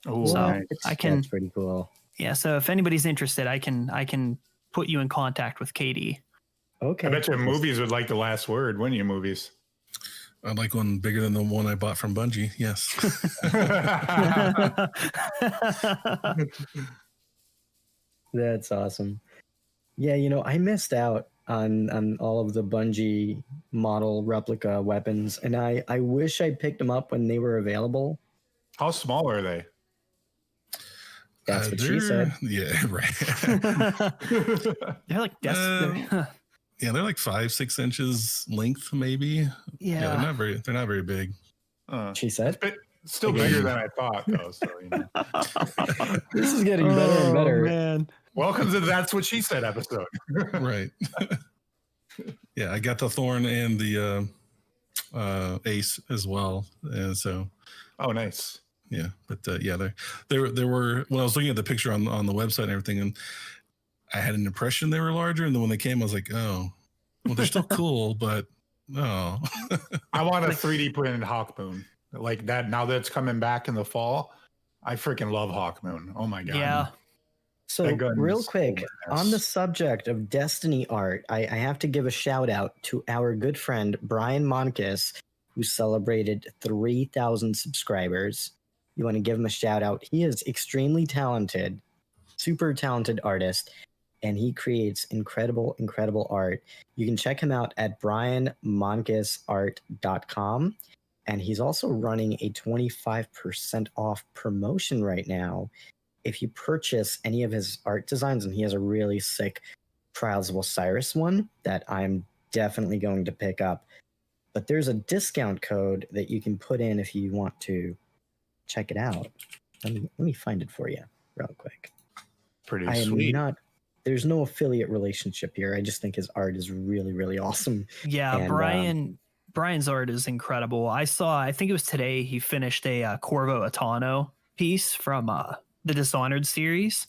Oh, so nice. That's pretty cool. Yeah, so if anybody's interested, I can put you in contact with KD. Okay. I bet you movies would like the last word, wouldn't you, movies? I'd like one bigger than the one I bought from Bungie. Yes. That's awesome. Yeah, I missed out on all of the Bungie model replica weapons, and I wish I picked them up when they were available. How small are they? That's what she said. Yeah, right. They're like yeah, they're like 5-6 inches length, maybe. Yeah. They're not very big. She said. Still bigger than I thought, though. So, This is getting better and better. Man. Welcome to That's What She Said episode. Right. Yeah, I got the Thorn and the Ace as well, and so. Oh, nice. Yeah, but yeah, there were, when I was looking at the picture on the website and everything, and I had an impression they were larger, and then when they came, I was like, oh, well, they're still cool, but no. I want a 3D printed Hawkmoon like that. Now that it's coming back in the fall, I freaking love Hawkmoon. Oh my god. Yeah. So real quick, on the subject of Destiny art, I have to give a shout out to our good friend Brian Monkis, who celebrated 3,000 subscribers. You want to give him a shout out. He is extremely talented, super talented artist, and he creates incredible, incredible art. You can check him out at brianmonkisart.com. And he's also running a 25% off promotion right now if you purchase any of his art designs. And he has a really sick Trials of Osiris one that I'm definitely going to pick up. But there's a discount code that you can put in if you want to check it out. Let me find it for you real quick. Pretty sweet. There's no affiliate relationship here. I just think his art is really, really awesome. Yeah, And, Brian's art is incredible. I think it was today, he finished a Corvo Atano piece from the Dishonored series.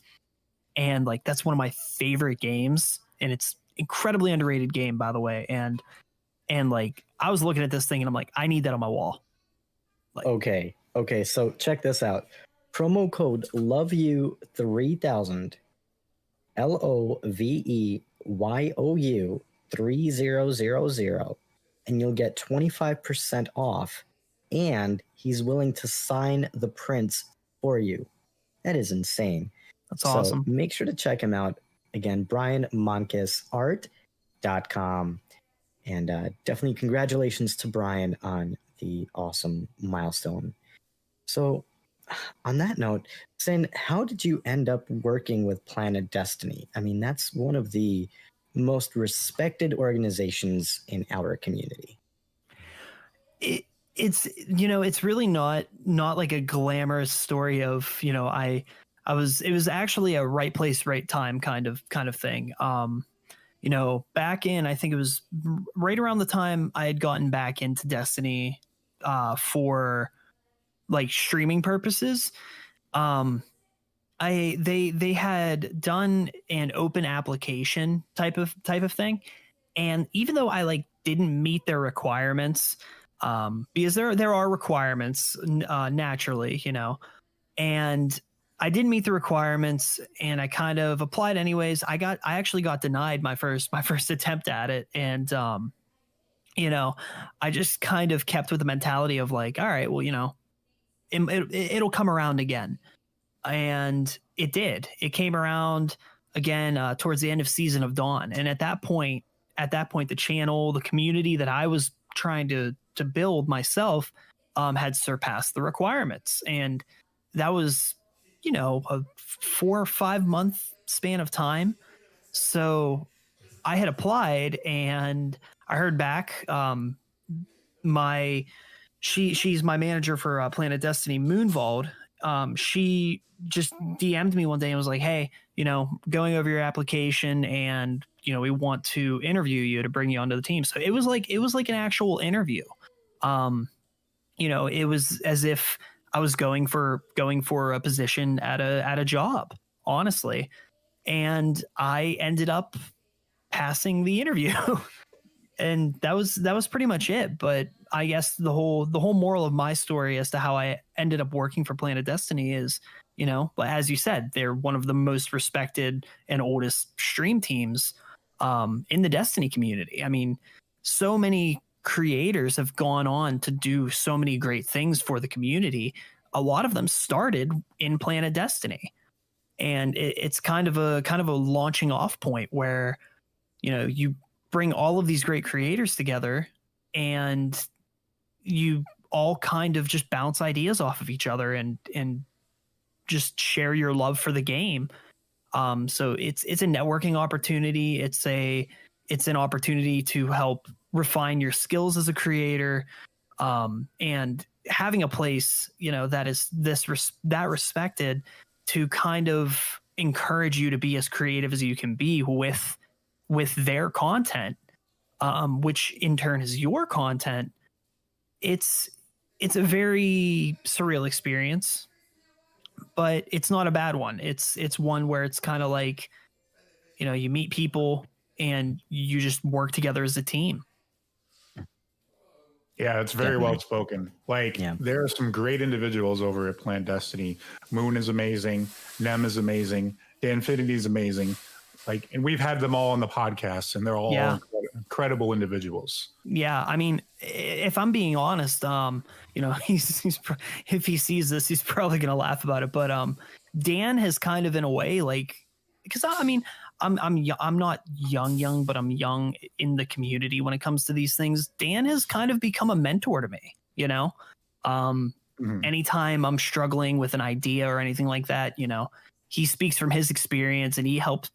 And like, that's one of my favorite games. And it's incredibly underrated game, by the way. And like, I was looking at this thing and I'm like, I need that on my wall. Like, okay. So check this out. Promo code LOVEYOU3000, LOVEYOU 3000, and you'll get 25% off. And he's willing to sign the prints for you. That is insane. That's awesome. So make sure to check him out. Again, BrianMonkisArt.com. And definitely congratulations to Brian on the awesome milestone. So on that note, Sin, how did you end up working with Planet Destiny? I mean, that's one of the most respected organizations in our community. It's really not like a glamorous story of, it was actually a right place, right time kind of thing. Back in, I think it was right around the time I had gotten back into Destiny for like streaming purposes. They had done an open application type of thing. And even though I like didn't meet their requirements, because there are requirements naturally, and I didn't meet the requirements and I kind of applied anyways. I actually got denied my first attempt at it. And, I just kind of kept with the mentality of like, all right, well, it'll come around again. And it did. It came around again towards the end of Season of Dawn. And at that point, the channel, the community that I was trying to build myself had surpassed the requirements. And that was, a 4 or 5 month span of time. So I had applied and I heard back. She's my manager for Planet Destiny, Moonvald. She just DM'd me one day and was like, hey, going over your application and, we want to interview you to bring you onto the team. So it was like an actual interview. It was as if I was going for a position at a job, honestly. And I ended up passing the interview. And that was pretty much it. But I guess the whole moral of my story as to how I ended up working for Planet Destiny is, but as you said, they're one of the most respected and oldest stream teams in the Destiny community. I mean, so many creators have gone on to do so many great things for the community. A lot of them started in Planet Destiny. and it's kind of a launching off point where, you know, you bring all of these great creators together and you all kind of just bounce ideas off of each other and just share your love for the game. So it's a networking opportunity. It's an opportunity to help refine your skills as a creator. And having a place, you know, that is that respected to kind of encourage you to be as creative as you can be with their content, which in turn is your content. It's a very surreal experience, but it's not a bad one. It's one where it's kind of like, you know, you meet people and you just work together as a team. Yeah, it's very well spoken. Like, there are some great individuals over at Planet Destiny. Moon is amazing. Nem is amazing. Danfinity is amazing. Like, and we've had them all on the podcast, and they're all incredible individuals. Yeah, I mean, if I'm being honest, you know, he's if he sees this, he's probably gonna laugh about it. But Dan has kind of, in a way, like, because I mean, I'm not young, but I'm young in the community when it comes to these things. Dan has kind of become a mentor to me, you know. Anytime I'm struggling with an idea or anything like that, you know, he speaks from his experience and he helps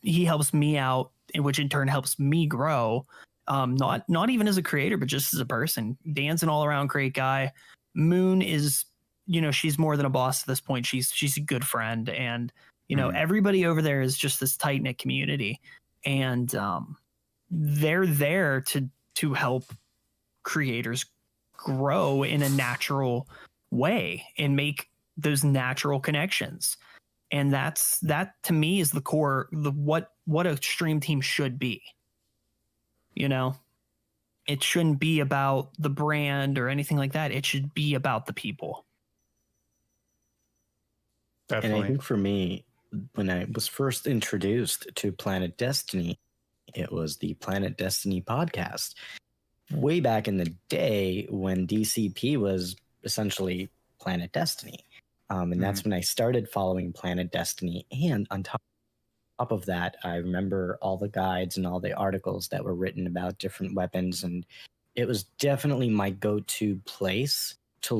me out, which in turn helps me grow. Not even as a creator, but just as a person. Dan's an all around great guy. Moon is, you know, she's more than a boss at this point. She's a good friend, and you know, everybody over there is just this tight knit community, and they're there to help creators grow in a natural way and make those natural connections. And that to me is the core, what a stream team should be. You know, it shouldn't be about the brand or anything like that. It should be about the people. Definitely. And I think for me, when I was first introduced to Planet Destiny, it was the Planet Destiny podcast. Way back in the day when DCP was essentially Planet Destiny. And that's when I started following Planet Destiny. And on top of that, I remember all the guides and all the articles that were written about different weapons. And it was definitely my go-to place to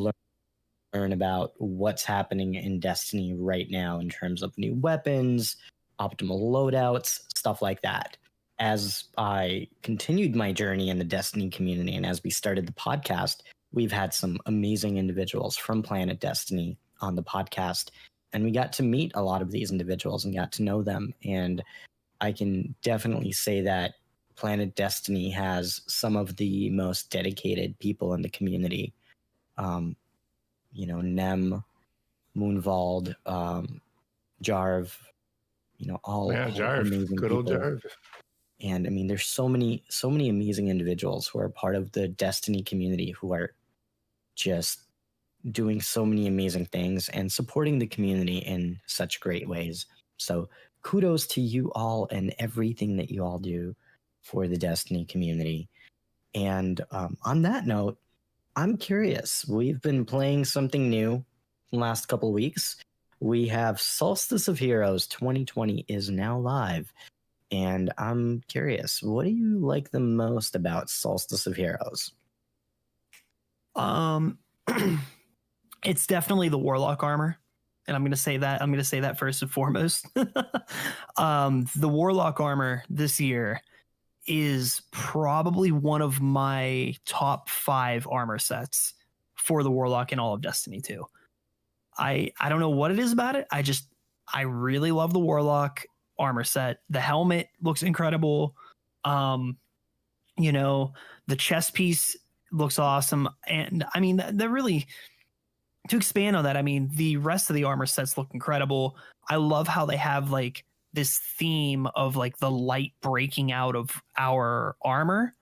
learn about what's happening in Destiny right now in terms of new weapons, optimal loadouts, stuff like that. As I continued my journey in the Destiny community and as we started the podcast, we've had some amazing individuals from Planet Destiny on the podcast, and we got to meet a lot of these individuals and got to know them. And I can definitely say that Planet Destiny has some of the most dedicated people in the community. You know, Nem, Moonvald, Jarv, you know, all Jarv, amazing good old people. Jarv. And I mean, there's so many amazing individuals who are part of the Destiny community who are just doing so many amazing things and supporting the community in such great ways. So kudos to you all and everything that you all do for the Destiny community. And on that note, I'm curious. We've been playing something new the last couple weeks. We have Solstice of Heroes 2020 is now live. And I'm curious, what do you like the most about Solstice of Heroes? It's definitely the Warlock armor. And I'm going to say that first and foremost. The Warlock armor this year is probably one of my top 5 armor sets for the Warlock in all of Destiny 2. I don't know what it is about it. I really love the Warlock armor set. The helmet looks incredible. You know, the chest piece looks awesome. And I mean, they're really, to expand on that, I mean, the rest of the armor sets look incredible. I love how they have like this theme of like the light breaking out of our armor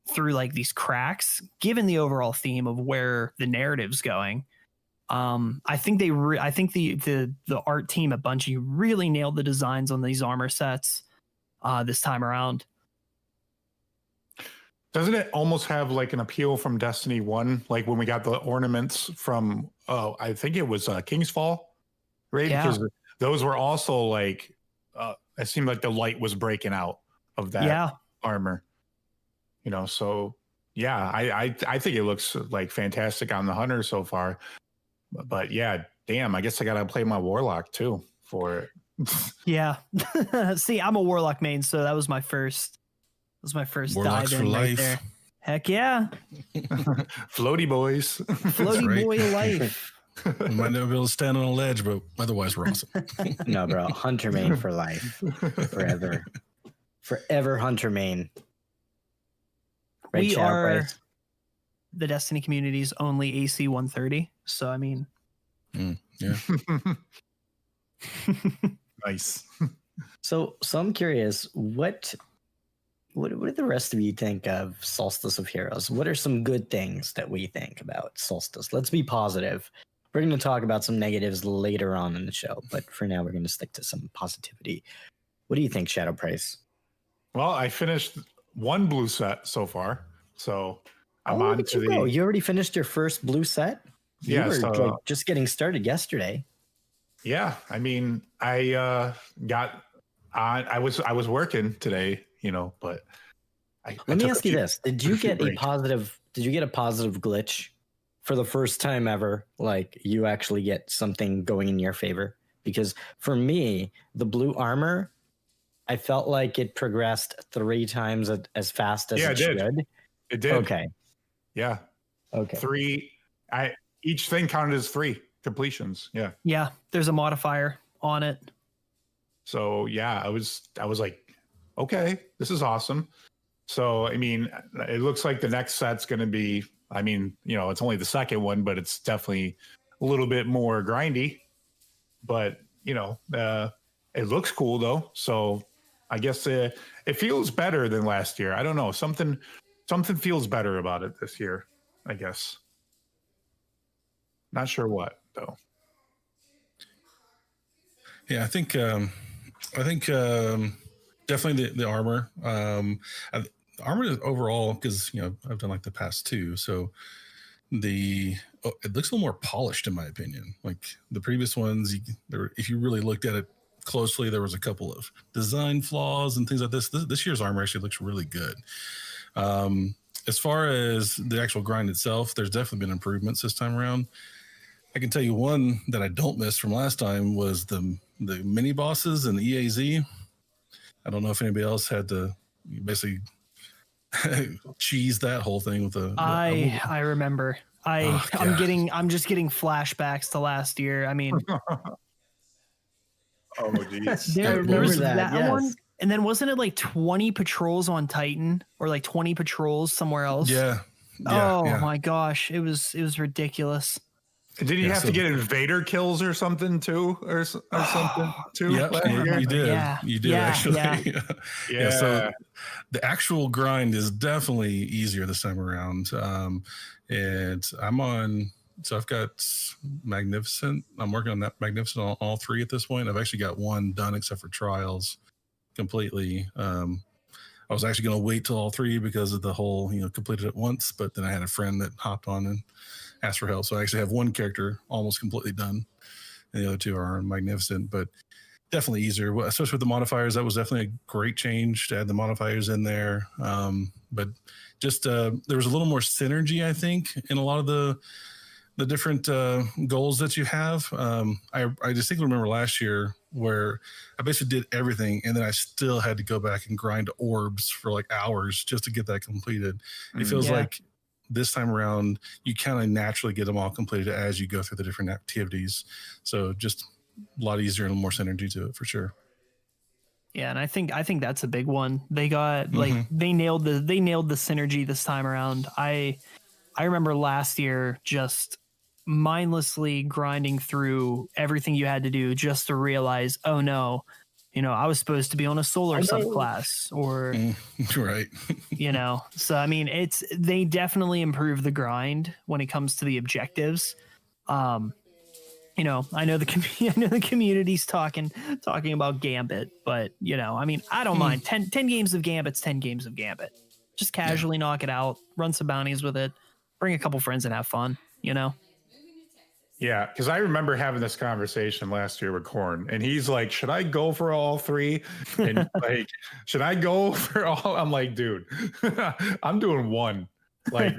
through like these cracks, given the overall theme of where the narrative's going. I think the art team at Bungie really nailed the designs on these armor sets this time around. Doesn't it almost have like an appeal from Destiny 1? Like when we got the ornaments from, I think it was King's Fall, right? Yeah. Because those were also like, it seemed like the light was breaking out of that armor. You know, so yeah, I think it looks like fantastic on the hunter so far. But yeah, damn, I guess I gotta play my warlock too for it. Yeah. See, I'm a warlock main, so that was my first Warlocks dive for in right life. there. Heck yeah. Floaty boys. Floaty right. boy life. We might never be able to stand on a ledge, but otherwise we're awesome. No, bro. Hunter main for life. Forever. Forever hunter main. Right, We Shadow are Price? the Destiny community's only AC 130. So I mean, yeah. Nice. So I'm curious, what do the rest of you think of Solstice of Heroes? What are some good things that we think about Solstice? Let's be positive. We're going to talk about some negatives later on in the show, but for now, we're going to stick to some positivity. What do you think, Shadow Price? Well, I finished one blue set so far, so I'm look on at to you the. go. You already finished your first blue set? You Yeah, were so- like, just getting started yesterday. Yeah, I mean, I got on. I was working today, you know, but Let me ask you this: Did you get a positive glitch for the first time ever? Like you actually get something going in your favor? Because for me, the blue armor, I felt like it progressed 3 times as fast as it should. It did. Okay. Yeah. Okay. 3. Each thing counted as 3 completions. Yeah. yeah, there's a modifier on it. So yeah, I was like, okay, this is awesome. So I mean, it looks like the next set's going to be. I mean, you know, it's only the second one, but it's definitely a little bit more grindy. But you know, it looks cool though. So I guess it feels better than last year. I don't know. Something feels better about it this year, I guess. Not sure what though. Yeah, I think definitely the armor. Armor overall, because you know I've done like the past 2, so it looks a little more polished in my opinion. Like the previous ones, if you really looked at it closely, there was a couple of design flaws and things like this. This year's armor actually looks really good. As far as the actual grind itself, there's definitely been improvements this time around. I can tell you one that I don't miss from last time was the mini bosses and the EAZ. I don't know if anybody else had to basically cheese that whole thing with the. I remember. I'm just getting flashbacks to last year. I mean, oh geez. there remember was that, that yes. one, and then wasn't it like 20 patrols on Titan or like 20 patrols somewhere else? Yeah. My gosh, it was ridiculous. Did you have to get invader kills or something too, or something too? Yeah, last year? you did. Yeah. You did Yeah, actually. yeah. Yeah. So the actual grind is definitely easier this time around. And I'm on. So I've got Magnificent. I'm working on that Magnificent on all 3 at this point. I've actually got 1 done except for Trials completely. I was actually going to wait till all 3 because of the whole, completed it once, but then I had a friend that hopped on and asked for help. So I actually have 1 character almost completely done, and the other 2 are Magnificent, but definitely easier, especially with the modifiers. That was definitely a great change to add the modifiers in there. But just there was a little more synergy, I think, in a lot of the different goals that you have. I distinctly remember last year where I basically did everything, and then I still had to go back and grind orbs for like hours just to get that completed. It feels like this time around, you kind of naturally get them all completed as you go through the different activities. So just a lot easier and more synergy to it for sure. Yeah, and I think that's a big one. They got they nailed the synergy this time around. I remember last year just mindlessly grinding through everything you had to do just to realize, oh no, I was supposed to be on a solar subclass or right. So I mean, they definitely improve the grind when it comes to the objectives. I know the community's talking about Gambit, but I mean, I don't mind 10 games of Gambit's 10 games of Gambit. Just casually knock it out, run some bounties with it, bring a couple friends and have fun, Yeah, because I remember having this conversation last year with Korn, and he's like, "Should I go for all 3?" And like, "Should I go for all?" I'm like, "Dude, I'm doing 1. Like,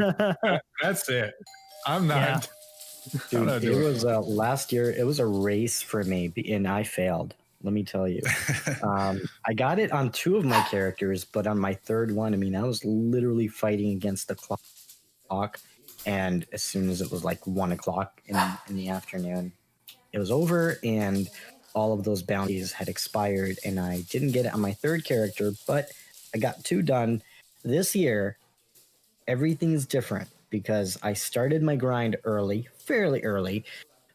that's it. I'm not." Dude, it was last year. It was a race for me, and I failed. Let me tell you. I got it on 2 of my characters, but on my 3rd one, I mean, I was literally fighting against the clock. And as soon as it was like 1 o'clock in the afternoon, it was over, and all of those bounties had expired, and I didn't get it on my 3rd character, but I got 2 done. This year, everything's different because I started my grind early, fairly early.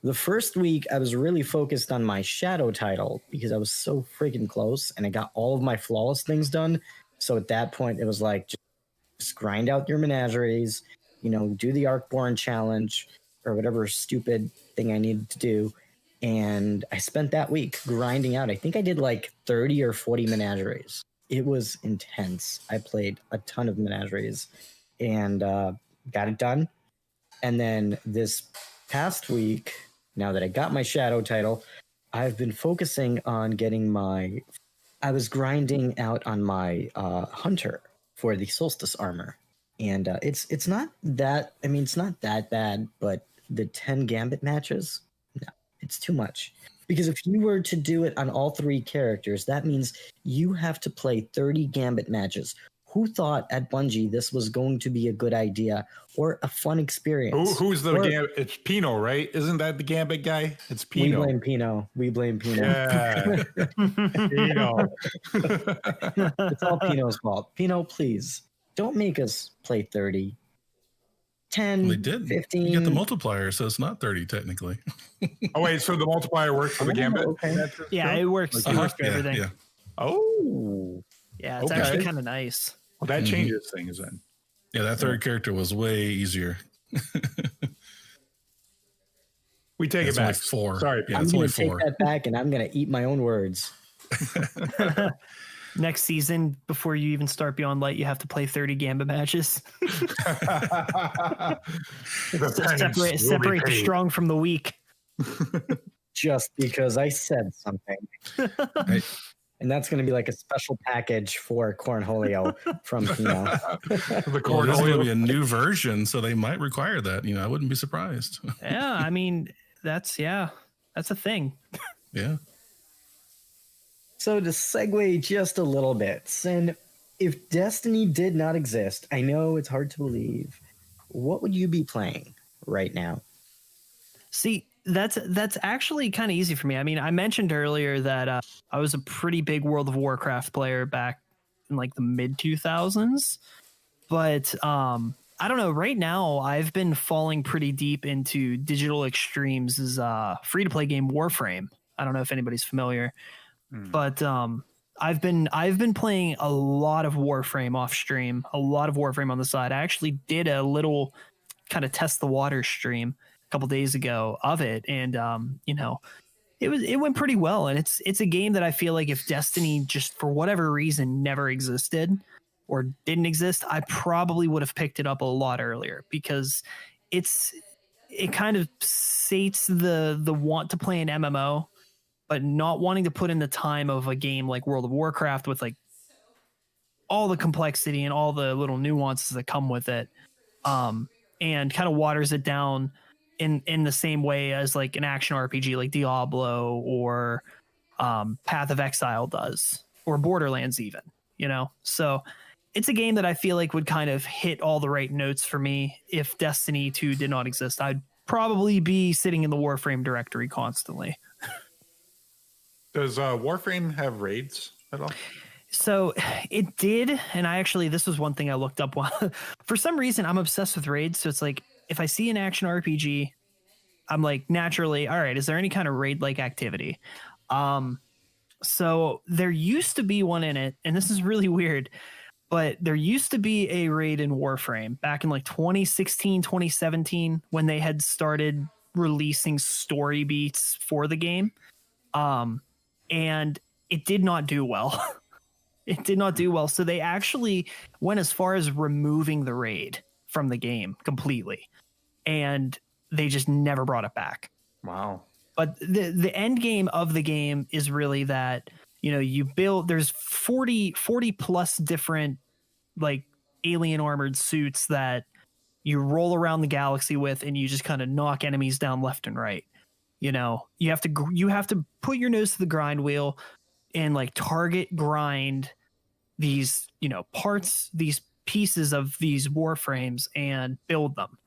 The first week, I was really focused on my shadow title because I was so freaking close, and I got all of my flawless things done. So at that point, it was like, just grind out your menageries, do the Arcborn challenge or whatever stupid thing I needed to do. And I spent that week grinding out. I think I did like 30 or 40 menageries. It was intense. I played a ton of menageries and got it done. And then this past week, now that I got my shadow title, I've been focusing on getting I was grinding out on my hunter for the solstice armor. And it's not that, it's not that bad, but the 10 gambit matches, no, it's too much. Because if you were to do it on all 3 characters, that means you have to play 30 gambit matches. Who thought at Bungie this was going to be a good idea or a fun experience? Who's the gambit? It's Pino, right? Isn't that the gambit guy? It's Pino. We blame Pino. Yeah. Pino. It's all Pino's fault. Pino, please. Don't make us play 30. 10, they did. 15. You got the multiplier, so it's not 30 technically. Oh, wait. So the multiplier works for the gambit? Okay. Yeah, it works. It works for everything. Yeah. Oh. Yeah, it's actually kind of nice. Well, that changes things then. Yeah, that 3rd character was way easier. We take it back. Only 4. Sorry, yeah, I'm it's going only to take 4. that back, and I'm going to eat my own words. Next season, before you even start Beyond Light, you have to play 30 Gambit matches. Separate the strong from the weak. Just because I said something. And that's going to be like a special package for Cornholio from Pino. Well, there's going to be a new version, so they might require that. I wouldn't be surprised. Yeah, that's a thing. Yeah. So to segue just a little bit, Sin, if Destiny did not exist, I know it's hard to believe, what would you be playing right now? See, that's actually kind of easy for me. I mentioned earlier that I was a pretty big World of Warcraft player back in like the mid 2000s, but I don't know. Right now, I've been falling pretty deep into Digital Extremes' free-to-play game Warframe. I don't know if anybody's familiar. But I've been playing a lot of Warframe off stream, a lot of Warframe on the side. I actually did a little kind of test the water stream a couple days ago of it, and it went pretty well. And it's a game that I feel like if Destiny just for whatever reason never existed or didn't exist, I probably would have picked it up a lot earlier because it kind of sates the want to play an MMO, but not wanting to put in the time of a game like World of Warcraft with like all the complexity and all the little nuances that come with it, and kind of waters it down in the same way as like an action RPG like Diablo or Path of Exile does, or Borderlands even, So it's a game that I feel like would kind of hit all the right notes for me. If Destiny 2 did not exist, I'd probably be sitting in the Warframe directory constantly. Does Warframe have raids at all? So it did, and this was one thing I looked up. For some reason, I'm obsessed with raids. So it's like if I see an action RPG, I'm like naturally, all right, is there any kind of raid-like activity? So there used to be one in it, and this is really weird, but there used to be a raid in Warframe back in like 2016, 2017, when they had started releasing story beats for the game. And it did not do well. It did not do well. So they actually went as far as removing the raid from the game completely. And they just never brought it back. Wow. But the end game of the game is really that, you know, you build, there's 40 plus different like alien armored suits that you roll around the galaxy with, and you just kind of knock enemies down left and right. You know, you have to put your nose to the grind wheel and like target grind these, you know, parts, these pieces of these warframes and build them.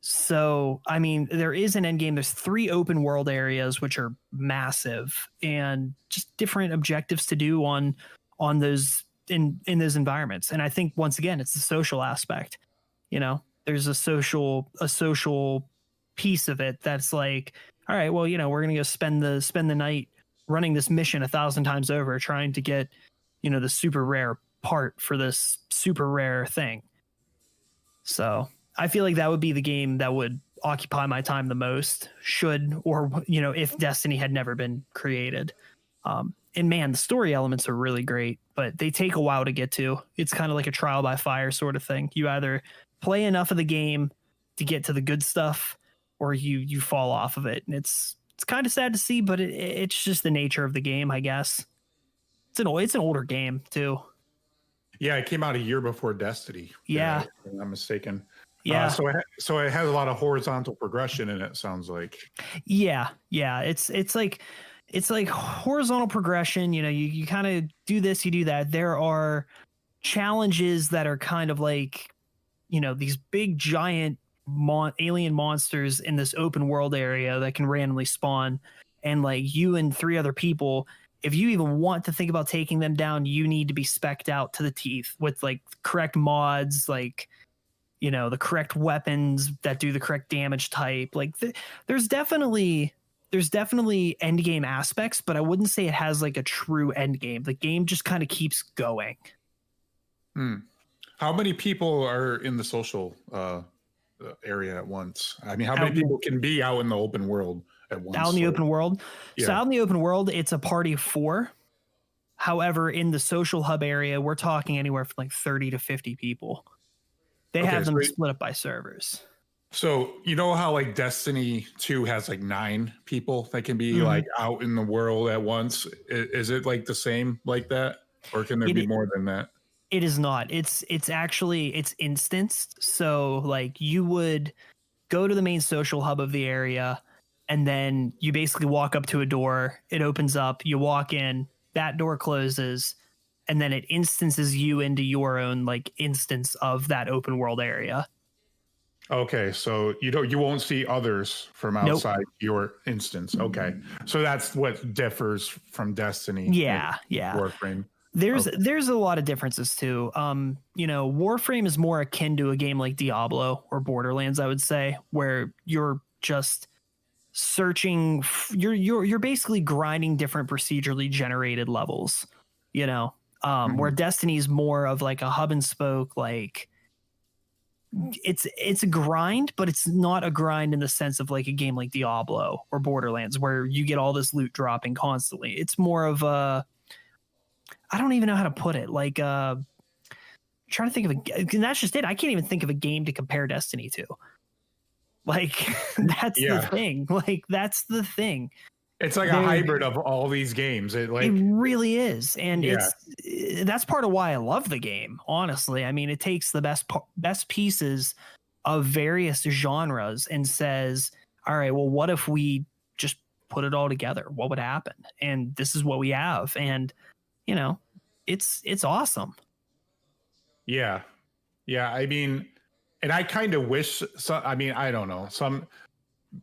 So, I mean, there is an end game. There's 3 open world areas, which are massive, and just different objectives to do on those in those environments. And I think once again, it's the social aspect. You know, there's a social piece of it that's like, all right, well, you know, we're gonna go spend the night running this mission 1,000 times over, trying to get, you know, the super rare part for this super rare thing. So I feel like that would be the game that would occupy my time the most, if Destiny had never been created. And man, the story elements are really great, but they take a while to get to. It's kind of like a trial by fire sort of thing. You either play enough of the game to get to the good stuff, or you fall off of it. And it's kind of sad to see, but it's just the nature of the game, I guess. It's an older game too. Yeah, it came out a year before Destiny. Yeah. If I'm not mistaken. Yeah. So it has a lot of horizontal progression in it, sounds like. Yeah. It's like horizontal progression. You know, you kind of do this, you do that. There are challenges that are kind of like, you know, these big giant alien monsters in this open world area that can randomly spawn, and like you and 3 other people, if you even want to think about taking them down, you need to be specced out to the teeth with like correct mods, like, you know, the correct weapons that do the correct damage type. Like there's definitely end game aspects, but I wouldn't say it has like a true end game. The game just kind of keeps going. How many people are in the social area at once? I mean, how many people can be out in the open world at once? Out in the open world? Yeah. So out in the open world, it's a party of 4. However, in the social hub area, we're talking anywhere from like 30 to 50 people. They have them split up by servers. So you know how like Destiny 2 has like 9 people that can be like out in the world at once? Is it like the same like that? Or can there be more than that? It is not. It's instanced. So like you would go to the main social hub of the area, and then you basically walk up to a door. It opens up. You walk in. That door closes, and then it instances you into your own like instance of that open world area. Okay, so you won't see others from outside your instance. Okay, so that's what differs from Destiny. Yeah. Warframe. There's a lot of differences too. You know, Warframe is more akin to a game like Diablo or Borderlands, I would say, where you're just searching. You're basically grinding different procedurally generated levels. You know, where Destiny is more of like a hub and spoke. Like it's a grind, but it's not a grind in the sense of like a game like Diablo or Borderlands, where you get all this loot dropping constantly. It's more of a, I don't even know how to put it. Like, trying to think of and that's just it. I can't even think of a game to compare Destiny to. Like, that's the thing. Like, that's the thing. It's like a hybrid of all these games. It really is, and that's part of why I love the game. Honestly, I mean, it takes the best pieces of various genres and says, "All right, well, what if we just put it all together? What would happen?" And this is what we have, and you know, it's awesome. Yeah. I mean, and I kind of wish. I don't know. Some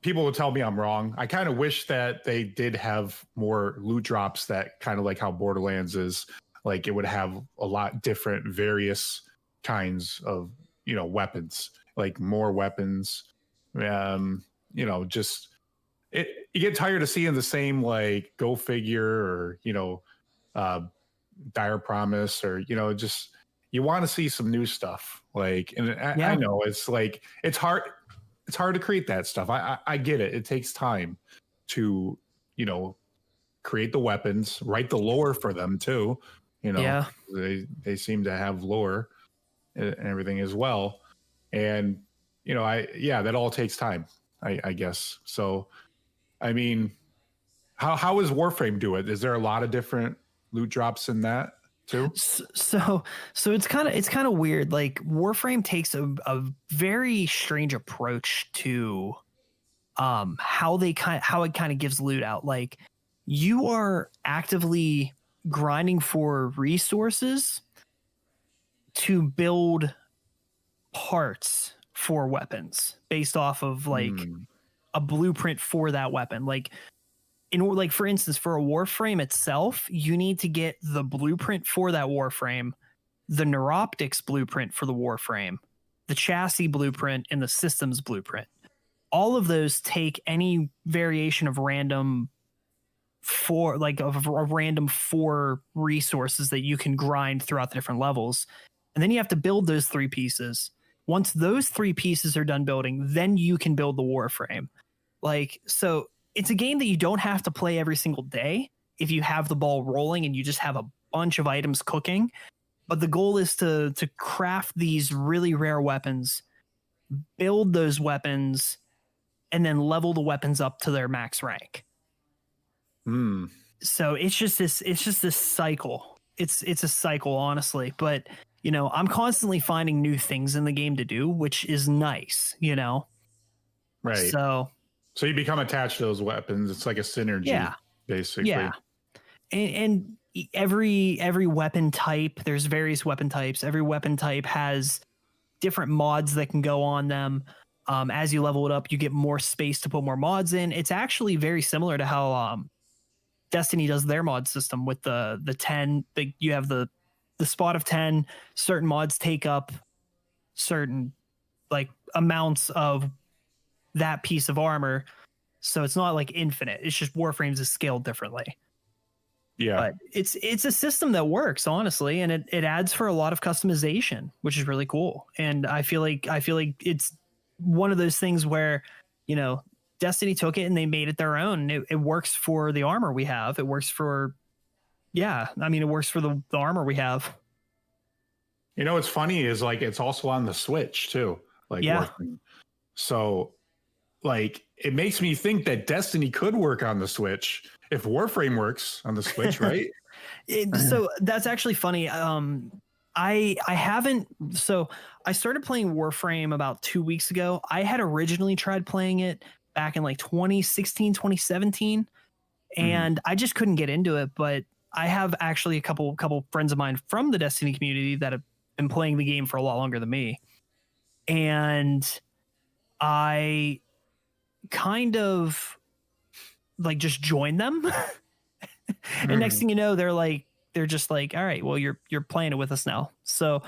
people will tell me I'm wrong. I kind of wish that they did have more loot drops, that kind of like how Borderlands is. Like it would have a lot different, various kinds of, you know, weapons, like more weapons. You know, just you get tired of seeing the same, like Go Figure or, you know, Dire Promise, or, you know, just you want to see some new stuff. Like, and I know it's like it's hard to create that stuff. I get it. It takes time to, you know, create the weapons, write the lore for them too. You know, they seem to have lore and everything as well. And, you know, that all takes time I guess. So, I mean, how does Warframe do it? Is there a lot of different loot drops in that too? So it's kind of weird. Like Warframe takes a very strange approach to how it kind of gives loot out. Like you are actively grinding for resources to build parts for weapons based off of like a blueprint for that weapon. Like for instance, for a Warframe itself, you need to get the blueprint for that Warframe, the Neuroptics blueprint for the Warframe, the chassis blueprint, and the systems blueprint. All of those take any variation of random for random 4 resources that you can grind throughout the different levels. And then you have to build those 3 pieces. Once those 3 pieces are done building, then you can build the Warframe. Like, so it's a game that you don't have to play every single day if you have the ball rolling and you just have a bunch of items cooking. But the goal is to craft these really rare weapons, build those weapons, and then level the weapons up to their max rank. So it's just this cycle. It's a cycle, honestly. But you know, I'm constantly finding new things in the game to do, which is nice, you know? Right. So you become attached to those weapons. It's like a synergy, basically. Yeah. And every weapon type, there's various weapon types. Every weapon type has different mods that can go on them. As you level it up, you get more space to put more mods in. It's actually very similar to how Destiny does their mod system with the 10. You have the spot of 10. Certain mods take up certain like amounts of that piece of armor. So it's not like infinite. It's just Warframes is scaled differently. Yeah. But it's a system that works, honestly, and it adds for a lot of customization, which is really cool. And I feel like it's one of those things where, you know, Destiny took it and they made it their own. It works for the armor we have. It works for it works for the armor we have. You know what's funny is like it's also on the Switch too. Like Warframe. So like it makes me think that Destiny could work on the Switch if Warframe works on the Switch, right? So that's actually funny. I haven't. So I started playing Warframe about 2 weeks ago. I had originally tried playing it back in like 2016, 2017, and I just couldn't get into it. But I have actually a couple friends of mine from the Destiny community that have been playing the game for a lot longer than me, and I kind of like just joined them. And next thing you know, they're just like, all right, well, you're playing it with us now. So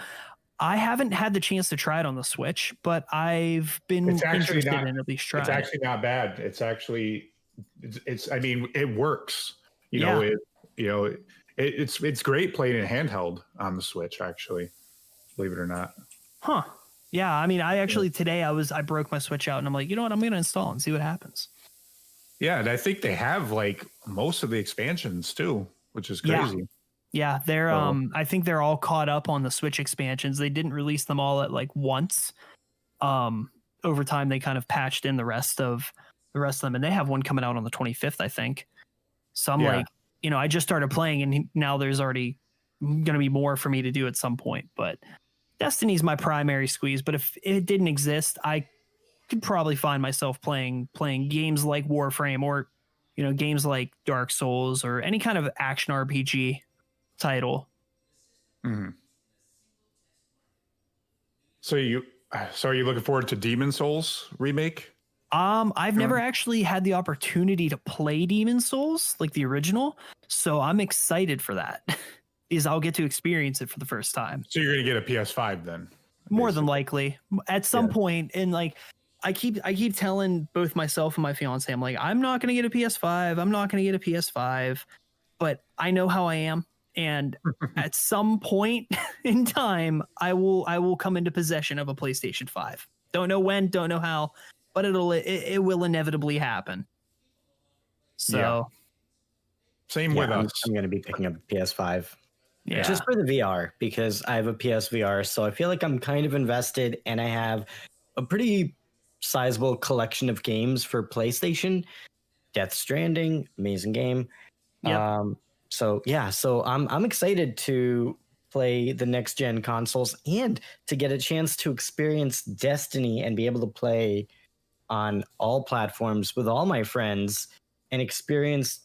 I haven't had the chance to try it on the Switch, but I've been interested in at least trying. It's actually not bad. I mean, it works. It's great playing it handheld on the Switch, actually, believe it or not. Huh. Yeah. I mean, today I broke my Switch out and I'm like, you know what? I'm going to install and see what happens. Yeah. And I think they have like most of the expansions too, which is crazy. Yeah. They're, I think they're all caught up on the Switch expansions. They didn't release them all at like once. Over time, they kind of patched in the rest of them, and they have one coming out on the 25th, I think. So I'm like, you know, I just started playing and now there's already going to be more for me to do at some point, but Destiny's my primary squeeze. But if it didn't exist, I could probably find myself playing games like Warframe or, you know, games like Dark Souls or any kind of action RPG title. Mm-hmm. So are you looking forward to Demon Souls remake? I've never actually had the opportunity to play Demon Souls, like the original, so I'm excited for that. Because I'll get to experience it for the first time. So you're gonna get a PS5 then? More than likely, at some point. And like, I keep telling both myself and my fiance, I'm like, I'm not gonna get a PS5. I'm not gonna get a PS5. But I know how I am, and at some point in time, I will come into possession of a PlayStation 5. Don't know when, don't know how, but it will inevitably happen. So, same with us. I'm going to be picking up a PS5. Yeah. Just for the VR, because I have a PSVR, so I feel like I'm kind of invested, and I have a pretty sizable collection of games for PlayStation. Death Stranding, amazing game. Yep. So I'm excited to play the next gen consoles and to get a chance to experience Destiny and be able to play on all platforms with all my friends and experience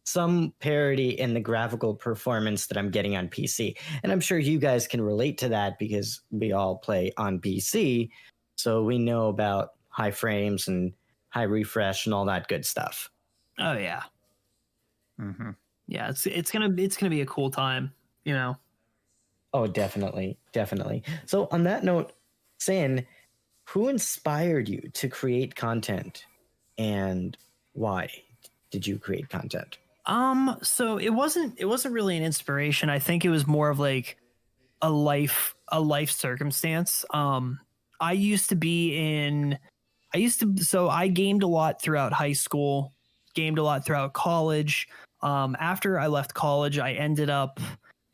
some parity in the graphical performance that I'm getting on PC. And I'm sure you guys can relate to that because we all play on PC, so we know about high frames and high refresh and all that good stuff. Oh yeah. Mm-hmm. Yeah, it's gonna be a cool time, you know. Oh, definitely. So on that note, Sin, who inspired you to create content and why did you create content? So it wasn't really an inspiration. I think it was more of like a life circumstance. I gamed a lot throughout high school, gamed a lot throughout college. After I left college, I ended up,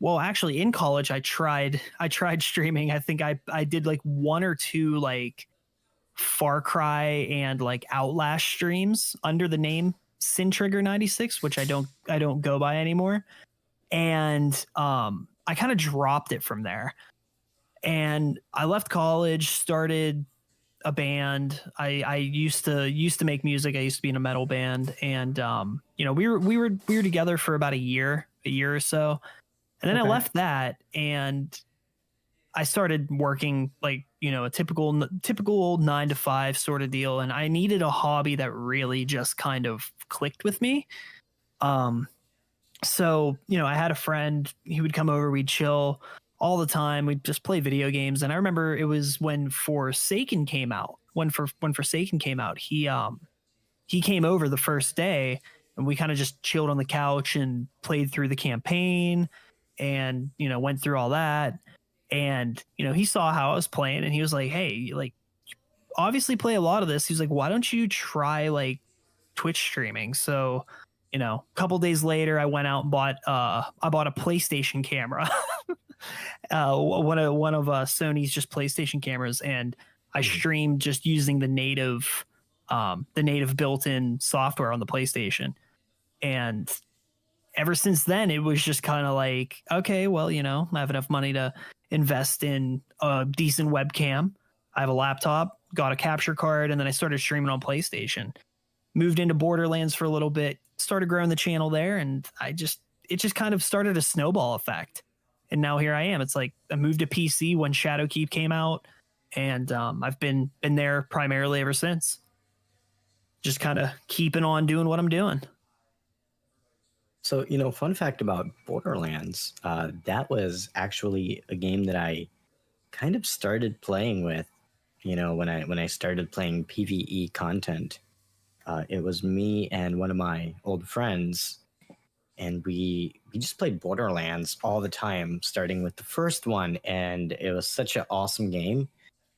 well, actually in college, I tried streaming. I think I did like 1 or 2 like Far Cry and like Outlast streams under the name Sin Trigger 96, which I don't go by anymore. And I kind of dropped it from there. And I left college, started a band. I used to make music. I used to be in a metal band, and we were together for about a year or so. And then I left that and I started working like, a typical old 9-to-5 sort of deal. And I needed a hobby that really just kind of clicked with me. So, I had a friend, he would come over, we'd chill all the time. We'd just play video games. And I remember it was when Forsaken came out. When Forsaken came out, he came over the first day and we kind of just chilled on the couch and played through the campaign and, went through all that. And, he saw how I was playing and he was like, hey, like, obviously play a lot of this. He's like, why don't you try like Twitch streaming? So, a couple days later, I went out and bought a PlayStation camera, one of Sony's just PlayStation cameras. And I streamed just using the native built-in software on the PlayStation. And ever since then, it was just kind of like, okay, well, I have enough money to invest in a decent webcam. I have a laptop, got a capture card, and then I started streaming on PlayStation. Moved into Borderlands for a little bit, started growing the channel there, and it just kind of started a snowball effect. And now here I am. It's like I moved to PC when Shadowkeep came out, and I've been there primarily ever since. Just kind of keeping on doing what I'm doing. So, fun fact about Borderlands, that was actually a game that I kind of started playing with, when I started playing PvE content. It was me and one of my old friends, and we just played Borderlands all the time, starting with the first one, and it was such an awesome game.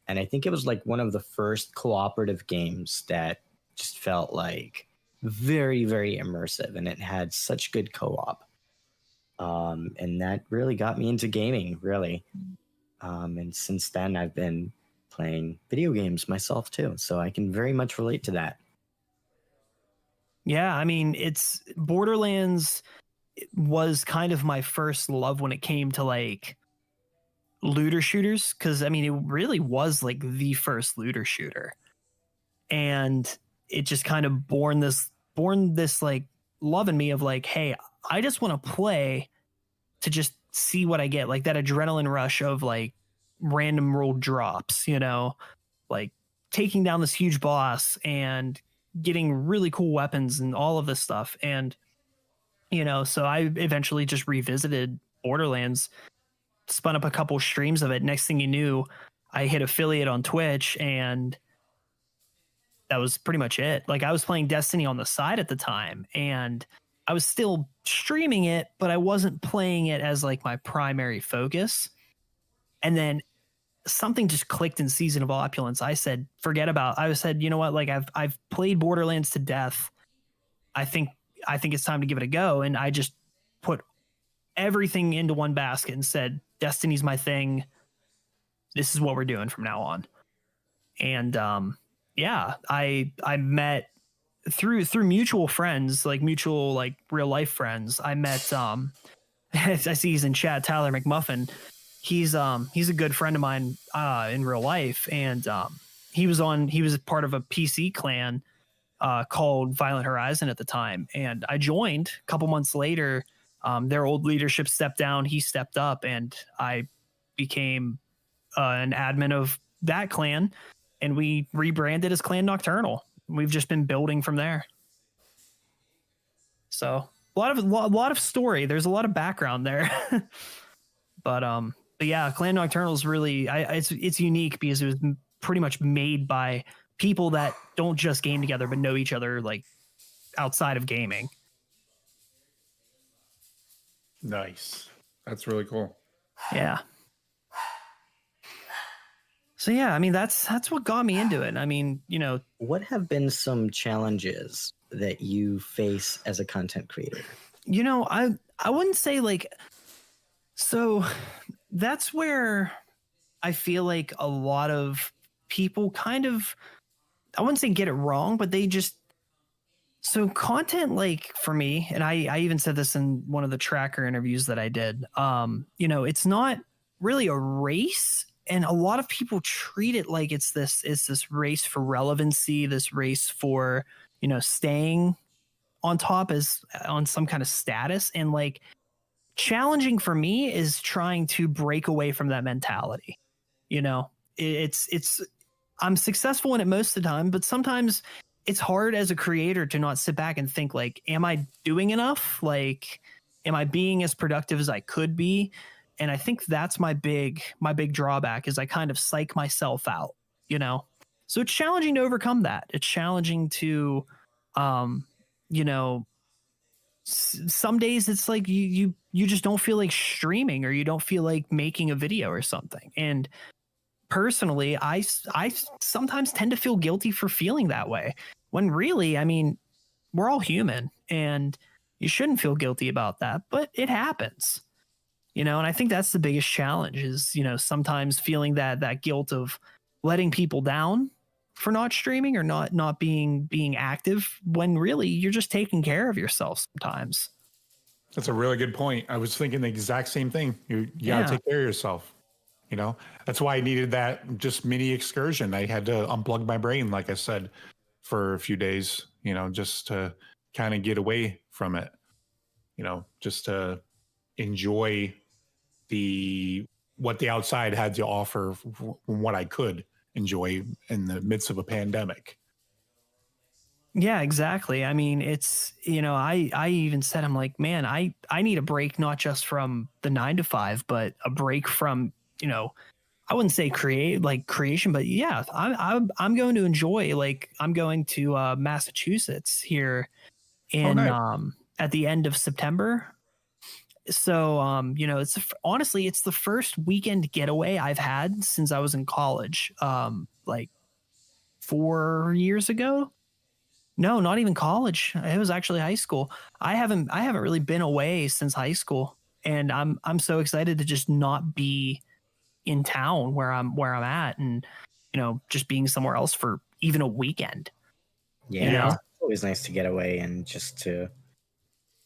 And I think it was like one of the first cooperative games that just felt like very, very immersive, and it had such good co-op. And that really got me into gaming, really. And since then, I've been playing video games myself too, so I can very much relate to that. Yeah, I mean, it's Borderlands was kind of my first love when it came to like looter shooters, because I mean, it really was like the first looter shooter, and it just kind of born this like love in me of like, hey, I just want to play to just see what I get, like that adrenaline rush of like random roll drops, like taking down this huge boss and getting really cool weapons and all of this stuff. And so I eventually just revisited Borderlands, spun up a couple streams of it. Next thing you knew, I hit affiliate on Twitch, and that was pretty much it. Like I was playing Destiny on the side at the time, and I was still streaming it, but I wasn't playing it as like my primary focus. And then something just clicked in Season of Opulence. I said, you know what? Like I've played Borderlands to death. I think it's time to give it a go. And I just put everything into one basket and said, Destiny's my thing. This is what we're doing from now on. And yeah, I met through mutual friends, like mutual like real life friends. I met I see he's in chat, Tyler McMuffin. He's a good friend of mine in real life, and he was part of a PC clan called Violent Horizon at the time, and I joined a couple months later. Their old leadership stepped down, he stepped up, and I became an admin of that clan, and we rebranded as Clan Nocturnal. We've just been building from there. So a lot of story. There's a lot of background there, but yeah, Clan Nocturnal is really it's unique because it was pretty much made by people that don't just game together but know each other like outside of gaming. Nice. That's really cool. Yeah. So yeah, I mean that's what got me into it. I mean, you know, what have been some challenges that you face as a content creator? You know, I wouldn't say like, so that's where I feel like a lot of people kind of, I wouldn't say get it wrong, but they just, so content, like for me, and I even said this in one of the tracker interviews that I did, you know, it's not really a race. And a lot of people treat it like it's this race for relevancy, this race for, you know, staying on top as on some kind of status. And like challenging for me is trying to break away from that mentality. You know, it's I'm successful in it most of the time, but sometimes it's hard as a creator to not sit back and think like, am I doing enough? Like, am I being as productive as I could be? And I think that's my big drawback is I kind of psych myself out, you know? So it's challenging to overcome that. It's challenging to, you know, some days it's like you just don't feel like streaming or you don't feel like making a video or something. And personally, I sometimes tend to feel guilty for feeling that way when really, I mean, we're all human and you shouldn't feel guilty about that, but it happens. You know, and I think that's the biggest challenge is, you know, sometimes feeling that guilt of letting people down for not streaming or not being active when really you're just taking care of yourself sometimes. That's a really good point. I was thinking the exact same thing. You gotta take care of yourself. You know, that's why I needed that just mini excursion. I had to unplug my brain, like I said, for a few days, you know, just to kind of get away from it, you know, just to enjoy what the outside had to offer from what I could enjoy in the midst of a pandemic. Yeah, exactly. I mean, it's, you know, I even said, I'm like, man, I need a break, not just from the 9 to 5, but a break from, you know, I wouldn't say creation, but yeah, I'm going to enjoy, like I'm going to Massachusetts here in at the end of September. So, you know, honestly, it's the first weekend getaway I've had since I was in college, like 4 years ago. No, not even college. It was actually high school. I haven't really been away since high school, and I'm so excited to just not be in town where I'm at, and you know, just being somewhere else for even a weekend. Yeah, you know? It's always nice to get away and just to,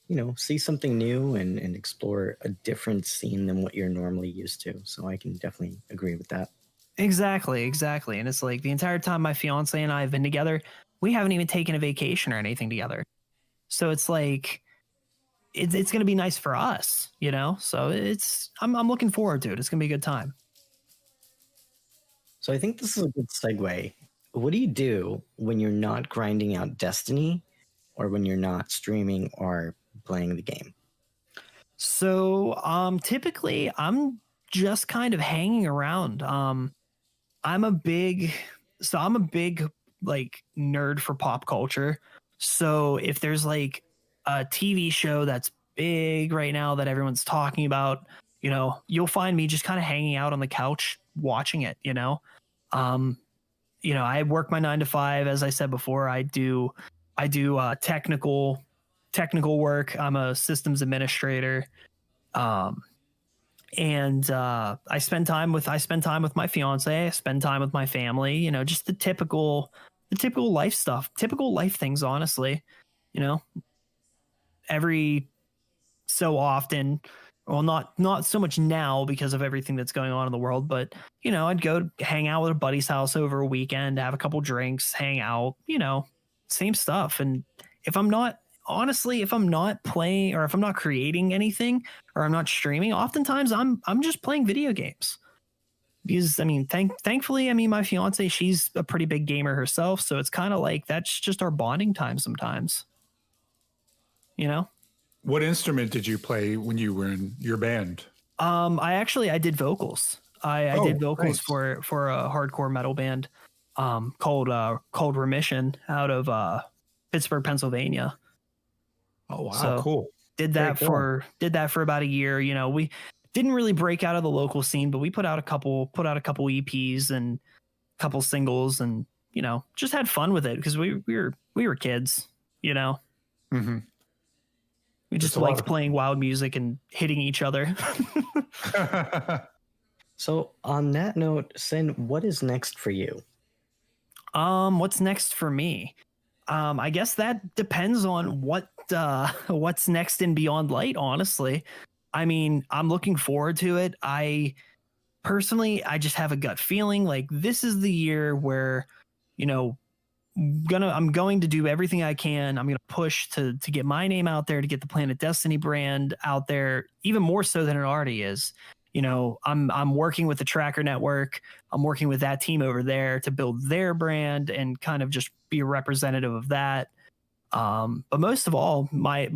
you know, see something new and explore a different scene than what you're normally used to. So I can definitely agree with that. Exactly. And it's like the entire time my fiance and I have been together, we haven't even taken a vacation or anything together. So it's like, it's going to be nice for us, you know? So I'm looking forward to it. It's going to be a good time. So I think this is a good segue. What do you do when you're not grinding out Destiny or when you're not streaming or playing the game? So typically I'm just kind of hanging around. I'm a big like nerd for pop culture. So if there's like a TV show that's big right now that everyone's talking about, you know, you'll find me just kind of hanging out on the couch watching it, you know. You know, I work my 9 to 5, as I said before. I do technical work. I'm a systems administrator. And I spend time with my fiance. I spend time with my family, you know, just the typical the typical life stuff, typical life things, honestly. You know, every so often, well, not so much now because of everything that's going on in the world, but you know, I'd go hang out with a buddy's house over a weekend, have a couple drinks, hang out, you know, same stuff. And if I'm not playing, or if I'm not creating anything, or I'm not streaming, oftentimes I'm just playing video games. Because I mean, thankfully, I mean, my fiance, she's a pretty big gamer herself, so it's kind of like that's just our bonding time sometimes. You know? What instrument did you play when you were in your band? I did vocals. I did vocals nice. for a hardcore metal band called Remission out of Pittsburgh, Pennsylvania. Oh wow, So cool. Did that for about a year. You know, we didn't really break out of the local scene, but we put out a couple EPs and a couple singles, and you know, just had fun with it because we were kids. You know. Mm-hmm. We just liked playing wild music and hitting each other. So on that note, Sin, what is next for you? What's next for me? I guess that depends on what's next in Beyond Light, honestly. I mean, I'm looking forward to it. I just have a gut feeling like this is the year where, you know, I'm going to do everything I can. I'm going to push to get my name out there, to get the Planet Destiny brand out there, even more so than it already is. You know, I'm working with the Tracker Network. I'm working with that team over there to build their brand and kind of just be a representative of that. But most of all, my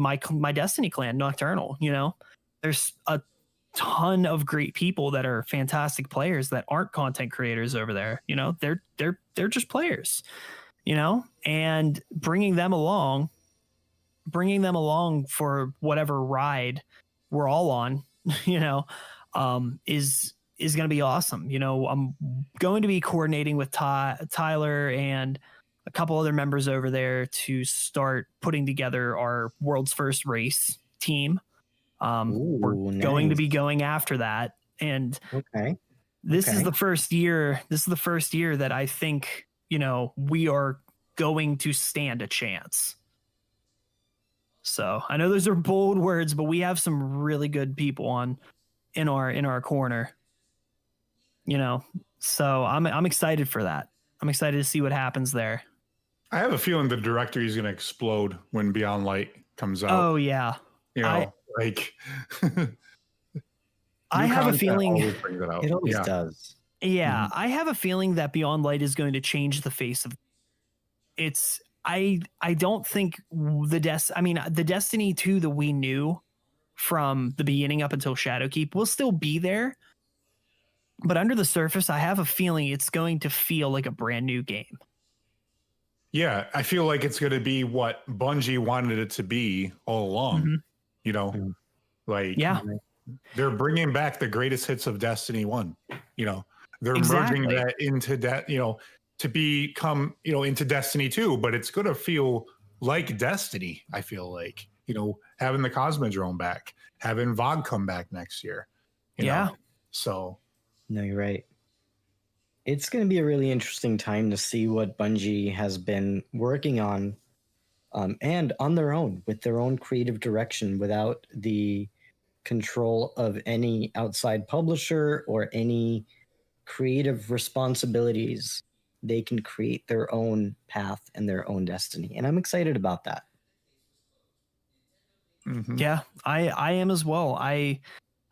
Destiny clan, Nocturnal. You know, there's a ton of great people that are fantastic players that aren't content creators over there. You know, they're just players. You know, and bringing them along for whatever ride we're all on, you know, is going to be awesome. You know, I'm going to be coordinating with Tyler and a couple other members over there to start putting together our world's first race team. We're going to be going after that. And this is the first year that I think, you know, we are going to stand a chance. So I know those are bold words, but we have some really good people in our corner, you know, so I'm excited for that. I'm excited to see what happens there. I have a feeling the directory is going to explode when Beyond Light comes out. Oh yeah. You know, I have a feeling it always does. Yeah, I have a feeling that Beyond Light is going to change the face of I don't think the Destiny 2 that we knew from the beginning up until Shadowkeep will still be there. But under the surface, I have a feeling it's going to feel like a brand new game. Yeah, I feel like it's going to be what Bungie wanted it to be all along. Mm-hmm. You know, like they're bringing back the greatest hits of Destiny 1. You know, they're merging that into that, you know, to become, you know, into Destiny 2, but it's going to feel like Destiny. I feel like, you know, having the Cosmodrome back, having VOG come back next year. You know? So. No, you're right. It's going to be a really interesting time to see what Bungie has been working on, and on their own, with their own creative direction, without the control of any outside publisher or any creative responsibilities. They can create their own path and their own destiny. And I'm excited about that. Mm-hmm. Yeah, I am as well. I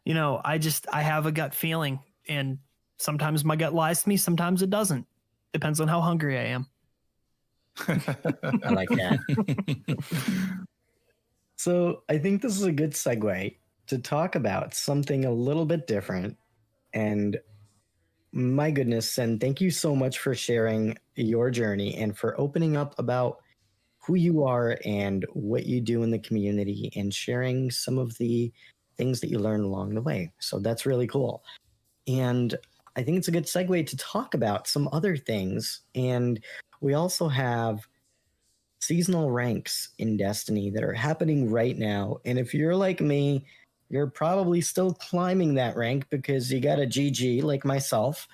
have a gut feeling, and sometimes my gut lies to me. Sometimes it doesn't. Depends on how hungry I am. I like that. So I think this is a good segue to talk about something a little bit different. And my goodness, and thank you so much for sharing your journey and for opening up about who you are and what you do in the community and sharing some of the things that you learn along the way. So that's really cool. And I think it's a good segue to talk about some other things. And we also have seasonal ranks in Destiny that are happening right now. And if you're like me, you're probably still climbing that rank because you got a GG like myself.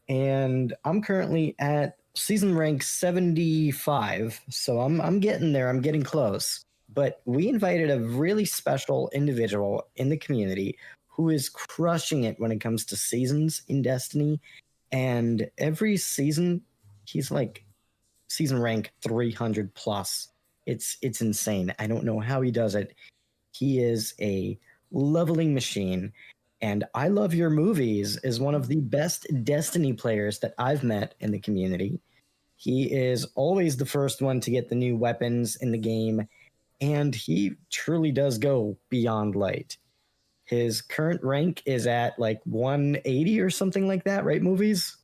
And I'm currently at season rank 75, so I'm getting there. I'm getting close. But we invited a really special individual in the community who is crushing it when it comes to seasons in Destiny. And every season, he's like season rank 300 plus. It's insane. I don't know how he does it. He is a leveling machine. And I Love Your Movies is one of the best Destiny players that I've met in the community. He is always the first one to get the new weapons in the game, and he truly does go beyond light. His current rank is at like 180 or something like that, right, Movies?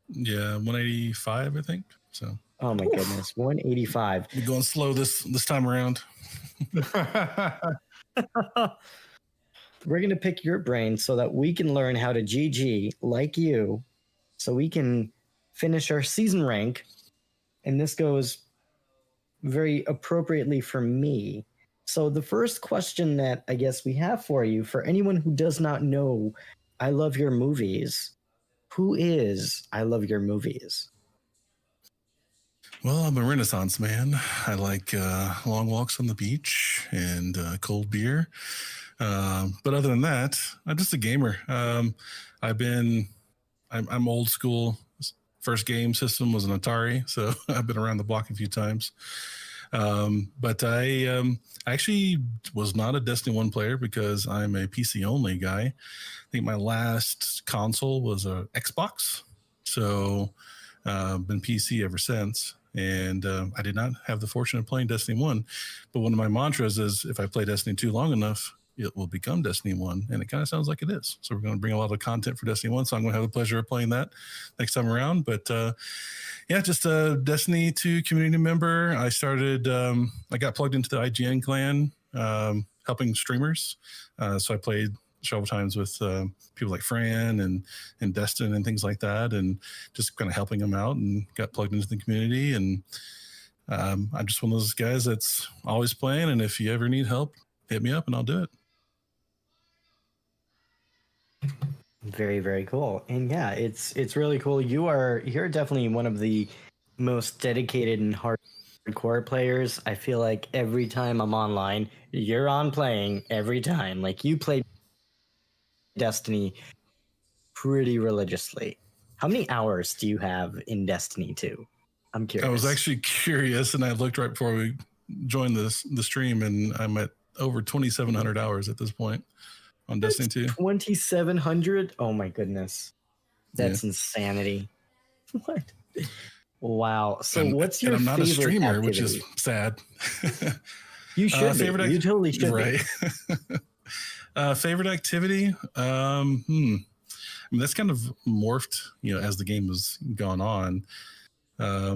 Yeah, 185, I think. So. Oh my goodness, 185. We're going slow this time around. We're going to pick your brain so that we can learn how to GG like you, so we can finish our season rank. And this goes very appropriately for me. So the first question that I guess we have for you, for anyone who does not know I Love Your Movies, who is I Love Your Movies? Well, I'm a Renaissance man. I like long walks on the beach and cold beer. But other than that, I'm just a gamer. I'm old school. First game system was an Atari, so I've been around the block a few times. But I actually was not a Destiny 1 player because I'm a PC only guy. I think my last console was a Xbox, so been PC ever since. And I did not have the fortune of playing Destiny 1. But one of my mantras is if I play Destiny 2 long enough, it will become Destiny 1. And it kind of sounds like it is. So we're going to bring a lot of content for Destiny 1. So I'm going to have the pleasure of playing that next time around. But yeah, just a Destiny 2 community member. I started, I got plugged into the IGN clan, helping streamers. So I played several times with people like Fran and Destin and things like that, and just kind of helping them out, and got plugged into the community. And I'm just one of those guys that's always playing, and if you ever need help, hit me up and I'll do it. Very, very cool. And yeah, it's really cool. You're definitely one of the most dedicated and hardcore players. I feel like every time I'm online, you're on playing every time. Like, you play Destiny pretty religiously. How many hours do you have in Destiny 2? I'm curious. I was actually curious, and I looked right before we joined the stream, and I'm at over 2,700 hours at this point on Destiny 2. 2,700? Oh my goodness. That's insanity. What? Wow. So what's your favorite I'm not a streamer, activity? which is sad. You should be. You totally should right. Be. Favorite activity? I mean, that's kind of morphed, as the game has gone on. I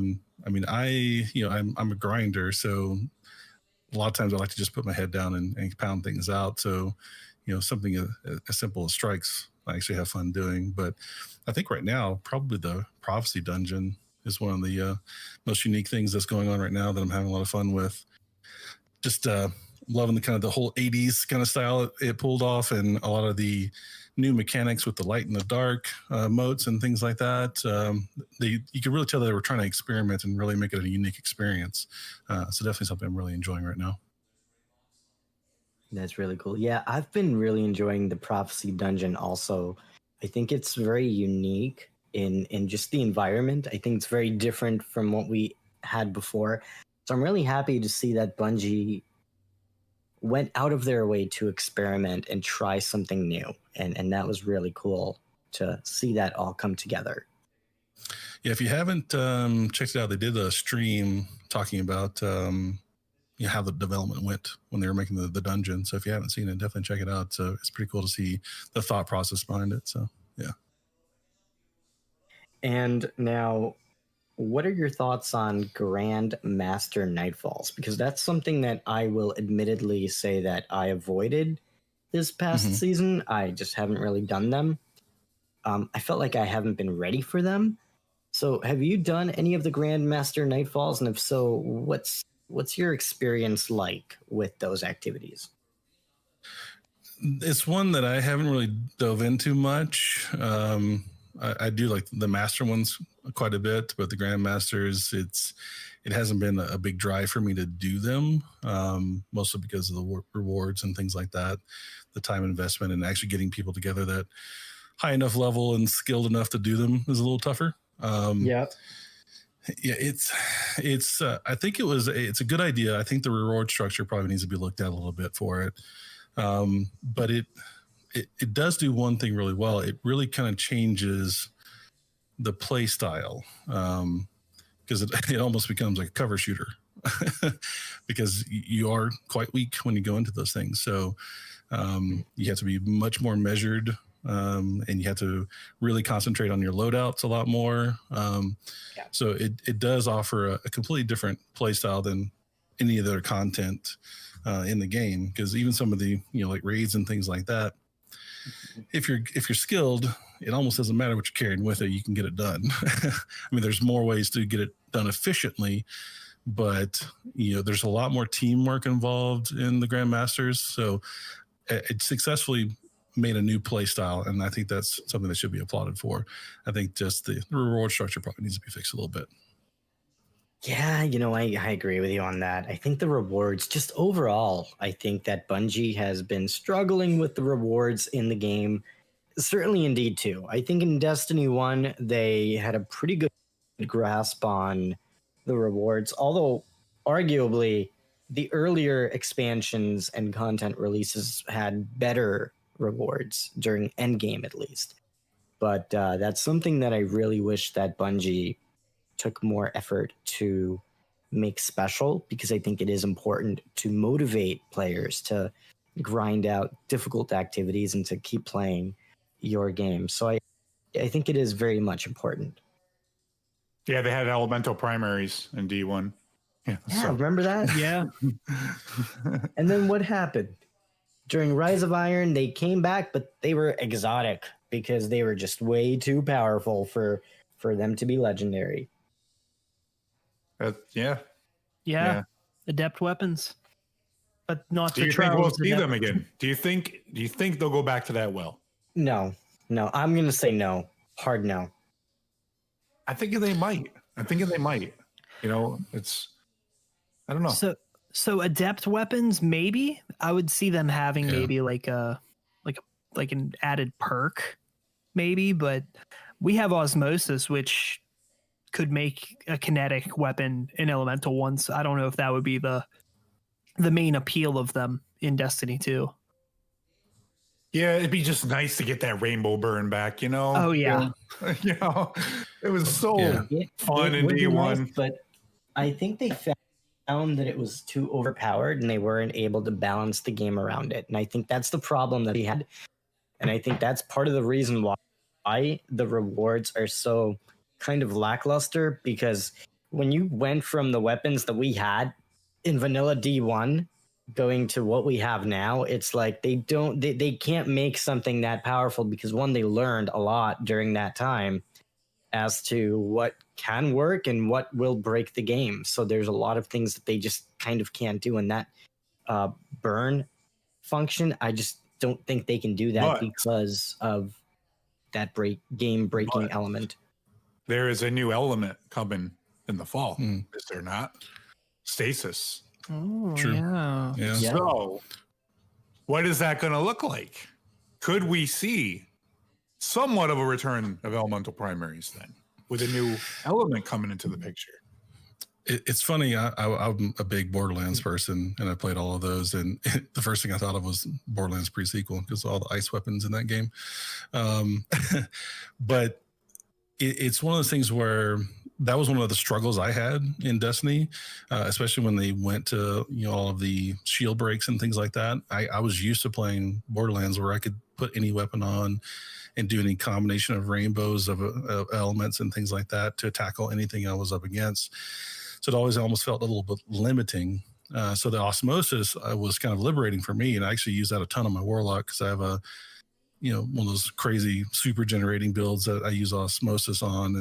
mean, I'm a grinder, so a lot of times I like to just put my head down and pound things out. So, something as simple as strikes, I actually have fun doing. But I think right now, probably the Prophecy Dungeon is one of the most unique things that's going on right now that I'm having a lot of fun with. Just loving the kind of the whole 80s kind of style it pulled off, and a lot of the new mechanics with the light and the dark modes and things like that. You can really tell they were trying to experiment and really make it a unique experience. So definitely something I'm really enjoying right now. That's really cool. Yeah, I've been really enjoying the Prophecy Dungeon also. I think it's very unique in just the environment. I think it's very different from what we had before. So I'm really happy to see that Bungie went out of their way to experiment and try something new. And that was really cool to see that all come together. Yeah, if you haven't checked it out, they did a stream talking about how the development went when they were making the dungeon. So if you haven't seen it, definitely check it out. So it's pretty cool to see the thought process behind it. So, yeah. And now, what are your thoughts on Grand Master Nightfalls? Because that's something that I will admittedly say that I avoided this past season. I just haven't really done them. I felt like I haven't been ready for them. So have you done any of the Grand Master Nightfalls? And if so, what's your experience like with those activities? It's one that I haven't really dove into much. I do like the master ones quite a bit, but the grandmasters, it hasn't been a big drive for me to do them, mostly because of the rewards and things like that, the time investment, and actually getting people together that high enough level and skilled enough to do them is a little tougher. Yeah, it's I think it's a good idea. I think the reward structure probably needs to be looked at a little bit for it. But it does do one thing really well. It really kind of changes the play style, because it almost becomes like a cover shooter because you are quite weak when you go into those things. So you have to be much more measured, and you have to really concentrate on your loadouts a lot more. So it does offer a completely different play style than any of their content in the game, because even some of the like raids and things like that, if you're skilled, it almost doesn't matter what you're carrying with it, you can get it done. I mean, there's more ways to get it done efficiently, but there's a lot more teamwork involved in the Grandmasters, so it successfully made a new play style, and I think that's something that should be applauded for. I think just the reward structure probably needs to be fixed a little bit. Yeah, I agree with you on that. I think the rewards, just overall, I think that Bungie has been struggling with the rewards in the game. Certainly Indeed 2. I think in Destiny 1, they had a pretty good grasp on the rewards, although arguably the earlier expansions and content releases had better rewards during endgame, at least. But that's something that I really wish that Bungie took more effort to make special, because I think it is important to motivate players to grind out difficult activities and to keep playing your game. So I think it is very much important. Yeah, they had elemental primaries in D1. Yeah, remember that? Yeah. And then what happened? During Rise of Iron, they came back, but they were exotic because they were just way too powerful for them to be legendary. Yeah. Adept weapons, but not. Do you think we'll see them again? Do you think they'll go back to that well? No. I'm gonna say no. Hard no. I think they might. I don't know. So adept weapons, maybe I would see them having maybe like an added perk, maybe. But we have osmosis, which could make a kinetic weapon in elemental ones. I don't know if that would be the main appeal of them in Destiny 2. Yeah, it'd be just nice to get that rainbow burn back, Oh yeah. It was so fun in D1. Nice, but I think they found that it was too overpowered and they weren't able to balance the game around it. And I think that's the problem that we had. And I think that's part of the reason why the rewards are so kind of lackluster, because when you went from the weapons that we had in vanilla D1 going to what we have now, it's like they can't make something that powerful, because one, they learned a lot during that time as to what can work and what will break the game. So there's a lot of things that they just kind of can't do, and that burn function, I just don't think they can do that because of that game breaking element. There is a new element coming in the fall, is there not? Stasis. Oh, True. Yeah. So, what is that going to look like? Could we see somewhat of a return of elemental primaries then, with a new element coming into the picture? It's funny. I'm a big Borderlands person, and I played all of those. And the first thing I thought of was Borderlands pre-sequel, because all the ice weapons in that game. But it's one of those things where that was one of the struggles I had in Destiny, especially when they went to all of the shield breaks and things like that. I was used to playing Borderlands where I could put any weapon on and do any combination of rainbows of elements and things like that to tackle anything I was up against. So it always almost felt a little bit limiting. So the osmosis was kind of liberating for me, and I actually use that a ton on my Warlock, because I have a one of those crazy super generating builds that I use osmosis on,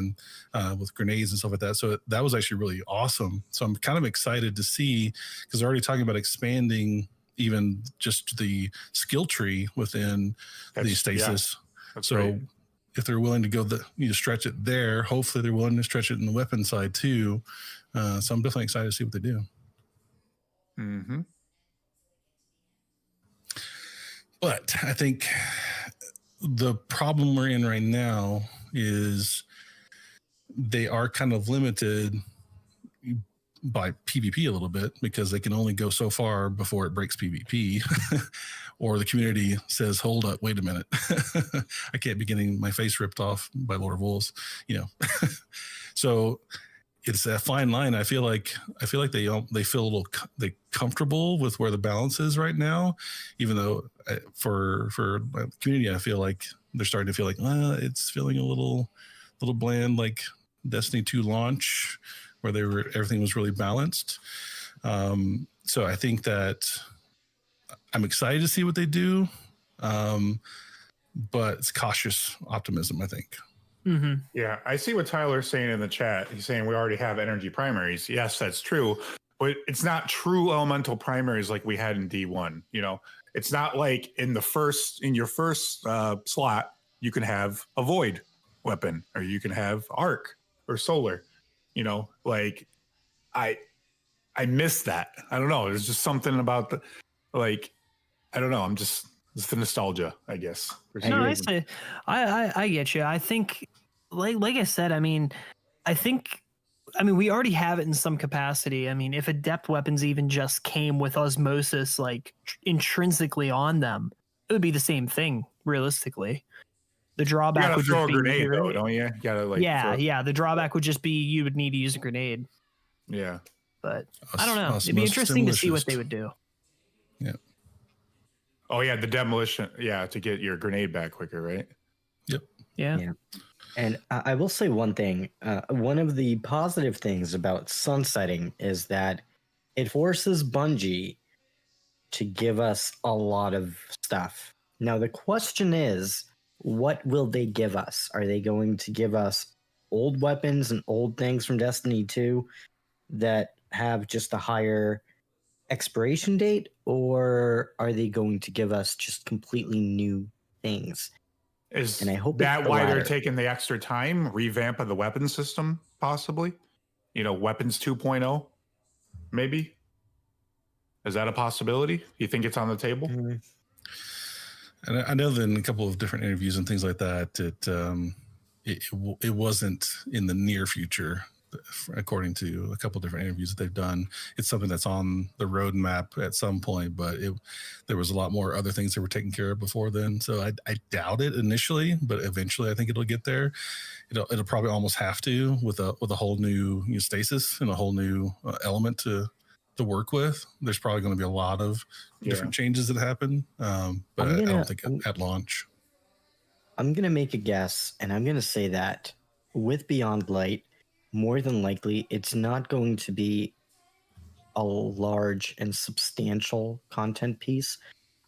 and with grenades and stuff like that. So that was actually really awesome. So I'm kind of excited to see, because they're already talking about expanding even just the skill tree within the stasis. That's so right. if they're willing to go stretch it there, hopefully they're willing to stretch it in the weapon side too. So I'm definitely excited to see what they do. Mm-hmm. But I think the problem we're in right now is they are kind of limited by PvP a little bit because they can only go so far before it breaks PvP or the community says, hold up, wait a minute. I can't be getting my face ripped off by Lord of Wolves, So it's a fine line. I feel like they feel a little comfortable with where the balance is right now, even though for the community, I feel like they're starting to feel like it's feeling a little bland, like Destiny 2 launch, where everything was really balanced. So I think that I'm excited to see what they do, but it's cautious optimism, I think. Mm-hmm. Yeah, I see what Tyler's saying in the chat. He's saying we already have energy primaries. Yes, that's true, but it's not true elemental primaries like we had in D1. It's not like in your first slot you can have a void weapon, or you can have arc or solar. I miss that. I don't know. There's just something about I don't know. It's the nostalgia, I guess. No, I get you. I think, like I said, we already have it in some capacity. If adept weapons even just came with osmosis, intrinsically on them, it would be the same thing, realistically. The drawback would throw just a grenade, though, don't you? You gotta The drawback would just be you would need to use a grenade. Yeah, but I don't know. It'd be interesting to see what they would do. Yeah. Oh yeah, the demolition. Yeah, to get your grenade back quicker, right? Yep. Yeah. And I will say one thing. One of the positive things about sunsetting is that it forces Bungie to give us a lot of stuff. Now the question is, what will they give us? Are they going to give us old weapons and old things from Destiny 2 that have just a higher expiration date, or are they going to give us just completely new things? And I hope that why they're taking the extra time, revamp of the weapon system, possibly? Weapons 2.0, maybe? Is that a possibility? You think it's on the table? Mm-hmm. And I know that in a couple of different interviews and things like that, it wasn't in the near future, according to a couple of different interviews that they've done. It's something that's on the roadmap at some point, but there was a lot more other things that were taken care of before then. So I doubt it initially, but eventually I think it'll get there. It'll probably almost have to with a whole new stasis and a whole new element to work with. There's probably going to be a lot of different changes that happen, but I don't think at launch. I'm going to make a guess, and I'm going to say that with Beyond Light, more than likely, it's not going to be a large and substantial content piece.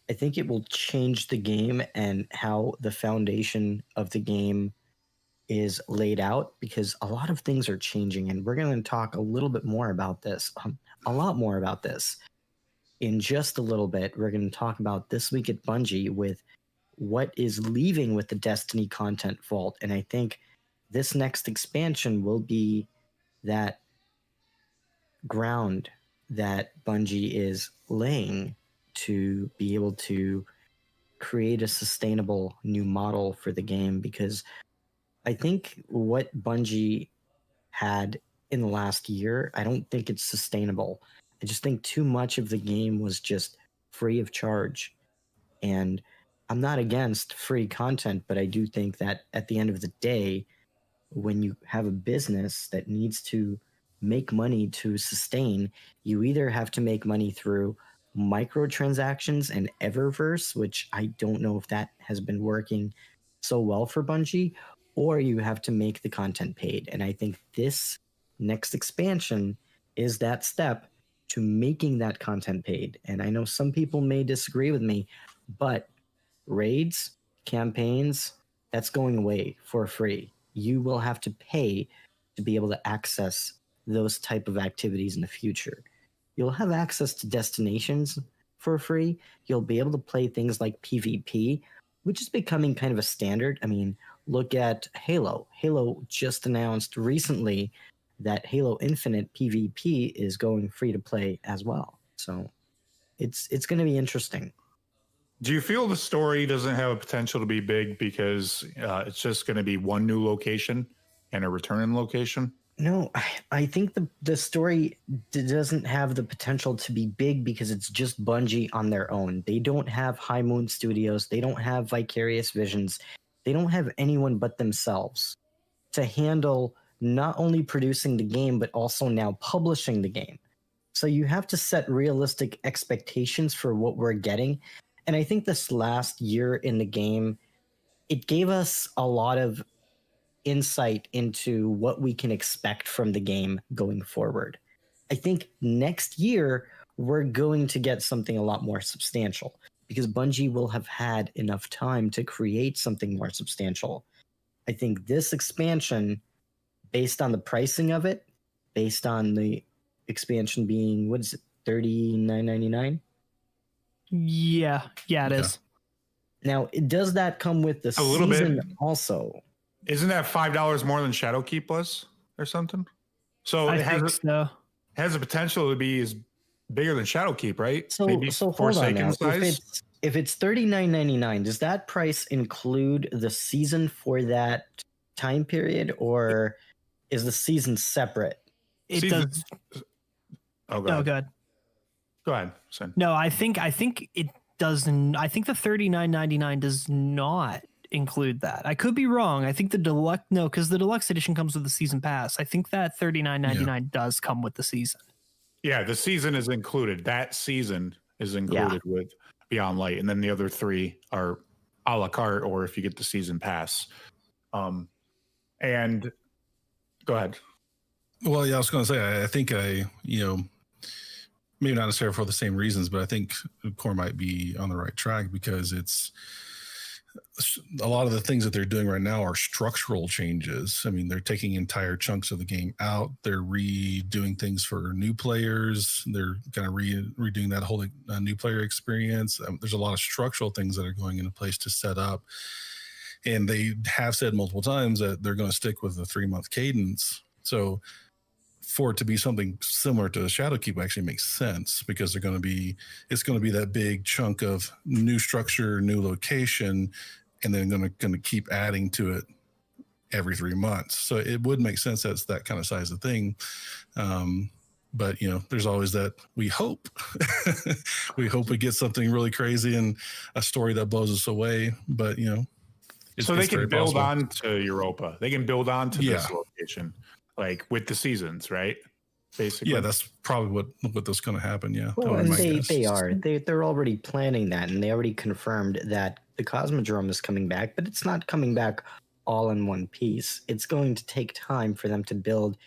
I think it will change the game and how the foundation of the game is laid out, because a lot of things are changing, and we're going to talk a little bit more about this, a lot more about this in just a little bit. We're going to talk about This Week at Bungie with what is leaving with the Destiny content vault, and I think this next expansion will be that ground that Bungie is laying to be able to create a sustainable new model for the game, because I think what Bungie had in the last year, I don't think it's sustainable. I just think too much of the game was just free of charge. And I'm not against free content, but I do think that at the end of the day, when you have a business that needs to make money to sustain, you either have to make money through microtransactions and Eververse, which I don't know if that has been working so well for Bungie, or you have to make the content paid. And I think this next expansion is that step to making that content paid. And I know some people may disagree with me, but raids, campaigns, that's going away for free. You will have to pay to be able to access those type of activities in the future. You'll have access to destinations for free. You'll be able to play things like PvP, which is becoming kind of a standard. look at Halo. Halo just announced recently that Halo Infinite PvP is going free to play as well. So it's going to be interesting. Do you feel the story doesn't have a potential to be big because it's just going to be one new location and a returning location? No, I think the story doesn't have the potential to be big because it's just Bungie on their own. They don't have High Moon Studios. They don't have Vicarious Visions. They don't have anyone but themselves to handle not only producing the game, but also now publishing the game. So you have to set realistic expectations for what we're getting. And I think this last year in the game, it gave us a lot of insight into what we can expect from the game going forward. I think next year, we're going to get something a lot more substantial because Bungie will have had enough time to create something more substantial. I think this expansion, based on the pricing of it, based on the expansion being, what is it, $39.99? Yeah, it is. Now, does that come with the A little season bit. also? Isn't that $5 more than Shadowkeep was or something? So I it has, think so. has the potential to be as bigger than Shadowkeep, right? So Maybe hold on Forsaken now. size? If it's $39.99, does that price include the season for that time period, or is the season separate? It does. Oh, No, good. Go ahead, Sin. No, I think it doesn't. I think the $39.99 does not include that. I could be wrong. I think the deluxe, no, because the deluxe edition comes with the season pass. I think that $39.99 does come with the season. Yeah, the season is included. That season is included with Beyond Light, and then the other three are a la carte, or if you get the season pass. And go ahead. Well, yeah, I was going to say, I think maybe not necessarily for the same reasons, but I think Core might be on the right track because it's a lot of the things that they're doing right now are structural changes. I mean, they're taking entire chunks of the game out. They're redoing things for new players. They're kind of redoing that whole new player experience. There's a lot of structural things that are going into place to set up. And they have said multiple times that they're going to stick with the 3-month cadence. So for it to be something similar to Shadowkeep actually makes sense because it's going to be that big chunk of new structure, new location, and then going to keep adding to it every 3 months. So it would make sense that's that kind of size of thing. But there's always that we hope we get something really crazy and a story that blows us away. But so they can build possible. on to Europa. They can build on to this location, like with the seasons, right? Basically, yeah, that's probably what's going to happen. Yeah, Well, and they're already planning that, and they already confirmed that the Cosmodrome is coming back, but it's not coming back all in one piece. It's going to take time for them to build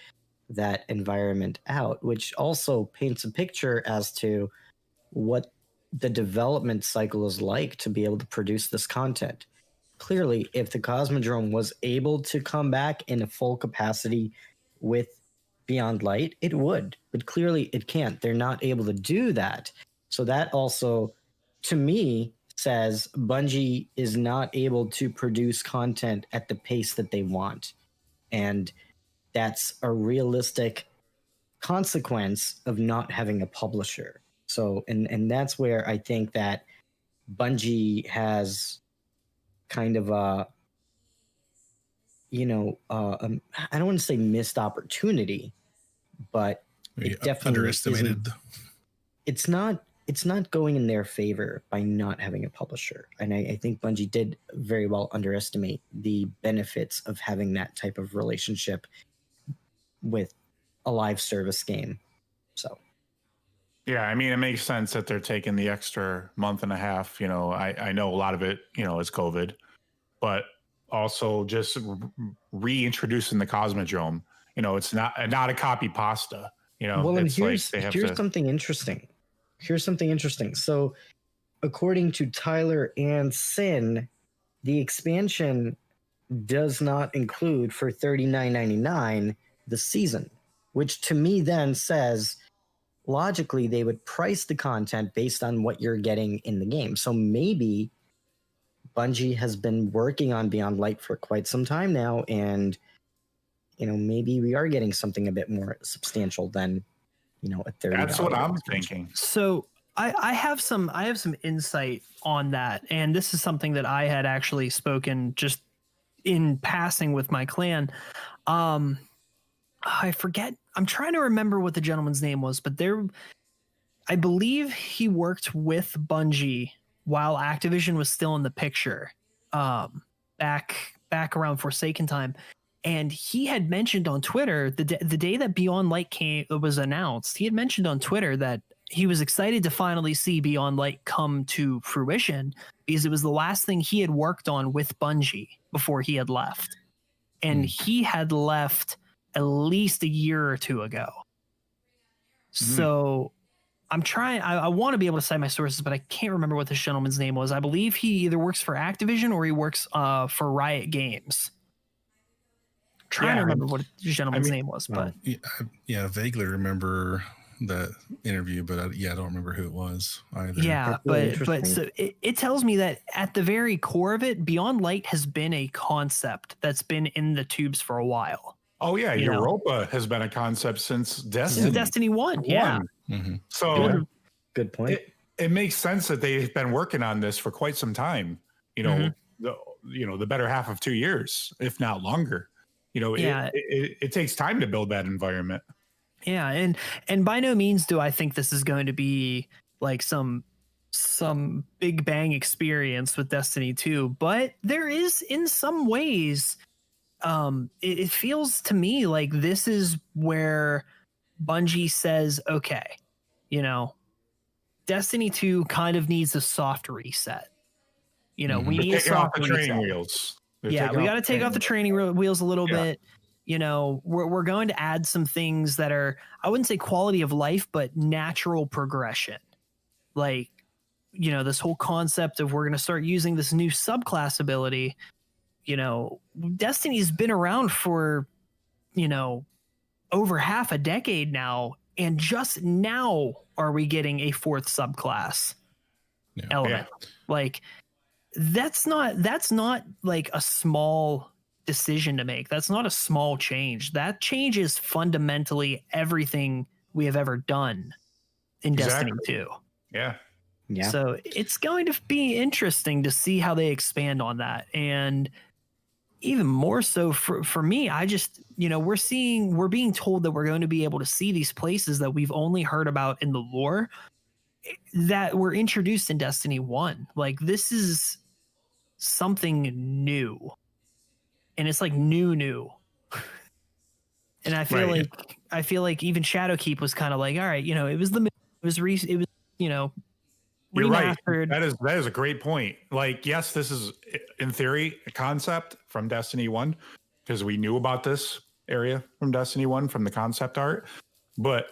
that environment out, which also paints a picture as to what the development cycle is like to be able to produce this content. Clearly, if the Cosmodrome was able to come back in a full capacity with Beyond Light, it would, but clearly it can't. They're not able to do that. So that also, to me, says Bungie is not able to produce content at the pace that they want. And that's a realistic consequence of not having a publisher. So, and that's where I think that Bungie has kind of a, I don't want to say missed opportunity, but it definitely underestimated. It's not going in their favor by not having a publisher. And I think Bungie did very well underestimate the benefits of having that type of relationship with a live service game. So. Yeah, I mean, it makes sense that they're taking the extra month and a half. I know a lot of it, is COVID, but also just reintroducing the Cosmodrome. It's not a copy pasta. Well, and it's here's something interesting. Here's something interesting. So, according to Tyler and Sin, the expansion does not include for $39.99 the season, which to me then says logically they would price the content based on what you're getting in the game. So maybe Bungie has been working on Beyond Light for quite some time now, and maybe we are getting something a bit more substantial than a $30. That's what I'm thinking. So I have some insight on that, and this is something that I had actually spoken just in passing with my clan. I forget. I'm trying to remember what the gentleman's name was, but I believe he worked with Bungie while Activision was still in the picture, back around Forsaken time. And he had mentioned on Twitter the day that Beyond Light was announced, he had mentioned on Twitter that he was excited to finally see Beyond Light come to fruition because it was the last thing he had worked on with Bungie before he had left. And he had left at least a year or two ago. So I'm trying, I want to be able to cite my sources, but I can't remember what this gentleman's name was. I believe he either works for Activision or he works for Riot Games. Trying to remember what the gentleman's name was, but I vaguely remember that interview, but I don't remember who it was either. Yeah, but so it tells me that at the very core of it, Beyond Light has been a concept that's been in the tubes for a while. Oh yeah, Europa has been a concept since Destiny. Since Destiny 1, yeah. So good point. It makes sense that they've been working on this for quite some time. The better half of 2 years, if not longer. It takes time to build that environment. Yeah, and by no means do I think this is going to be like some big bang experience with Destiny 2, but there is in some ways it feels to me like this is where Bungie says, okay, Destiny 2 kind of needs a soft reset. We need a soft reset. Wheels. Yeah, we got to take off the training wheels a little bit. We're going to add some things that are, I wouldn't say quality of life, but natural progression. Like, this whole concept of we're going to start using this new subclass ability. Destiny's been around for, over half a decade now. And just now are we getting a fourth subclass element. Yeah. Like, that's not like a small decision to make. That's not a small change. That changes fundamentally everything we have ever done in Destiny 2. Yeah. So it's going to be interesting to see how they expand on that. And even more so for me, I just, we're being told that we're going to be able to see these places that we've only heard about in the lore that were introduced in Destiny 1. Like, this is something new. And it's like new. And I feel like even Shadowkeep was kind of like, all right, it was remastered. You're right. That is a great point. Like, yes, this is in theory a concept from Destiny 1 because we knew about this area from Destiny 1 from the concept art, but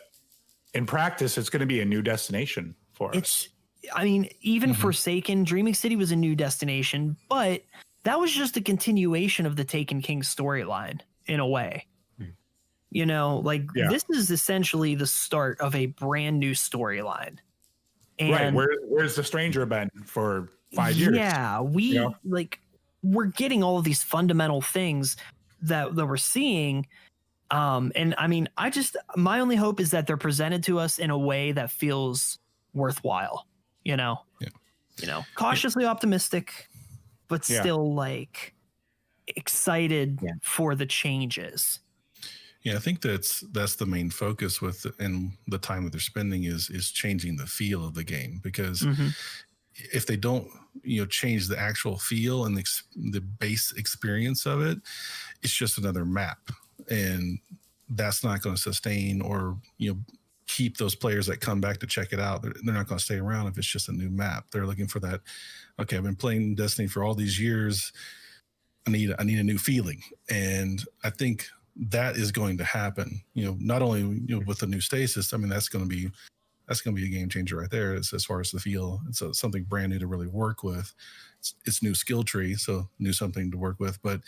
in practice, it's going to be a new destination for us. I mean, even Forsaken, Dreaming City was a new destination, but that was just a continuation of the Taken King storyline in a way. This is essentially the start of a brand new storyline. And where's the stranger been for 5 years? Yeah, we're getting all of these fundamental things that we're seeing. And I mean, my only hope is that they're presented to us in a way that feels worthwhile, cautiously optimistic, but still like excited for the changes. Yeah, I think that's the main focus and the time that they're spending is changing the feel of the game, because if they don't change the actual feel and the base experience of it, it's just another map, and that's not going to sustain or keep those players that come back to check it out. They're not going to stay around if it's just a new map. They're looking for that. Okay, I've been playing Destiny for all these years. I need a new feeling, and I think that is going to happen. Not only with the new stasis. I mean, that's going to be a game changer right there. As far as the feel, it's something brand new to really work with. It's new skill tree, so new something to work with. But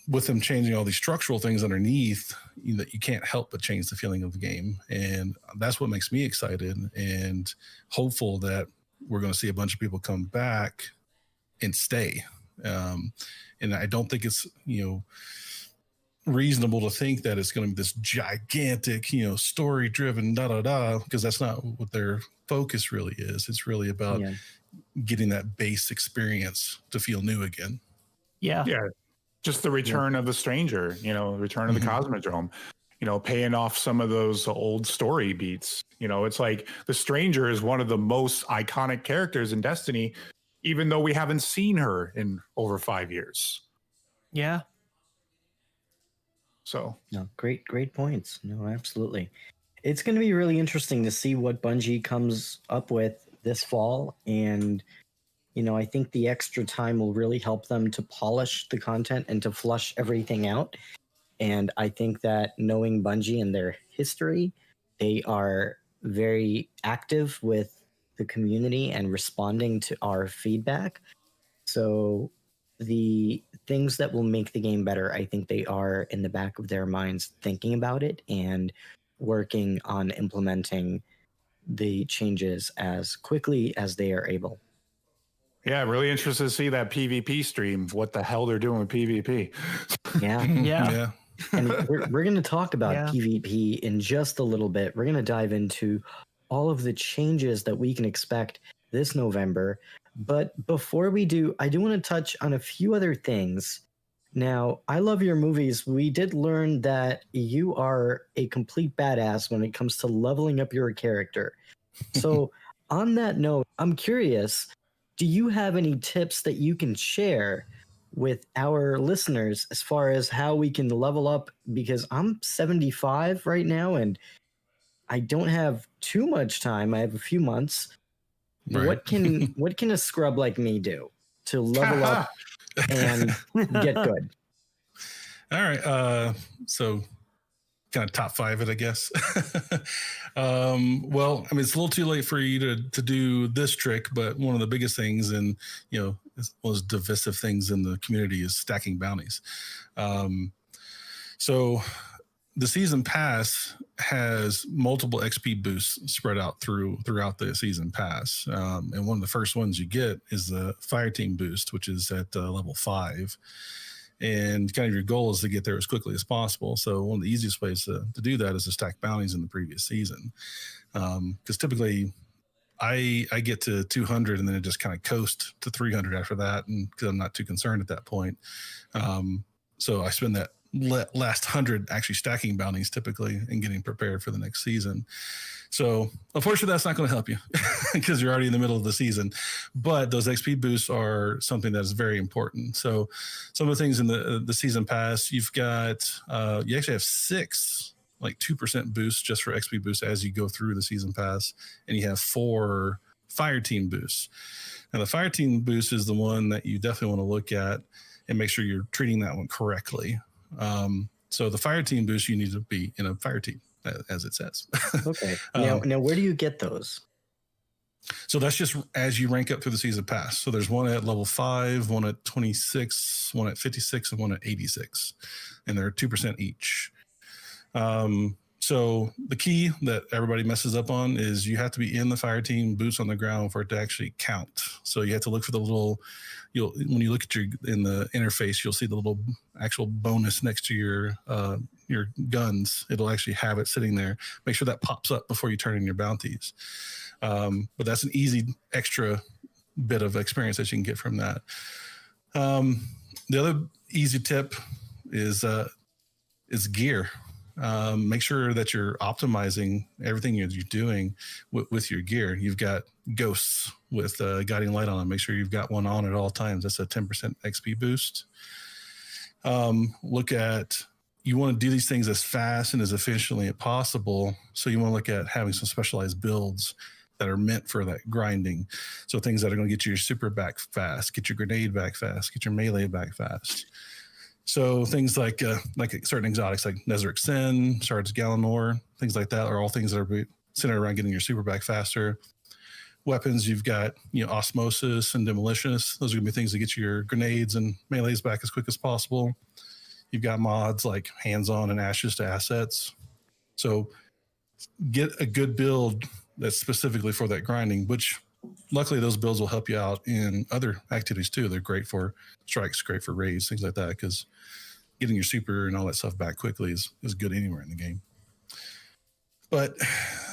with them changing all these structural things underneath, you can't help but change the feeling of the game, and that's what makes me excited and hopeful that we're going to see a bunch of people come back and stay. And I don't think it's, reasonable to think that it's going to be this gigantic, story driven, because that's not what their focus really is. It's really about getting that base experience to feel new again. Yeah. Yeah. Just the return of the stranger, return of the Cosmodrome, paying off some of those old story beats. It's like the stranger is one of the most iconic characters in Destiny, even though we haven't seen her in over 5 years. Yeah. So no, great points. No, absolutely. It's going to be really interesting to see what Bungie comes up with this fall. And, I think the extra time will really help them to polish the content and to flush everything out. And I think that knowing Bungie and their history, they are very active with the community and responding to our feedback. So the things that will make the game better, I think they are in the back of their minds thinking about it and working on implementing the changes as quickly as they are able. Yeah, really interested to see that PvP stream. What the hell they're doing with PvP? Yeah. Yeah. And we're going to talk about PvP in just a little bit. We're going to dive into all of the changes that we can expect this November. But before we do, I do want to touch on a few other things. Now, I love your movies. We did learn that you are a complete badass when it comes to leveling up your character. So on that note, I'm curious, do you have any tips that you can share with our listeners as far as how we can level up? Because I'm 75 right now and I don't have too much time. I have a few months. Right. What can a scrub like me do to level up and get good? All right. So kind of top 5 it, I guess. Well, I mean, it's a little too late for you to do this trick, but one of the biggest things and, most divisive things in the community is stacking bounties. So the season pass has multiple XP boosts spread out throughout the season pass. And one of the first ones you get is the fire team boost, which is at level 5. And kind of your goal is to get there as quickly as possible. So one of the easiest ways to do that is to stack bounties in the previous season. Because typically I get to 200 and then it just kind of coast to 300 after that. And because I'm not too concerned at that point. So I spend that last 100 actually stacking bounties typically and getting prepared for the next season. So unfortunately that's not going to help you because you're already in the middle of the season, but those XP boosts are something that is very important. So some of the things in the season pass, you've got, you actually have 6 like 2% boosts just for XP boosts as you go through the season pass, and you have 4 fire team boosts. Now the fire team boost is the one that you definitely want to look at and make sure you're treating that one correctly. So the fire team boost, you need to be in a fire team, as it says. Okay. Now, where do you get those? So that's just as you rank up through the season pass. So there's one at level 5, one at 26, one at 56, and one at 86, and they're 2% each. So the key that everybody messes up on is you have to be in the fire team, boots on the ground for it to actually count. So you have to look for the little, when you look at in the interface, you'll see the little actual bonus next to your guns. It'll actually have it sitting there. Make sure that pops up before you turn in your bounties. But that's an easy extra bit of experience that you can get from that. The other easy tip is gear. Make sure that you're optimizing everything you're doing with your gear. You've got ghosts with guiding light on them. Make sure you've got one on at all times. That's a 10% XP boost. You want to do these things as fast and as efficiently as possible. So you want to look at having some specialized builds that are meant for that grinding. So things that are going to get your super back fast, get your grenade back fast, get your melee back fast. So things like certain exotics like Nezarec Sin, Shards Galanor, things like that are all things that are centered around getting your super back faster. Weapons, you've got Osmosis and Demolitionist. Those are going to be things that get your grenades and melees back as quick as possible. You've got mods like Hands-On and Ashes to Assets. So get a good build that's specifically for that grinding, which luckily those builds will help you out in other activities too. They're great for strikes, great for raids, things like that, because getting your super and all that stuff back quickly is good anywhere in the game. But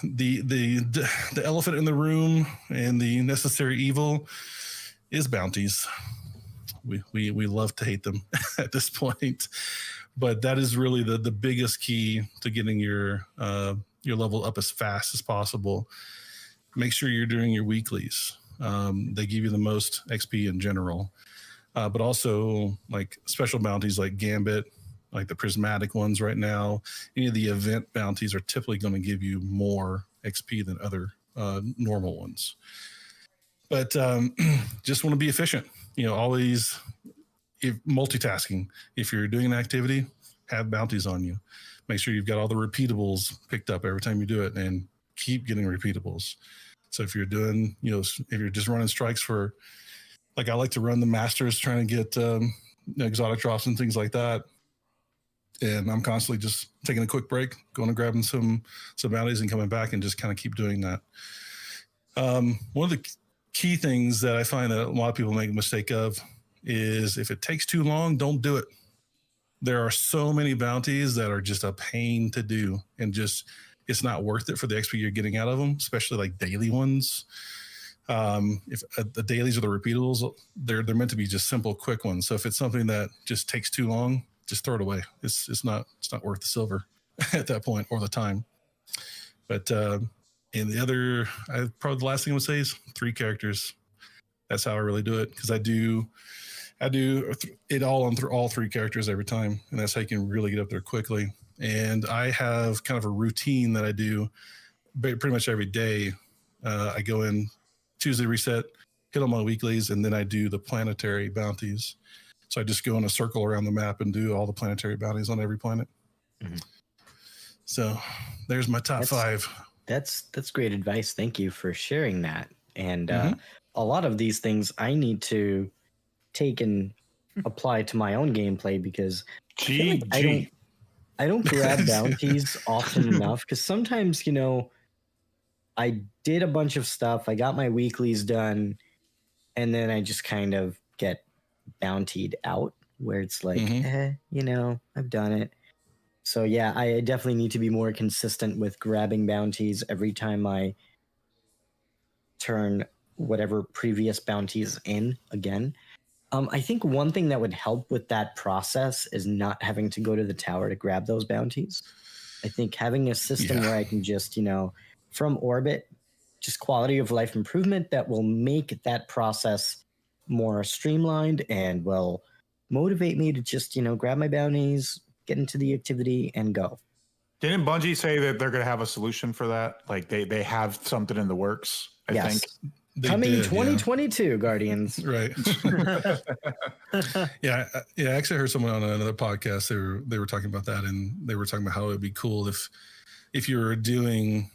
the elephant in the room and the necessary evil is bounties. We love to hate them at this point, but that is really the biggest key to getting your level up as fast as possible. Make sure you're doing your weeklies. They give you the most XP in general, but also like special bounties like Gambit, like the prismatic ones right now. Any of the event bounties are typically going to give you more XP than other normal ones. But just want to be efficient. Always multitasking. If you're doing an activity, have bounties on you. Make sure you've got all the repeatables picked up every time you do it, and keep getting repeatables. So if you're doing, if you're just running strikes for, like I like to run the masters trying to get exotic drops and things like that. And I'm constantly just taking a quick break, going and grabbing some bounties and coming back and just kind of keep doing that. One of the key things that I find that a lot of people make a mistake of is if it takes too long, don't do it. There are so many bounties that are just a pain to do, and just it's not worth it for the XP you're getting out of them, especially like daily ones. If the dailies or the repeatables, they're meant to be just simple, quick ones. So if it's something that just takes too long, just throw it away. It's not worth the silver at that point or the time. But and the other, probably the last thing I would say is 3 characters. That's how I really do it, because I do it all on all 3 characters every time, and that's how you can really get up there quickly. And I have kind of a routine that I do pretty much every day. I go in Tuesday reset, hit on my weeklies, and then I do the planetary bounties. So I just go in a circle around the map and do all the planetary bounties on every planet. Mm-hmm. So there's my top 5. That's great advice. Thank you for sharing that. And a lot of these things I need to take and apply to my own gameplay, because I don't grab bounties often enough, because sometimes, I did a bunch of stuff, I got my weeklies done, and then I just kind of get bountied out, where it's like, I've done it. So yeah, I definitely need to be more consistent with grabbing bounties every time I turn whatever previous bounties in again. I think one thing that would help with that process is not having to go to the tower to grab those bounties. I think having a system where I can just, from orbit, just quality of life improvement that will make that process more streamlined and will motivate me to just, grab my bounties, get into the activity, and go. Didn't Bungie say that they're going to have a solution for that? Like they have something in the works, I think. Coming 2022, Guardians. Right. Yeah. I actually heard someone on another podcast. They were talking about that, and they were talking about how it would be cool if you were doing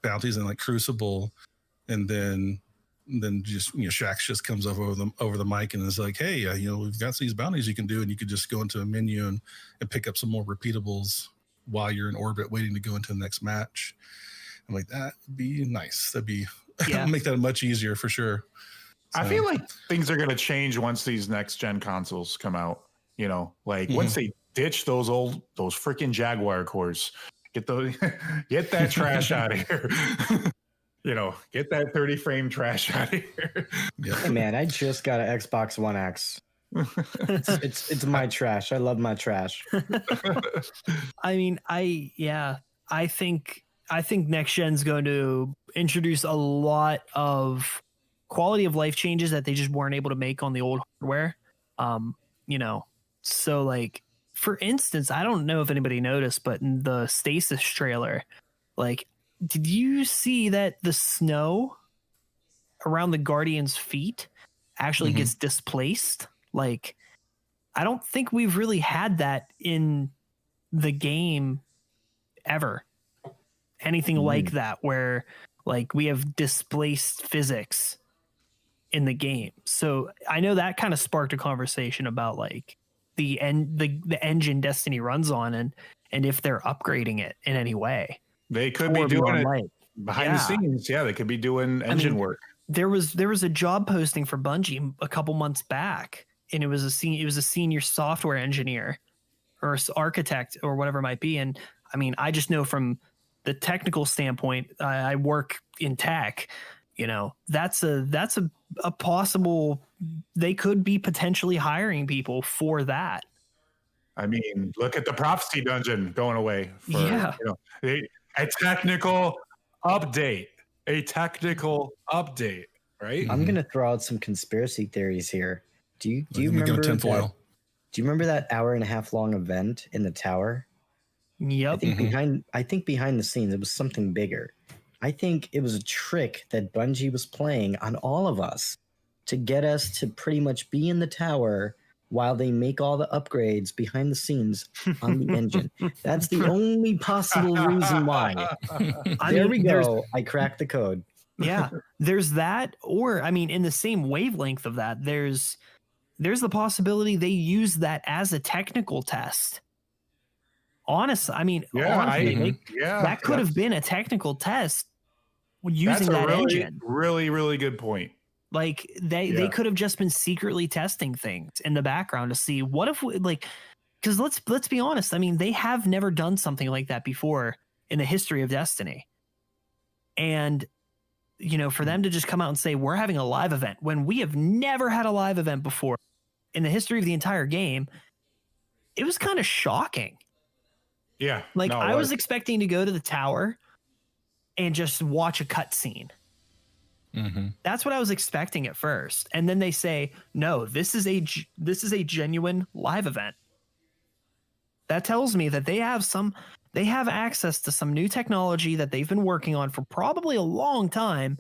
bounties in like Crucible, and then just Shaxx just comes up over the mic and is like, hey, we've got these bounties you can do, and you could just go into a menu and pick up some more repeatables while you're in orbit waiting to go into the next match. I'm like, that would be nice. That'd be make that much easier for sure. So. I feel like things are going to change once these next gen consoles come out. Once they ditch those freaking Jaguar cores, get that trash out of here. Get that 30 frame trash out of here. Yeah. Hey man, I just got an Xbox One X. It's my trash. I love my trash. I mean, I think next gen's going to introduce a lot of quality of life changes that they just weren't able to make on the old hardware. So like, for instance, I don't know if anybody noticed, but in the Stasis trailer, like, did you see that the snow around the Guardian's feet actually gets displaced? Like, I don't think we've really had that in the game ever. Anything like that, where like we have displaced physics in the game. So I know that kind of sparked a conversation about like the engine Destiny runs on, and if they're upgrading it in any way. They could be doing it behind the scenes. Yeah, they could be doing engine work. there was a job posting for Bungie a couple months back, and it was a senior software engineer or architect or whatever it might be. And I mean, I just know from the technical standpoint, I work in tech, you know, that's a possible, they could be potentially hiring people for that. I mean, look at the prophecy dungeon going away. For, yeah. You know, a technical update, right? I'm going to throw out some conspiracy theories here. Do you remember that, do you remember that hour and a half long event in the tower? Yep. I think behind the scenes, it was something bigger. I think it was a trick that Bungie was playing on all of us to get us to pretty much be in the tower while they make all the upgrades behind the scenes on the engine. That's the only possible reason why. There we go. I cracked the code. Yeah, there's that. Or, I mean, in the same wavelength of that, there's the possibility they use that as a technical test. Honestly, I mean, that could have been a technical test using that engine. Really, really good point. Like they could have just been secretly testing things in the background to see what if because let's be honest. I mean, they have never done something like that before in the history of Destiny. And, you know, for them to just come out and say, we're having a live event when we have never had a live event before in the history of the entire game, it was kind of shocking. Yeah. Like I was expecting to go to the tower and just watch a cutscene. That's what I was expecting at first. And then they say, no, this is a genuine live event. That tells me that they have access to some new technology that they've been working on for probably a long time,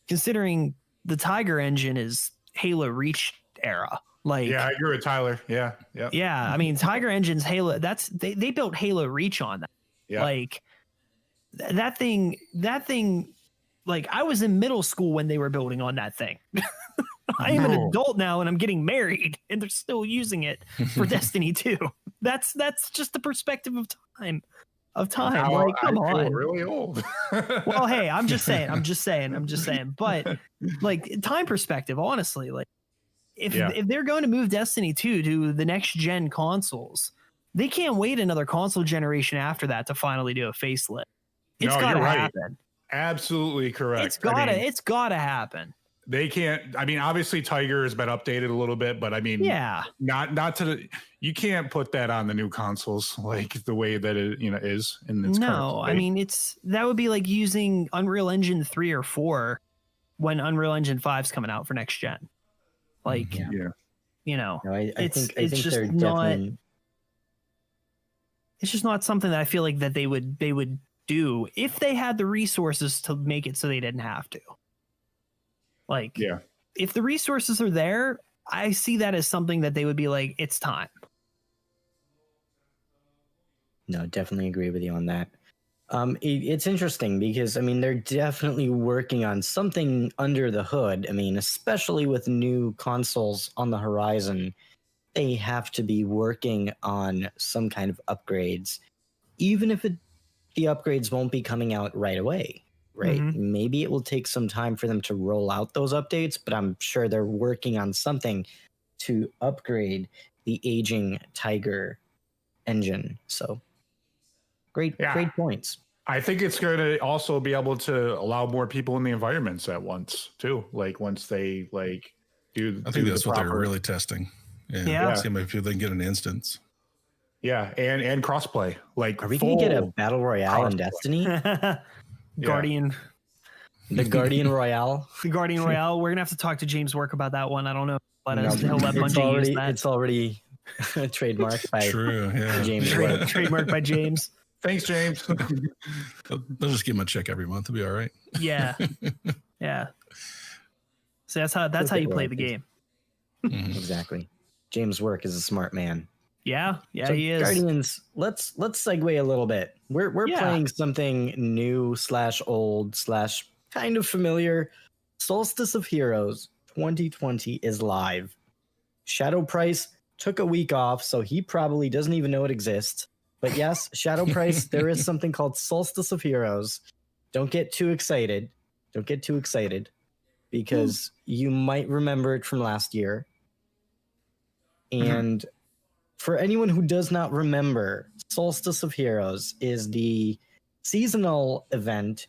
considering the Tiger engine is Halo Reach era. Like, yeah, I agree with Tyler. Yeah. Yeah. I mean, Tiger Engine's Halo, they built Halo Reach on that. Yeah. Like that thing, like I was in middle school when they were building on that thing. I am an adult now and I'm getting married and they're still using it for Destiny 2. That's just the perspective of time. Now, like, come I feel on. really old. Well, hey, I'm just saying. But like time perspective, honestly, like if they're going to move Destiny 2 to the next gen consoles, they can't wait another console generation after that to finally do a facelift. It's gotta happen. Absolutely correct. It's gotta happen. They can't. I mean, obviously, Tiger has been updated a little bit, but I mean, not to the. You can't put that on the new consoles like the way that it is in its. No, I mean that would be like using Unreal Engine 3 or 4 when Unreal Engine 5's coming out for next gen. Like, you know, I think just they're not. definitely. It's just not something that I feel like that they would do if they had the resources to make it so they didn't have to. Like, if the resources are there, I see that as something that they would be like, it's time. No, definitely agree with you on that. It's interesting because, I mean, they're definitely working on something under the hood. I mean, especially with new consoles on the horizon, they have to be working on some kind of upgrades, even if the upgrades won't be coming out right away. Right. Maybe it will take some time for them to roll out those updates, but I'm sure they're working on something to upgrade the aging Tiger engine. So great points. I think it's going to also be able to allow more people in the environments at once too. Like once they do. I think that's what they're really testing. Yeah. See if they can get an instance. Yeah, and crossplay. Like, are we going to get a battle royale in Destiny? Guardian. The Guardian Royale. The Guardian Royale. We're gonna have to talk to James Work about that one. I don't know. He'll let Bungie use that. It's already trademarked by James. Trademarked by James. Thanks, James. They'll just give him a check every month. It'll be all right. Yeah. Yeah. So that's how you play the game. Exactly. James Work is a smart man. Yeah, so he is. Guardians, let's segue a little bit. We're playing something new / old / kind of familiar. Solstice of Heroes 2020 is live. Shadow Price took a week off, so he probably doesn't even know it exists. But yes, Shadow Price, there is something called Solstice of Heroes. Don't get too excited. because you might remember it from last year. And for anyone who does not remember, Solstice of Heroes is the seasonal event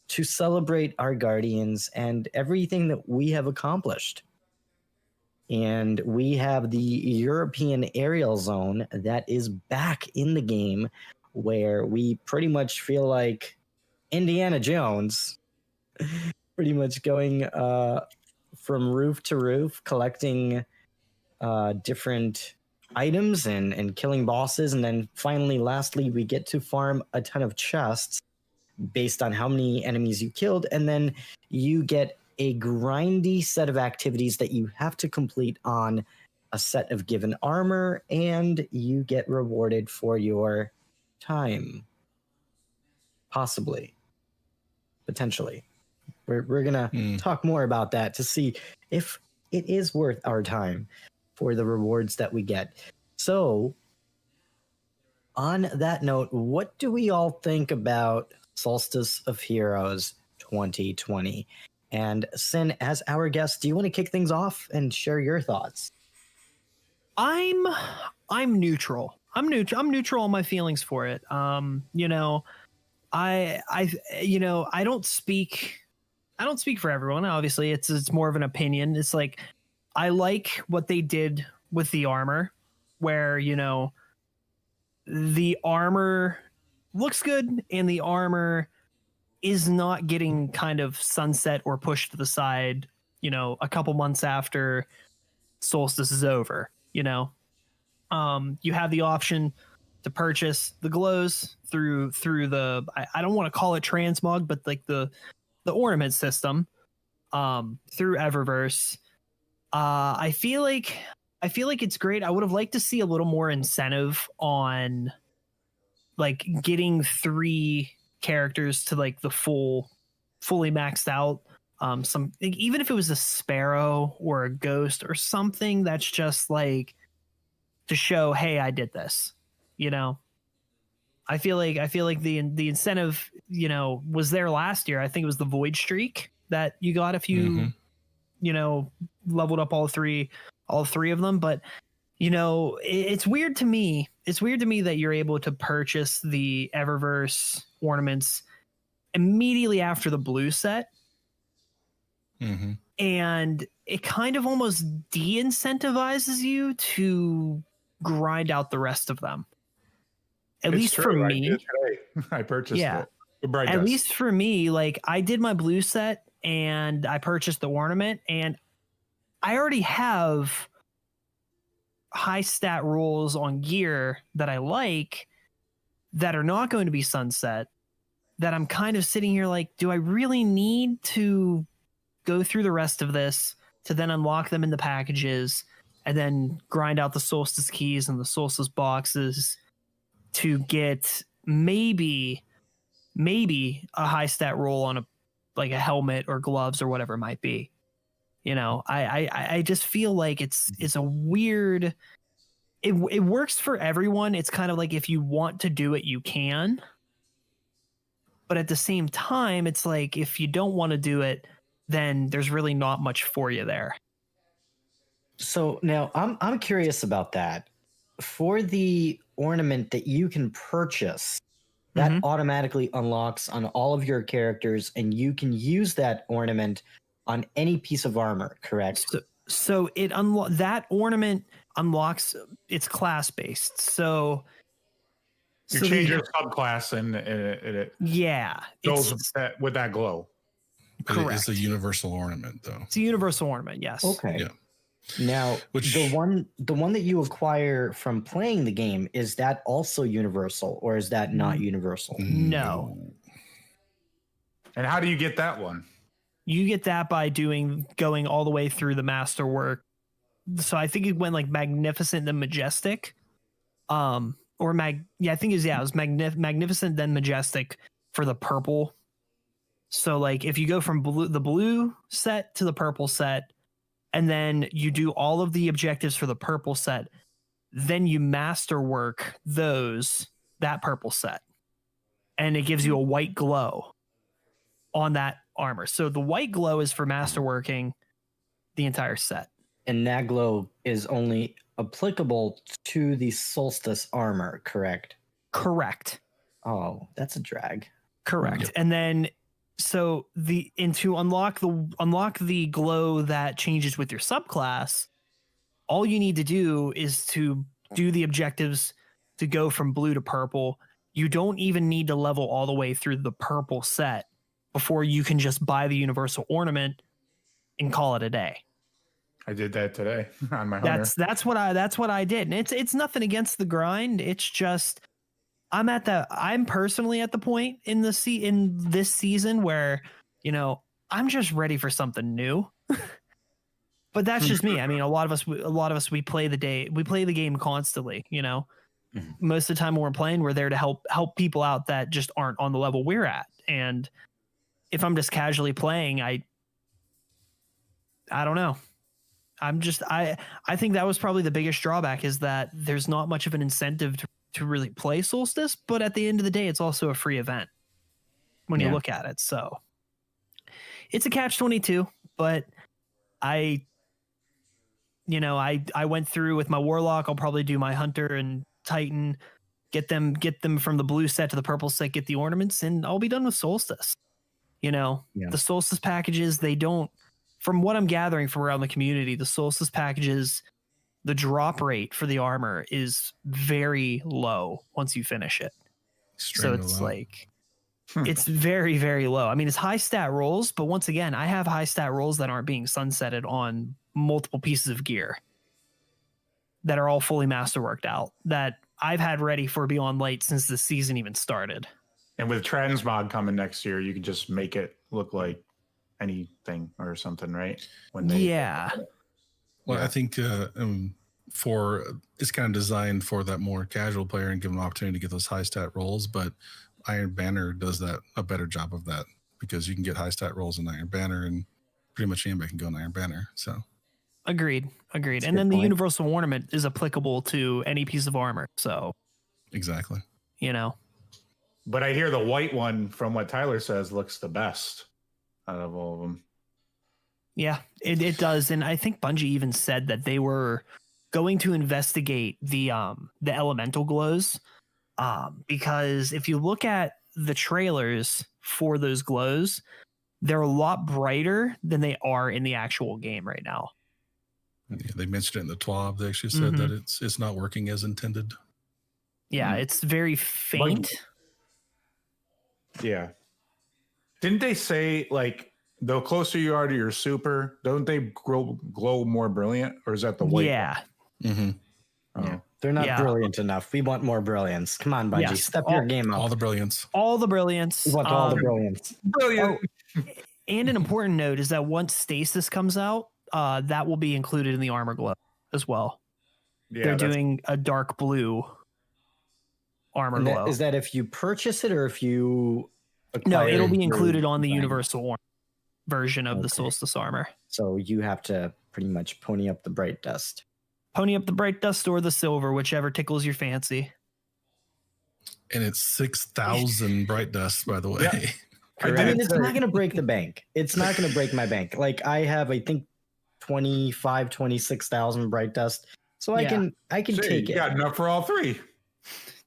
to celebrate our guardians and everything that we have accomplished. And we have the European Aerial Zone that is back in the game, where we pretty much feel like Indiana Jones, pretty much going from roof to roof, collecting different items and killing bosses. And then finally, lastly, we get to farm a ton of chests based on how many enemies you killed. And then you get a grindy set of activities that you have to complete on a set of given armor, and you get rewarded for your time. Possibly. Potentially. We're going to talk more about that to see if it is worth our time for the rewards that we get. So, on that note, what do we all think about Solstice of Heroes 2020? And Sin, as our guest, do you want to kick things off and share your thoughts? I'm neutral. I'm neutral on my feelings for it. You know, I don't speak for everyone. Obviously, it's more of an opinion. It's like, I like what they did with the armor, where, you know, the armor looks good and the armor is not getting kind of sunset or pushed to the side, you know, a couple months after Solstice is over. You know, you have the option to purchase the glows through the, I don't want to call it transmog, but like the ornament system through Eververse. I feel like it's great. I would have liked to see a little more incentive on like getting 3 characters to like the fully maxed out. Some, even if it was a Sparrow or a Ghost or something that's just like to show, hey, I did this. You know, I feel like the incentive, you know, was there last year. I think it was the Void Streak that you got if you you know, leveled up all three of them. But you know, it's weird to me. It's weird to me that you're able to purchase the Eververse ornaments immediately after the blue set. And it kind of almost de-incentivizes you to grind out the rest of them. At least for me. I purchased it. At least for me, like I did my blue set and I purchased the ornament, and I already have high stat rolls on gear that I like that are not going to be sunset, that I'm kind of sitting here like, do I really need to go through the rest of this to then unlock them in the packages and then grind out the Solstice keys and the Solstice boxes to get maybe a high stat roll on a helmet or gloves or whatever it might be. You know, I just feel like it's a weird, it works for everyone. It's kind of like, if you want to do it, you can. But at the same time, it's like, if you don't want to do it, then there's really not much for you there. So now I'm curious about that. For the ornament that you can purchase, that automatically unlocks on all of your characters, and you can use that ornament on any piece of armor, correct? So it that ornament unlocks, it's class based. So you change your subclass and it goes with that glow. Correct. It's a universal ornament, though. It's a universal ornament, yes. Okay. Yeah. Now, the one that you acquire from playing the game, is that also universal, or is that not universal? No. And how do you get that one? You get that by going all the way through the masterwork. So I think it went like Magnificent then Majestic. I think it was Magnificent then Majestic for the purple. So like if you go from the blue set to the purple set, and then you do all of the objectives for the purple set, then you masterwork that purple set, and it gives you a white glow on that armor. So the white glow is for masterworking the entire set. And that glow is only applicable to the solstice armor, correct? Correct. Oh, that's a drag. Correct. Yep. And then so to unlock the glow that changes with your subclass, all you need to do is to do the objectives to go from blue to purple. You don't even need to level all the way through the purple set before you can just buy the universal ornament and call it a day. I did that today on my hunter. That's what I did. And it's nothing against the grind. It's just I'm personally at the point in this season where, I'm just ready for something new. But that's just me. I mean, a lot of us we play the game constantly, Most of the time when we're playing, we're there to help people out that just aren't on the level we're at. And if I'm just casually playing, I don't know. I think that was probably the biggest drawback, is that there's not much of an incentive to really play Solstice, but at the end of the day, it's also a free event when you look at it. So it's a catch-22, but I went through with my Warlock. I'll probably do my Hunter and Titan, get them from the blue set to the purple set, get the ornaments, and I'll be done with Solstice. The Solstice packages, they don't, from what I'm gathering from around the community, the Solstice packages, the drop rate for the armor is very low once you finish it. Extremely so it's low. like, it's very, very low. I mean, it's high stat rolls, but once again, I have high stat rolls that aren't being sunsetted on multiple pieces of gear that are all fully masterworked out, that I've had ready for Beyond Light since the season even started. And with Transmog coming next year, you can just make it look like anything or something, right? Well, I think it's kind of designed for that more casual player and give them an opportunity to get those high stat rolls, but Iron Banner does a better job of that, because you can get high stat rolls in Iron Banner, and pretty much anybody can go in Iron Banner. So agreed. And then the universal ornament is applicable to any piece of armor. So exactly. But I hear the white one, from what Tyler says, looks the best out of all of them. Yeah, it does. And I think Bungie even said that they were going to investigate the elemental glows, because if you look at the trailers for those glows, they're a lot brighter than they are in the actual game right now. Yeah, they mentioned it in the TWAB. They actually said that it's not working as intended. Yeah, it's very faint. Yeah. Didn't they say, like, the closer you are to your super, don't they glow more brilliant? Or is that the white? Yeah. Mm-hmm. Oh. They're not brilliant enough. We want more brilliance. Come on, Bungie. Step your game up. All the brilliance. All the brilliance. We want all the brilliance. Brilliant. And an important note is that once Stasis comes out, that will be included in the armor glow as well. Yeah, they're doing a dark blue armor glow. Is that if you purchase it or if you No, it'll be included on the universal version of the Solstice armor. So you have to pretty much pony up the bright dust. Pony up the bright dust or the silver, whichever tickles your fancy. And it's 6,000 bright dust, by the way. Yeah. I mean, it's not going to break the bank. It's not going to break my bank. Like, I have, I think, 26,000 bright dust. So I can take it. You got enough for all three.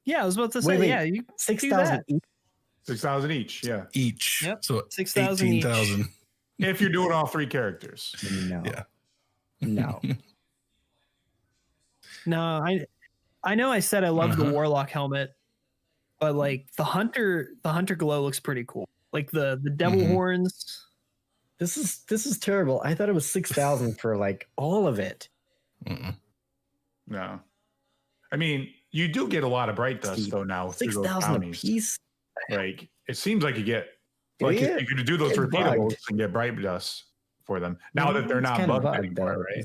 Yeah, I was about to say, you 6,000 each. 6,000 each, yeah. Each. Yep. So 6,000 18,000. If you're doing all three characters. No. Yeah. No. No, I know I said I love the Warlock helmet, but like the Hunter glow looks pretty cool. Like the devil horns. This is terrible. I thought it was 6,000 for like all of it. No. I mean, you do get a lot of bright dust though now. 6,000 a piece. Like, it seems like you get, like, you're going to do those repeatables and get bright dust for them. Now that they're not bugged anymore, right?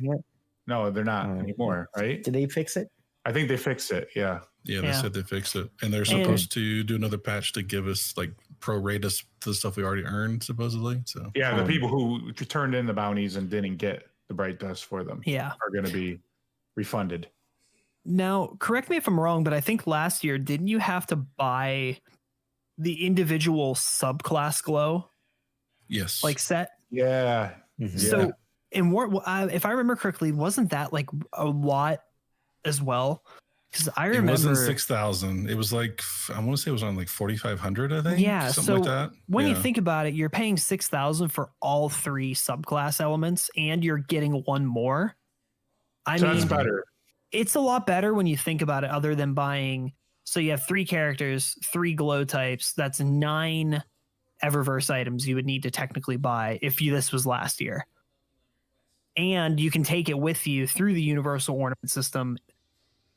No, they're not anymore, right? Did they fix it? I think they fixed it, yeah. Yeah, they said they fixed it. And they're supposed to do another patch to give us, like, prorate us to the stuff we already earned, supposedly. So yeah, the people who turned in the bounties and didn't get the bright dust for them are going to be refunded. Now, correct me if I'm wrong, but I think last year, didn't you have to buy the individual subclass glow? Yes. like set. Yeah. So in War, if I remember correctly, wasn't that like a lot as well? Because I remember it wasn't 6,000. It was like, I want to say it was on like 4,500, I think. Yeah. Something So like that. when you think about it, you're paying 6,000 for all 3 subclass elements, and you're getting 1 more. I mean, that's better. It's a lot better when you think about it, other than buying. So you have 3 characters, 3 glow types. That's 9 Eververse items you would need to technically buy if this was last year. And you can take it with you through the Universal Ornament System,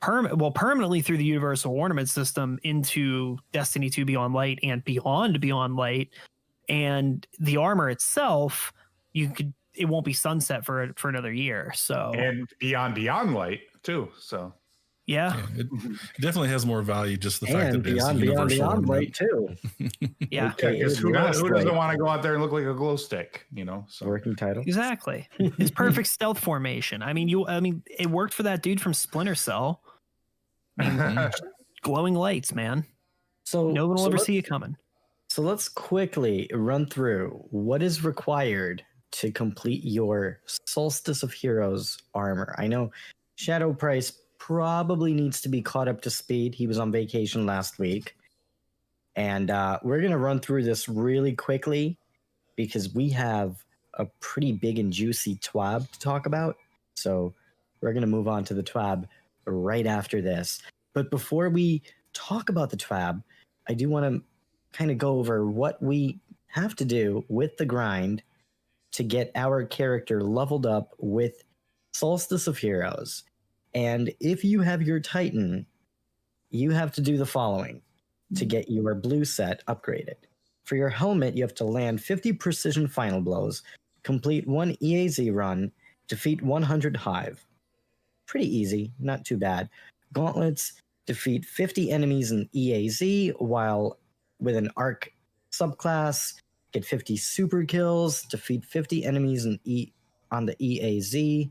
permanently through the Universal Ornament System into Destiny 2 Beyond Light and Beyond Light. And the armor itself, it won't be sunset for another year. So and Beyond Light too. So yeah, it definitely has more value. Just the fact that it's Beyond Light too. Yeah, because who doesn't want to go out there and look like a glow stick? So working title. Exactly. It's perfect stealth formation. I mean, it worked for that dude from Splinter Cell. Glowing lights, man. So no one will ever see you coming. So let's quickly run through what is required to complete your Solstice of Heroes armor. I know Shadow Price probably needs to be caught up to speed. He was on vacation last week. And we're going to run through this really quickly because we have a pretty big and juicy TWAB to talk about. So we're going to move on to the TWAB right after this. But before we talk about the TWAB, I do want to kind of go over what we have to do with the grind to get our character leveled up with Solstice of Heroes. And if you have your Titan, you have to do the following to get your blue set upgraded. For your helmet, you have to land 50 precision final blows, complete 1 EAZ run, defeat 100 Hive. Pretty easy, not too bad. Gauntlets, defeat 50 enemies in EAZ, while with an Arc subclass, get 50 super kills, defeat 50 enemies on the EAZ.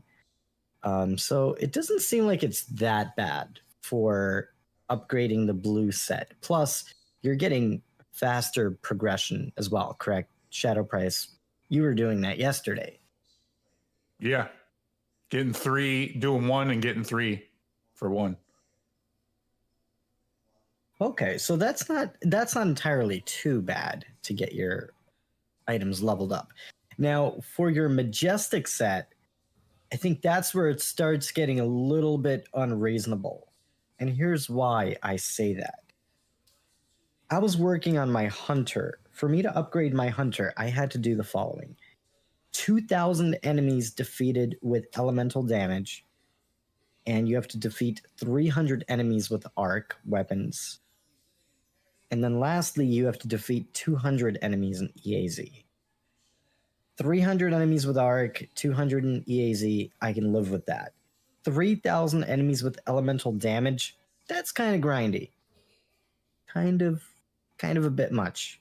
So it doesn't seem like it's that bad for upgrading the blue set. Plus, you're getting faster progression as well, correct? Shadow Price, you were doing that yesterday. Yeah. Getting 3, doing 1 and getting 3 for 1. Okay, so that's not entirely too bad to get your items leveled up. Now, for your Majestic set, I think that's where it starts getting a little bit unreasonable. And here's why I say that. I was working on my Hunter. For me to upgrade my Hunter, I had to do the following. 2,000 enemies defeated with elemental damage, and you have to defeat 300 enemies with arc weapons. And then lastly, you have to defeat 200 enemies in EAZ. 300 enemies with arc, 200 in EAZ, I can live with that. 3,000 enemies with elemental damage, that's kind of grindy. Kind of a bit much.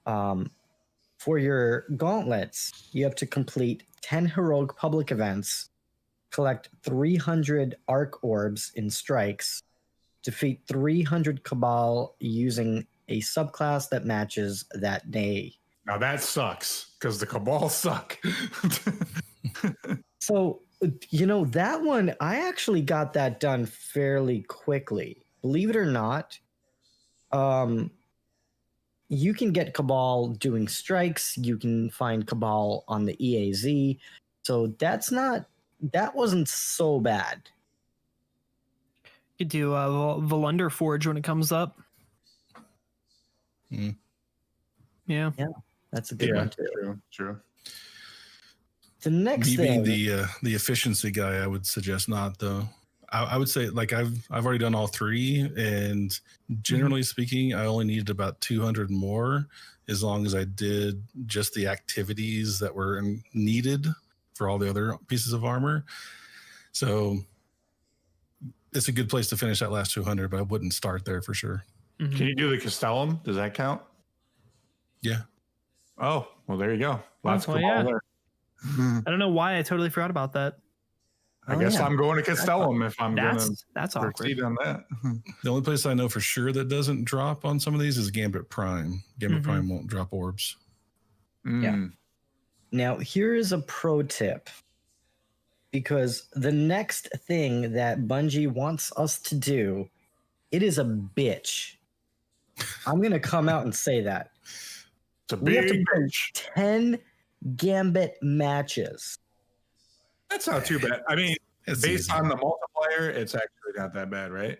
For your gauntlets, you have to complete 10 heroic public events, collect 300 arc orbs in strikes, defeat 300 Cabal using a subclass that matches that day. Now that sucks because the Cabal suck. So, that one, I actually got that done fairly quickly. Believe it or not, you can get Cabal doing strikes. You can find Cabal on the EAZ. So that wasn't so bad. You could do Volunder Forge when it comes up. Mm. Yeah, that's a good one too. True. The next Me thing, being the efficiency guy, I would suggest not though. I would say like I've already done all 3, and generally speaking, I only needed about 200 more as long as I did just the activities that were needed for all the other pieces of armor. So it's a good place to finish that last 200, but I wouldn't start there for sure. Mm-hmm. Can you do the Castellum? Does that count? Yeah. Oh, well, there you go. Lots of yeah. there. I don't know why I totally forgot about that. I guess I'm going to Castellum if I'm going to that's proceed on that. The only place I know for sure that doesn't drop on some of these is Gambit Prime. Gambit Prime won't drop orbs. Yeah. Now, here is a pro tip. Because the next thing that Bungie wants us to do, it is a bitch. I'm going to come out and say that. We have to play 10 Gambit matches. That's not too bad. I mean, based on the multiplier, it's actually not that bad, right?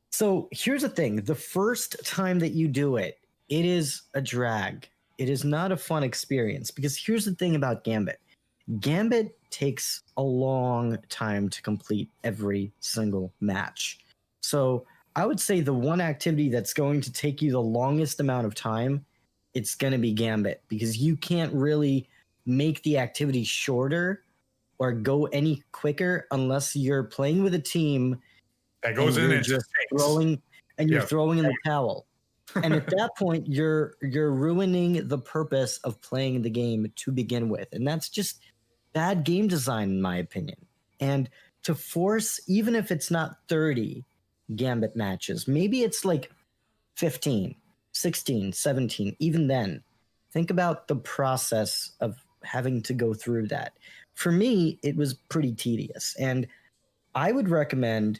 So here's the thing. The first time that you do it, it is a drag. It is not a fun experience because here's the thing about Gambit. Gambit takes a long time to complete every single match. So I would say the one activity that's going to take you the longest amount of time, it's going to be Gambit because you can't really make the activity shorter or go any quicker unless you're playing with a team that goes in and just throwing and you're throwing in the towel. And at that point, you're ruining the purpose of playing the game to begin with. And that's just bad game design, in my opinion. And to force, even if it's not 30 Gambit matches, maybe it's like 15, 16, 17, even then. Think about the process of having to go through that. For me, it was pretty tedious. And I would recommend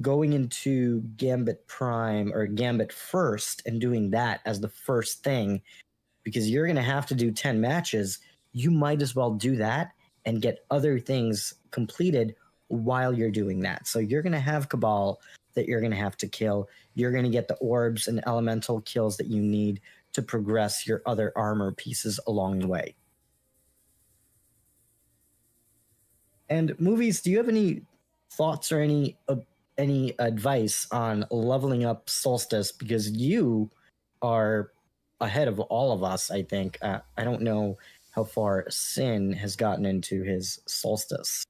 going into Gambit Prime or Gambit First and doing that as the first thing because you're going to have to do 10 matches. You might as well do that and get other things completed while you're doing that. So you're going to have Cabal that you're going to have to kill. You're going to get the orbs and elemental kills that you need to progress your other armor pieces along the way. And Movies, do you have any thoughts or any advice on leveling up Solstice? Because you are ahead of all of us, I think. I don't know how far Sin has gotten into his Solstice.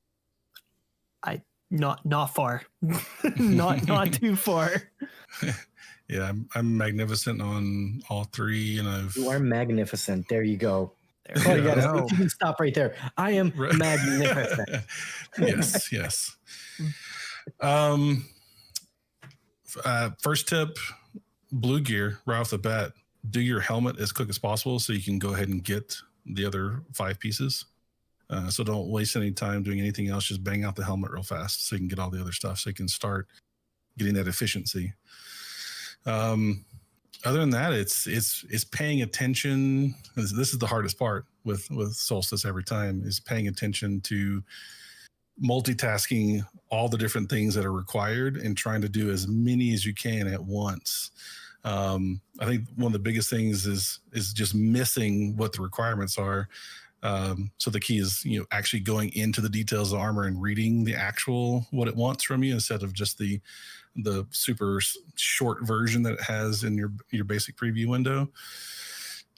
Not far. not too far. Yeah, I'm magnificent on all three, and You are magnificent. There you go. Oh, you can stop right there. I am magnificent. Yes. First tip, blue gear right off the bat. Do your helmet as quick as possible so you can go ahead and get the other 5 pieces. So don't waste any time doing anything else. Just bang out the helmet real fast so you can get all the other stuff. So you can start getting that efficiency. Other than that, it's paying attention. This is the hardest part with Solstice every time is paying attention to multitasking all the different things that are required and trying to do as many as you can at once. I think one of the biggest things is just missing what the requirements are. So the key is, actually going into the details of armor and reading the actual what it wants from you instead of just the super short version that it has in your basic preview window.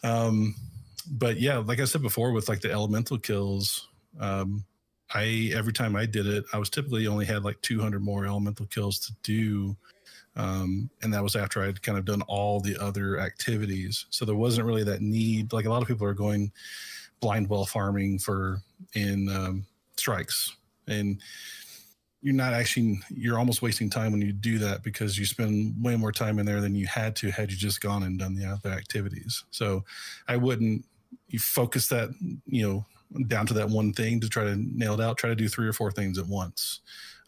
But yeah, like I said before, with like the elemental kills, every time I did it, I was typically only had like 200 more elemental kills to do. And that was after I'd kind of done all the other activities. So there wasn't really that need. Like a lot of people are going blind well farming in strikes, and you're almost wasting time when you do that because you spend way more time in there than you had you just gone and done the other activities. So I wouldn't focus that, down to that one thing to try to nail it out. Try to do 3 or 4 things at once.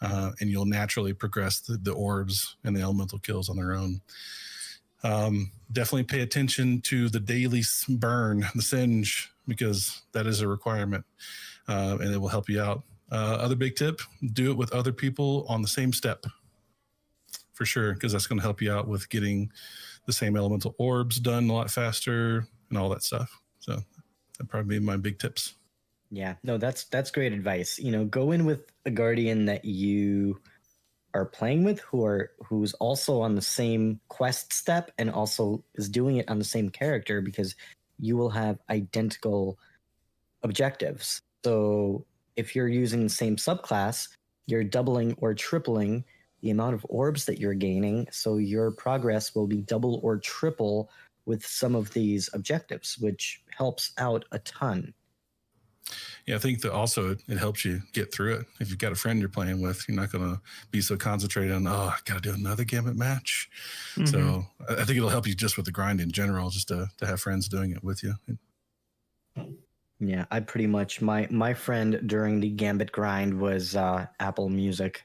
And you'll naturally progress the orbs and the elemental kills on their own. Definitely pay attention to the daily burn, the singe, because that is a requirement, and it will help you out. Other big tip, do it with other people on the same step for sure, because that's going to help you out with getting the same elemental orbs done a lot faster and all that stuff. So that'd probably be my big tips. Yeah, no, that's great advice. Go in with a guardian that you are playing with who's also on the same quest step and also is doing it on the same character, because you will have identical objectives. So if you're using the same subclass, you're doubling or tripling the amount of orbs that you're gaining. So your progress will be double or triple with some of these objectives, which helps out a ton. Yeah, I think that also it helps you get through it. If you've got a friend you're playing with, you're not going to be so concentrated on, I got to do another Gambit match. Mm-hmm. So I think it'll help you just with the grind in general, just to have friends doing it with you. Yeah, I pretty much my friend during the Gambit grind was Apple Music.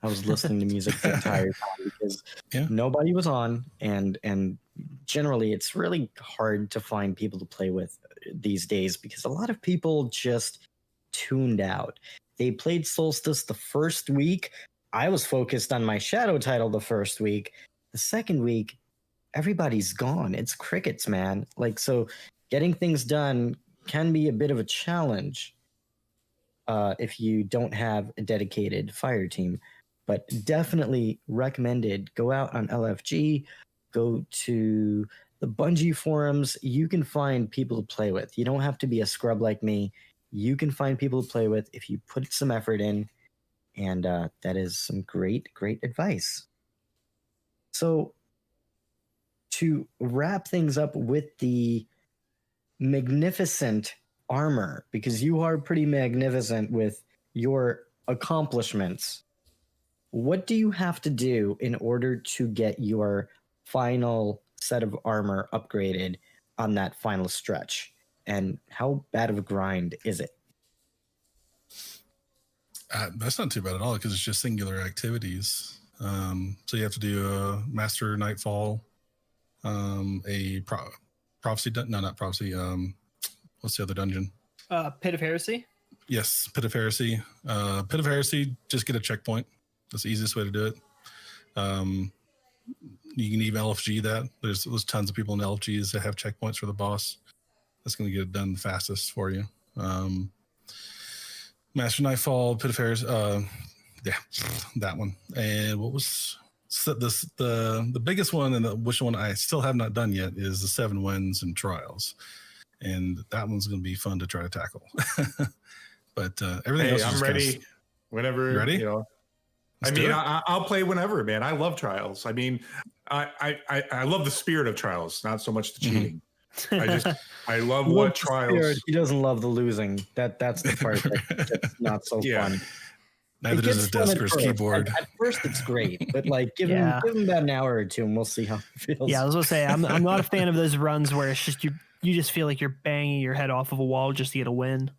I was listening to music the entire time because nobody was on, and generally it's really hard to find people to play with these days because a lot of people just tuned out. They played Solstice the first week. I was focused on my Shadow title the first week. The second week, everybody's gone. It's crickets, man. Like, so getting things done can be a bit of a challenge if you don't have a dedicated fire team. But definitely recommended. Go out on LFG, go to the Bungie forums. You can find people to play with. You don't have to be a scrub like me. You can find people to play with if you put some effort in. And that is some great, great advice. So to wrap things up with the magnificent armor, because you are pretty magnificent with your accomplishments. What do you have to do in order to get your final set of armor upgraded on that final stretch? And how bad of a grind is it? That's not too bad at all because it's just singular activities. So you have to do a Master Nightfall, a Prophecy. No, not Prophecy. What's the other dungeon? Pit of Heresy? Yes, Pit of Heresy. Pit of Heresy, just get a checkpoint. That's the easiest way to do it. You can even LFG that. There's tons of people in LFGs that have checkpoints for the boss. That's going to get it done the fastest for you. Master Nightfall, Pit of Heresy, yeah, that one. And what was the biggest one, and which one I still have not done yet, is the 7 Winds and Trials. And that one's going to be fun to try to tackle. But everything else, I'm ready. Whenever you ready? You know, I'll play whenever, man. I love Trials. I mean, I love the spirit of Trials, not so much the cheating. I love what Trials. Spirit, he doesn't love the losing. That's the part that's not so fun. Neither does his desk or his keyboard. At first, it's great, but like give him about an hour or two, and we'll see how it feels. Yeah, I was gonna say I'm not a fan of those runs where it's just you just feel like you're banging your head off of a wall just to get a win.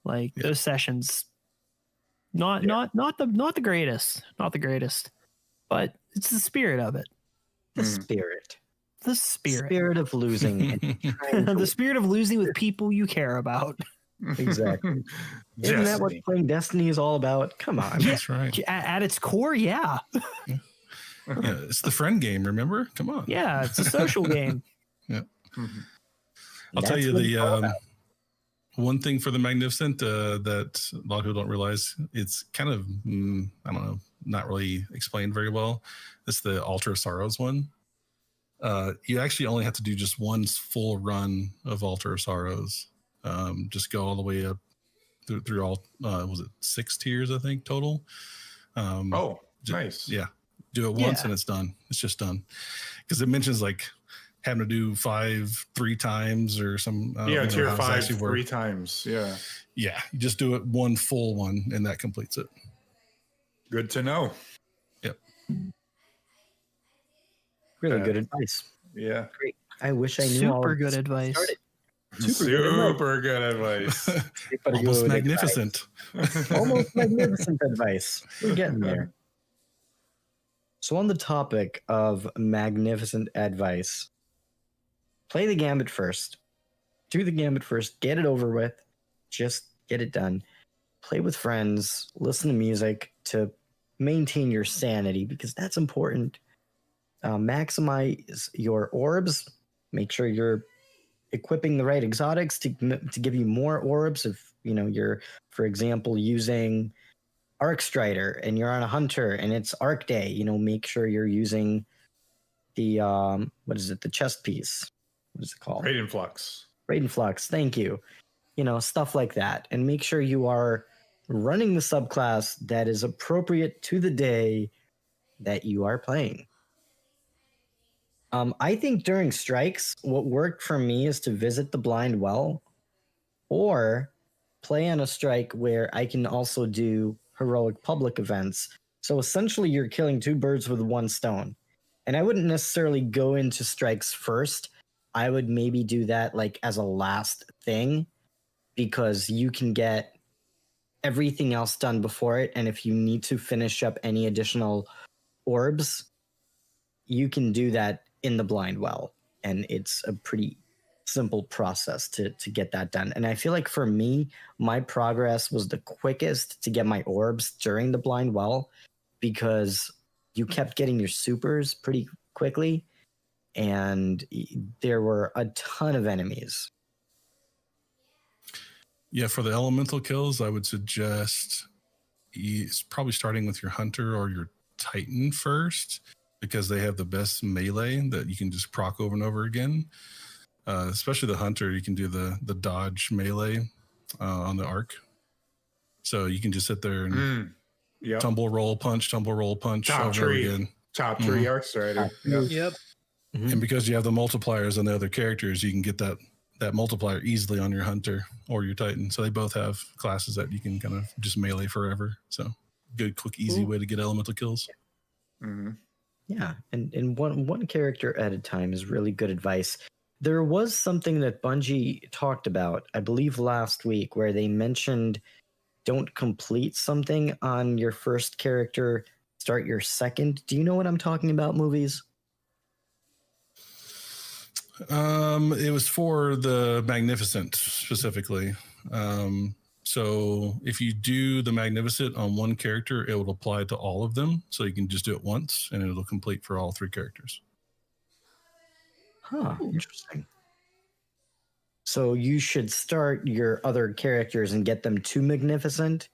Like those sessions, not the greatest, but it's the spirit of it. The spirit of losing, the spirit of losing with people you care about. Exactly. Isn't that what playing Destiny is all about? Come on. That's right. At its core, yeah. Yeah, it's the friend game, remember? Come on. Yeah, it's a social game. Yeah. I'll tell you the one thing for the Magnificent that a lot of people don't realize, it's kind of, I don't know, not really explained very well. It's the Altar of Sorrows one. You actually only have to do just one full run of Altar of Sorrows. Just go all the way up through all, was it 6 tiers, I think, total? Nice. Yeah. Do it once and it's done. It's just done. Because it mentions like having to do 5 3 times or some. Tier 5 3 times. Yeah. Yeah. You just do it one full one and that completes it. Good to know. Yep. Really good advice. Yeah. Great. I wish I knew Super good advice. Super good advice. Almost magnificent. Almost magnificent advice. We're getting there. So on the topic of magnificent advice, play the Gambit first. Do the Gambit first. Get it over with. Just get it done. Play with friends. Listen to music to maintain your sanity because that's important. Maximize your orbs. Make sure you're equipping the right exotics to give you more orbs. If you're, for example, using Arc Strider and you're on a hunter and it's Arc Day, make sure you're using the the chest piece. What is it called? Radiant Flux. Thank you. Stuff like that, and make sure you are running the subclass that is appropriate to the day that you are playing. I think during strikes, what worked for me is to visit the blind well or play on a strike where I can also do heroic public events. So essentially you're killing 2 birds with 1 stone. And I wouldn't necessarily go into strikes first. I would maybe do that like as a last thing, because you can get everything else done before it. And if you need to finish up any additional orbs, you can do that in the blind well. And it's a pretty simple process to get that done. And I feel like for me, my progress was the quickest to get my orbs during the blind well, because you kept getting your supers pretty quickly, and there were a ton of enemies. Yeah, for the elemental kills, I would suggest probably starting with your hunter or your titan first, because they have the best melee that you can just proc over and over again. Especially the hunter, you can do the dodge melee on the arc. So you can just sit there and tumble, roll, punch Top over tree. again. Top tree arc strider. Yep. And because you have the multipliers on the other characters, you can get that multiplier easily on your hunter or your titan. So they both have classes that you can kind of just melee forever. So good, quick, easy way to get elemental kills. Mm-hmm. Yeah, and one character at a time is really good advice. There was something that Bungie talked about, I believe last week, where they mentioned don't complete something on your first character, start your second. Do you know what I'm talking about, Movies? It was for the Magnificent specifically. So if you do the Magnificent on one character, it will apply to all of them. So you can just do it once and it'll complete for all 3 characters. Huh, interesting. So you should start your other characters and get them to Magnificent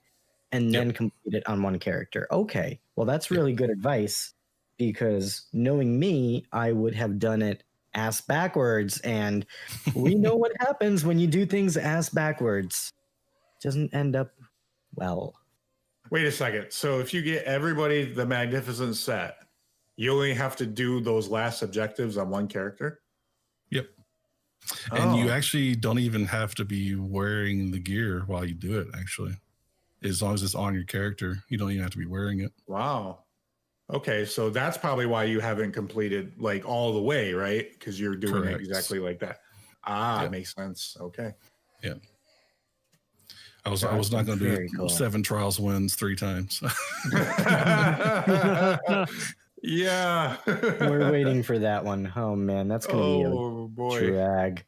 and then complete it on one character. Okay, well, that's really good advice, because knowing me, I would have done it ass backwards, and we know what happens when you do things ass backwards. It doesn't end up well. Wait a second. So if you get everybody the Magnificent set, you only have to do those last objectives on one character? Yep. And you actually don't even have to be wearing the gear while you do it, actually. As long as it's on your character, you don't even have to be wearing it. Wow. Okay, so that's probably why you haven't completed like all the way, right? Because you're doing it exactly like that. It makes sense. Okay. Yeah. I was not going to do 7 trials wins 3 times. Yeah. We're waiting for that one. Oh man, that's going to be a drag.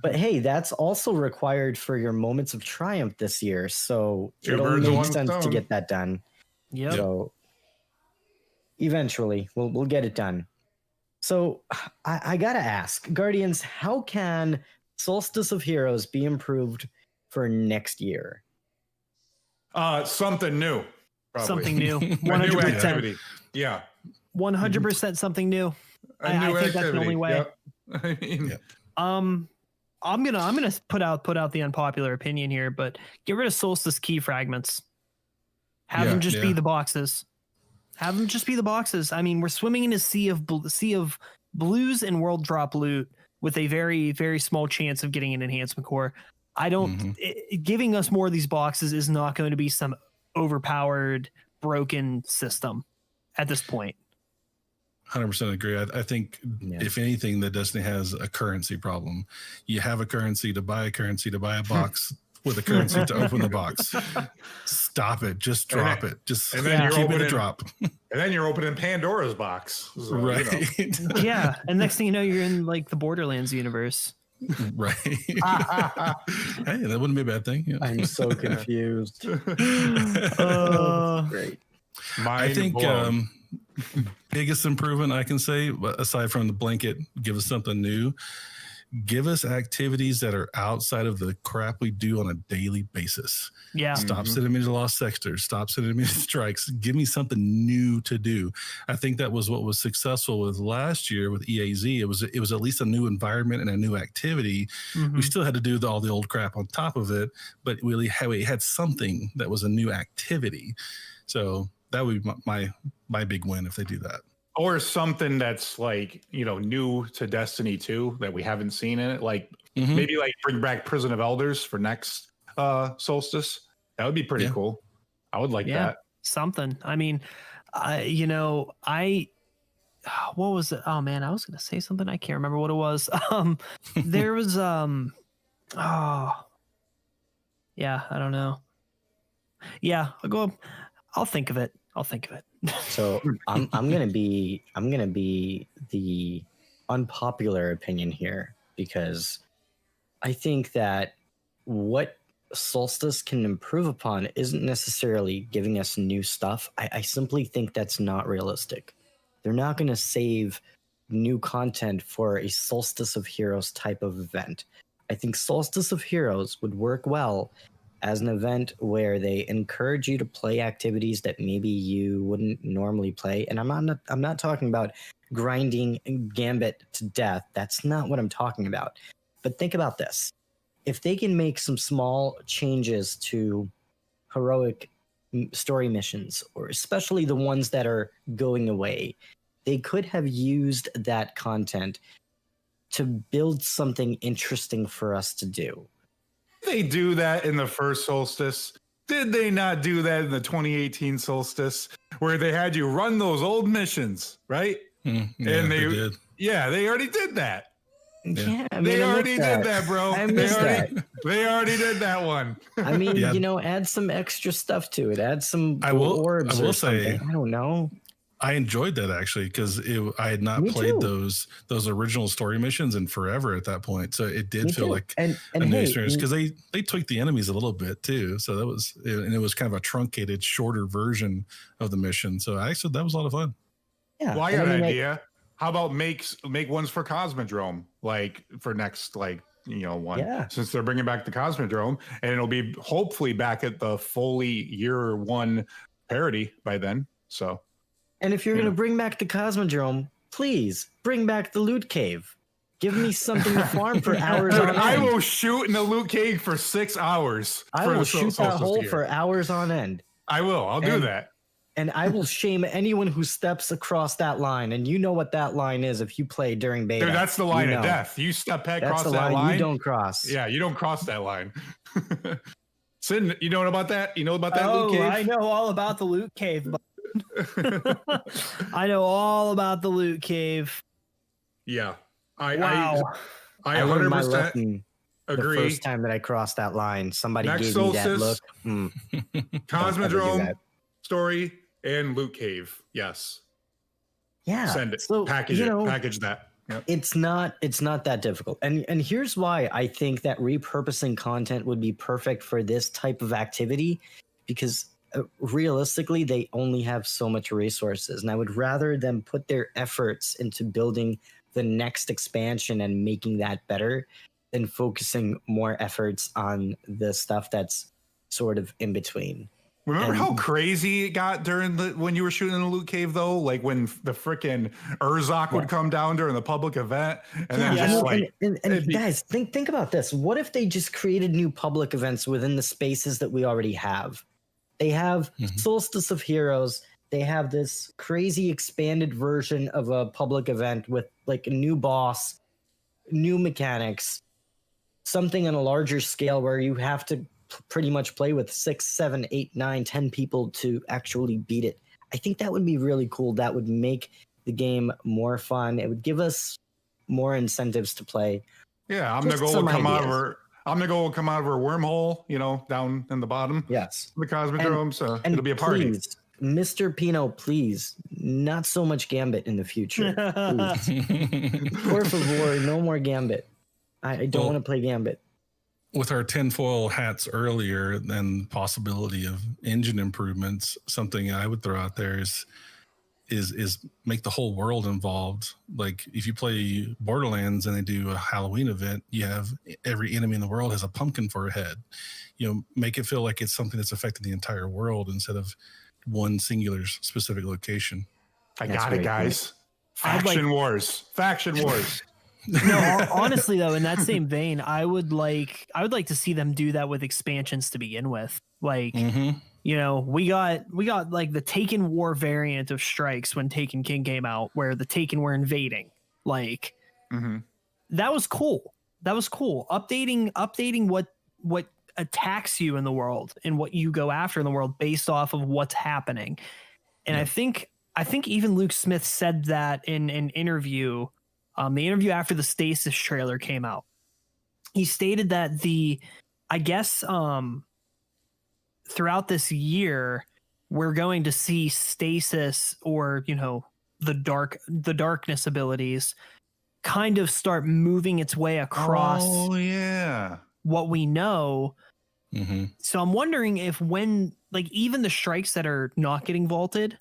But hey, that's also required for your moments of triumph this year, so it only makes sense to get that done. Yep. So eventually, we'll get it done. So I gotta ask, Guardians, how can Solstice of Heroes be improved for next year? Something new. Probably. Something new. 100%. Yeah. 100% something new. I think that's the only way. Yep. I mean, I'm gonna put out the unpopular opinion here, but get rid of Solstice key fragments. Have them just be the boxes. Have them just be the boxes. I mean, we're swimming in a sea of blues and world drop loot with a very, very small chance of getting an enhancement core. I don't. Giving us more of these boxes is not going to be some overpowered, broken system at this point. 100% agree. I think if anything, that Destiny has a currency problem. You have a currency to buy a box with a currency to open the box. Stop it. Just drop it. Just keep it a drop. And then you're opening Pandora's box. So, right. Yeah. And next thing you know, you're in like the Borderlands universe. Right. Hey, that wouldn't be a bad thing. Yeah. I'm so confused. Great. I think biggest improvement I can say, aside from the blanket, give us something new. Give us activities that are outside of the crap we do on a daily basis. Yeah. Stop sending me to Lost Sectors. Stop sending me to strikes. Give me something new to do. I think that was what was successful with last year with EAZ. It was at least a new environment and a new activity. We still had to do all the old crap on top of it, but we had something that was a new activity. So that would be my big win if they do that. Or something that's like, new to Destiny 2 that we haven't seen in it. Like maybe like bring back Prison of Elders for next Solstice. That would be pretty cool. I would like that. Something. I mean, I what was it? Oh man, I was gonna say something. I can't remember what it was. There was yeah, I don't know. Yeah, I'll think of it. So I'm gonna be the unpopular opinion here, because I think that what Solstice can improve upon isn't necessarily giving us new stuff. I simply think that's not realistic. They're not going to save new content for a Solstice of Heroes type of event. I think Solstice of Heroes would work well as an event where they encourage you to play activities that maybe you wouldn't normally play. And I'm not talking about grinding Gambit to death. That's not what I'm talking about. But think about this. If they can make some small changes to heroic story missions, or especially the ones that are going away, they could have used that content to build something interesting for us to do. They do that in the first Solstice. Did they not do that in the 2018 Solstice, where they had you run those old missions, right? Yeah, and they did. Yeah, they already did that. Yeah, I mean, They already did that, bro. I missed that. They already did that one. I mean, add some extra stuff to it. Add some orbs. I will say, I don't know. I enjoyed that actually, because I had not played those original story missions in forever at that point, so it did feel like a new experience, because they tweaked the enemies a little bit too. So it was kind of a truncated, shorter version of the mission. So actually, that was a lot of fun. Yeah, well, I got an idea. How about make ones for Cosmodrome, like for next one? Yeah. Since they're bringing back the Cosmodrome, and it'll be hopefully back at the fully year one parity by then. So. And if you're going to bring back the Cosmodrome, please bring back the loot cave. Give me something to farm for hours on end. I will shoot in the loot cave for 6 hours. I will shoot that hole for hours on end. I will. I'll do that. And I will shame anyone who steps across that line. And you know what that line is if you play during beta. Dude, that's the line of death. You step across that line. You don't cross. Yeah, you don't cross that line. Sin, you know about that? You know about that loot cave? I know all about the loot cave. I know all about the loot cave. Yeah. I 100% agree. The first time that I crossed that line, somebody Next gave Solstice, me that look. Cosmodrome story and loot cave. Yes. Yeah. Send it. So, package it. Package that. Yep. It's not that difficult. And here's why I think that repurposing content would be perfect for this type of activity, because realistically, they only have so much resources, and I would rather them put their efforts into building the next expansion and making that better than focusing more efforts on the stuff that's sort of in between. Remember how crazy it got when you were shooting in the loot cave, though? Like when the frickin' Urzok would come down during the public event, and then guys, think about this. What if they just created new public events within the spaces that we already have? They have Solstice of Heroes. They have this crazy expanded version of a public event with like a new boss, new mechanics, something on a larger scale where you have to pretty much play with 6, 7, 8, 9, 10 people to actually beat it. I think that would be really cool. That would make the game more fun. It would give us more incentives to play. Yeah, I'm gonna go come out of her wormhole, down in the bottom. Yes, the Cosmodrome. So it'll be a party. Please, Mr. Pino, please, not so much Gambit in the future. Por favor, no more Gambit. I don't want to play Gambit. With our tinfoil hats earlier, and possibility of engine improvements, something I would throw out there is make the whole world involved. Like if you play Borderlands and they do a Halloween event, you have every enemy in the world has a pumpkin for a head. Make it feel like it's something that's affecting the entire world instead of one singular specific location. I got it, guys. Faction wars. No, honestly though, in that same vein, I would like to see them do that with expansions to begin with. Like, we got like the Taken War variant of Strikes when Taken King came out, where the Taken were invading. Like, that was cool. Updating what attacks you in the world and what you go after in the world based off of what's happening. And I think I think even Luke Smith said that in an interview, the interview after the Stasis trailer came out. He stated that throughout this year, we're going to see Stasis, or, you know, the darkness abilities kind of start moving its way across what we know. Mm-hmm. So I'm wondering if when, like, even the strikes that are not getting vaulted,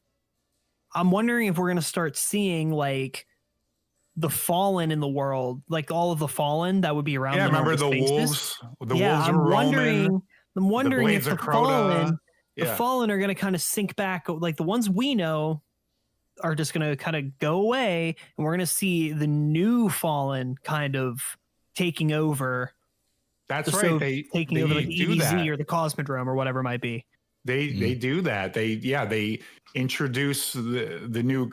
I'm wondering if we're going to start seeing, like, the fallen in the world, like all of the fallen that would be around. Yeah, remember the spaces. wolves? The wolves I'm are wondering if the fallen, Yeah. the fallen are going to kind of sink back. Like the ones we know are just going to kind of go away, and we're going to see the new fallen kind of taking over. That's So right. taking over like do EDZ that. or the Cosmodrome or whatever it might be. They do that. They introduce the new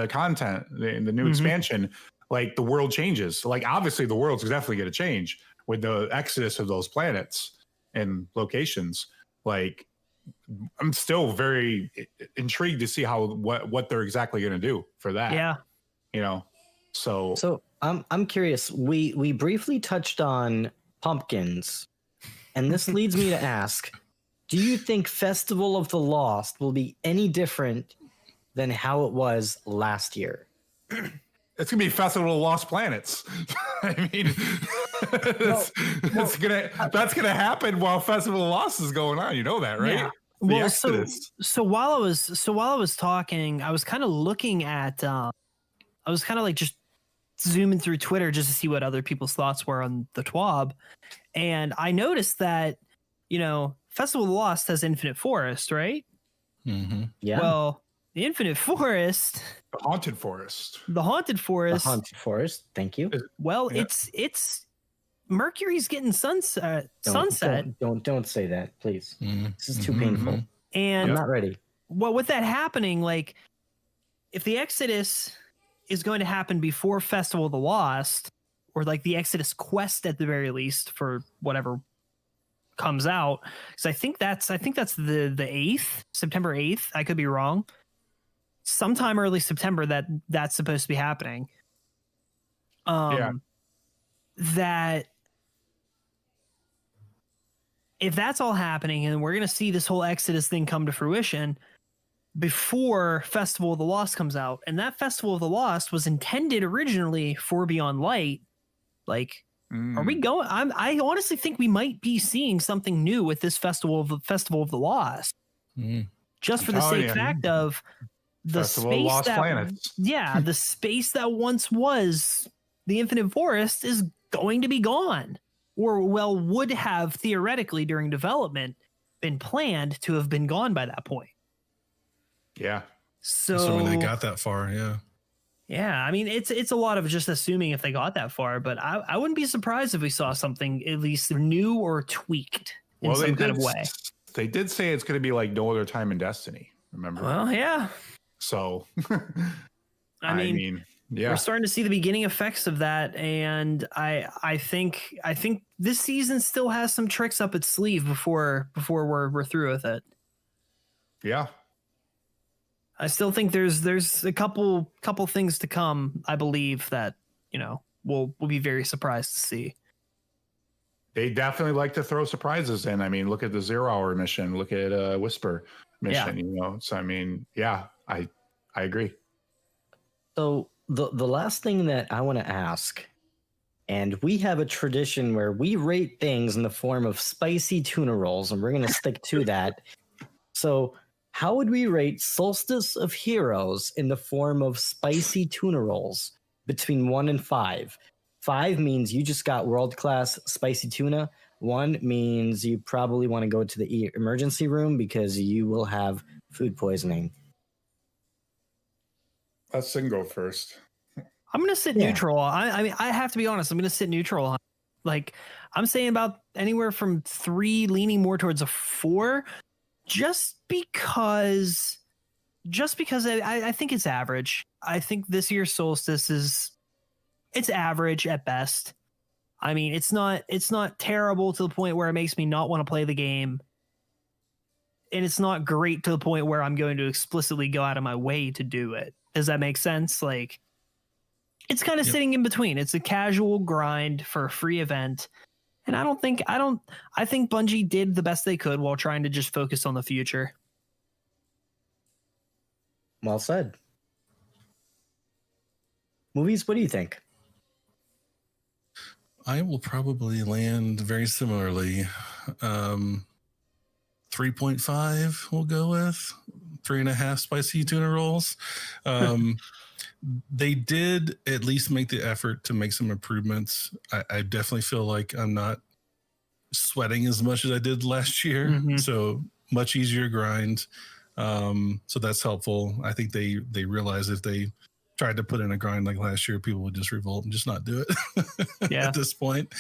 content, the new expansion. Like the world changes. Like obviously the world's definitely going to change with the exodus of those planets and locations. Like I'm still very intrigued to see what they're exactly going to do for that. Yeah, you know. So I'm curious. We briefly touched on pumpkins, and this leads me to ask: do you think Festival of the Lost will be any different than how it was last year? It's gonna be Festival of Lost Planets. I mean, that's gonna happen while Festival of Lost is going on. You know that, right? Yeah. The Well, Exodus. so while I was talking, I was kind of looking at, I was kind of like just zooming through Twitter just to see what other people's thoughts were on the TWAB, and I noticed that, you know, Festival of the Lost has Infinite Forest, right? Mm-hmm. Yeah. Well, the Infinite Forest, the Haunted Forest. Thank you. Well, it's Mercury's getting sunset. Don't say that, please. This is too painful. And I'm not ready. Well, with that happening, like, if the Exodus is going to happen before Festival of the Lost, or like the Exodus quest at the very least for whatever comes out, because I think that's the 8th, September 8th. I could be wrong. Sometime early September that's supposed to be happening. That if that's all happening and we're going to see this whole Exodus thing come to fruition before Festival of the Lost comes out, and that Festival of the Lost was intended originally for Beyond Light, like, are we going? I honestly think we might be seeing something new with this Festival of the Lost, just for the sake fact of the Festival of space Lost that, Planets. yeah, the space that once was the Infinite Forest is going to be gone, or well, would have theoretically during development been planned to have been gone by that point. Yeah. So when they got that far, yeah. Yeah, I mean, it's a lot of just assuming if they got that far, but I wouldn't be surprised if we saw something at least new or tweaked in some kind of way. They did say it's going to be like no other time in Destiny. Remember? Well, yeah. So, I mean, yeah, we're starting to see the beginning effects of that, and I think this season still has some tricks up its sleeve before we're through with it. Yeah. I still think there's a couple things to come, I believe, that, you know, we'll be very surprised to see. They definitely like to throw surprises in. I mean, look at the 0 Hour mission, look at Whisper mission, you know. So I mean, yeah, I agree. So the last thing that I want to ask, and we have a tradition where we rate things in the form of spicy tuna rolls, and we're going to stick to that. So how would we rate Solstice of Heroes in the form of spicy tuna rolls between 1 and 5? 5 means you just got world-class spicy tuna. 1 means you probably want to go to the emergency room because you will have food poisoning. Let's Sin go first. I'm going to sit neutral. I mean, I have to be honest. I'm going to sit neutral. Like, I'm saying about anywhere from 3 leaning more towards a 4. Just because I think it's average. I think this year's Solstice it's average at best. I mean, it's not terrible to the point where it makes me not want to play the game. and it's not great to the point where I'm going to explicitly go out of my way to do it. Does that make sense? Like, it's kind of sitting in between. It's a casual grind for a free event. And I think Bungie did the best they could while trying to just focus on the future. Well said. Movies, what do you think? I will probably land very similarly. 3.5 we'll go with. 3.5 spicy tuna rolls. They did at least make the effort to make some improvements. I definitely feel like I'm not sweating as much as I did last year. Mm-hmm. So much easier grind. So that's helpful. I think they realize if they tried to put in a grind like last year, people would just revolt and just not do it at this point.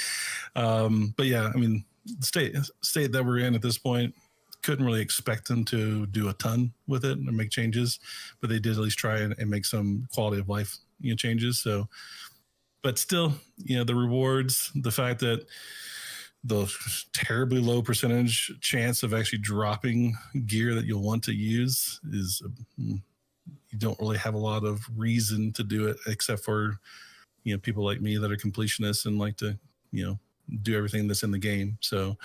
But yeah, I mean, the state that we're in at this point, couldn't really expect them to do a ton with it and make changes, but they did at least try and make some quality of life, changes. So, but still, the rewards, the fact that the terribly low percentage chance of actually dropping gear that you'll want to use is, you don't really have a lot of reason to do it except for, people like me that are completionists and like to, do everything that's in the game. So,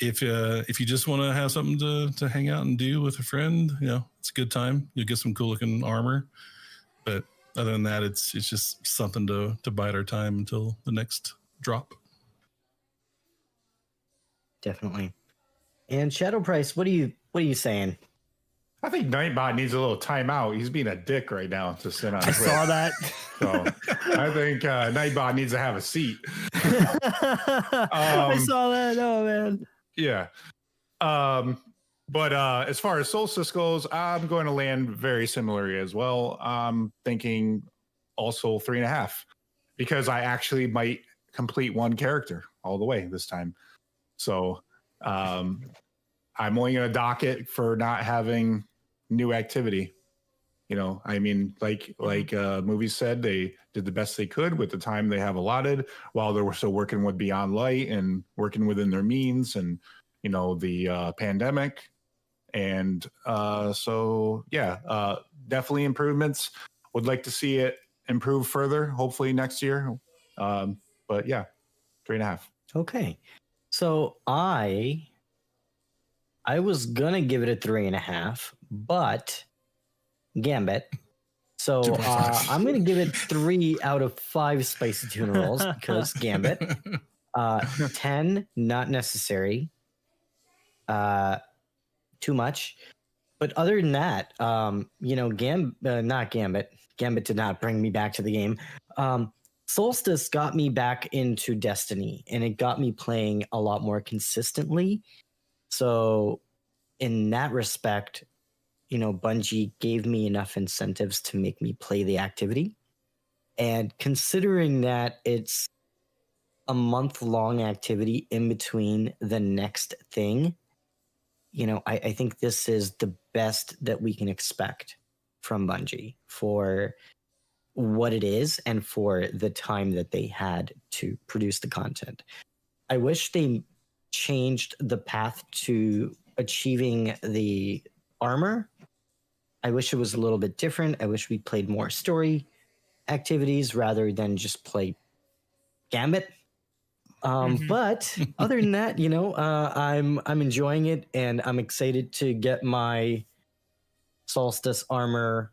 if you just want to have something to hang out and do with a friend, it's a good time. You'll get some cool looking armor, but other than that, it's just something to bide our time until the next drop. Definitely. And Shadow Price, what are you saying? I think Nightbot needs a little timeout. He's being a dick right now to sit on. I saw that. So I think Nightbot needs to have a seat. I saw that. Oh man. Yeah. But as far as Solstice goes, I'm going to land very similarly as well. I'm thinking also 3.5 because I actually might complete one character all the way this time. So I'm only going to dock it for not having new activity. I mean, like Movies said, they did the best they could with the time they have allotted while they were still working with Beyond Light and working within their means and, the pandemic. And definitely improvements. Would like to see it improve further, hopefully next year. But yeah, 3.5. Okay. So I was going to give it a 3.5, but Gambit. So I'm going to give it 3 out of 5 spicy tuna rolls because Gambit. 10, not necessary. Too much. But other than that, not Gambit. Gambit did not bring me back to the game. Solstice got me back into Destiny, and it got me playing a lot more consistently. So in that respect, Bungie gave me enough incentives to make me play the activity. And considering that it's a month-long activity in between the next thing, I think this is the best that we can expect from Bungie for what it is and for the time that they had to produce the content. I wish they changed the path to achieving the armor. I wish it was a little bit different. I wish we played more story activities rather than just play Gambit. But other than that, I'm enjoying it, and I'm excited to get my Solstice armor.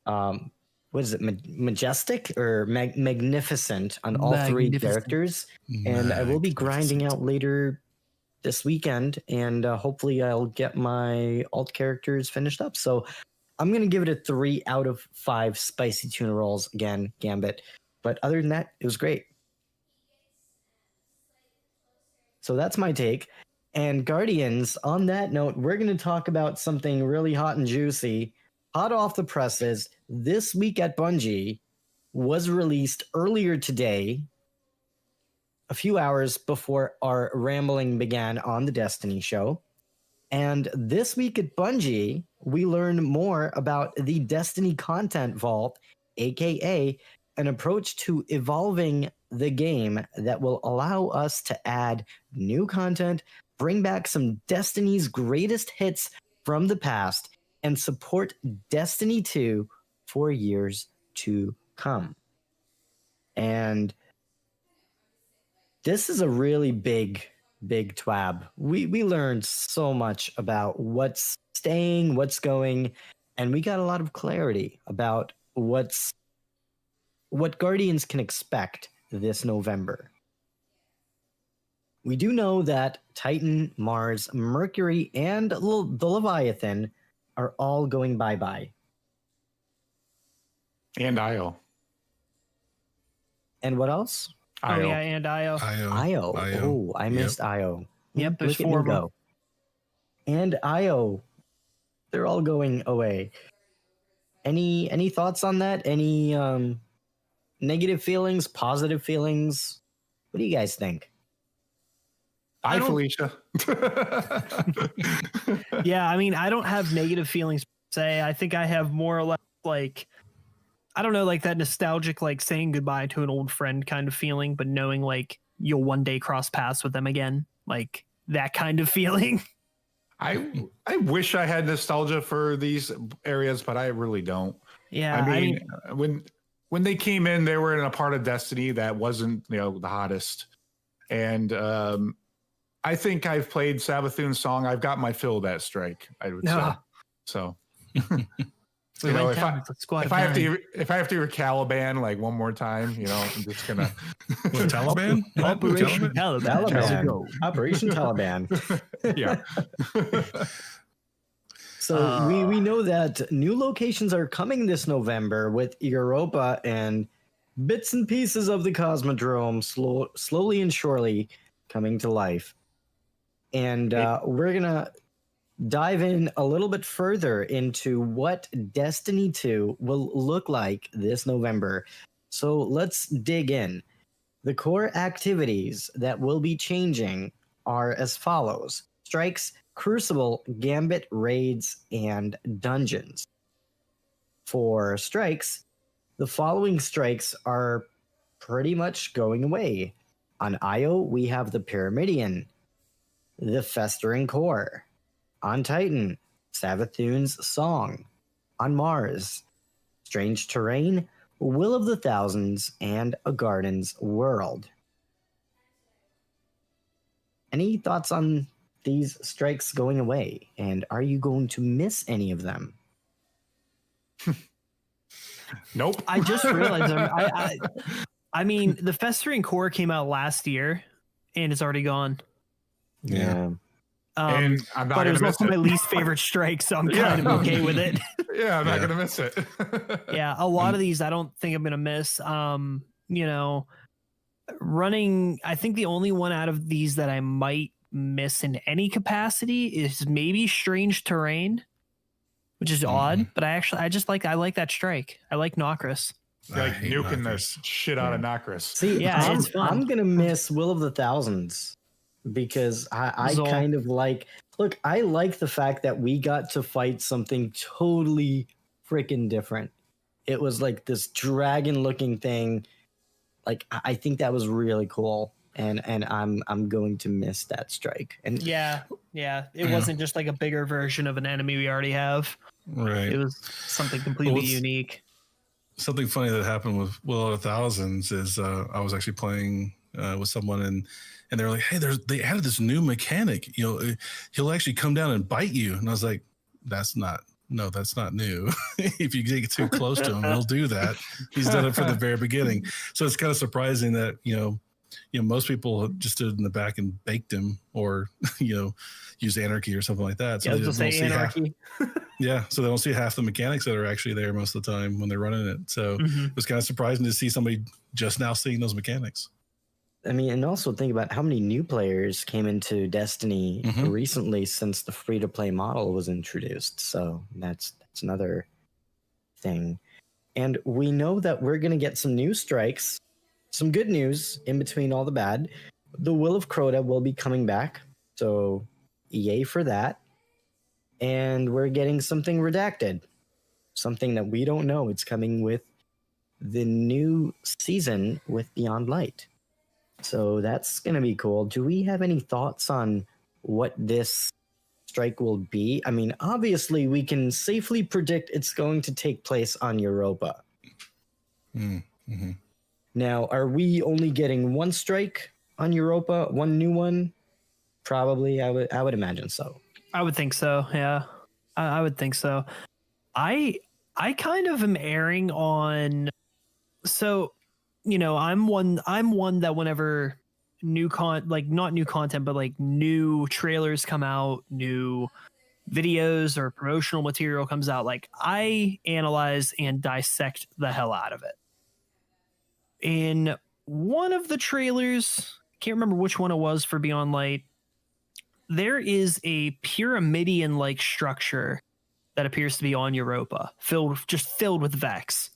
What is it? Majestic or magnificent on all 3 characters, and I will be grinding out later this weekend, and hopefully I'll get my alt characters finished up. So I'm gonna give it a 3 out of 5 spicy tuna rolls. Again, Gambit. But other than that, it was great. So that's my take. And Guardians, on that note, we're going to talk about something really hot and juicy, hot off the presses. This week at Bungie was released earlier today, a few hours before our rambling began on the Destiny show. And this week at Bungie, we learned more about the Destiny Content Vault, aka an approach to evolving the game that will allow us to add new content bring back some Destiny's greatest hits from the past, and support Destiny 2 for years to come. And this is a really big twab. We learned so much about what's staying, what's going, and we got a lot of clarity about what Guardians can expect this November. We do know that Titan, Mars, Mercury, and the Leviathan are all going bye-bye. And Io. And what else? Oh, yeah, and Io. Io. Oh, I missed Io. Yep, there's Look at 4 me of them. go. And Io. They're all going away. Any thoughts on that? Any negative feelings, positive feelings? What do you guys think? Hi, Felicia. Yeah, I mean, I don't have negative feelings per se. I think I have more or less like, I don't know, like that nostalgic, like saying goodbye to an old friend kind of feeling, but knowing like you'll one day cross paths with them again, like that kind of feeling. I wish I had nostalgia for these areas, but I really don't. Yeah, I mean, when they came in, they were in a part of Destiny that wasn't, the hottest. And I think I've played Savathun's song. I've got my fill of that strike, I would say. So if I have to hear Caliban like one more time, I'm just gonna Taliban? Operation Taliban. Taliban. Operation Taliban. Yeah. So we know that new locations are coming this November with Europa and bits and pieces of the Cosmodrome slowly and surely coming to life. And we're gonna dive in a little bit further into what Destiny 2 will look like this November. So let's dig in. The core activities that will be changing are as follows: strikes, Crucible, Gambit, raids, and dungeons. For strikes, the following strikes are pretty much going away. On Io, we have the Pyramidion, the Festering Core. On Titan, Savathun's Song. On Mars, Strange Terrain, Will of the Thousands, and A Garden's World. Any thoughts on these strikes going away? And are you going to miss any of them? Nope. I just realized I mean, the Festering Core came out last year and it's already gone. Yeah. And I'm not but it was gonna miss also it. my least favorite strike, so I'm kind of okay with it. Yeah, I'm not gonna miss it. Yeah, a lot of these I don't think I'm gonna miss. Running, I think the only one out of these that I might miss in any capacity is maybe Strange Terrain, which is odd, but I like that strike. I like Nokris. Like nuking the shit out of Nokris. See, Yeah, it's fun. I'm gonna miss Will of the Thousands because I Zol. kind of like. Look, I like the fact that we got to fight something totally freaking different. It was like this dragon-looking thing. Like I think that was really cool, and I'm going to miss that strike. And Yeah, it wasn't just like a bigger version of an enemy we already have. Right. It was something completely Well, unique. Something funny that happened with Will of the Thousands is I was actually playing with someone and they were like, hey, they added this new mechanic. He'll actually come down and bite you. And I was like, that's not new. If you get too close to him, he'll do that. He's done it from the very beginning. So it's kind of surprising that, most people just stood in the back and baked him or, used anarchy or something like that. So Yeah, I they was don't gonna say see anarchy. so they don't see half the mechanics that are actually there most of the time when they're running it. So Mhm. it was kind of surprising to see somebody just now seeing those mechanics. I mean, and also think about how many new players came into Destiny recently since the free-to-play model was introduced. So that's another thing. And we know that we're going to get some new strikes, some good news in between all the bad. The Will of Crota will be coming back, so yay for that. And we're getting something redacted, something that we don't know. It's coming with the new season with Beyond Light. So that's going to be cool. Do we have any thoughts on what this strike will be? I mean, obviously, we can safely predict it's going to take place on Europa. Mm-hmm. Now, are we only getting one strike on Europa, one new one? Probably, I would imagine so. I would think so. Yeah, I would think so. I kind of am erring on. So, you know, I'm one that whenever not new content, but like new trailers come out, new videos or promotional material comes out, like I analyze and dissect the hell out of it. In one of the trailers, can't remember which one it was for Beyond Light, there is a pyramidion-like structure that appears to be on Europa, filled with Vex.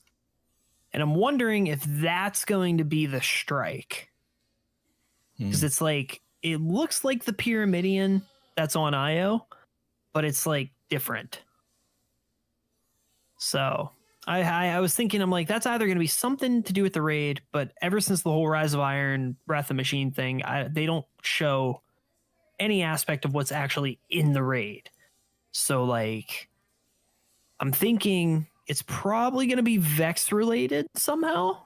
And I'm wondering if that's going to be the strike. Because it's like, it looks like the Pyramidion that's on IO, but it's like different. So I was thinking, I'm like, that's either going to be something to do with the raid, but ever since the whole Rise of Iron, Wrath of Machine thing, they don't show any aspect of what's actually in the raid. So like, I'm thinking it's probably going to be Vex related somehow.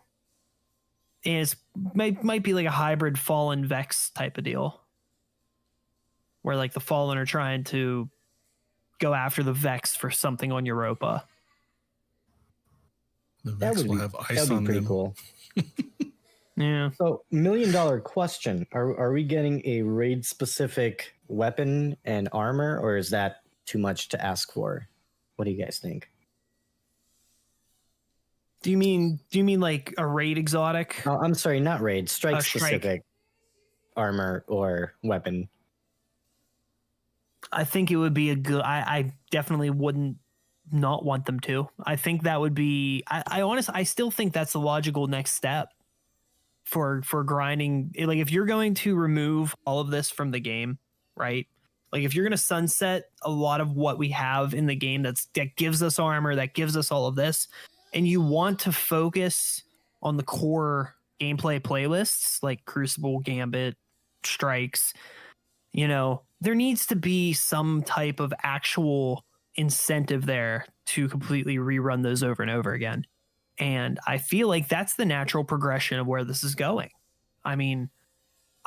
And it might be like a hybrid Fallen Vex type of deal, where like the Fallen are trying to go after the Vex for something on Europa. The Vex will have ice on them. Cool. Yeah. So, $1 million question: Are we getting a raid specific weapon and armor, or is that too much to ask for? What do you guys think? Do you mean like a raid exotic? Oh, I'm sorry, not raid. Strike specific armor or weapon. I think it would be a good. I definitely wouldn't not want them to. I think that would be. I still think that's the logical next step for grinding. Like if you're going to remove all of this from the game, right? Like if you're going to sunset a lot of what we have in the game that gives us armor, that gives us all of this, and you want to focus on the core gameplay playlists like Crucible, Gambit, Strikes, you know, there needs to be some type of actual incentive there to completely rerun those over and over again. And I feel like that's the natural progression of where this is going. I mean,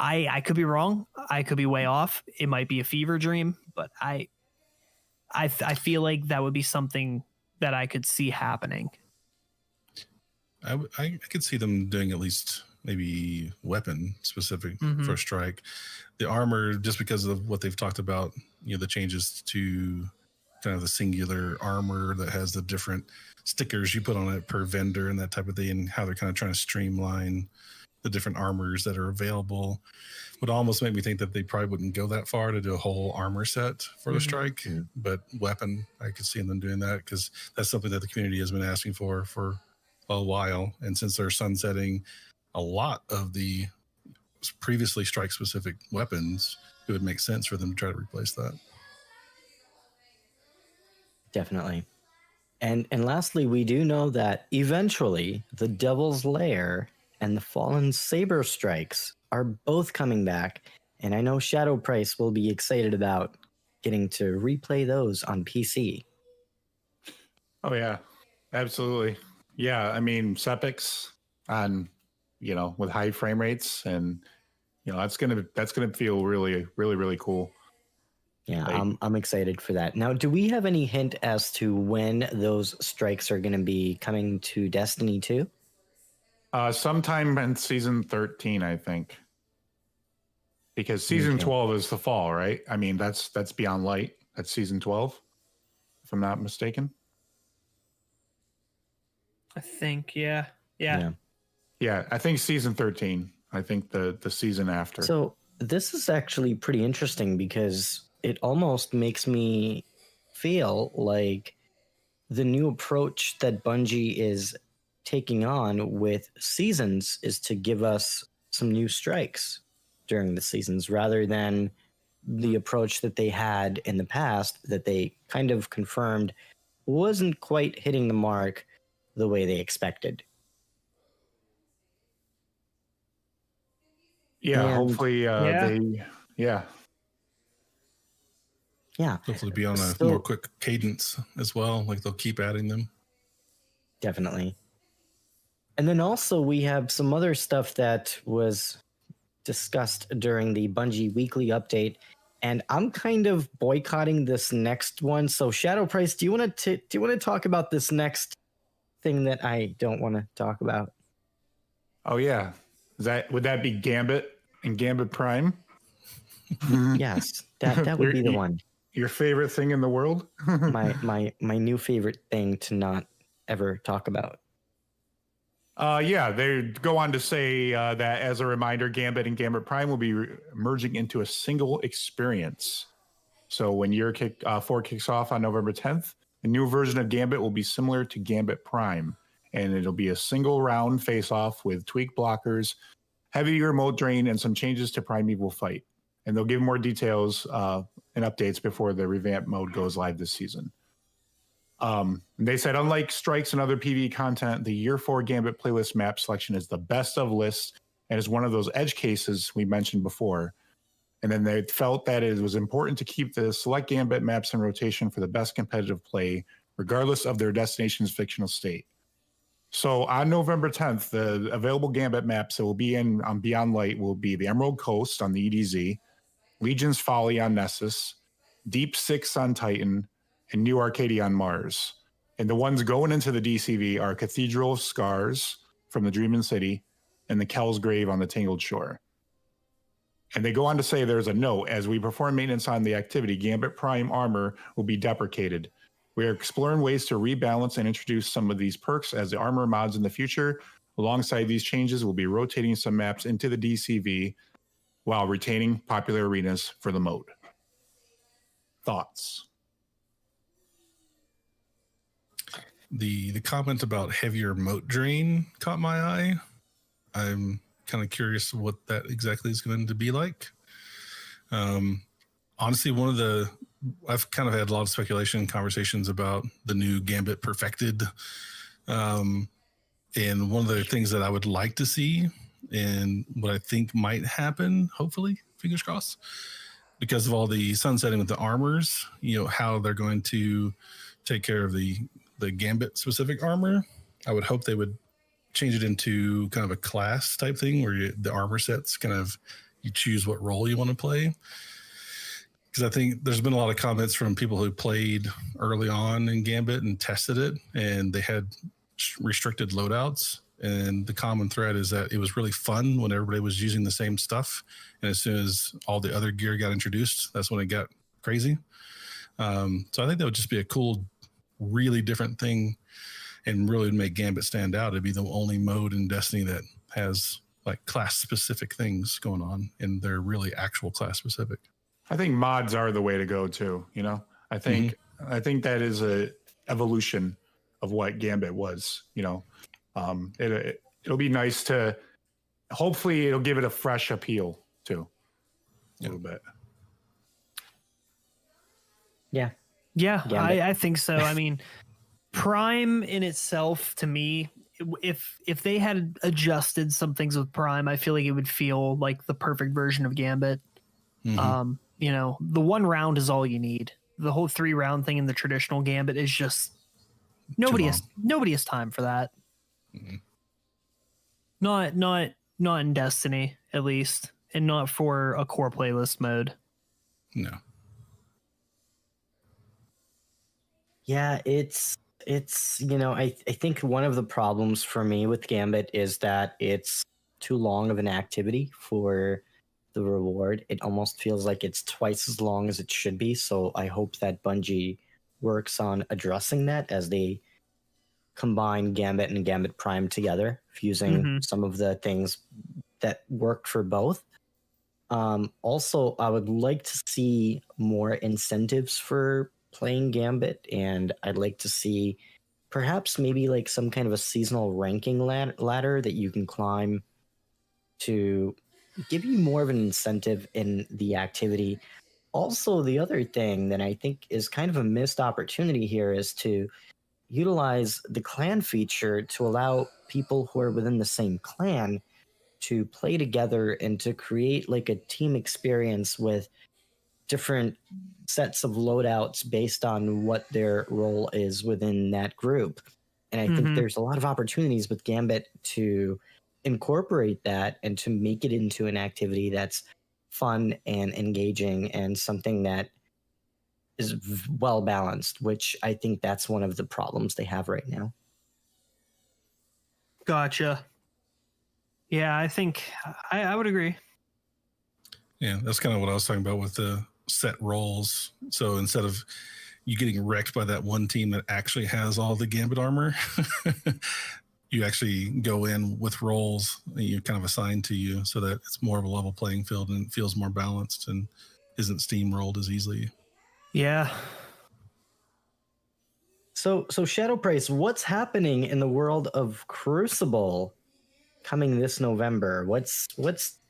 I could be wrong. I could be way off. It might be a fever dream, but I feel like that would be something that I could see happening. I could see them doing at least maybe weapon specific for Strike. The armor, just because of what they've talked about, you know, the changes to kind of the singular armor that has the different stickers you put on it per vendor and that type of thing, and how they're kind of trying to streamline the different armors that are available, would almost make me think that they probably wouldn't go that far to do a whole armor set for the Strike. But weapon, I could see them doing that, because that's something that the community has been asking for a while. And since they're sunsetting a lot of the previously Strike specific weapons, it would make sense for them to try to replace that. Definitely. And lastly, we do know that eventually the Devil's Lair and the Fallen Saber Strikes are both coming back. And I know Shadow Price will be excited about getting to replay those on PC. Oh, yeah, absolutely. Yeah, I mean, Sepix on, you know, with high frame rates, and, you know, that's gonna feel really, really, really cool. Yeah, I'm excited for that. Now, do we have any hint as to when those strikes are going to be coming to Destiny 2? Sometime in season 13, I think. Because season 12 is the fall, right? I mean, that's Beyond Light. That's season 12, if I'm not mistaken. I think, yeah. Yeah, I think season 13. I think the season after. So this is actually pretty interesting, because it almost makes me feel like the new approach that Bungie is taking on with seasons is to give us some new strikes during the seasons, rather than the approach that they had in the past that they kind of confirmed wasn't quite hitting the mark the way they expected. Yeah, And- hopefully Yeah. they Yeah. Hopefully be on a So- more quick cadence as well. Like they'll keep adding them. Definitely. And then also we have some other stuff that was discussed during the Bungie weekly update, and I'm kind of boycotting this next one. So Shadow Price, do you want to talk about this next thing that I don't want to talk about? Oh yeah, would that be Gambit and Gambit Prime? Yes, that would be the one. Your favorite thing in the world? my new favorite thing to not ever talk about. Yeah, they go on to say that as a reminder, Gambit and Gambit Prime will be merging into a single experience. So when Year 4 kicks off on November 10th, the new version of Gambit will be similar to Gambit Prime, and it'll be a single round face-off with tweaked blockers, heavy remote drain, and some changes to Primeval Fight. And they'll give more details and updates before the revamped mode goes live this season. They said, unlike strikes and other PvE content, the Year 4 Gambit playlist map selection is the best of lists and is one of those edge cases we mentioned before. And then they felt that it was important to keep the select Gambit maps in rotation for the best competitive play, regardless of their destination's fictional state. So on November 10th, the available Gambit maps that will be in on Beyond Light will be the Emerald Coast on the EDZ, Legion's Folly on Nessus, Deep Six on Titan, and New Arcadia on Mars. And the ones going into the DCV are Cathedral of Scars from the Dreaming City and the Kel's Grave on the Tangled Shore. And they go on to say there's a note: as we perform maintenance on the activity, Gambit Prime armor will be deprecated. We are exploring ways to rebalance and introduce some of these perks as the armor mods in the future. Alongside these changes, we'll be rotating some maps into the DCV while retaining popular arenas for the mode. Thoughts? The comment about heavier moat drain caught my eye. I'm kind of curious what that exactly is going to be like. Honestly, I've kind of had a lot of speculation conversations about the new Gambit Perfected. And one of the things that I would like to see, and what I think might happen, hopefully, fingers crossed, because of all the sunsetting with the armors, how they're going to take care of the Gambit specific armor. I would hope they would change it into kind of a class type thing where the armor sets kind of, you choose what role you want to play. Because I think there's been a lot of comments from people who played early on in Gambit and tested it, and they had restricted loadouts. And the common thread is that it was really fun when everybody was using the same stuff. And as soon as all the other gear got introduced, that's when it got crazy. So I think that would just be a cool, really different thing, and really would make Gambit stand out. It'd be the only mode in Destiny that has like class specific things going on, and they're really actual class specific. I think mods are the way to go too. I think that is a evolution of what Gambit was. It'll be nice to, hopefully it'll give it a fresh appeal too, a little bit. Yeah. Yeah, I think so. I mean, Prime in itself, to me, if they had adjusted some things with Prime, I feel like it would feel like the perfect version of Gambit. Mm-hmm. The one round is all you need. The whole 3-round thing in the traditional Gambit is just nobody has time for that. Mm-hmm. Not in Destiny, at least, and not for a core playlist mode. No. Yeah, it's I think one of the problems for me with Gambit is that it's too long of an activity for the reward. It almost feels like it's twice as long as it should be. So I hope that Bungie works on addressing that as they combine Gambit and Gambit Prime together, fusing some of the things that worked for both. Also, I would like to see more incentives for playing Gambit, and I'd like to see perhaps maybe like some kind of a seasonal ranking ladder that you can climb to give you more of an incentive in the activity. Also, the other thing that I think is kind of a missed opportunity here is to utilize the clan feature to allow people who are within the same clan to play together and to create like a team experience with different sets of loadouts based on what their role is within that group. And I think there's a lot of opportunities with Gambit to incorporate that and to make it into an activity that's fun and engaging and something that is well balanced, which I think that's one of the problems they have right now. Gotcha. Yeah, I think I would agree. Yeah, that's kind of what I was talking about with the set roles. So instead of you getting wrecked by that one team that actually has all the Gambit armor, you actually go in with roles that you kind of assign to you so that it's more of a level playing field and it feels more balanced and isn't steamrolled as easily. Yeah. So Shadow Price, what's happening in the world of Crucible coming this November? What's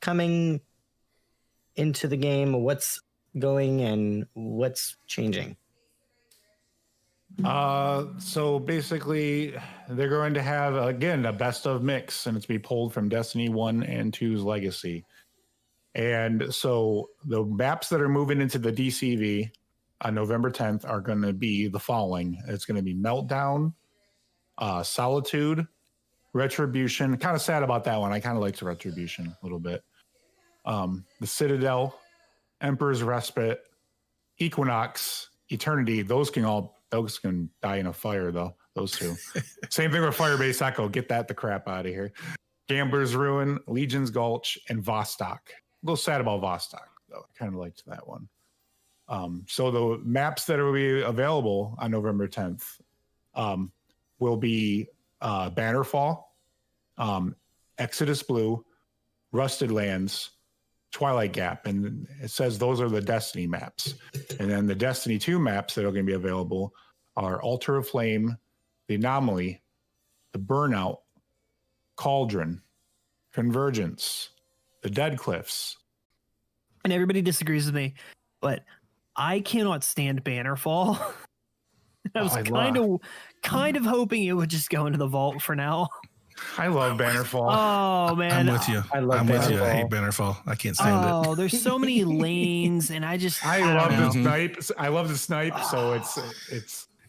coming into the game? What's going and what's changing? So basically, they're going to have, again, a best of mix, and it's be pulled from Destiny 1 and 2's Legacy. And so the maps that are moving into the DCV on November 10th are going to be the following. It's going to be Meltdown, Solitude, Retribution. Kind of sad about that one. I kind of liked Retribution a little bit. The Citadel, Emperor's Respite, Equinox, Eternity. Those can die in a fire, though. Those two. Same thing with Firebase Echo. Get the crap out of here. Gambler's Ruin, Legion's Gulch, and Vostok. A little sad about Vostok, though. I kind of liked that one. So the maps that will be available on November 10th will be Bannerfall, Exodus Blue, Rusted Lands, Twilight Gap, and it says those are the Destiny maps. And then the Destiny 2 maps that are going to be available are Altar of Flame, the Anomaly, the Burnout, Cauldron, Convergence, the Dead Cliffs. And everybody disagrees with me, but I cannot stand Bannerfall. I was kind of hoping it would just go into the vault for now. I love Bannerfall. Oh man, I'm with you. I'm with you. I hate Bannerfall. I can't stand it. Oh, there's so many lanes, and I love the snipe. I love the snipe, so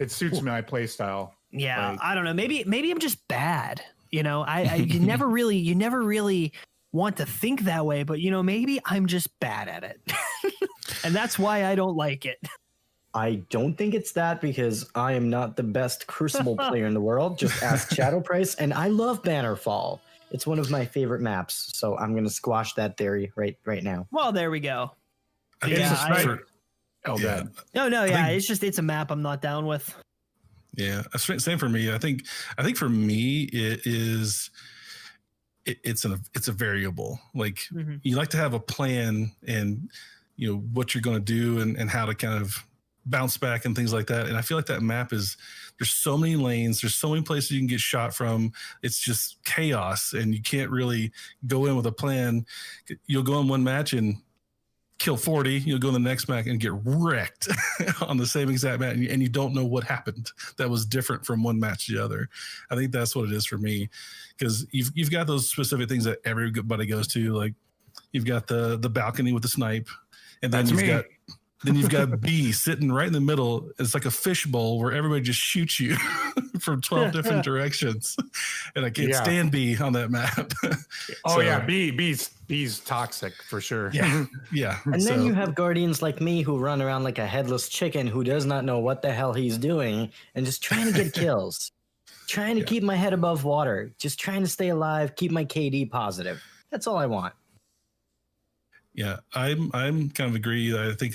it suits my play style. Yeah, I don't know. Maybe I'm just bad. You know, you never really want to think that way, but maybe I'm just bad at it, and that's why I don't like it. I don't think it's that, because I am not the best Crucible player in the world. Just ask Shadow Price, and I love Bannerfall. It's one of my favorite maps, so I'm going to squash that theory right now. Well, there we go. It's a map I'm not down with. Yeah, same for me. I think for me it is. It's a variable. Like you like to have a plan and what you're going to do and how to kind of bounce back and things like that. And I feel like that map there's so many lanes, there's so many places you can get shot from. It's just chaos, and you can't really go in with a plan. You'll go in one match and kill 40. You'll go in the next match and get wrecked on the same exact match, and you don't know what happened that was different from one match to the other. I think that's what it is for me, because you've got those specific things that everybody goes to. Like you've got the balcony with the snipe, and then you've got B sitting right in the middle. It's like a fishbowl where everybody just shoots you from 12 different directions. And I can't stand B on that map. B's toxic for sure. Yeah. And then you have Guardians like me who run around like a headless chicken who does not know what the hell he's doing and just trying to get kills. Trying to keep my head above water. Just trying to stay alive, keep my KD positive. That's all I want. Yeah, I'm kind of agree. I think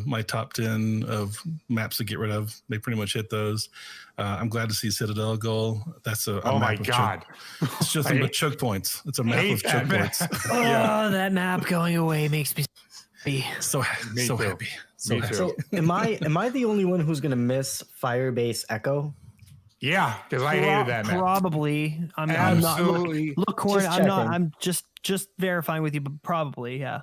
my top 10 of maps to get rid of, they pretty much hit those. I'm glad to see Citadel go. That's a oh map my god! It's just but choke points. It's a map of choke points. That map going away makes me happy. So happy. So happy. So am I the only one who's gonna miss Firebase Echo? Yeah, because I hated that map. Probably. I'm absolutely. not. Look, Corn, I'm not. I'm just verifying with you, but probably, yeah.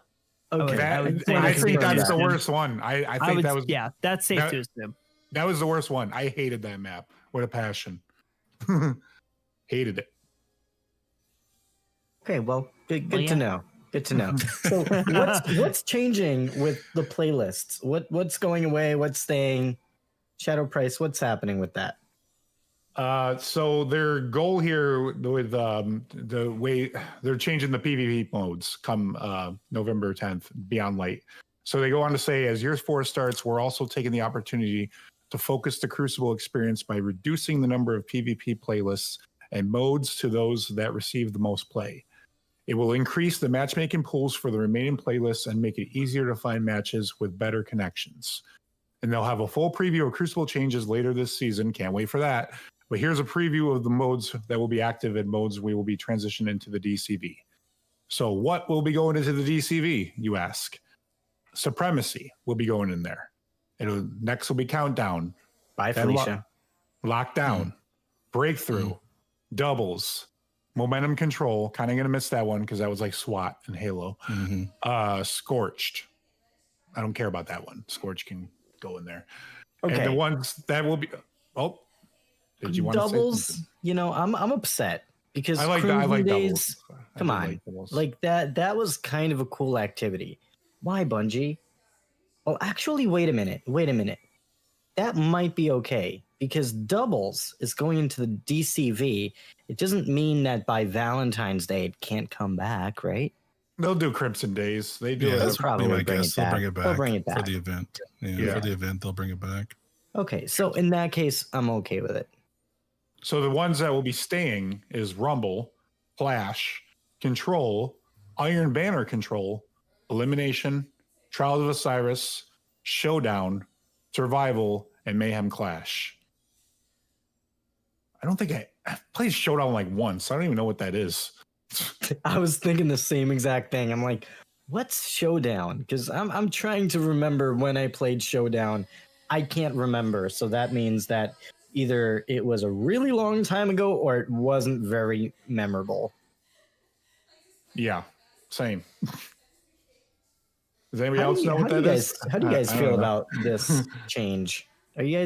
Okay, I think that's the worst one. I think that was that's safe to assume. That was the worst one. I hated that map with a passion. Hated it. Okay, well, good to know. Good to know. So what's changing with the playlists? What's going away? What's staying? Shadow Price, what's happening with that? So their goal here with the way they're changing the PvP modes come November 10th, Beyond Light. So they go on to say, as year 4 starts, we're also taking the opportunity to focus the Crucible experience by reducing the number of PvP playlists and modes to those that receive the most play. It will increase the matchmaking pools for the remaining playlists and make it easier to find matches with better connections. And they'll have a full preview of Crucible changes later this season. Can't wait for that. But here's a preview of the modes that will be active and modes we will be transitioned into the DCV. So what will be going into the DCV, you ask? Supremacy will be going in there. Next will be Countdown. Bye, Felicia. Lockdown. Breakthrough. Doubles. Momentum Control. Kind of going to miss that one because that was like SWAT and Halo. Scorched. I don't care about that one. Scorched can go in there. Okay. And the ones that will be... Oh, did you want doubles? To say you know, I'm upset because I like days. doubles. Come on, like that was kind of a cool activity. Why, Bungie? Oh, actually, wait a minute. That might be okay because doubles is going into the DCV. It doesn't mean that by Valentine's Day it can't come back, right? They'll do Crimson Days. They do. Yeah, They'll probably bring it back. They'll bring it back for the event. Yeah, for the event, they'll bring it back. Okay, so in that case, I'm okay with it. So the ones that will be staying is Rumble, Clash, Control, Iron Banner Control, Elimination, Trials of Osiris, Showdown, Survival, and Mayhem Clash. I don't think I've played Showdown like once. I don't even know what that is. I was thinking the same exact thing. I'm like, what's Showdown? Because I'm trying to remember when I played Showdown. I can't remember. So that means that either it was a really long time ago or it wasn't very memorable. Yeah, same. Does anybody else know what that is? How do you guys feel about this change? Are you guys